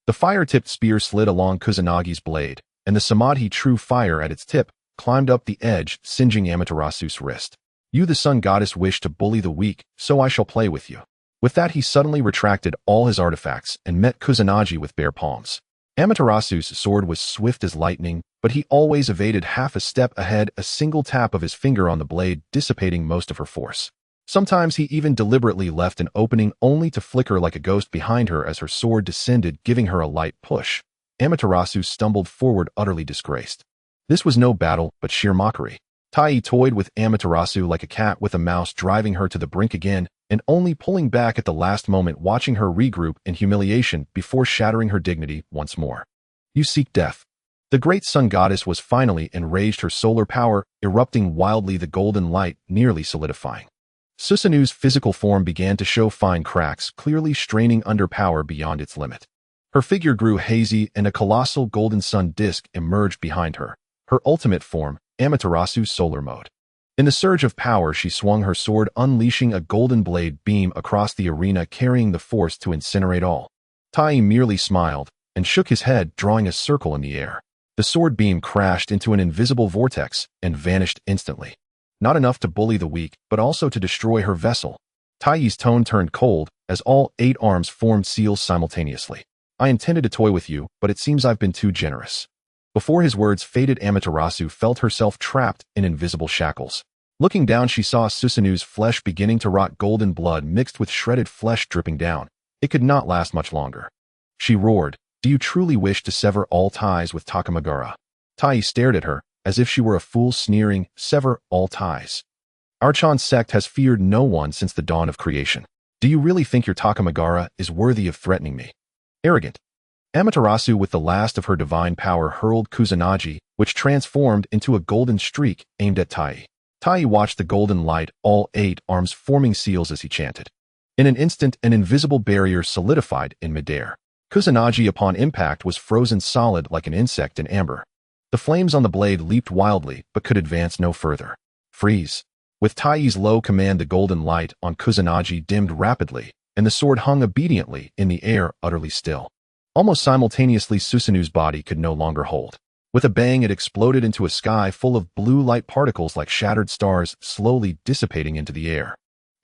The fire-tipped spear slid along Kusanagi's blade, and the samadhi, true fire at its tip, climbed up the edge, singeing Amaterasu's wrist. "You, the sun goddess, wish to bully the weak, so I shall play with you." With that, he suddenly retracted all his artifacts and met Kusanagi with bare palms. Amaterasu's sword was swift as lightning, but he always evaded, half a step ahead, a single tap of his finger on the blade dissipating most of her force. Sometimes he even deliberately left an opening, only to flicker like a ghost behind her as her sword descended, giving her a light push. Amaterasu stumbled forward, utterly disgraced. This was no battle, but sheer mockery. Tai toyed with Amaterasu like a cat with a mouse, driving her to the brink again, and only pulling back at the last moment, watching her regroup in humiliation before shattering her dignity once more. "You seek death." The great sun goddess was finally enraged, her solar power erupting wildly, the golden light nearly solidifying. Susanu's physical form began to show fine cracks, clearly straining under power beyond its limit. Her figure grew hazy, and a colossal golden sun disk emerged behind her, her ultimate form, Amaterasu's solar mode. In the surge of power, she swung her sword, unleashing a golden blade beam across the arena, carrying the force to incinerate all. Tai merely smiled and shook his head, drawing a circle in the air. The sword beam crashed into an invisible vortex and vanished instantly. Not enough to bully the weak, but also to destroy her vessel. Tai's tone turned cold as all 8 arms formed seals simultaneously. "I intended to toy with you, but it seems I've been too generous." Before his words faded, Amaterasu felt herself trapped in invisible shackles. Looking down, she saw Susanu's flesh beginning to rot, golden blood mixed with shredded flesh dripping down, It could not last much longer. She roared, "Do you truly wish to sever all ties with Takamagara?" Tai stared at her, as if she were a fool, sneering, "Sever all ties? Our Chan sect has feared no one since the dawn of creation. Do you really think your Takamagara is worthy of threatening me?" Arrogant. Amaterasu with the last of her divine power hurled Kusanagi, which transformed into a golden streak aimed at Tai. Tai watched the golden light, all 8 arms forming seals as he chanted. In an instant, an invisible barrier solidified in midair. Kusanagi upon impact was frozen solid like an insect in amber. The flames on the blade leaped wildly but could advance no further. Freeze. With Tai's low command, the golden light on Kusanagi dimmed rapidly, and the sword hung obediently in the air, utterly still. Almost simultaneously, Susanu's body could no longer hold. With a bang, it exploded into a sky full of blue light particles like shattered stars, slowly dissipating into the air.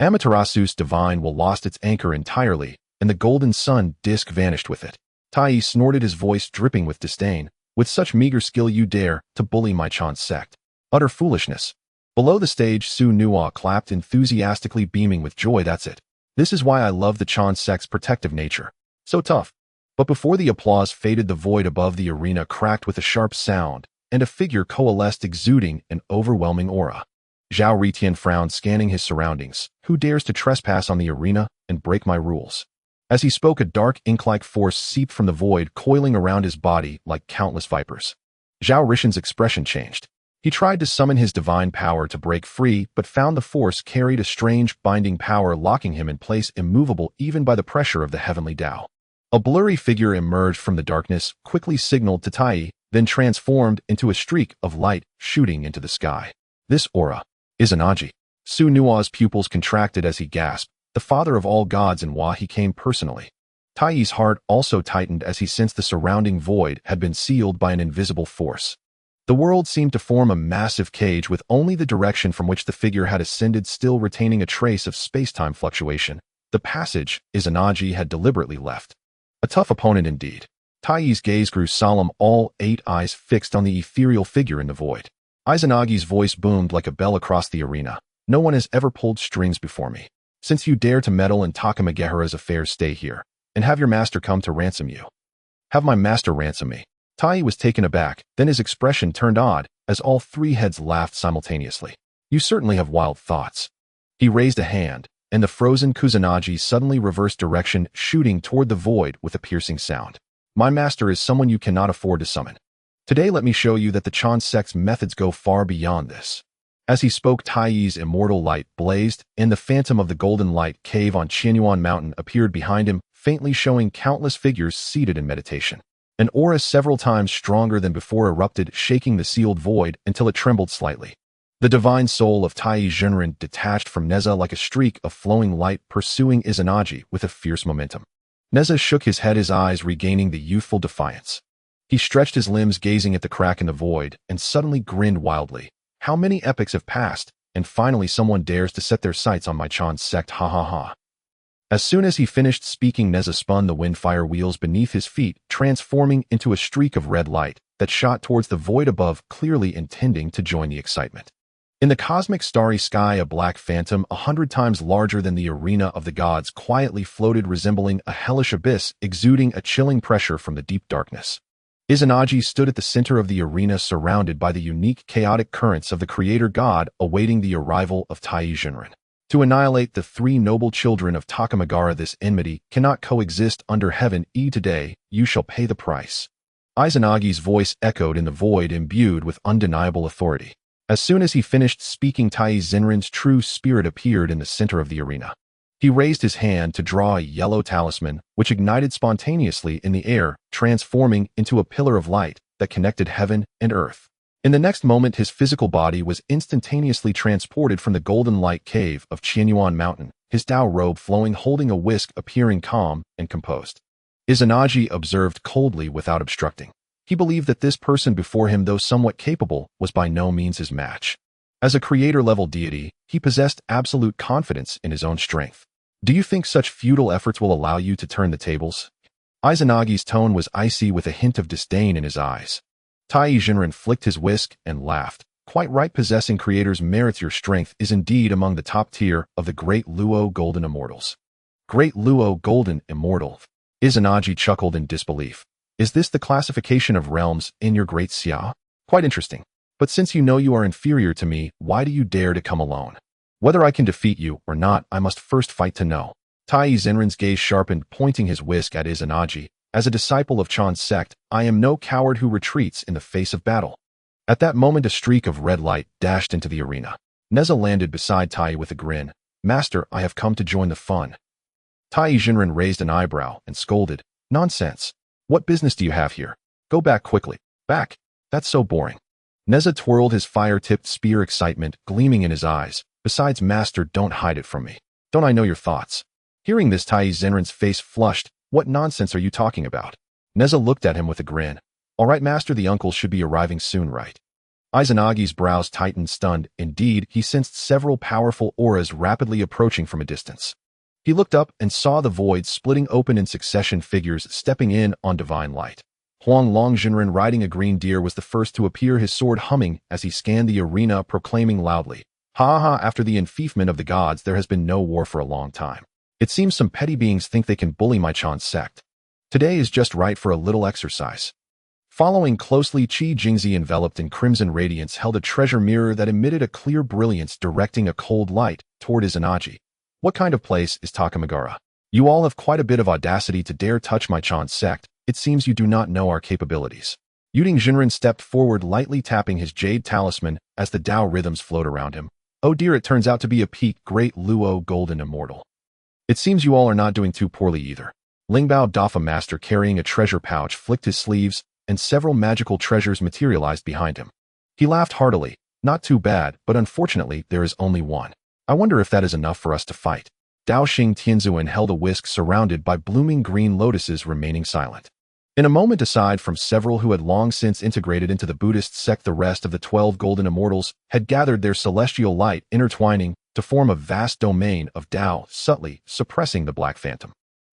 Amaterasu's divine will lost its anchor entirely, and the golden sun disk vanished with it. Tai snorted, his voice dripping with disdain. "With such meager skill you dare to bully my Chan sect. Utter foolishness." Below the stage, Su Nua clapped enthusiastically, beaming with joy. "That's it. This is why I love the Chan sect's protective nature. So tough." But before the applause faded, the void above the arena cracked with a sharp sound, and a figure coalesced, exuding an overwhelming aura. Zhao Ritian frowned, scanning his surroundings. "Who dares to trespass on the arena and break my rules?" As he spoke, a dark ink-like force seeped from the void, coiling around his body like countless vipers. Zhao Rishan's expression changed. He tried to summon his divine power to break free, but found the force carried a strange, binding power, locking him in place, immovable even by the pressure of the heavenly Tao. A blurry figure emerged from the darkness, quickly signaled to Tai, then transformed into a streak of light shooting into the sky. "This aura. Izanagi." Su Nua's pupils contracted as he gasped. The father of all gods, in Wa he came personally. Tai's heart also tightened as he sensed the surrounding void had been sealed by an invisible force. The world seemed to form a massive cage, with only the direction from which the figure had ascended still retaining a trace of space-time fluctuation. The passage Izanagi had deliberately left. A tough opponent indeed. Tai's gaze grew solemn, all 8 eyes fixed on the ethereal figure in the void. Izanagi's voice boomed like a bell across the arena. "No one has ever pulled strings before me. Since you dare to meddle in Takamagahara's affairs, stay here, and have your master come to ransom you." "Have my master ransom me?" Tai was taken aback, then his expression turned odd, as all 3 heads laughed simultaneously. "You certainly have wild thoughts." He raised a hand, and the frozen Kusanagi suddenly reversed direction, shooting toward the void with a piercing sound. "My master is someone you cannot afford to summon. Today let me show you that the Chan sect's methods go far beyond this." As he spoke, Tai's immortal light blazed, and the phantom of the Golden Light cave on Qianyuan Mountain appeared behind him, faintly showing countless figures seated in meditation. An aura several times stronger than before erupted, shaking the sealed void until it trembled slightly. The divine soul of Tai Junren detached from Neza like a streak of flowing light, pursuing Izanagi with a fierce momentum. Neza shook his head, his eyes regaining the youthful defiance. He stretched his limbs, gazing at the crack in the void, and suddenly grinned wildly. "How many epochs have passed, and finally someone dares to set their sights on my Chan sect, ha ha ha." As soon as he finished speaking, Neza spun the windfire wheels beneath his feet, transforming into a streak of red light that shot towards the void above, clearly intending to join the excitement. In the cosmic starry sky, a black phantom 100 times larger than the arena of the gods quietly floated, resembling a hellish abyss, exuding a chilling pressure from the deep darkness. Izanagi stood at the center of the arena, surrounded by the unique chaotic currents of the creator god, awaiting the arrival of Tai Junren. To annihilate the 3 noble children of Takamagara, this enmity cannot coexist under heaven. Today, you shall pay the price. Izanagi's voice echoed in the void, imbued with undeniable authority. As soon as he finished speaking, Tai Junren's true spirit appeared in the center of the arena. He raised his hand to draw a yellow talisman, which ignited spontaneously in the air, transforming into a pillar of light that connected heaven and earth. In the next moment, his physical body was instantaneously transported from the golden light cave of Qianyuan Mountain, his Tao robe flowing, holding a whisk, appearing calm and composed. Izanagi observed coldly without obstructing. He believed that this person before him, though somewhat capable, was by no means his match. As a creator-level deity, he possessed absolute confidence in his own strength. "Do you think such futile efforts will allow you to turn the tables?" Izanagi's tone was icy, with a hint of disdain in his eyes. Tai Junren flicked his whisk and laughed. "Quite right, possessing creator's merits. Your strength is indeed among the top tier of the great Luo Golden Immortals. Great Luo Golden Immortal. Izanagi chuckled in disbelief. Is this the classification of realms in your great Xia? Quite interesting. But since you know you are inferior to me, why do you dare to come alone? Whether I can defeat you or not, I must first fight to know. Tai Zenrin's gaze sharpened, pointing his whisk at Izanagi. As a disciple of Chan's sect, I am no coward who retreats in the face of battle. At that moment, a streak of red light dashed into the arena. Neza landed beside Tai with a grin. Master, I have come to join the fun. Tai Zenrin raised an eyebrow and scolded. Nonsense. What business do you have here? Go back quickly. Back. That's so boring. Neza twirled his fire-tipped spear, excitement gleaming in his eyes. Besides, Master, don't hide it from me. Don't I know your thoughts? Hearing this, Tai Zenrin's face flushed. What nonsense are you talking about? Neza looked at him with a grin. All right, Master, the uncles should be arriving soon, right? Izanagi's brows tightened, stunned. Indeed, he sensed several powerful auras rapidly approaching from a distance. He looked up and saw the void splitting open in succession, figures stepping in on divine light. Huang Longjinren, riding a green deer, was the first to appear, his sword humming as he scanned the arena, proclaiming loudly, "Ha ha, after the enfeoffment of the gods, there has been no war for a long time. It seems some petty beings think they can bully my Chan sect. Today is just right for a little exercise." Following closely, Qi Jingzi, enveloped in crimson radiance, held a treasure mirror that emitted a clear brilliance, directing a cold light toward Izanagi. What kind of place is Takamagara? You all have quite a bit of audacity to dare touch my Chan sect. It seems you do not know our capabilities. Yuding Jinren stepped forward, lightly tapping his jade talisman as the Tao rhythms flowed around him. Oh dear, it turns out to be a peak, Great Luo Golden Immortal. It seems you all are not doing too poorly either. Lingbao Dafa, master carrying a treasure pouch, flicked his sleeves, and several magical treasures materialized behind him. He laughed heartily. Not too bad, but unfortunately there is only one. I wonder if that is enough for us to fight. Dao Xing Tianzuan held a whisk surrounded by blooming green lotuses, remaining silent. In a moment, aside from several who had long since integrated into the Buddhist sect, the rest of the 12 golden immortals had gathered their celestial light, intertwining to form a vast domain of Tao, subtly suppressing the Black Phantom.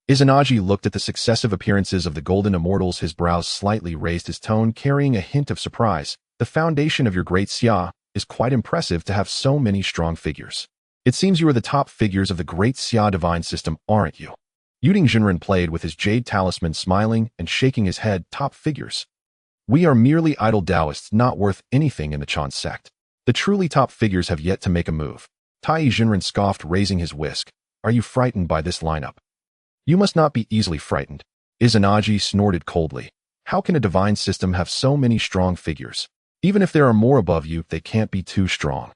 Izanagi looked at the successive appearances of the golden immortals, his brows slightly raised, his tone carrying a hint of surprise. The foundation of your great Xia is quite impressive to have so many strong figures. It seems you are the top figures of the great Xia divine system, aren't you? Yuding Jinren played with his jade talisman, smiling and shaking his head. Top figures? We are merely idle Taoists, not worth anything in the Chan sect. The truly top figures have yet to make a move. Tai Jinren scoffed, raising his whisk. Are you frightened by this lineup? You must not be easily frightened. Izanagi snorted coldly. How can a divine system have so many strong figures? Even if there are more above you, they can't be too strong.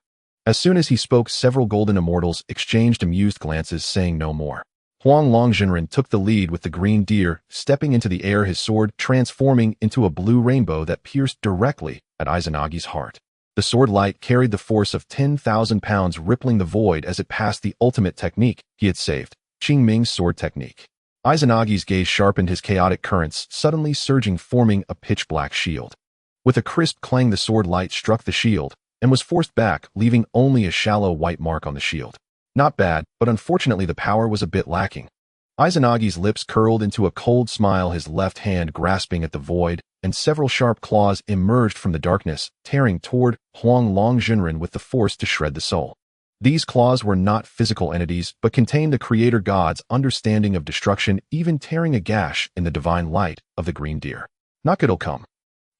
As soon as he spoke, several golden immortals exchanged amused glances, saying no more. Huang Longjinren took the lead with the green deer, stepping into the air, his sword transforming into a blue rainbow that pierced directly at Izanagi's heart. The sword light carried the force of 10,000 pounds, rippling the void as it passed the ultimate technique he had saved, Qingming's sword technique. Izanagi's gaze sharpened, his chaotic currents suddenly surging, forming a pitch-black shield. With a crisp clang, the sword light struck the shield and was forced back, leaving only a shallow white mark on the shield. Not bad, but unfortunately the power was a bit lacking. Izanagi's lips curled into a cold smile, his left hand grasping at the void, and several sharp claws emerged from the darkness, tearing toward Huang Longjinren with the force to shred the soul. These claws were not physical entities, but contained the creator god's understanding of destruction, even tearing a gash in the divine light of the green deer. Not good'll come.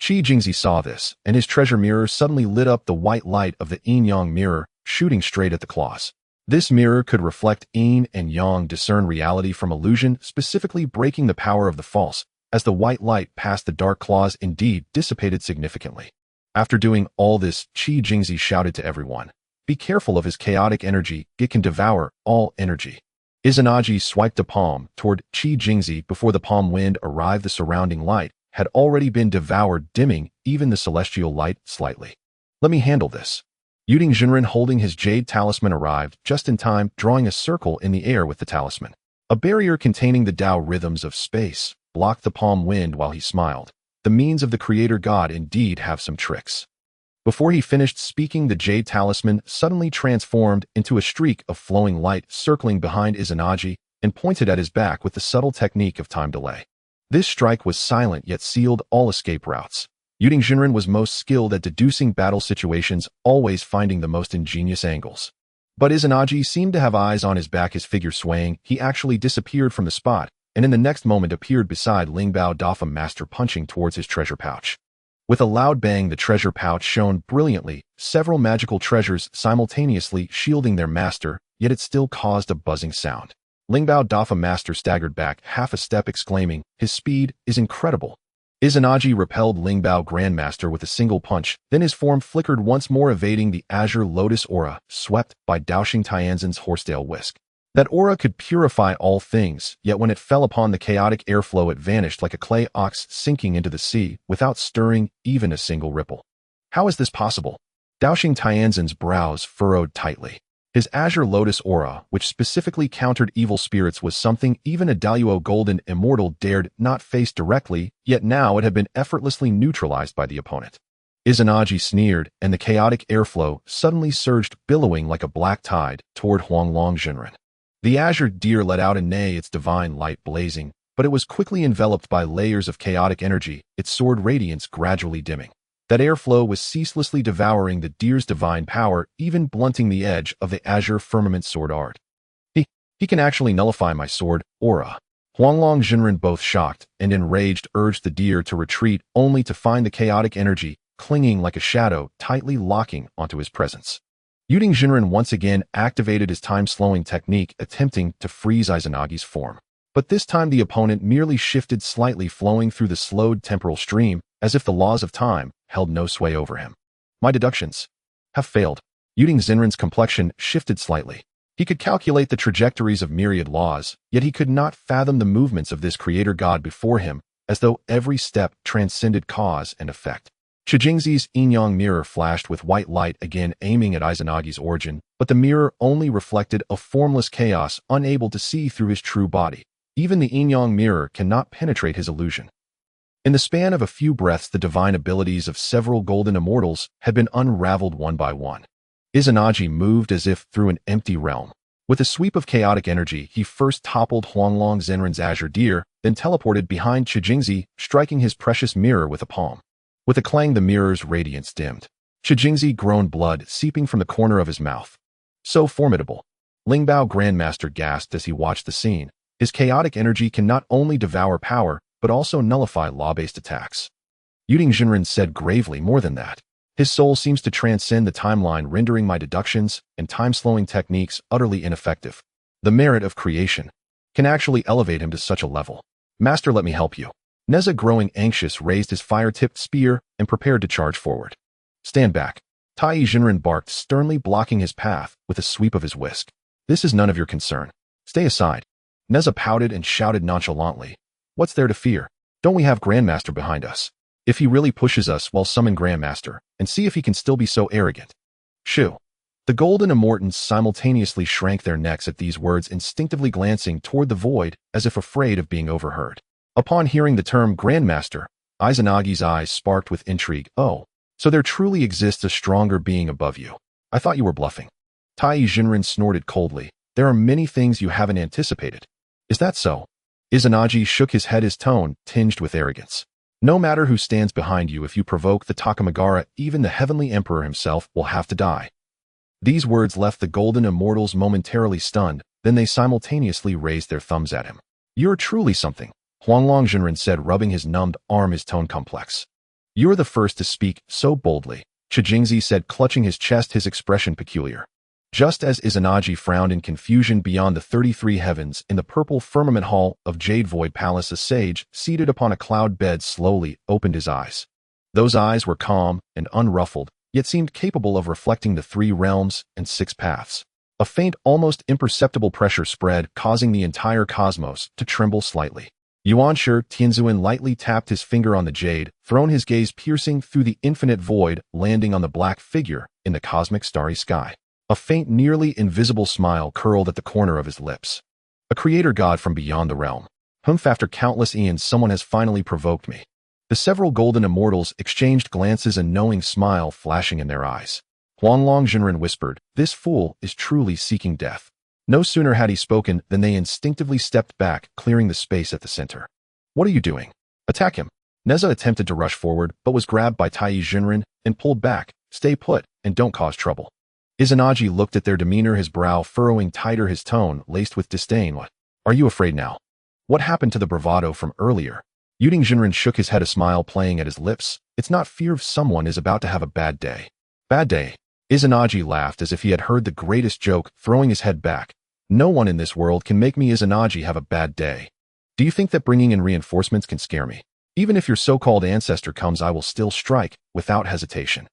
Qi Jingzi saw this, and his treasure mirror suddenly lit up the white light of the yin-yang mirror, shooting straight at the claws. This mirror could reflect yin and yang, discern reality from illusion, specifically breaking the power of the false. As the white light passed the dark claws, indeed dissipated significantly. After doing all this, Qi Jingzi shouted to everyone, "Be careful of his chaotic energy, it can devour all energy." Izanagi swiped a palm toward Qi Jingzi. Before the palm wind arrived, the surrounding light had already been devoured, dimming even the celestial light slightly. "Let me handle this." Yuding Jinren, holding his jade talisman, arrived just in time, drawing a circle in the air with the talisman. A barrier containing the Tao rhythms of space blocked the palm wind while he smiled. The means of the creator god indeed have some tricks. Before he finished speaking, the jade talisman suddenly transformed into a streak of flowing light, circling behind Izanagi and pointed at his back with the subtle technique of time delay. This strike was silent yet sealed all escape routes. Yuding Jinren was most skilled at deducing battle situations, always finding the most ingenious angles. But Izanagi seemed to have eyes on his back, his figure swaying. He actually disappeared from the spot, and in the next moment appeared beside Lingbao Dafa Master, punching towards his treasure pouch. With a loud bang, the treasure pouch shone brilliantly, several magical treasures simultaneously shielding their master, yet it still caused a buzzing sound. Lingbao Dafa Master staggered back half a step, exclaiming, "His speed is incredible." Izanagi repelled Lingbao Grandmaster with a single punch, then his form flickered once more, evading the azure lotus aura swept by Daoxing Tianzin's horsetail whisk. That aura could purify all things, yet when it fell upon the chaotic airflow, it vanished like a clay ox sinking into the sea, without stirring even a single ripple. How is this possible? Daoxing Tianzin's brows furrowed tightly. His azure lotus aura, which specifically countered evil spirits, was something even a Daluo Golden Immortal dared not face directly, yet now it had been effortlessly neutralized by the opponent. Izanagi sneered, and the chaotic airflow suddenly surged, billowing like a black tide, toward Huanglong Jinren. The azure deer let out a neigh, its divine light blazing, but it was quickly enveloped by layers of chaotic energy, its sword radiance gradually dimming. That airflow was ceaselessly devouring the deer's divine power, even blunting the edge of the azure firmament sword art. He can actually nullify my sword aura. Huanglong Jinren, both shocked and enraged, urged the deer to retreat, only to find the chaotic energy clinging like a shadow, tightly locking onto his presence. Yuding Jinren once again activated his time-slowing technique, attempting to freeze Izanagi's form. But this time the opponent merely shifted slightly, flowing through the slowed temporal stream, as if the laws of time held no sway over him. My deductions have failed. Yuding Jinren's complexion shifted slightly. He could calculate the trajectories of myriad laws, yet he could not fathom the movements of this creator god before him, as though every step transcended cause and effect. Shijingzi's yin-yang mirror flashed with white light, again aiming at Izanagi's origin, but the mirror only reflected a formless chaos, unable to see through his true body. Even the yin-yang mirror cannot penetrate his illusion. In the span of a few breaths, the divine abilities of several golden immortals had been unraveled one by one. Izanagi moved as if through an empty realm. With a sweep of chaotic energy, he first toppled Huanglong Jinren's azure deer, then teleported behind Shijingzi, striking his precious mirror with a palm. With a clang, the mirror's radiance dimmed. Shijingzi groaned, blood seeping from the corner of his mouth. So formidable. Lingbao Grandmaster gasped as he watched the scene. His chaotic energy can not only devour power, but also nullify law-based attacks. Yuding Jinren said gravely, more than that. His soul seems to transcend the timeline, rendering my deductions and time-slowing techniques utterly ineffective. The merit of creation can actually elevate him to such a level. Master, let me help you. Neza, growing anxious, raised his fire-tipped spear and prepared to charge forward. Stand back. Tai Jinren barked, sternly blocking his path with a sweep of his whisk. This is none of your concern. Stay aside. Neza pouted and shouted nonchalantly. What's there to fear? Don't we have Grandmaster behind us? If he really pushes us, we'll summon Grandmaster, and see if he can still be so arrogant. Shoo. The golden immortals simultaneously shrank their necks at these words, instinctively glancing toward the void as if afraid of being overheard. Upon hearing the term Grandmaster, Izanagi's eyes sparked with intrigue. Oh, so there truly exists a stronger being above you. I thought you were bluffing. Tai Jinren snorted coldly. There are many things you haven't anticipated. Is that so? Izanagi shook his head, his tone tinged with arrogance. No matter who stands behind you, if you provoke the Takamagara, even the Heavenly Emperor himself will have to die. These words left the golden immortals momentarily stunned, then they simultaneously raised their thumbs at him. You're truly something, Huanglong Jinren said, rubbing his numbed arm, his tone complex. You're the first to speak so boldly, Shijingzi said, clutching his chest, his expression peculiar. Just as Izanagi frowned in confusion beyond the 33 heavens in the purple firmament hall of Jade Void Palace, a sage, seated upon a cloud bed, slowly opened his eyes. Those eyes were calm and unruffled, yet seemed capable of reflecting the 3 realms and 6 paths. A faint, almost imperceptible pressure spread, causing the entire cosmos to tremble slightly. Yuanshi Tianzuan lightly tapped his finger on the jade throne, his gaze piercing through the infinite void, landing on the black figure in the cosmic starry sky. A faint, nearly invisible smile curled at the corner of his lips. A creator god from beyond the realm. Humph, after countless eons, someone has finally provoked me. The several golden immortals exchanged glances, a knowing smile flashing in their eyes. Huanglong Jinren whispered, this fool is truly seeking death. No sooner had he spoken than they instinctively stepped back, clearing the space at the center. What are you doing? Attack him. Neza attempted to rush forward, but was grabbed by Tai Jinren and pulled back. Stay put, and don't cause trouble. Izanagi looked at their demeanor, his brow furrowing tighter, his tone laced with disdain. What? Are you afraid now? What happened to the bravado from earlier? Yuding Jinren shook his head, a smile playing at his lips. It's not fear of someone is about to have a bad day. Bad day? Izanagi laughed as if he had heard the greatest joke, throwing his head back. No one in this world can make me, Izanagi, have a bad day. Do you think that bringing in reinforcements can scare me? Even if your so-called ancestor comes, I will still strike, without hesitation.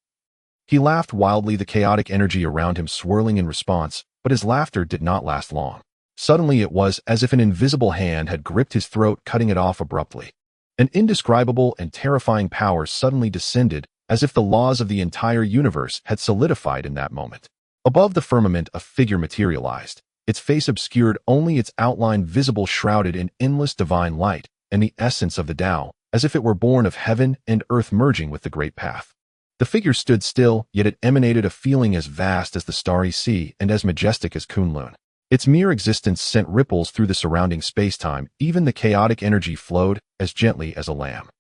He laughed wildly, the chaotic energy around him swirling in response, but his laughter did not last long. Suddenly it was as if an invisible hand had gripped his throat, cutting it off abruptly. An indescribable and terrifying power suddenly descended, as if the laws of the entire universe had solidified in that moment. Above the firmament, a figure materialized, its face obscured, only its outline visible, shrouded in endless divine light, and the essence of the Tao, as if it were born of heaven and earth merging with the great path. The figure stood still, yet it emanated a feeling as vast as the starry sea and as majestic as Kunlun. Its mere existence sent ripples through the surrounding space-time, even the chaotic energy flowed as gently as a lamb.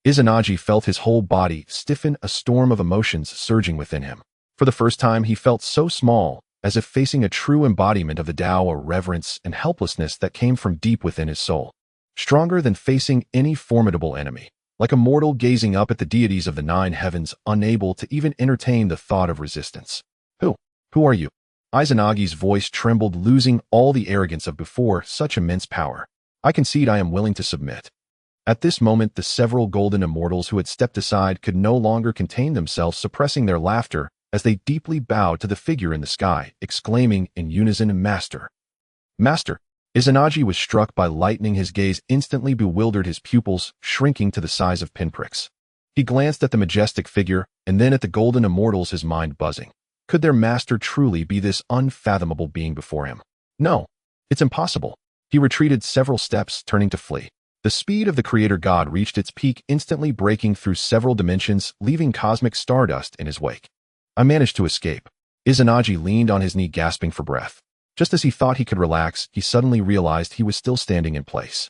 Izanagi felt his whole body stiffen, a storm of emotions surging within him. For the first time he felt so small, as if facing a true embodiment of the Tao, a reverence and helplessness that came from deep within his soul. Stronger than facing any formidable enemy. Like a mortal gazing up at the deities of the 9 heavens, unable to even entertain the thought of resistance. Who are you? Izanagi's voice trembled, losing all the arrogance of before such immense power. I concede I am willing to submit. At this moment, the several golden immortals who had stepped aside could no longer contain themselves, suppressing their laughter as they deeply bowed to the figure in the sky, exclaiming in unison, Master! Master! Izanagi was struck by lightning, his gaze instantly bewildered, his pupils shrinking to the size of pinpricks. He glanced at the majestic figure, and then at the golden immortals, his mind buzzing. Could their master truly be this unfathomable being before him? No, it's impossible. He retreated several steps, turning to flee. The speed of the creator god reached its peak, instantly breaking through several dimensions, leaving cosmic stardust in his wake. I managed to escape. Izanagi leaned on his knee, gasping for breath. Just as he thought he could relax, he suddenly realized he was still standing in place.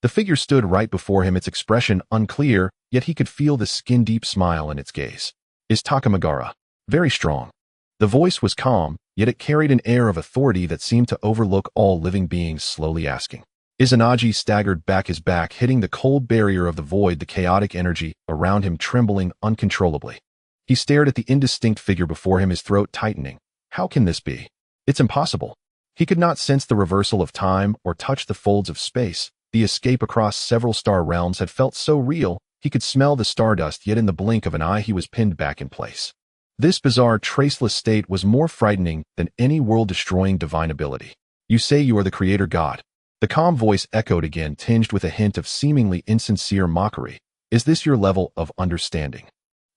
The figure stood right before him, its expression unclear, yet he could feel the skin-deep smile in its gaze. Is Takamagara. Very strong. The voice was calm, yet it carried an air of authority that seemed to overlook all living beings, slowly asking. Izanagi staggered back, his back hitting the cold barrier of the void, the chaotic energy around him trembling uncontrollably. He stared at the indistinct figure before him, his throat tightening. How can this be? It's impossible. He could not sense the reversal of time or touch the folds of space. The escape across several star realms had felt so real, he could smell the stardust, yet in the blink of an eye he was pinned back in place. This bizarre, traceless state was more frightening than any world-destroying divine ability. You say you are the creator god. The calm voice echoed again, tinged with a hint of seemingly insincere mockery. Is this your level of understanding?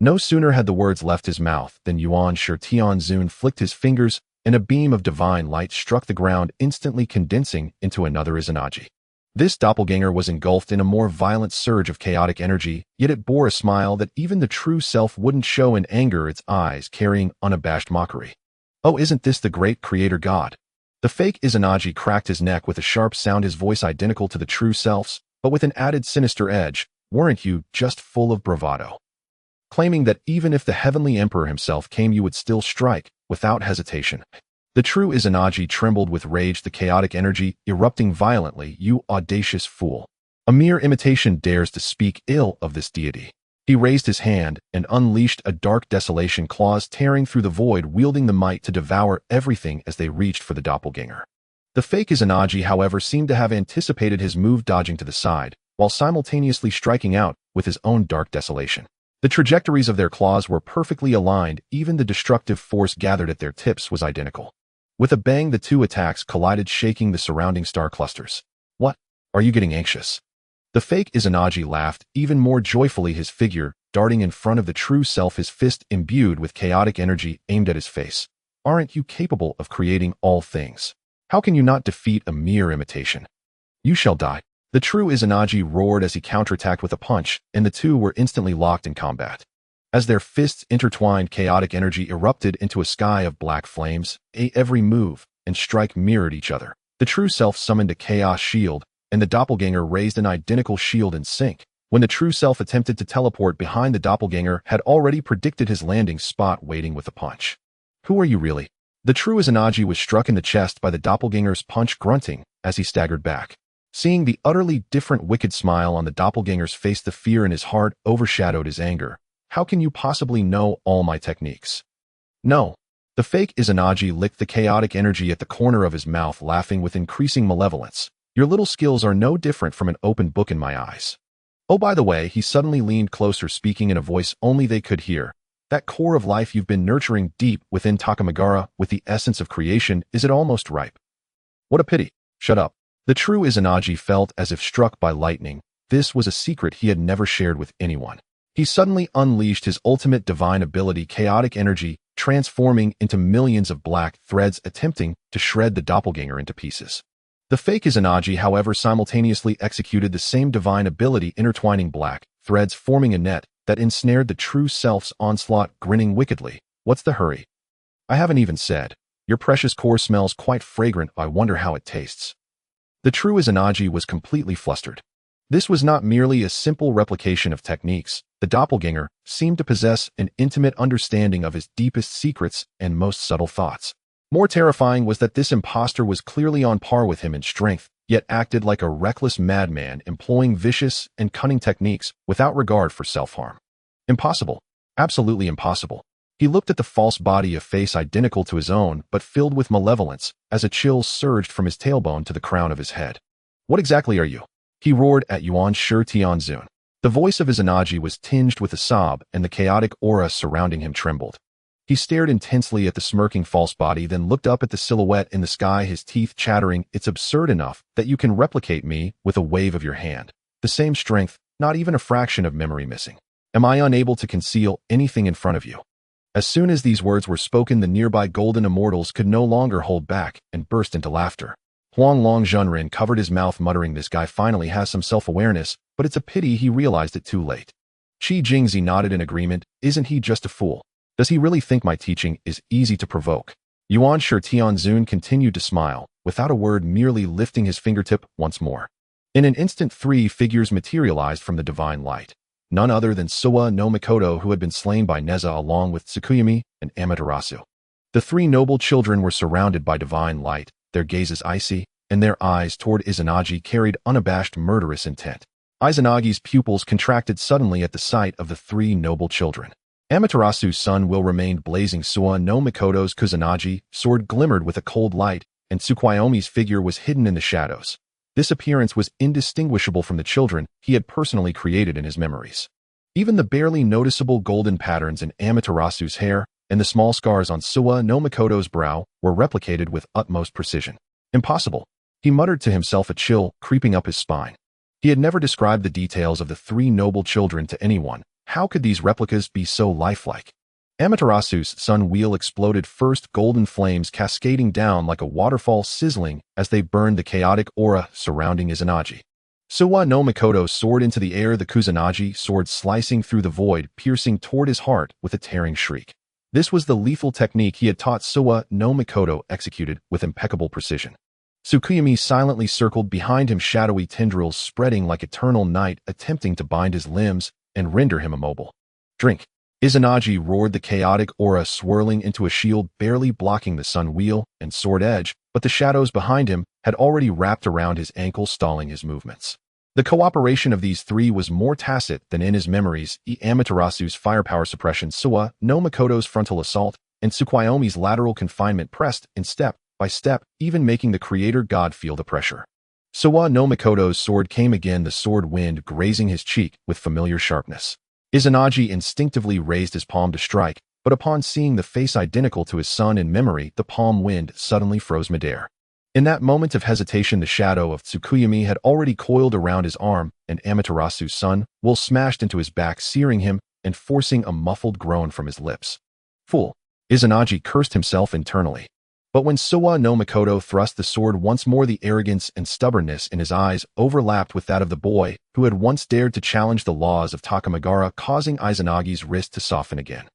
No sooner had the words left his mouth than Yuan Shi Tianzun flicked his fingers, and a beam of divine light struck the ground, instantly condensing into another Izanagi. This doppelganger was engulfed in a more violent surge of chaotic energy, yet it bore a smile that even the true self wouldn't show in anger, its eyes carrying unabashed mockery. Oh, isn't this the great creator god? The fake Izanagi cracked his neck with a sharp sound, his voice identical to the true self's, but with an added sinister edge. Weren't you just full of bravado? Claiming that even if the heavenly emperor himself came you would still strike, without hesitation. The true Izanagi trembled with rage, the chaotic energy erupting violently. You audacious fool. A mere imitation dares to speak ill of this deity. He raised his hand and unleashed a dark desolation, claws tearing through the void, wielding the might to devour everything as they reached for the doppelganger. The fake Izanagi, however, seemed to have anticipated his move, dodging to the side, while simultaneously striking out with his own dark desolation. The trajectories of their claws were perfectly aligned, even the destructive force gathered at their tips was identical. With a bang, the two attacks collided, shaking the surrounding star clusters. What? Are you getting anxious? The fake Izanagi laughed even more joyfully, his figure darting in front of the true self, his fist imbued with chaotic energy aimed at his face. Aren't you capable of creating all things? How can you not defeat a mere imitation? You shall die. The true Izanagi roared as he counterattacked with a punch, and the two were instantly locked in combat. As their fists intertwined, chaotic energy erupted into a sky of black flames. Every move and strike mirrored each other. The true self summoned a chaos shield, and the doppelganger raised an identical shield in sync. When the true self attempted to teleport behind, the doppelganger had already predicted his landing spot, waiting with a punch. Who are you really? The true Izanagi was struck in the chest by the doppelganger's punch, grunting as he staggered back. Seeing the utterly different wicked smile on the doppelganger's face, the fear in his heart overshadowed his anger. How can you possibly know all my techniques? No. The fake Izanagi licked the chaotic energy at the corner of his mouth, laughing with increasing malevolence. Your little skills are no different from an open book in my eyes. Oh, by the way, he suddenly leaned closer, speaking in a voice only they could hear. That core of life you've been nurturing deep within Takamagara with the essence of creation, is it almost ripe? What a pity. Shut up. The true Izanagi felt as if struck by lightning. This was a secret he had never shared with anyone. He suddenly unleashed his ultimate divine ability, chaotic energy, transforming into millions of black threads, attempting to shred the doppelganger into pieces. The fake Izanagi, however, simultaneously executed the same divine ability, intertwining black threads, forming a net that ensnared the true self's onslaught, grinning wickedly. What's the hurry? I haven't even said. Your precious core smells quite fragrant. I wonder how it tastes. The true Izanagi was completely flustered. This was not merely a simple replication of techniques. The doppelganger seemed to possess an intimate understanding of his deepest secrets and most subtle thoughts. More terrifying was that this impostor was clearly on par with him in strength, yet acted like a reckless madman, employing vicious and cunning techniques without regard for self-harm. Impossible. Absolutely impossible. He looked at the false body, a face identical to his own, but filled with malevolence, as a chill surged from his tailbone to the crown of his head. What exactly are you? He roared at Yuan Shi Tianzun. The voice of Izanagi was tinged with a sob, and the chaotic aura surrounding him trembled. He stared intensely at the smirking false body, then looked up at the silhouette in the sky, his teeth chattering. It's absurd enough that you can replicate me with a wave of your hand. The same strength, not even a fraction of memory missing. Am I unable to conceal anything in front of you? As soon as these words were spoken, the nearby golden immortals could no longer hold back and burst into laughter. Huang Long Zhenren covered his mouth, muttering, this guy finally has some self-awareness, but it's a pity he realized it too late. Qi Jingzi nodded in agreement. Isn't he just a fool? Does he really think my teaching is easy to provoke? Yuan Shi Tianzun continued to smile, without a word, merely lifting his fingertip once more. In an instant, 3 figures materialized from the divine light. None other than Suwa no Mikoto, who had been slain by Neza, along with Tsukuyami and Amaterasu. The 3 noble children were surrounded by divine light, their gazes icy, and their eyes toward Izanagi carried unabashed murderous intent. Izanagi's pupils contracted suddenly at the sight of the 3 noble children. Amaterasu's sun will remained blazing. Suwa no Mikoto's Kusanagi sword glimmered with a cold light, and Tsukuyomi's figure was hidden in the shadows. This appearance was indistinguishable from the children he had personally created in his memories. Even the barely noticeable golden patterns in Amaterasu's hair and the small scars on Suwa no Mikoto's brow were replicated with utmost precision. Impossible. He muttered to himself, a chill creeping up his spine. He had never described the details of the 3 noble children to anyone. How could these replicas be so lifelike? Amaterasu's sun wheel exploded, first golden flames cascading down like a waterfall, sizzling as they burned the chaotic aura surrounding Izanagi. Suwa no Mikoto soared into the air, the Kusanagi sword slicing through the void, piercing toward his heart with a tearing shriek. This was the lethal technique he had taught Suwa no Mikoto, executed with impeccable precision. Tsukuyami silently circled behind him, shadowy tendrils spreading like eternal night, attempting to bind his limbs and render him immobile. Drink. Izanagi roared, the chaotic aura swirling into a shield, barely blocking the sun wheel and sword edge, but the shadows behind him had already wrapped around his ankle, stalling his movements. The cooperation of these 3 was more tacit than in his memories. Amaterasu's firepower suppression, Suwa no Mikoto's frontal assault, and Tsukuyomi's lateral confinement pressed in step by step, even making the creator god feel the pressure. Suwa no Mikoto's sword came again, the sword wind grazing his cheek with familiar sharpness. Izanagi instinctively raised his palm to strike, but upon seeing the face identical to his son in memory, the palm wind suddenly froze midair. In that moment of hesitation, the shadow of Tsukuyami had already coiled around his arm, and Amaterasu's sun will smashed into his back, searing him and forcing a muffled groan from his lips. Fool! Izanagi cursed himself internally. But when Suwa no Mikoto thrust the sword once more, the arrogance and stubbornness in his eyes overlapped with that of the boy who had once dared to challenge the laws of Takamagara, causing Izanagi's wrist to soften again.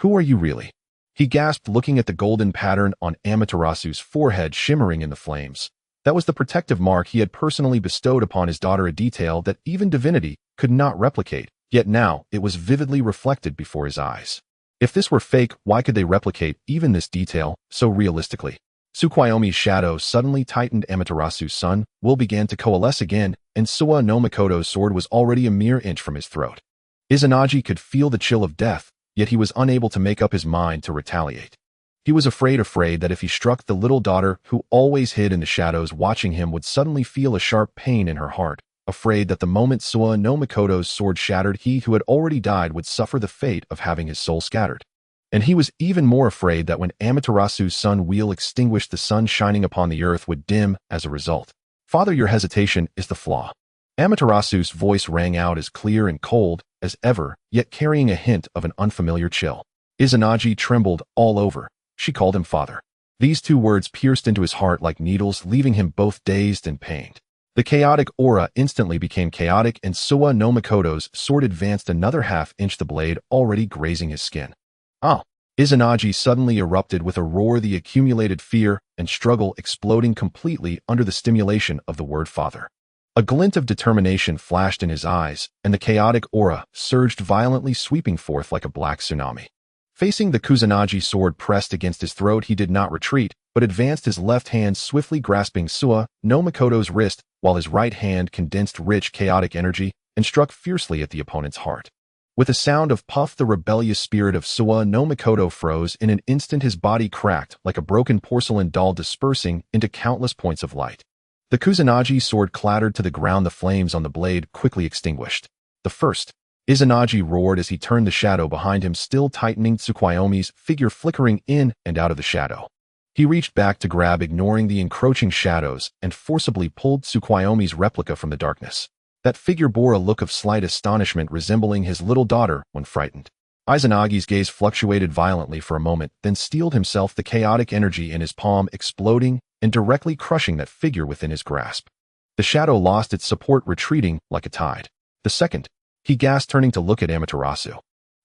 Who are you really? He gasped, looking at the golden pattern on Amaterasu's forehead shimmering in the flames. That was the protective mark he had personally bestowed upon his daughter, a detail that even divinity could not replicate, yet now it was vividly reflected before his eyes. If this were fake, why could they replicate even this detail so realistically? Tsukuyomi's shadow suddenly tightened. Amaterasu's sun will began to coalesce again, and Suwa no Mikoto's sword was already a mere inch from his throat. Izanagi could feel the chill of death, yet he was unable to make up his mind to retaliate. He was afraid that if he struck the little daughter who always hid in the shadows watching him would suddenly feel a sharp pain in her heart, afraid that the moment Suwa no Mikoto's sword shattered, he who had already died would suffer the fate of having his soul scattered. And he was even more afraid that when Amaterasu's sun wheel extinguished, the sun shining upon the earth would dim as a result. Father, your hesitation is the flaw. Amaterasu's voice rang out as clear and cold as ever, yet carrying a hint of an unfamiliar chill. Izanagi trembled all over. She called him father. These two words pierced into his heart like needles, leaving him both dazed and pained. The chaotic aura instantly became chaotic, and Suwa no Mikoto's sword advanced another half-inch, the blade already grazing his skin. Ah! Izanagi suddenly erupted with a roar, the accumulated fear and struggle exploding completely under the stimulation of the word father. A glint of determination flashed in his eyes, and the chaotic aura surged violently, sweeping forth like a black tsunami. Facing the Kusanagi sword pressed against his throat, he did not retreat, but advanced, his left hand swiftly grasping Suwa no Mikoto's wrist, while his right hand condensed rich chaotic energy and struck fiercely at the opponent's heart. With a sound of puff, the rebellious spirit of Suwa no Mikoto froze. In an instant, his body cracked like a broken porcelain doll, dispersing into countless points of light. The Kusanagi sword clattered to the ground, the flames on the blade quickly extinguished. The first. Izanagi roared as he turned, the shadow behind him still tightening, Tsukuyomi's figure flickering in and out of the shadow. He reached back to grab, ignoring the encroaching shadows, and forcibly pulled Tsukuyomi's replica from the darkness. That figure bore a look of slight astonishment, resembling his little daughter when frightened. Izanagi's gaze fluctuated violently for a moment, then steeled himself, the chaotic energy in his palm exploding and directly crushing that figure within his grasp. The shadow lost its support, retreating like a tide. The second. He gasped, turning to look at Amaterasu.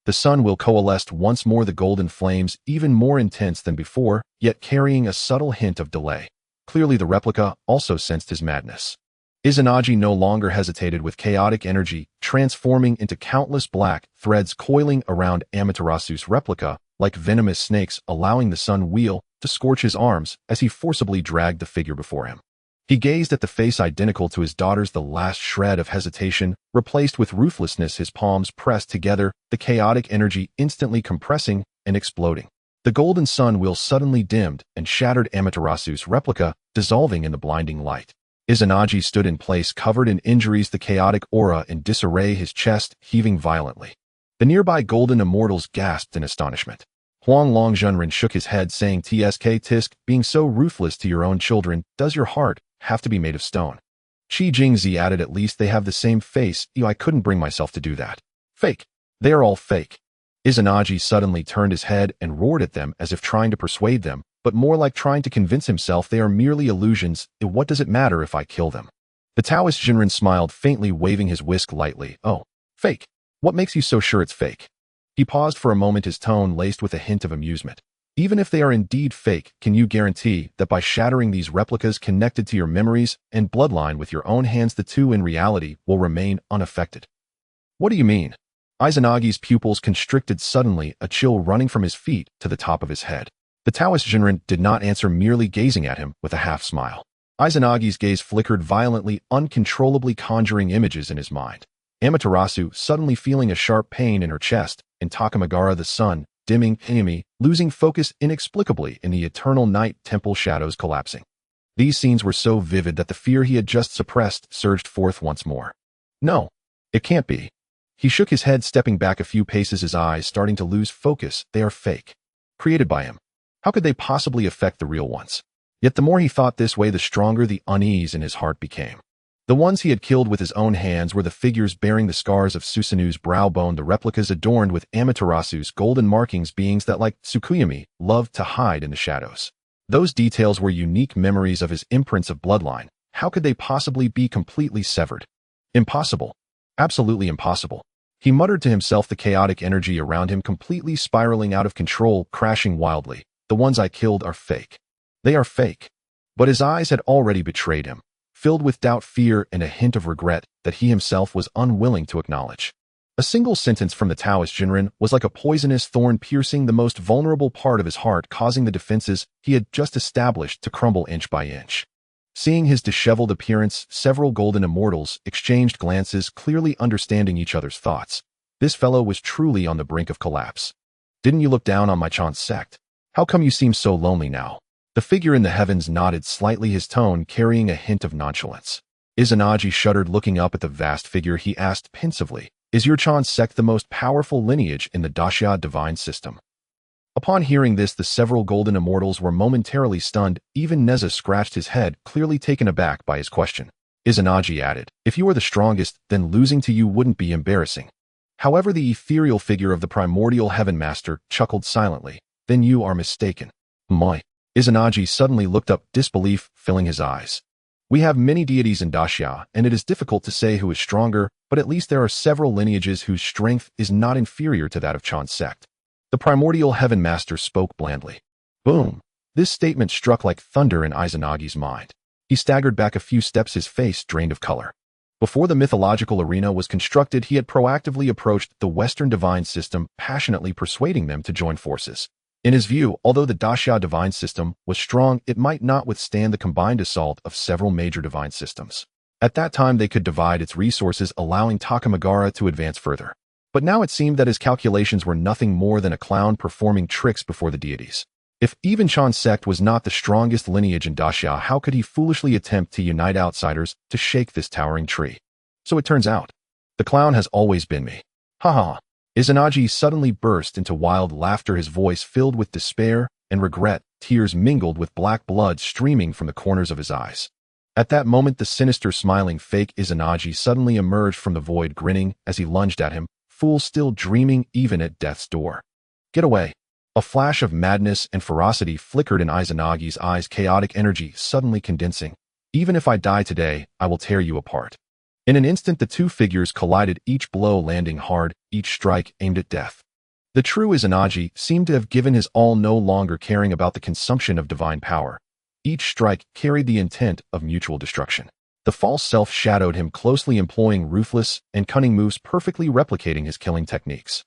The sun will coalesced once more, the golden flames even more intense than before, yet carrying a subtle hint of delay. Clearly the replica also sensed his madness. Izanagi no longer hesitated, with chaotic energy transforming into countless black threads coiling around Amaterasu's replica like venomous snakes, allowing the sun wheel to scorch his arms as he forcibly dragged the figure before him. He gazed at the face identical to his daughter's, the last shred of hesitation replaced with ruthlessness, his palms pressed together, the chaotic energy instantly compressing and exploding. The golden sun wheel suddenly dimmed and shattered Amaterasu's replica, dissolving in the blinding light. Izanagi stood in place, covered in injuries, the chaotic aura in disarray, his chest heaving violently. The nearby golden immortals gasped in astonishment. Huang Longjunren shook his head, saying, "Tsk tisk, being so ruthless to your own children, does your heart have to be made of stone?" Qi Jingzi added, "At least they have the same face. I couldn't bring myself to do that. Fake. They are all fake." Izanagi suddenly turned his head and roared at them, as if trying to persuade them, but more like trying to convince himself they are merely illusions. What does it matter if I kill them? The Taoist Jinren smiled faintly, waving his whisk lightly. "Oh, fake. What makes you so sure it's fake?" He paused for a moment, his tone laced with a hint of amusement. "Even if they are indeed fake, can you guarantee that by shattering these replicas connected to your memories and bloodline with your own hands, the two in reality will remain unaffected?" "What do you mean?" Izanagi's pupils constricted suddenly, a chill running from his feet to the top of his head. The Taoist Jinren did not answer, merely gazing at him with a half-smile. Izanagi's gaze flickered violently, uncontrollably conjuring images in his mind. Amaterasu suddenly feeling a sharp pain in her chest, and Takamagara the sun, dimming enemy, losing focus inexplicably in the eternal night, temple shadows collapsing. These scenes were so vivid that the fear he had just suppressed surged forth once more. No, it can't be. He shook his head, stepping back a few paces, his eyes starting to lose focus. They are fake. Created by him. How could they possibly affect the real ones? Yet the more he thought this way, the stronger the unease in his heart became. The ones he had killed with his own hands were the figures bearing the scars of Susanu's brow bone, the replicas adorned with Amaterasu's golden markings, beings that, like Tsukuyomi, loved to hide in the shadows. Those details were unique memories of his imprints of bloodline. How could they possibly be completely severed? Impossible. Absolutely impossible. He muttered to himself, the chaotic energy around him completely spiraling out of control, crashing wildly. The ones I killed are fake. They are fake. But his eyes had already betrayed him, filled with doubt, fear, and a hint of regret that he himself was unwilling to acknowledge. A single sentence from the Taoist Jinren was like a poisonous thorn piercing the most vulnerable part of his heart, causing the defenses he had just established to crumble inch by inch. Seeing his disheveled appearance, several golden immortals exchanged glances, clearly understanding each other's thoughts. This fellow was truly on the brink of collapse. Didn't you look down on my Chan's sect? How come you seem so lonely now? The figure in the heavens nodded slightly, his tone carrying a hint of nonchalance. Izanagi shuddered, looking up at the vast figure. He asked pensively, "Is your Chan's sect the most powerful lineage in the Daxia divine system?" Upon hearing this, the several golden immortals were momentarily stunned. Even Neza scratched his head, clearly taken aback by his question. Izanagi added, "If you are the strongest, then losing to you wouldn't be embarrassing." However, the ethereal figure of the primordial heaven master chuckled silently. "Then you are mistaken." "My." Izanagi suddenly looked up, disbelief filling his eyes. "We have many deities in Daxia, and it is difficult to say who is stronger, but at least there are several lineages whose strength is not inferior to that of Chan's sect." The primordial heaven master spoke blandly. Boom! This statement struck like thunder in Izanagi's mind. He staggered back a few steps, his face drained of color. Before the mythological arena was constructed, he had proactively approached the Western divine system, passionately persuading them to join forces. In his view, although the Daxia divine system was strong, it might not withstand the combined assault of several major divine systems. At that time, they could divide its resources, allowing Takamagara to advance further. But now it seemed that his calculations were nothing more than a clown performing tricks before the deities. If even Chan's sect was not the strongest lineage in Daxia, how could he foolishly attempt to unite outsiders to shake this towering tree? So it turns out, the clown has always been me. Ha ha. Izanagi suddenly burst into wild laughter, his voice filled with despair and regret, tears mingled with black blood streaming from the corners of his eyes. At that moment, the sinister smiling fake Izanagi suddenly emerged from the void, grinning as he lunged at him. Fool, still dreaming even at death's door. Get away. A flash of madness and ferocity flickered in Izanagi's eyes, chaotic energy suddenly condensing. Even if I die today, I will tear you apart. In an instant, the two figures collided, each blow landing hard, each strike aimed at death. The true Izanagi seemed to have given his all, no longer caring about the consumption of divine power. Each strike carried the intent of mutual destruction. The false self shadowed him closely, employing ruthless and cunning moves, perfectly replicating his killing techniques.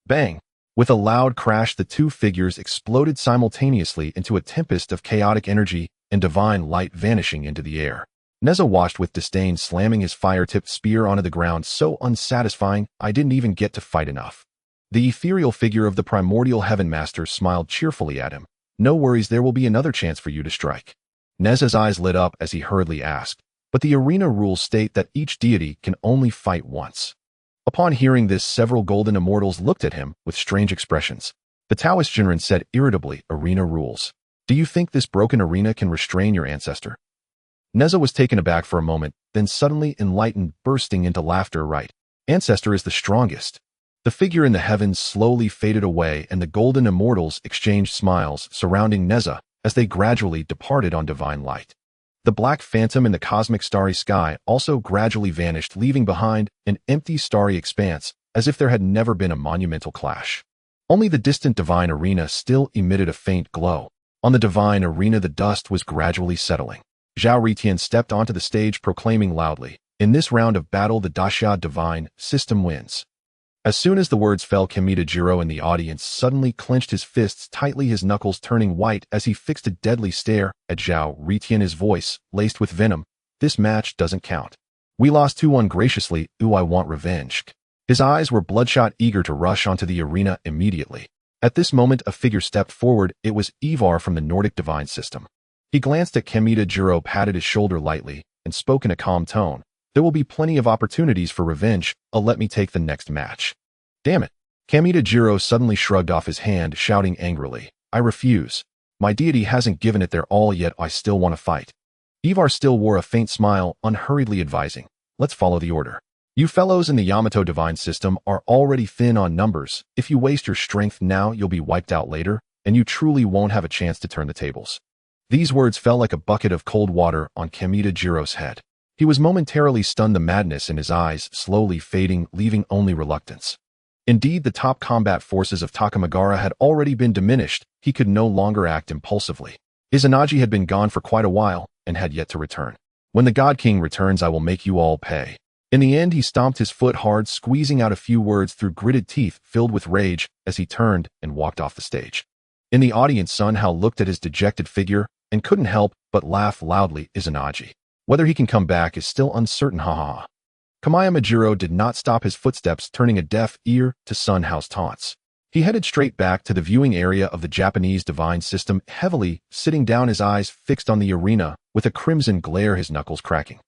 Bang! With a loud crash, the two figures exploded simultaneously into a tempest of chaotic energy and divine light, vanishing into the air. Neza watched with disdain, slamming his fire-tipped spear onto the ground. So unsatisfying, I didn't even get to fight enough. The ethereal figure of the primordial heaven master smiled cheerfully at him. No worries, there will be another chance for you to strike. Neza's eyes lit up as he hurriedly asked, but the arena rules state that each deity can only fight once. Upon hearing this, several golden immortals looked at him with strange expressions. The Taoist Jinren said irritably, "Arena rules. Do you think this broken arena can restrain your ancestor?" Neza was taken aback for a moment, then suddenly enlightened, bursting into laughter. Right. Ancestor is the strongest. The figure in the heavens slowly faded away, and the golden immortals exchanged smiles, surrounding Neza as they gradually departed on divine light. The black phantom in the cosmic starry sky also gradually vanished, leaving behind an empty starry expanse, as if there had never been a monumental clash. Only the distant divine arena still emitted a faint glow. On the divine arena, the dust was gradually settling. Zhao Ritian stepped onto the stage, proclaiming loudly, "In this round of battle, the Daxia divine system wins." As soon as the words fell, Kamita Jiro in the audience suddenly clenched his fists tightly, his knuckles turning white as he fixed a deadly stare at Zhao Ritian, his voice laced with venom. "This match doesn't count. We lost 2-1 graciously. Ooh, I want revenge." His eyes were bloodshot, eager to rush onto the arena immediately. At this moment, a figure stepped forward. It was Ivar from the Nordic divine system. He glanced at Kamita Jiro, patted his shoulder lightly, and spoke in a calm tone. "There will be plenty of opportunities for revenge. Let me take the next match." "Damn it." Kamita Jiro suddenly shrugged off his hand, shouting angrily, "I refuse. My deity hasn't given it their all yet. I still want to fight." Ivar still wore a faint smile, unhurriedly advising, "Let's follow the order. You fellows in the Yamato divine system are already thin on numbers. If you waste your strength now, you'll be wiped out later, and you truly won't have a chance to turn the tables." These words fell like a bucket of cold water on Kamita Jiro's head. He was momentarily stunned, the madness in his eyes slowly fading, leaving only reluctance. Indeed, the top combat forces of Takamagara had already been diminished. He could no longer act impulsively. Izanagi had been gone for quite a while and had yet to return. "When the God King returns, I will make you all pay." In the end, he stomped his foot hard, squeezing out a few words through gritted teeth filled with rage as he turned and walked off the stage. In the audience, Sun Hao looked at his dejected figure and couldn't help but laugh loudly. Izanagi. Whether he can come back is still uncertain, ha ha ha. Kamaya Majiro did not stop his footsteps, turning a deaf ear to Sun Hao's taunts. He headed straight back to the viewing area of the Japanese divine system, heavily, sitting down, his eyes fixed on the arena, with a crimson glare, his knuckles cracking.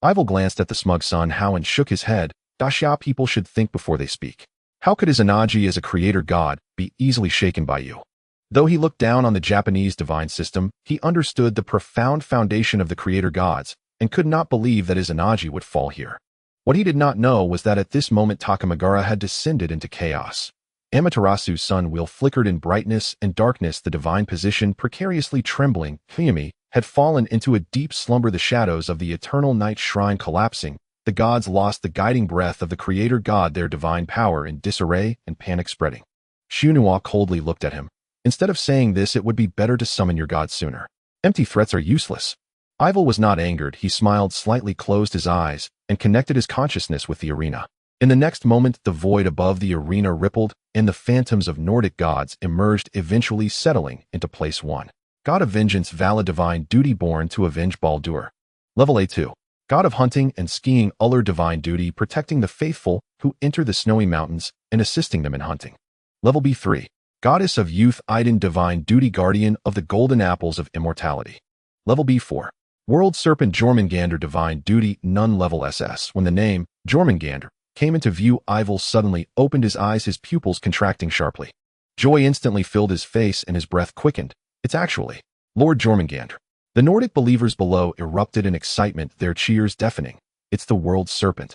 Ival glanced at the smug Sun Hao and shook his head. Daxia, people should think before they speak. How could Izanagi, as a creator god, be easily shaken by you? Though he looked down on the Japanese divine system, he understood the profound foundation of the creator gods, and could not believe that Izanagi would fall here. What he did not know was that at this moment Takamagara had descended into chaos. Amaterasu's sun wheel flickered in brightness and darkness. The divine position, precariously trembling, Fuyumi, had fallen into a deep slumber. The shadows of the eternal night shrine collapsing, the gods lost the guiding breath of the creator god, their divine power in disarray and panic spreading. Shunua coldly looked at him. Instead of saying this, it would be better to summon your god sooner. Empty threats are useless. Ival was not angered. He smiled slightly, closed his eyes, and connected his consciousness with the arena. In the next moment, the void above the arena rippled, and the phantoms of Nordic gods emerged, eventually settling into place. 1. God of Vengeance, Vala, divine duty, born to avenge Baldur. Level A2. God of Hunting and Skiing, Ullr, divine duty, protecting the faithful who enter the snowy mountains and assisting them in hunting. Level B3. Goddess of Youth, Idun, divine duty, guardian of the golden apples of immortality. Level B4. World Serpent, Jormungandr, divine duty, Nun. Level SS. When the name Jormungandr came into view, Ival suddenly opened his eyes, his pupils contracting sharply. Joy instantly filled his face and his breath quickened. It's actually Lord Jormungandr. The Nordic believers below erupted in excitement, their cheers deafening. It's the World Serpent.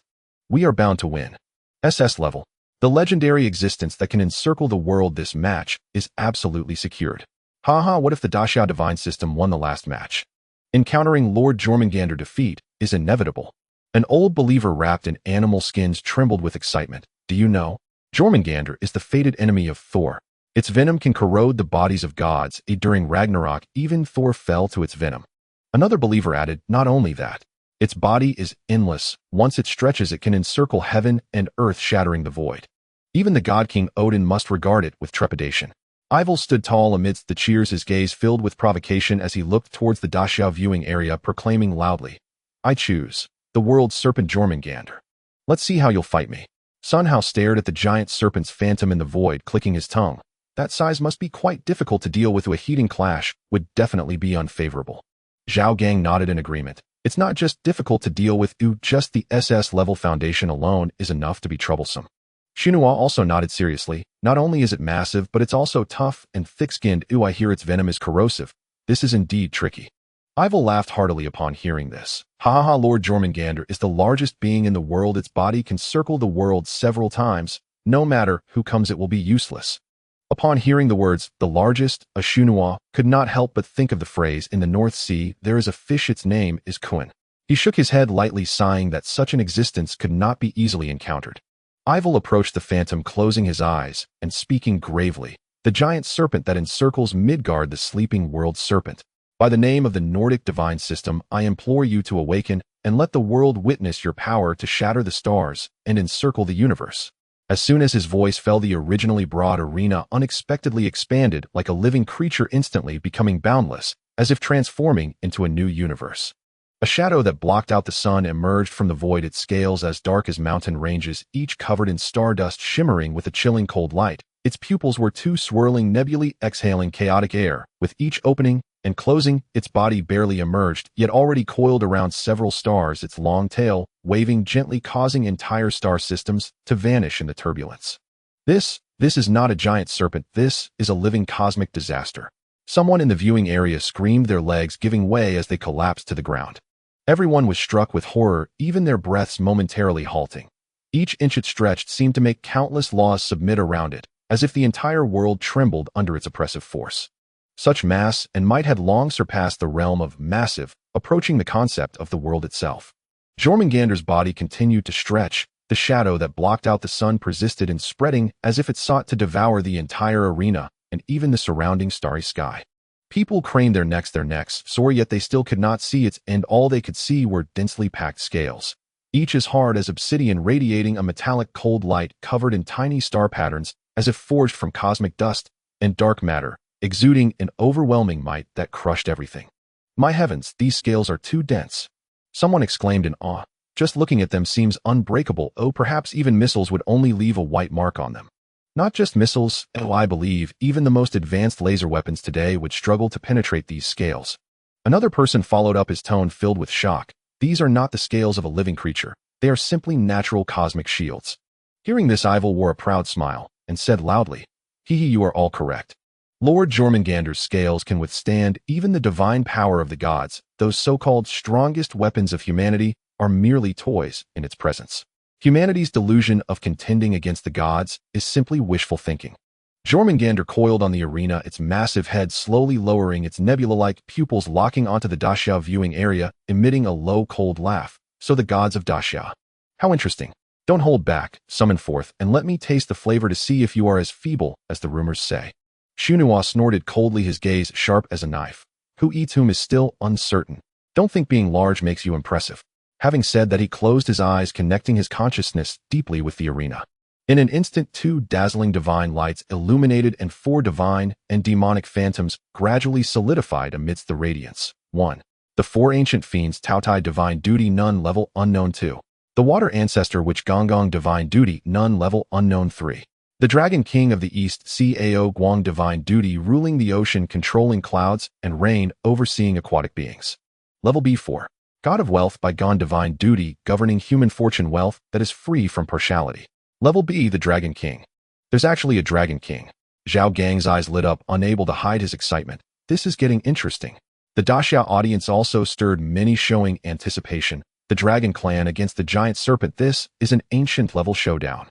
We are bound to win. SS level. The legendary existence that can encircle the world. This match is absolutely secured. Haha, what if the Daxia divine system won the last match? Encountering Lord Jormungandr, defeat is inevitable. An old believer wrapped in animal skins trembled with excitement. Do you know? Jormungandr is the fated enemy of Thor. Its venom can corrode the bodies of gods. During Ragnarok, even Thor fell to its venom. Another believer added, not only that, its body is endless. Once it stretches, it can encircle heaven and earth, shattering the void. Even the god king Odin must regard it with trepidation. Ival stood tall amidst the cheers, his gaze filled with provocation as he looked towards the Daxia viewing area, proclaiming loudly, I choose the World Serpent Jormungandr. Let's see how you'll fight me. Sun Hao stared at the giant serpent's phantom in the void, clicking his tongue. That size must be quite difficult to deal with. A heating clash would definitely be unfavorable. Zhao Gang nodded in agreement. It's not just difficult to deal with, just the SS level foundation alone is enough to be troublesome. Shunua also nodded seriously. Not only is it massive, but it's also tough and thick-skinned. I hear its venom is corrosive. This is indeed tricky. Ival laughed heartily upon hearing this. Ha ha ha, Lord Jormungandr is the largest being in the world. Its body can circle the world several times. No matter who comes, it will be useless. Upon hearing the words, the largest, Shunua could not help but think of the phrase, in the North Sea, there is a fish, its name is Kuin. He shook his head lightly, sighing that such an existence could not be easily encountered. Ival approached the phantom, closing his eyes and speaking gravely. The giant serpent that encircles Midgard, the sleeping World Serpent. By the name of the Nordic divine system, I implore you to awaken and let the world witness your power to shatter the stars and encircle the universe. As soon as his voice fell, the originally broad arena unexpectedly expanded like a living creature, instantly becoming boundless, as if transforming into a new universe. A shadow that blocked out the sun emerged from the void, its scales as dark as mountain ranges, each covered in stardust, shimmering with a chilling cold light. Its pupils were two swirling nebulae, exhaling chaotic air. With each opening and closing, its body barely emerged, yet already coiled around several stars, its long tail waving gently, causing entire star systems to vanish in the turbulence. This is not a giant serpent. This is a living cosmic disaster. Someone in the viewing area screamed, their legs giving way as they collapsed to the ground. Everyone was struck with horror, even their breaths momentarily halting. Each inch it stretched seemed to make countless laws submit around it, as if the entire world trembled under its oppressive force. Such mass and might had long surpassed the realm of massive, approaching the concept of the world itself. Jormungandr's body continued to stretch. The shadow that blocked out the sun persisted in spreading, as if it sought to devour the entire arena and even the surrounding starry sky. People craned their necks sore, yet they still could not see its end. All they could see were densely packed scales. each as hard as obsidian radiating a metallic cold light covered in tiny star patterns as if forged from cosmic dust and dark matter, exuding an overwhelming might that crushed everything. My heavens, these scales are too dense. Someone exclaimed in awe. Just looking at them seems unbreakable. Oh, perhaps even missiles would only leave a white mark on them. Not just missiles, I believe even the most advanced laser weapons today would struggle to penetrate these scales. Another person followed up his tone filled with shock. These are not the scales of a living creature. They are simply natural cosmic shields. Hearing this, Ivel wore a proud smile and said loudly, you are all correct. Lord Jormungandr's scales can withstand even the divine power of the gods. Those so-called strongest weapons of humanity are merely toys in its presence. Humanity's delusion of contending against the gods is simply wishful thinking. Jormungandr coiled on the arena, its massive head slowly lowering, its nebula-like pupils locking onto the Daxia viewing area, emitting a low, cold laugh. So the gods of Daxia. How interesting. Don't hold back, summon forth, and let me taste the flavor to see if you are as feeble as the rumors say. Shunua snorted coldly, his gaze sharp as a knife. Who eats whom is still uncertain. Don't think being large makes you impressive. Having said that, he closed his eyes, connecting his consciousness deeply with the arena. In an instant, 2 dazzling divine lights illuminated and 4 divine and demonic phantoms gradually solidified amidst the radiance. 1. The 4 ancient fiends, Taotai divine duty, none level unknown. 2. The water ancestor witch, Gonggong divine duty, none level unknown. 3. The dragon king of the east, Cao Guang divine duty, ruling the ocean, controlling clouds and rain, overseeing aquatic beings. Level B4. God of wealth by Gon divine duty, governing human fortune, wealth that is free from partiality. Level B, the Dragon King. There's actually a Dragon King. Zhao Gang's eyes lit up, unable to hide his excitement. This is getting interesting. The Daxia audience also stirred, many showing anticipation. The Dragon Clan against the Giant Serpent. This is an ancient level showdown.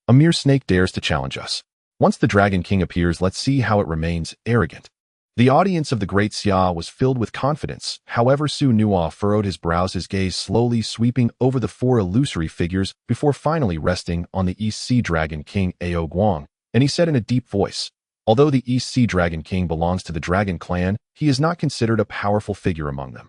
A mere snake dares to challenge us. Once the Dragon King appears, let's see how it remains arrogant. The audience of the Great Xia was filled with confidence. However, Su Nua furrowed his brows, his gaze slowly sweeping over the 4 illusory figures before finally resting on the East Sea Dragon King Ao Guang, and he said in a deep voice, although the East Sea Dragon King belongs to the Dragon Clan, he is not considered a powerful figure among them.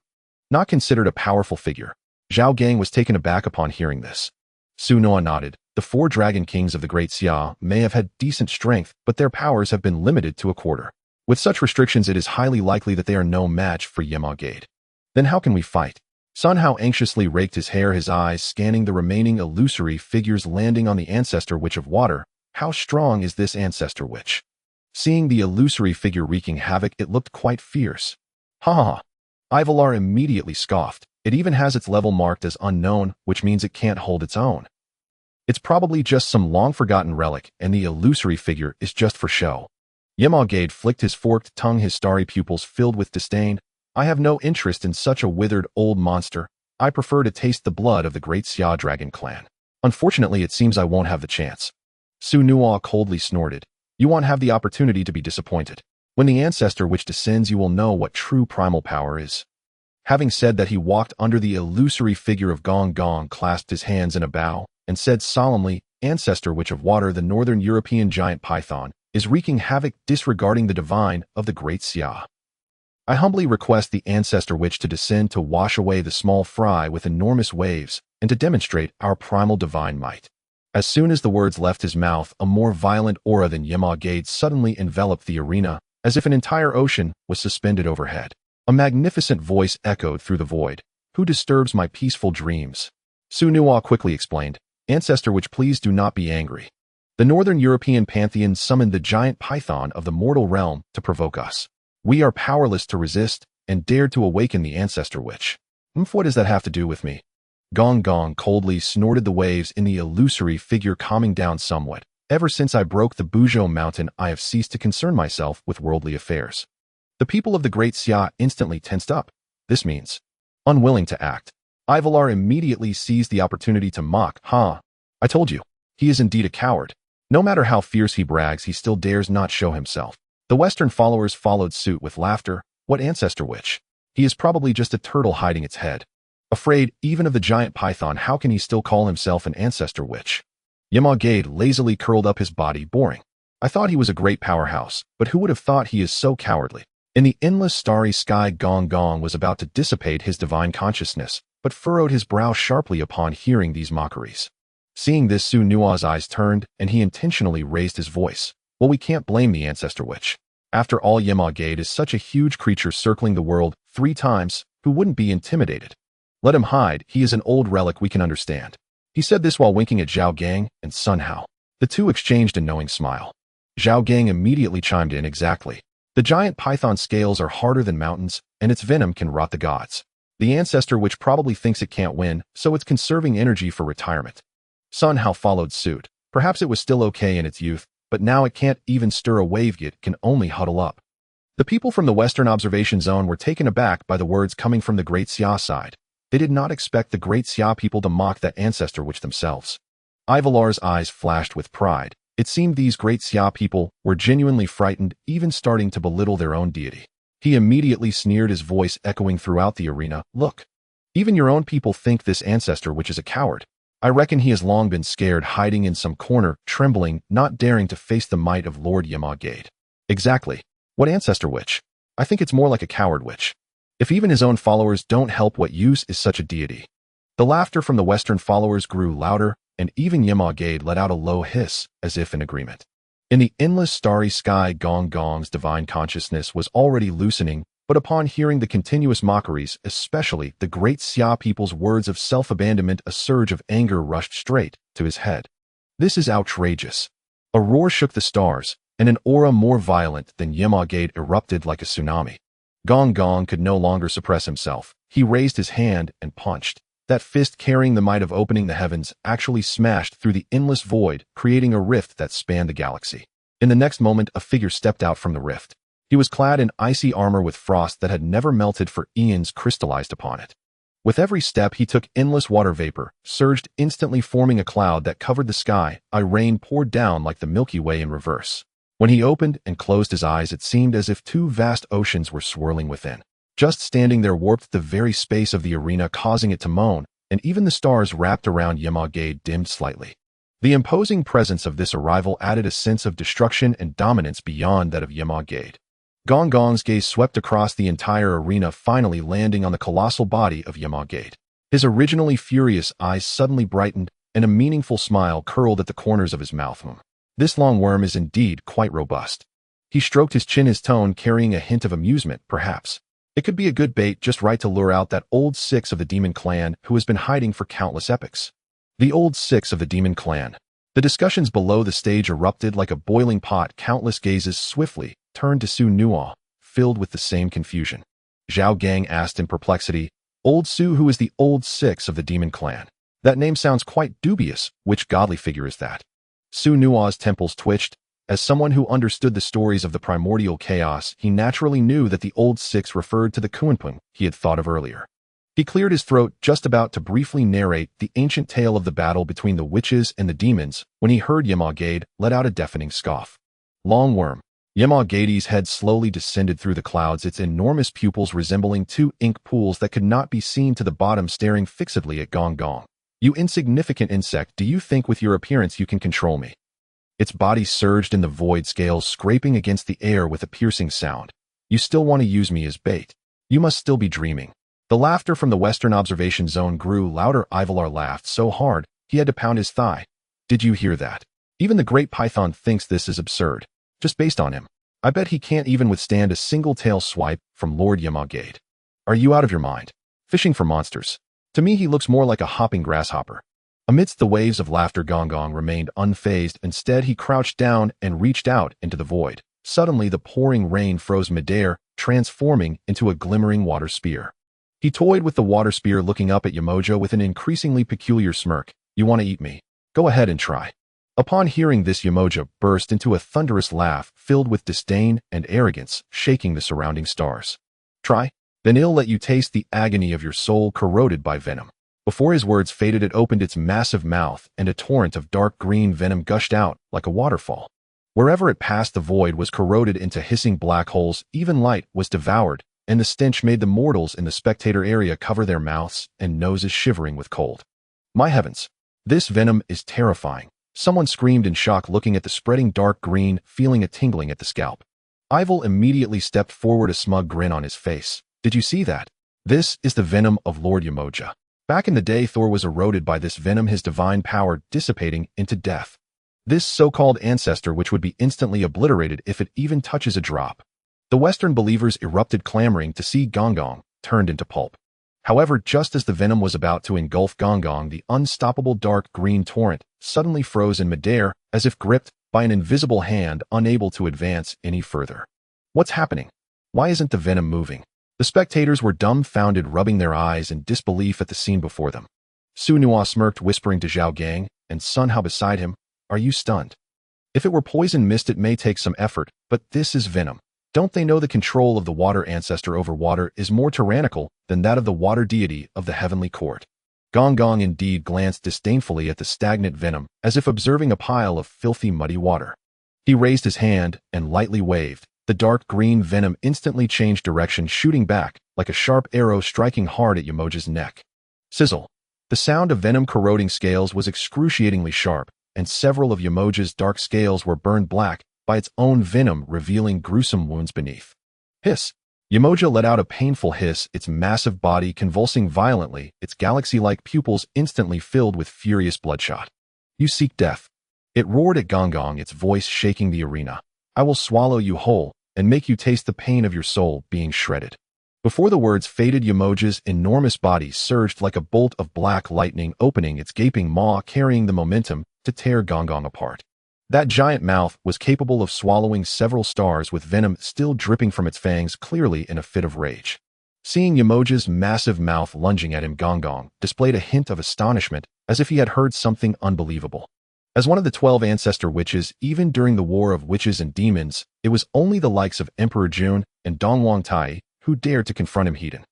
Not considered a powerful figure. Zhao Gang was taken aback upon hearing this. Su Nua nodded. The 4 Dragon Kings of the Great Xia may have had decent strength, but their powers have been limited to a quarter. With such restrictions, it is highly likely that they are no match for Yemagade. Then how can we fight? Sun Hao anxiously raked his hair, his eyes scanning the remaining illusory figures, landing on the Ancestor Witch of Water. How strong is this Ancestor Witch? Seeing the illusory figure wreaking havoc, it looked quite fierce. Ha ha ha. Ivalar immediately scoffed. It even has its level marked as unknown, which means it can't hold its own. It's probably just some long-forgotten relic, and the illusory figure is just for show. Yemagade flicked his forked tongue, his starry pupils filled with disdain. I have no interest in such a withered old monster. I prefer to taste the blood of the Great Xia Dragon Clan. Unfortunately, it seems I won't have the chance. Su Nua coldly snorted. You won't have the opportunity to be disappointed. When the Ancestor Witch descends, you will know what true primal power is. Having said that, he walked under the illusory figure of Gong Gong, clasped his hands in a bow, and said solemnly, Ancestor Witch of Water, the Northern European giant python, is wreaking havoc, disregarding the divine of the Great Xia. I humbly request the Ancestor Witch to descend to wash away the small fry with enormous waves and to demonstrate our primal divine might. As soon as the words left his mouth, a more violent aura than Yemagade suddenly enveloped the arena, as if an entire ocean was suspended overhead. A magnificent voice echoed through the void. Who disturbs my peaceful dreams? Su Nua quickly explained. Ancestor Witch, please do not be angry. The Northern European pantheon summoned the giant python of the mortal realm to provoke us. We are powerless to resist and dared to awaken the Ancestor Witch. What does that have to do with me? Gong Gong coldly snorted, the waves in the illusory figure calming down somewhat. Ever since I broke the Buzhou mountain, I have ceased to concern myself with worldly affairs. The people of the Great Xia instantly tensed up. This means unwilling to act. Ivalar immediately seized the opportunity to mock. I told you. He is indeed a coward. No matter how fierce he brags, he still dares not show himself. The Western followers followed suit with laughter. What Ancestor Witch? He is probably just a turtle hiding its head. Afraid even of the giant python, how can he still call himself an Ancestor Witch? Yemagade lazily curled up his body, boring. I thought he was a great powerhouse, but who would have thought he is so cowardly? In the endless starry sky, Gong Gong was about to dissipate his divine consciousness, but furrowed his brow sharply upon hearing these mockeries. Seeing this, Su-Nua's eyes turned, and he intentionally raised his voice. Well, we can't blame the Ancestor Witch. After all, Yemagade is such a huge creature circling the world 3 times, who wouldn't be intimidated? Let him hide, he is an old relic we can understand. He said this while winking at Zhao Gang and Sun Hao. The two exchanged a knowing smile. Zhao Gang immediately chimed in, exactly. The giant python scales are harder than mountains, and its venom can rot the gods. The Ancestor Witch probably thinks it can't win, so it's conserving energy for retirement. Sun Hao followed suit. Perhaps it was still okay in its youth, but now it can't even stir a wave yet, can only huddle up. The people from the Western Observation Zone were taken aback by the words coming from the Great Xia side. They did not expect the Great Xia people to mock that Ancestor Witch themselves. Ivalar's eyes flashed with pride. It seemed these Great Xia people were genuinely frightened, even starting to belittle their own deity. He immediately sneered, his voice echoing throughout the arena. Look, even your own people think this Ancestor Witch is a coward. I reckon he has long been scared, hiding in some corner, trembling, not daring to face the might of Lord Yemagade. Exactly. What Ancestor Witch? I think it's more like a coward witch. If even his own followers don't help, what use is such a deity? The laughter from the Western followers grew louder, and even Yemagade let out a low hiss, as if in agreement. In the endless starry sky, Gong Gong's divine consciousness was already loosening, but upon hearing the continuous mockeries, especially the Great Xia people's words of self-abandonment, a surge of anger rushed straight to his head. This is outrageous. A roar shook the stars, and an aura more violent than Yemagade erupted like a tsunami. Gong Gong could no longer suppress himself. He raised his hand and punched. That fist, carrying the might of opening the heavens, actually smashed through the endless void, creating a rift that spanned the galaxy. In the next moment, a figure stepped out from the rift. He was clad in icy armor with frost that had never melted for eons crystallized upon it. With every step he took, endless water vapor surged, instantly forming a cloud that covered the sky. Rain poured down like the Milky Way in reverse. When he opened and closed his eyes, it seemed as if 2 vast oceans were swirling within. Just standing there warped the very space of the arena, causing it to moan, and even the stars wrapped around Yemagade dimmed slightly. The imposing presence of this arrival added a sense of destruction and dominance beyond that of Yemagade. Gong Gong's gaze swept across the entire arena, finally landing on the colossal body of Yemagade. His originally furious eyes suddenly brightened, and a meaningful smile curled at the corners of his mouth. This long worm is indeed quite robust. He stroked his chin, his tone carrying a hint of amusement, perhaps. It could be a good bait, just right to lure out that old six of the demon clan who has been hiding for countless epochs. The old six of the demon clan. The discussions below the stage erupted like a boiling pot. Countless gazes swiftly turned to Su-Nua, filled with the same confusion. Zhao Gang asked in perplexity, Old Su, who is the old six of the demon clan? That name sounds quite dubious. Which godly figure is that? Su-Nua's temples twitched. As someone who understood the stories of the primordial chaos, he naturally knew that the old six referred to the Kunpun he had thought of earlier. He cleared his throat, just about to briefly narrate the ancient tale of the battle between the witches and the demons, when he heard Yemagade let out a deafening scoff. Long worm. Yemagade's head slowly descended through the clouds, its enormous pupils resembling 2 ink pools that could not be seen to the bottom, staring fixedly at Gong Gong. You insignificant insect, do you think with your appearance you can control me? Its body surged in the void, scales scraping against the air with a piercing sound. You still want to use me as bait? You must still be dreaming. The laughter from the Western Observation Zone grew louder. Ivalar laughed so hard, he had to pound his thigh. Did you hear that? Even the great python thinks this is absurd. Just based on him. I bet he can't even withstand a single tail swipe from Lord Yemagade. Are you out of your mind? Fishing for monsters. To me he looks more like a hopping grasshopper. Amidst the waves of laughter, Gong Gong remained unfazed. Instead, he crouched down and reached out into the void. Suddenly, the pouring rain froze midair, transforming into a glimmering water spear. He toyed with the water spear, looking up at Yemoja with an increasingly peculiar smirk. You want to eat me? Go ahead and try. Upon hearing this, Yemoja burst into a thunderous laugh, filled with disdain and arrogance, shaking the surrounding stars. Try? Then I'll let you taste the agony of your soul corroded by venom. Before his words faded, it opened its massive mouth, and a torrent of dark green venom gushed out like a waterfall. Wherever it passed, the void was corroded into hissing black holes. Even light was devoured, and the stench made the mortals in the spectator area cover their mouths and noses, shivering with cold. My heavens! This venom is terrifying. Someone screamed in shock, looking at the spreading dark green, feeling a tingling at the scalp. Ival immediately stepped forward, a smug grin on his face. Did you see that? This is the venom of Lord Yemoja. Back in the day, Thor was eroded by this venom, his divine power dissipating into death. This so-called ancestor which would be instantly obliterated if it even touches a drop. The Western believers erupted, clamoring to see Gungnir turned into pulp. However, just as the venom was about to engulf Gungnir, the unstoppable dark green torrent suddenly froze in midair, as if gripped by an invisible hand, unable to advance any further. What's happening? Why isn't the venom moving? The spectators were dumbfounded, rubbing their eyes in disbelief at the scene before them. Su Nuo smirked, whispering to Zhao Gang and Sun Hao beside him, "Are you stunned? If it were poison mist, it may take some effort, but this is venom. Don't they know the control of the water ancestor over water is more tyrannical than that of the water deity of the heavenly court?" Gungnir indeed glanced disdainfully at the stagnant venom, as if observing a pile of filthy, muddy water. He raised his hand and lightly waved. The dark green venom instantly changed direction, shooting back like a sharp arrow, striking hard at Yamoja's neck. Sizzle! The sound of venom corroding scales was excruciatingly sharp, and several of Yamoja's dark scales were burned black by its own venom, revealing gruesome wounds beneath. Hiss! Yamoja let out a painful hiss, its massive body convulsing violently, its galaxy-like pupils instantly filled with furious bloodshot. "You seek death!" It roared at Gungnir, its voice shaking the arena. "I will swallow you whole and make you taste the pain of your soul being shredded." Before the words faded, Yamoja's enormous body surged like a bolt of black lightning, opening its gaping maw, carrying the momentum to tear Gungnir apart. That giant mouth was capable of swallowing several stars, with venom still dripping from its fangs, clearly in a fit of rage. Seeing Yamoja's massive mouth lunging at him, Gungnir displayed a hint of astonishment, as if he had heard something unbelievable. As one of the 12 ancestor witches, even during the War of Witches and Demons, it was only the likes of Emperor Jun and Dongwang Tai who dared to confront him head-on.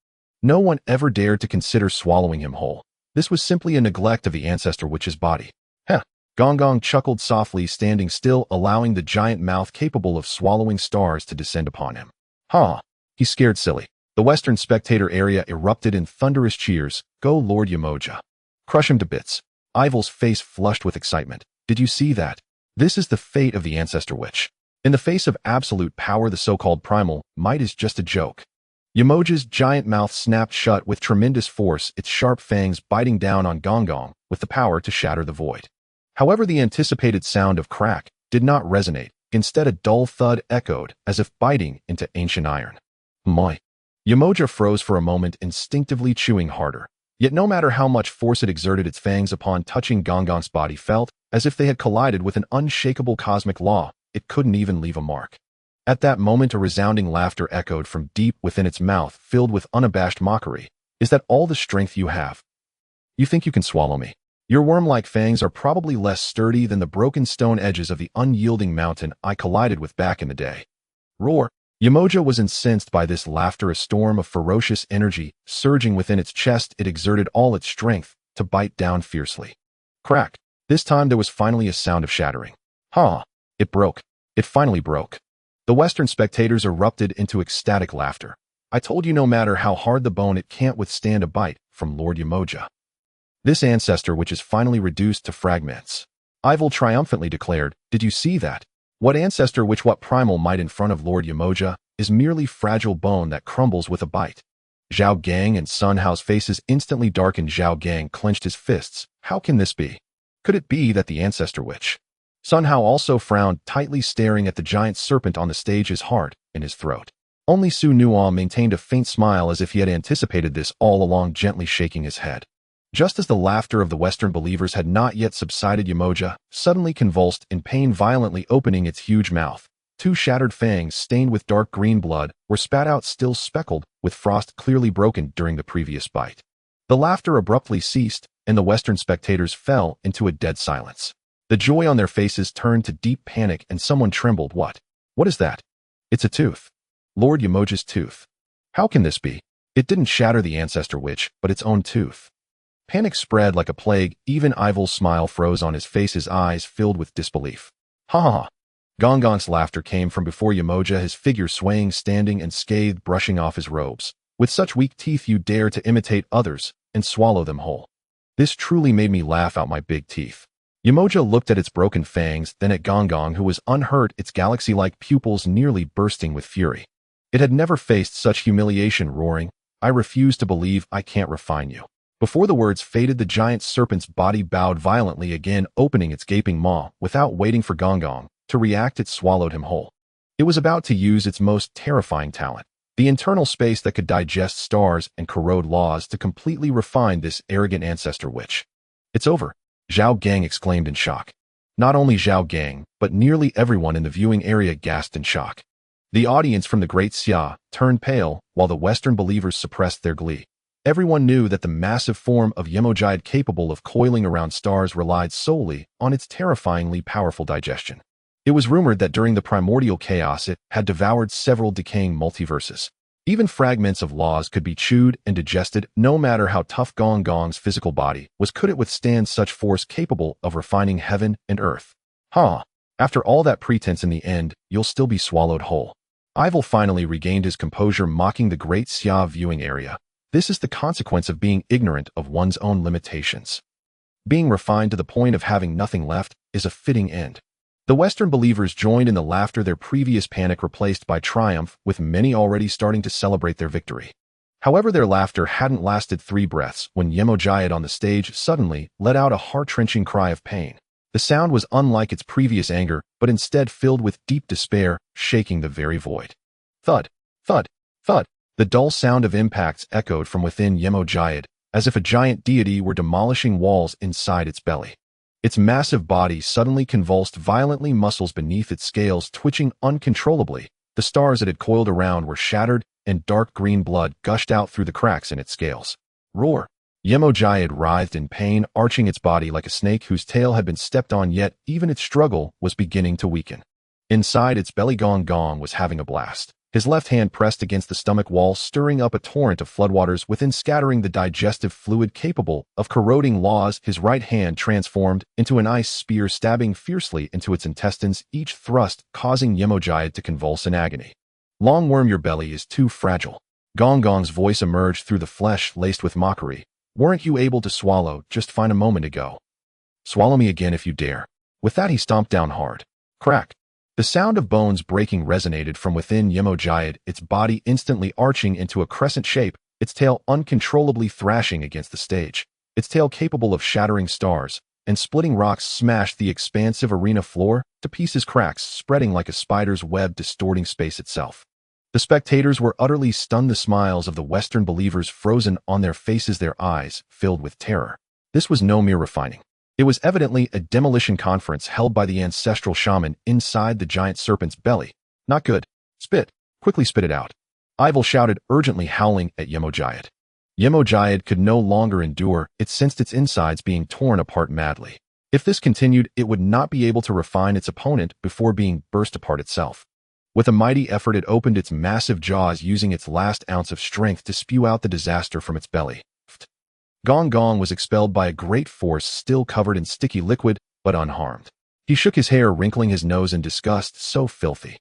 No one ever dared to consider swallowing him whole. This was simply a neglect of the ancestor witch's body. Heh! Gungnir chuckled softly, standing still, allowing the giant mouth capable of swallowing stars to descend upon him. "Huh!" He scared silly. The Western spectator area erupted in thunderous cheers. "Go Lord Yamoja! Crush him to bits!" Ival's face flushed with excitement. "Did you see that? This is the fate of the ancestor witch. In the face of absolute power, the so-called primal might is just a joke." Yamoja's giant mouth snapped shut with tremendous force, its sharp fangs biting down on Gungnir with the power to shatter the void. However, the anticipated sound of crack did not resonate. Instead, a dull thud echoed, as if biting into ancient iron. "My!" Yamoja froze for a moment, instinctively chewing harder. Yet no matter how much force it exerted, its fangs upon touching Gungnir's body felt as if they had collided with an unshakable cosmic law. It couldn't even leave a mark. At that moment, a resounding laughter echoed from deep within its mouth, filled with unabashed mockery. "Is that all the strength you have? You think you can swallow me? Your worm-like fangs are probably less sturdy than the broken stone edges of the unyielding mountain I collided with back in the day." Roar! Yamoja was incensed by this laughter, a storm of ferocious energy surging within its chest. It exerted all its strength to bite down fiercely. Crack! This time there was finally a sound of shattering. "Huh!" It broke. It finally broke. The Western spectators erupted into ecstatic laughter. "I told you, no matter how hard the bone, it can't withstand a bite from Lord Yamoja. This ancestor which is finally reduced to fragments." Ival triumphantly declared. "Did you see that? What ancestor which, what primal might in front of Lord Yamoja is merely fragile bone that crumbles with a bite." Zhao Gang and Sun Hao's faces instantly darkened. Zhao Gang clenched his fists. How can this be? Could it be that the ancestor witch? Sun Hao also frowned, tightly staring at the giant serpent on the stage, his heart in his throat. Only Su Nuo maintained a faint smile, as if he had anticipated this all along, gently shaking his head. Just as the laughter of the Western believers had not yet subsided, Yamoja suddenly convulsed in pain, violently opening its huge mouth. Two shattered fangs, stained with dark green blood, were spat out, still speckled with frost, clearly broken during the previous bite. The laughter abruptly ceased, and the Western spectators fell into a dead silence. The joy on their faces turned to deep panic, and someone trembled. What? What is that? It's a tooth. Lord Yamoja's tooth. How can this be? It didn't shatter the ancestor witch, but its own tooth. Panic spread like a plague. Even Ival's smile froze on his face, his eyes filled with disbelief. Ha ha ha. Gongon's laughter came from before Yamoja, his figure swaying, standing, and scathed, brushing off his robes. With such weak teeth you dare to imitate others and swallow them whole. This truly made me laugh out my big teeth. Yamoja looked at its broken fangs, then at Gongon, who was unhurt, its galaxy-like pupils nearly bursting with fury. It had never faced such humiliation, roaring, "I refuse to believe I can't refine you." Before the words faded, the giant serpent's body bowed violently again, opening its gaping maw. Without waiting for Gonggong to react, it swallowed him whole. It was about to use its most terrifying talent, the internal space that could digest stars and corrode laws, to completely refine this arrogant ancestor witch. It's over, Zhao Gang exclaimed in shock. Not only Zhao Gang, but nearly everyone in the viewing area gasped in shock. The audience from the Great Xia turned pale, while the Western believers suppressed their glee. Everyone knew that the massive form of Yemogiad capable of coiling around stars relied solely on its terrifyingly powerful digestion. It was rumored that during the primordial chaos it had devoured several decaying multiverses. Even fragments of laws could be chewed and digested. No matter how tough Gonggong's physical body was, could it withstand such force capable of refining heaven and earth? After all that pretense, in the end, you'll still be swallowed whole. Ivel finally regained his composure, mocking the Great Xia viewing area. This is the consequence of being ignorant of one's own limitations. Being refined to the point of having nothing left is a fitting end. The Western believers joined in the laughter, their previous panic replaced by triumph, with many already starting to celebrate their victory. However, their laughter hadn't lasted 3 breaths when Yemogiad on the stage suddenly let out a heart-wrenching cry of pain. The sound was unlike its previous anger, but instead filled with deep despair, shaking the very void. Thud, thud, thud. The dull sound of impacts echoed from within Yemogiad, as if a giant deity were demolishing walls inside its belly. Its massive body suddenly convulsed violently, muscles beneath its scales twitching uncontrollably. The stars it had coiled around were shattered, and dark green blood gushed out through the cracks in its scales. Roar! Yemogiad writhed in pain, arching its body like a snake whose tail had been stepped on, yet even its struggle was beginning to weaken. Inside its belly, Gonggong was having a blast. His left hand pressed against the stomach wall, stirring up a torrent of floodwaters within, scattering the digestive fluid capable of corroding laws. His right hand transformed into an ice spear, stabbing fiercely into its intestines, each thrust causing Yemogiad to convulse in agony. Longworm, your belly is too fragile. Gonggong's voice emerged through the flesh, laced with mockery. Weren't you able to swallow just fine a moment ago? Swallow me again if you dare. With that, he stomped down hard. Crack! The sound of bones breaking resonated from within Yemogiad, its body instantly arching into a crescent shape, its tail uncontrollably thrashing against the stage. Its tail capable of shattering stars and splitting rocks smashed the expansive arena floor to pieces, cracks spreading like a spider's web, distorting space itself. The spectators were utterly stunned, the smiles of the Western believers frozen on their faces, their eyes filled with terror. This was no mere refining. It was evidently a demolition conference held by the ancestral shaman inside the giant serpent's belly. Not good. Spit. Quickly spit it out. Ivel shouted, urgently, howling at Yemogiad. Yemogiad could no longer endure. It sensed its insides being torn apart madly. If this continued, it would not be able to refine its opponent before being burst apart itself. With a mighty effort, it opened its massive jaws, using its last ounce of strength to spew out the disaster from its belly. Gonggong was expelled by a great force, still covered in sticky liquid, but unharmed. He shook his hair, wrinkling his nose in disgust. So filthy.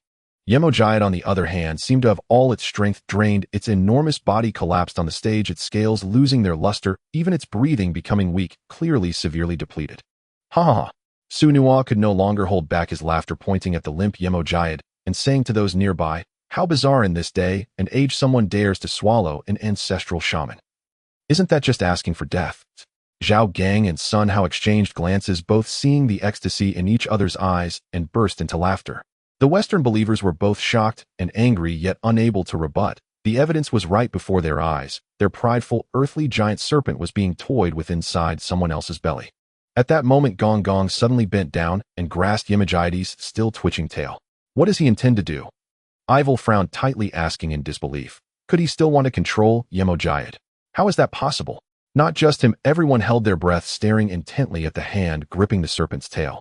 Yemogiad, on the other hand, seemed to have all its strength drained. Its enormous body collapsed on the stage, its scales losing their luster, even its breathing becoming weak, clearly severely depleted. Ha ha ha! Sunua could no longer hold back his laughter, pointing at the limp Yemogiad and saying to those nearby, how bizarre in this day and age someone dares to swallow an ancestral shaman. Isn't that just asking for death? Zhao Gang and Sun Hao exchanged glances, both seeing the ecstasy in each other's eyes, and burst into laughter. The Western believers were both shocked and angry, yet unable to rebut. The evidence was right before their eyes. Their prideful, earthly giant serpent was being toyed with inside someone else's belly. At that moment, Gonggong suddenly bent down and grasped Yemogiad's still twitching tail. What does he intend to do? Ivel frowned tightly, asking in disbelief. Could he still want to control Yemogiad? How is that possible? Not just him, everyone held their breath, staring intently at the hand gripping the serpent's tail.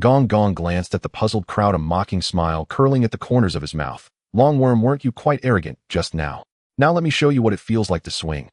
Gonggong glanced at the puzzled crowd, a mocking smile curling at the corners of his mouth. Longworm, weren't you quite arrogant just now? Now let me show you what it feels like to swing.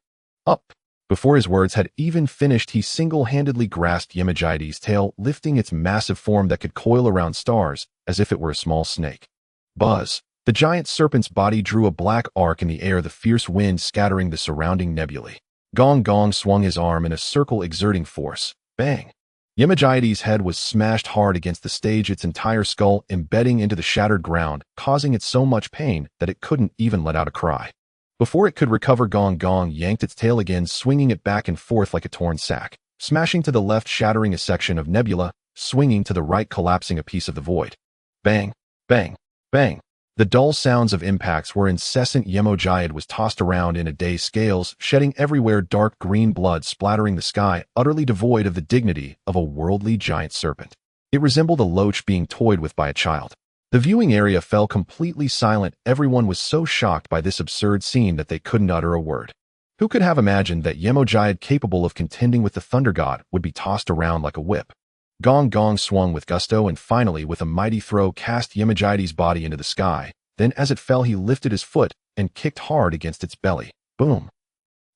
Up! Before his words had even finished, he single-handedly grasped Yemogiad's tail, lifting its massive form that could coil around stars as if it were a small snake. Buzz! The giant serpent's body drew a black arc in the air, the fierce wind scattering the surrounding nebulae. Gonggong swung his arm in a circle, exerting force. Bang! Yemogiad's head was smashed hard against the stage, its entire skull embedding into the shattered ground, causing it so much pain that it couldn't even let out a cry. Before it could recover, Gong yanked its tail again, swinging it back and forth like a torn sack, smashing to the left, shattering a section of nebula, swinging to the right, collapsing a piece of the void. Bang, bang, bang. The dull sounds of impacts were incessant. Yemojayad was tossed around in a day's scales, shedding everywhere dark green blood splattering the sky, utterly devoid of the dignity of a worldly giant serpent. It resembled a loach being toyed with by a child. The viewing area fell completely silent. Everyone was so shocked by this absurd scene that they couldn't utter a word. Who could have imagined that Yemojayad, capable of contending with the thunder god, would be tossed around like a whip? Gong swung with gusto and finally, with a mighty throw, cast Yemojayad's body into the sky. Then as it fell, he lifted his foot and kicked hard against its belly. Boom!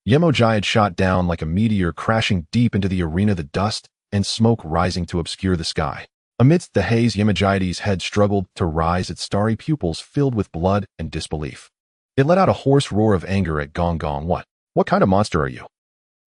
Yemojayad shot down like a meteor, crashing deep into the arena, the dust and smoke rising to obscure the sky. Amidst the haze, Yemojayad's head struggled to rise, its starry pupils filled with blood and disbelief. It let out a hoarse roar of anger at Gong. What kind of monster are you?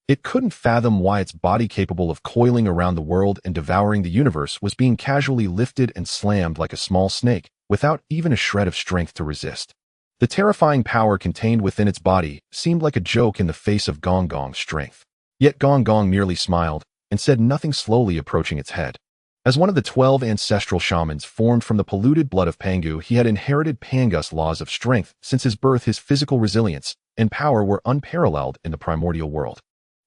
It couldn't fathom why its body, capable of coiling around the world and devouring the universe, was being casually lifted and slammed like a small snake, without even a shred of strength to resist. The terrifying power contained within its body seemed like a joke in the face of Gong's strength. Yet Gong merely smiled and said nothing, slowly approaching its head. As one of the 12 ancestral shamans formed from the polluted blood of Pangu, he had inherited Pangu's laws of strength. Since his birth, his physical resilience and power were unparalleled in the primordial world.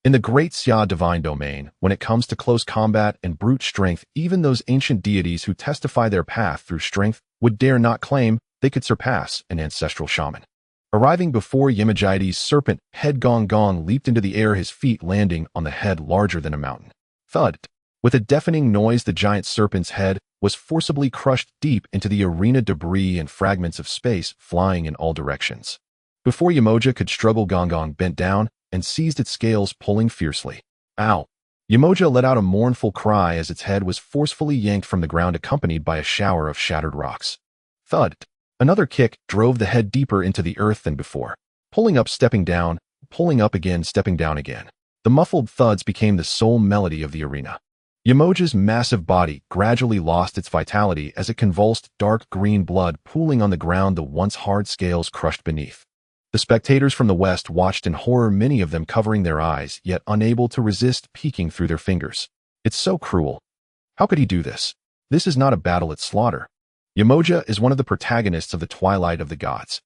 In the great Xia divine domain, when it comes to close combat and brute strength, even those ancient deities who testify their path through strength would dare not claim they could surpass an ancestral shaman. Arriving before Yemojayad's serpent head, Gong leaped into the air, his feet landing on the head larger than a mountain. Thud! With a deafening noise, the giant serpent's head was forcibly crushed deep into the arena, debris and fragments of space flying in all directions. Before Yemoja could struggle, Gong bent down and seized its scales, pulling fiercely. Ow! Yemoja let out a mournful cry as its head was forcefully yanked from the ground, accompanied by a shower of shattered rocks. Thud! Another kick drove the head deeper into the earth than before. Pulling up, stepping down, pulling up again, stepping down again. The muffled thuds became the sole melody of the arena. Yemoja's massive body gradually lost its vitality as it convulsed, dark green blood pooling on the ground, the once hard scales crushed beneath. The spectators from the west watched in horror, many of them covering their eyes, yet unable to resist peeking through their fingers. It's so cruel. How could he do this? This is not a battle, it's slaughter. Yemoja is one of the protagonists of the Twilight of the Gods.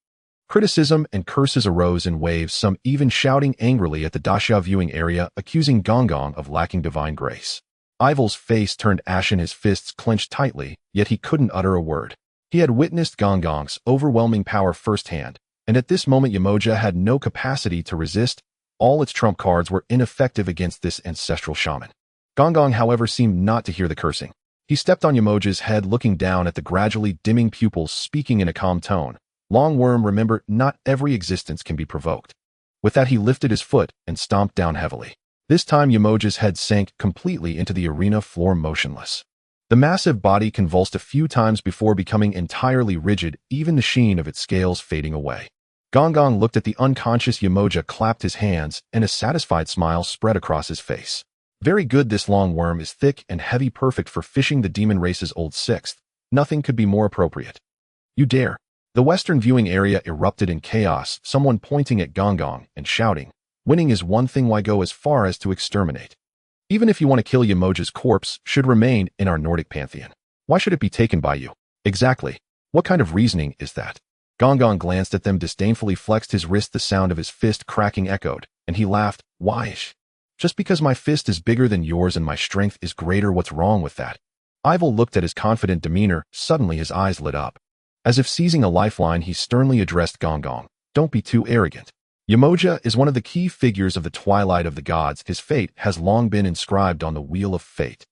Criticism and curses arose in waves, some even shouting angrily at the Daxia viewing area, accusing Gong of lacking divine grace. Ival's face turned ashen, his fists clenched tightly, yet he couldn't utter a word. He had witnessed Gong's overwhelming power firsthand, and at this moment Yemoja had no capacity to resist. All its trump cards were ineffective against this ancestral shaman. Gong, however, seemed not to hear the cursing. He stepped on Yemoja's head, looking down at the gradually dimming pupils, speaking in a calm tone. Long worm, remember, not every existence can be provoked. With that, he lifted his foot and stomped down heavily. This time Yemoja's head sank completely into the arena floor, motionless. The massive body convulsed a few times before becoming entirely rigid, even the sheen of its scales fading away. Gong looked at the unconscious Yemoja, clapped his hands, and a satisfied smile spread across his face. Very good, this long worm is thick and heavy, perfect for fishing the demon race's old sixth. Nothing could be more appropriate. You dare. The western viewing area erupted in chaos, someone pointing at Gong and shouting, "Winning is one thing, why go as far as to exterminate? Even if you want to kill, Yemoja's corpse should remain in our Nordic pantheon. Why should it be taken by you? Exactly. What kind of reasoning is that?" Gong glanced at them, disdainfully flexed his wrist, the sound of his fist cracking echoed, and he laughed. Why? Just because my fist is bigger than yours and my strength is greater, what's wrong with that? Ival looked at his confident demeanor. Suddenly his eyes lit up. As if seizing a lifeline, he sternly addressed Gong. Don't be too arrogant. Yemoja is one of the key figures of the Twilight of the Gods. His fate has long been inscribed on the Wheel of Fate.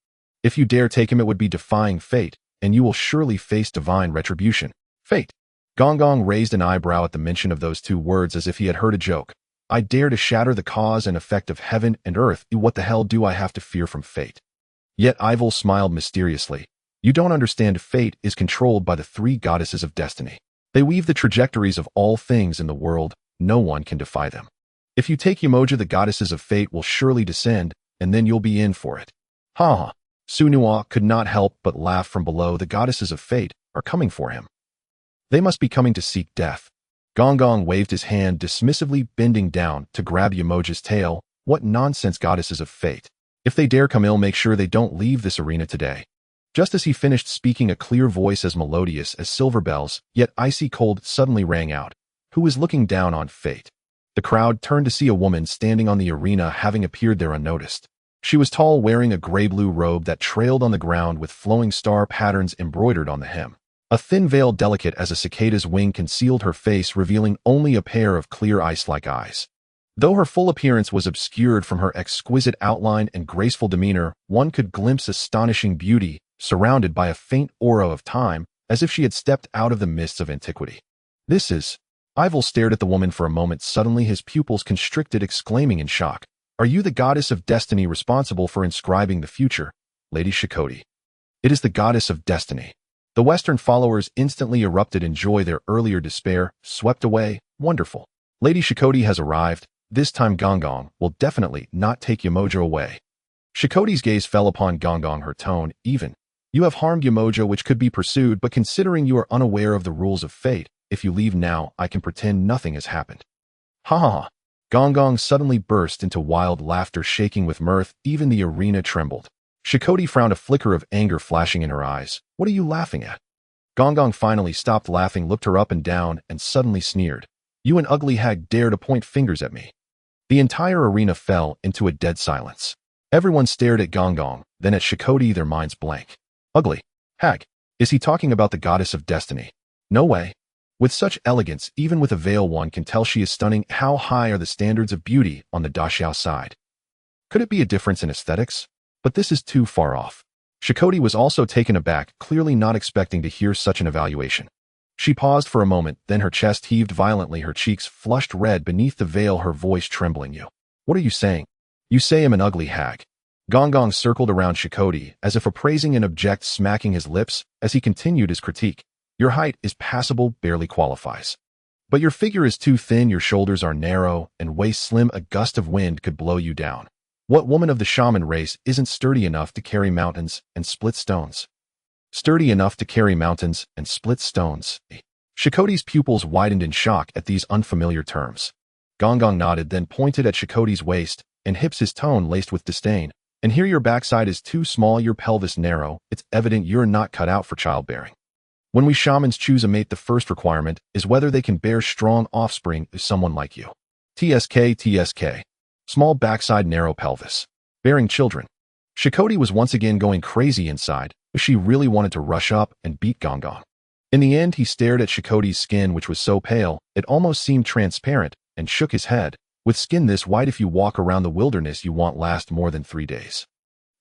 If you dare take him, it would be defying fate, and you will surely face divine retribution. Fate. Gong raised an eyebrow at the mention of those two words, as if he had heard a joke. I dare to shatter the cause and effect of heaven and earth. What the hell do I have to fear from fate? Yet Ival smiled mysteriously. You don't understand. Fate is controlled by the three goddesses of destiny. They weave the trajectories of all things in the world. No one can defy them. If you take Yemoja, the goddesses of fate will surely descend, and then you'll be in for it. Ha ha. Sunua could not help but laugh from below. The goddesses of fate are coming for him. They must be coming to seek death. Gonggong waved his hand dismissively, bending down to grab Yamoja's tail. What nonsense, goddesses of fate. If they dare come ill, make sure they don't leave this arena today. Just as he finished speaking, a clear voice as melodious as silver bells, yet icy cold, suddenly rang out. Who was looking down on fate? The crowd turned to see a woman standing on the arena, having appeared there unnoticed. She was tall, wearing a gray-blue robe that trailed on the ground with flowing star patterns embroidered on the hem. A thin veil delicate as a cicada's wing concealed her face, revealing only a pair of clear ice-like eyes. Though her full appearance was obscured from her exquisite outline and graceful demeanor, one could glimpse astonishing beauty, surrounded by a faint aura of time, as if she had stepped out of the mists of antiquity. This is... Ivel stared at the woman for a moment. Suddenly his pupils constricted, exclaiming in shock, "Are you the goddess of destiny responsible for inscribing the future, Lady Shikoti?" "It is the goddess of destiny." The Western followers instantly erupted in joy, their earlier despair swept away. Wonderful. Lady Shikoti has arrived. This time Gonggong will definitely not take Yamoja away. Shikoti's gaze fell upon Gonggong, her tone even. "You have harmed Yamoja, which could be pursued, but considering you are unaware of the rules of fate, if you leave now, I can pretend nothing has happened." Ha ha ha. Gonggong suddenly burst into wild laughter, shaking with mirth. Even the arena trembled. Shikoti frowned, a flicker of anger flashing in her eyes. "What are you laughing at?" Gonggong finally stopped laughing, looked her up and down, and suddenly sneered. "You, an ugly hag, dare to point fingers at me." The entire arena fell into a dead silence. Everyone stared at Gonggong, then at Shikoti, their minds blank. Ugly hag? Is he talking about the goddess of destiny? No way. With such elegance, even with a veil, one can tell she is stunning. How high are the standards of beauty on the Daxia side? Could it be a difference in aesthetics? But this is too far off. Shikoti was also taken aback, clearly not expecting to hear such an evaluation. She paused for a moment, then her chest heaved violently, her cheeks flushed red beneath the veil, her voice trembling. "You. What are you saying? You say I'm an ugly hag." Gonggong circled around Shikoti, as if appraising an object, smacking his lips as he continued his critique. "Your height is passable, barely qualifies. But your figure is too thin, your shoulders are narrow, and waist slim. A gust of wind could blow you down. What woman of the shaman race isn't sturdy enough to carry mountains and split stones?" Sturdy enough to carry mountains and split stones. Shikoti's pupils widened in shock at these unfamiliar terms. Gonggong nodded, then pointed at Shikoti's waist and hips, his tone laced with disdain. "And here your backside is too small, your pelvis narrow. It's evident you're not cut out for childbearing. When we shamans choose a mate, the first requirement is whether they can bear strong offspring. Is someone like you. TSK. Small backside, narrow pelvis. Bearing children." Shikoti was once again going crazy inside, but she really wanted to rush up and beat Gonggong. In the end, he stared at Shikoti's skin, which was so pale, it almost seemed transparent, and shook his head. "With skin this white, if you walk around the wilderness, you won't last more than 3 days.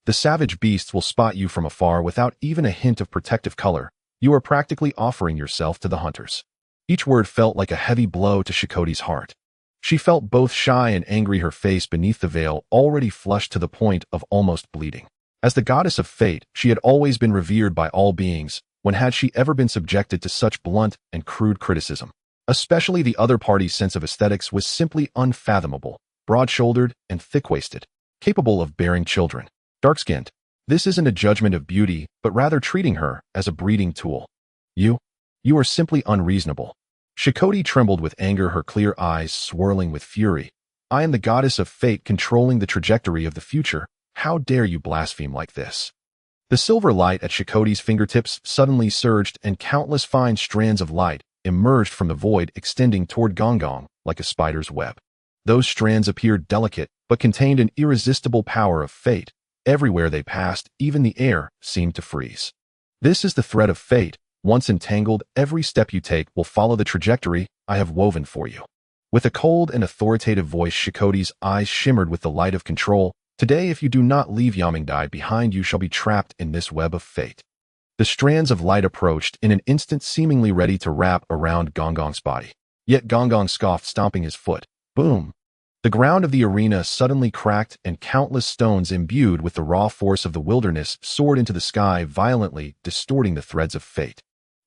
The savage beasts will spot you from afar without even a hint of protective color. You are practically offering yourself to the hunters." Each word felt like a heavy blow to Shikoti's heart. She felt both shy and angry, her face beneath the veil already flushed to the point of almost bleeding. As the goddess of fate, she had always been revered by all beings. When had she ever been subjected to such blunt and crude criticism? Especially the other party's sense of aesthetics was simply unfathomable. Broad-shouldered and thick-waisted, capable of bearing children, dark-skinned. This isn't a judgment of beauty, but rather treating her as a breeding tool. You are simply unreasonable." Shikoti trembled with anger, her clear eyes swirling with fury. "I am the goddess of fate, controlling the trajectory of the future. How dare you blaspheme like this?" The silver light at Shikoti's fingertips suddenly surged, and countless fine strands of light emerged from the void, extending toward Gonggong like a spider's web. Those strands appeared delicate, but contained an irresistible power of fate. Everywhere they passed, even the air seemed to freeze. "This is the thread of fate. Once entangled, every step you take will follow the trajectory I have woven for you." With a cold and authoritative voice, Shikoti's eyes shimmered with the light of control. "Today, if you do not leave Yamingdai behind, you shall be trapped in this web of fate." The strands of light approached in an instant, seemingly ready to wrap around Gonggong's body. Yet Gonggong scoffed, stomping his foot. Boom! The ground of the arena suddenly cracked, and countless stones imbued with the raw force of the wilderness soared into the sky, violently distorting the threads of fate.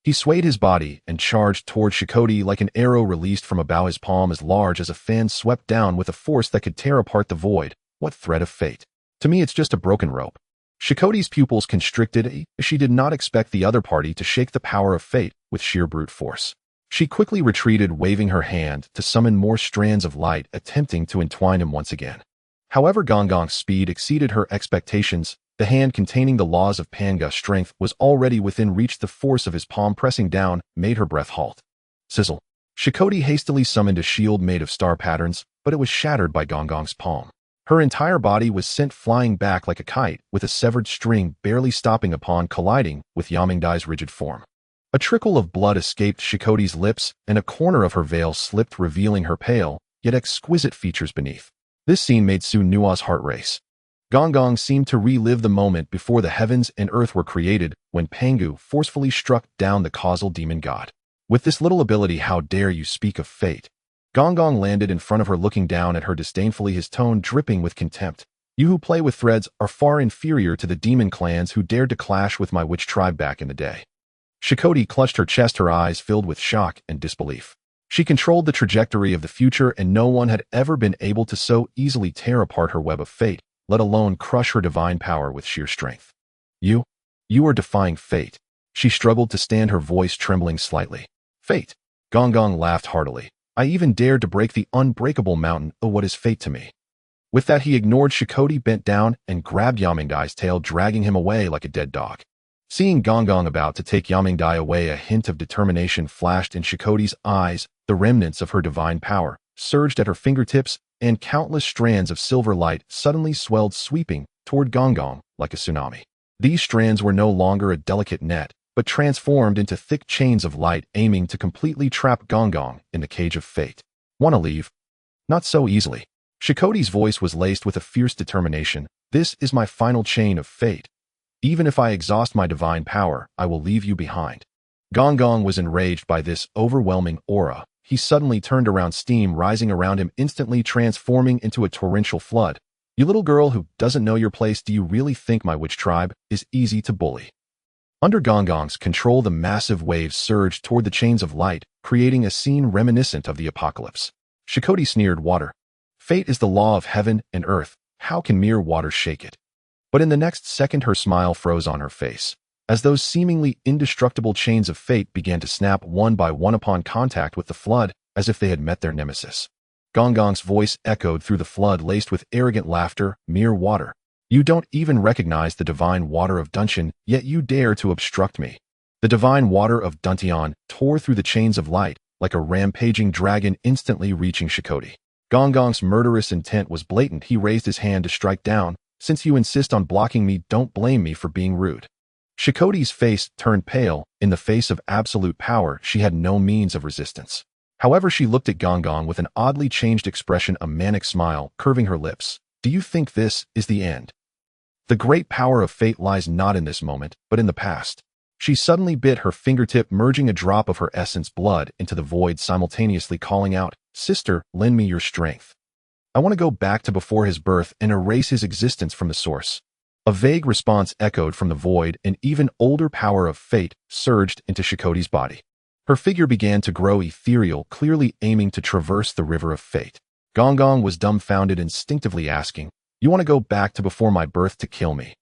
He swayed his body and charged toward Shikoti like an arrow released from a bow, his palm as large as a fan swept down with a force that could tear apart the void. What thread of fate? To me, it's just a broken rope. Shikoti's pupils constricted. She did not expect the other party to shake the power of fate with sheer brute force. She quickly retreated, waving her hand to summon more strands of light, attempting to entwine him once again. However, Gonggong's speed exceeded her expectations. The hand containing the laws of Panga's strength was already within reach. The force of his palm pressing down made her breath halt. Sizzle. Shikoti hastily summoned a shield made of star patterns, but it was shattered by Gonggong's palm. Her entire body was sent flying back like a kite, with a severed string barely stopping upon colliding with Yamingdai's rigid form. A trickle of blood escaped Shikoti's lips, and a corner of her veil slipped, revealing her pale, yet exquisite features beneath. This scene made Su Nua's heart race. Gonggong seemed to relive the moment before the heavens and earth were created, when Pangu forcefully struck down the causal demon god. With this little ability, how dare you speak of fate? Gonggong landed in front of her, looking down at her disdainfully, his tone dripping with contempt. You who play with threads are far inferior to the demon clans who dared to clash with my witch tribe back in the day. Shikoti clutched her chest, her eyes filled with shock and disbelief. She controlled the trajectory of the future, and no one had ever been able to so easily tear apart her web of fate, let alone crush her divine power with sheer strength. You are defying fate. She struggled to stand, her voice trembling slightly. Fate? Gonggong laughed heartily. I even dared to break the unbreakable mountain. Oh, what is fate to me? With that, he ignored Shikoti, bent down, and grabbed Yamingdai's tail, dragging him away like a dead dog. Seeing Gonggong about to take Yamingdai away, a hint of determination flashed in Shikoti's eyes. The remnants of her divine power surged at her fingertips, and countless strands of silver light suddenly swelled, sweeping toward Gonggong like a tsunami. These strands were no longer a delicate net, but transformed into thick chains of light, aiming to completely trap Gonggong in the cage of fate. Wanna leave? Not so easily. Shikoti's voice was laced with a fierce determination. This is my final chain of fate. Even if I exhaust my divine power, I will leave you behind. Gonggong was enraged by this overwhelming aura. He suddenly turned around, steam rising around him, instantly transforming into a torrential flood. You little girl who doesn't know your place, do you really think my witch tribe is easy to bully? Under Gonggong's control, the massive waves surged toward the chains of light, creating a scene reminiscent of the apocalypse. Shikoti sneered, water. Fate is the law of heaven and earth. How can mere water shake it? But in the next second, her smile froze on her face, as those seemingly indestructible chains of fate began to snap one by one upon contact with the flood, as if they had met their nemesis. Gonggong's voice echoed through the flood, laced with arrogant laughter. Mere water. You don't even recognize the divine water of Duntian, yet you dare to obstruct me. The divine water of Duntian tore through the chains of light, like a rampaging dragon, instantly reaching Shikoti. Gonggong's murderous intent was blatant. He raised his hand to strike down. Since you insist on blocking me, don't blame me for being rude. Shikoti's face turned pale. In the face of absolute power, she had no means of resistance. However, she looked at Gonggong with an oddly changed expression, a manic smile curving her lips. Do you think this is the end? The great power of fate lies not in this moment, but in the past. She suddenly bit her fingertip, merging a drop of her essence blood into the void, simultaneously calling out, Sister, lend me your strength. I want to go back to before his birth and erase his existence from the source. A vague response echoed from the void. An even older power of fate surged into Shikoti's body. Her figure began to grow ethereal, clearly aiming to traverse the river of fate. Gonggong was dumbfounded, instinctively asking, You want to go back to before my birth to kill me?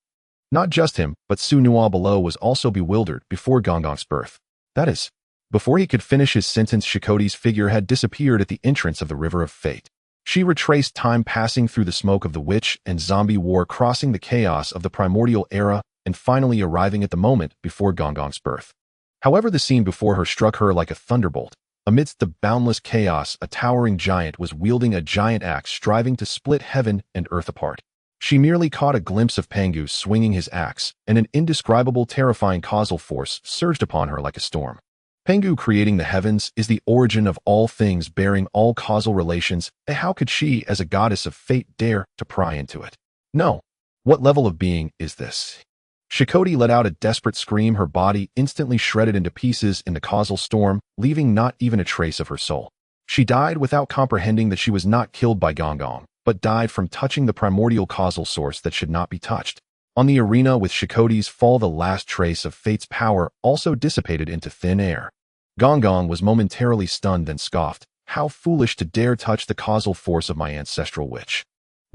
Not just him, but Su Nua below was also bewildered. Before Gonggong's birth. That is. Before he could finish his sentence, Shikoti's figure had disappeared at the entrance of the river of fate. She retraced time, passing through the smoke of the witch and zombie war, crossing the chaos of the primordial era, and finally arriving at the moment before Gonggong's birth. However, the scene before her struck her like a thunderbolt. Amidst the boundless chaos, a towering giant was wielding a giant axe, striving to split heaven and earth apart. She merely caught a glimpse of Pangu swinging his axe, and an indescribable, terrifying causal force surged upon her like a storm. Pangu creating the heavens is the origin of all things, bearing all causal relations. How could she, as a goddess of fate, dare to pry into it? No. What level of being is this? Shikoti let out a desperate scream, her body instantly shredded into pieces in the causal storm, leaving not even a trace of her soul. She died without comprehending that she was not killed by Gonggong, but died from touching the primordial causal source that should not be touched. On the arena with Shikoti's fall, the last trace of fate's power also dissipated into thin air. Gonggong was momentarily stunned, then scoffed, How foolish to dare touch the causal force of my ancestral witch.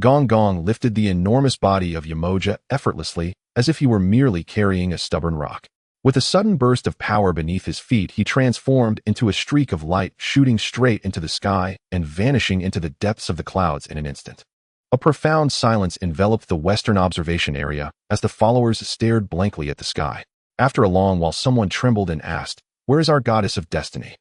Gonggong lifted the enormous body of Yamoja effortlessly, as if he were merely carrying a stubborn rock. With a sudden burst of power beneath his feet, he transformed into a streak of light, shooting straight into the sky and vanishing into the depths of the clouds in an instant. A profound silence enveloped the western observation area as the followers stared blankly at the sky. After a long while, someone trembled and asked, "Where is our goddess of destiny?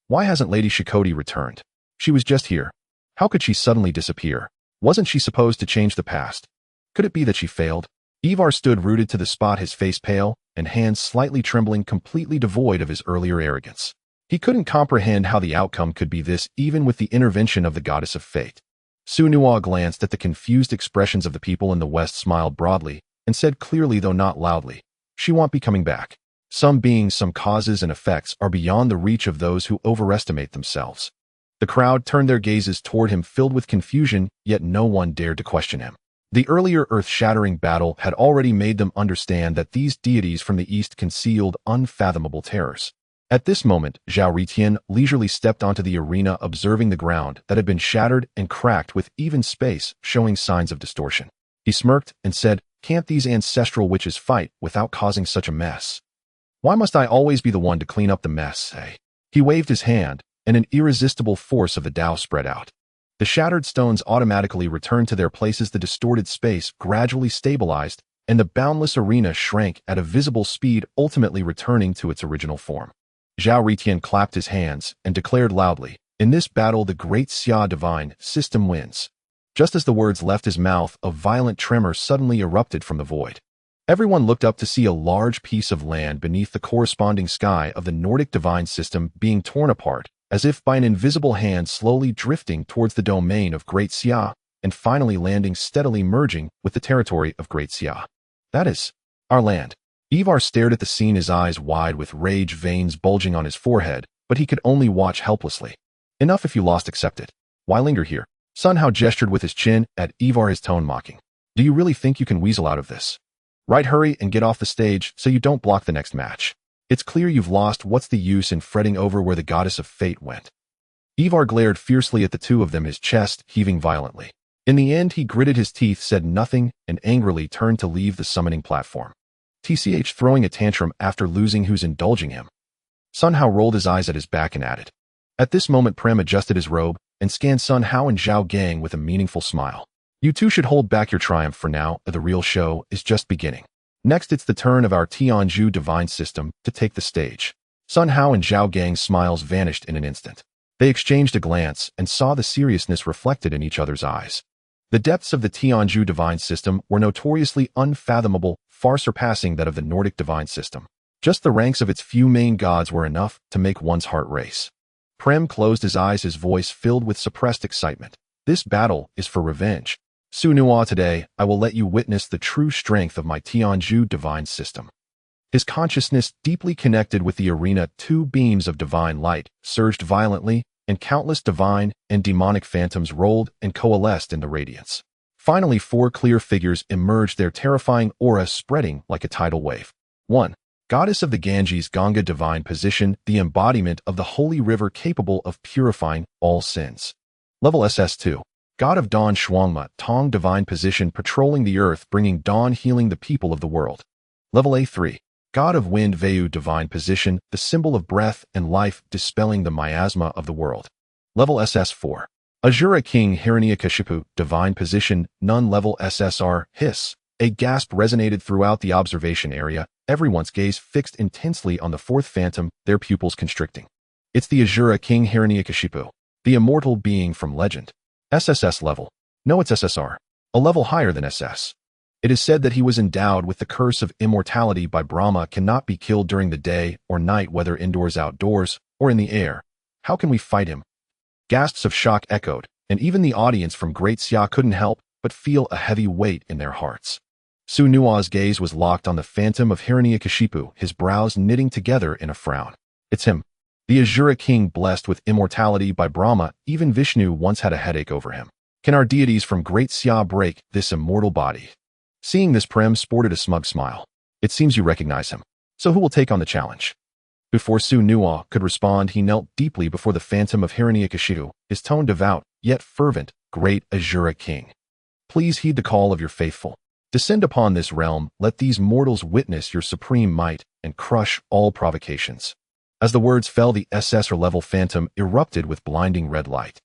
Why hasn't Lady Shikoti returned? She was just here. How could she suddenly disappear? Wasn't she supposed to change the past? Could it be that she failed?" Ivar stood rooted to the spot, his face pale and hands slightly trembling, completely devoid of his earlier arrogance. He couldn't comprehend how the outcome could be this, even with the intervention of the goddess of fate. Sunua glanced at the confused expressions of the people in the west, smiled broadly, and said clearly, though not loudly, "She won't be coming back. Some beings, some causes and effects are beyond the reach of those who overestimate themselves." The crowd turned their gazes toward him, filled with confusion, yet no one dared to question him. The earlier earth-shattering battle had already made them understand that these deities from the east concealed unfathomable terrors. At this moment, Zhao Ritian leisurely stepped onto the arena, observing the ground that had been shattered and cracked, with even space showing signs of distortion. He smirked and said, "Can't these ancestral witches fight without causing such a mess? Why must I always be the one to clean up the mess, eh?" He waved his hand, and an irresistible force of the Tao spread out. The shattered stones automatically returned to their places, the distorted space gradually stabilized, and the boundless arena shrank at a visible speed, ultimately returning to its original form. Zhao Ritian clapped his hands and declared loudly, "In this battle, the great Xia divine system wins." Just as the words left his mouth, a violent tremor suddenly erupted from the void. Everyone looked up to see a large piece of land beneath the corresponding sky of the Nordic divine system being torn apart, as if by an invisible hand, slowly drifting towards the domain of Great Xia, and finally landing steadily, merging with the territory of Great Xia. "That is our land." Ivar stared at the scene, his eyes wide with rage, veins bulging on his forehead, but he could only watch helplessly. "Enough. If you lost, accept it. Why linger here?" Sun Hao gestured with his chin at Ivar, his tone mocking. "Do you really think you can weasel out of this? Right, hurry and get off the stage so you don't block the next match. It's clear you've lost. What's the use in fretting over where the goddess of fate went?" Ivar glared fiercely at the two of them, his chest heaving violently. In the end, he gritted his teeth, said nothing, and angrily turned to leave the summoning platform. TCH throwing a tantrum after losing, who's indulging him? Sun Hao rolled his eyes at his back and added. At this moment, Prem adjusted his robe and scanned Sun Hao and Zhao Gang with a meaningful smile. "You two should hold back your triumph for now. The real show is just beginning. Next, it's the turn of our Tianju divine system to take the stage." Sun Hao and Zhao Gang's smiles vanished in an instant. They exchanged a glance and saw the seriousness reflected in each other's eyes. The depths of the Tianju divine system were notoriously unfathomable, far surpassing that of the Nordic divine system. Just the ranks of its few main gods were enough to make one's heart race. Prem closed his eyes, his voice filled with suppressed excitement. "This battle is for revenge. Sunua, today I will let you witness the true strength of my Tianju divine system." His consciousness deeply connected with the arena. Two beams of divine light surged violently, and countless divine and demonic phantoms rolled and coalesced in the radiance. Finally, four clear figures emerged, their terrifying aura spreading like a tidal wave. 1. Goddess of the Ganges, Ganga divine position, the embodiment of the holy river capable of purifying all sins. Level SS2. God of Dawn, Shuangma, Tong divine position, patrolling the earth, bringing dawn, healing the people of the world. Level A3. God of Wind, Vayu divine position, the symbol of breath and life, dispelling the miasma of the world. Level SS4. Azura King, Hiranyakashipu divine position, Nun. Level SSR, Hiss. A gasp resonated throughout the observation area, everyone's gaze fixed intensely on the fourth phantom, their pupils constricting. It's the Azura King Hiranyakashipu, the immortal being from legend. SSS level. No, it's SSR. A level higher than SS. It is said that he was endowed with the curse of immortality by Brahma, cannot be killed during the day or night, whether indoors, outdoors, or in the air. How can we fight him? Gasps of shock echoed, and even the audience from Great Xia couldn't help but feel a heavy weight in their hearts. Sunua's gaze was locked on the phantom of Hiranyakashipu, his brows knitting together in a frown. It's him. The Azura King, blessed with immortality by Brahma. Even Vishnu once had a headache over him. Can our deities from Great Xia break this immortal body? Seeing this, Prem sported a smug smile. It seems you recognize him. So who will take on the challenge? Before Sunua could respond, he knelt deeply before the phantom of Hiranyakashipu, his tone devout, yet fervent. Great Azura King, please heed the call of your faithful. Descend upon this realm, let these mortals witness your supreme might, and crush all provocations. As the words fell, the SS-level phantom erupted with blinding red light.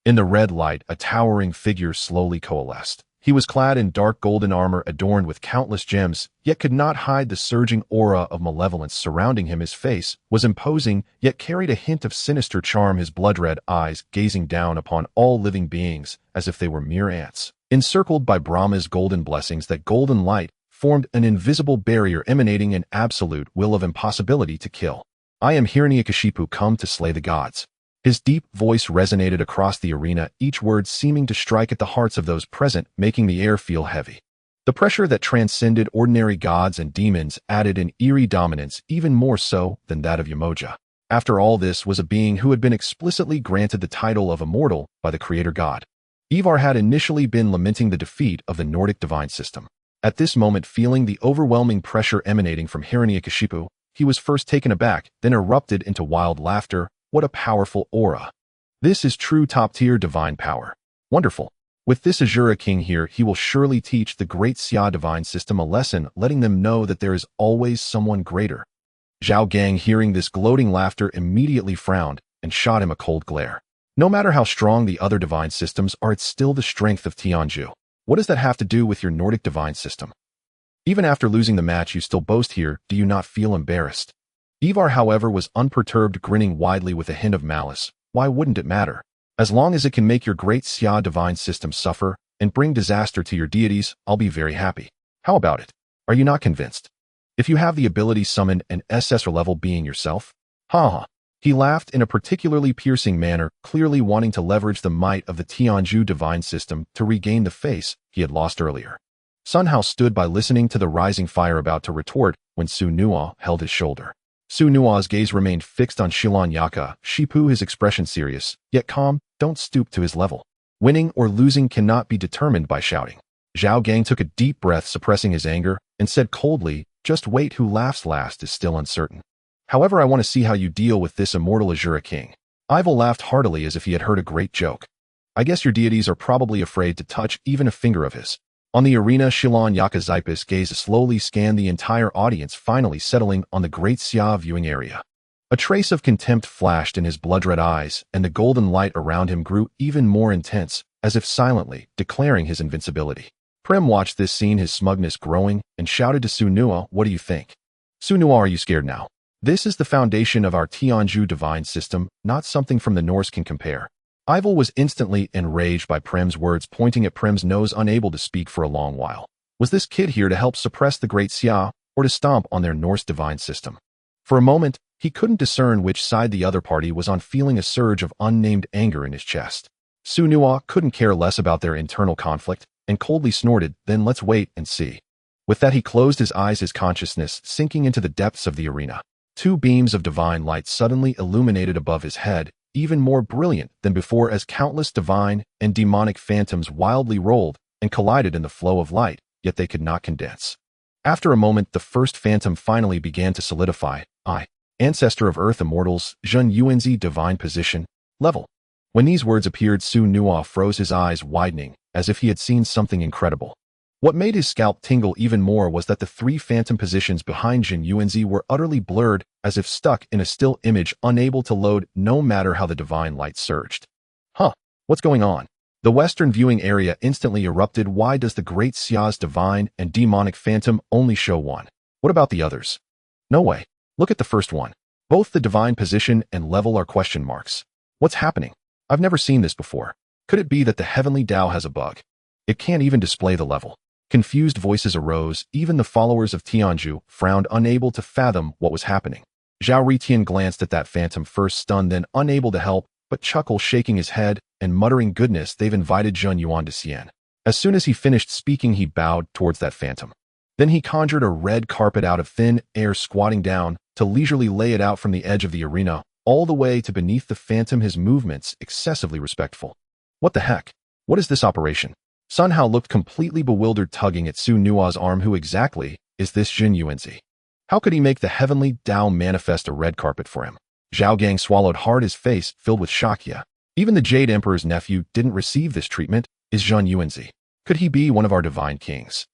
In the red light, a towering figure slowly coalesced. He was clad in dark golden armor adorned with countless gems, yet could not hide the surging aura of malevolence surrounding him. His face was imposing, yet carried a hint of sinister charm, his blood-red eyes gazing down upon all living beings as if they were mere ants. Encircled by Brahma's golden blessings, that golden light formed an invisible barrier emanating an absolute will of impossibility to kill. I am Hiranyakashipu, come to slay the gods. His deep voice resonated across the arena, each word seeming to strike at the hearts of those present, making the air feel heavy. The pressure that transcended ordinary gods and demons added an eerie dominance, even more so than that of Yamoja. After all, this was a being who had been explicitly granted the title of immortal by the creator god. Ivar had initially been lamenting the defeat of the Nordic divine system. At this moment, feeling the overwhelming pressure emanating from Hiranyakashipu, he was first taken aback, then erupted into wild laughter. What a powerful aura. This is true top-tier divine power. Wonderful. With this Azura king here, he will surely teach the great Xia divine system a lesson, letting them know that there is always someone greater. Zhao Gang, hearing this gloating laughter, immediately frowned and shot him a cold glare. No matter how strong the other divine systems are, it's still the strength of Tianju. What does that have to do with your Nordic divine system? Even after losing the match, you still boast here. Do you not feel embarrassed? Ivar, however, was unperturbed, grinning widely with a hint of malice. Why wouldn't it matter? As long as it can make your great Xia divine system suffer and bring disaster to your deities, I'll be very happy. How about it? Are you not convinced? If you have the ability, summon an SS-level being yourself? Ha ha. He laughed in a particularly piercing manner, clearly wanting to leverage the might of the Tianju divine system to regain the face he had lost earlier. Sun Hao stood by, listening to the rising fire, about to retort when Su Nuo held his shoulder. Su Nuo's gaze remained fixed on Hiranyakashipu, his expression serious, yet calm. Don't stoop to his level. Winning or losing cannot be determined by shouting. Zhao Gang took a deep breath, suppressing his anger, and said coldly, just wait, who laughs last is still uncertain. However, I want to see how you deal with this immortal Azura king. Ival laughed heartily as if he had heard a great joke. I guess your deities are probably afraid to touch even a finger of his. On the arena, Hiranyakashipu's gaze slowly scanned the entire audience, finally settling on the great Xia viewing area. A trace of contempt flashed in his blood-red eyes, and the golden light around him grew even more intense, as if silently declaring his invincibility. Prim watched this scene, his smugness growing, and shouted to Su Nuo, what do you think? Su Nuo, are you scared now? This is the foundation of our Tianju divine system, not something from the Norse can compare. Ival was instantly enraged by Prim's words, pointing at Prim's nose, unable to speak for a long while. Was this kid here to help suppress the great Xia, or to stomp on their Norse divine system? For a moment, he couldn't discern which side the other party was on, feeling a surge of unnamed anger in his chest. Su Nuo couldn't care less about their internal conflict, and coldly snorted, then let's wait and see. With that, he closed his eyes, his consciousness sinking into the depths of the arena. Two beams of divine light suddenly illuminated above his head, even more brilliant than before, as countless divine and demonic phantoms wildly rolled and collided in the flow of light, yet they could not condense. After a moment, the first phantom finally began to solidify. I, ancestor of Earth immortals, Zhen Yuanzi, divine position, level. When these words appeared, Su Nuo froze, his eyes widening, as if he had seen something incredible. What made his scalp tingle even more was that the three phantom positions behind Zhen Yuanzi were utterly blurred, as if stuck in a still image, unable to load no matter how the divine light surged. Huh, what's going on? The western viewing area instantly erupted. Why does the great Xia's divine and demonic phantom only show one? What about the others? No way. Look at the first one. Both the divine position and level are question marks. What's happening? I've never seen this before. Could it be that the heavenly Tao has a bug? It can't even display the level. Confused voices arose. Even the followers of Tianju frowned, unable to fathom what was happening. Zhao Ritian glanced at that phantom, first stunned, then unable to help but chuckle, shaking his head and muttering, goodness, they've invited Zhen Yuan to Xian. As soon as he finished speaking, he bowed towards that phantom. Then he conjured a red carpet out of thin air, squatting down to leisurely lay it out from the edge of the arena all the way to beneath the phantom, his movements excessively respectful. What the heck? What is this operation? Sun Hao looked completely bewildered, tugging at Su Nuo's arm. Who exactly is this Zhen Yuanzi? How could he make the heavenly Tao manifest a red carpet for him? Zhao Gang swallowed hard, his face filled with shock. Yeah, even the Jade Emperor's nephew didn't receive this treatment. Is Zhen Yuanzi? Could he be one of our divine kings?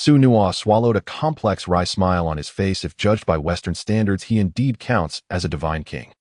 Su Nua swallowed a complex wry smile on his face. If judged by Western standards, he indeed counts as a divine king.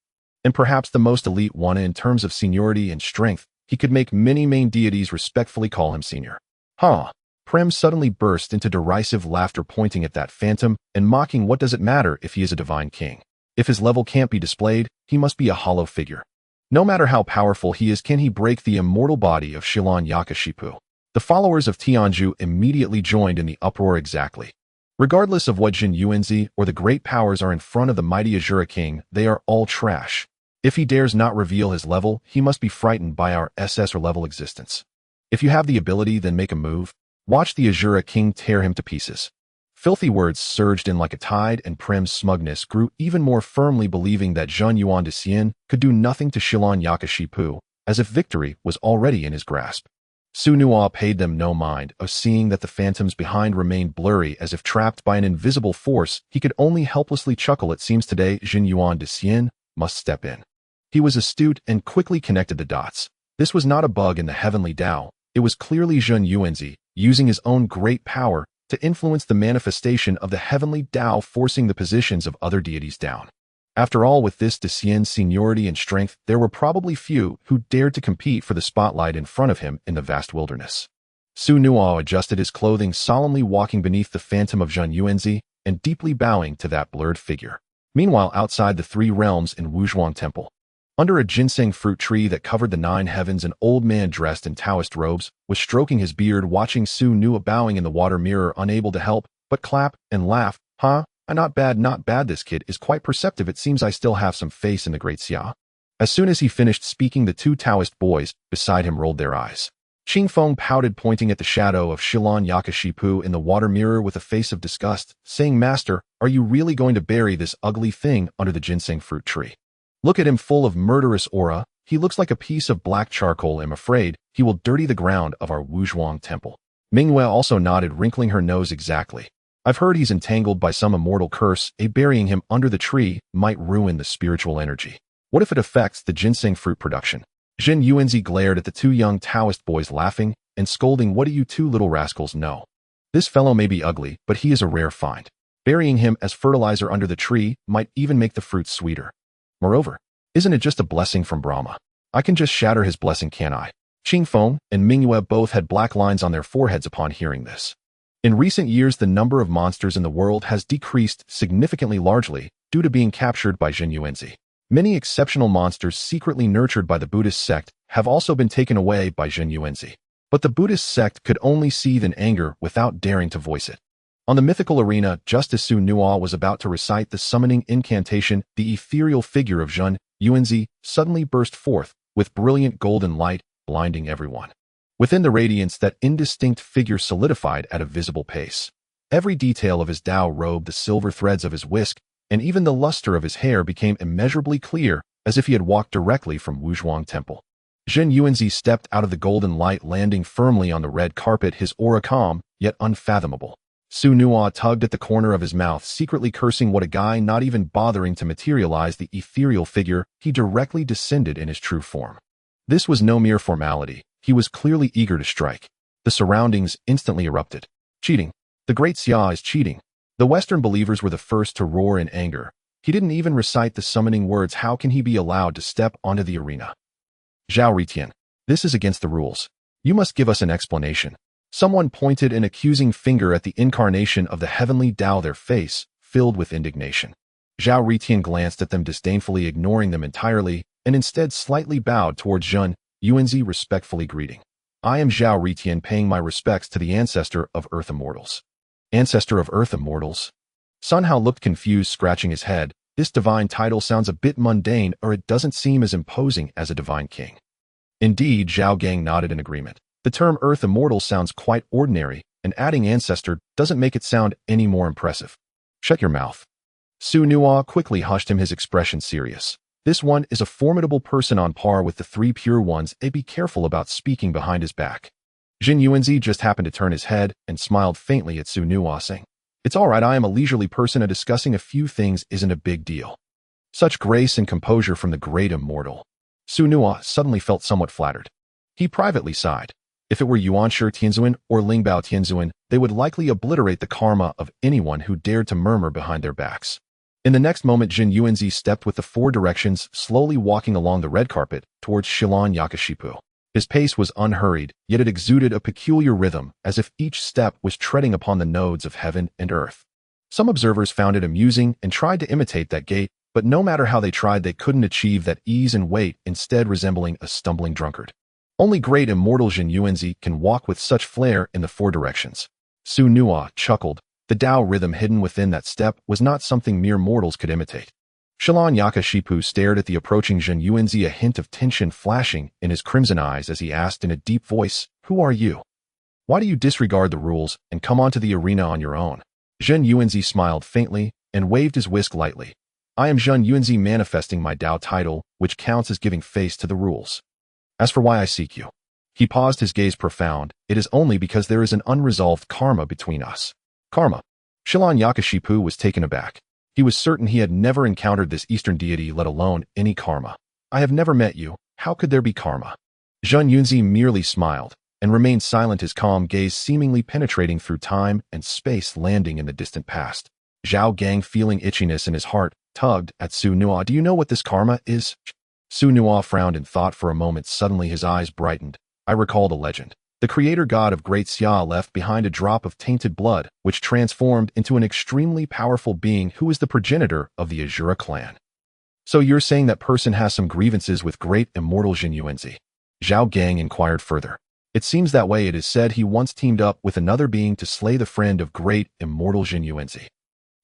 And perhaps the most elite one in terms of seniority and strength. He could make many main deities respectfully call him senior. Huh. Prem suddenly burst into derisive laughter, pointing at that phantom and mocking. What does it matter if he is a divine king? If his level can't be displayed, he must be a hollow figure. No matter how powerful he is, can he break the immortal body of Shilon Yakashipu? The followers of Tianju immediately joined in the uproar. Exactly. Regardless of what Jin Yuanzi or the great powers are in front of the mighty Azura king, they are all trash. If he dares not reveal his level, he must be frightened by our SS or level existence. If you have the ability, then make a move. Watch the Azura king tear him to pieces. Filthy words surged in like a tide, and Prem's smugness grew even more firmly, believing that Zhen Yuan de Xian could do nothing to Shilon Yakashipu, as if victory was already in his grasp. Su Nua paid them no mind of seeing that the phantoms behind remained blurry as if trapped by an invisible force. He could only helplessly chuckle. It seems today Zhen Yuan de Xian must step in. He was astute and quickly connected the dots. This was not a bug in the heavenly Tao. It was clearly Zhen Yuanzi, using his own great power to influence the manifestation of the heavenly Tao, forcing the positions of other deities down. After all, with this de Xian's seniority and strength, there were probably few who dared to compete for the spotlight in front of him in the vast wilderness. Su Nua adjusted his clothing, solemnly walking beneath the phantom of Zhen Yuanzi and deeply bowing to that blurred figure. Meanwhile, outside the three realms in Wuzhuang Temple, under a ginseng fruit tree that covered the 9 heavens, an old man dressed in Taoist robes was stroking his beard, watching Su Nua bowing in the water mirror, unable to help but clap and laugh. Huh? Not bad, not bad. This kid is quite perceptive. It seems I still have some faith in the great Xia. As soon as he finished speaking, the 2 Taoist boys beside him rolled their eyes. Qingfeng pouted, pointing at the shadow of Shilon Yakashipu in the water mirror with a face of disgust, saying, "Master, are you really going to bury this ugly thing under the ginseng fruit tree? Look at him, full of murderous aura. He looks like a piece of black charcoal. I'm afraid he will dirty the ground of our Wuzhuang temple." Mingyue also nodded, wrinkling her nose. Exactly. I've heard he's entangled by some immortal curse. Burying him under the tree might ruin the spiritual energy. What if it affects the ginseng fruit production? Zhen Yuanzi glared at the 2 young Taoist boys, laughing and scolding. What do you 2 little rascals know? This fellow may be ugly, but he is a rare find. Burying him as fertilizer under the tree might even make the fruit sweeter. Moreover, isn't it just a blessing from Brahma? I can just shatter his blessing, can't I? Qingfeng and Mingyue both had black lines on their foreheads upon hearing this. In recent years, the number of monsters in the world has decreased significantly, largely due to being captured by Zhen Yuanzi. Many exceptional monsters secretly nurtured by the Buddhist sect have also been taken away by Zhen Yuanzi. But the Buddhist sect could only seethe in anger without daring to voice it. On the mythical arena, just as Su Nua was about to recite the summoning incantation, the ethereal figure of Zhen Yuanzi suddenly burst forth with brilliant golden light, blinding everyone. Within the radiance, that indistinct figure solidified at a visible pace. Every detail of his Tao robe, the silver threads of his whisk, and even the luster of his hair became immeasurably clear, as if he had walked directly from Wuzhuang Temple. Zhen Yuanzi stepped out of the golden light, landing firmly on the red carpet, his aura calm, yet unfathomable. Su Nua tugged at the corner of his mouth, secretly cursing. What a guy! Not even bothering to materialize the ethereal figure, he directly descended in his true form. This was no mere formality. He was clearly eager to strike. The surroundings instantly erupted. Cheating. The great Xia is cheating. The Western believers were the first to roar in anger. He didn't even recite the summoning words. How can he be allowed to step onto the arena? Zhao Ritian, this is against the rules. You must give us an explanation. Someone pointed an accusing finger at the incarnation of the heavenly Tao, their face filled with indignation. Zhao Ritian glanced at them disdainfully, ignoring them entirely, and instead slightly bowed towards Zhen Yuanzi, respectfully greeting. I am Zhao Ritian, paying my respects to the ancestor of Earth Immortals. Ancestor of Earth Immortals? Sun Hao looked confused, scratching his head. This divine title sounds a bit mundane, or it doesn't seem as imposing as a divine king. Indeed, Zhao Gang nodded in agreement. The term Earth Immortal sounds quite ordinary, and adding ancestor doesn't make it sound any more impressive. Shut your mouth. Su Nua quickly hushed him, his expression serious. This one is a formidable person on par with the 3 pure ones. Be careful about speaking behind his back. Zhen Yuanzi just happened to turn his head and smiled faintly at Su Nua, saying, It's all right, I am a leisurely person, and discussing a few things isn't a big deal. Such grace and composure from the great immortal. Su Nua suddenly felt somewhat flattered. He privately sighed. If it were Yuanshi Tianzuan or Lingbao Tianzuan, they would likely obliterate the karma of anyone who dared to murmur behind their backs. In the next moment, Jin Yuanzi stepped with the four directions, slowly walking along the red carpet towards Shilan Yakashipu. His pace was unhurried, yet it exuded a peculiar rhythm, as if each step was treading upon the nodes of heaven and earth. Some observers found it amusing and tried to imitate that gait, but no matter how they tried, they couldn't achieve that ease and weight, instead resembling a stumbling drunkard. Only great immortal Jin Yuanzi can walk with such flair in the four directions. Su Nua chuckled. The Tao rhythm hidden within that step was not something mere mortals could imitate. Shilan Yakashipu stared at the approaching Jin Yuanzi, a hint of tension flashing in his crimson eyes as he asked in a deep voice, "Who are you? Why do you disregard the rules and come onto the arena on your own?" Jin Yuanzi smiled faintly and waved his whisk lightly. "I am Jin Yuanzi, manifesting my Tao title, which counts as giving face to the rules. As for why I seek you," he paused, his gaze profound, "it is only because there is an unresolved karma between us." Karma. Shilan Yakashipu was taken aback. He was certain he had never encountered this Eastern deity, let alone any karma. "I have never met you. How could there be karma?" Jin Yuanzi merely smiled and remained silent, his calm gaze seemingly penetrating through time and space, landing in the distant past. Zhao Gang, feeling itchiness in his heart, tugged at Su Nua. "Do you know what this karma is?" Su Nua frowned in thought for a moment. Suddenly his eyes brightened. "I recall the legend. The creator god of Great Xia left behind a drop of tainted blood, which transformed into an extremely powerful being who is the progenitor of the Asura clan." "So you're saying that person has some grievances with great immortal Jin Yuanzi?" Zhao Gang inquired further. "It seems that way. It is said he once teamed up with another being to slay the friend of great immortal Jin Yuanzi."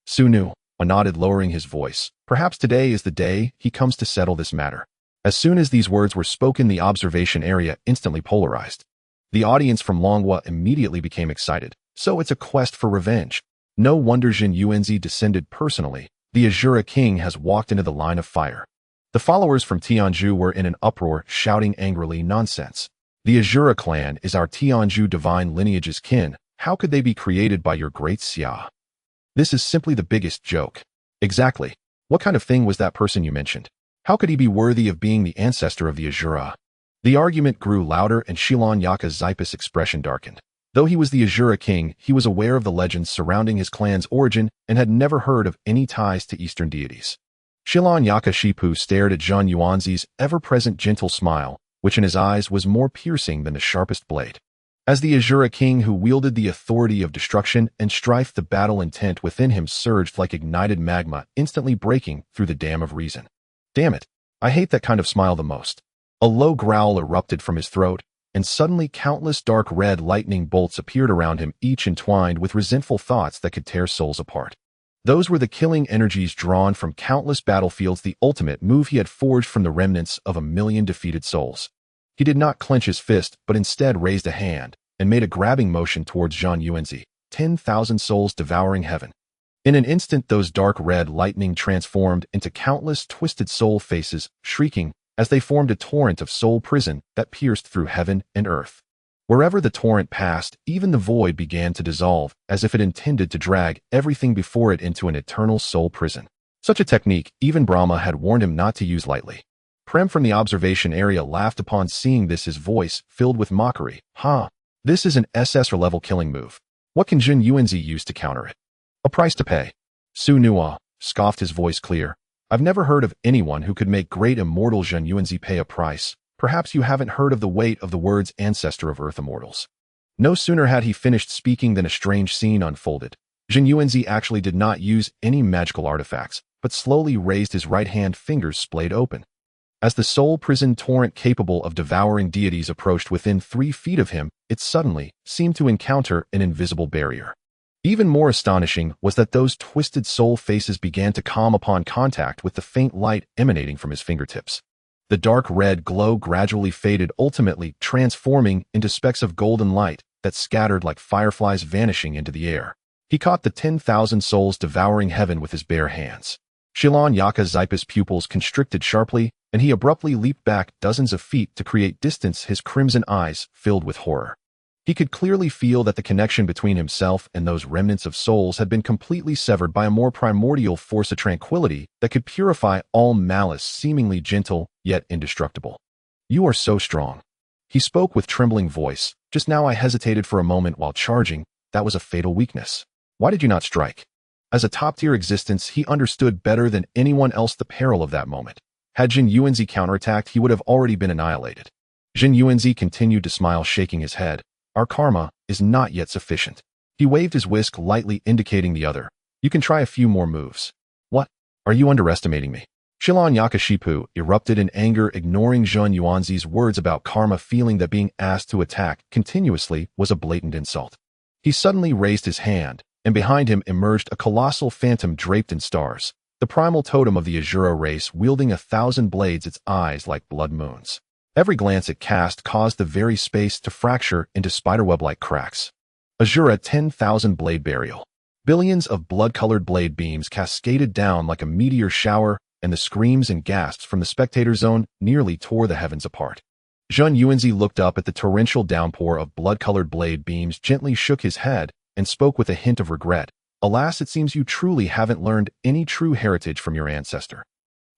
Su Nua nodded, lowering his voice. "Perhaps today is the day he comes to settle this matter." As soon as these words were spoken, the observation area instantly polarized. The audience from Longhua immediately became excited. So it's a quest for revenge. No wonder Jin Yuanzi descended personally. The Asura king has walked into the line of fire. The followers from Tianzhu were in an uproar, shouting angrily, "Nonsense! The Asura clan is our Tianzhu divine lineage's kin. How could they be created by your great Xia? This is simply the biggest joke." "Exactly. What kind of thing was that person you mentioned? How could he be worthy of being the ancestor of the Asura?" The argument grew louder and Shilan Yakashipu's expression darkened. Though he was the Asura king, he was aware of the legends surrounding his clan's origin and had never heard of any ties to Eastern deities. Shilan Yakashipu stared at Jin Yuanzi's ever-present gentle smile, which in his eyes was more piercing than the sharpest blade. As the Asura king who wielded the authority of destruction and strife, the battle intent within him surged like ignited magma, instantly breaking through the dam of reason. "Damn it! I hate that kind of smile the most." A low growl erupted from his throat, and suddenly countless dark red lightning bolts appeared around him, each entwined with resentful thoughts that could tear souls apart. Those were the killing energies drawn from countless battlefields, the ultimate move he had forged from the remnants of 1,000,000 defeated souls. He did not clench his fist, but instead raised a hand and made a grabbing motion towards Jin Yuanzi. 10,000 souls devouring heaven. In an instant, those dark red lightning transformed into countless twisted soul faces, shrieking as they formed a torrent of soul prison that pierced through heaven and earth. Wherever the torrent passed, even the void began to dissolve, as if it intended to drag everything before it into an eternal soul prison. Such a technique, even Brahma had warned him not to use lightly. Prem from the observation area laughed upon seeing this, his voice filled with mockery. "Huh, this is an SSR level killing move. What can Jin Yuanzi use to counter it? A price to pay." Su Nua scoffed, his voice clear. "I've never heard of anyone who could make great immortal Jin Yuanzi pay a price. Perhaps you haven't heard of the weight of the words ancestor of earth immortals." No sooner had he finished speaking than a strange scene unfolded. Jin Yuanzi actually did not use any magical artifacts, but slowly raised his right hand, fingers splayed open. As the soul prison torrent capable of devouring deities approached within 3 feet of him, it suddenly seemed to encounter an invisible barrier. Even more astonishing was that those twisted soul faces began to calm upon contact with the faint light emanating from his fingertips. The dark red glow gradually faded, ultimately transforming into specks of golden light that scattered like fireflies, vanishing into the air. He caught the 10,000 souls devouring heaven with his bare hands. Shilan Yakashipu's pupils constricted sharply, and he abruptly leaped back dozens of feet to create distance, his crimson eyes filled with horror. He could clearly feel that the connection between himself and those remnants of souls had been completely severed by a more primordial force, of tranquility that could purify all malice, seemingly gentle yet indestructible. "You are so strong." He spoke with trembling voice. Just now I hesitated for a moment while charging. That was a fatal weakness. Why did you not strike? As a top-tier existence, he understood better than anyone else the peril of that moment. Had Jin Yuanzi counterattacked, he would have already been annihilated. Jin Yuanzi continued to smile, shaking his head. Our karma is not yet sufficient. He waved his whisk lightly, indicating the other. You can try a few more moves. What? Are you underestimating me? Shilon Yakashipu erupted in anger, ignoring Jin Yuanzi's words about karma, feeling that being asked to attack continuously was a blatant insult. He suddenly raised his hand, and behind him emerged a colossal phantom draped in stars, the primal totem of the Asura race, wielding 1,000 blades, its eyes like blood moons. Every glance it cast caused the very space to fracture into spiderweb-like cracks. Asura 10,000 blade burial. Billions of blood-colored blade beams cascaded down like a meteor shower, and the screams and gasps from the spectator zone nearly tore the heavens apart. Jin Yuanzi looked up at the torrential downpour of blood-colored blade beams, gently shook his head, and spoke with a hint of regret. Alas, it seems you truly haven't learned any true heritage from your ancestor.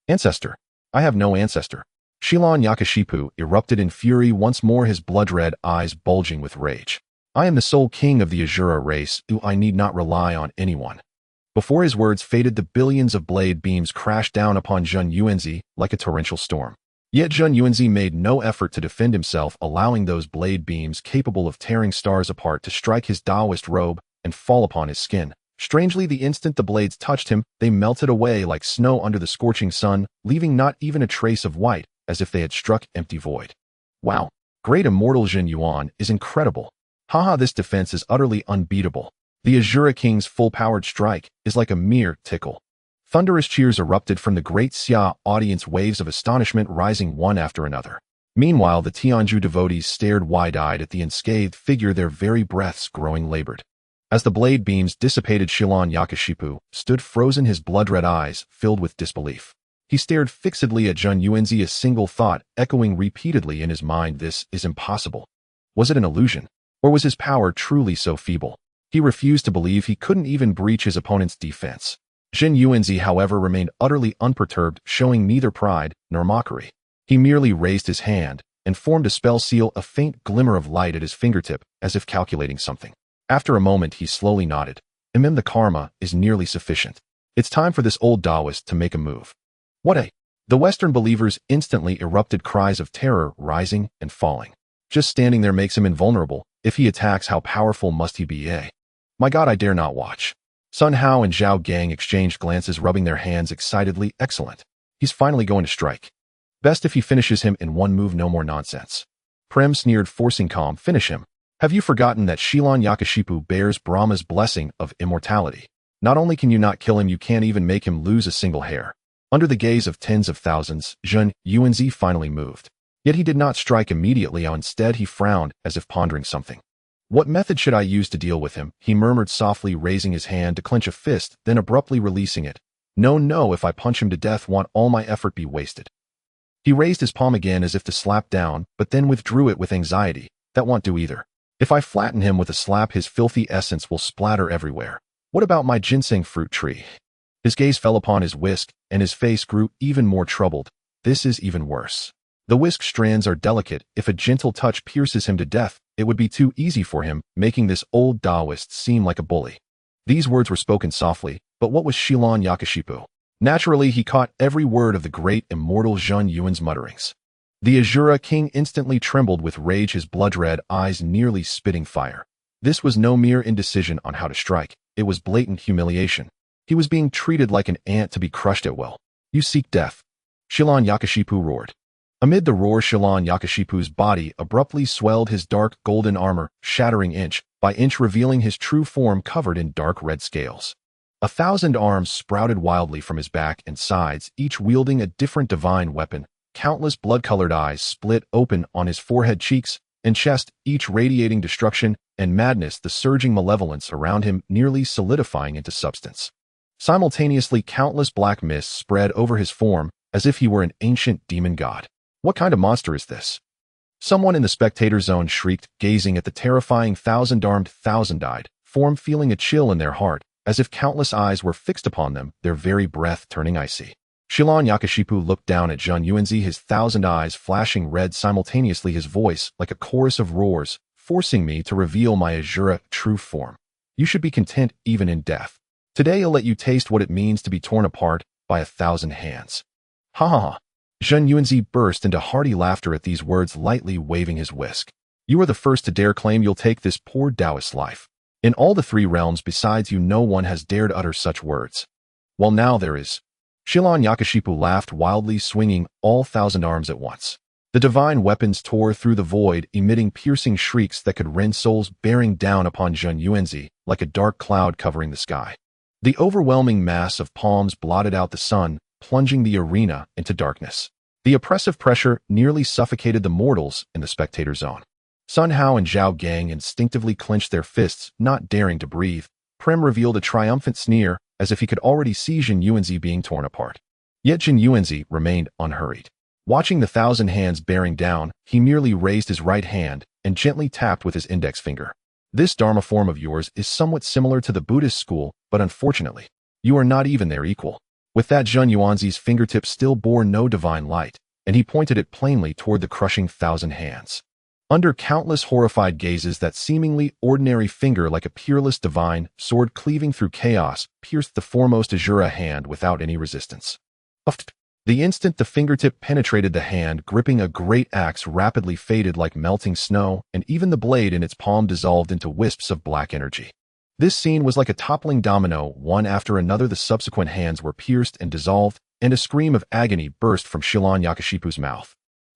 Ancestor? I have no ancestor. Shilon Yakashipu erupted in fury once more, his blood-red eyes bulging with rage. I am the sole king of the Asura race, I need not rely on anyone. Before his words faded, the billions of blade beams crashed down upon Jin Yuanzi like a torrential storm. Yet Jin Yuanzi made no effort to defend himself, allowing those blade beams capable of tearing stars apart to strike his Taoist robe and fall upon his skin. Strangely, the instant the blades touched him, they melted away like snow under the scorching sun, leaving not even a trace of white, as if they had struck empty void. Wow! Great immortal Jin Yuan is incredible. Haha, this defense is utterly unbeatable. The Asura King's full-powered strike is like a mere tickle. Thunderous cheers erupted from the great Xia audience, waves of astonishment rising one after another. Meanwhile, the Tianju devotees stared wide-eyed at the unscathed figure, their very breaths growing labored. As the blade beams dissipated, Shilon Yakashipu stood frozen, his blood-red eyes filled with disbelief. He stared fixedly at Jin Yuanzi, a single thought echoing repeatedly in his mind: this is impossible. Was it an illusion? Or was his power truly so feeble? He refused to believe he couldn't even breach his opponent's defense. Jin Yuanzi, however, remained utterly unperturbed, showing neither pride nor mockery. He merely raised his hand and formed a spell seal, a faint glimmer of light at his fingertip, as if calculating something. After a moment, he slowly nodded. The karma is nearly sufficient. It's time for this old Taoist to make a move. What a... The Western believers instantly erupted, cries of terror rising and falling. Just standing there makes him invulnerable. If he attacks, how powerful must he be? My God, I dare not watch. Sun Hao and Zhao Gang exchanged glances, rubbing their hands excitedly. Excellent. He's finally going to strike. Best if he finishes him in one move, no more nonsense. Prem sneered, forcing calm. Finish him. Have you forgotten that Shilon Yakashipu bears Brahma's blessing of immortality? Not only can you not kill him, you can't even make him lose a single hair. Under the gaze of tens of thousands, Jin Yuanzi finally moved. Yet he did not strike immediately. Instead, he frowned, as if pondering something. What method should I use to deal with him? He murmured softly, raising his hand to clench a fist, then abruptly releasing it. No, if I punch him to death, won't all my effort be wasted? He raised his palm again as if to slap down, but then withdrew it with anxiety. That won't do either. If I flatten him with a slap, his filthy essence will splatter everywhere. What about my ginseng fruit tree? His gaze fell upon his whisk, and his face grew even more troubled. This is even worse. The whisk strands are delicate. If a gentle touch pierces him to death, it would be too easy for him, making this old Taoist seem like a bully. These words were spoken softly, but what was Shilon Yakashipu? Naturally, he caught every word of the great immortal Jin Yuan's mutterings. The Asura King instantly trembled with rage, his blood-red eyes nearly spitting fire. This was no mere indecision on how to strike. It was blatant humiliation. He was being treated like an ant to be crushed at will. You seek death. Shilon Yakashipu roared. Amid the roar, Shilon Yakashipu's body abruptly swelled, his dark golden armor shattering inch by inch, revealing his true form covered in dark red scales. 1,000 arms sprouted wildly from his back and sides, each wielding a different divine weapon. Countless blood-colored eyes split open on his forehead, cheeks, and chest, each radiating destruction and madness, the surging malevolence around him nearly solidifying into substance. Simultaneously, countless black mists spread over his form as if he were an ancient demon god. What kind of monster is this? Someone in the spectator zone shrieked, gazing at the terrifying thousand-armed, thousand-eyed form, feeling a chill in their heart, as if countless eyes were fixed upon them, their very breath turning icy. Shilon Yakashipu looked down at Zhen Yuanzi, his 1,000 eyes flashing red simultaneously, his voice like a chorus of roars, forcing me to reveal my Azura true form. You should be content even in death. Today I'll let you taste what it means to be torn apart by 1,000 hands. Ha ha ha. Zhen Yuanzi burst into hearty laughter at these words, lightly waving his whisk. You are the first to dare claim you'll take this poor Taoist life. In all the 3 realms besides you, no one has dared utter such words. Well, now there is. Shilon Yakashipu laughed wildly, swinging all 1,000 arms at once. The divine weapons tore through the void, emitting piercing shrieks that could rend souls, bearing down upon Zhen Yuanzi like a dark cloud covering the sky. The overwhelming mass of palms blotted out the sun, plunging the arena into darkness. The oppressive pressure nearly suffocated the mortals in the spectator zone. Sun Hao and Zhao Gang instinctively clenched their fists, not daring to breathe. Prem revealed a triumphant sneer, as if he could already see Zhen Yuanzi being torn apart. Yet Zhen Yuanzi remained unhurried. Watching the 1,000 hands bearing down, he merely raised his right hand and gently tapped with his index finger. This Dharma form of yours is somewhat similar to the Buddhist school, but unfortunately, you are not even their equal. With that, Zhen Yuanzi's fingertips still bore no divine light, and he pointed it plainly toward the crushing 1,000 hands. Under countless horrified gazes, that seemingly ordinary finger, like a peerless divine sword cleaving through chaos, pierced the foremost Azura hand without any resistance. The instant the fingertip penetrated the hand gripping a great axe rapidly faded like melting snow, and even the blade in its palm dissolved into wisps of black energy. This scene was like a toppling domino. One after another, the subsequent hands were pierced and dissolved, and a scream of agony burst from Shilon Yakashipu's mouth.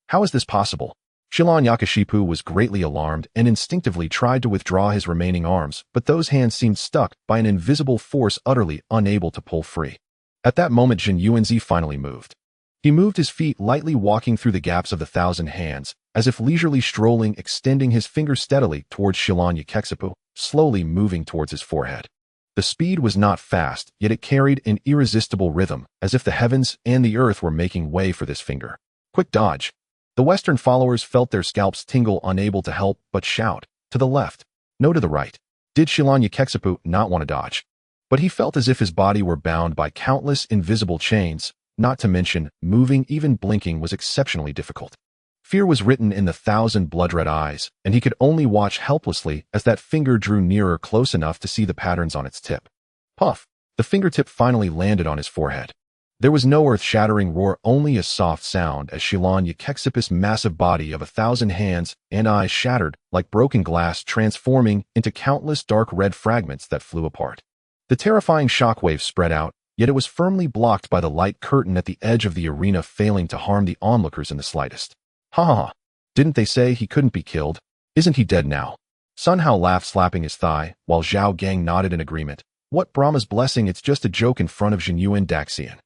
How is this possible? Shilon Yakashipu was greatly alarmed and instinctively tried to withdraw his remaining arms, but those hands seemed stuck by an invisible force, utterly unable to pull free. At that moment, Zhen Yuanzi finally moved. He moved his feet lightly, walking through the gaps of the 1,000 hands, as if leisurely strolling, extending his fingers steadily towards Shilon Yakashipu, slowly moving towards his forehead. The speed was not fast, yet it carried an irresistible rhythm, as if the heavens and the earth were making way for this finger. Quick dodge. The Western followers felt their scalps tingle, unable to help but shout, to the left, no to the right. Did Shilon Yakashipu not want to dodge? But he felt as if his body were bound by countless invisible chains, not to mention, moving, even blinking, was exceptionally difficult. Fear was written in the 1,000 blood-red eyes, and he could only watch helplessly as that finger drew nearer, close enough to see the patterns on its tip. Puff! The fingertip finally landed on his forehead. There was no earth-shattering roar, only a soft sound as Shilon Yakashipu's massive body of 1,000 hands and eyes shattered like broken glass, transforming into countless dark red fragments that flew apart. The terrifying shockwave spread out, yet it was firmly blocked by the light curtain at the edge of the arena, failing to harm the onlookers in the slightest. Ha ha ha. Didn't they say he couldn't be killed? Isn't he dead now? Sun Hao laughed, slapping his thigh, while Zhao Gang nodded in agreement. What Brahma's blessing, it's just a joke in front of Zhenyuan and Daxian.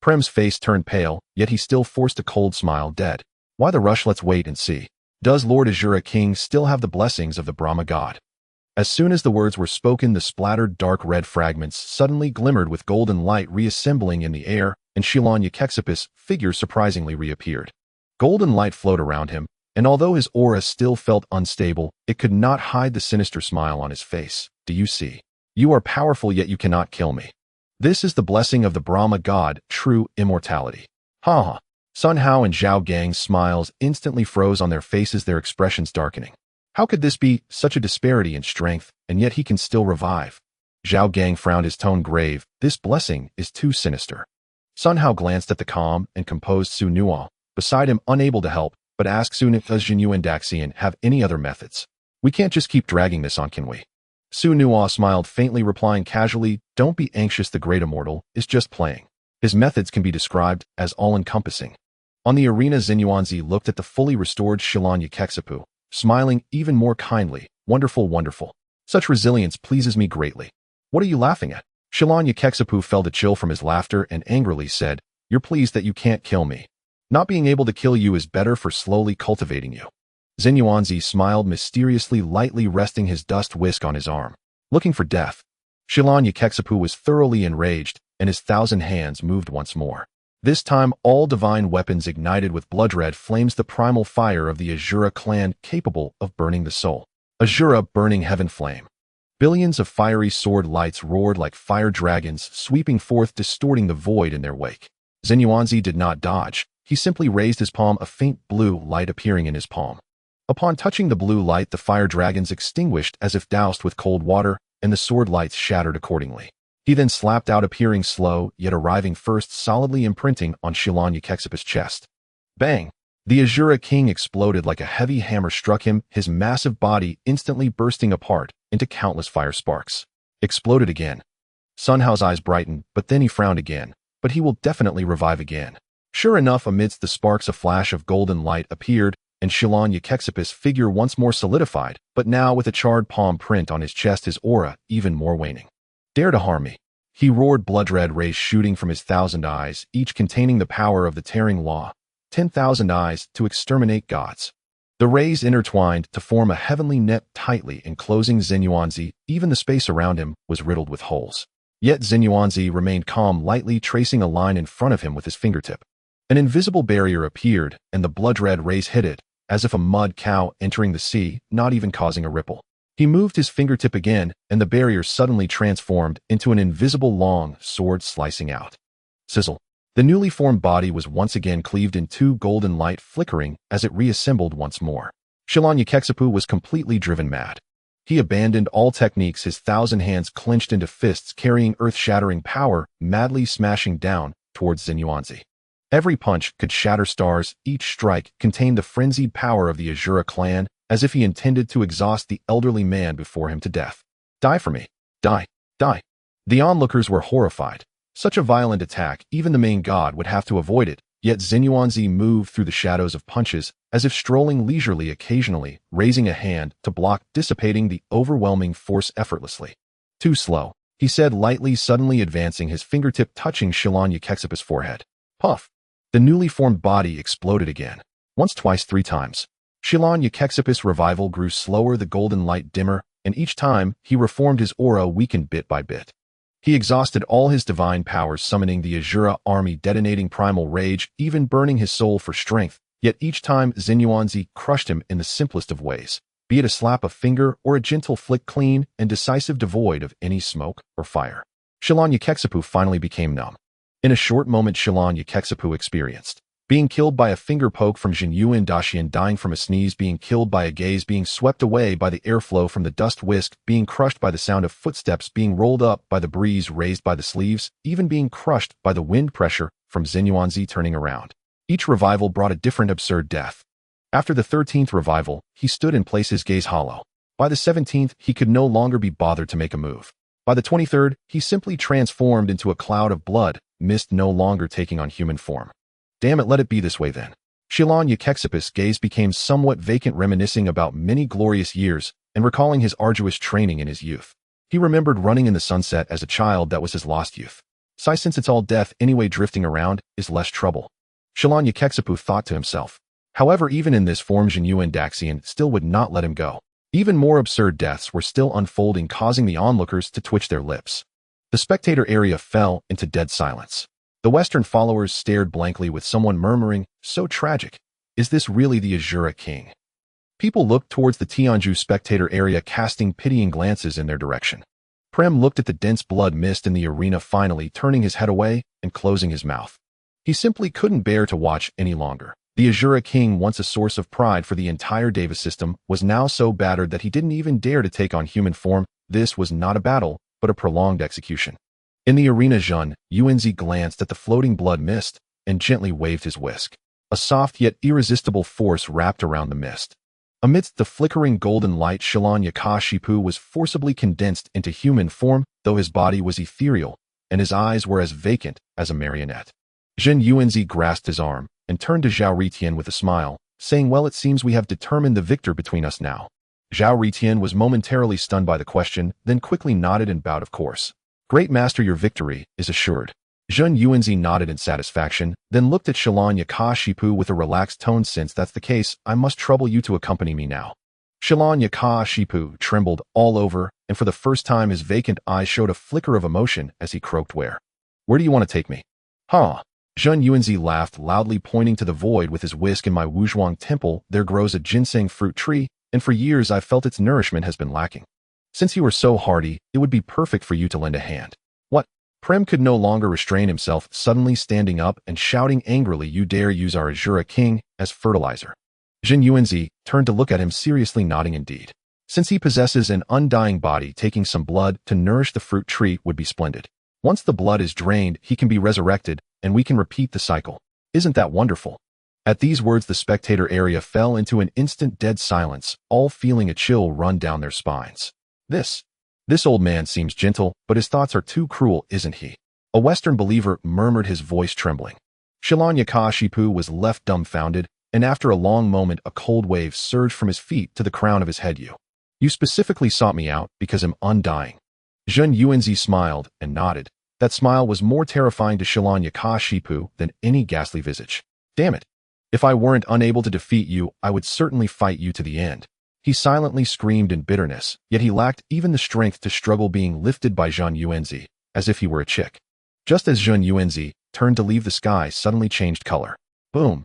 Prem's face turned pale, yet he still forced a cold smile. Dead. Why the rush? Let's wait and see. Does Lord Azura King still have the blessings of the Brahma god? As soon as the words were spoken, the splattered dark red fragments suddenly glimmered with golden light, reassembling in the air, and Shilon Yakashipu's figure surprisingly reappeared. Golden light flowed around him, and although his aura still felt unstable, it could not hide the sinister smile on his face. Do you see? You are powerful, yet you cannot kill me. This is the blessing of the Brahma god, true immortality. Ha ha. Sun Hao and Zhao Gang's smiles instantly froze on their faces, their expressions darkening. How could this be? Such a disparity in strength, and yet he can still revive. Zhao Gang frowned, his tone grave. This blessing is too sinister. Sun Hao glanced at the calm and composed Su Nuo beside him, unable to help, but asked Su Nuo, does Zhenyu and Daxian have any other methods? We can't just keep dragging this on, can we? Su Nuo smiled faintly, replying casually, don't be anxious, the great immortal is just playing. His methods can be described as all-encompassing. On the arena, Zenyuanzi looked at the fully restored Shilon Yakashipu, smiling even more kindly. Wonderful, wonderful. Such resilience pleases me greatly. What are you laughing at? Shilon Yakashipu felt a chill from his laughter and angrily said, you're pleased that you can't kill me. Not being able to kill you is better for slowly cultivating you. Zenyuanzi smiled mysteriously, lightly resting his dust whisk on his arm. Looking for death. Shilon Yakashipu was thoroughly enraged, and his 1,000 hands moved once more. This time, all divine weapons ignited with blood-red flames, the primal fire of the Azura clan capable of burning the soul. Azura, burning heaven flame. Billions of fiery sword lights roared like fire dragons, sweeping forth, distorting the void in their wake. Zenuanzi did not dodge. He simply raised his palm, a faint blue light appearing in his palm. Upon touching the blue light, the fire dragons extinguished as if doused with cold water, and the sword lights shattered accordingly. He then slapped out, appearing slow, yet arriving first, solidly imprinting on Xilan'Yukexipis' chest. Bang! The Azura King exploded like a heavy hammer struck him, his massive body instantly bursting apart into countless fire sparks. Exploded again. Sun Hao's eyes brightened, but then he frowned again. But he will definitely revive again. Sure enough, amidst the sparks a flash of golden light appeared, and Xilan'Yukexipis' figure once more solidified, but now with a charred palm print on his chest, his aura even more waning. Dare to harm me. He roared, blood-red rays shooting from his 1,000 eyes, each containing the power of the tearing law. 10,000 eyes to exterminate gods. The rays intertwined to form a heavenly net tightly enclosing Zenuanzi. Even the space around him was riddled with holes. Yet Zenuanzi remained calm, lightly tracing a line in front of him with his fingertip. An invisible barrier appeared, and the blood-red rays hit it, as if a mud cow entering the sea, not even causing a ripple. He moved his fingertip again, and the barrier suddenly transformed into an invisible long sword slicing out. Sizzle. The newly formed body was once again cleaved in two, golden light flickering as it reassembled once more. Xilan'Yukexipis was completely driven mad. He abandoned all techniques, his 1,000 hands clenched into fists carrying earth-shattering power, madly smashing down towards Zenuanzi. Every punch could shatter stars, each strike contained the frenzied power of the Azura clan, as if he intended to exhaust the elderly man before him to death. Die for me. Die. Die. The onlookers were horrified. Such a violent attack, even the main god would have to avoid it, yet Zenuanzi moved through the shadows of punches, as if strolling leisurely, occasionally raising a hand to block, dissipating the overwhelming force effortlessly. Too slow, he said lightly, suddenly advancing, his fingertip touching Xilan'Yukexipis' forehead. Puff! The newly formed body exploded again. Once, twice, 3 times. Xilan'Yukexipis' revival grew slower, the golden light dimmer, and each time he reformed, his aura weakened bit by bit. He exhausted all his divine powers, summoning the Azura army, detonating primal rage, even burning his soul for strength, yet each time Zenuanzi crushed him in the simplest of ways, be it a slap of finger or a gentle flick, clean and decisive, devoid of any smoke or fire. Xilan'Yukexipis finally became numb. In a short moment, Xilan'Yukexipis experienced being killed by a finger poke from Jinyuan Daxian, dying from a sneeze, being killed by a gaze, being swept away by the airflow from the dust whisk, being crushed by the sound of footsteps, being rolled up by the breeze raised by the sleeves, even being crushed by the wind pressure from Zenuanzi turning around. Each revival brought a different absurd death. After the 13th revival, he stood in place, his gaze hollow. By the 17th, he could no longer be bothered to make a move. By the 23rd, he simply transformed into a cloud of blood, mist no longer taking on human form. Damn it, let it be this way then. Xilan'Yukexipis' gaze became somewhat vacant, reminiscing about many glorious years and recalling his arduous training in his youth. He remembered running in the sunset as a child. That was his lost youth. Since it's all death anyway, drifting around is less trouble. Xilan'Yukexipis thought to himself. However, even in this form, Jinyuan Daxian still would not let him go. Even more absurd deaths were still unfolding, causing the onlookers to twitch their lips. The spectator area fell into dead silence. The Western followers stared blankly, with someone murmuring, "So tragic. Is this really the Azura King?" People looked towards the Tianju spectator area, casting pitying glances in their direction. Prem looked at the dense blood mist in the arena, finally turning his head away and closing his mouth. He simply couldn't bear to watch any longer. The Azura King, once a source of pride for the entire Deva system, was now so battered that he didn't even dare to take on human form. This was not a battle, but a prolonged execution. In the arena, Zhen Yuanzi glanced at the floating blood mist and gently waved his whisk. A soft yet irresistible force wrapped around the mist. Amidst the flickering golden light, Xilan'Yukexipis was forcibly condensed into human form, though his body was ethereal, and his eyes were as vacant as a marionette. Zhen Yuanzi grasped his arm and turned to Zhao Ritian with a smile, saying, "Well, it seems we have determined the victor between us now." Zhao Ritian was momentarily stunned by the question, then quickly nodded and bowed. "Of course. Great Master, your victory is assured." Zhen Yuanzi nodded in satisfaction, then looked at Xilan'Yukexipis with a relaxed tone. "Since that's the case, I must trouble you to accompany me now." Xilan'Yukexipis trembled all over, and for the first time his vacant eyes showed a flicker of emotion as he croaked, Where do you want to take me?" "Huh." Zhen Yuanzi laughed loudly, pointing to the void with his whisk. "In my Wuzhuang temple, there grows a ginseng fruit tree, and for years I've felt its nourishment has been lacking. Since you are so hardy, it would be perfect for you to lend a hand." "What? Prem could no longer restrain himself, suddenly standing up and shouting angrily, "You dare use our Azura king as fertilizer?" Zhen Yuanzi turned to look at him, seriously nodding indeed. Since he possesses an undying body, taking some blood to nourish the fruit tree would be splendid. Once the blood is drained, he can be resurrected, and we can repeat the cycle. Isn't that wonderful? At these words, the spectator area fell into an instant dead silence, all feeling a chill run down their spines. This old man seems gentle, but his thoughts are too cruel, isn't he? A Western believer murmured, his voice trembling. Shilanyakashipu was left dumbfounded, and after a long moment a cold wave surged from his feet to the crown of his head. You specifically sought me out because I'm undying. Zhen Yuanzi smiled and nodded. That smile was more terrifying to Shilanyakashipu than any ghastly visage. Damn it. If I weren't unable to defeat you, I would certainly fight you to the end. He silently screamed in bitterness, yet he lacked even the strength to struggle, being lifted by Zhen Yuanzi, as if he were a chick. Just as Zhen Yuanzi turned to leave, the sky suddenly changed color. Boom!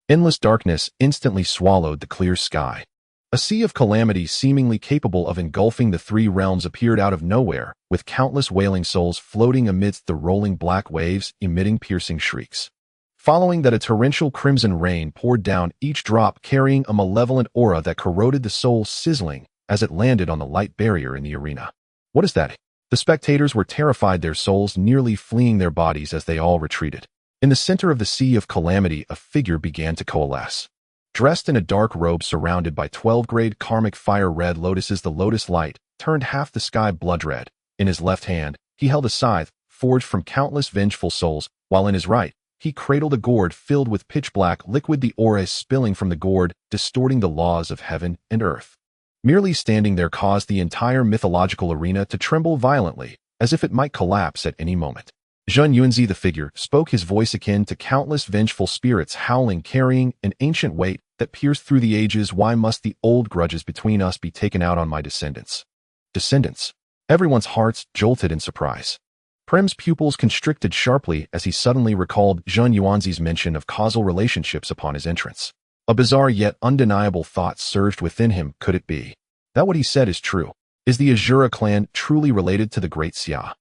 Endless darkness instantly swallowed the clear sky. A sea of calamity seemingly capable of engulfing the three realms appeared out of nowhere, with countless wailing souls floating amidst the rolling black waves, emitting piercing shrieks. Following that, a torrential crimson rain poured down, each drop carrying a malevolent aura that corroded the soul, sizzling as it landed on the light barrier in the arena. What is that? The spectators were terrified, their souls nearly fleeing their bodies as they all retreated. In the center of the sea of calamity, a figure began to coalesce. Dressed in a dark robe surrounded by 12-grade karmic fire red lotuses, the lotus light turned half the sky blood red. In his left hand, he held a scythe forged from countless vengeful souls, while in his right, he cradled a gourd filled with pitch-black liquid, the aura spilling from the gourd, distorting the laws of heaven and earth. Merely standing there caused the entire mythological arena to tremble violently, as if it might collapse at any moment. Zhen Yuanzi, the figure, spoke, his voice akin to countless vengeful spirits howling, carrying an ancient weight that pierced through the ages. Why must the old grudges between us be taken out on my descendants? Descendants? Everyone's hearts jolted in surprise. Prem's pupils constricted sharply as he suddenly recalled Zhen Yuanzi's mention of causal relationships upon his entrance. A bizarre yet undeniable thought surged within him. Could it be that what he said is true? Is the Azura clan truly related to the great Xia?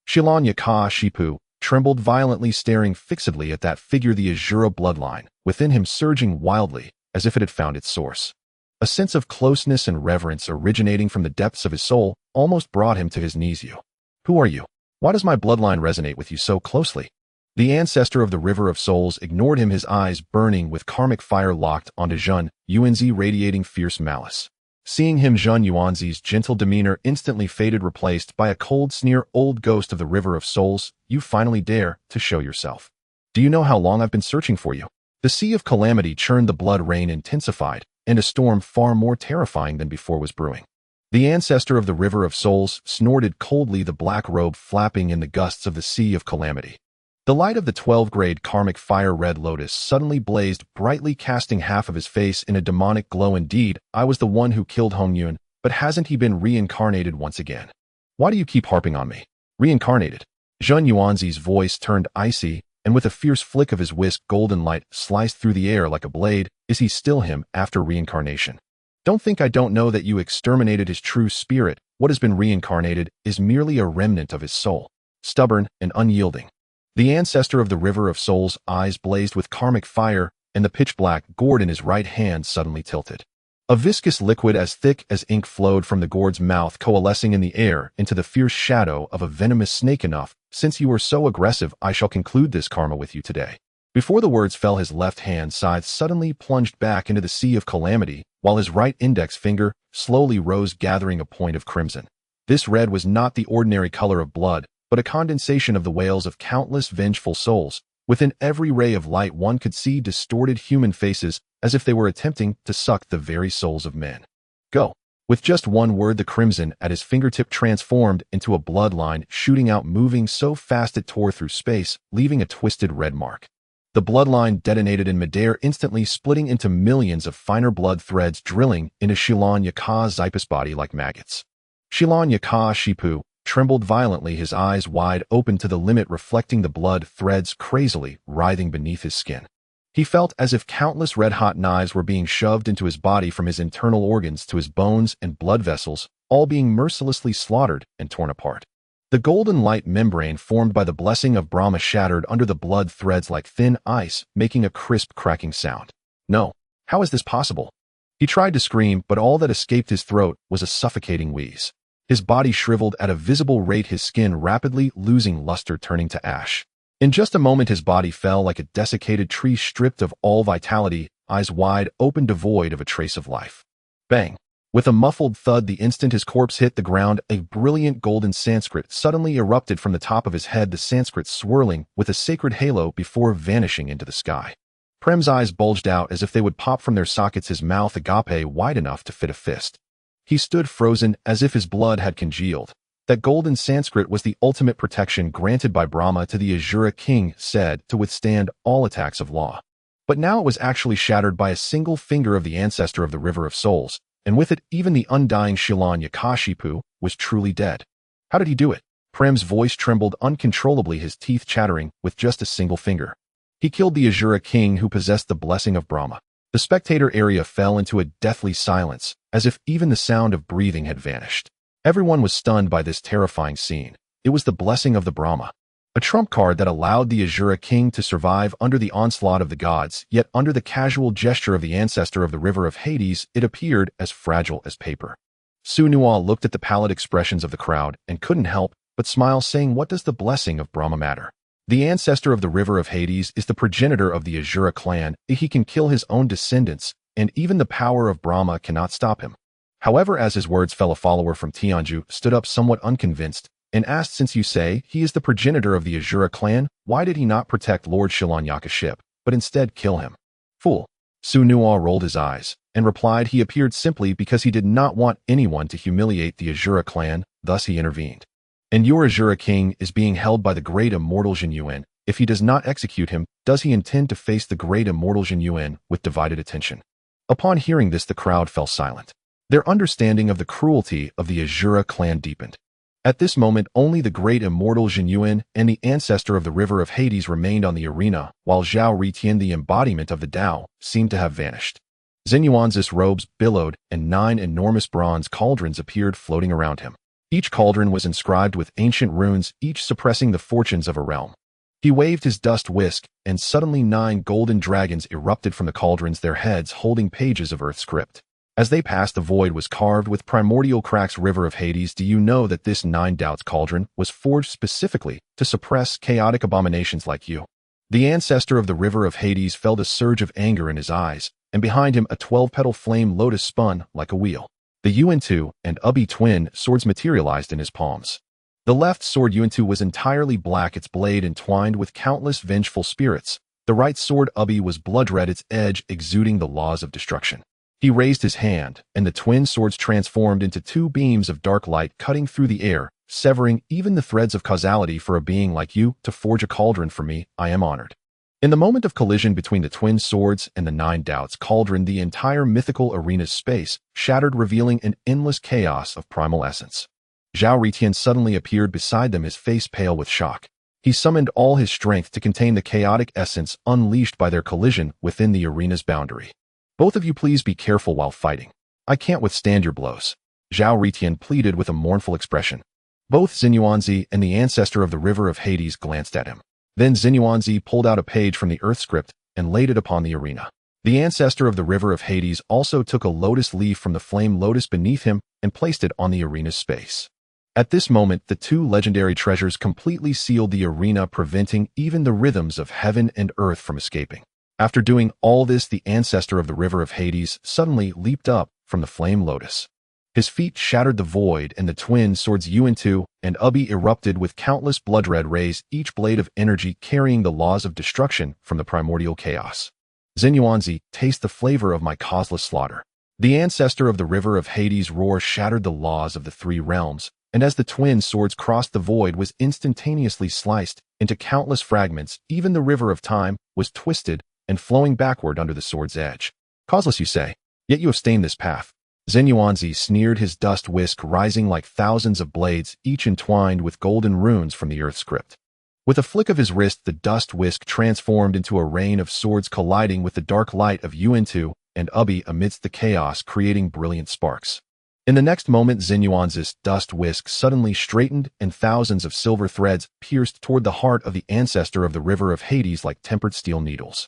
Shilanyakashipu trembled violently, staring fixedly at that figure, the Azura bloodline within him surging wildly as if it had found its source. A sense of closeness and reverence originating from the depths of his soul almost brought him to his knees. Who are you? Why does my bloodline resonate with you so closely? The ancestor of the River of Souls ignored him, his eyes burning with karmic fire locked onto Zhen Yuanzi, radiating fierce malice. Seeing him, Zhen Yuanzi's gentle demeanor instantly faded, replaced by a cold sneer. Old ghost of the River of Souls, you finally dare to show yourself. Do you know how long I've been searching for you? The sea of calamity churned, the blood rain intensified, and a storm far more terrifying than before was brewing. The ancestor of the River of Souls snorted coldly, the black robe flapping in the gusts of the sea of calamity. The light of the 12-grade karmic fire red lotus suddenly blazed brightly, casting half of his face in a demonic glow. Indeed, I was the one who killed Hongyun, but hasn't he been reincarnated once again? Why do you keep harping on me? Reincarnated? Zhen Yuanzi's voice turned icy, and with a fierce flick of his whisk, golden light sliced through the air like a blade. Is he still him after reincarnation? Don't think I don't know that you exterminated his true spirit. What has been reincarnated is merely a remnant of his soul, stubborn and unyielding. The ancestor of the River of Souls' eyes blazed with karmic fire, and the pitch-black gourd in his right hand suddenly tilted. A viscous liquid as thick as ink flowed from the gourd's mouth, coalescing in the air into the fierce shadow of a venomous snake. Enough. Since you are so aggressive, I shall conclude this karma with you today. Before the words fell, his left hand scythe suddenly plunged back into the sea of calamity, while his right index finger slowly rose, gathering a point of crimson. This red was not the ordinary color of blood, but a condensation of the wails of countless vengeful souls. Within every ray of light, one could see distorted human faces, as if they were attempting to suck the very souls of men. Go. With just one word, the crimson at his fingertip transformed into a bloodline, shooting out, moving so fast it tore through space, leaving a twisted red mark. The bloodline detonated in midair, instantly splitting into millions of finer blood threads, drilling into Shilanyakashipu's body like maggots. Shilanyakashipu trembled violently, his eyes wide open to the limit, reflecting the blood threads crazily writhing beneath his skin. He felt as if countless red-hot knives were being shoved into his body, from his internal organs to his bones and blood vessels, all being mercilessly slaughtered and torn apart. The golden light membrane formed by the blessing of Brahma shattered under the blood threads like thin ice, making a crisp cracking sound. No, how is this possible? He tried to scream, but all that escaped his throat was a suffocating wheeze. His body shriveled at a visible rate, his skin rapidly losing luster, turning to ash. In just a moment his body fell like a desiccated tree stripped of all vitality, eyes wide open, devoid of a trace of life. Bang! With a muffled thud, the instant his corpse hit the ground, a brilliant golden Sanskrit suddenly erupted from the top of his head, the Sanskrit swirling with a sacred halo before vanishing into the sky. Prem's eyes bulged out as if they would pop from their sockets, his mouth agape wide enough to fit a fist. He stood frozen as if his blood had congealed. That golden Sanskrit was the ultimate protection granted by Brahma to the Asura king, cede, to withstand all attacks of law. But now it was actually shattered by a single finger of the ancestor of the River of Souls, and with it even the undying Hiranyakashipu was truly dead. How did he do it? Prem's voice trembled uncontrollably, his teeth chattering, with just a single finger. He killed the Asura king who possessed the blessing of Brahma. The spectator area fell into a deathly silence, as if even the sound of breathing had vanished. Everyone was stunned by this terrifying scene. It was the blessing of the Brahma, a trump card that allowed the Asura king to survive under the onslaught of the gods, yet under the casual gesture of the ancestor of the River of Hades, it appeared as fragile as paper. Su-Nual looked at the pallid expressions of the crowd and couldn't help but smile, saying, "What does the blessing of Brahma matter? The ancestor of the River of Hades is the progenitor of the Asura clan. He can kill his own descendants, and even the power of Brahma cannot stop him." However, as his words fell, a follower from Tianju stood up somewhat unconvinced and asked, "Since you say he is the progenitor of the Asura clan, why did he not protect Lord Hiranyakashipu, but instead kill him?" "Fool." Su-Nual rolled his eyes and replied, "He appeared simply because he did not want anyone to humiliate the Asura clan, thus he intervened. And your Asura king is being held by the great immortal Jin Yuan. If he does not execute him, does he intend to face the great immortal Jin Yuan with divided attention?" Upon hearing this, the crowd fell silent. Their understanding of the cruelty of the Asura clan deepened. At this moment, only the great immortal Jin Yuan and the ancestor of the River of Hades remained on the arena, while Zhao Ritian, the embodiment of the Tao, seemed to have vanished. Zenuan's robes billowed, and 9 enormous bronze cauldrons appeared floating around him. Each cauldron was inscribed with ancient runes, each suppressing the fortunes of a realm. He waved his dust whisk, and suddenly 9 golden dragons erupted from the cauldrons, their heads holding pages of earth script. As they passed, the void was carved with primordial cracks. River of Hades, do you know that this 9 doubts cauldron was forged specifically to suppress chaotic abominations like you? The ancestor of the River of Hades felt a surge of anger in his eyes, and behind him a 12-petal flame lotus spun like a wheel. The Yuan-Tu and Ubi twin swords materialized in his palms. The left sword Yuan-Tu was entirely black, its blade entwined with countless vengeful spirits. The right sword Ubi was blood red, its edge exuding the laws of destruction. He raised his hand, and the twin swords transformed into 2 beams of dark light cutting through the air, severing even the threads of causality. For a being like you to forge a cauldron for me, I am honored. In the moment of collision between the twin swords and the 9 doubts cauldron, the entire mythical arena's space shattered, revealing an endless chaos of primal essence. Zhao Ritian suddenly appeared beside them, his face pale with shock. He summoned all his strength to contain the chaotic essence unleashed by their collision within the arena's boundary. "Both of you please be careful while fighting. I can't withstand your blows," Zhao Ritian pleaded with a mournful expression. Both Zenuanzi and the ancestor of the River of Hades glanced at him. Then Zenuanzi pulled out a page from the earth script and laid it upon the arena. The ancestor of the River of Hades also took a lotus leaf from the flame lotus beneath him and placed it on the arena's space. At this moment, the 2 legendary treasures completely sealed the arena, preventing even the rhythms of heaven and earth from escaping. After doing all this, the ancestor of the River of Hades suddenly leaped up from the flame lotus. His feet shattered the void, and the twin swords Yuan-Tu and Ubi erupted with countless blood-red rays, each blade of energy carrying the laws of destruction from the primordial chaos. "Zenuanzi, taste the flavor of my causeless slaughter." The ancestor of the River of Hades' roar shattered the laws of the 3 realms, and as the twin swords crossed, the void was instantaneously sliced into countless fragments. Even the river of time was twisted and flowing backward under the sword's edge. "Causeless, you say? Yet you have stained this path." Zenuanzi sneered, his dust whisk rising like thousands of blades, each entwined with golden runes from the earth script. With a flick of his wrist, the dust whisk transformed into a rain of swords, colliding with the dark light of Yuan-Tu and Ubi amidst the chaos, creating brilliant sparks. In the next moment, Xenuan's dust whisk suddenly straightened, and thousands of silver threads pierced toward the heart of the ancestor of the river of Hades like tempered steel needles.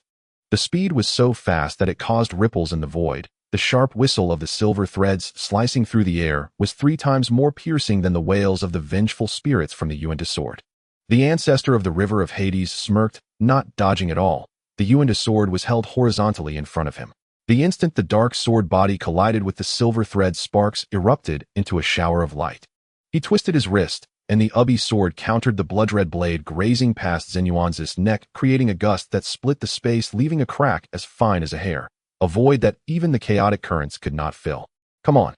The speed was so fast that it caused ripples in the void. The sharp whistle of the silver threads slicing through the air was 3 times more piercing than the wails of the vengeful spirits from the Uinta sword. The ancestor of the river of Hades smirked, not dodging at all. The Uinta sword was held horizontally in front of him. The instant the dark sword body collided with the silver thread, sparks erupted into a shower of light. He twisted his wrist, and the Ubi sword countered the blood-red blade grazing past Xenuan's neck, creating a gust that split the space, leaving a crack as fine as a hair, a void that even the chaotic currents could not fill. Come on.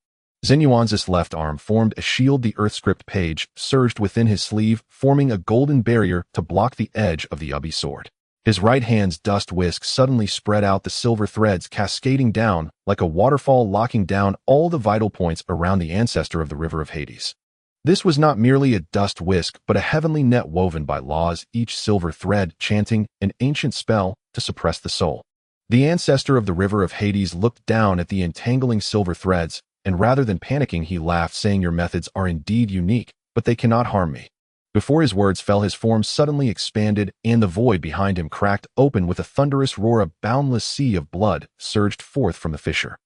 Xenuan's left arm formed a shield. The Earthscript page surged within his sleeve, forming a golden barrier to block the edge of the Ubi sword. His right hand's dust whisk suddenly spread out, the silver threads cascading down like a waterfall, locking down all the vital points around the ancestor of the river of Hades. This was not merely a dust whisk, but a heavenly net woven by laws, each silver thread chanting an ancient spell to suppress the soul. The ancestor of the river of Hades looked down at the entangling silver threads, and rather than panicking, he laughed, saying, "Your methods are indeed unique, but they cannot harm me." Before his words fell, his form suddenly expanded, and the void behind him cracked open with a thunderous roar. A boundless sea of blood surged forth from the fissure.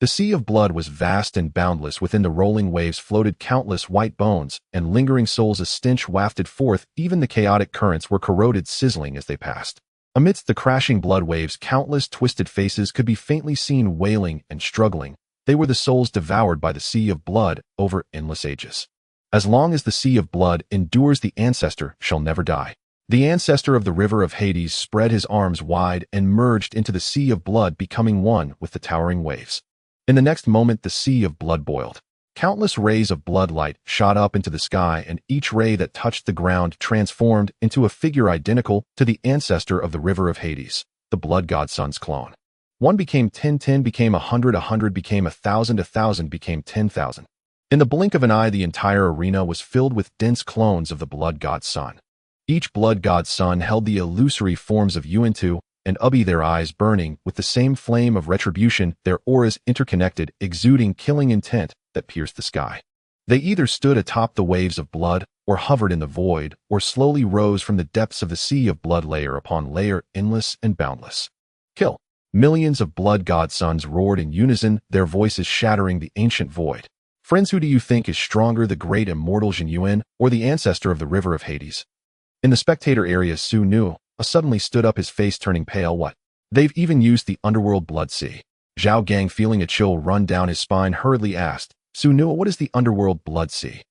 The sea of blood was vast and boundless. Within the rolling waves floated countless white bones and lingering souls. A stench wafted forth. Even the chaotic currents were corroded, sizzling as they passed. Amidst the crashing blood waves, countless twisted faces could be faintly seen, wailing and struggling. They were the souls devoured by the sea of blood over endless ages. As long as the sea of blood endures, the ancestor shall never die. The ancestor of the river of Hades spread his arms wide and merged into the sea of blood, becoming one with the towering waves. In the next moment, the sea of blood boiled. Countless rays of blood light shot up into the sky, and each ray that touched the ground transformed into a figure identical to the ancestor of the river of Hades, the blood god sun's clone. 1 became 10, 10 became 100, 100 became 1,000, 1,000 became 10,000. In the blink of an eye, the entire arena was filled with dense clones of the blood god sun. Each blood god sun held the illusory forms of Uinta and Ubi, their eyes burning with the same flame of retribution, their auras interconnected, exuding killing intent that pierced the sky. They either stood atop the waves of blood, or hovered in the void, or slowly rose from the depths of the sea of blood, layer upon layer, endless and boundless. Kill! Millions of blood god suns roared in unison, their voices shattering the ancient void. Friends, who do you think is stronger, the great immortal Zhen or the ancestor of the river of Hades? In the spectator area, Su Nu suddenly stood up, his face turning pale. What? They've even used the underworld blood sea. Zhao Gang, feeling a chill run down his spine, hurriedly asked, "Su Nu, what is the underworld blood sea?"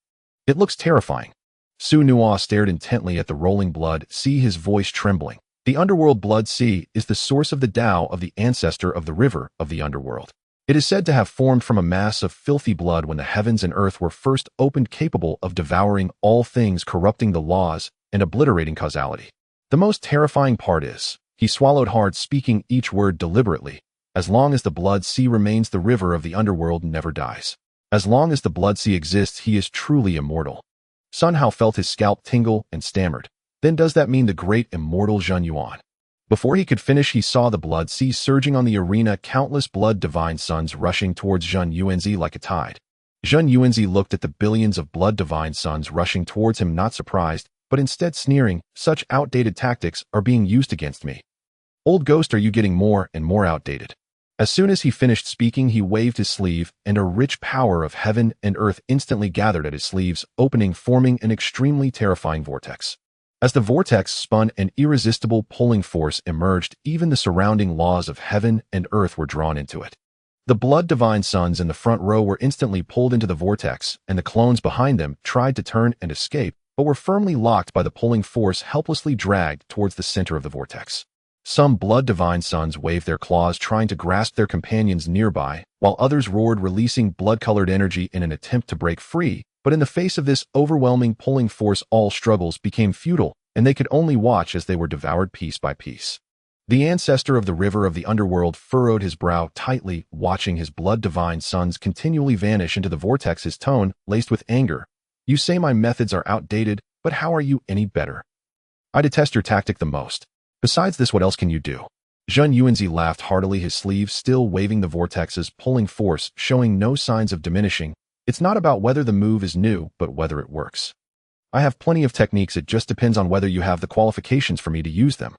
"It looks terrifying." Su Nu stared intently at the rolling blood sea, his voice trembling. "The underworld blood sea is the source of the Tao of the ancestor of the river of the underworld. It is said to have formed from a mass of filthy blood when the heavens and earth were first opened, capable of devouring all things, corrupting the laws, and obliterating causality. The most terrifying part is," he swallowed hard, speaking each word deliberately, "as long as the blood sea remains, the river of the underworld never dies. As long as the blood sea exists, he is truly immortal." Sun Hao felt his scalp tingle and stammered, "Then does that mean the great immortal Zhen Yuan?" Before he could finish, he saw the blood sea surging on the arena, countless blood divine suns rushing towards Zhen Yuanzi like a tide. Zhen Yuanzi looked at the billions of blood divine suns rushing towards him, not surprised, but instead sneering, "Such outdated tactics are being used against me. Old ghost, are you getting more and more outdated?" As soon as he finished speaking, he waved his sleeve, and a rich power of heaven and earth instantly gathered at his sleeves, opening, forming an extremely terrifying vortex. As the vortex spun, an irresistible pulling force emerged. Even the surrounding laws of heaven and earth were drawn into it. The blood divine suns in the front row were instantly pulled into the vortex, and the clones behind them tried to turn and escape, but were firmly locked by the pulling force, helplessly dragged towards the center of the vortex. Some blood divine suns waved their claws, trying to grasp their companions nearby, while others roared, releasing blood-colored energy in an attempt to break free. But in the face of this overwhelming pulling force, all struggles became futile, and they could only watch as they were devoured piece by piece. The ancestor of the river of the underworld furrowed his brow tightly, watching his blood divine suns continually vanish into the vortex, his tone laced with anger. "You say my methods are outdated, but how are you any better? I detest your tactic the most. Besides this, what else can you do?" Zhen Yuanzi laughed heartily, his sleeve still waving, the vortex's pulling force showing no signs of diminishing. It's not about whether the move is new, but whether it works. I have plenty of techniques, it just depends on whether you have the qualifications for me to use them.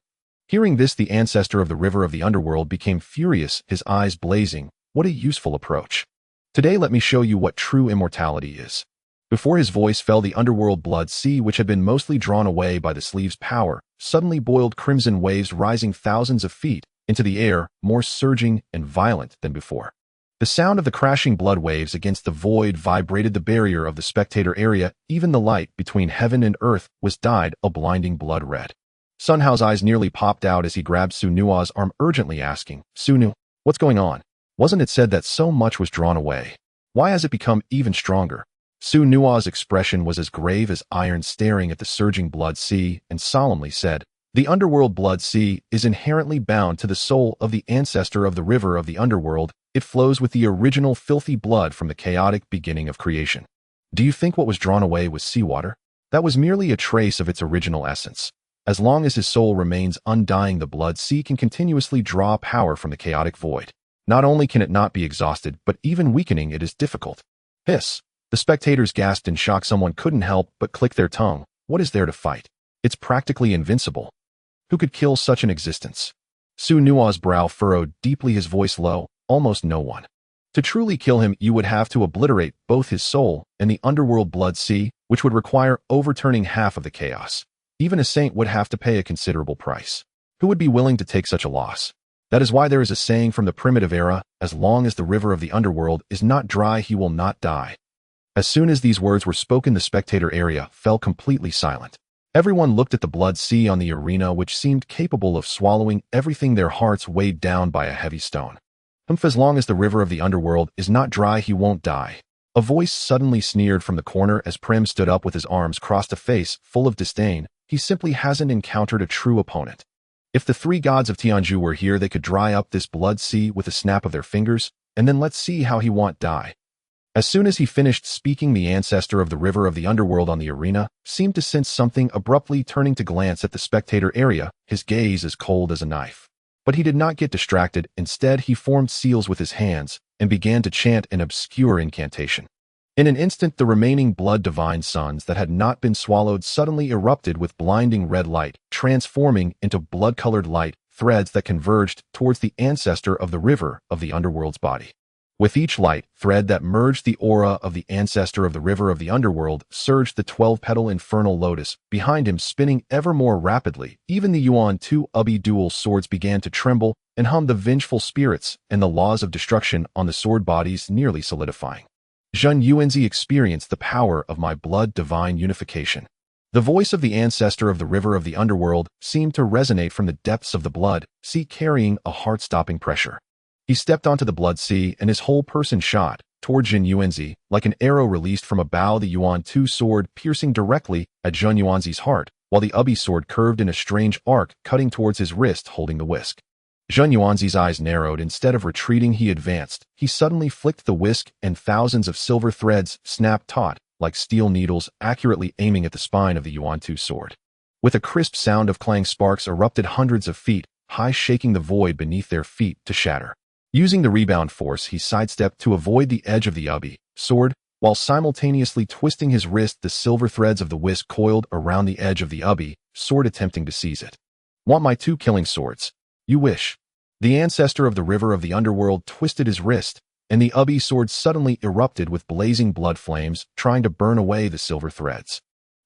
Hearing this, the ancestor of the river of the underworld became furious, his eyes blazing. What a useful approach. Today let me show you what true immortality is. Before his voice fell, the underworld blood sea, which had been mostly drawn away by the sleeve's power, suddenly boiled, crimson waves rising thousands of feet into the air, more surging and violent than before. The sound of the crashing blood waves against the void vibrated the barrier of the spectator area. Even the light between heaven and earth was dyed a blinding blood red. Sun Hao's eyes nearly popped out as he grabbed Su Nua's arm, urgently asking, "Su Nu, what's going on? Wasn't it said that so much was drawn away? Why has it become even stronger?" Su Nua's expression was as grave as iron, staring at the surging blood sea, and solemnly said, "The underworld blood sea is inherently bound to the soul of the ancestor of the river of the underworld. It flows with the original filthy blood from the chaotic beginning of creation. Do you think what was drawn away was seawater? That was merely a trace of its original essence. As long as his soul remains undying, the blood sea can continuously draw power from the chaotic void. Not only can it not be exhausted, but even weakening it is difficult." Hiss. The spectators gasped in shock. Someone couldn't help but click their tongue. What is there to fight? It's practically invincible. Who could kill such an existence? Su Nua's brow furrowed deeply, his voice low. Almost no one. To truly kill him, you would have to obliterate both his soul and the underworld blood sea, which would require overturning half of the chaos. Even a saint would have to pay a considerable price. Who would be willing to take such a loss? That is why there is a saying from the primitive era, as long as the river of the underworld is not dry, he will not die. As soon as these words were spoken, the spectator area fell completely silent. Everyone looked at the blood sea on the arena, which seemed capable of swallowing everything, their hearts weighed down by a heavy stone. As long as the river of the underworld is not dry, he won't die. A voice suddenly sneered from the corner as Prim stood up with his arms crossed, a face full of disdain. He simply hasn't encountered a true opponent. If the three gods of Tianzhu were here, they could dry up this blood sea with a snap of their fingers, and then let's see how he won't die. As soon as he finished speaking, the ancestor of the river of the underworld on the arena seemed to sense something, abruptly turning to glance at the spectator area, his gaze as cold as a knife. But he did not get distracted. Instead, he formed seals with his hands and began to chant an obscure incantation. In an instant, the remaining blood divine suns that had not been swallowed suddenly erupted with blinding red light, transforming into blood-colored light threads that converged towards the ancestor of the river of the underworld's body. With each light thread that merged the aura of the ancestor of the river of the underworld surged the 12-petal infernal lotus behind him, spinning ever more rapidly. Even the Yuan 2 Ubi dual swords began to tremble and hum, the vengeful spirits and the laws of destruction on the sword bodies nearly solidifying. Zhen Yuanzi experienced the power of my blood divine unification. The voice of the ancestor of the river of the underworld seemed to resonate from the depths of the blood sea, carrying a heart-stopping pressure. He stepped onto the blood sea, and his whole person shot toward Zhen Yuanzi like an arrow released from a bow, the Yuan 2 sword piercing directly at Zhen Yuanzi's heart, while the Ubi sword curved in a strange arc, cutting towards his wrist, holding the whisk. Zhen Yuanzi's eyes narrowed. Instead of retreating, he advanced. He suddenly flicked the whisk, and thousands of silver threads snapped taut, like steel needles, accurately aiming at the spine of the Yuan 2 sword. With a crisp sound of clang, sparks erupted hundreds of feet high, shaking the void beneath their feet to shatter. Using the rebound force, he sidestepped to avoid the edge of the Ubi sword, while simultaneously twisting his wrist. The silver threads of the whisk coiled around the edge of the Ubi sword, attempting to seize it. "Want my 2 killing swords? You wish." The ancestor of the river of the underworld twisted his wrist, and the Ubi sword suddenly erupted with blazing blood flames, trying to burn away the silver threads.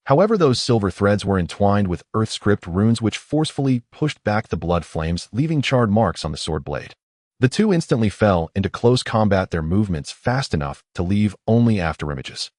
However, those silver threads were entwined with earth-script runes which forcefully pushed back the blood flames, leaving charred marks on the sword blade. The two instantly fell into close combat, their movements fast enough to leave only afterimages.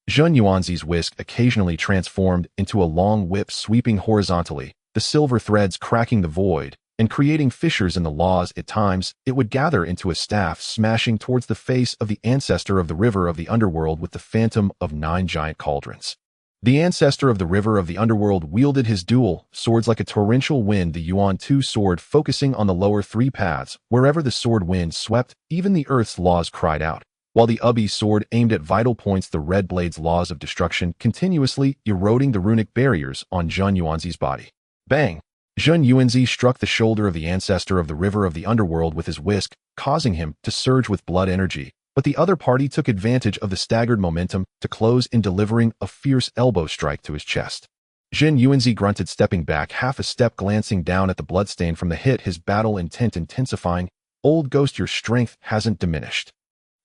Zhen Yuanzi's whisk occasionally transformed into a long whip sweeping horizontally, the silver threads cracking the void and creating fissures in the laws. At times, it would gather into a staff, smashing towards the face of the ancestor of the river of the underworld with the phantom of 9 giant cauldrons. The ancestor of the river of the underworld wielded his dual swords like a torrential wind, the Yuan 2 sword focusing on the lower 3 paths. Wherever the sword wind swept, even the earth's laws cried out, while the Ubi sword aimed at vital points, the red blade's laws of destruction continuously eroding the runic barriers on Zhen Yuanzi's body. Bang! Zhen Yuanzi struck the shoulder of the ancestor of the river of the underworld with his whisk, causing him to surge with blood energy, but the other party took advantage of the staggered momentum to close in, delivering a fierce elbow strike to his chest. Jin Yuanzi grunted, stepping back half a step, glancing down at the bloodstain from the hit, his battle intent intensifying. Old ghost, your strength hasn't diminished.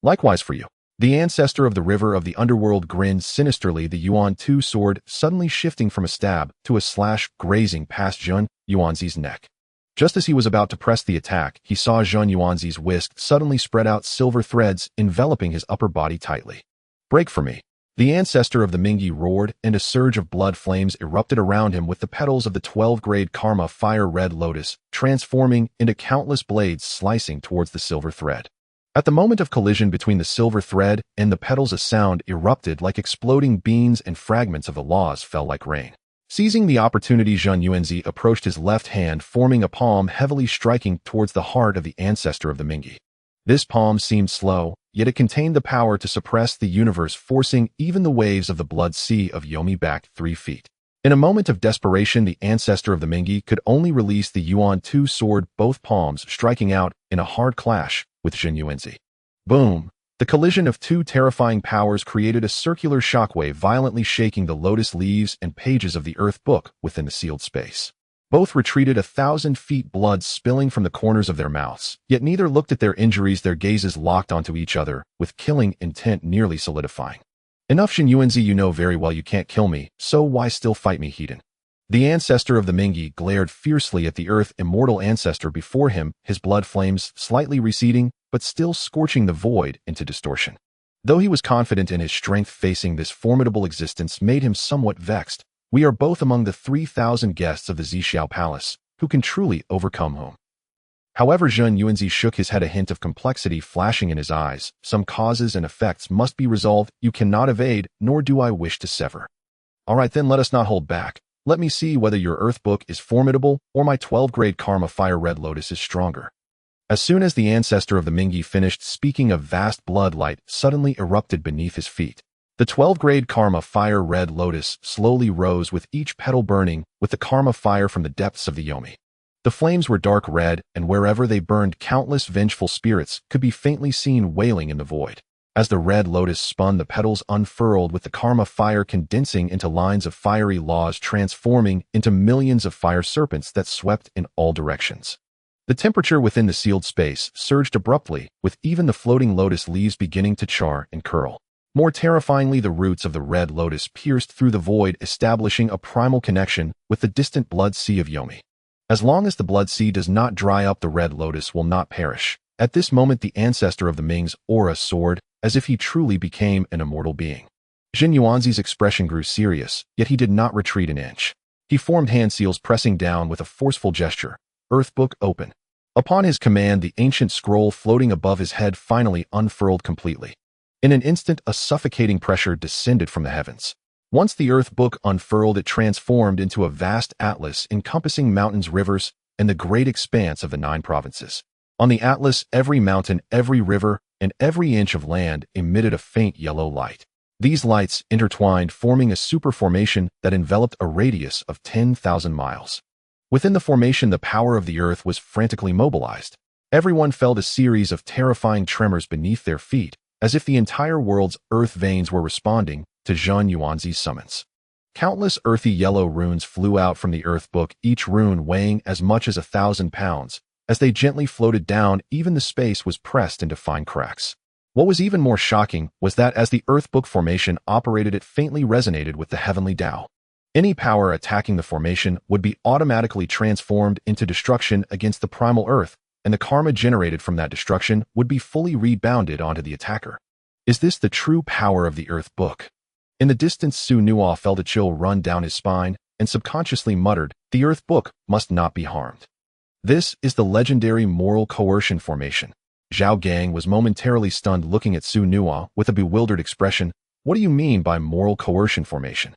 Likewise for you. The ancestor of the river of the underworld grinned sinisterly, the Yuan 2 sword suddenly shifting from a stab to a slash, grazing past Jun Yuanzi's neck. Just as he was about to press the attack, he saw Jun Yuanzi's whisk suddenly spread out, silver threads enveloping his upper body tightly. Break for me. The ancestor of the Mingyi roared, and a surge of blood flames erupted around him, with the petals of the 12-grade karma fire red lotus transforming into countless blades slicing towards the silver thread. At the moment of collision between the silver thread and the petals, a sound erupted like exploding beans, and fragments of the laws fell like rain. Seizing the opportunity, Jun Yuanzi approached, his left hand forming a palm, heavily striking towards the heart of the ancestor of the Mingyi. This palm seemed slow, yet it contained the power to suppress the universe, forcing even the waves of the blood sea of Yomi back 3 feet. In a moment of desperation, the ancestor of the Mingyi could only release the Yuan 2 sword, both palms striking out in a hard clash with Jin Yuanzi. Boom! The collision of two terrifying powers created a circular shockwave, violently shaking the lotus leaves and pages of the Earth Book within the sealed space. Both retreated 1,000 feet, blood spilling from the corners of their mouths, yet neither looked at their injuries, their gazes locked onto each other, with killing intent nearly solidifying. Enough, Jin Yuanzi, you know very well you can't kill me, so why still fight me, Hedon? The ancestor of the Mingyi glared fiercely at the Earth immortal ancestor before him, his blood flames slightly receding, but still scorching the void into distortion. Though he was confident in his strength, facing this formidable existence made him somewhat vexed. We are both among the 3,000 guests of the Zixiao Palace who can truly overcome home. However, Jun Yuanzi shook his head, a hint of complexity flashing in his eyes. Some causes and effects must be resolved, you cannot evade, nor do I wish to sever. All right then, let us not hold back. Let me see whether your Earth Book is formidable or my 12-grade Karma Fire Red Lotus is stronger. As soon as the ancestor of the Mingyi finished speaking, a vast blood light suddenly erupted beneath his feet. The 12-grade Karma Fire Red Lotus slowly rose, with each petal burning with the Karma fire from the depths of the Yomi. The flames were dark red, and wherever they burned, countless vengeful spirits could be faintly seen wailing in the void. As the red lotus spun, the petals unfurled, with the karma fire condensing into lines of fiery laws, transforming into millions of fire serpents that swept in all directions. The temperature within the sealed space surged abruptly, with even the floating lotus leaves beginning to char and curl. More terrifyingly, the roots of the red lotus pierced through the void, establishing a primal connection with the distant blood sea of Yomi. As long as the blood sea does not dry up, the red lotus will not perish. At this moment, the ancestor of the Ming's aura soared, as if he truly became an immortal being. Jin Yuanzi's expression grew serious, yet he did not retreat an inch. He formed hand seals, pressing down with a forceful gesture. Earth Book open. Upon his command, the ancient scroll floating above his head finally unfurled completely. In an instant, a suffocating pressure descended from the heavens. Once the Earth Book unfurled, it transformed into a vast atlas encompassing mountains, rivers, and the great expanse of the 9 provinces. On the atlas, every mountain, every river, and every inch of land emitted a faint yellow light. These lights intertwined, forming a superformation that enveloped a radius of 10,000 miles. Within the formation, the power of the earth was frantically mobilized. Everyone felt a series of terrifying tremors beneath their feet, as if the entire world's earth veins were responding to Jun Yuanzi's summons. Countless earthy yellow runes flew out from the Earth Book, each rune weighing as much as 1,000 pounds. As they gently floated down, even the space was pressed into fine cracks. What was even more shocking was that as the Earth Book formation operated, it faintly resonated with the heavenly Tao. Any power attacking the formation would be automatically transformed into destruction against the primal earth, and the karma generated from that destruction would be fully rebounded onto the attacker. Is this the true power of the Earth Book? In the distance, Su Nuo felt a chill run down his spine and subconsciously muttered, the Earth Book must not be harmed. This is the legendary moral coercion formation. Zhao Gang was momentarily stunned, looking at Su Nuo with a bewildered expression. What do you mean by moral coercion formation?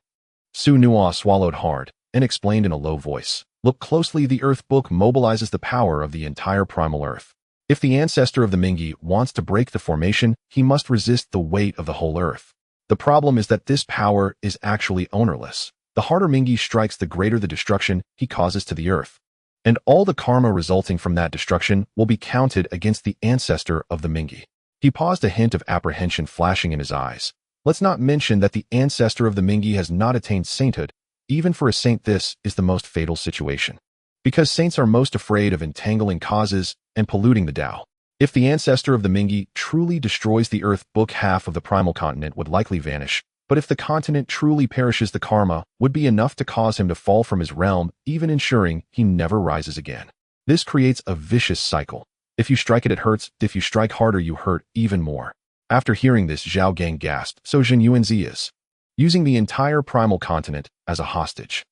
Su Nuo swallowed hard and explained in a low voice. Look closely, the Earth Book mobilizes the power of the entire primal earth. If the ancestor of the Mingyi wants to break the formation, he must resist the weight of the whole earth. The problem is that this power is actually ownerless. The harder Mingyi strikes, the greater the destruction he causes to the earth. And all the karma resulting from that destruction will be counted against the ancestor of the Mingyi. He paused, a hint of apprehension flashing in his eyes. Let's not mention that the ancestor of the Mingi has not attained sainthood. Even for a saint, this is the most fatal situation. Because saints are most afraid of entangling causes and polluting the Tao. If the ancestor of the Mingi truly destroys the earth book, half of the primal continent would likely vanish. But if the continent truly perishes, the karma would be enough to cause him to fall from his realm, even ensuring he never rises again. This creates a vicious cycle. If you strike it hurts. If you strike harder, you hurt even more. After hearing this, Zhao Gang gasped. So Jin Yuanzi is using the entire primal continent as a hostage.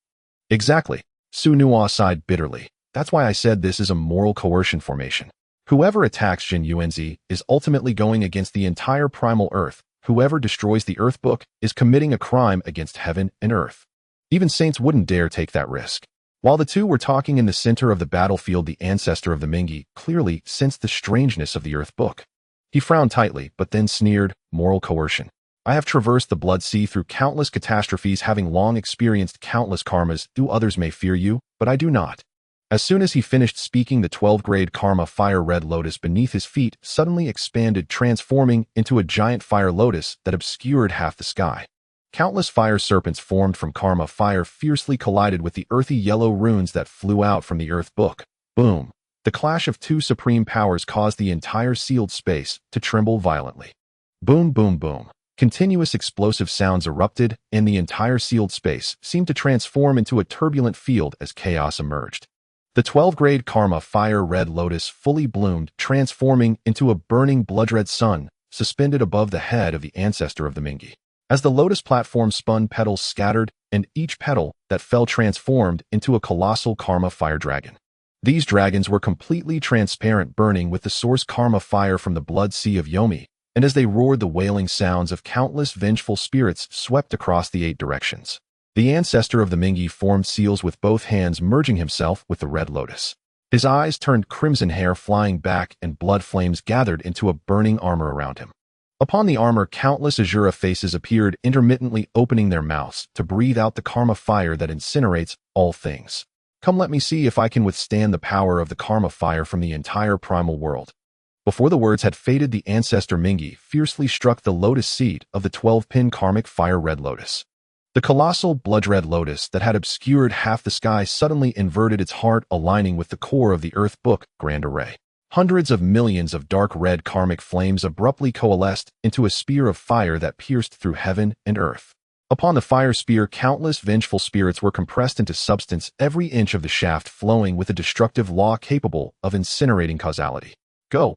Exactly. Su Nuo sighed bitterly. That's why I said this is a moral coercion formation. Whoever attacks Jin Yuanzi is ultimately going against the entire primal earth. Whoever destroys the earth book is committing a crime against heaven and earth. Even saints wouldn't dare take that risk. While the two were talking in the center of the battlefield, the ancestor of the Mingi clearly sensed the strangeness of the earth book. He frowned tightly, but then sneered, moral coercion. I have traversed the blood sea through countless catastrophes, having long experienced countless karmas. Do others may fear you, but I do not. As soon as he finished speaking, the 12th-grade karma fire red lotus beneath his feet suddenly expanded, transforming into a giant fire lotus that obscured half the sky. Countless fire serpents formed from karma fire fiercely collided with the earthy yellow runes that flew out from the earth book. Boom! The clash of two supreme powers caused the entire sealed space to tremble violently. Boom, boom, boom. Continuous explosive sounds erupted, and the entire sealed space seemed to transform into a turbulent field as chaos emerged. The 12th-grade karma fire red lotus fully bloomed, transforming into a burning blood-red sun, suspended above the head of the ancestor of the Mingi. As the lotus platform spun, petals scattered, and each petal that fell transformed into a colossal karma fire dragon. These dragons were completely transparent, burning with the source karma fire from the blood sea of Yomi, and as they roared, the wailing sounds of countless vengeful spirits swept across the 8 directions. The ancestor of the Mingi formed seals with both hands, merging himself with the red lotus. His eyes turned crimson, hair flying back, and blood flames gathered into a burning armor around him. Upon the armor, countless Azura faces appeared, intermittently opening their mouths to breathe out the karma fire that incinerates all things. Come, let me see if I can withstand the power of the karma fire from the entire primal world. Before the words had faded, the ancestor Mingi fiercely struck the lotus seed of the 12-pin karmic fire red lotus. The colossal blood-red lotus that had obscured half the sky suddenly inverted its heart, aligning with the core of the earth book grand array. Hundreds of millions of dark red karmic flames abruptly coalesced into a spear of fire that pierced through heaven and earth. Upon the fire spear, countless vengeful spirits were compressed into substance, every inch of the shaft flowing with a destructive law capable of incinerating causality. Go!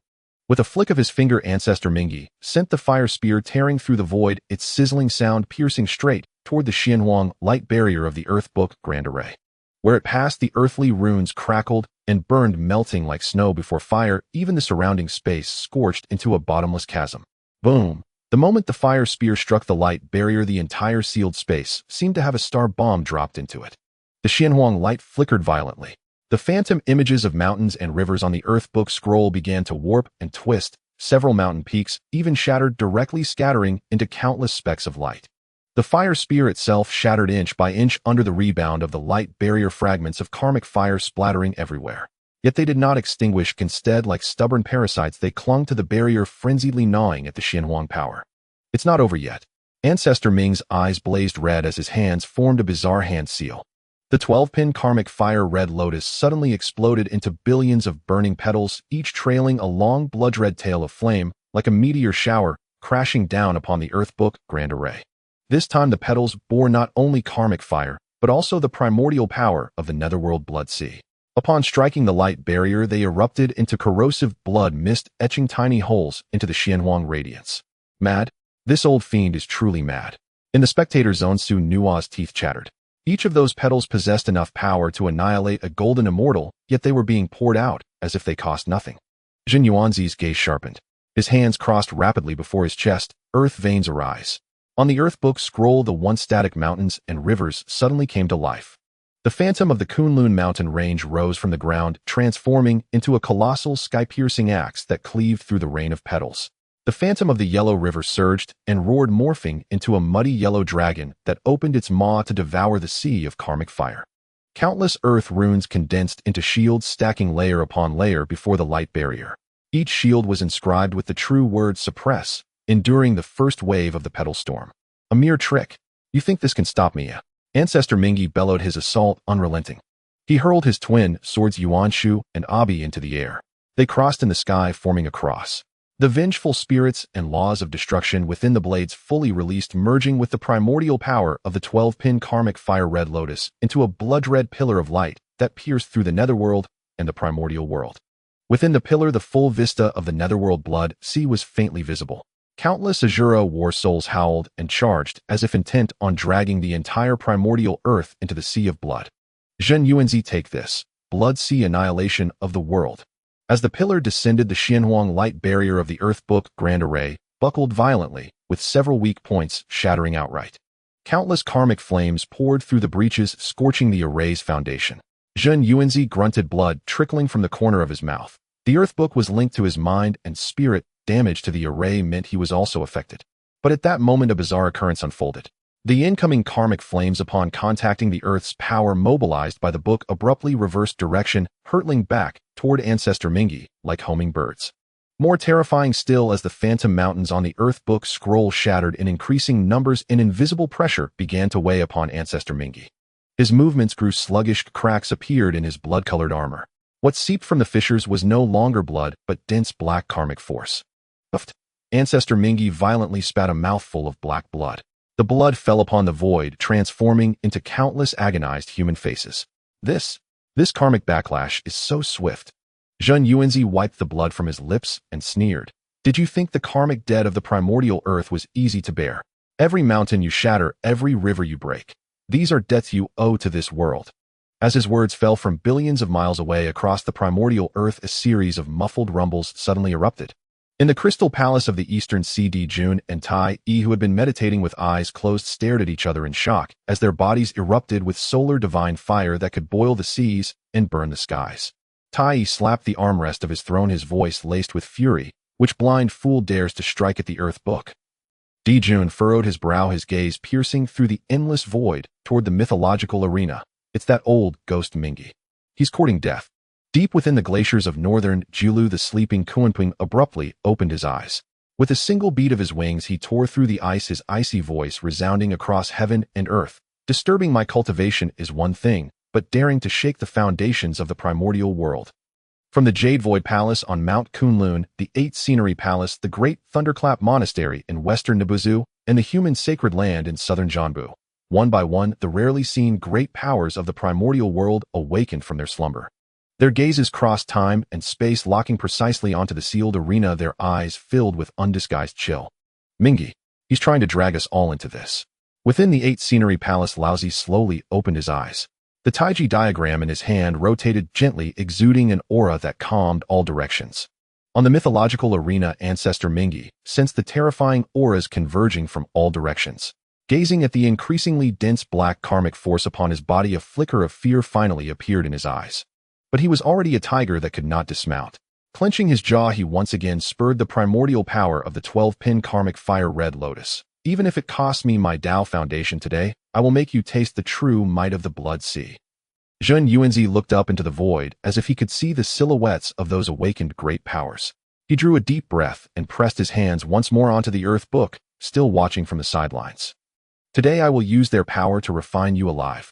With a flick of his finger, ancestor Mingi sent the fire spear tearing through the void, its sizzling sound piercing straight toward the Xianhuang light barrier of the earth book grand array. Where it passed, the earthly runes crackled and burned, melting like snow before fire. Even the surrounding space scorched into a bottomless chasm. Boom! The moment the fire spear struck the light barrier, the entire sealed space seemed to have a star bomb dropped into it. The Xianhuang light flickered violently. The phantom images of mountains and rivers on the earth book scroll began to warp and twist. Several mountain peaks even shattered, directly scattering into countless specks of light. The fire spear itself shattered inch by inch under the rebound of the light barrier, fragments of karmic fire splattering everywhere. Yet they did not extinguish. Instead, like stubborn parasites, they clung to the barrier, frenziedly gnawing at the Xianhuang power. It's not over yet. Ancestor Ming's eyes blazed red as his hands formed a bizarre hand seal. The 12-pin karmic fire red lotus suddenly exploded into billions of burning petals, each trailing a long blood-red tail of flame, like a meteor shower, crashing down upon the earth book grand array. This time the petals bore not only karmic fire, but also the primordial power of the netherworld blood sea. Upon striking the light barrier, they erupted into corrosive blood mist, etching tiny holes into the Xianhuang radiance. Mad? This old fiend is truly mad. In the spectator zone, Su Nuo's teeth chattered. Each of those petals possessed enough power to annihilate a golden immortal, yet they were being poured out as if they cost nothing. Jin Yuanzi's gaze sharpened. His hands crossed rapidly before his chest, earth veins arise. On the earth book scroll, the once static mountains and rivers suddenly came to life. The phantom of the Kunlun mountain range rose from the ground, transforming into a colossal sky-piercing axe that cleaved through the rain of petals. The phantom of the yellow river surged and roared, morphing into a muddy yellow dragon that opened its maw to devour the sea of karmic fire. Countless earth runes condensed into shields, stacking layer upon layer before the light barrier. Each shield was inscribed with the true word suppress, enduring the first wave of the petal storm. A mere trick. You think this can stop me, yeah? Ancestor Mingi bellowed, his assault unrelenting. He hurled his twin swords Yuanshu and Abi into the air. They crossed in the sky, forming a cross. The vengeful spirits and laws of destruction within the blades fully released, merging with the primordial power of the 12-pin karmic fire red lotus into a blood-red pillar of light that pierced through the netherworld and the primordial world. Within the pillar, the full vista of the netherworld blood sea was faintly visible. Countless Azura war souls howled and charged as if intent on dragging the entire primordial earth into the sea of blood. Zhen Yuanzi, take this. Blood sea annihilation of the world. As the pillar descended, the Xianhuang light barrier of the Earth Book Grand Array buckled violently, with several weak points shattering outright. Countless karmic flames poured through the breaches, scorching the array's foundation. Zhen Yuanzi grunted, blood trickling from the corner of his mouth. The Earth Book was linked to his mind and spirit. Damage to the array meant he was also affected. But at that moment, a bizarre occurrence unfolded. The incoming karmic flames, upon contacting the Earth's power mobilized by the book, abruptly reversed direction, hurtling back toward Ancestor Mingi, like homing birds. More terrifying still, as the phantom mountains on the Earth Book scroll shattered in increasing numbers, an invisible pressure began to weigh upon Ancestor Mingi. His movements grew sluggish, cracks appeared in his blood-colored armor. What seeped from the fissures was no longer blood, but dense black karmic force. Puffed. Ancestor Mingi violently spat a mouthful of black blood. The blood fell upon the void, transforming into countless agonized human faces. This karmic backlash is so swift. Zhen Yuanzi wiped the blood from his lips and sneered. Did you think the karmic debt of the primordial earth was easy to bear? Every mountain you shatter, every river you break. These are debts you owe to this world. As his words fell from billions of miles away across the primordial earth, a series of muffled rumbles suddenly erupted. In the crystal palace of the eastern Cede, Jun and Tai, who had been meditating with eyes closed, stared at each other in shock as their bodies erupted with solar divine fire that could boil the seas and burn the skies. Tai slapped the armrest of his throne, his voice laced with fury. Which blind fool dares to strike at the Earth Book? Jun furrowed his brow, his gaze piercing through the endless void toward the mythological arena. It's that old ghost Mingi. He's courting death. Deep within the glaciers of northern Julu, the sleeping Kuanping abruptly opened his eyes. With a single beat of his wings, he tore through the ice, his icy voice resounding across heaven and earth. Disturbing my cultivation is one thing, but daring to shake the foundations of the primordial world. From the Jade Void Palace on Mount Kunlun, the 8 Scenery Palace, the Great Thunderclap Monastery in western Nibuzu, and the human sacred land in southern Jianbu. One by one, the rarely seen great powers of the primordial world awakened from their slumber. Their gazes crossed time and space, locking precisely onto the sealed arena, their eyes filled with undisguised chill. Mingi, he's trying to drag us all into this. Within the 8 Scenery Palace, Laozi slowly opened his eyes. The Taiji diagram in his hand rotated gently, exuding an aura that calmed all directions. On the mythological arena, Ancestor Mingi sensed the terrifying auras converging from all directions. Gazing at the increasingly dense black karmic force upon his body, a flicker of fear finally appeared in his eyes. But he was already a tiger that could not dismount. Clenching his jaw, he once again spurred the primordial power of the 12-pin karmic fire red lotus. Even if it costs me my Tao foundation today, I will make you taste the true might of the blood sea. Zhen Yuanzi looked up into the void as if he could see the silhouettes of those awakened great powers. He drew a deep breath and pressed his hands once more onto the Earth Book, still watching from the sidelines. Today I will use their power to refine you alive.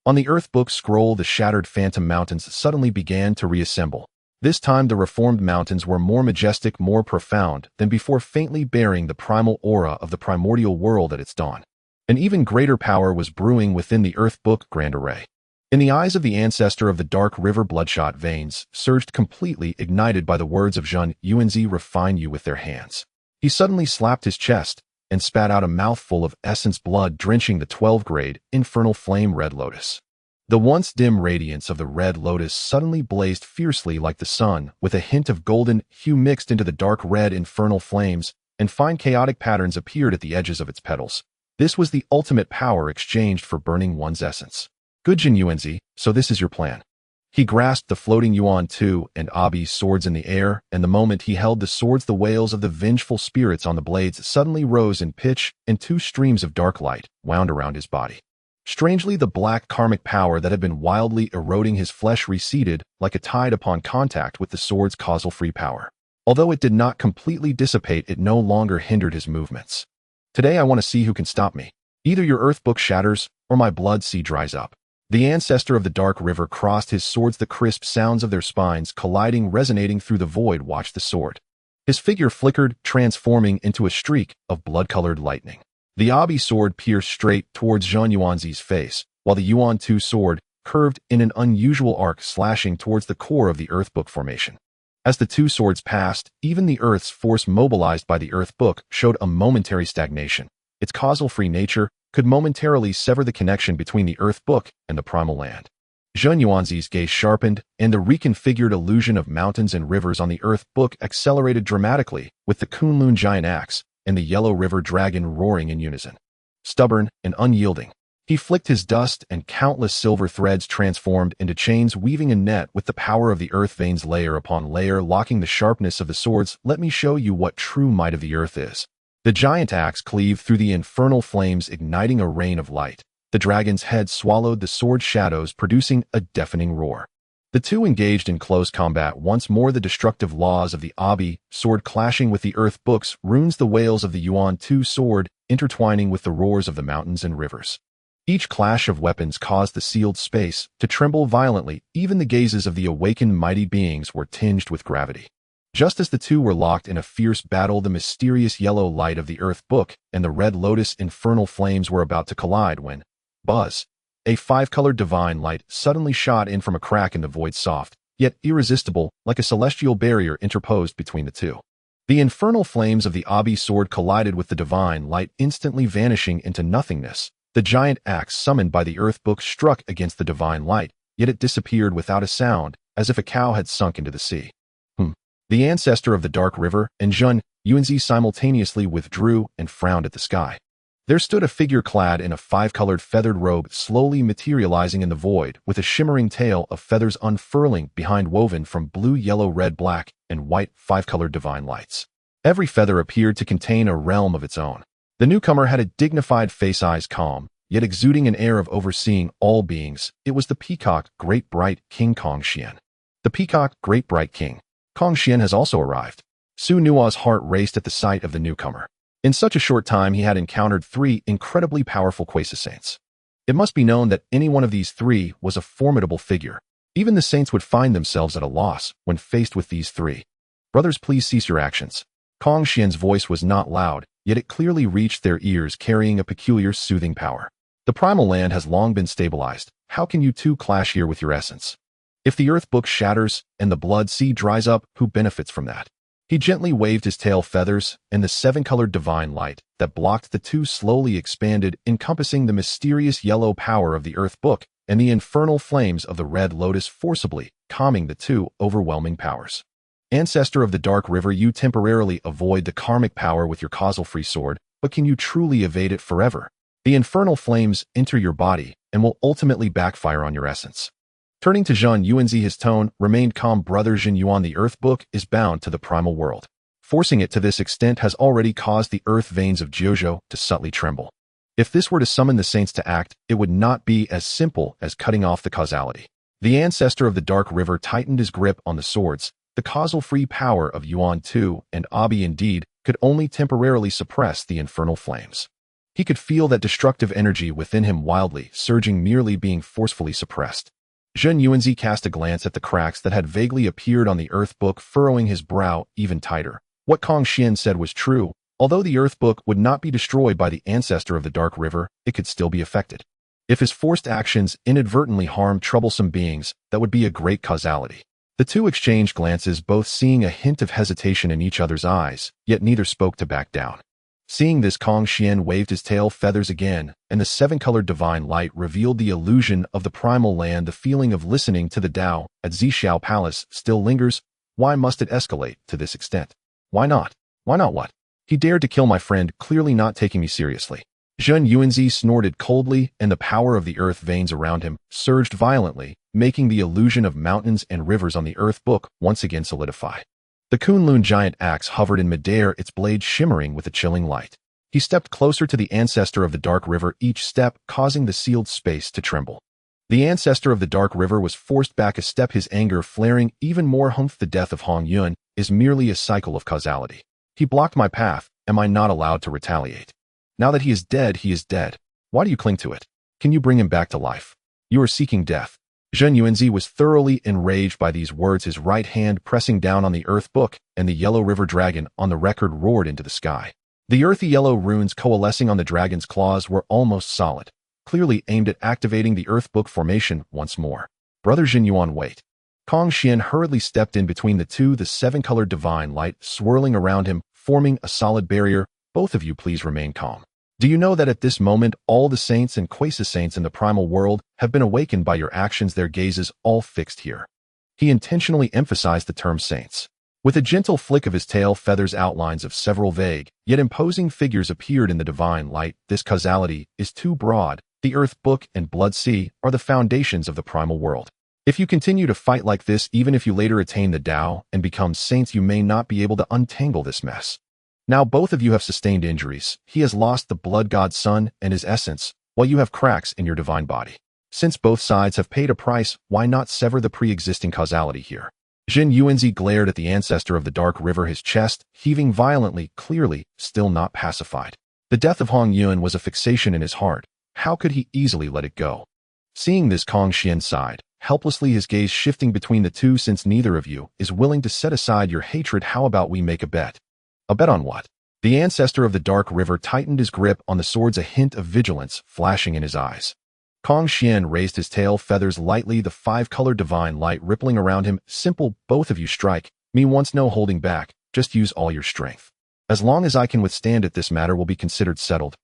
On the Earth Book scroll, the shattered phantom mountains suddenly began to reassemble. This time the reformed mountains were more majestic, more profound than before, faintly bearing the primal aura of the primordial world at its dawn. An even greater power was brewing within the Earth Book Grand Array. In the eyes of the ancestor of the dark river, bloodshot veins surged completely, ignited by the words of Zhen Yuanzi, refine you with their hands. He suddenly slapped his chest and spat out a mouthful of essence, blood drenching the 12-grade infernal flame red lotus. The once dim radiance of the red lotus suddenly blazed fiercely like the sun, with a hint of golden hue mixed into the dark red infernal flames, and fine chaotic patterns appeared at the edges of its petals. This was the ultimate power exchanged for burning one's essence. Good Zhen Yuanzi, so this is your plan. He grasped the floating Yuan Tu and Abi's swords in the air, and the moment he held the swords, the wails of the vengeful spirits on the blades suddenly rose in pitch, and 2 streams of dark light wound around his body. Strangely, the black karmic power that had been wildly eroding his flesh receded like a tide upon contact with the sword's causal free power. Although it did not completely dissipate, it no longer hindered his movements. Today I want to see who can stop me. Either your earth book shatters, or my blood sea dries up. The ancestor of the dark river crossed his swords. The crisp sounds of their spines colliding, resonating through the void. Watched the sword. His figure flickered, transforming into a streak of blood-colored lightning. The Abi sword pierced straight towards Zheng Yuanzi's face, while the Yuan Tu sword curved in an unusual arc, slashing towards the core of the earth book formation. As the two swords passed, even the Earth's force mobilized by the Earth Book showed a momentary stagnation. Its causal-free nature could momentarily sever the connection between the Earth Book and the primal land. Zheng Yuanzi's gaze sharpened, and the reconfigured illusion of mountains and rivers on the Earth Book accelerated dramatically, with the Kunlun giant axe and the Yellow River dragon roaring in unison. Stubborn and unyielding, he flicked his dust, and countless silver threads transformed into chains, weaving a net with the power of the earth veins, layer upon layer, locking the sharpness of the swords. Let me show you what true might of the earth is. The giant axe cleaved through the infernal flames, igniting a rain of light. The dragon's head swallowed the sword's shadows, producing a deafening roar. The two engaged in close combat once more, the destructive laws of the Abi sword clashing with the Earth Book's runes, the wails of the Yuan Tu sword intertwining with the roars of the mountains and rivers. Each clash of weapons caused the sealed space to tremble violently. Even the gazes of the awakened mighty beings were tinged with gravity. Just as the two were locked in a fierce battle, the mysterious yellow light of the Earth Book and the red lotus infernal flames were about to collide when, buzz, a five-colored divine light suddenly shot in from a crack in the void, soft, yet irresistible, like a celestial barrier interposed between the two. The infernal flames of the Abi sword collided with the divine light, instantly vanishing into nothingness. The giant axe summoned by the Earth Book struck against the divine light, yet it disappeared without a sound, as if a cow had sunk into the sea. The ancestor of the dark river and Zheng Yuanzi simultaneously withdrew and frowned at the sky. There stood a figure clad in a five-colored feathered robe, slowly materializing in the void, with a shimmering tail of feathers unfurling behind, woven from blue, yellow, red, black, and white five-colored divine lights. Every feather appeared to contain a realm of its own. The newcomer had a dignified face, eyes calm, yet exuding an air of overseeing all beings. It was the peacock, great bright King Kongxian. The peacock, great bright King Kongxian has also arrived. Su Nua's heart raced at the sight of the newcomer. In such a short time, he had encountered three incredibly powerful Quasar saints. It must be known that any one of these three was a formidable figure. Even the saints would find themselves at a loss when faced with these three. Brothers, please cease your actions. Kongxian's voice was not loud, yet it clearly reached their ears, carrying a peculiar soothing power. The primal land has long been stabilized. How can you two clash here with your essence? If the Earth Book shatters and the blood sea dries up, who benefits from that? He gently waved his tail feathers, and the seven-colored divine light that blocked the two slowly expanded, encompassing the mysterious yellow power of the Earth Book and the infernal flames of the red lotus, forcibly calming the two overwhelming powers. Ancestor of the dark river, you temporarily avoid the karmic power with your causal-free sword, but can you truly evade it forever? The infernal flames enter your body and will ultimately backfire on your essence. Turning to Zheng Yuanzi, his tone remained calm. Brother Zhen Yuan, the Earth Book is bound to the primal world. Forcing it to this extent has already caused the earth veins of Jiuzhou to subtly tremble. If this were to summon the saints to act, it would not be as simple as cutting off the causality. The ancestor of the dark river tightened his grip on the swords. The causal-free power of Yuan Tu and Abi indeed could only temporarily suppress the infernal flames. He could feel that destructive energy within him wildly surging, merely being forcefully suppressed. Zheng Yuanzi cast a glance at the cracks that had vaguely appeared on the Earth Book, furrowing his brow even tighter. What Kongxian said was true. Although the Earth Book would not be destroyed by the ancestor of the dark river, it could still be affected. If his forced actions inadvertently harmed troublesome beings, that would be a great causality. The two exchanged glances, both seeing a hint of hesitation in each other's eyes, yet neither spoke to back down. Seeing this, Kongxian waved his tail feathers again, and the seven-colored divine light revealed the illusion of the primal land. The feeling of listening to the Tao at Zhixiao Palace still lingers. Why must it escalate to this extent? Why not? Why not what? He dared to kill my friend, clearly not taking me seriously. Zheng Yuanzi snorted coldly, and the power of the earth veins around him surged violently, making the illusion of mountains and rivers on the Earth Book once again solidify. The Kunlun giant axe hovered in midair, its blade shimmering with a chilling light. He stepped closer to the ancestor of the dark river, each step causing the sealed space to tremble. The ancestor of the dark river was forced back a step, his anger flaring even more. The death of Hong Yun is merely a cycle of causality. He blocked my path. Am I not allowed to retaliate? Now that he is dead, he is dead. Why do you cling to it? Can you bring him back to life? You are seeking death. Zhen Yuanzi was thoroughly enraged by these words, his right hand pressing down on the earth book, and the yellow river dragon on the record roared into the sky. The earthy yellow runes coalescing on the dragon's claws were almost solid, clearly aimed at activating the earth book formation once more. Brother Jin Yuan, wait. Kong Xian hurriedly stepped in between the two, the seven-colored divine light swirling around him, forming a solid barrier. Both of you please remain calm. Do you know that at this moment all the saints and quasi-saints in the primal world have been awakened by your actions, their gazes all fixed here? He intentionally emphasized the term saints. With a gentle flick of his tail feathers, outlines of several vague, yet imposing figures appeared in the divine light. This causality is too broad. The earth book and blood sea are the foundations of the primal world. If you continue to fight like this, even if you later attain the Tao and become saints, you may not be able to untangle this mess. Now both of you have sustained injuries. He has lost the blood god's son and his essence, while you have cracks in your divine body. Since both sides have paid a price, why not sever the pre-existing causality here? Jin Yuanzi glared at the ancestor of the dark river, his chest heaving violently, clearly still not pacified. The death of Hong Yuan was a fixation in his heart. How could he easily let it go? Seeing this, Kong Xian sighed, helplessly, his gaze shifting between the two. Since neither of you is willing to set aside your hatred, how about we make a bet? A bet on what? The ancestor of the dark river tightened his grip on the swords, a hint of vigilance flashing in his eyes. Kong Xian raised his tail feathers lightly, the five-colored divine light rippling around him. Simple, both of you strike me once, no holding back, just use all your strength. As long as I can withstand it, this matter will be considered settled.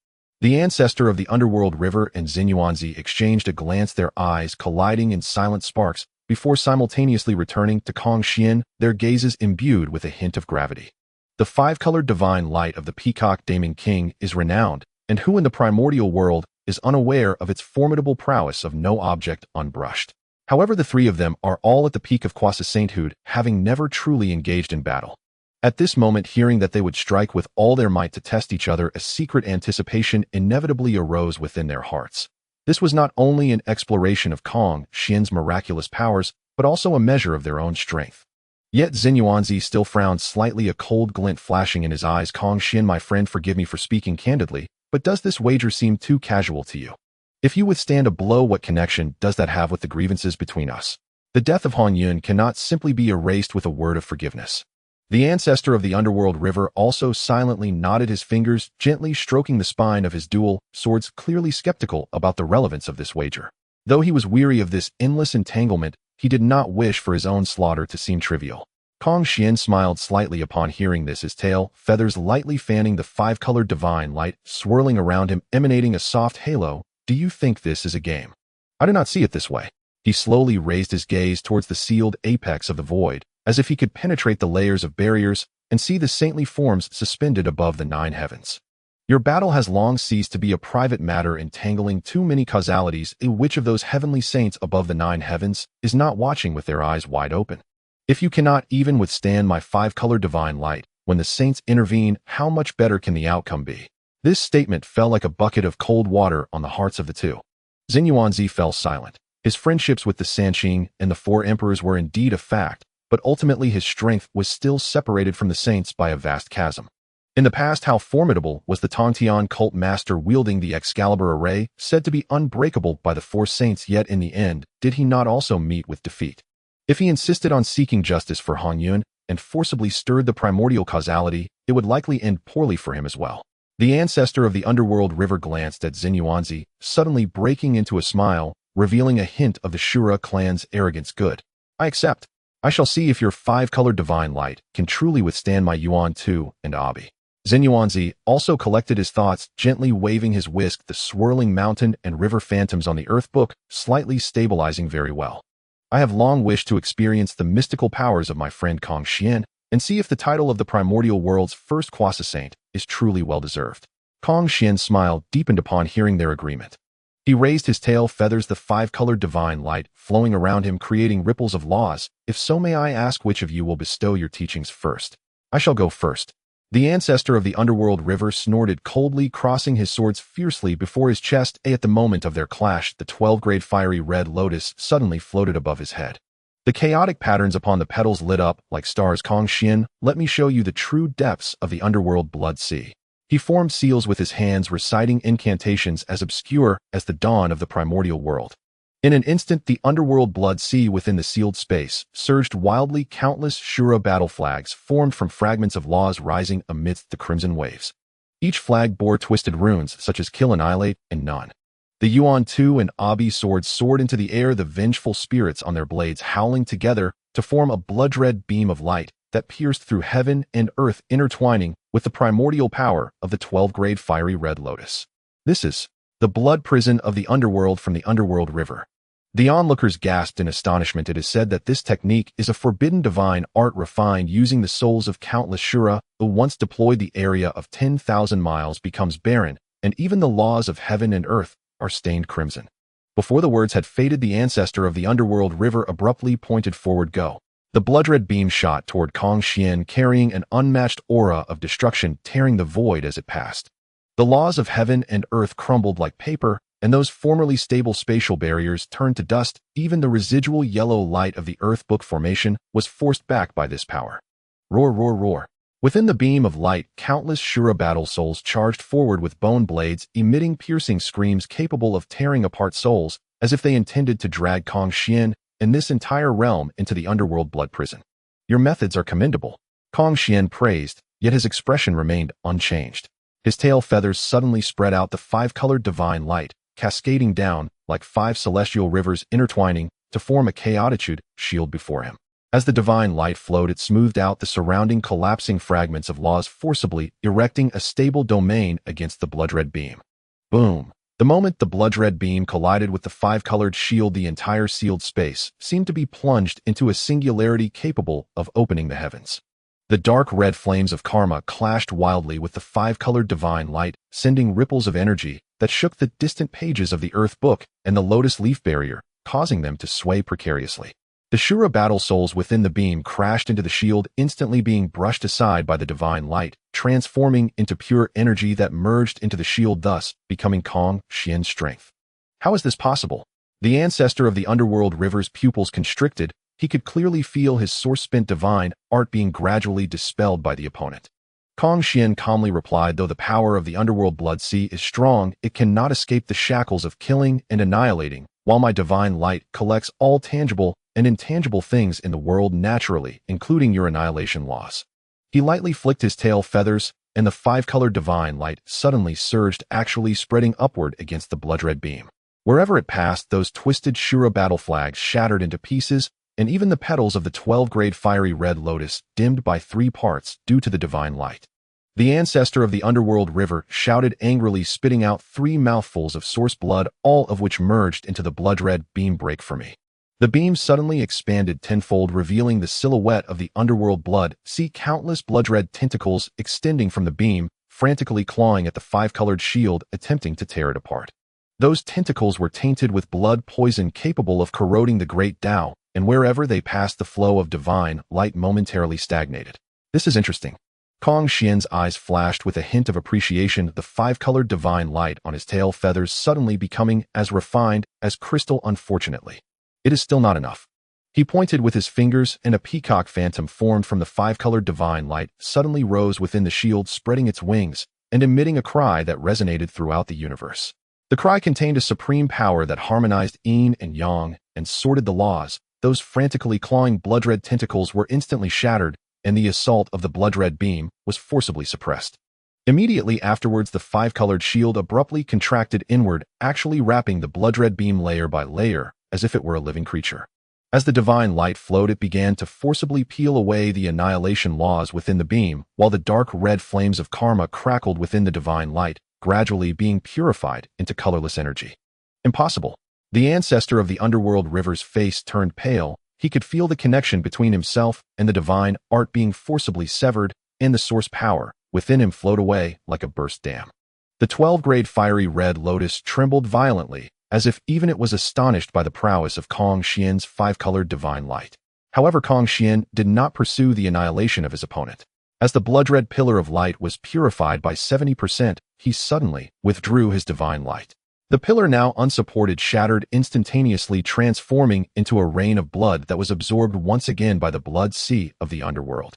The ancestor of the underworld river and Zhen Yuanzi exchanged a glance, their eyes colliding in silent sparks, before simultaneously returning to Kong Xian, their gazes imbued with a hint of gravity. The five-colored divine light of the Peacock Daemon King is renowned, and who in the primordial world is unaware of its formidable prowess of no object unbrushed? However, the three of them are all at the peak of quasi-sainthood, having never truly engaged in battle. At this moment, hearing that they would strike with all their might to test each other, a secret anticipation inevitably arose within their hearts. This was not only an exploration of Kong Xian's miraculous powers, but also a measure of their own strength. Yet Zhen Yuanzi still frowned slightly, a cold glint flashing in his eyes. Kong Xian, my friend, forgive me for speaking candidly, but does this wager seem too casual to you? If you withstand a blow, what connection does that have with the grievances between us? The death of Hong Yuan cannot simply be erased with a word of forgiveness. The ancestor of the underworld river also silently nodded, his fingers gently stroking the spine of his dual swords, clearly skeptical about the relevance of this wager. Though he was weary of this endless entanglement, he did not wish for his own slaughter to seem trivial. Kong Xian smiled slightly upon hearing this, his tail feathers lightly fanning the five-colored divine light swirling around him, emanating a soft halo. Do you think this is a game? I do not see it this way. He slowly raised his gaze towards the sealed apex of the void, as if he could penetrate the layers of barriers and see the saintly forms suspended above the nine heavens. Your battle has long ceased to be a private matter entangling too many causalities. Which of those heavenly saints above the nine heavens is not watching with their eyes wide open? If you cannot even withstand my five-colored divine light, when the saints intervene, how much better can the outcome be? This statement fell like a bucket of cold water on the hearts of the two. Zhen Yuanzi fell silent. His friendships with the Sanqing and the four emperors were indeed a fact, but ultimately his strength was still separated from the saints by a vast chasm. In the past, how formidable was the Tongtian cult master wielding the Excalibur array, said to be unbreakable by the four saints, yet in the end, did he not also meet with defeat? If he insisted on seeking justice for Hong Yuan and forcibly stirred the primordial causality, it would likely end poorly for him as well. The ancestor of the underworld river glanced at Zhen Yuanzi, suddenly breaking into a smile, revealing a hint of the Shura clan's arrogance. Good. I accept. I shall see if your five-colored divine light can truly withstand my Yuan Tu and Abi. Zhen Yuanzi also collected his thoughts, gently waving his whisk, the swirling mountain and river phantoms on the earth book, slightly stabilizing. Very well. I have long wished to experience the mystical powers of my friend Kong Xian and see if the title of the primordial world's first quasi-saint is truly well-deserved. Kong Xian smiled, deepened upon hearing their agreement. He raised his tail feathers, the five-colored divine light flowing around him, creating ripples of laws. If so, may I ask which of you will bestow your teachings first? I shall go first. The ancestor of the underworld river snorted coldly, crossing his swords fiercely before his chest. At the moment of their clash, the 12-grade fiery red lotus suddenly floated above his head. The chaotic patterns upon the petals lit up like stars. Kong Xian, let me show you the true depths of the underworld blood sea. He formed seals with his hands, reciting incantations as obscure as the dawn of the primordial world. In an instant, the underworld blood sea within the sealed space surged wildly. Countless Shura battle flags formed from fragments of laws rising amidst the crimson waves. Each flag bore twisted runes such as Kill, Annihilate, and None. The Yuan Tu and Abi swords soared into the air, the vengeful spirits on their blades howling together to form a blood-red beam of light that pierced through heaven and earth, intertwining with the primordial power of the 12-grade fiery red lotus. This is the blood prison of the underworld from the underworld river. The onlookers gasped in astonishment. It is said that this technique is a forbidden divine art refined using the souls of countless Shura, who once deployed. The area of 10,000 miles becomes barren, and even the laws of heaven and earth are stained crimson. Before the words had faded, the ancestor of the underworld river abruptly pointed forward. Go. The blood-red beam shot toward Kong Xian, carrying an unmatched aura of destruction, tearing the void as it passed. The laws of heaven and earth crumbled like paper, and those formerly stable spatial barriers turned to dust. Even the residual yellow light of the Earth Book formation was forced back by this power. Roar, roar, roar. Within the beam of light, countless Shura battle souls charged forward with bone blades, emitting piercing screams capable of tearing apart souls, as if they intended to drag Kong Xian and this entire realm into the underworld blood prison. Your methods are commendable, Kong Xian praised, yet his expression remained unchanged. His tail feathers suddenly spread out, the five-colored divine light, cascading down like 5 celestial rivers intertwining to form a chaotitude shield before him. As the divine light flowed, it smoothed out the surrounding collapsing fragments of laws, forcibly erecting a stable domain against the blood-red beam. Boom! The moment the blood-red beam collided with the 5-colored shield, the entire sealed space seemed to be plunged into a singularity capable of opening the heavens. The dark red flames of karma clashed wildly with the 5-colored divine light, sending ripples of energy that shook the distant pages of the Earth Book and the Lotus Leaf Barrier, causing them to sway precariously. The Shura battle souls within the beam crashed into the shield, instantly being brushed aside by the divine light, transforming into pure energy that merged into the shield, thus becoming Kong Xian's strength. How is this possible? The ancestor of the underworld river's pupils constricted. He could clearly feel his source-spent divine art being gradually dispelled by the opponent. Kong Xian calmly replied, though the power of the underworld blood sea is strong, it cannot escape the shackles of killing and annihilating, while my divine light collects all tangible and intangible things in the world naturally, including your annihilation laws. He lightly flicked his tail feathers, and the 5-colored divine light suddenly surged, actually spreading upward against the blood-red beam. Wherever it passed, those twisted Shura battle flags shattered into pieces, and even the petals of the 12-grade fiery red lotus dimmed by 3 parts due to the divine light. The ancestor of the underworld river shouted angrily, spitting out 3 mouthfuls of source blood, all of which merged into the blood-red beam. Break for me. The beam suddenly expanded tenfold, revealing the silhouette of the underworld blood. See countless blood-red tentacles extending from the beam, frantically clawing at the 5-colored shield, attempting to tear it apart. Those tentacles were tainted with blood poison capable of corroding the great Tao, and wherever they passed, the flow of divine light momentarily stagnated. This is interesting. Kong Xian's eyes flashed with a hint of appreciation, the 5-colored divine light on his tail feathers suddenly becoming as refined as crystal. Unfortunately, it is still not enough. He pointed with his fingers, and a peacock phantom formed from the 5-colored divine light suddenly rose within the shield, spreading its wings and emitting a cry that resonated throughout the universe. The cry contained a supreme power that harmonized yin and yang and sorted the laws. Those frantically clawing blood-red tentacles were instantly shattered, and the assault of the blood-red beam was forcibly suppressed. Immediately afterwards, the 5-colored shield abruptly contracted inward, actually wrapping the blood-red beam layer by layer, as if it were a living creature. As the divine light flowed, it began to forcibly peel away the annihilation laws within the beam, while the dark red flames of karma crackled within the divine light, gradually being purified into colorless energy. Impossible. The ancestor of the underworld river's face turned pale. He could feel the connection between himself and the divine art being forcibly severed, and the source power within him flowed away like a burst dam. The 12-grade fiery red lotus trembled violently, as if even it was astonished by the prowess of Kong Xian's 5-colored divine light. However, Kong Xian did not pursue the annihilation of his opponent. As the blood-red pillar of light was purified by 70%, he suddenly withdrew his divine light. The pillar, now unsupported, shattered instantaneously, transforming into a rain of blood that was absorbed once again by the blood sea of the underworld.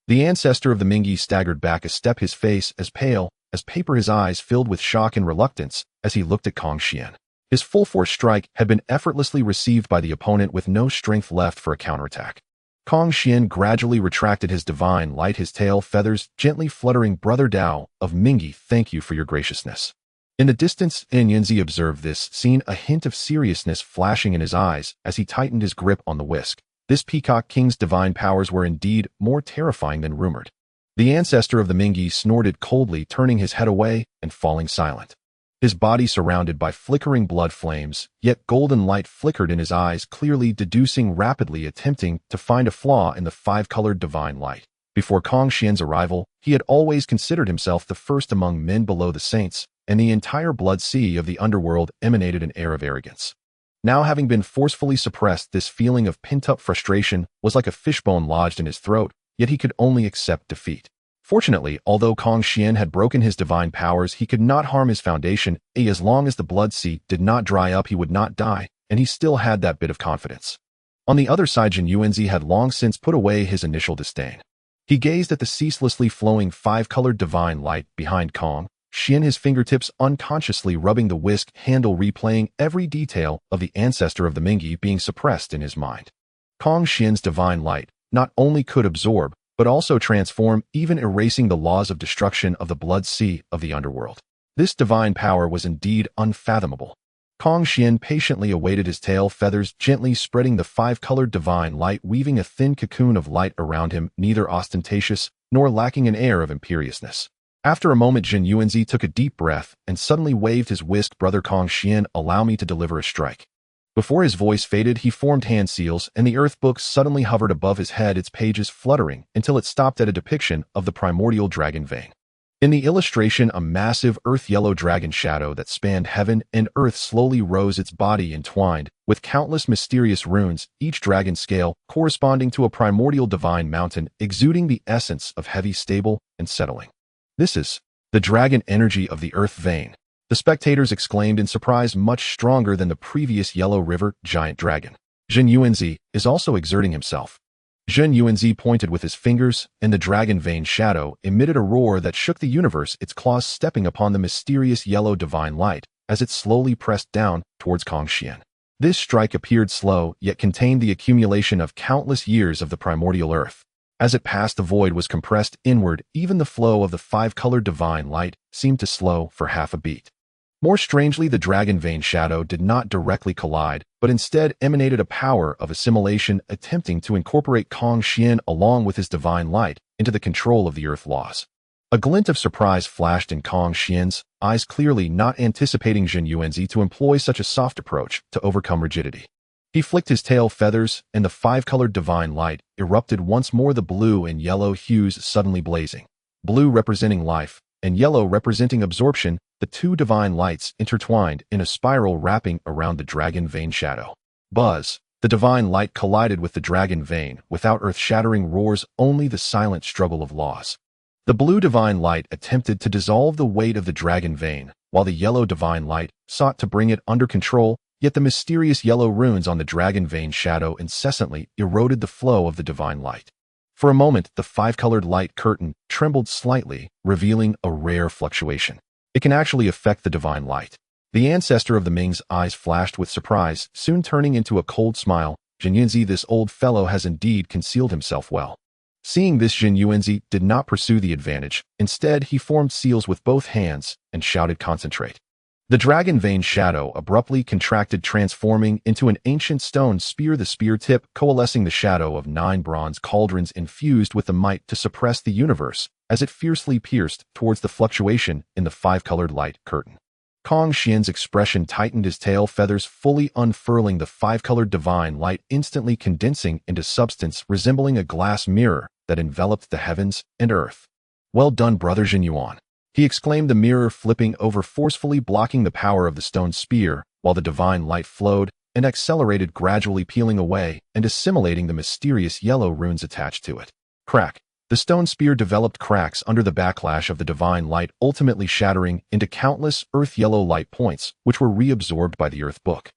The ancestor of the Mingi staggered back a step, his face as pale as paper, his eyes filled with shock and reluctance as he looked at Kong Xian. His full-force strike had been effortlessly received by the opponent with no strength left for a counterattack. Kong Xian gradually retracted his divine light, his tail feathers gently fluttering. "Brother Dao of Mingi, thank you for your graciousness." In the distance, Yunzi observed this scene, a hint of seriousness flashing in his eyes as he tightened his grip on the whisk. This Peacock King's divine powers were indeed more terrifying than rumored. The ancestor of the Mingi snorted coldly, turning his head away and falling silent. His body surrounded by flickering blood flames, yet golden light flickered in his eyes, clearly deducing rapidly, attempting to find a flaw in the five-colored divine light. Before Kong Xian's arrival, he had always considered himself the first among men below the saints, and the entire blood sea of the underworld emanated an air of arrogance. Now, having been forcefully suppressed, this feeling of pent-up frustration was like a fishbone lodged in his throat, yet he could only accept defeat. Fortunately, although Kong Xian had broken his divine powers, he could not harm his foundation. As long as the blood sea did not dry up, he would not die, and he still had that bit of confidence. On the other side, Jin Yuanzi had long since put away his initial disdain. He gazed at the ceaselessly flowing five-colored divine light behind Kong Xian, his fingertips unconsciously rubbing the whisk handle, replaying every detail of the ancestor of the Mingi being suppressed in his mind. Kong Xian's divine light not only could absorb, but also transform, even erasing the laws of destruction of the blood sea of the underworld. This divine power was indeed unfathomable. Kong Xian patiently awaited, his tail feathers gently spreading the five-colored divine light, weaving a thin cocoon of light around him, neither ostentatious nor lacking an air of imperiousness. After a moment, Jin Yuanzi took a deep breath and suddenly waved his whisk. "Brother Kong Xian, allow me to deliver a strike." Before his voice faded, he formed hand seals, and the earth book suddenly hovered above his head, its pages fluttering until it stopped at a depiction of the primordial dragon vein. In the illustration, a massive earth-yellow dragon shadow that spanned heaven and earth slowly rose, its body entwined with countless mysterious runes, each dragon scale corresponding to a primordial divine mountain, exuding the essence of heavy, stable, and settling. "This is the dragon energy of the earth vein," the spectators exclaimed in surprise. "Much stronger than the previous Yellow River giant dragon. Jin Yuanzi is also exerting himself." Jin Yuanzi pointed with his fingers, and the dragon vein shadow emitted a roar that shook the universe, its claws stepping upon the mysterious yellow divine light as it slowly pressed down towards Kong Xian. This strike appeared slow, yet contained the accumulation of countless years of the primordial earth. As it passed, the void was compressed inward. Even the flow of the five-colored divine light seemed to slow for half a beat. More strangely, the dragon vein shadow did not directly collide, but instead emanated a power of assimilation, attempting to incorporate Kong Xian along with his divine light into the control of the earth laws. A glint of surprise flashed in Kong Xian's eyes, clearly not anticipating Jin Yuanzi to employ such a soft approach to overcome rigidity. He flicked his tail feathers, and the five-colored divine light erupted once more, the blue and yellow hues suddenly blazing. Blue representing life, and yellow representing absorption, the two divine lights intertwined in a spiral wrapping around the dragon vein shadow. Buzz! The divine light collided with the dragon vein, without earth-shattering roars, only the silent struggle of laws. The blue divine light attempted to dissolve the weight of the dragon vein, while the yellow divine light sought to bring it under control. Yet the mysterious yellow runes on the dragon vein shadow incessantly eroded the flow of the divine light. For a moment, the five-colored light curtain trembled slightly, revealing a rare fluctuation. It can actually affect the divine light. The ancestor of the Ming's eyes flashed with surprise, soon turning into a cold smile. "Jin Yuanzi, this old fellow has indeed concealed himself well." Seeing this, Jin Yuanzi did not pursue the advantage. Instead, he formed seals with both hands and shouted, "Concentrate." The dragon vein shadow abruptly contracted, transforming into an ancient stone spear, the spear tip coalescing the shadow of 9 bronze cauldrons infused with the might to suppress the universe as it fiercely pierced towards the fluctuation in the five-colored light curtain. Kong Xian's expression tightened, his tail feathers fully unfurling, the five-colored divine light instantly condensing into substance resembling a glass mirror that enveloped the heavens and earth. "Well done, brother Jin Yuan," he exclaimed, the mirror flipping over, forcefully blocking the power of the stone spear, while the divine light flowed and accelerated, gradually peeling away and assimilating the mysterious yellow runes attached to it. Crack! The stone spear developed cracks under the backlash of the divine light, ultimately shattering into countless earth-yellow light points, which were reabsorbed by the earth book.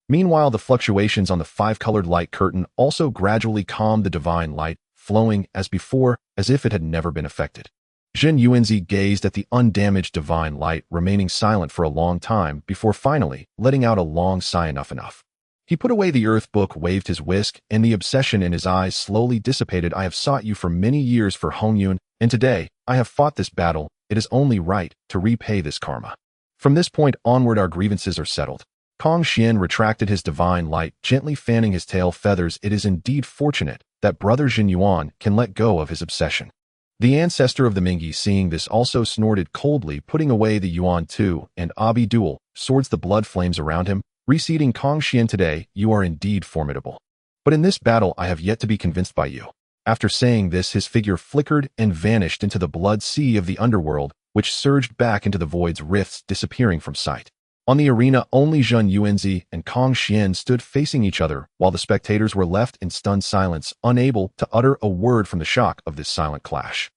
Meanwhile, the fluctuations on the five-colored light curtain also gradually calmed the divine light, flowing, as before, as if it had never been affected. Zhen Yuanzi gazed at the undamaged divine light, remaining silent for a long time before finally letting out a long sigh. Enough. He put away the earth book, waved his whisk, and the obsession in his eyes slowly dissipated. I have sought you for many years for Hongyun, and today, I have fought this battle. It is only right to repay this karma. From this point onward, our grievances are settled. Kong Xian retracted his divine light, gently fanning his tail feathers. It is indeed fortunate that brother Jin Yuan can let go of his obsession. The ancestor of the Mingyi, seeing this, also snorted coldly, putting away the Yuan too, and Abi Duel, swords the blood flames around him, receding. Kong Xian, today, you are indeed formidable. But in this battle, I have yet to be convinced by you. After saying this, his figure flickered and vanished into the blood sea of the underworld, which surged back into the void's rifts, disappearing from sight. On the arena, only Zhen Yuanzi and Kong Xian stood facing each other, while the spectators were left in stunned silence, unable to utter a word from the shock of this silent clash.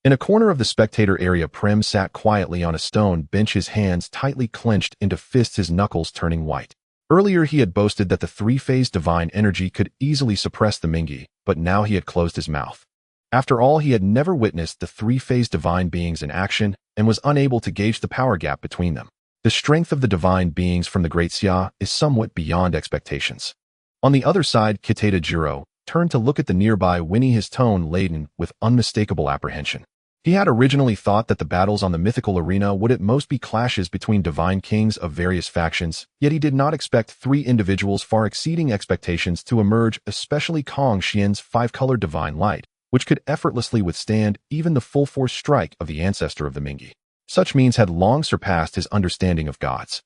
In a corner of the spectator area, Prem sat quietly on a stone bench, his hands tightly clenched into fists, his knuckles turning white. Earlier he had boasted that the three-phase divine energy could easily suppress the Mingyi, but now he had closed his mouth. After all, he had never witnessed the three-phase divine beings in action and was unable to gauge the power gap between them. The strength of the divine beings from the Great Xia is somewhat beyond expectations. On the other side, Cede Jiro turned to look at the nearby Winnie, his tone laden with unmistakable apprehension. He had originally thought that the battles on the mythical arena would at most be clashes between divine kings of various factions, yet he did not expect three individuals far exceeding expectations to emerge, especially Kong Xian's five-colored divine light, which could effortlessly withstand even the full-force strike of the ancestor of the Mingyi. Such means had long surpassed his understanding of gods.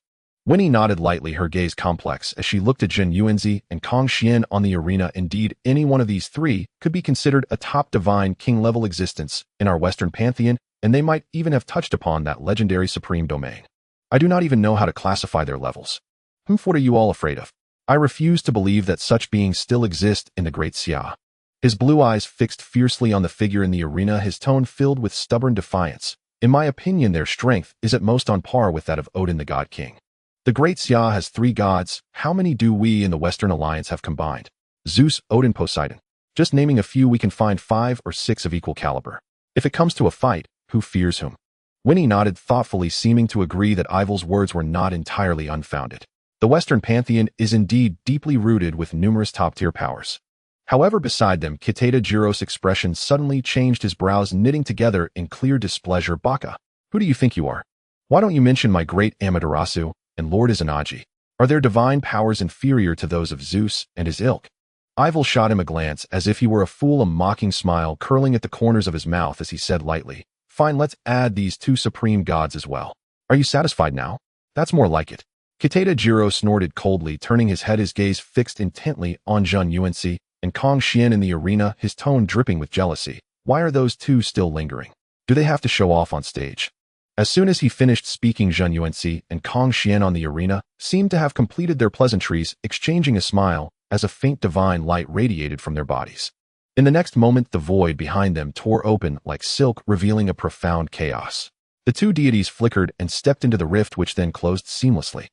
Winnie nodded lightly, her gaze complex, as she looked at Zhen Yuanzi and Kong Xian on the arena. Indeed, any one of these three could be considered a top divine king-level existence in our Western pantheon, and they might even have touched upon that legendary supreme domain. I do not even know how to classify their levels. What are you all afraid of? I refuse to believe that such beings still exist in the Great Xia. His blue eyes fixed fiercely on the figure in the arena, his tone filled with stubborn defiance. In my opinion, their strength is at most on par with that of Odin, the God King. The Great Xia has three gods. How many do we in the Western Alliance have combined? Zeus, Odin, Poseidon. Just naming a few, we can find 5 or 6 of equal caliber. If it comes to a fight, who fears whom? Winnie nodded thoughtfully, seeming to agree that Ival's words were not entirely unfounded. The Western pantheon is indeed deeply rooted with numerous top-tier powers. However, beside them, Cede Jiro's expression suddenly changed, his brows knitting together in clear displeasure. Baka, who do you think you are? Why don't you mention my great Amaterasu and Lord Izanagi? Are their divine powers inferior to those of Zeus and his ilk? Ival shot him a glance as if he were a fool, a mocking smile curling at the corners of his mouth as he said lightly, "Fine, let's add these 2 supreme gods as well. Are you satisfied now? That's more like it." Cede Jiro snorted coldly, turning his head, his gaze fixed intently on Zhen Yuanzi and Kong Xian in the arena, his tone dripping with jealousy. Why are those two still lingering? Do they have to show off on stage? As soon as he finished speaking, Zhen Yuanzi and Kong Xian on the arena seemed to have completed their pleasantries, exchanging a smile as a faint divine light radiated from their bodies. In the next moment, the void behind them tore open like silk, revealing a profound chaos. The 2 deities flickered and stepped into the rift, which then closed seamlessly.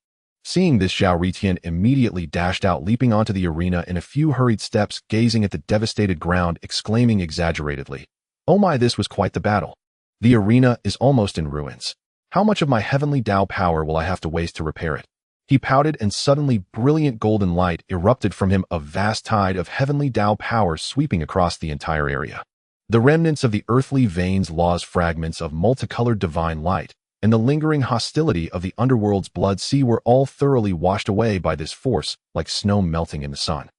Seeing this, Zhao Ritian immediately dashed out, leaping onto the arena in a few hurried steps, gazing at the devastated ground, exclaiming exaggeratedly, "Oh my, this was quite the battle. The arena is almost in ruins. How much of my heavenly Tao power will I have to waste to repair it?" He pouted, and suddenly brilliant golden light erupted from him, a vast tide of heavenly Tao power sweeping across the entire area. The remnants of the earthly veins, laws, fragments of multicolored divine light, and the lingering hostility of the underworld's blood sea were all thoroughly washed away by this force, like snow melting in the sun.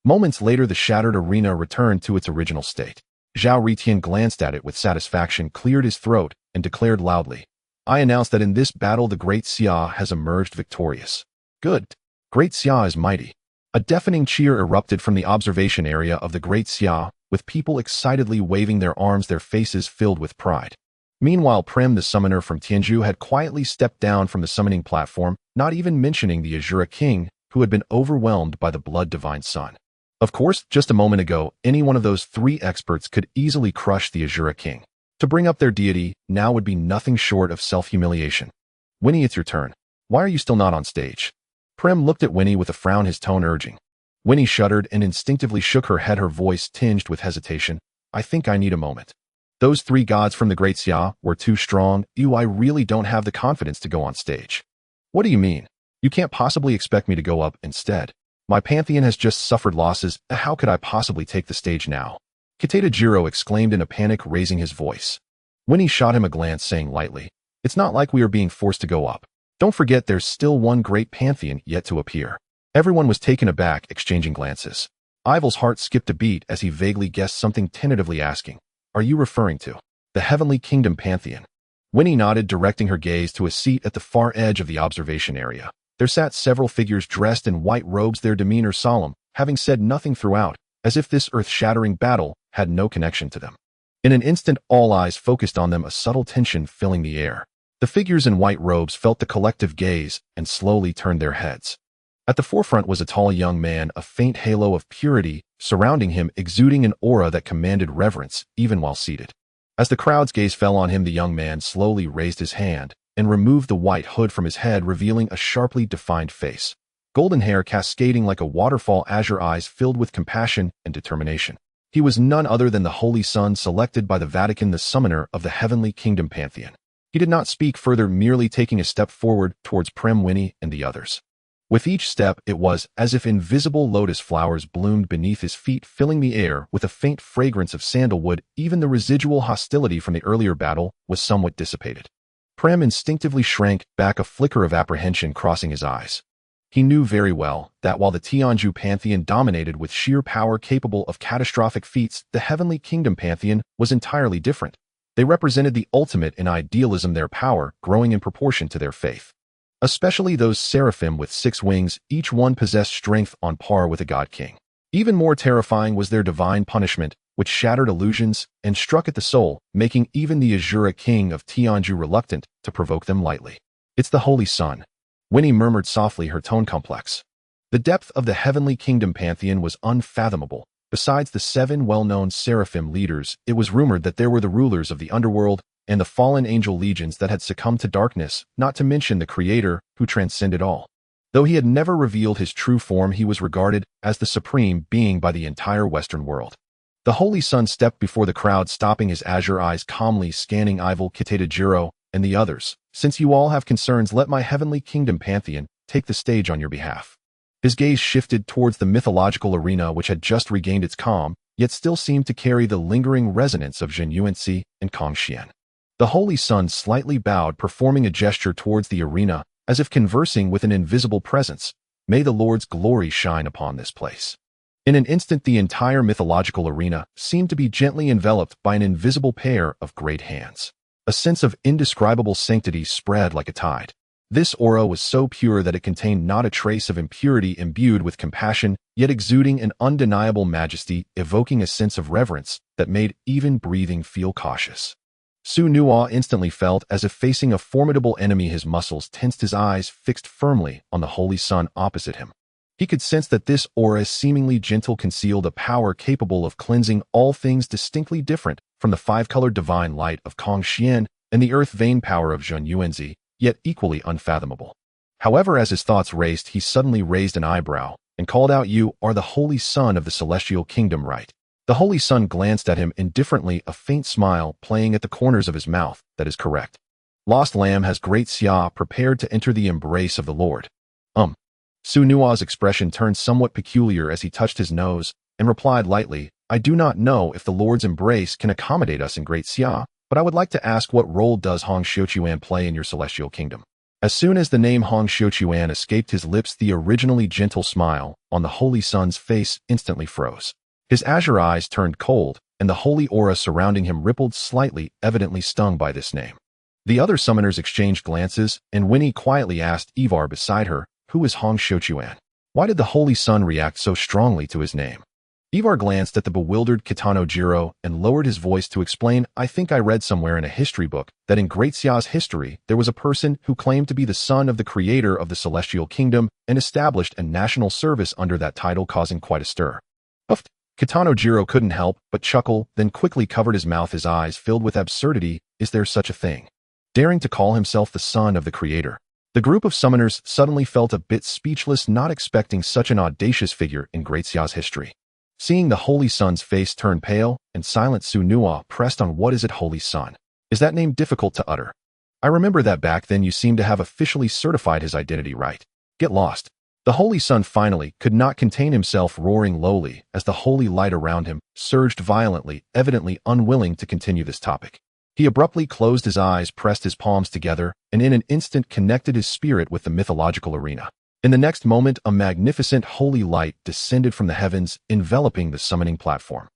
Moments later, the shattered arena returned to its original state. Zhao Ritian glanced at it with satisfaction, cleared his throat, and declared loudly, "I announce that in this battle the Great Xia has emerged victorious." "Good. Great Xia is mighty." A deafening cheer erupted from the observation area of the Great Xia, with people excitedly waving their arms, their faces filled with pride. Meanwhile, Prem, the summoner from Tianzhu, had quietly stepped down from the summoning platform, not even mentioning the Azura King, who had been overwhelmed by the blood divine sun. Of course, just a moment ago, any one of those three experts could easily crush the Azura king. To bring up their deity now would be nothing short of self-humiliation. Winnie, it's your turn. Why are you still not on stage? Prim looked at Winnie with a frown, his tone urging. Winnie shuddered and instinctively shook her head, her voice tinged with hesitation. I think I need a moment. Those three gods from the Great Xia were too strong. I really don't have the confidence to go on stage. What do you mean? You can't possibly expect me to go up instead. My pantheon has just suffered losses. How could I possibly take the stage now? Cede exclaimed in a panic, raising his voice. Winnie shot him a glance, saying lightly, It's not like we are being forced to go up. Don't forget there's still one great pantheon yet to appear. Everyone was taken aback, exchanging glances. Ival's heart skipped a beat as he vaguely guessed something, tentatively asking, Are you referring to the Heavenly Kingdom pantheon? Winnie nodded, directing her gaze to a seat at the far edge of the observation area. There sat several figures dressed in white robes, their demeanor solemn, having said nothing throughout, as if this earth-shattering battle had no connection to them. In an instant, all eyes focused on them, a subtle tension filling the air. The figures in white robes felt the collective gaze and slowly turned their heads. At the forefront was a tall young man, a faint halo of purity surrounding him, exuding an aura that commanded reverence even while seated. As the crowd's gaze fell on him, the young man slowly raised his hand and removed the white hood from his head, revealing a sharply defined face. Golden hair cascading like a waterfall, azure eyes filled with compassion and determination. He was none other than the Holy Son, selected by the Vatican, the summoner of the Heavenly Kingdom pantheon. He did not speak further, merely taking a step forward towards Prim, Winnie, and the others. With each step, it was as if invisible lotus flowers bloomed beneath his feet, filling the air with a faint fragrance of sandalwood. Even the residual hostility from the earlier battle was somewhat dissipated. Prim instinctively shrank back, a flicker of apprehension crossing his eyes. He knew very well that while the Tianju pantheon dominated with sheer power capable of catastrophic feats, the Heavenly Kingdom pantheon was entirely different. They represented the ultimate in idealism, their power growing in proportion to their faith. Especially those seraphim with 6 wings, each one possessed strength on par with a god king. Even more terrifying was their divine punishment, which shattered illusions and struck at the soul, making even the Azura king of Tianju reluctant to provoke them lightly. It's the Holy Son, Winnie murmured softly, her tone complex. The depth of the Heavenly Kingdom pantheon was unfathomable. Besides the 7 well-known seraphim leaders, it was rumored that there were the rulers of the underworld and the fallen angel legions that had succumbed to darkness, not to mention the Creator, who transcended all. Though he had never revealed his true form, he was regarded as the supreme being by the entire Western world. The Holy Son stepped before the crowd, stopping, his azure eyes calmly scanning Ival, Cede, and the others. Since you all have concerns, let my Heavenly Kingdom pantheon take the stage on your behalf. His gaze shifted towards the mythological arena, which had just regained its calm, yet still seemed to carry the lingering resonance of Zhen Yuanxi and Kong Xian. The Holy Son slightly bowed, performing a gesture towards the arena, as if conversing with an invisible presence. May the Lord's glory shine upon this place. In an instant, the entire mythological arena seemed to be gently enveloped by an invisible pair of great hands. A sense of indescribable sanctity spread like a tide. This aura was so pure that it contained not a trace of impurity, imbued with compassion, yet exuding an undeniable majesty, evoking a sense of reverence that made even breathing feel cautious. Su Nuo instantly felt as if facing a formidable enemy. His muscles tensed, his eyes fixed firmly on the Holy Son opposite him. He could sense that this aura, seemingly gentle, concealed a power capable of cleansing all things, distinctly different from the 5-colored divine light of Kong Xian and the earth-vein power of Zhen Yuanxi, yet equally unfathomable. However, as his thoughts raced, he suddenly raised an eyebrow and called out, "You are the Holy Son of the Celestial Kingdom, right?" The Holy Son glanced at him indifferently, a faint smile playing at the corners of his mouth. "That is correct. Lost Lamb has Great Xia prepared to enter the embrace of the Lord." Su Nuo's expression turned somewhat peculiar as he touched his nose and replied lightly, "I do not know if the Lord's embrace can accommodate us in Great Xia, but I would like to ask, what role does Hong Xiuquan play in your celestial kingdom?" As soon as the name Hong Xiuquan escaped his lips, the originally gentle smile on the Holy Son's face instantly froze. His azure eyes turned cold, and the holy aura surrounding him rippled slightly, evidently stung by this name. The other summoners exchanged glances, and Winnie quietly asked Ivar beside her, "Who is Hong Xiuquan? Why did the Holy Son react so strongly to his name?" Ivar glanced at the bewildered Kitano and lowered his voice to explain, "I think I read somewhere in a history book that in Great Xia's history there was a person who claimed to be the son of the creator of the Celestial Kingdom and established a national service under that title, causing quite a stir. Uff. Kitanojiro couldn't help but chuckle, then quickly covered his mouth, his eyes filled with absurdity. Is there such a thing? Daring to call himself the son of the creator. The group of summoners suddenly felt a bit speechless, not expecting such an audacious figure in Great Xia's history. Seeing the Holy Sun's face turn pale and silent, Su-Nua pressed on. What is it, Holy Sun? Is that name difficult to utter? I remember that back then you seemed to have officially certified his identity, right? Get lost. The Holy Sun finally could not contain himself, roaring lowly as the holy light around him surged violently, evidently unwilling to continue this topic. He abruptly closed his eyes, pressed his palms together, and in an instant connected his spirit with the mythological arena. In the next moment, a magnificent holy light descended from the heavens, enveloping the summoning platform.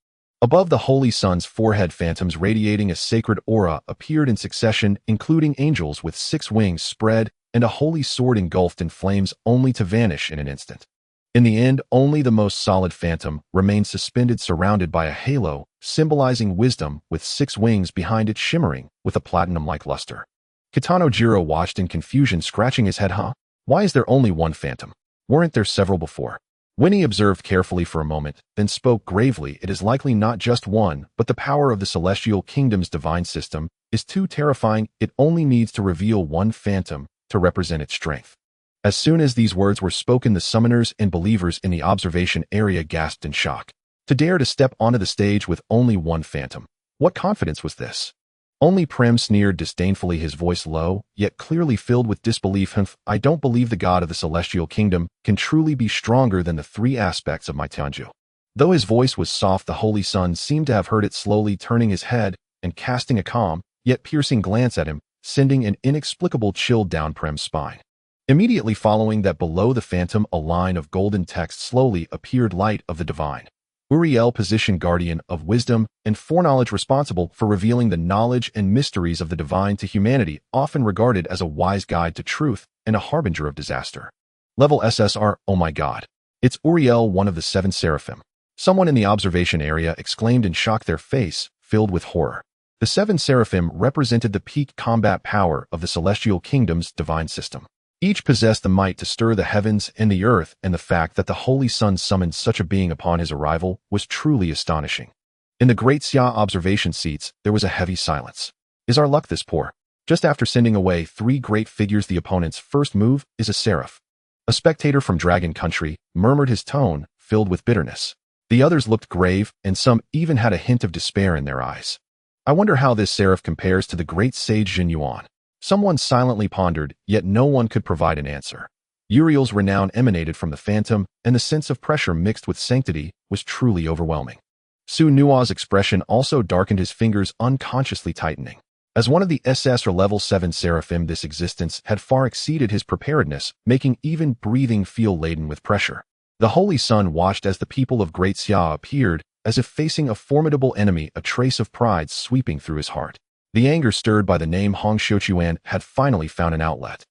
Above the Holy Sun's forehead, phantoms radiating a sacred aura appeared in succession, including angels with 6 wings spread and a holy sword engulfed in flames, only to vanish in an instant. In the end, only the most solid phantom remained suspended, surrounded by a halo, symbolizing wisdom, with 6 wings behind it shimmering with a platinum-like luster. Kitanojiro watched in confusion, scratching his head. Why is there only one phantom? Weren't there several before? When he observed carefully for a moment, then spoke gravely. It is likely not just one, but the power of the celestial kingdom's divine system is too terrifying. It only needs to reveal one phantom to represent its strength. As soon as these words were spoken, the summoners and believers in the observation area gasped in shock. To dare to step onto the stage with only one phantom. What confidence was this? Only Prim sneered disdainfully, his voice low, yet clearly filled with disbelief. I don't believe the god of the celestial kingdom can truly be stronger than the 3 aspects of my Tianju. Though his voice was soft, the Holy Sun seemed to have heard it, slowly turning his head and casting a calm, yet piercing glance at him, sending an inexplicable chill down Prim's spine. Immediately following that, below the phantom, a line of golden text slowly appeared. Light of the divine. Uriel, position, guardian of wisdom and foreknowledge, responsible for revealing the knowledge and mysteries of the divine to humanity, often regarded as a wise guide to truth and a harbinger of disaster. Level SSR. Oh my god. It's Uriel, one of the 7 seraphim. Someone in the observation area exclaimed in shock, their face filled with horror. The 7 seraphim represented the peak combat power of the celestial kingdom's divine system. Each possessed the might to stir the heavens and the earth, and the fact that the Holy Sun summoned such a being upon his arrival was truly astonishing. In the Great Xia observation seats, there was a heavy silence. Is our luck this poor? Just after sending away 3 great figures, the opponent's first move is a seraph. A spectator from Dragon Country murmured, his tone filled with bitterness. The others looked grave, and some even had a hint of despair in their eyes. I wonder how this seraph compares to the great sage Jin Yuan. Someone silently pondered, yet no one could provide an answer. Uriel's renown emanated from the phantom, and the sense of pressure mixed with sanctity was truly overwhelming. Su-Nua's expression also darkened, his fingers unconsciously tightening. As one of the SS or level 7 seraphim, this existence had far exceeded his preparedness, making even breathing feel laden with pressure. The Holy Sun watched as the people of Great Xia appeared, as if facing a formidable enemy, a trace of pride sweeping through his heart. The anger stirred by the name Hong Xiuquan had finally found an outlet.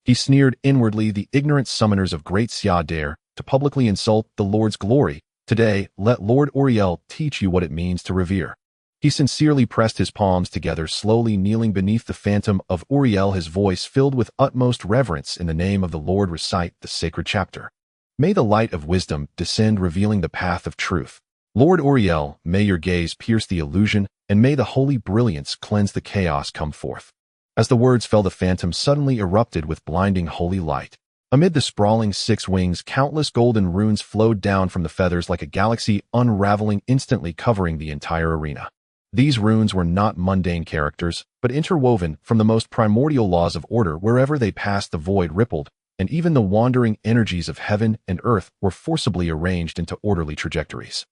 He sneered inwardly, the ignorant summoners of Great Xia dare to publicly insult the Lord's glory. Today, let Lord Uriel teach you what it means to revere. He sincerely pressed his palms together, slowly kneeling beneath the phantom of Uriel, his voice filled with utmost reverence. In the name of the Lord, recite the sacred chapter. May the light of wisdom descend, revealing the path of truth. Lord Uriel, may your gaze pierce the illusion, and may the holy brilliance cleanse the chaos. Come forth. As the words fell, the phantom suddenly erupted with blinding holy light. Amid the sprawling 6 wings, countless golden runes flowed down from the feathers like a galaxy, unraveling instantly, covering the entire arena. These runes were not mundane characters, but interwoven from the most primordial laws of order. Wherever they passed, the void rippled, and even the wandering energies of heaven and earth were forcibly arranged into orderly trajectories.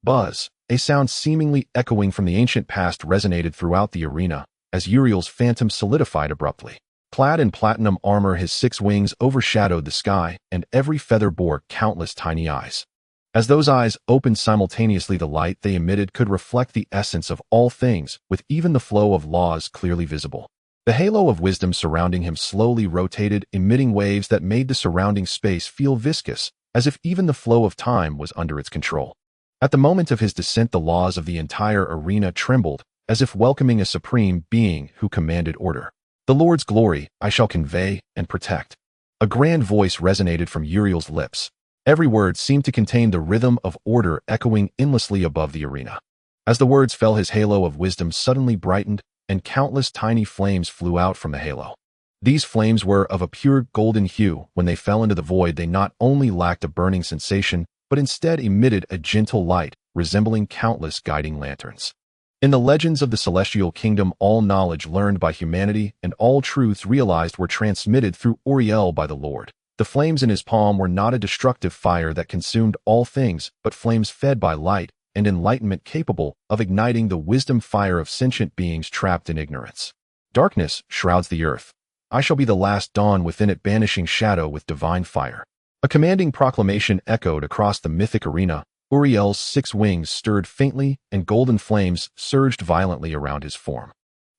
Buzz, a sound seemingly echoing from the ancient past, resonated throughout the arena, as Uriel's phantom solidified abruptly. Clad in platinum armor, his 6 wings overshadowed the sky, and every feather bore countless tiny eyes. As those eyes opened simultaneously, the light they emitted could reflect the essence of all things, with even the flow of laws clearly visible. The halo of wisdom surrounding him slowly rotated, emitting waves that made the surrounding space feel viscous, as if even the flow of time was under its control. At the moment of his descent, the laws of the entire arena trembled, as if welcoming a supreme being who commanded order. The Lord's glory I shall convey and protect. A grand voice resonated from Uriel's lips. Every word seemed to contain the rhythm of order echoing endlessly above the arena. As the words fell, his halo of wisdom suddenly brightened, and countless tiny flames flew out from the halo. These flames were of a pure golden hue. When they fell into the void, they not only lacked a burning sensation, but instead emitted a gentle light, resembling countless guiding lanterns. In the legends of the celestial kingdom, all knowledge learned by humanity and all truths realized were transmitted through Uriel by the Lord. The flames in his palm were not a destructive fire that consumed all things, but flames fed by light and enlightenment capable of igniting the wisdom fire of sentient beings trapped in ignorance. Darkness shrouds the earth. I shall be the last dawn within it, banishing shadow with divine fire. A commanding proclamation echoed across the mythic arena. Uriel's 6 wings stirred faintly, and golden flames surged violently around his form.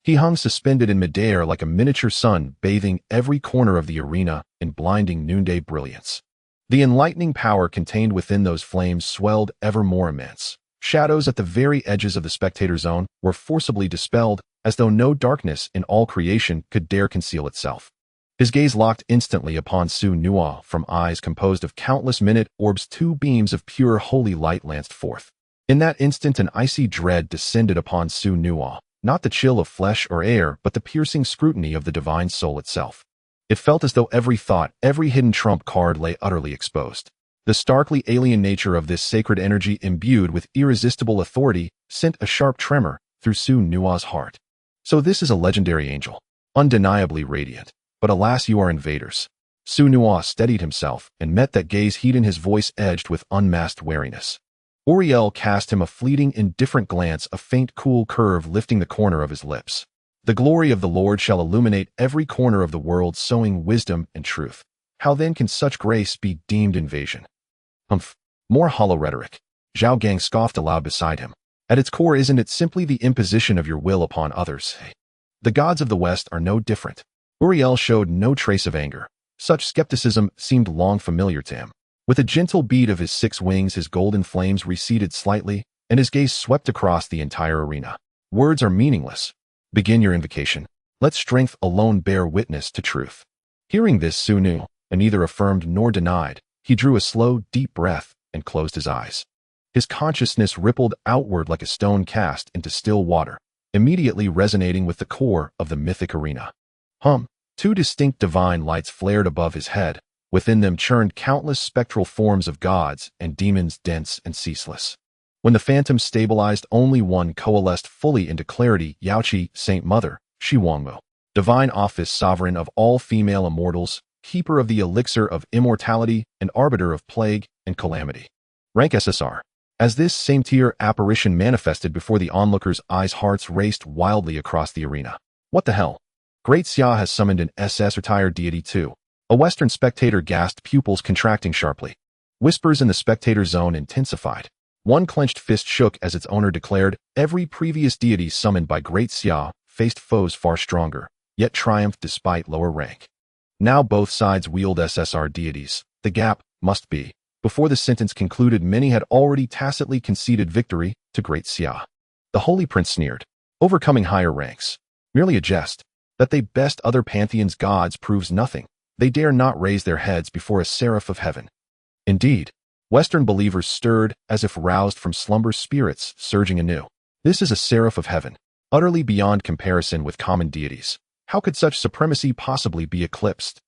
He hung suspended in midair like a miniature sun, bathing every corner of the arena in blinding noonday brilliance. The enlightening power contained within those flames swelled ever more immense. Shadows at the very edges of the spectator zone were forcibly dispelled, as though no darkness in all creation could dare conceal itself. His gaze locked instantly upon Su Nuo. From eyes composed of countless minute orbs, 2 beams of pure holy light lanced forth. In that instant, an icy dread descended upon Su Nuo. Not the chill of flesh or air, but the piercing scrutiny of the divine soul itself. It felt as though every thought, every hidden trump card lay utterly exposed. The starkly alien nature of this sacred energy, imbued with irresistible authority, sent a sharp tremor through Su Nuo's heart. So this is a legendary angel, undeniably radiant. But alas, you are invaders. Su Nuo steadied himself and met that gaze, heat in his voice edged with unmasked wariness. Uriel cast him a fleeting, indifferent glance, a faint, cool curve lifting the corner of his lips. The glory of the Lord shall illuminate every corner of the world, sowing wisdom and truth. How then can such grace be deemed invasion? Humph. More hollow rhetoric. Zhao Gang scoffed aloud beside him. At its core, isn't it simply the imposition of your will upon others? The gods of the West are no different. Uriel showed no trace of anger. Such skepticism seemed long familiar to him. With a gentle beat of his 6 wings, his golden flames receded slightly, and his gaze swept across the entire arena. Words are meaningless. Begin your invocation. Let strength alone bear witness to truth. Hearing this, Su Nuo neither affirmed nor denied. He drew a slow, deep breath and closed his eyes. His consciousness rippled outward like a stone cast into still water, immediately resonating with the core of the mythic arena. 2 distinct divine lights flared above his head. Within them churned countless spectral forms of gods and demons, dense and ceaseless. When the phantom stabilized, only one coalesced fully into clarity: Yaoqi, Saint Mother, Shi Wangmo, divine office, sovereign of all female immortals, keeper of the elixir of immortality, and arbiter of plague and calamity. Rank SSR. As this same-tier apparition manifested before the onlookers' eyes, hearts raced wildly across the arena. What the hell? Great Xia has summoned an SS retired deity too. A Western spectator gasped, pupils contracting sharply. Whispers in the spectator zone intensified. One clenched fist shook as its owner declared, every previous deity summoned by Great Xia faced foes far stronger, yet triumphed despite lower rank. Now both sides wield SSR deities. The gap must be. Before the sentence concluded, many had already tacitly conceded victory to Great Xia. The Holy Prince sneered, overcoming higher ranks. Merely a jest. That they best other pantheons' gods proves nothing. They dare not raise their heads before a seraph of heaven. Indeed, Western believers stirred as if roused from slumber, spirits surging anew. This is a seraph of heaven, utterly beyond comparison with common deities. How could such supremacy possibly be eclipsed?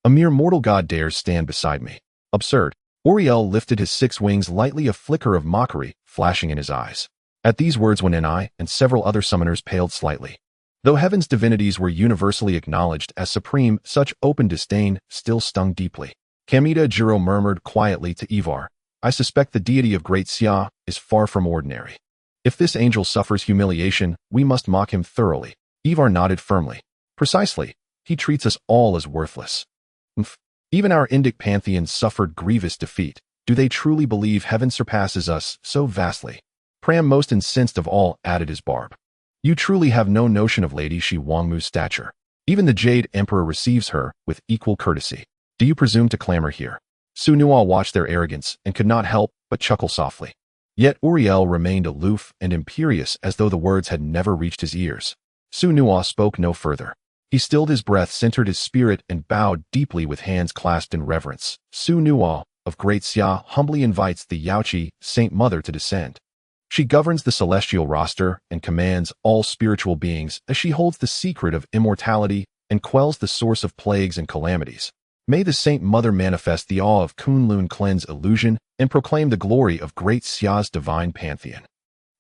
A mere mortal god dares stand beside me. Absurd. Uriel lifted his 6 wings lightly, a flicker of mockery flashing in his eyes. At these words, Wen'enai and several other summoners paled slightly. Though heaven's divinities were universally acknowledged as supreme, such open disdain still stung deeply. Kamita Jiro murmured quietly to Ivar, I suspect the deity of Great Xia is far from ordinary. If this angel suffers humiliation, we must mock him thoroughly. Ivar nodded firmly. Precisely. He treats us all as worthless. Even our Indic pantheons suffered grievous defeat. Do they truly believe heaven surpasses us so vastly? Pram, most incensed of all, added his barb. You truly have no notion of Lady Shi Wangmu's stature. Even the Jade Emperor receives her with equal courtesy. Do you presume to clamor here? Su Nuo watched their arrogance and could not help but chuckle softly. Yet Uriel remained aloof and imperious, as though the words had never reached his ears. Su Nuo spoke no further. He stilled his breath, centered his spirit, and bowed deeply with hands clasped in reverence. Su Nuo, of Great Xia humbly invites the Yaoqi, Saint Mother, to descend. She governs the celestial roster and commands all spiritual beings as she holds the secret of immortality and quells the source of plagues and calamities. May the Saint Mother manifest the awe of Kunlun, cleanse illusion, and proclaim the glory of Great Xia's divine pantheon.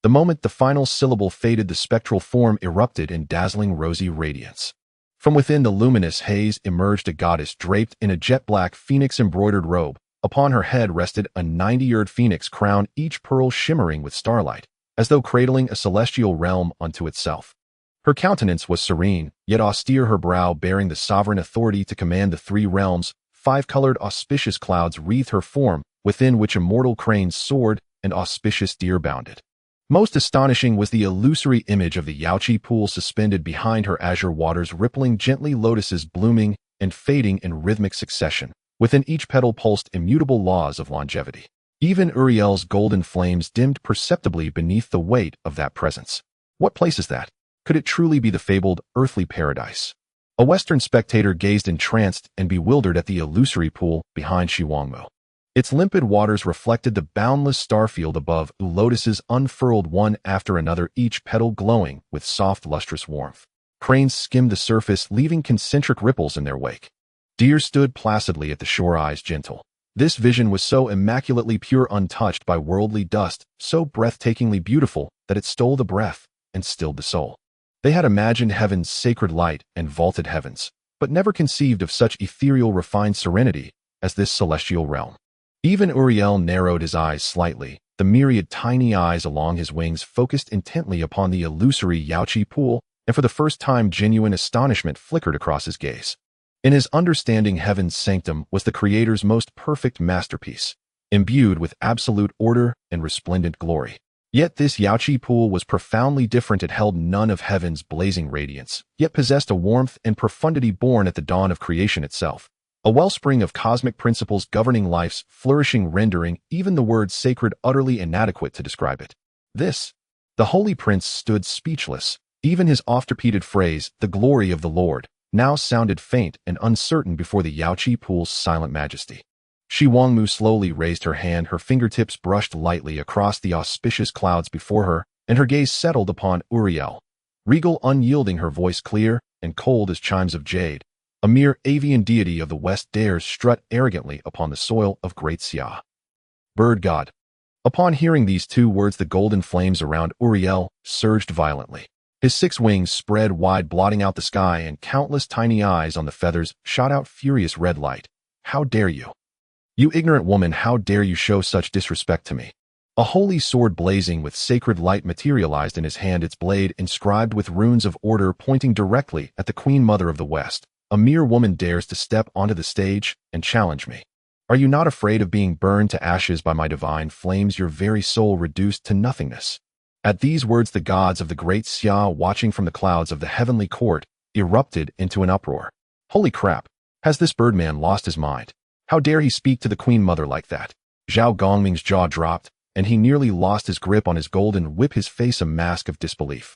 The moment the final syllable faded, the spectral form erupted in dazzling rosy radiance. From within the luminous haze emerged a goddess draped in a jet-black phoenix-embroidered robe. Upon her head rested a 90-eared phoenix crown, each pearl shimmering with starlight, as though cradling a celestial realm unto itself. Her countenance was serene, yet austere, her brow bearing the sovereign authority to command the three realms. 5-colored auspicious clouds wreathed her form, within which immortal cranes soared and auspicious deer bounded. Most astonishing was the illusory image of the Yaoqi pool suspended behind her, azure waters rippling gently, lotuses blooming and fading in rhythmic succession. Within each petal pulsed immutable laws of longevity. Even Uriel's golden flames dimmed perceptibly beneath the weight of that presence. What place is that? Could it truly be the fabled earthly paradise? A Western spectator gazed entranced and bewildered at the illusory pool behind Shiwangmu. Its limpid waters reflected the boundless starfield above, lotuses unfurled one after another, each petal glowing with soft, lustrous warmth. Cranes skimmed the surface, leaving concentric ripples in their wake. Deer stood placidly at the shore, eyes gentle. This vision was so immaculately pure, untouched by worldly dust, so breathtakingly beautiful that it stole the breath and stilled the soul. They had imagined heaven's sacred light and vaulted heavens, but never conceived of such ethereal, refined serenity as this celestial realm. Even Uriel narrowed his eyes slightly. The myriad tiny eyes along his wings focused intently upon the illusory Yaoqi pool, and for the first time genuine astonishment flickered across his gaze. In his understanding, heaven's sanctum was the Creator's most perfect masterpiece, imbued with absolute order and resplendent glory. Yet this Yaoqi pool was profoundly different. It held none of heaven's blazing radiance, yet possessed a warmth and profundity born at the dawn of creation itself, a wellspring of cosmic principles governing life's flourishing, rendering even the word sacred utterly inadequate to describe it. The holy prince stood speechless. Even his oft-repeated phrase, "the glory of the Lord," now sounded faint and uncertain before the Yaoqi pool's silent majesty. Shiwangmu slowly raised her hand, her fingertips brushed lightly across the auspicious clouds before her, and her gaze settled upon Uriel. Regal, unyielding, her voice clear and cold as chimes of jade, a mere avian deity of the West dares strut arrogantly upon the soil of Great Xia. Bird God. Upon hearing these two words, the golden flames around Uriel surged violently. His 6 wings spread wide, blotting out the sky, and countless tiny eyes on the feathers shot out furious red light. How dare you? You ignorant woman, how dare you show such disrespect to me? A holy sword blazing with sacred light materialized in his hand, its blade inscribed with runes of order pointing directly at the Queen Mother of the West. A mere woman dares to step onto the stage and challenge me. Are you not afraid of being burned to ashes by my divine flames, your very soul reduced to nothingness? At these words, the gods of the Great Xia, watching from the clouds of the heavenly court, erupted into an uproar. Holy crap! Has this birdman lost his mind? How dare he speak to the Queen Mother like that? Zhao Gongming's jaw dropped, and he nearly lost his grip on his golden whip, his face a mask of disbelief.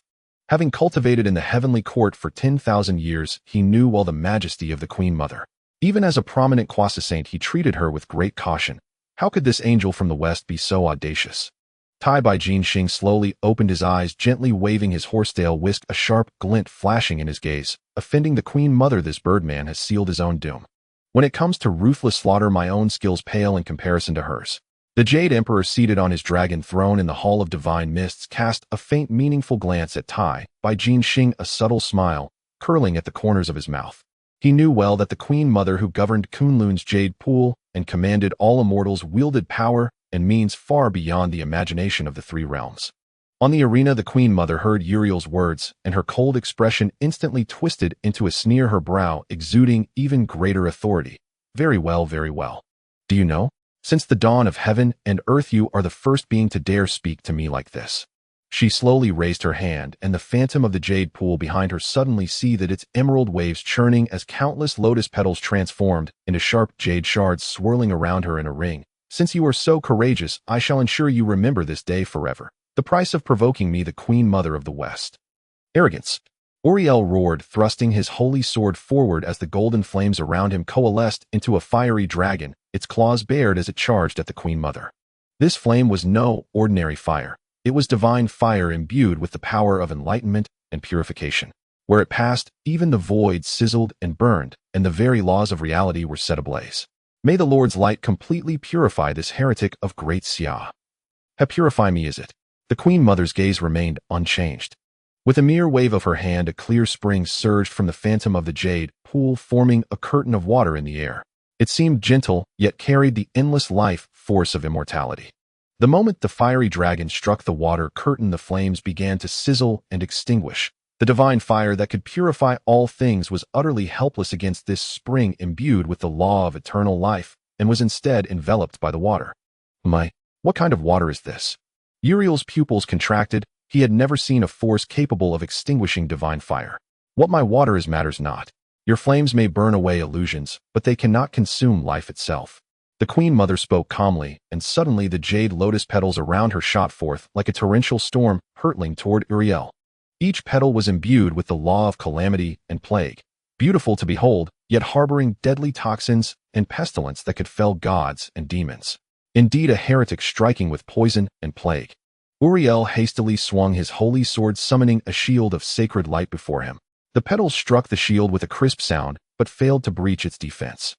Having cultivated in the heavenly court for 10,000 years, he knew well the majesty of the Queen Mother. Even as a prominent quasi-saint, he treated her with great caution. How could this angel from the West be so audacious? Tai Bai Jinxing slowly opened his eyes, gently waving his horsetail whisk, a sharp glint flashing in his gaze. Offending the Queen Mother, this birdman has sealed his own doom. When it comes to ruthless slaughter, my own skills pale in comparison to hers. The Jade Emperor, seated on his dragon throne in the Hall of Divine Mists, cast a faint, meaningful glance at Tai Bai Jinxing, a subtle smile curling at the corners of his mouth. He knew well that the Queen Mother, who governed Kunlun's Jade Pool and commanded all immortals, wielded power and means far beyond the imagination of the 3 realms. On the arena, the Queen Mother heard Uriel's words, and her cold expression instantly twisted into a sneer, her brow exuding even greater authority. Very well, very well. Do you know? Since the dawn of heaven and earth, you are the first being to dare speak to me like this. She slowly raised her hand, and the phantom of the jade pool behind her suddenly seethed, its emerald waves churning as countless lotus petals transformed into sharp jade shards swirling around her in a ring. Since you are so courageous, I shall ensure you remember this day forever. The price of provoking me, the Queen Mother of the West. Arrogance. Uriel roared, thrusting his holy sword forward as the golden flames around him coalesced into a fiery dragon, its claws bared as it charged at the Queen Mother. This flame was no ordinary fire. It was divine fire imbued with the power of enlightenment and purification. Where it passed, even the void sizzled and burned, and the very laws of reality were set ablaze. May the Lord's light completely purify this heretic of great Sia. Purify me, is it? The Queen Mother's gaze remained unchanged. With a mere wave of her hand, a clear spring surged from the phantom of the jade pool, forming a curtain of water in the air. It seemed gentle, yet carried the endless life force of immortality. The moment the fiery dragon struck the water curtain, the flames began to sizzle and extinguish. The divine fire that could purify all things was utterly helpless against this spring imbued with the law of eternal life, and was instead enveloped by the water. What kind of water is this? Uriel's pupils contracted. He had never seen a force capable of extinguishing divine fire. What my water is matters not. Your flames may burn away illusions, but they cannot consume life itself. The Queen Mother spoke calmly, and suddenly the jade lotus petals around her shot forth like a torrential storm, hurtling toward Uriel. Each petal was imbued with the law of calamity and plague, beautiful to behold, yet harboring deadly toxins and pestilence that could fell gods and demons. Indeed, a heretic striking with poison and plague. Uriel hastily swung his holy sword, summoning a shield of sacred light before him. The petals struck the shield with a crisp sound, but failed to breach its defense.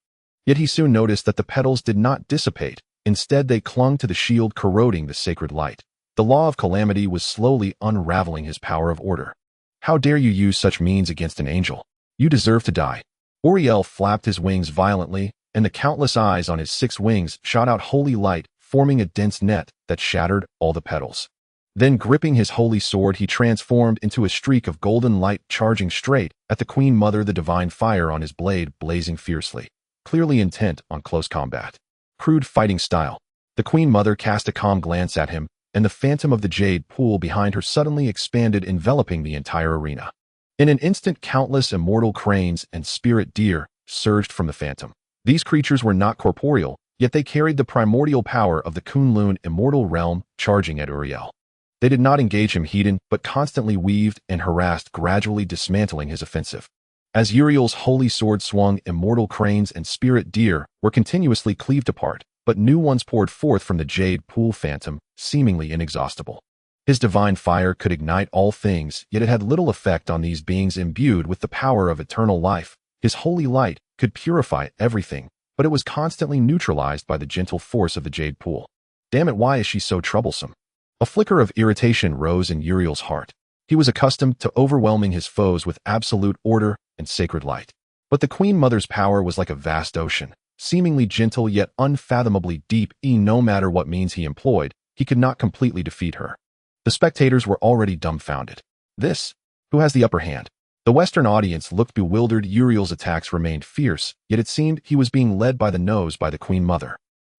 Yet he soon noticed that the petals did not dissipate. Instead, they clung to the shield, corroding the sacred light. The law of calamity was slowly unraveling his power of order. How dare you use such means against an angel? You deserve to die. Uriel flapped his wings violently, and the countless eyes on his 6 wings shot out holy light, forming a dense net that shattered all the petals. Then, gripping his holy sword, he transformed into a streak of golden light, charging straight at the Queen Mother, the divine fire on his blade blazing fiercely, clearly intent on close combat. Crude fighting style. The Queen Mother cast a calm glance at him, and the phantom of the jade pool behind her suddenly expanded, enveloping the entire arena. In an instant, countless immortal cranes and spirit deer surged from the phantom. These creatures were not corporeal, yet they carried the primordial power of the Kunlun immortal realm, charging at Uriel. They did not engage him heated, but constantly weaved and harassed, gradually dismantling his offensive. As Uriel's holy sword swung, immortal cranes and spirit deer were continuously cleaved apart, but new ones poured forth from the jade pool phantom, seemingly inexhaustible. His divine fire could ignite all things, yet it had little effect on these beings imbued with the power of eternal life. His holy light could purify everything, but it was constantly neutralized by the gentle force of the jade pool. Damn it, why is she so troublesome? A flicker of irritation rose in Uriel's heart. He was accustomed to overwhelming his foes with absolute order and sacred light. But the Queen Mother's power was like a vast ocean, seemingly gentle yet unfathomably deep. No matter what means he employed, he could not completely defeat her. The spectators were already dumbfounded. Who has the upper hand? The Western audience looked bewildered. Uriel's attacks remained fierce, yet it seemed he was being led by the nose by the Queen Mother.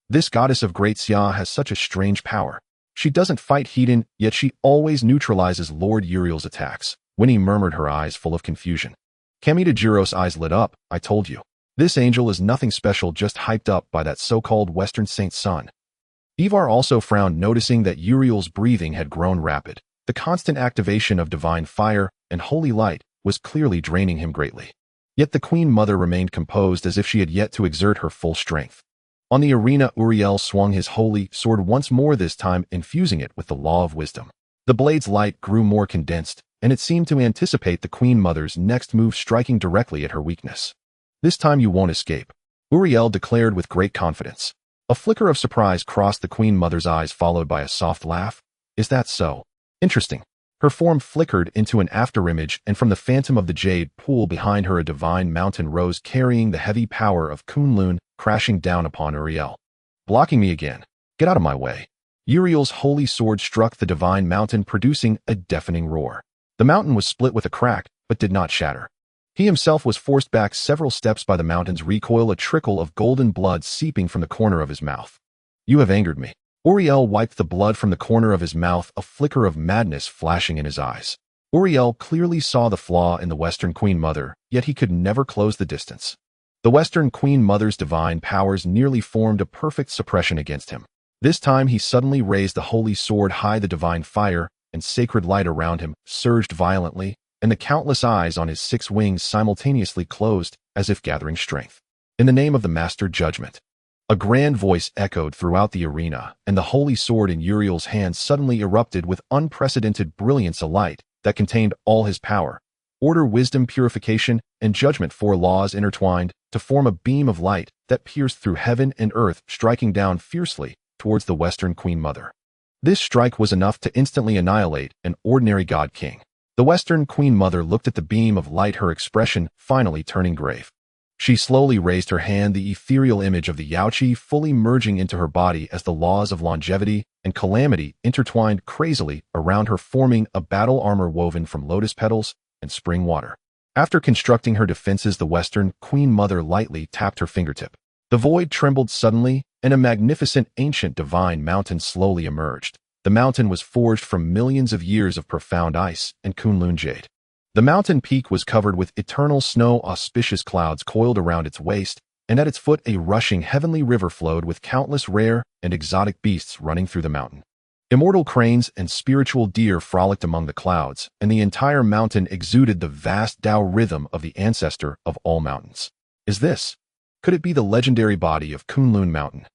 This goddess of great Sia has such a strange power. She doesn't fight Hedon, yet she always neutralizes Lord Uriel's attacks. Winnie murmured, her eyes full of confusion. Kamitajiros's eyes lit up. I told you. This angel is nothing special, just hyped up by that so-called Western saint's son. Ivar also frowned, noticing that Uriel's breathing had grown rapid. The constant activation of divine fire and holy light was clearly draining him greatly. Yet the Queen Mother remained composed, as if she had yet to exert her full strength. On the arena, Uriel swung his holy sword once more, this time infusing it with the law of wisdom. The blade's light grew more condensed, and it seemed to anticipate the Queen Mother's next move, striking directly at her weakness. This time you won't escape, Uriel declared with great confidence. A flicker of surprise crossed the Queen Mother's eyes, followed by a soft laugh. Is that so? Interesting. Her form flickered into an afterimage, and from the phantom of the jade pool behind her a divine mountain rose, carrying the heavy power of Kunlun, crashing down upon Uriel. Blocking me again. Get out of my way. Uriel's holy sword struck the divine mountain, producing a deafening roar. The mountain was split with a crack, but did not shatter. He himself was forced back several steps by the mountain's recoil, a trickle of golden blood seeping from the corner of his mouth. You have angered me. Uriel wiped the blood from the corner of his mouth, a flicker of madness flashing in his eyes. Uriel clearly saw the flaw in the Western Queen Mother, yet he could never close the distance. The Western Queen Mother's divine powers nearly formed a perfect suppression against him. This time he suddenly raised the holy sword high. The divine fire and sacred light around him surged violently, and the countless eyes on his 6 wings simultaneously closed as if gathering strength. In the name of the Master Judgment. A grand voice echoed throughout the arena, and the holy sword in Uriel's hand suddenly erupted with unprecedented brilliance, a light that contained all his power. Order, wisdom, purification, and judgment, 4 laws intertwined to form a beam of light that pierced through heaven and earth, striking down fiercely towards the Western Queen Mother. This strike was enough to instantly annihilate an ordinary god king. The Western Queen Mother looked at the beam of light, her expression finally turning grave. She slowly raised her hand, the ethereal image of the Yaoqi fully merging into her body as the laws of longevity and calamity intertwined crazily around her, forming a battle armor woven from lotus petals and spring water. After constructing her defenses, the Western Queen Mother lightly tapped her fingertip. The void trembled suddenly, and a magnificent ancient divine mountain slowly emerged. The mountain was forged from millions of years of profound ice and Kunlun jade. The mountain peak was covered with eternal snow, auspicious clouds coiled around its waist, and at its foot a rushing heavenly river flowed with countless rare and exotic beasts running through the mountain. Immortal cranes and spiritual deer frolicked among the clouds, and the entire mountain exuded the vast Tao rhythm of the ancestor of all mountains. Could it be the legendary body of Kunlun Mountain?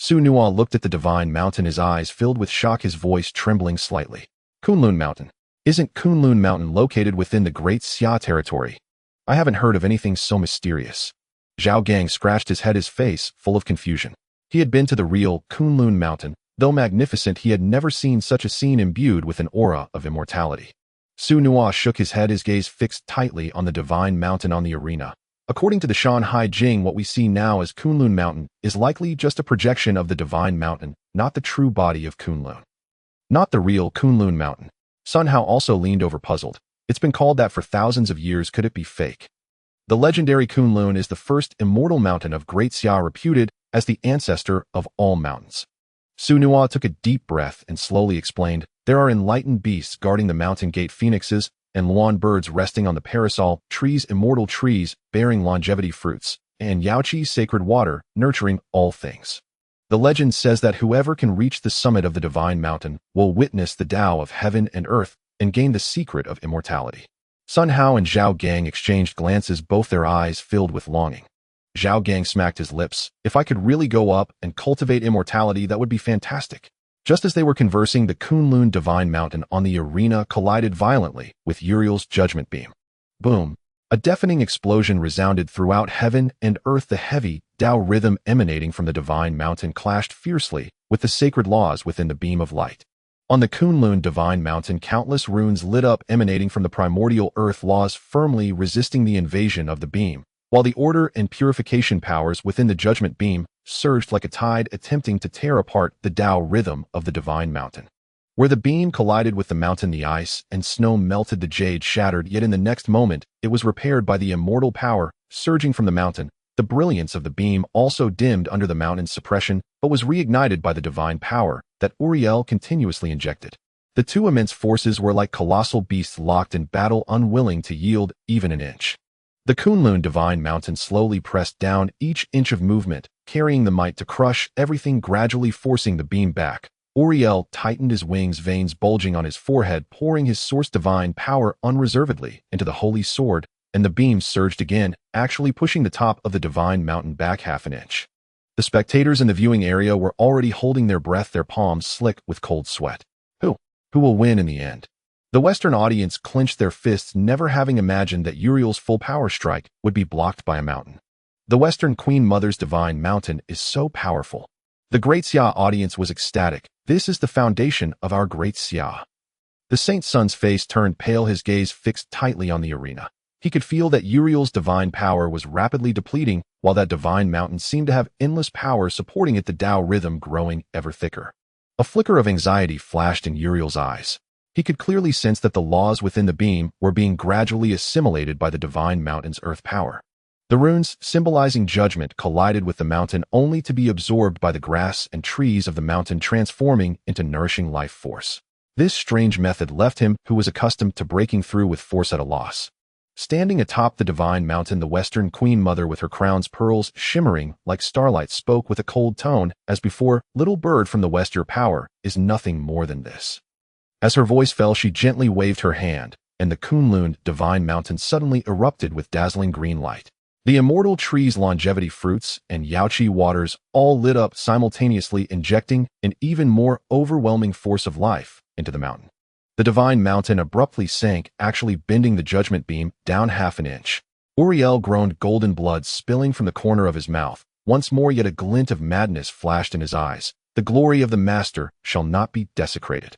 Su Nuo looked at the divine mountain, his eyes filled with shock, his voice trembling slightly. Kunlun Mountain. Isn't Kunlun Mountain located within the Great Xia territory? I haven't heard of anything so mysterious. Zhao Gang scratched his head, his face full of confusion. He had been to the real Kunlun Mountain. Though magnificent, he had never seen such a scene imbued with an aura of immortality. Su Nuo shook his head, his gaze fixed tightly on the divine mountain on the arena. According to the Shanhai Jing, what we see now as Kunlun Mountain is likely just a projection of the divine mountain, not the true body of Kunlun. Not the real Kunlun Mountain. Sun Hao also leaned over, puzzled. It's been called that for thousands of years. Could it be fake? The legendary Kunlun is the first immortal mountain of Great Xia, reputed as the ancestor of all mountains. Su Nuo took a deep breath and slowly explained, there are enlightened beasts guarding the mountain gate, phoenixes and luan birds resting on the parasol, trees, immortal trees bearing longevity fruits, and Yaoqi's sacred water nurturing all things. The legend says that whoever can reach the summit of the divine mountain will witness the Tao of heaven and earth and gain the secret of immortality. Sun Hao and Zhao Gang exchanged glances, both their eyes filled with longing. Zhao Gang smacked his lips. If I could really go up and cultivate immortality, that would be fantastic. Just as they were conversing, the Kunlun divine mountain on the arena collided violently with Uriel's judgment beam. Boom! A deafening explosion resounded throughout heaven and earth. The heavy Tao rhythm emanating from the divine mountain clashed fiercely with the sacred laws within the beam of light. On the Kunlun divine mountain, countless runes lit up, emanating from the primordial earth laws, firmly resisting the invasion of the beam, while the order and purification powers within the judgment beam surged like a tide, attempting to tear apart the Tao rhythm of the divine mountain. Where the beam collided with the mountain, the ice and snow melted, the jade shattered, yet in the next moment it was repaired by the immortal power surging from the mountain. The brilliance of the beam also dimmed under the mountain's suppression, but was reignited by the divine power that Uriel continuously injected. The two immense forces were like colossal beasts locked in battle, unwilling to yield even an inch. The Kunlun divine mountain slowly pressed down, each inch of movement carrying the might to crush everything, gradually forcing the beam back. Uriel tightened his wings, veins bulging on his forehead, pouring his source divine power unreservedly into the holy sword, and the beam surged again, actually pushing the top of the divine mountain back half an inch. The spectators in the viewing area were already holding their breath, their palms slick with cold sweat. Who will win in the end? The Western audience clenched their fists, never having imagined that Uriel's full power strike would be blocked by a mountain. The Western Queen Mother's divine mountain is so powerful. The Great Xia audience was ecstatic. This is the foundation of our Great Xia. The Saint Sun's face turned pale, his gaze fixed tightly on the arena. He could feel that Uriel's divine power was rapidly depleting, while that divine mountain seemed to have endless power supporting it, the Tao rhythm growing ever thicker. A flicker of anxiety flashed in Uriel's eyes. He could clearly sense that the laws within the beam were being gradually assimilated by the divine mountain's earth power. The runes, symbolizing judgment, collided with the mountain, only to be absorbed by the grass and trees of the mountain, transforming into nourishing life force. This strange method left him, who was accustomed to breaking through with force, at a loss. Standing atop the divine mountain, the Western Queen Mother, with her crown's pearls shimmering like starlight, spoke with a cold tone. As before, little bird from the west, your power is nothing more than this. As her voice fell, she gently waved her hand, and the Kunlun divine mountain suddenly erupted with dazzling green light. The immortal tree's longevity fruits and Yaoqi waters all lit up simultaneously, injecting an even more overwhelming force of life into the mountain. The divine mountain abruptly sank, actually bending the judgment beam down half an inch. Uriel groaned, golden blood spilling from the corner of his mouth. Once more, yet a glint of madness flashed in his eyes. The glory of the master shall not be desecrated.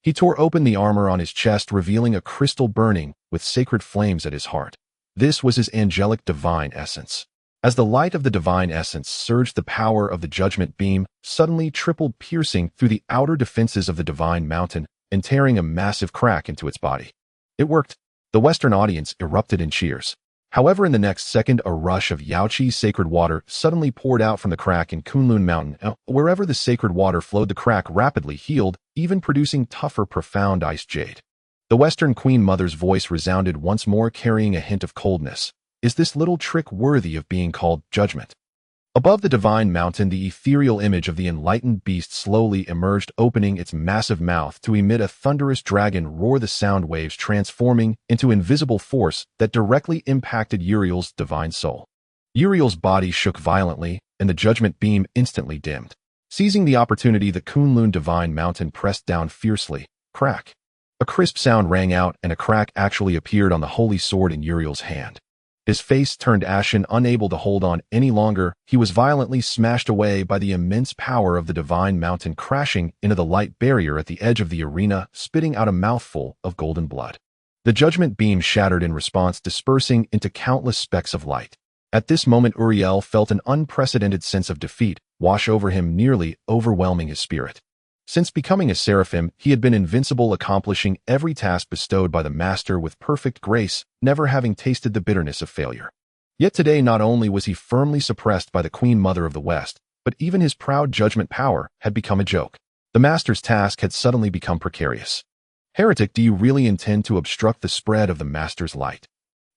He tore open the armor on his chest, revealing a crystal burning with sacred flames at his heart. This was his angelic divine essence. As the light of the divine essence surged, the power of the judgment beam suddenly tripled, piercing through the outer defenses of the divine mountain and tearing a massive crack into its body. It worked. The Western audience erupted in cheers. However, in the next second, a rush of Yaoqi's sacred water suddenly poured out from the crack in Kunlun Mountain. Wherever the sacred water flowed, the crack rapidly healed, even producing tougher, profound ice jade. The Western Queen Mother's voice resounded once more, carrying a hint of coldness. Is this little trick worthy of being called judgment? Above the divine mountain, the ethereal image of the enlightened beast slowly emerged, opening its massive mouth to emit a thunderous dragon roar, the sound waves transforming into invisible force that directly impacted Uriel's divine soul. Uriel's body shook violently, and the judgment beam instantly dimmed. Seizing the opportunity, the Kunlun divine mountain pressed down fiercely. Crack! A crisp sound rang out, and a crack actually appeared on the holy sword in Uriel's hand. His face turned ashen, unable to hold on any longer. He was violently smashed away by the immense power of the divine mountain, crashing into the light barrier at the edge of the arena, spitting out a mouthful of golden blood. The judgment beam shattered in response, dispersing into countless specks of light. At this moment, Uriel felt an unprecedented sense of defeat wash over him, nearly overwhelming his spirit. Since becoming a seraphim, he had been invincible, accomplishing every task bestowed by the master with perfect grace, never having tasted the bitterness of failure. Yet today, not only was he firmly suppressed by the Queen Mother of the West, but even his proud judgment power had become a joke. The master's task had suddenly become precarious. Heretic, do you really intend to obstruct the spread of the master's light?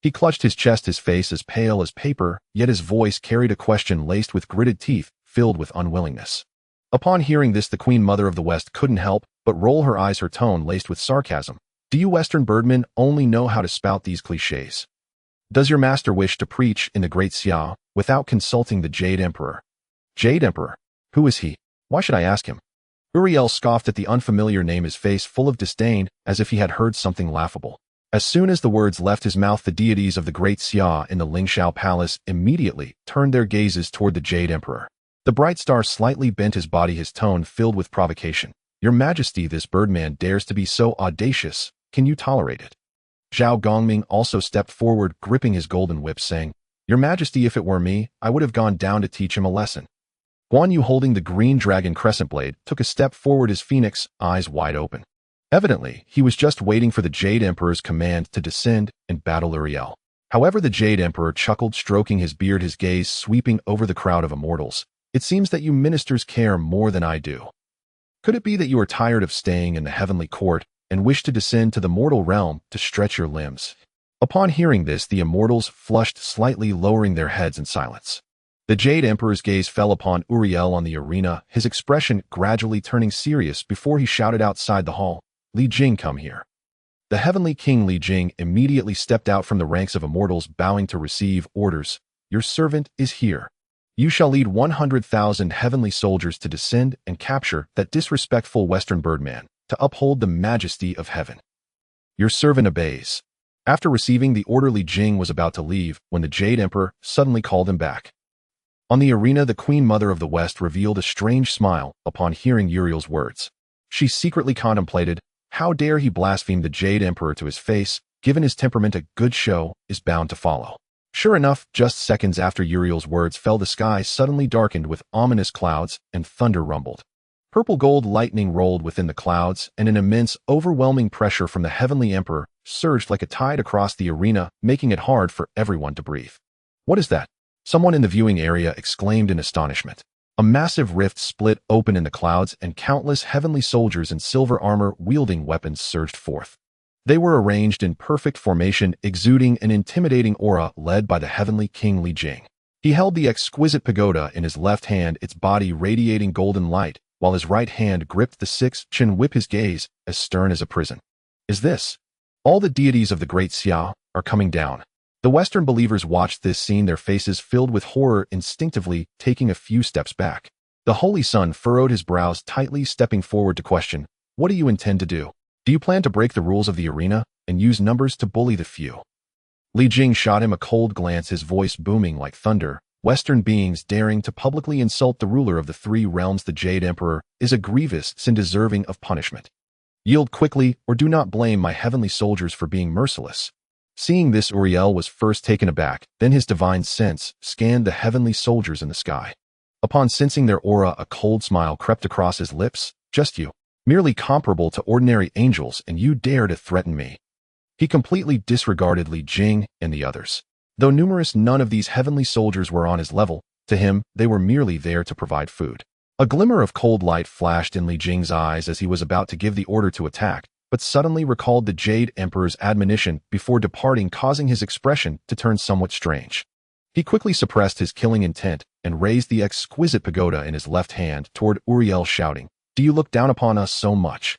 He clutched his chest, his face as pale as paper, yet his voice carried a question laced with gritted teeth, filled with unwillingness. Upon hearing this, the Queen Mother of the West couldn't help but roll her eyes, her tone laced with sarcasm. Do you Western birdmen only know how to spout these cliches? Does your master wish to preach in the Great Xia without consulting the Jade Emperor? Jade Emperor? Who is he? Why should I ask him? Uriel scoffed at the unfamiliar name, his face full of disdain, as if he had heard something laughable. As soon as the words left his mouth, the deities of the Great Xia in the Lingshao Palace immediately turned their gazes toward the Jade Emperor. The bright star slightly bent his body, his tone filled with provocation. Your Majesty, this birdman dares to be so audacious. Can you tolerate it? Zhao Gongming also stepped forward, gripping his golden whip, saying, Your Majesty, if it were me, I would have gone down to teach him a lesson. Guan Yu, holding the green dragon crescent blade, took a step forward, his phoenix eyes wide open. Evidently, he was just waiting for the Jade Emperor's command to descend and battle Uriel. However, the Jade Emperor chuckled, stroking his beard, his gaze sweeping over the crowd of immortals. It seems that you ministers care more than I do. Could it be that you are tired of staying in the heavenly court and wish to descend to the mortal realm to stretch your limbs? Upon hearing this, the immortals flushed slightly, lowering their heads in silence. The Jade Emperor's gaze fell upon Uriel on the arena, his expression gradually turning serious before he shouted outside the hall, Li Jing, come here. The heavenly king Li Jing immediately stepped out from the ranks of immortals, bowing to receive orders. Your servant is here. You shall lead 100,000 heavenly soldiers to descend and capture that disrespectful Western birdman, to uphold the majesty of heaven. Your servant obeys. After receiving the order, Li Jing was about to leave when the Jade Emperor suddenly called him back. On the arena, the Queen Mother of the West revealed a strange smile upon hearing Uriel's words. She secretly contemplated, how dare he blaspheme the Jade Emperor to his face? Given his temperament, a good show is bound to follow. Sure enough, just seconds after Uriel's words fell, the sky suddenly darkened with ominous clouds and thunder rumbled. Purple gold lightning rolled within the clouds, and an immense, overwhelming pressure from the heavenly emperor surged like a tide across the arena, making it hard for everyone to breathe. What is that? Someone in the viewing area exclaimed in astonishment. A massive rift split open in the clouds, and countless heavenly soldiers in silver armor wielding weapons surged forth. They were arranged in perfect formation, exuding an intimidating aura, led by the heavenly king Li Jing. He held the exquisite pagoda in his left hand, its body radiating golden light, while his right hand gripped the six-chin whip, his gaze as stern as a prison. Is this All the deities of the great Xia are coming down. The Western believers watched this scene, their faces filled with horror, instinctively taking a few steps back. The Holy Sun furrowed his brows tightly, stepping forward to question, "What do you intend to do? Do you plan to break the rules of the arena and use numbers to bully the few?" Li Jing shot him a cold glance, his voice booming like thunder. "Western beings daring to publicly insult the ruler of the three realms, the Jade Emperor, is a grievous sin deserving of punishment. Yield quickly, or do not blame my heavenly soldiers for being merciless." Seeing this, Uriel was first taken aback, then his divine sense scanned the heavenly soldiers in the sky. Upon sensing their aura, a cold smile crept across his lips. "Just you, merely comparable to ordinary angels, and you dare to threaten me?" He completely disregarded Li Jing and the others. Though numerous, none of these heavenly soldiers were on his level. To him, they were merely there to provide food. A glimmer of cold light flashed in Li Jing's eyes as he was about to give the order to attack, but suddenly recalled the Jade Emperor's admonition before departing, causing his expression to turn somewhat strange. He quickly suppressed his killing intent and raised the exquisite pagoda in his left hand toward Uriel, shouting, "Do you look down upon us so much?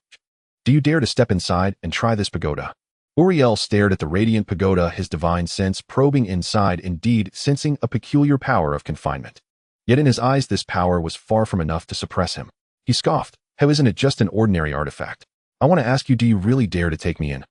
Do you dare to step inside and try this pagoda?" Uriel stared at the radiant pagoda, his divine sense probing inside, indeed sensing a peculiar power of confinement. Yet in his eyes this power was far from enough to suppress him. He scoffed, "How isn't it just an ordinary artifact? I want to ask you, do you really dare to take me in?"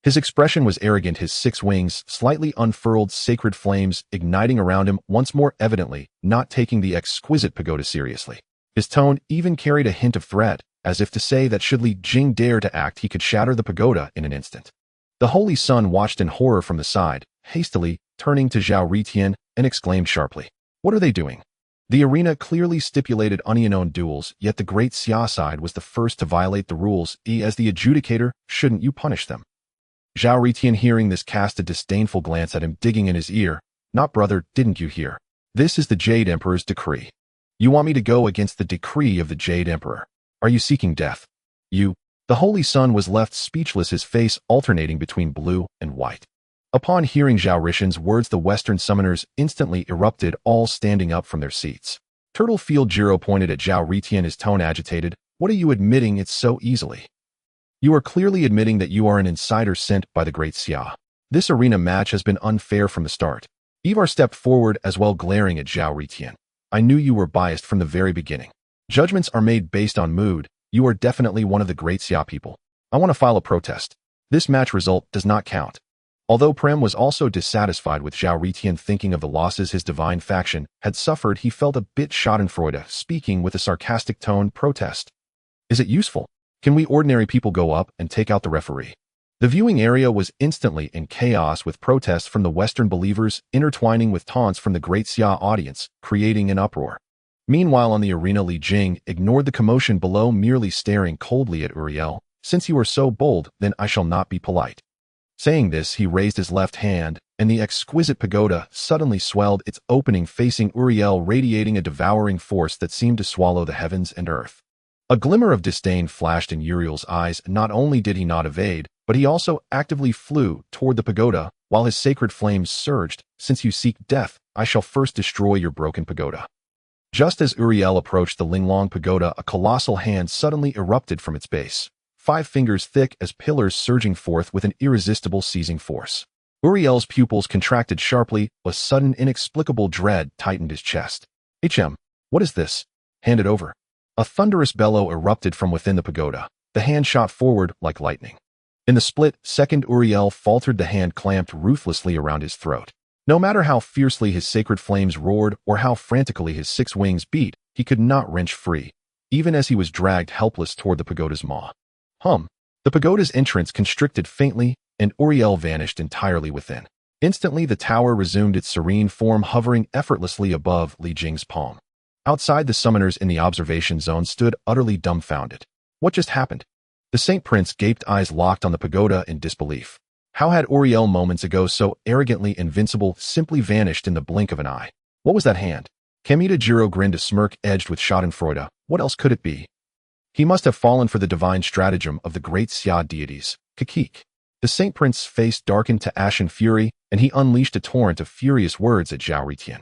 His expression was arrogant, his 6 wings slightly unfurled, sacred flames igniting around him, once more evidently not taking the exquisite pagoda seriously. His tone even carried a hint of threat, as if to say that should Li Jing dare to act, he could shatter the pagoda in an instant. The Holy Sun watched in horror from the side, hastily turning to Zhao Ritian and exclaimed sharply, "What are they doing?" The arena clearly stipulated unknown duels, yet the great Xia side was the first to violate the rules. As the adjudicator, shouldn't you punish them? Zhao Ritian, hearing this, cast a disdainful glance at him, digging in his ear. "Not brother, didn't you hear? This is the Jade Emperor's decree. You want me to go against the decree of the Jade Emperor? Are you seeking death? You?" The Holy Sun was left speechless, his face alternating between blue and white. Upon hearing Zhao Ritian's words, the Western summoners instantly erupted, all standing up from their seats. Turtlefield Jiro pointed at Zhao Ritian, his tone agitated. "What are you admitting it so easily? You are clearly admitting that you are an insider sent by the great Xia. This arena match has been unfair from the start." Ivar stepped forward as well, glaring at Zhao Ritian. "I knew you were biased from the very beginning. Judgments are made based on mood. You are definitely one of the great Xia people. I want to file a protest. This match result does not count." Although Prem was also dissatisfied with Zhao Ritian, thinking of the losses his divine faction had suffered, he felt a bit schadenfreude, speaking with a sarcastic tone. "Protest? Is it useful? Can we ordinary people go up and take out the referee?" The viewing area was instantly in chaos, with protests from the Western believers intertwining with taunts from the great Xia audience, creating an uproar. Meanwhile, on the arena, Li Jing ignored the commotion below, merely staring coldly at Uriel. "Since you are so bold, then I shall not be polite." Saying this, he raised his left hand, and the exquisite pagoda suddenly swelled, its opening facing Uriel, radiating a devouring force that seemed to swallow the heavens and earth. A glimmer of disdain flashed in Uriel's eyes. Not only did he not evade, but he also actively flew toward the pagoda, while his sacred flames surged. "Since you seek death, I shall first destroy your broken pagoda." Just as Uriel approached the Linglong pagoda, a colossal hand suddenly erupted from its base, 5 fingers thick as pillars, surging forth with an irresistible seizing force. Uriel's pupils contracted sharply, a sudden inexplicable dread tightened his chest. What is this? Hand it over." A thunderous bellow erupted from within the pagoda. The hand shot forward like lightning. In the split second Uriel faltered, the hand clamped ruthlessly around his throat. No matter how fiercely his sacred flames roared or how frantically his 6 wings beat, he could not wrench free, even as he was dragged helpless toward the pagoda's maw. The pagoda's entrance constricted faintly, and Uriel vanished entirely within. Instantly, the tower resumed its serene form, hovering effortlessly above Li Jing's palm. Outside, the summoners in the observation zone stood utterly dumbfounded. What just happened? The Saint Prince gaped, eyes locked on the pagoda in disbelief. How had Uriel, moments ago so arrogantly invincible, simply vanished in the blink of an eye? What was that hand? Kamita Jiro grinned, a smirk edged with schadenfreude. What else could it be? He must have fallen for the divine stratagem of the great Xia deities. Kikik. The Saint Prince's face darkened to ashen fury, and he unleashed a torrent of furious words at Zhao Ritian.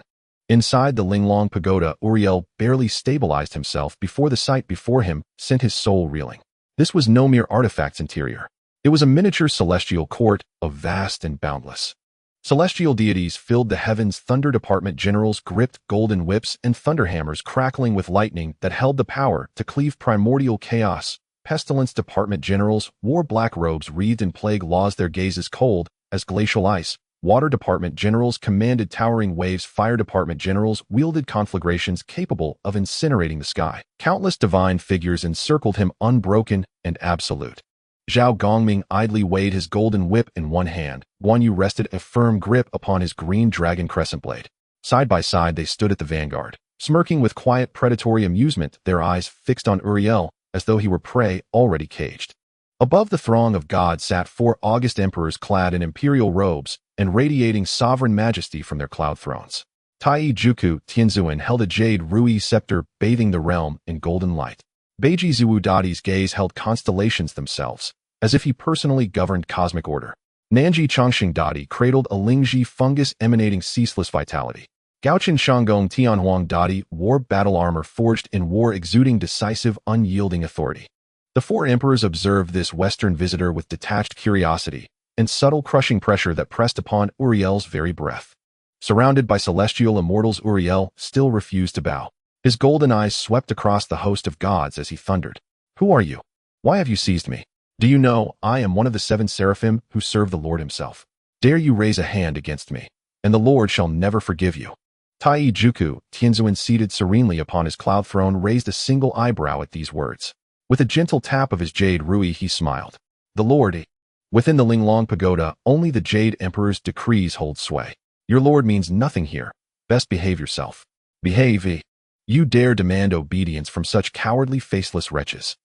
Inside the Linglong pagoda, Uriel barely stabilized himself before the sight before him sent his soul reeling. This was no mere artifact's interior. It was a miniature celestial court, of vast and boundless. Celestial deities filled the heavens. Thunder Department generals gripped golden whips and thunderhammers crackling with lightning that held the power to cleave primordial chaos. Pestilence Department generals wore black robes wreathed in plague laws, their gazes cold as glacial ice. Water Department generals commanded towering waves. Fire Department generals wielded conflagrations capable of incinerating the sky. Countless divine figures encircled him, unbroken and absolute. Zhao Gongming idly weighed his golden whip in one hand. Guan Yu rested a firm grip upon his green dragon crescent blade. Side by side they stood at the vanguard, smirking with quiet predatory amusement, their eyes fixed on Uriel as though he were prey already caged. Above the throng of gods sat 4 august emperors clad in imperial robes and radiating sovereign majesty from their cloud thrones. Tai Juku Tianzuan held a jade rui scepter bathing the realm in golden light. Beiji Zhu Dadi's gaze held constellations themselves, as if he personally governed cosmic order. Nanji Chongxing Dadi cradled a Lingji fungus emanating ceaseless vitality. Gaochen Shanggong Tianhuang Dadi wore battle armor forged in war exuding decisive, unyielding authority. The 4 emperors observed this Western visitor with detached curiosity and subtle crushing pressure that pressed upon Uriel's very breath. Surrounded by celestial immortals, Uriel still refused to bow. His golden eyes swept across the host of gods as he thundered. "Who are you? Why have you seized me? Do you know I am one of the 7 seraphim who serve the Lord himself? Dare you raise a hand against me, and the Lord shall never forgive you." Tai Juku Tianzuan, seated serenely upon his cloud throne, raised a single eyebrow at these words. With a gentle tap of his jade rui he smiled. "The Lord." Within the Linglong Pagoda, only the Jade Emperor's decrees hold sway. "Your lord means nothing here. Best behave yourself." "Behave? You dare demand obedience from such cowardly, faceless wretches?"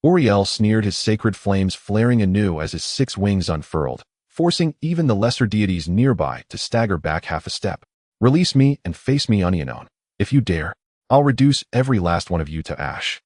Uriel sneered, his sacred flames flaring anew as his 6 wings unfurled, forcing even the lesser deities nearby to stagger back half a step. "Release me and face me unknown. If you dare, I'll reduce every last one of you to ash."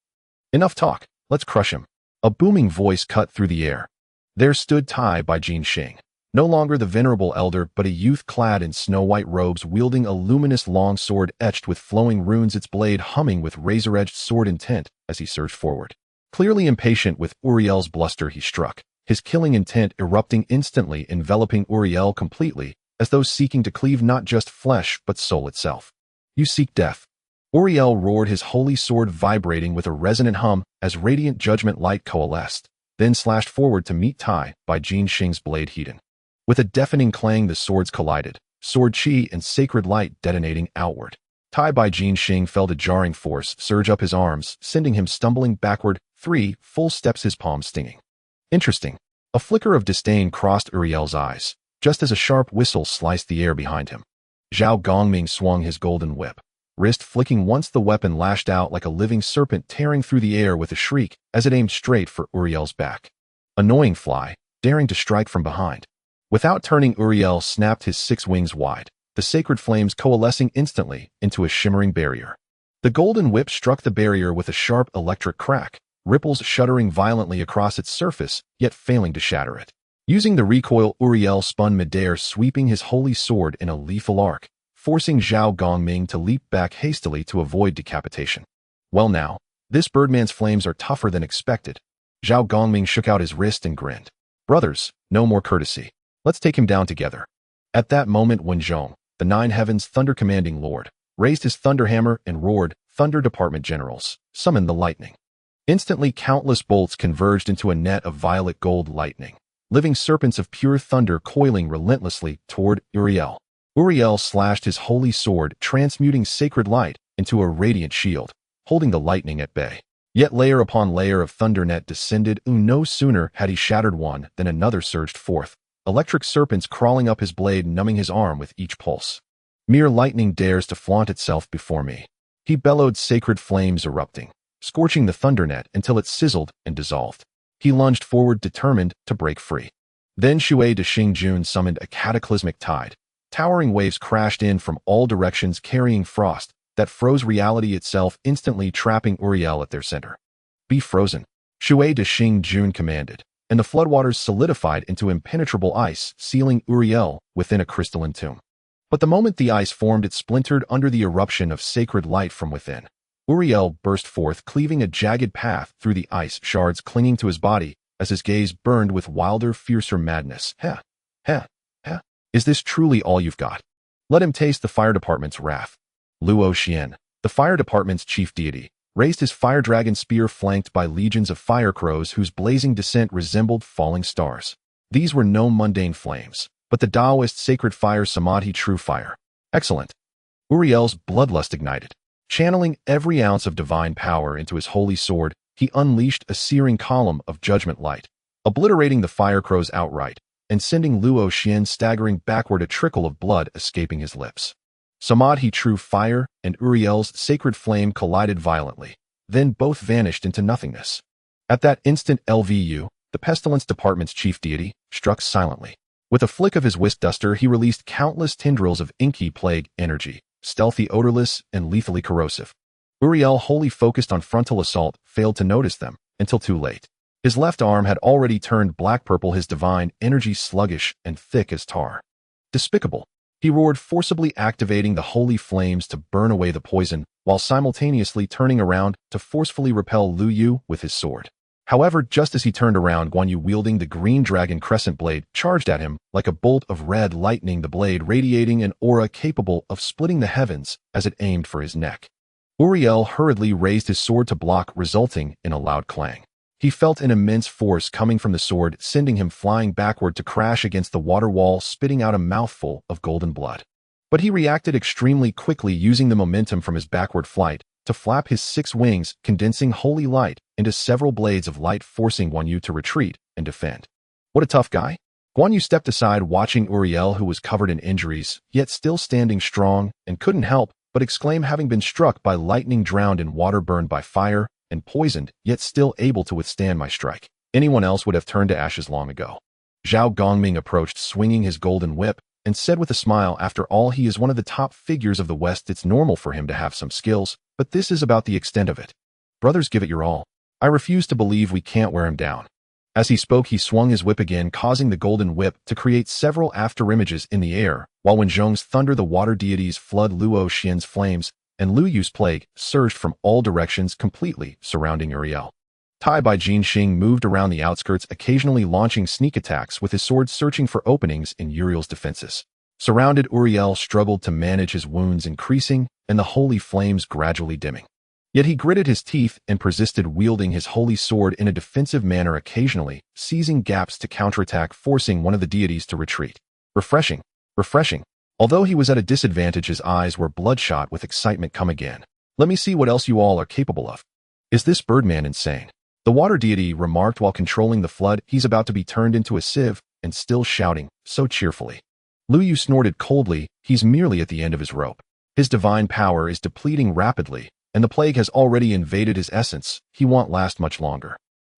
"Enough talk, let's crush him." A booming voice cut through the air. There stood Tai by Jin Xing, no longer the venerable elder but a youth clad in snow-white robes wielding a luminous long sword etched with flowing runes, its blade humming with razor-edged sword intent as he surged forward. Clearly impatient with Uriel's bluster, he struck, his killing intent erupting instantly, enveloping Uriel completely, as though seeking to cleave not just flesh but soul itself. "You seek death." Uriel roared, his holy sword vibrating with a resonant hum as radiant judgment light coalesced, then slashed forward to meet Tai by Jin Xing's blade Hedon. With a deafening clang the swords collided, sword chi and sacred light detonating outward. Tai by Jin Xing felt a jarring force surge up his arms, sending him stumbling backward 3 full steps, his palms stinging. Interesting. A flicker of disdain crossed Uriel's eyes, just as a sharp whistle sliced the air behind him. Zhao Gongming swung his golden whip, wrist flicking once the weapon lashed out like a living serpent, tearing through the air with a shriek as it aimed straight for Uriel's back. Annoying fly, daring to strike from behind. Without turning, Uriel snapped his 6 wings wide, the sacred flames coalescing instantly into a shimmering barrier. The golden whip struck the barrier with a sharp electric crack, ripples shuddering violently across its surface, yet failing to shatter it. Using the recoil, Uriel spun midair, sweeping his holy sword in a lethal arc, forcing Zhao Gongming to leap back hastily to avoid decapitation. "Well now, this birdman's flames are tougher than expected." Zhao Gongming shook out his wrist and grinned. "Brothers, no more courtesy. Let's take him down together." At that moment, Wen Zhong, the 9 heavens thunder-commanding lord, raised his thunderhammer and roared, "Thunder Department generals, summon the lightning." Instantly, countless bolts converged into a net of violet gold lightning, living serpents of pure thunder coiling relentlessly toward Uriel. Uriel slashed his holy sword, transmuting sacred light into a radiant shield, holding the lightning at bay. Yet layer upon layer of thundernet descended. No sooner had he shattered one than another surged forth, electric serpents crawling up his blade, numbing his arm with each pulse. "Mere lightning dares to flaunt itself before me," he bellowed, sacred flames erupting, scorching the thundernet until it sizzled and dissolved. He lunged forward, determined to break free. Then Shui de Xingjun summoned a cataclysmic tide. Towering waves crashed in from all directions, carrying frost that froze reality itself, instantly trapping Uriel at their center. "Be frozen," Shui de Xingjun commanded, and the floodwaters solidified into impenetrable ice, sealing Uriel within a crystalline tomb. But the moment the ice formed, it splintered under the eruption of sacred light from within. Uriel burst forth, cleaving a jagged path through the ice shards clinging to his body, as his gaze burned with wilder, fiercer madness. Heh, heh, heh. Is this truly all you've got? Let him taste the fire department's wrath. Luo Xian, the fire department's chief deity, raised his fire dragon spear flanked by legions of fire crows whose blazing descent resembled falling stars. These were no mundane flames, but the Taoist sacred fire Samadhi true fire. Excellent. Uriel's bloodlust ignited. Channeling every ounce of divine power into his holy sword, he unleashed a searing column of judgment light, obliterating the fire crows outright, and sending Luo Xian staggering backward, a trickle of blood escaping his lips. Samadhi true fire and Uriel's sacred flame collided violently, then both vanished into nothingness. At that instant LVU, the pestilence department's chief deity, struck silently. With a flick of his whisk duster, he released countless tendrils of inky plague energy, stealthy, odorless, and lethally corrosive. Uriel, wholly focused on frontal assault, failed to notice them, until too late. His left arm had already turned black-purple, his divine energy sluggish and thick as tar. Despicable. He roared, forcibly activating the holy flames to burn away the poison, while simultaneously turning around to forcefully repel Lu Yu with his sword. However, just as he turned around, Guan Yu, wielding the green dragon crescent blade, charged at him like a bolt of red lightning, the blade radiating an aura capable of splitting the heavens as it aimed for his neck. Uriel hurriedly raised his sword to block, resulting in a loud clang. He felt an immense force coming from the sword, sending him flying backward to crash against the water wall, spitting out a mouthful of golden blood. But he reacted extremely quickly, using the momentum from his backward flight to flap his 6 wings, condensing holy light into several blades of light, forcing Guan Yu to retreat and defend. What a tough guy. Guan Yu stepped aside, watching Uriel, who was covered in injuries, yet still standing strong, and couldn't help but exclaim, having been struck by lightning, drowned in water, burned by fire, and poisoned, yet still able to withstand my strike. Anyone else would have turned to ashes long ago. Zhao Gongming approached, swinging his golden whip, and said with a smile, after all, he is one of the top figures of the West. It's normal for him to have some skills, but this is about the extent of it. Brothers, give it your all. I refuse to believe we can't wear him down. As he spoke, he swung his whip again, causing the golden whip to create several afterimages in the air, while when Zhong's thunder, the water deities flood Luo Xian's flames, and Lu Yu's plague surged from all directions, completely surrounding Uriel. Tai Bai Jinxing moved around the outskirts, occasionally launching sneak attacks with his sword, searching for openings in Uriel's defenses. Surrounded, Uriel struggled to manage his wounds increasing and the holy flames gradually dimming. Yet he gritted his teeth and persisted, wielding his holy sword in a defensive manner, occasionally seizing gaps to counterattack, forcing one of the deities to retreat. Refreshing. Refreshing. Although he was at a disadvantage, his eyes were bloodshot with excitement. Come again. Let me see what else you all are capable of. Is this Birdman insane? The water deity remarked while controlling the flood. He's about to be turned into a sieve, and still shouting so cheerfully. Lu Yu snorted coldly. He's merely at the end of his rope. His divine power is depleting rapidly, and the plague has already invaded his essence. He won't last much longer.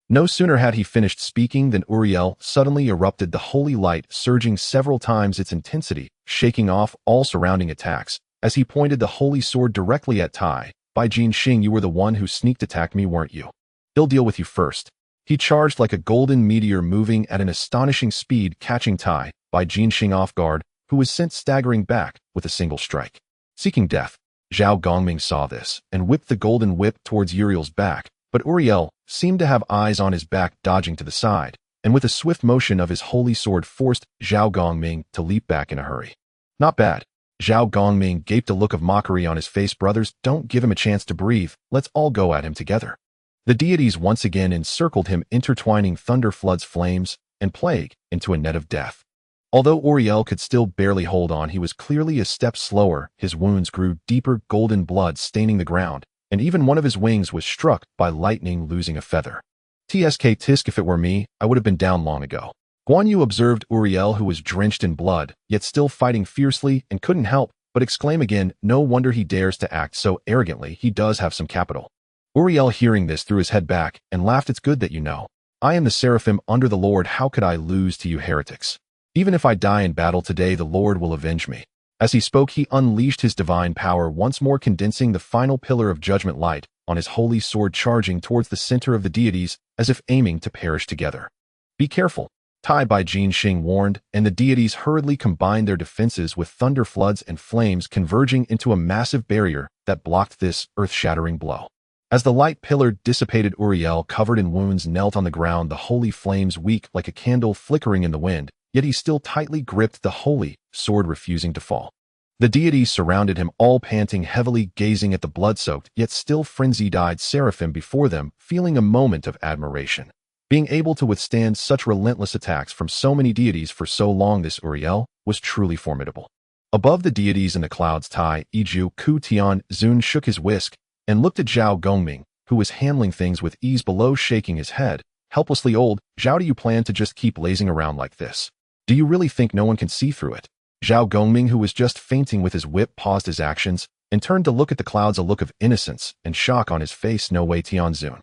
No sooner had he finished speaking than Uriel suddenly erupted, the holy light surging several times its intensity, shaking off all surrounding attacks, as he pointed the holy sword directly at Tai Bai Jinxing. You were the one who sneak attacked me, weren't you? He'll deal with you first. He charged like a golden meteor, moving at an astonishing speed, catching Tai Bai Jinxing off guard, who was sent staggering back with a single strike. Seeking death. Zhao Gongming saw this and whipped the golden whip towards Uriel's back, but Uriel seemed to have eyes on his back, dodging to the side, and with a swift motion of his holy sword forced Zhao Gongming to leap back in a hurry. Not bad. Zhao Gongming gaped, a look of mockery on his face. Brothers, don't give him a chance to breathe. Let's all go at him together. The deities once again encircled him, intertwining thunder, floods, flames, and plague into a net of death. Although Uriel could still barely hold on, he was clearly a step slower. His wounds grew deeper, golden blood staining the ground, and even one of his wings was struck by lightning, losing a feather. Tsk tisk, if it were me, I would have been down long ago. Guan Yu observed Uriel, who was drenched in blood, yet still fighting fiercely, and couldn't help but exclaim again, no wonder he dares to act so arrogantly. He does have some capital. Uriel, hearing this, threw his head back and laughed. It's good that you know. I am the seraphim under the Lord. How could I lose to you heretics? Even if I die in battle today, the Lord will avenge me. As he spoke, he unleashed his divine power, once more condensing the final pillar of judgment light on his holy sword, charging towards the center of the deities as if aiming to perish together. Be careful, Tai Bai Jinxing warned, and the deities hurriedly combined their defenses with thunder, floods, and flames, converging into a massive barrier that blocked this earth-shattering blow. As the light pillar dissipated, Uriel, covered in wounds, knelt on the ground, the holy flames weak like a candle flickering in the wind, yet he still tightly gripped the holy sword, refusing to fall. The deities surrounded him, all panting heavily, gazing at the blood-soaked, yet still frenzied-eyed seraphim before them, feeling a moment of admiration. Being able to withstand such relentless attacks from so many deities for so long, this Uriel was truly formidable. Above the deities in the clouds, Tai, Iju, Ku Tian, Zun shook his whisk and looked at Zhao Gongming, who was handling things with ease below, shaking his head. Helplessly, old Zhao, do you plan to just keep lazing around like this? Do you really think no one can see through it? Zhao Gongming, who was just fainting with his whip, paused his actions and turned to look at the clouds, a look of innocence and shock on his face. No way, Tianzun.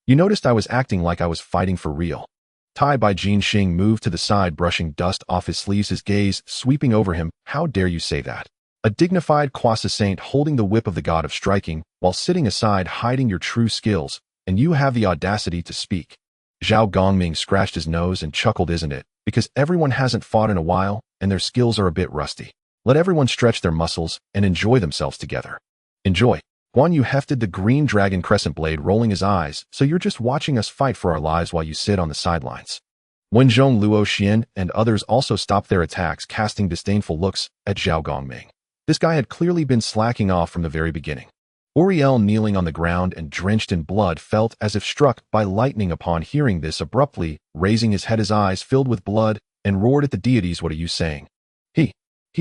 You noticed I was acting like I was fighting for real. Tai Bai Jin Xing moved to the side, brushing dust off his sleeves, his gaze sweeping over him. How dare you say that? A dignified quasi-saint holding the whip of the god of striking, while sitting aside hiding your true skills, and you have the audacity to speak. Zhao Gongming scratched his nose and chuckled. Isn't it? Because everyone hasn't fought in a while, and their skills are a bit rusty. Let everyone stretch their muscles and enjoy themselves together. Enjoy. Guan Yu hefted the green dragon crescent blade, rolling his eyes. So you're just watching us fight for our lives while you sit on the sidelines. Wenzhong, Luo Xian, and others also stopped their attacks, casting disdainful looks at Zhao Gongming. This guy had clearly been slacking off from the very beginning. Uriel, kneeling on the ground and drenched in blood, felt as if struck by lightning upon hearing this. Abruptly raising his head, his eyes filled with blood, and roared at the deities. What are you saying? He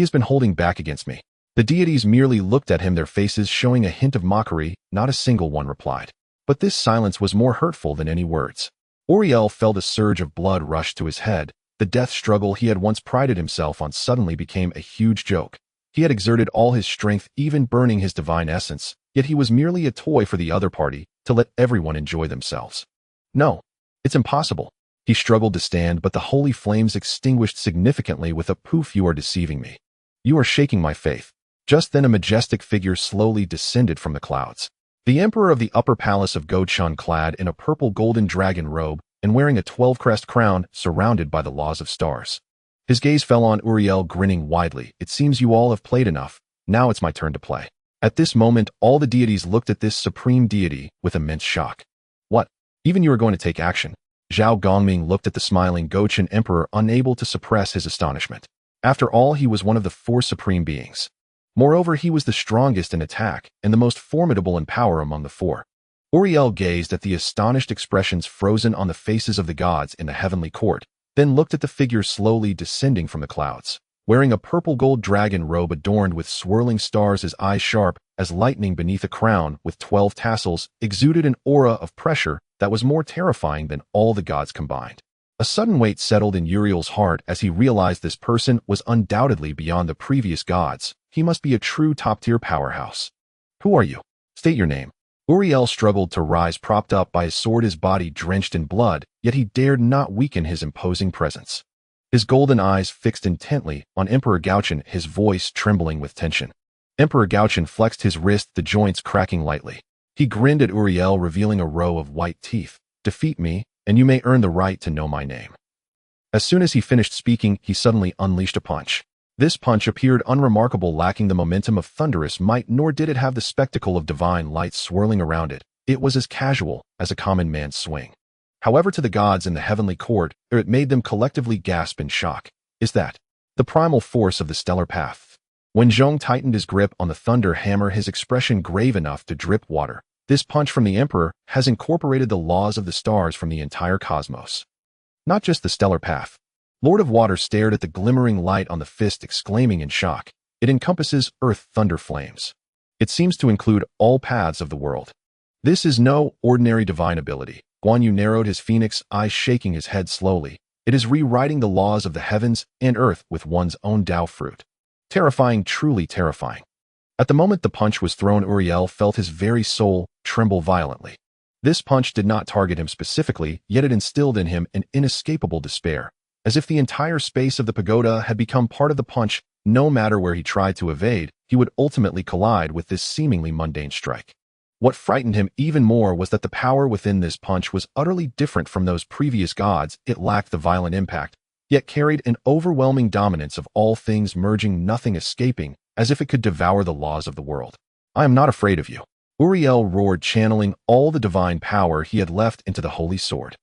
has been holding back against me. The deities merely looked at him, their faces showing a hint of mockery. Not a single one replied. But this silence was more hurtful than any words. Uriel felt a surge of blood rush to his head. The death struggle he had once prided himself on suddenly became a huge joke. He had exerted all his strength, even burning his divine essence, yet he was merely a toy for the other party, to let everyone enjoy themselves. No, it's impossible. He struggled to stand, but the holy flames extinguished significantly with a poof. You are deceiving me. You are shaking my faith. Just then a majestic figure slowly descended from the clouds. The emperor of the upper palace of Gochun, clad in a purple golden dragon robe and wearing a 12-crest crown, surrounded by the laws of stars. His gaze fell on Uriel, grinning widely. It seems you all have played enough. Now it's my turn to play. At this moment, all the deities looked at this supreme deity with immense shock. What? Even you are going to take action? Zhao Gongming looked at the smiling Gochun emperor, unable to suppress his astonishment. After all, he was one of the 4 supreme beings. Moreover, he was the strongest in attack and the most formidable in power among the 4. Uriel gazed at the astonished expressions frozen on the faces of the gods in the heavenly court, then looked at the figure slowly descending from the clouds. Wearing a purple gold dragon robe adorned with swirling stars, his eyes sharp as lightning beneath a crown with 12 tassels, exuded an aura of pressure that was more terrifying than all the gods combined. A sudden weight settled in Uriel's heart as he realized this person was undoubtedly beyond the previous gods. He must be a true top-tier powerhouse. Who are you? State your name. Uriel struggled to rise, propped up by his sword, his body drenched in blood, yet he dared not weaken his imposing presence. His golden eyes fixed intently on Emperor Gaochen, his voice trembling with tension. Emperor Gaochen flexed his wrist, the joints cracking lightly. He grinned at Uriel, revealing a row of white teeth. Defeat me, and you may earn the right to know my name. As soon as he finished speaking, he suddenly unleashed a punch. This punch appeared unremarkable, lacking the momentum of thunderous might, nor did it have the spectacle of divine light swirling around it. It was as casual as a common man's swing. However, to the gods in the heavenly court, it made them collectively gasp in shock. Is that the primal force of the stellar path? When Zhong tightened his grip on the thunder hammer, his expression grave enough to drip water. This punch from the emperor has incorporated the laws of the stars from the entire cosmos. Not just the stellar path. Lord of Water stared at the glimmering light on the fist, exclaiming in shock. It encompasses earth, thunder, flames. It seems to include all paths of the world. This is no ordinary divine ability. Guan Yu narrowed his phoenix eyes, shaking his head slowly. It is rewriting the laws of the heavens and earth with one's own Tao fruit. Terrifying, truly terrifying. At the moment the punch was thrown, Uriel felt his very soul tremble violently. This punch did not target him specifically, yet it instilled in him an inescapable despair. As if the entire space of the pagoda had become part of the punch. No matter where he tried to evade, he would ultimately collide with this seemingly mundane strike. What frightened him even more was that the power within this punch was utterly different from those previous gods. It lacked the violent impact, yet carried an overwhelming dominance of all things, merging, nothing escaping, as if it could devour the laws of the world. I am not afraid of you. Uriel roared, channeling all the divine power he had left into the holy sword.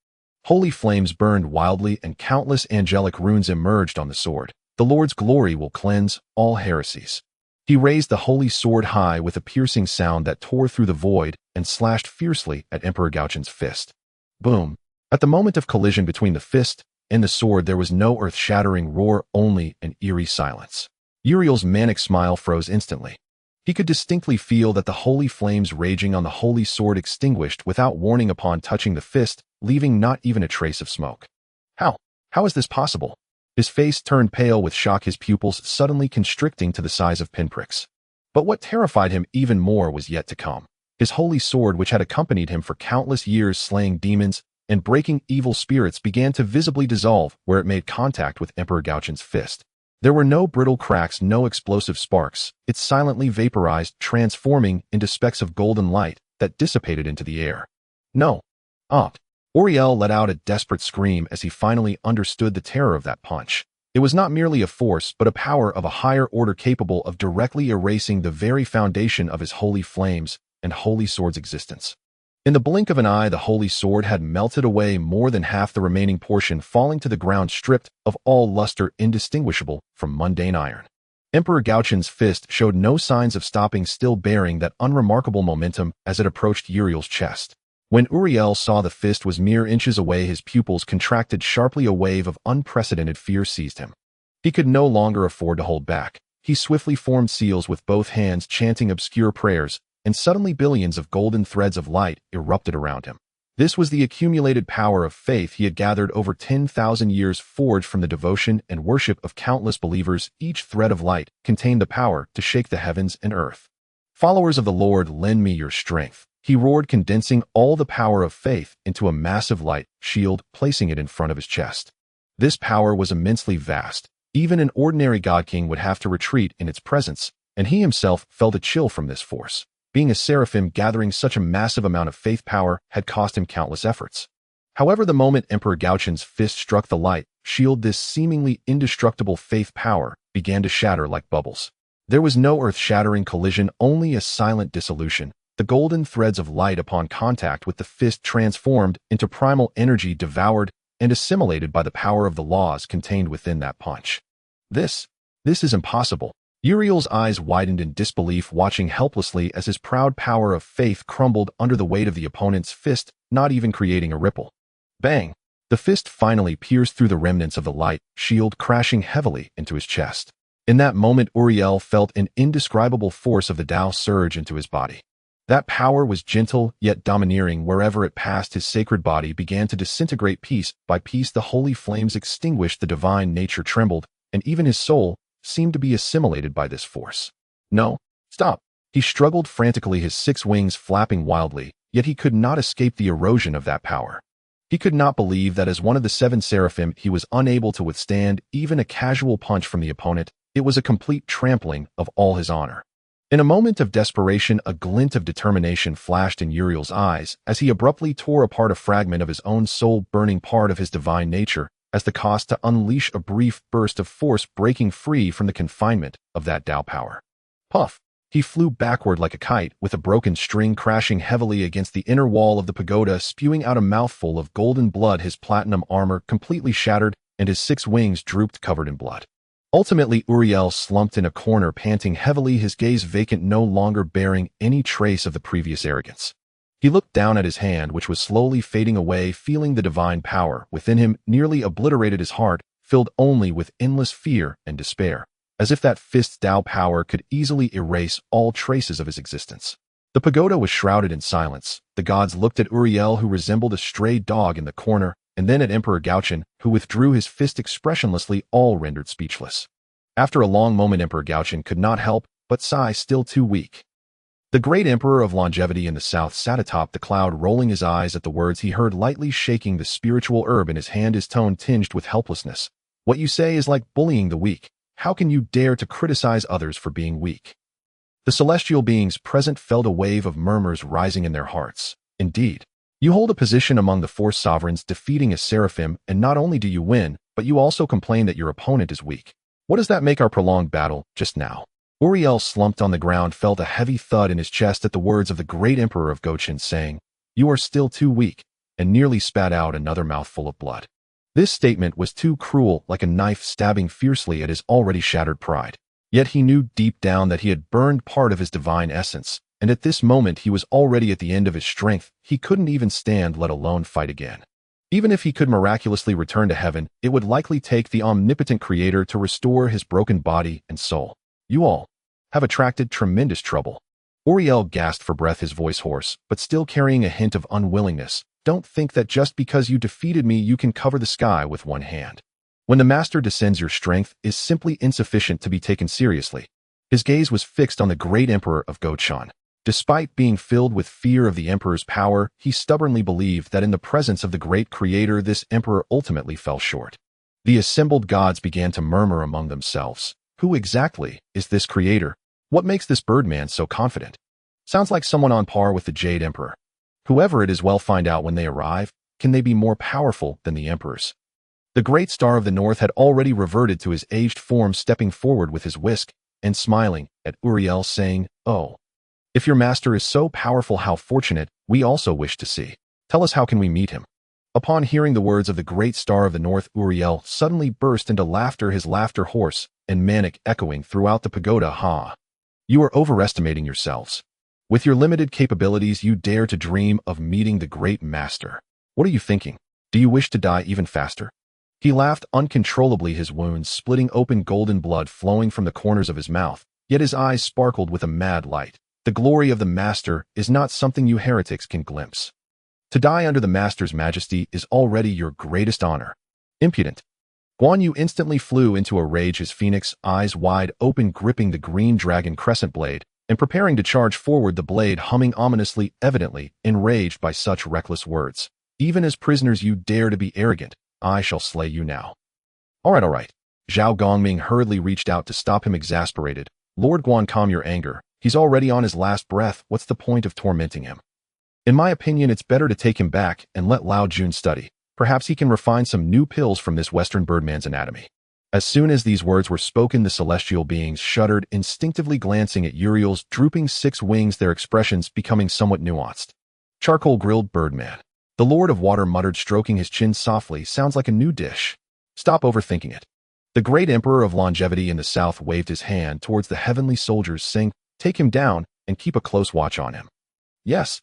Holy flames burned wildly and countless angelic runes emerged on the sword. The Lord's glory will cleanse all heresies. He raised the holy sword high with a piercing sound that tore through the void and slashed fiercely at Emperor Gauchen's fist. Boom! At the moment of collision between the fist and the sword, there was no earth-shattering roar, only an eerie silence. Uriel's manic smile froze instantly. He could distinctly feel that the holy flames raging on the holy sword extinguished without warning upon touching the fist, leaving not even a trace of smoke. How? How is this possible? His face turned pale with shock, his pupils suddenly constricting to the size of pinpricks. But what terrified him even more was yet to come. His holy sword, which had accompanied him for countless years, slaying demons and breaking evil spirits, began to visibly dissolve where it made contact with Emperor Gauchen's fist. There were no brittle cracks, no explosive sparks. It silently vaporized, transforming into specks of golden light that dissipated into the air. No. Uriel let out a desperate scream as he finally understood the terror of that punch. It was not merely a force, but a power of a higher order capable of directly erasing the very foundation of his holy flames and holy sword's existence. In the blink of an eye, the holy sword had melted away, more than half the remaining portion falling to the ground, stripped of all luster, indistinguishable from mundane iron. Emperor Gauchen's fist showed no signs of stopping, still bearing that unremarkable momentum as it approached Uriel's chest. When Uriel saw the fist was mere inches away, his pupils contracted sharply. A wave of unprecedented fear seized him. He could no longer afford to hold back. He swiftly formed seals with both hands, chanting obscure prayers, and suddenly billions of golden threads of light erupted around him. This was the accumulated power of faith he had gathered over 10,000 years, forged from the devotion and worship of countless believers. Each thread of light contained the power to shake the heavens and earth. Followers of the Lord, lend me your strength, he roared, condensing all the power of faith into a massive light shield, placing it in front of his chest. This power was immensely vast. Even an ordinary god king would have to retreat in its presence, and he himself felt a chill from this force. Being a seraphim, gathering such a massive amount of faith power had cost him countless efforts. However, the moment Emperor Gauchen's fist struck the light shield, this seemingly indestructible faith power began to shatter like bubbles. There was no earth-shattering collision, only a silent dissolution. The golden threads of light upon contact with the fist transformed into primal energy, devoured and assimilated by the power of the laws contained within that punch. This is impossible. Uriel's eyes widened in disbelief, watching helplessly as his proud power of faith crumbled under the weight of the opponent's fist, not even creating a ripple. Bang! The fist finally pierced through the remnants of the light shield, crashing heavily into his chest. In that moment, Uriel felt an indescribable force of the Tao surge into his body. That power was gentle yet domineering. Wherever it passed, his sacred body began to disintegrate piece by piece. The holy flames extinguished, the divine nature trembled, and even his soul seemed to be assimilated by this force. No, stop! He struggled frantically, his 6 wings flapping wildly, yet he could not escape the erosion of that power. He could not believe that as one of the 7 seraphim, he was unable to withstand even a casual punch from the opponent. It was a complete trampling of all his honor. In a moment of desperation, a glint of determination flashed in Uriel's eyes as he abruptly tore apart a fragment of his own soul, burning part of his divine nature, as the cost to unleash a brief burst of force, breaking free from the confinement of that Tao power. Puff! He flew backward like a kite, with a broken string crashing heavily against the inner wall of the pagoda, spewing out a mouthful of golden blood. His platinum armor completely shattered, and his 6 wings drooped, covered in blood. Ultimately, Uriel slumped in a corner, panting heavily, his gaze vacant, no longer bearing any trace of the previous arrogance. He looked down at his hand, which was slowly fading away, feeling the divine power within him nearly obliterated his heart, filled only with endless fear and despair, as if that fist's Tao power could easily erase all traces of his existence. The pagoda was shrouded in silence. The gods looked at Uriel, who resembled a stray dog in the corner, and then at Emperor Gauchen, who withdrew his fist expressionlessly, all rendered speechless. After a long moment, Emperor Gauchen could not help but sigh, still too weak. The great emperor of longevity in the south sat atop the cloud, rolling his eyes at the words he heard, lightly shaking the spiritual herb in his hand, his tone tinged with helplessness. What you say is like bullying the weak. How can you dare to criticize others for being weak? The celestial beings present felt a wave of murmurs rising in their hearts. Indeed, you hold a position among the 4 sovereigns, defeating a seraphim, and not only do you win, but you also complain that your opponent is weak. What does that make our prolonged battle just now? Uriel slumped on the ground, felt a heavy thud in his chest at the words of the great emperor of Gochin saying, "You are still too weak," and nearly spat out another mouthful of blood. This statement was too cruel, like a knife stabbing fiercely at his already shattered pride. Yet he knew deep down that he had burned part of his divine essence, and at this moment he was already at the end of his strength. He couldn't even stand, let alone fight again. Even if he could miraculously return to heaven, it would likely take the omnipotent creator to restore his broken body and soul. "You all have attracted tremendous trouble." Uriel gasped for breath, his voice hoarse, but still carrying a hint of unwillingness. "Don't think that just because you defeated me you can cover the sky with one hand. When the master descends, your strength is simply insufficient to be taken seriously." His gaze was fixed on the great emperor of Gochin. Despite being filled with fear of the emperor's power, he stubbornly believed that in the presence of the great creator this emperor ultimately fell short. The assembled gods began to murmur among themselves. Who exactly is this creator? What makes this birdman so confident? Sounds like someone on par with the Jade Emperor. Whoever it is, we'll find out when they arrive. Can they be more powerful than the emperors? The great star of the north had already reverted to his aged form, stepping forward with his whisk and smiling at Uriel, saying, "Oh, if your master is so powerful, how fortunate. We also wish to see. Tell us, how can we meet him?" Upon hearing the words of the great star of the north, Uriel suddenly burst into laughter, his laughter hoarse and manic, echoing throughout the pagoda. "Ha! You are overestimating yourselves. With your limited capabilities, you dare to dream of meeting the great master. What are you thinking? Do you wish to die even faster?" He laughed uncontrollably, his wounds splitting open, golden blood flowing from the corners of his mouth, yet his eyes sparkled with a mad light. "The glory of the master is not something you heretics can glimpse. To die under the master's majesty is already your greatest honor. Impudent." Guan Yu instantly flew into a rage, his phoenix eyes wide open, gripping the green dragon crescent blade and preparing to charge forward, the blade humming ominously, evidently enraged by such reckless words. "Even as prisoners you dare to be arrogant. I shall slay you now." All right. Zhao Gongming hurriedly reached out to stop him, exasperated. "Lord Guan, calm your anger. He's already on his last breath. What's the point of tormenting him? In my opinion, it's better to take him back and let Lao Jun study. Perhaps he can refine some new pills from this Western birdman's anatomy." As soon as these words were spoken, the celestial beings shuddered, instinctively glancing at Uriel's drooping 6 wings, their expressions becoming somewhat nuanced. "Charcoal-grilled birdman," the Lord of Water muttered, stroking his chin softly. "Sounds like a new dish. Stop overthinking it." The great emperor of longevity in the south waved his hand towards the heavenly soldiers, saying, "Take him down and keep a close watch on him." "Yes."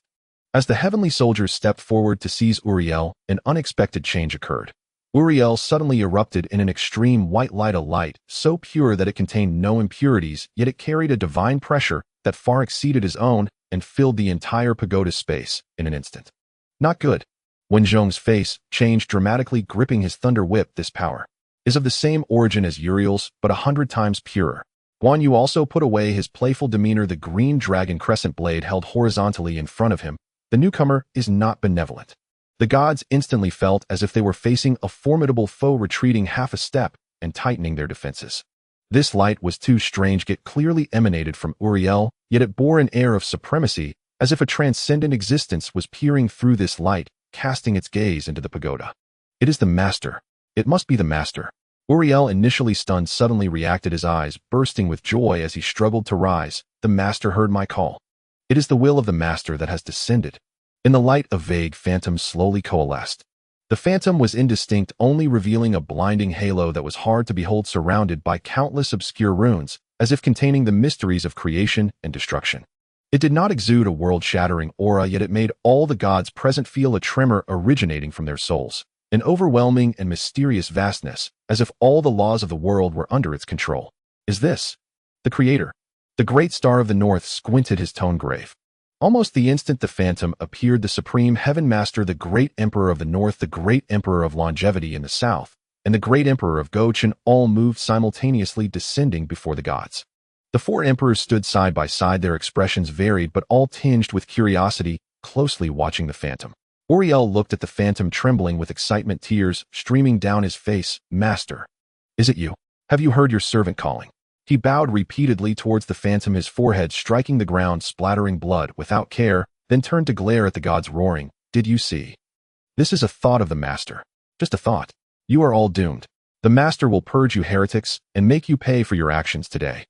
As the heavenly soldiers stepped forward to seize Uriel, an unexpected change occurred. Uriel suddenly erupted in an extreme white light, a light so pure that it contained no impurities, yet it carried a divine pressure that far exceeded his own and filled the entire pagoda space in an instant. "Not good." Wen Zhong's face changed dramatically, gripping his thunder whip. "This power is of the same origin as Uriel's, but 100 times purer." Guan Yu also put away his playful demeanor, the green dragon crescent blade held horizontally in front of him. The newcomer is not benevolent. The gods instantly felt as if they were facing a formidable foe, retreating half a step and tightening their defenses. This light was too strange, yet clearly emanated from Uriel, yet it bore an air of supremacy, as if a transcendent existence was peering through this light, casting its gaze into the pagoda. "It is the master. It must be the master." Uriel, initially stunned, suddenly reacted, his eyes bursting with joy as he struggled to rise. "The master heard my call. It is the will of the master that has descended." In the light, a vague phantom slowly coalesced. The phantom was indistinct, only revealing a blinding halo that was hard to behold, surrounded by countless obscure runes, as if containing the mysteries of creation and destruction. It did not exude a world-shattering aura, yet it made all the gods present feel a tremor originating from their souls, an overwhelming and mysterious vastness, as if all the laws of the world were under its control. "Is this the creator?" The great star of the north squinted, his tone grave. Almost the instant the phantom appeared, the supreme heaven master, the great emperor of the north, the great emperor of longevity in the south, and the great emperor of Gochin all moved simultaneously, descending before the gods. The 4 emperors stood side by side, their expressions varied but all tinged with curiosity, closely watching the phantom. Uriel looked at the phantom, trembling with excitement, tears streaming down his face. "Master, is it you? Have you heard your servant calling?" He bowed repeatedly towards the phantom, his forehead striking the ground, splattering blood without care, then turned to glare at the gods, roaring, "Did you see? This is a thought of the master. Just a thought. You are all doomed. The master will purge you heretics and make you pay for your actions today."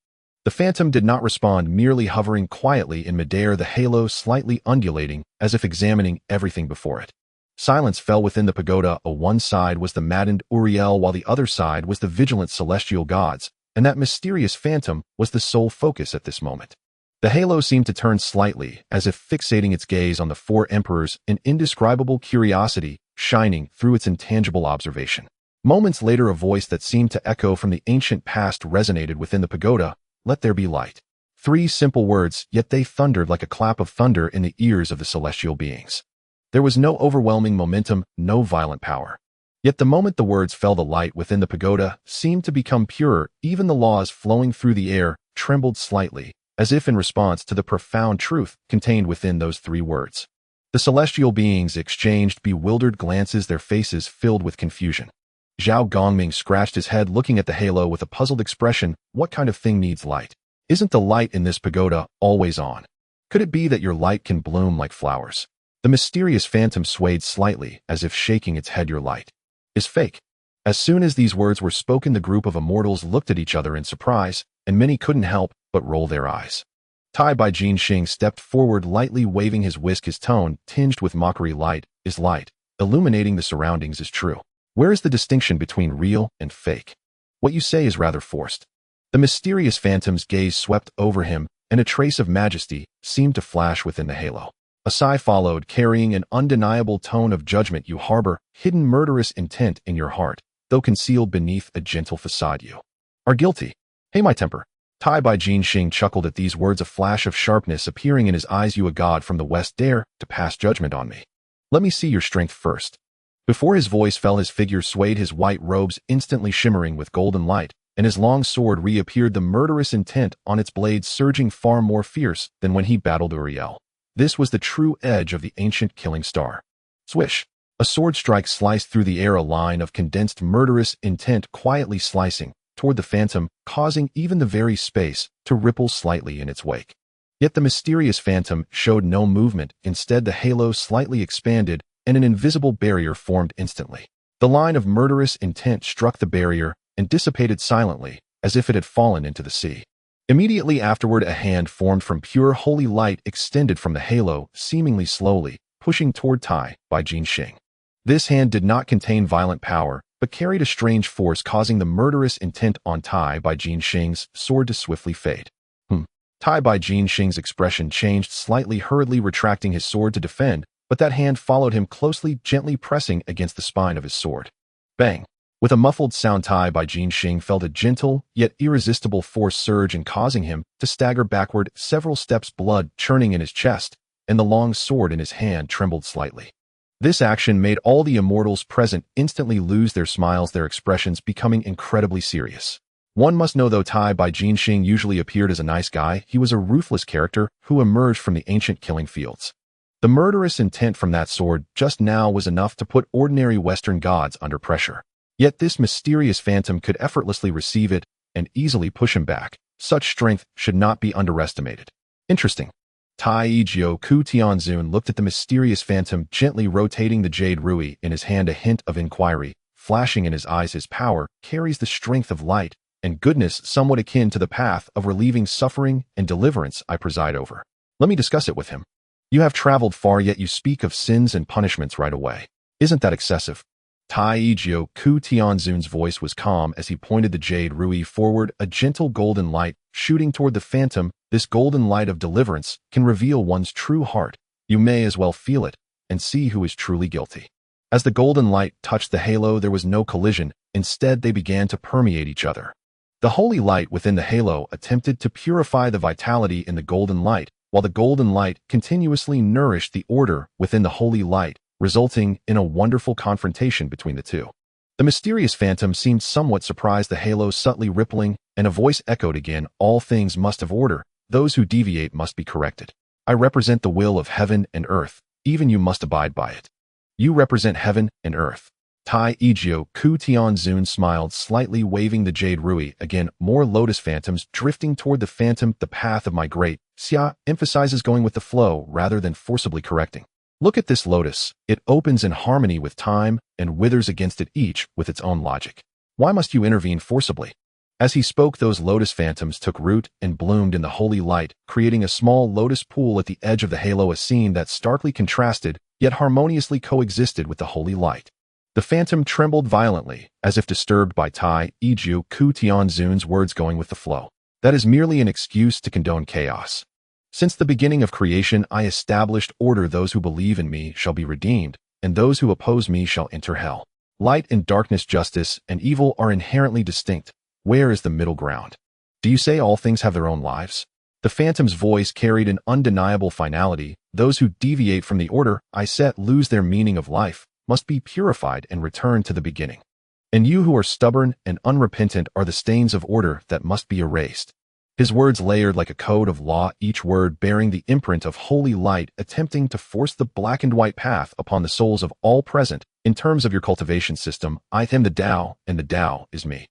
The phantom did not respond, merely hovering quietly in midair, the halo slightly undulating, as if examining everything before it. Silence fell within the pagoda. On one side was the maddened Uriel, while the other side was the vigilant celestial gods, and that mysterious phantom was the sole focus at this moment. The halo seemed to turn slightly, as if fixating its gaze on the four emperors, an indescribable curiosity shining through its intangible observation. Moments later, a voice that seemed to echo from the ancient past resonated within the pagoda. Let there be light. 3 simple words, yet they thundered like a clap of thunder in the ears of the celestial beings. There was no overwhelming momentum, no violent power. Yet the moment the words fell, the light within the pagoda seemed to become purer. Even the laws flowing through the air trembled slightly, as if in response to the profound truth contained within those 3 words. The celestial beings exchanged bewildered glances, their faces filled with confusion. Zhao Gongming scratched his head, looking at the halo with a puzzled expression. What kind of thing needs light? Isn't the light in this pagoda always on? Could it be that your light can bloom like flowers? The mysterious phantom swayed slightly, as if shaking its head. Your light is fake. As soon as these words were spoken, the group of immortals looked at each other in surprise, and many couldn't help but roll their eyes. Tai Bai Jinxing stepped forward, lightly waving his whisk, his tone tinged with mockery. Light is light. Illuminating the surroundings is true. Where is the distinction between real and fake? What you say is rather forced. The mysterious phantom's gaze swept over him, and a trace of majesty seemed to flash within the halo. A sigh followed, carrying an undeniable tone of judgment. You harbor hidden murderous intent in your heart, though concealed beneath a gentle facade. You are guilty. Hey, my temper. Tai Bai Jinxing chuckled at these words, a flash of sharpness appearing in his eyes. You, a god from the west, dare to pass judgment on me? Let me see your strength first. Before his voice fell, his figure swayed, his white robes instantly shimmering with golden light, and his long sword reappeared, the murderous intent on its blade surging far more fierce than when he battled Uriel. This was the true edge of the ancient killing star. Swish! A sword strike sliced through the air, a line of condensed murderous intent quietly slicing toward the phantom, causing even the very space to ripple slightly in its wake. Yet the mysterious phantom showed no movement. Instead, the halo slightly expanded, and an invisible barrier formed instantly. The line of murderous intent struck the barrier and dissipated silently, as if it had fallen into the sea. Immediately afterward, a hand formed from pure holy light extended from the halo, seemingly slowly, pushing toward Tai Bai Jinxing. This hand did not contain violent power, but carried a strange force, causing the murderous intent on Tai Bai Jinxing's sword to swiftly fade. Tai Bai Jinxing's expression changed slightly, hurriedly retracting his sword to defend, but that hand followed him closely, gently pressing against the spine of his sword. Bang! With a muffled sound, Tai Bai Jinxing felt a gentle, yet irresistible force surge and causing him to stagger backward several steps, blood churning in his chest, and the long sword in his hand trembled slightly. This action made all the immortals present instantly lose their smiles, their expressions becoming incredibly serious. One must know, though Tai Bai Jinxing usually appeared as a nice guy, he was a ruthless character who emerged from the ancient killing fields. The murderous intent from that sword just now was enough to put ordinary Western gods under pressure. Yet this mysterious phantom could effortlessly receive it and easily push him back. Such strength should not be underestimated. Interesting. Tai Jiu Ku Tianzun looked at the mysterious phantom, gently rotating the jade rui in his hand, a hint of inquiry flashing in his eyes. His power carries the strength of light and goodness, somewhat akin to the path of relieving suffering and deliverance I preside over. Let me discuss it with him. You have traveled far, yet you speak of sins and punishments right away. Isn't that excessive? Tai Jiu Ku Tianzun's voice was calm as he pointed the jade rui forward, a gentle golden light shooting toward the phantom. This golden light of deliverance can reveal one's true heart. You may as well feel it and see who is truly guilty. As the golden light touched the halo, there was no collision. Instead, they began to permeate each other. The holy light within the halo attempted to purify the vitality in the golden light, while the golden light continuously nourished the order within the holy light, resulting in a wonderful confrontation between the two. The mysterious phantom seemed somewhat surprised, the halo subtly rippling, and a voice echoed again, all things must have order, those who deviate must be corrected. I represent the will of heaven and earth, even you must abide by it. You represent heaven and earth. Tai Jiu Ku Tianzun smiled slightly, waving the jade rui. Again, more lotus phantoms drifting toward the phantom. The path of my great Xia emphasizes going with the flow rather than forcibly correcting. Look at this lotus. It opens in harmony with time and withers against it, each with its own logic. Why must you intervene forcibly? As he spoke, those lotus phantoms took root and bloomed in the holy light, creating a small lotus pool at the edge of the halo, a scene that starkly contrasted, yet harmoniously coexisted with the holy light. The phantom trembled violently, as if disturbed by Tai Iju Ku Tianzun's words going with the flow. That is merely an excuse to condone chaos. Since the beginning of creation, I established order. Those who believe in me shall be redeemed, and those who oppose me shall enter hell. Light and darkness, justice and evil are inherently distinct. Where is the middle ground? Do you say all things have their own lives? The phantom's voice carried an undeniable finality. Those who deviate from the order I set lose their meaning of life, must be purified and return to the beginning. And you who are stubborn and unrepentant are the stains of order that must be erased. His words layered like a code of law, each word bearing the imprint of holy light, attempting to force the black and white path upon the souls of all present. In terms of your cultivation system, I am the Tao, and the Tao is me.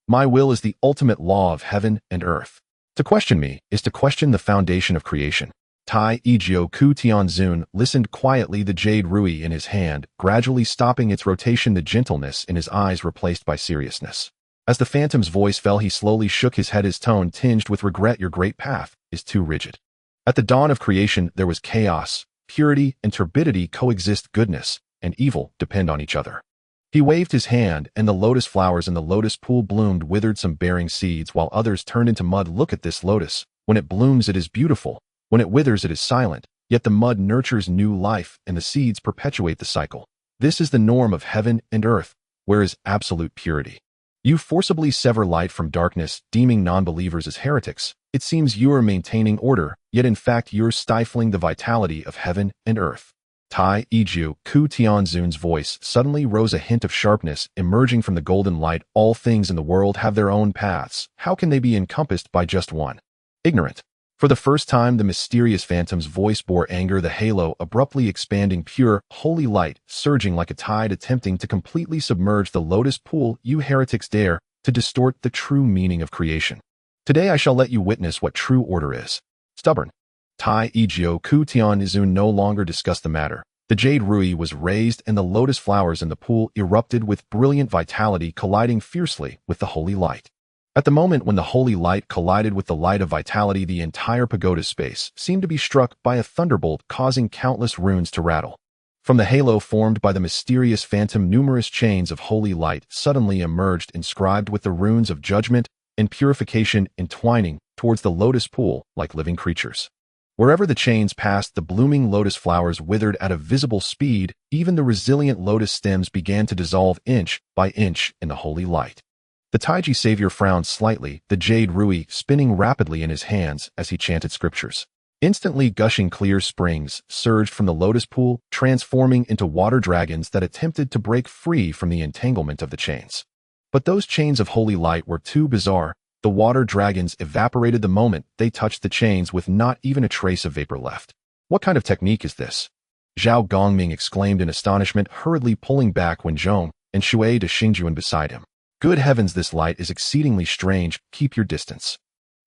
My will is the ultimate law of heaven and earth. To question me is to question the foundation of creation. Tai Ijio Ku Tianzun listened quietly, the jade rui in his hand, gradually stopping its rotation, the gentleness in his eyes replaced by seriousness. As the phantom's voice fell, he slowly shook his head, his tone tinged with regret. Your great path is too rigid. At the dawn of creation, there was chaos. Purity and turbidity coexist. Goodness and evil depend on each other. He waved his hand, and the lotus flowers in the lotus pool bloomed, withered, some bearing seeds, while others turned into mud. Look at this lotus. When it blooms, it is beautiful. When it withers, it is silent. Yet the mud nurtures new life, and the seeds perpetuate the cycle. This is the norm of heaven and earth. Where is absolute purity? You forcibly sever light from darkness, deeming non-believers as heretics. It seems you are maintaining order, yet in fact you're stifling the vitality of heaven and earth. Tai Iju Ku Tianzun's voice suddenly rose, a hint of sharpness emerging from the golden light. All things in the world have their own paths. How can they be encompassed by just one? Ignorant. For the first time, the mysterious phantom's voice bore anger, the halo abruptly expanding, pure, holy light surging like a tide, attempting to completely submerge the lotus pool. You heretics dare to distort the true meaning of creation. Today I shall let you witness what true order is. Stubborn. Tai Ijio Ku Tianzun no longer discussed the matter. The jade rui was raised, and the lotus flowers in the pool erupted with brilliant vitality, colliding fiercely with the holy light. At the moment when the holy light collided with the light of vitality, the entire pagoda space seemed to be struck by a thunderbolt, causing countless runes to rattle. From the halo formed by the mysterious phantom, numerous chains of holy light suddenly emerged, inscribed with the runes of judgment and purification, entwining towards the lotus pool like living creatures. Wherever the chains passed, the blooming lotus flowers withered at a visible speed. Even the resilient lotus stems began to dissolve inch by inch in the holy light. The Taiji savior frowned slightly, the jade rui spinning rapidly in his hands as he chanted scriptures. Instantly, gushing clear springs surged from the lotus pool, transforming into water dragons that attempted to break free from the entanglement of the chains. But those chains of holy light were too bizarre. The water dragons evaporated the moment they touched the chains, with not even a trace of vapor left. What kind of technique is this? Zhao Gongming exclaimed in astonishment, hurriedly pulling back when Zhong and Shui de Xingjuan beside him. Good heavens, this light is exceedingly strange. Keep your distance.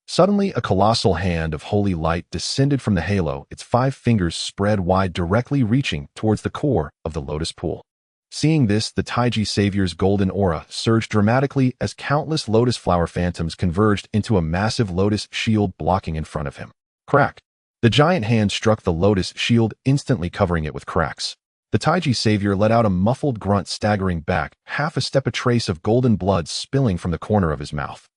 Suddenly, a colossal hand of holy light descended from the halo, its 5 fingers spread wide, directly reaching towards the core of the lotus pool. Seeing this, the Taiji savior's golden aura surged dramatically as countless lotus flower phantoms converged into a massive lotus shield blocking in front of him. Crack! The giant hand struck the lotus shield, instantly covering it with cracks. The Taiji savior let out a muffled grunt, staggering back, half a step, a trace of golden blood spilling from the corner of his mouth.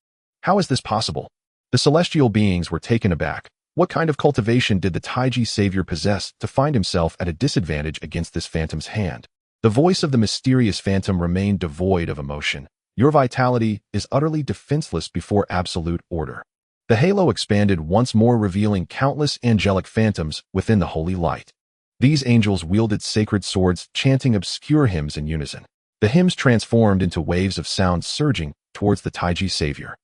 How is this possible? The celestial beings were taken aback. What kind of cultivation did the Taiji savior possess to find himself at a disadvantage against this phantom's hand? The voice of the mysterious phantom remained devoid of emotion. Your vitality is utterly defenseless before absolute order. The halo expanded once more, revealing countless angelic phantoms within the holy light. These angels wielded sacred swords, chanting obscure hymns in unison. The hymns transformed into waves of sound surging towards the Taiji savior.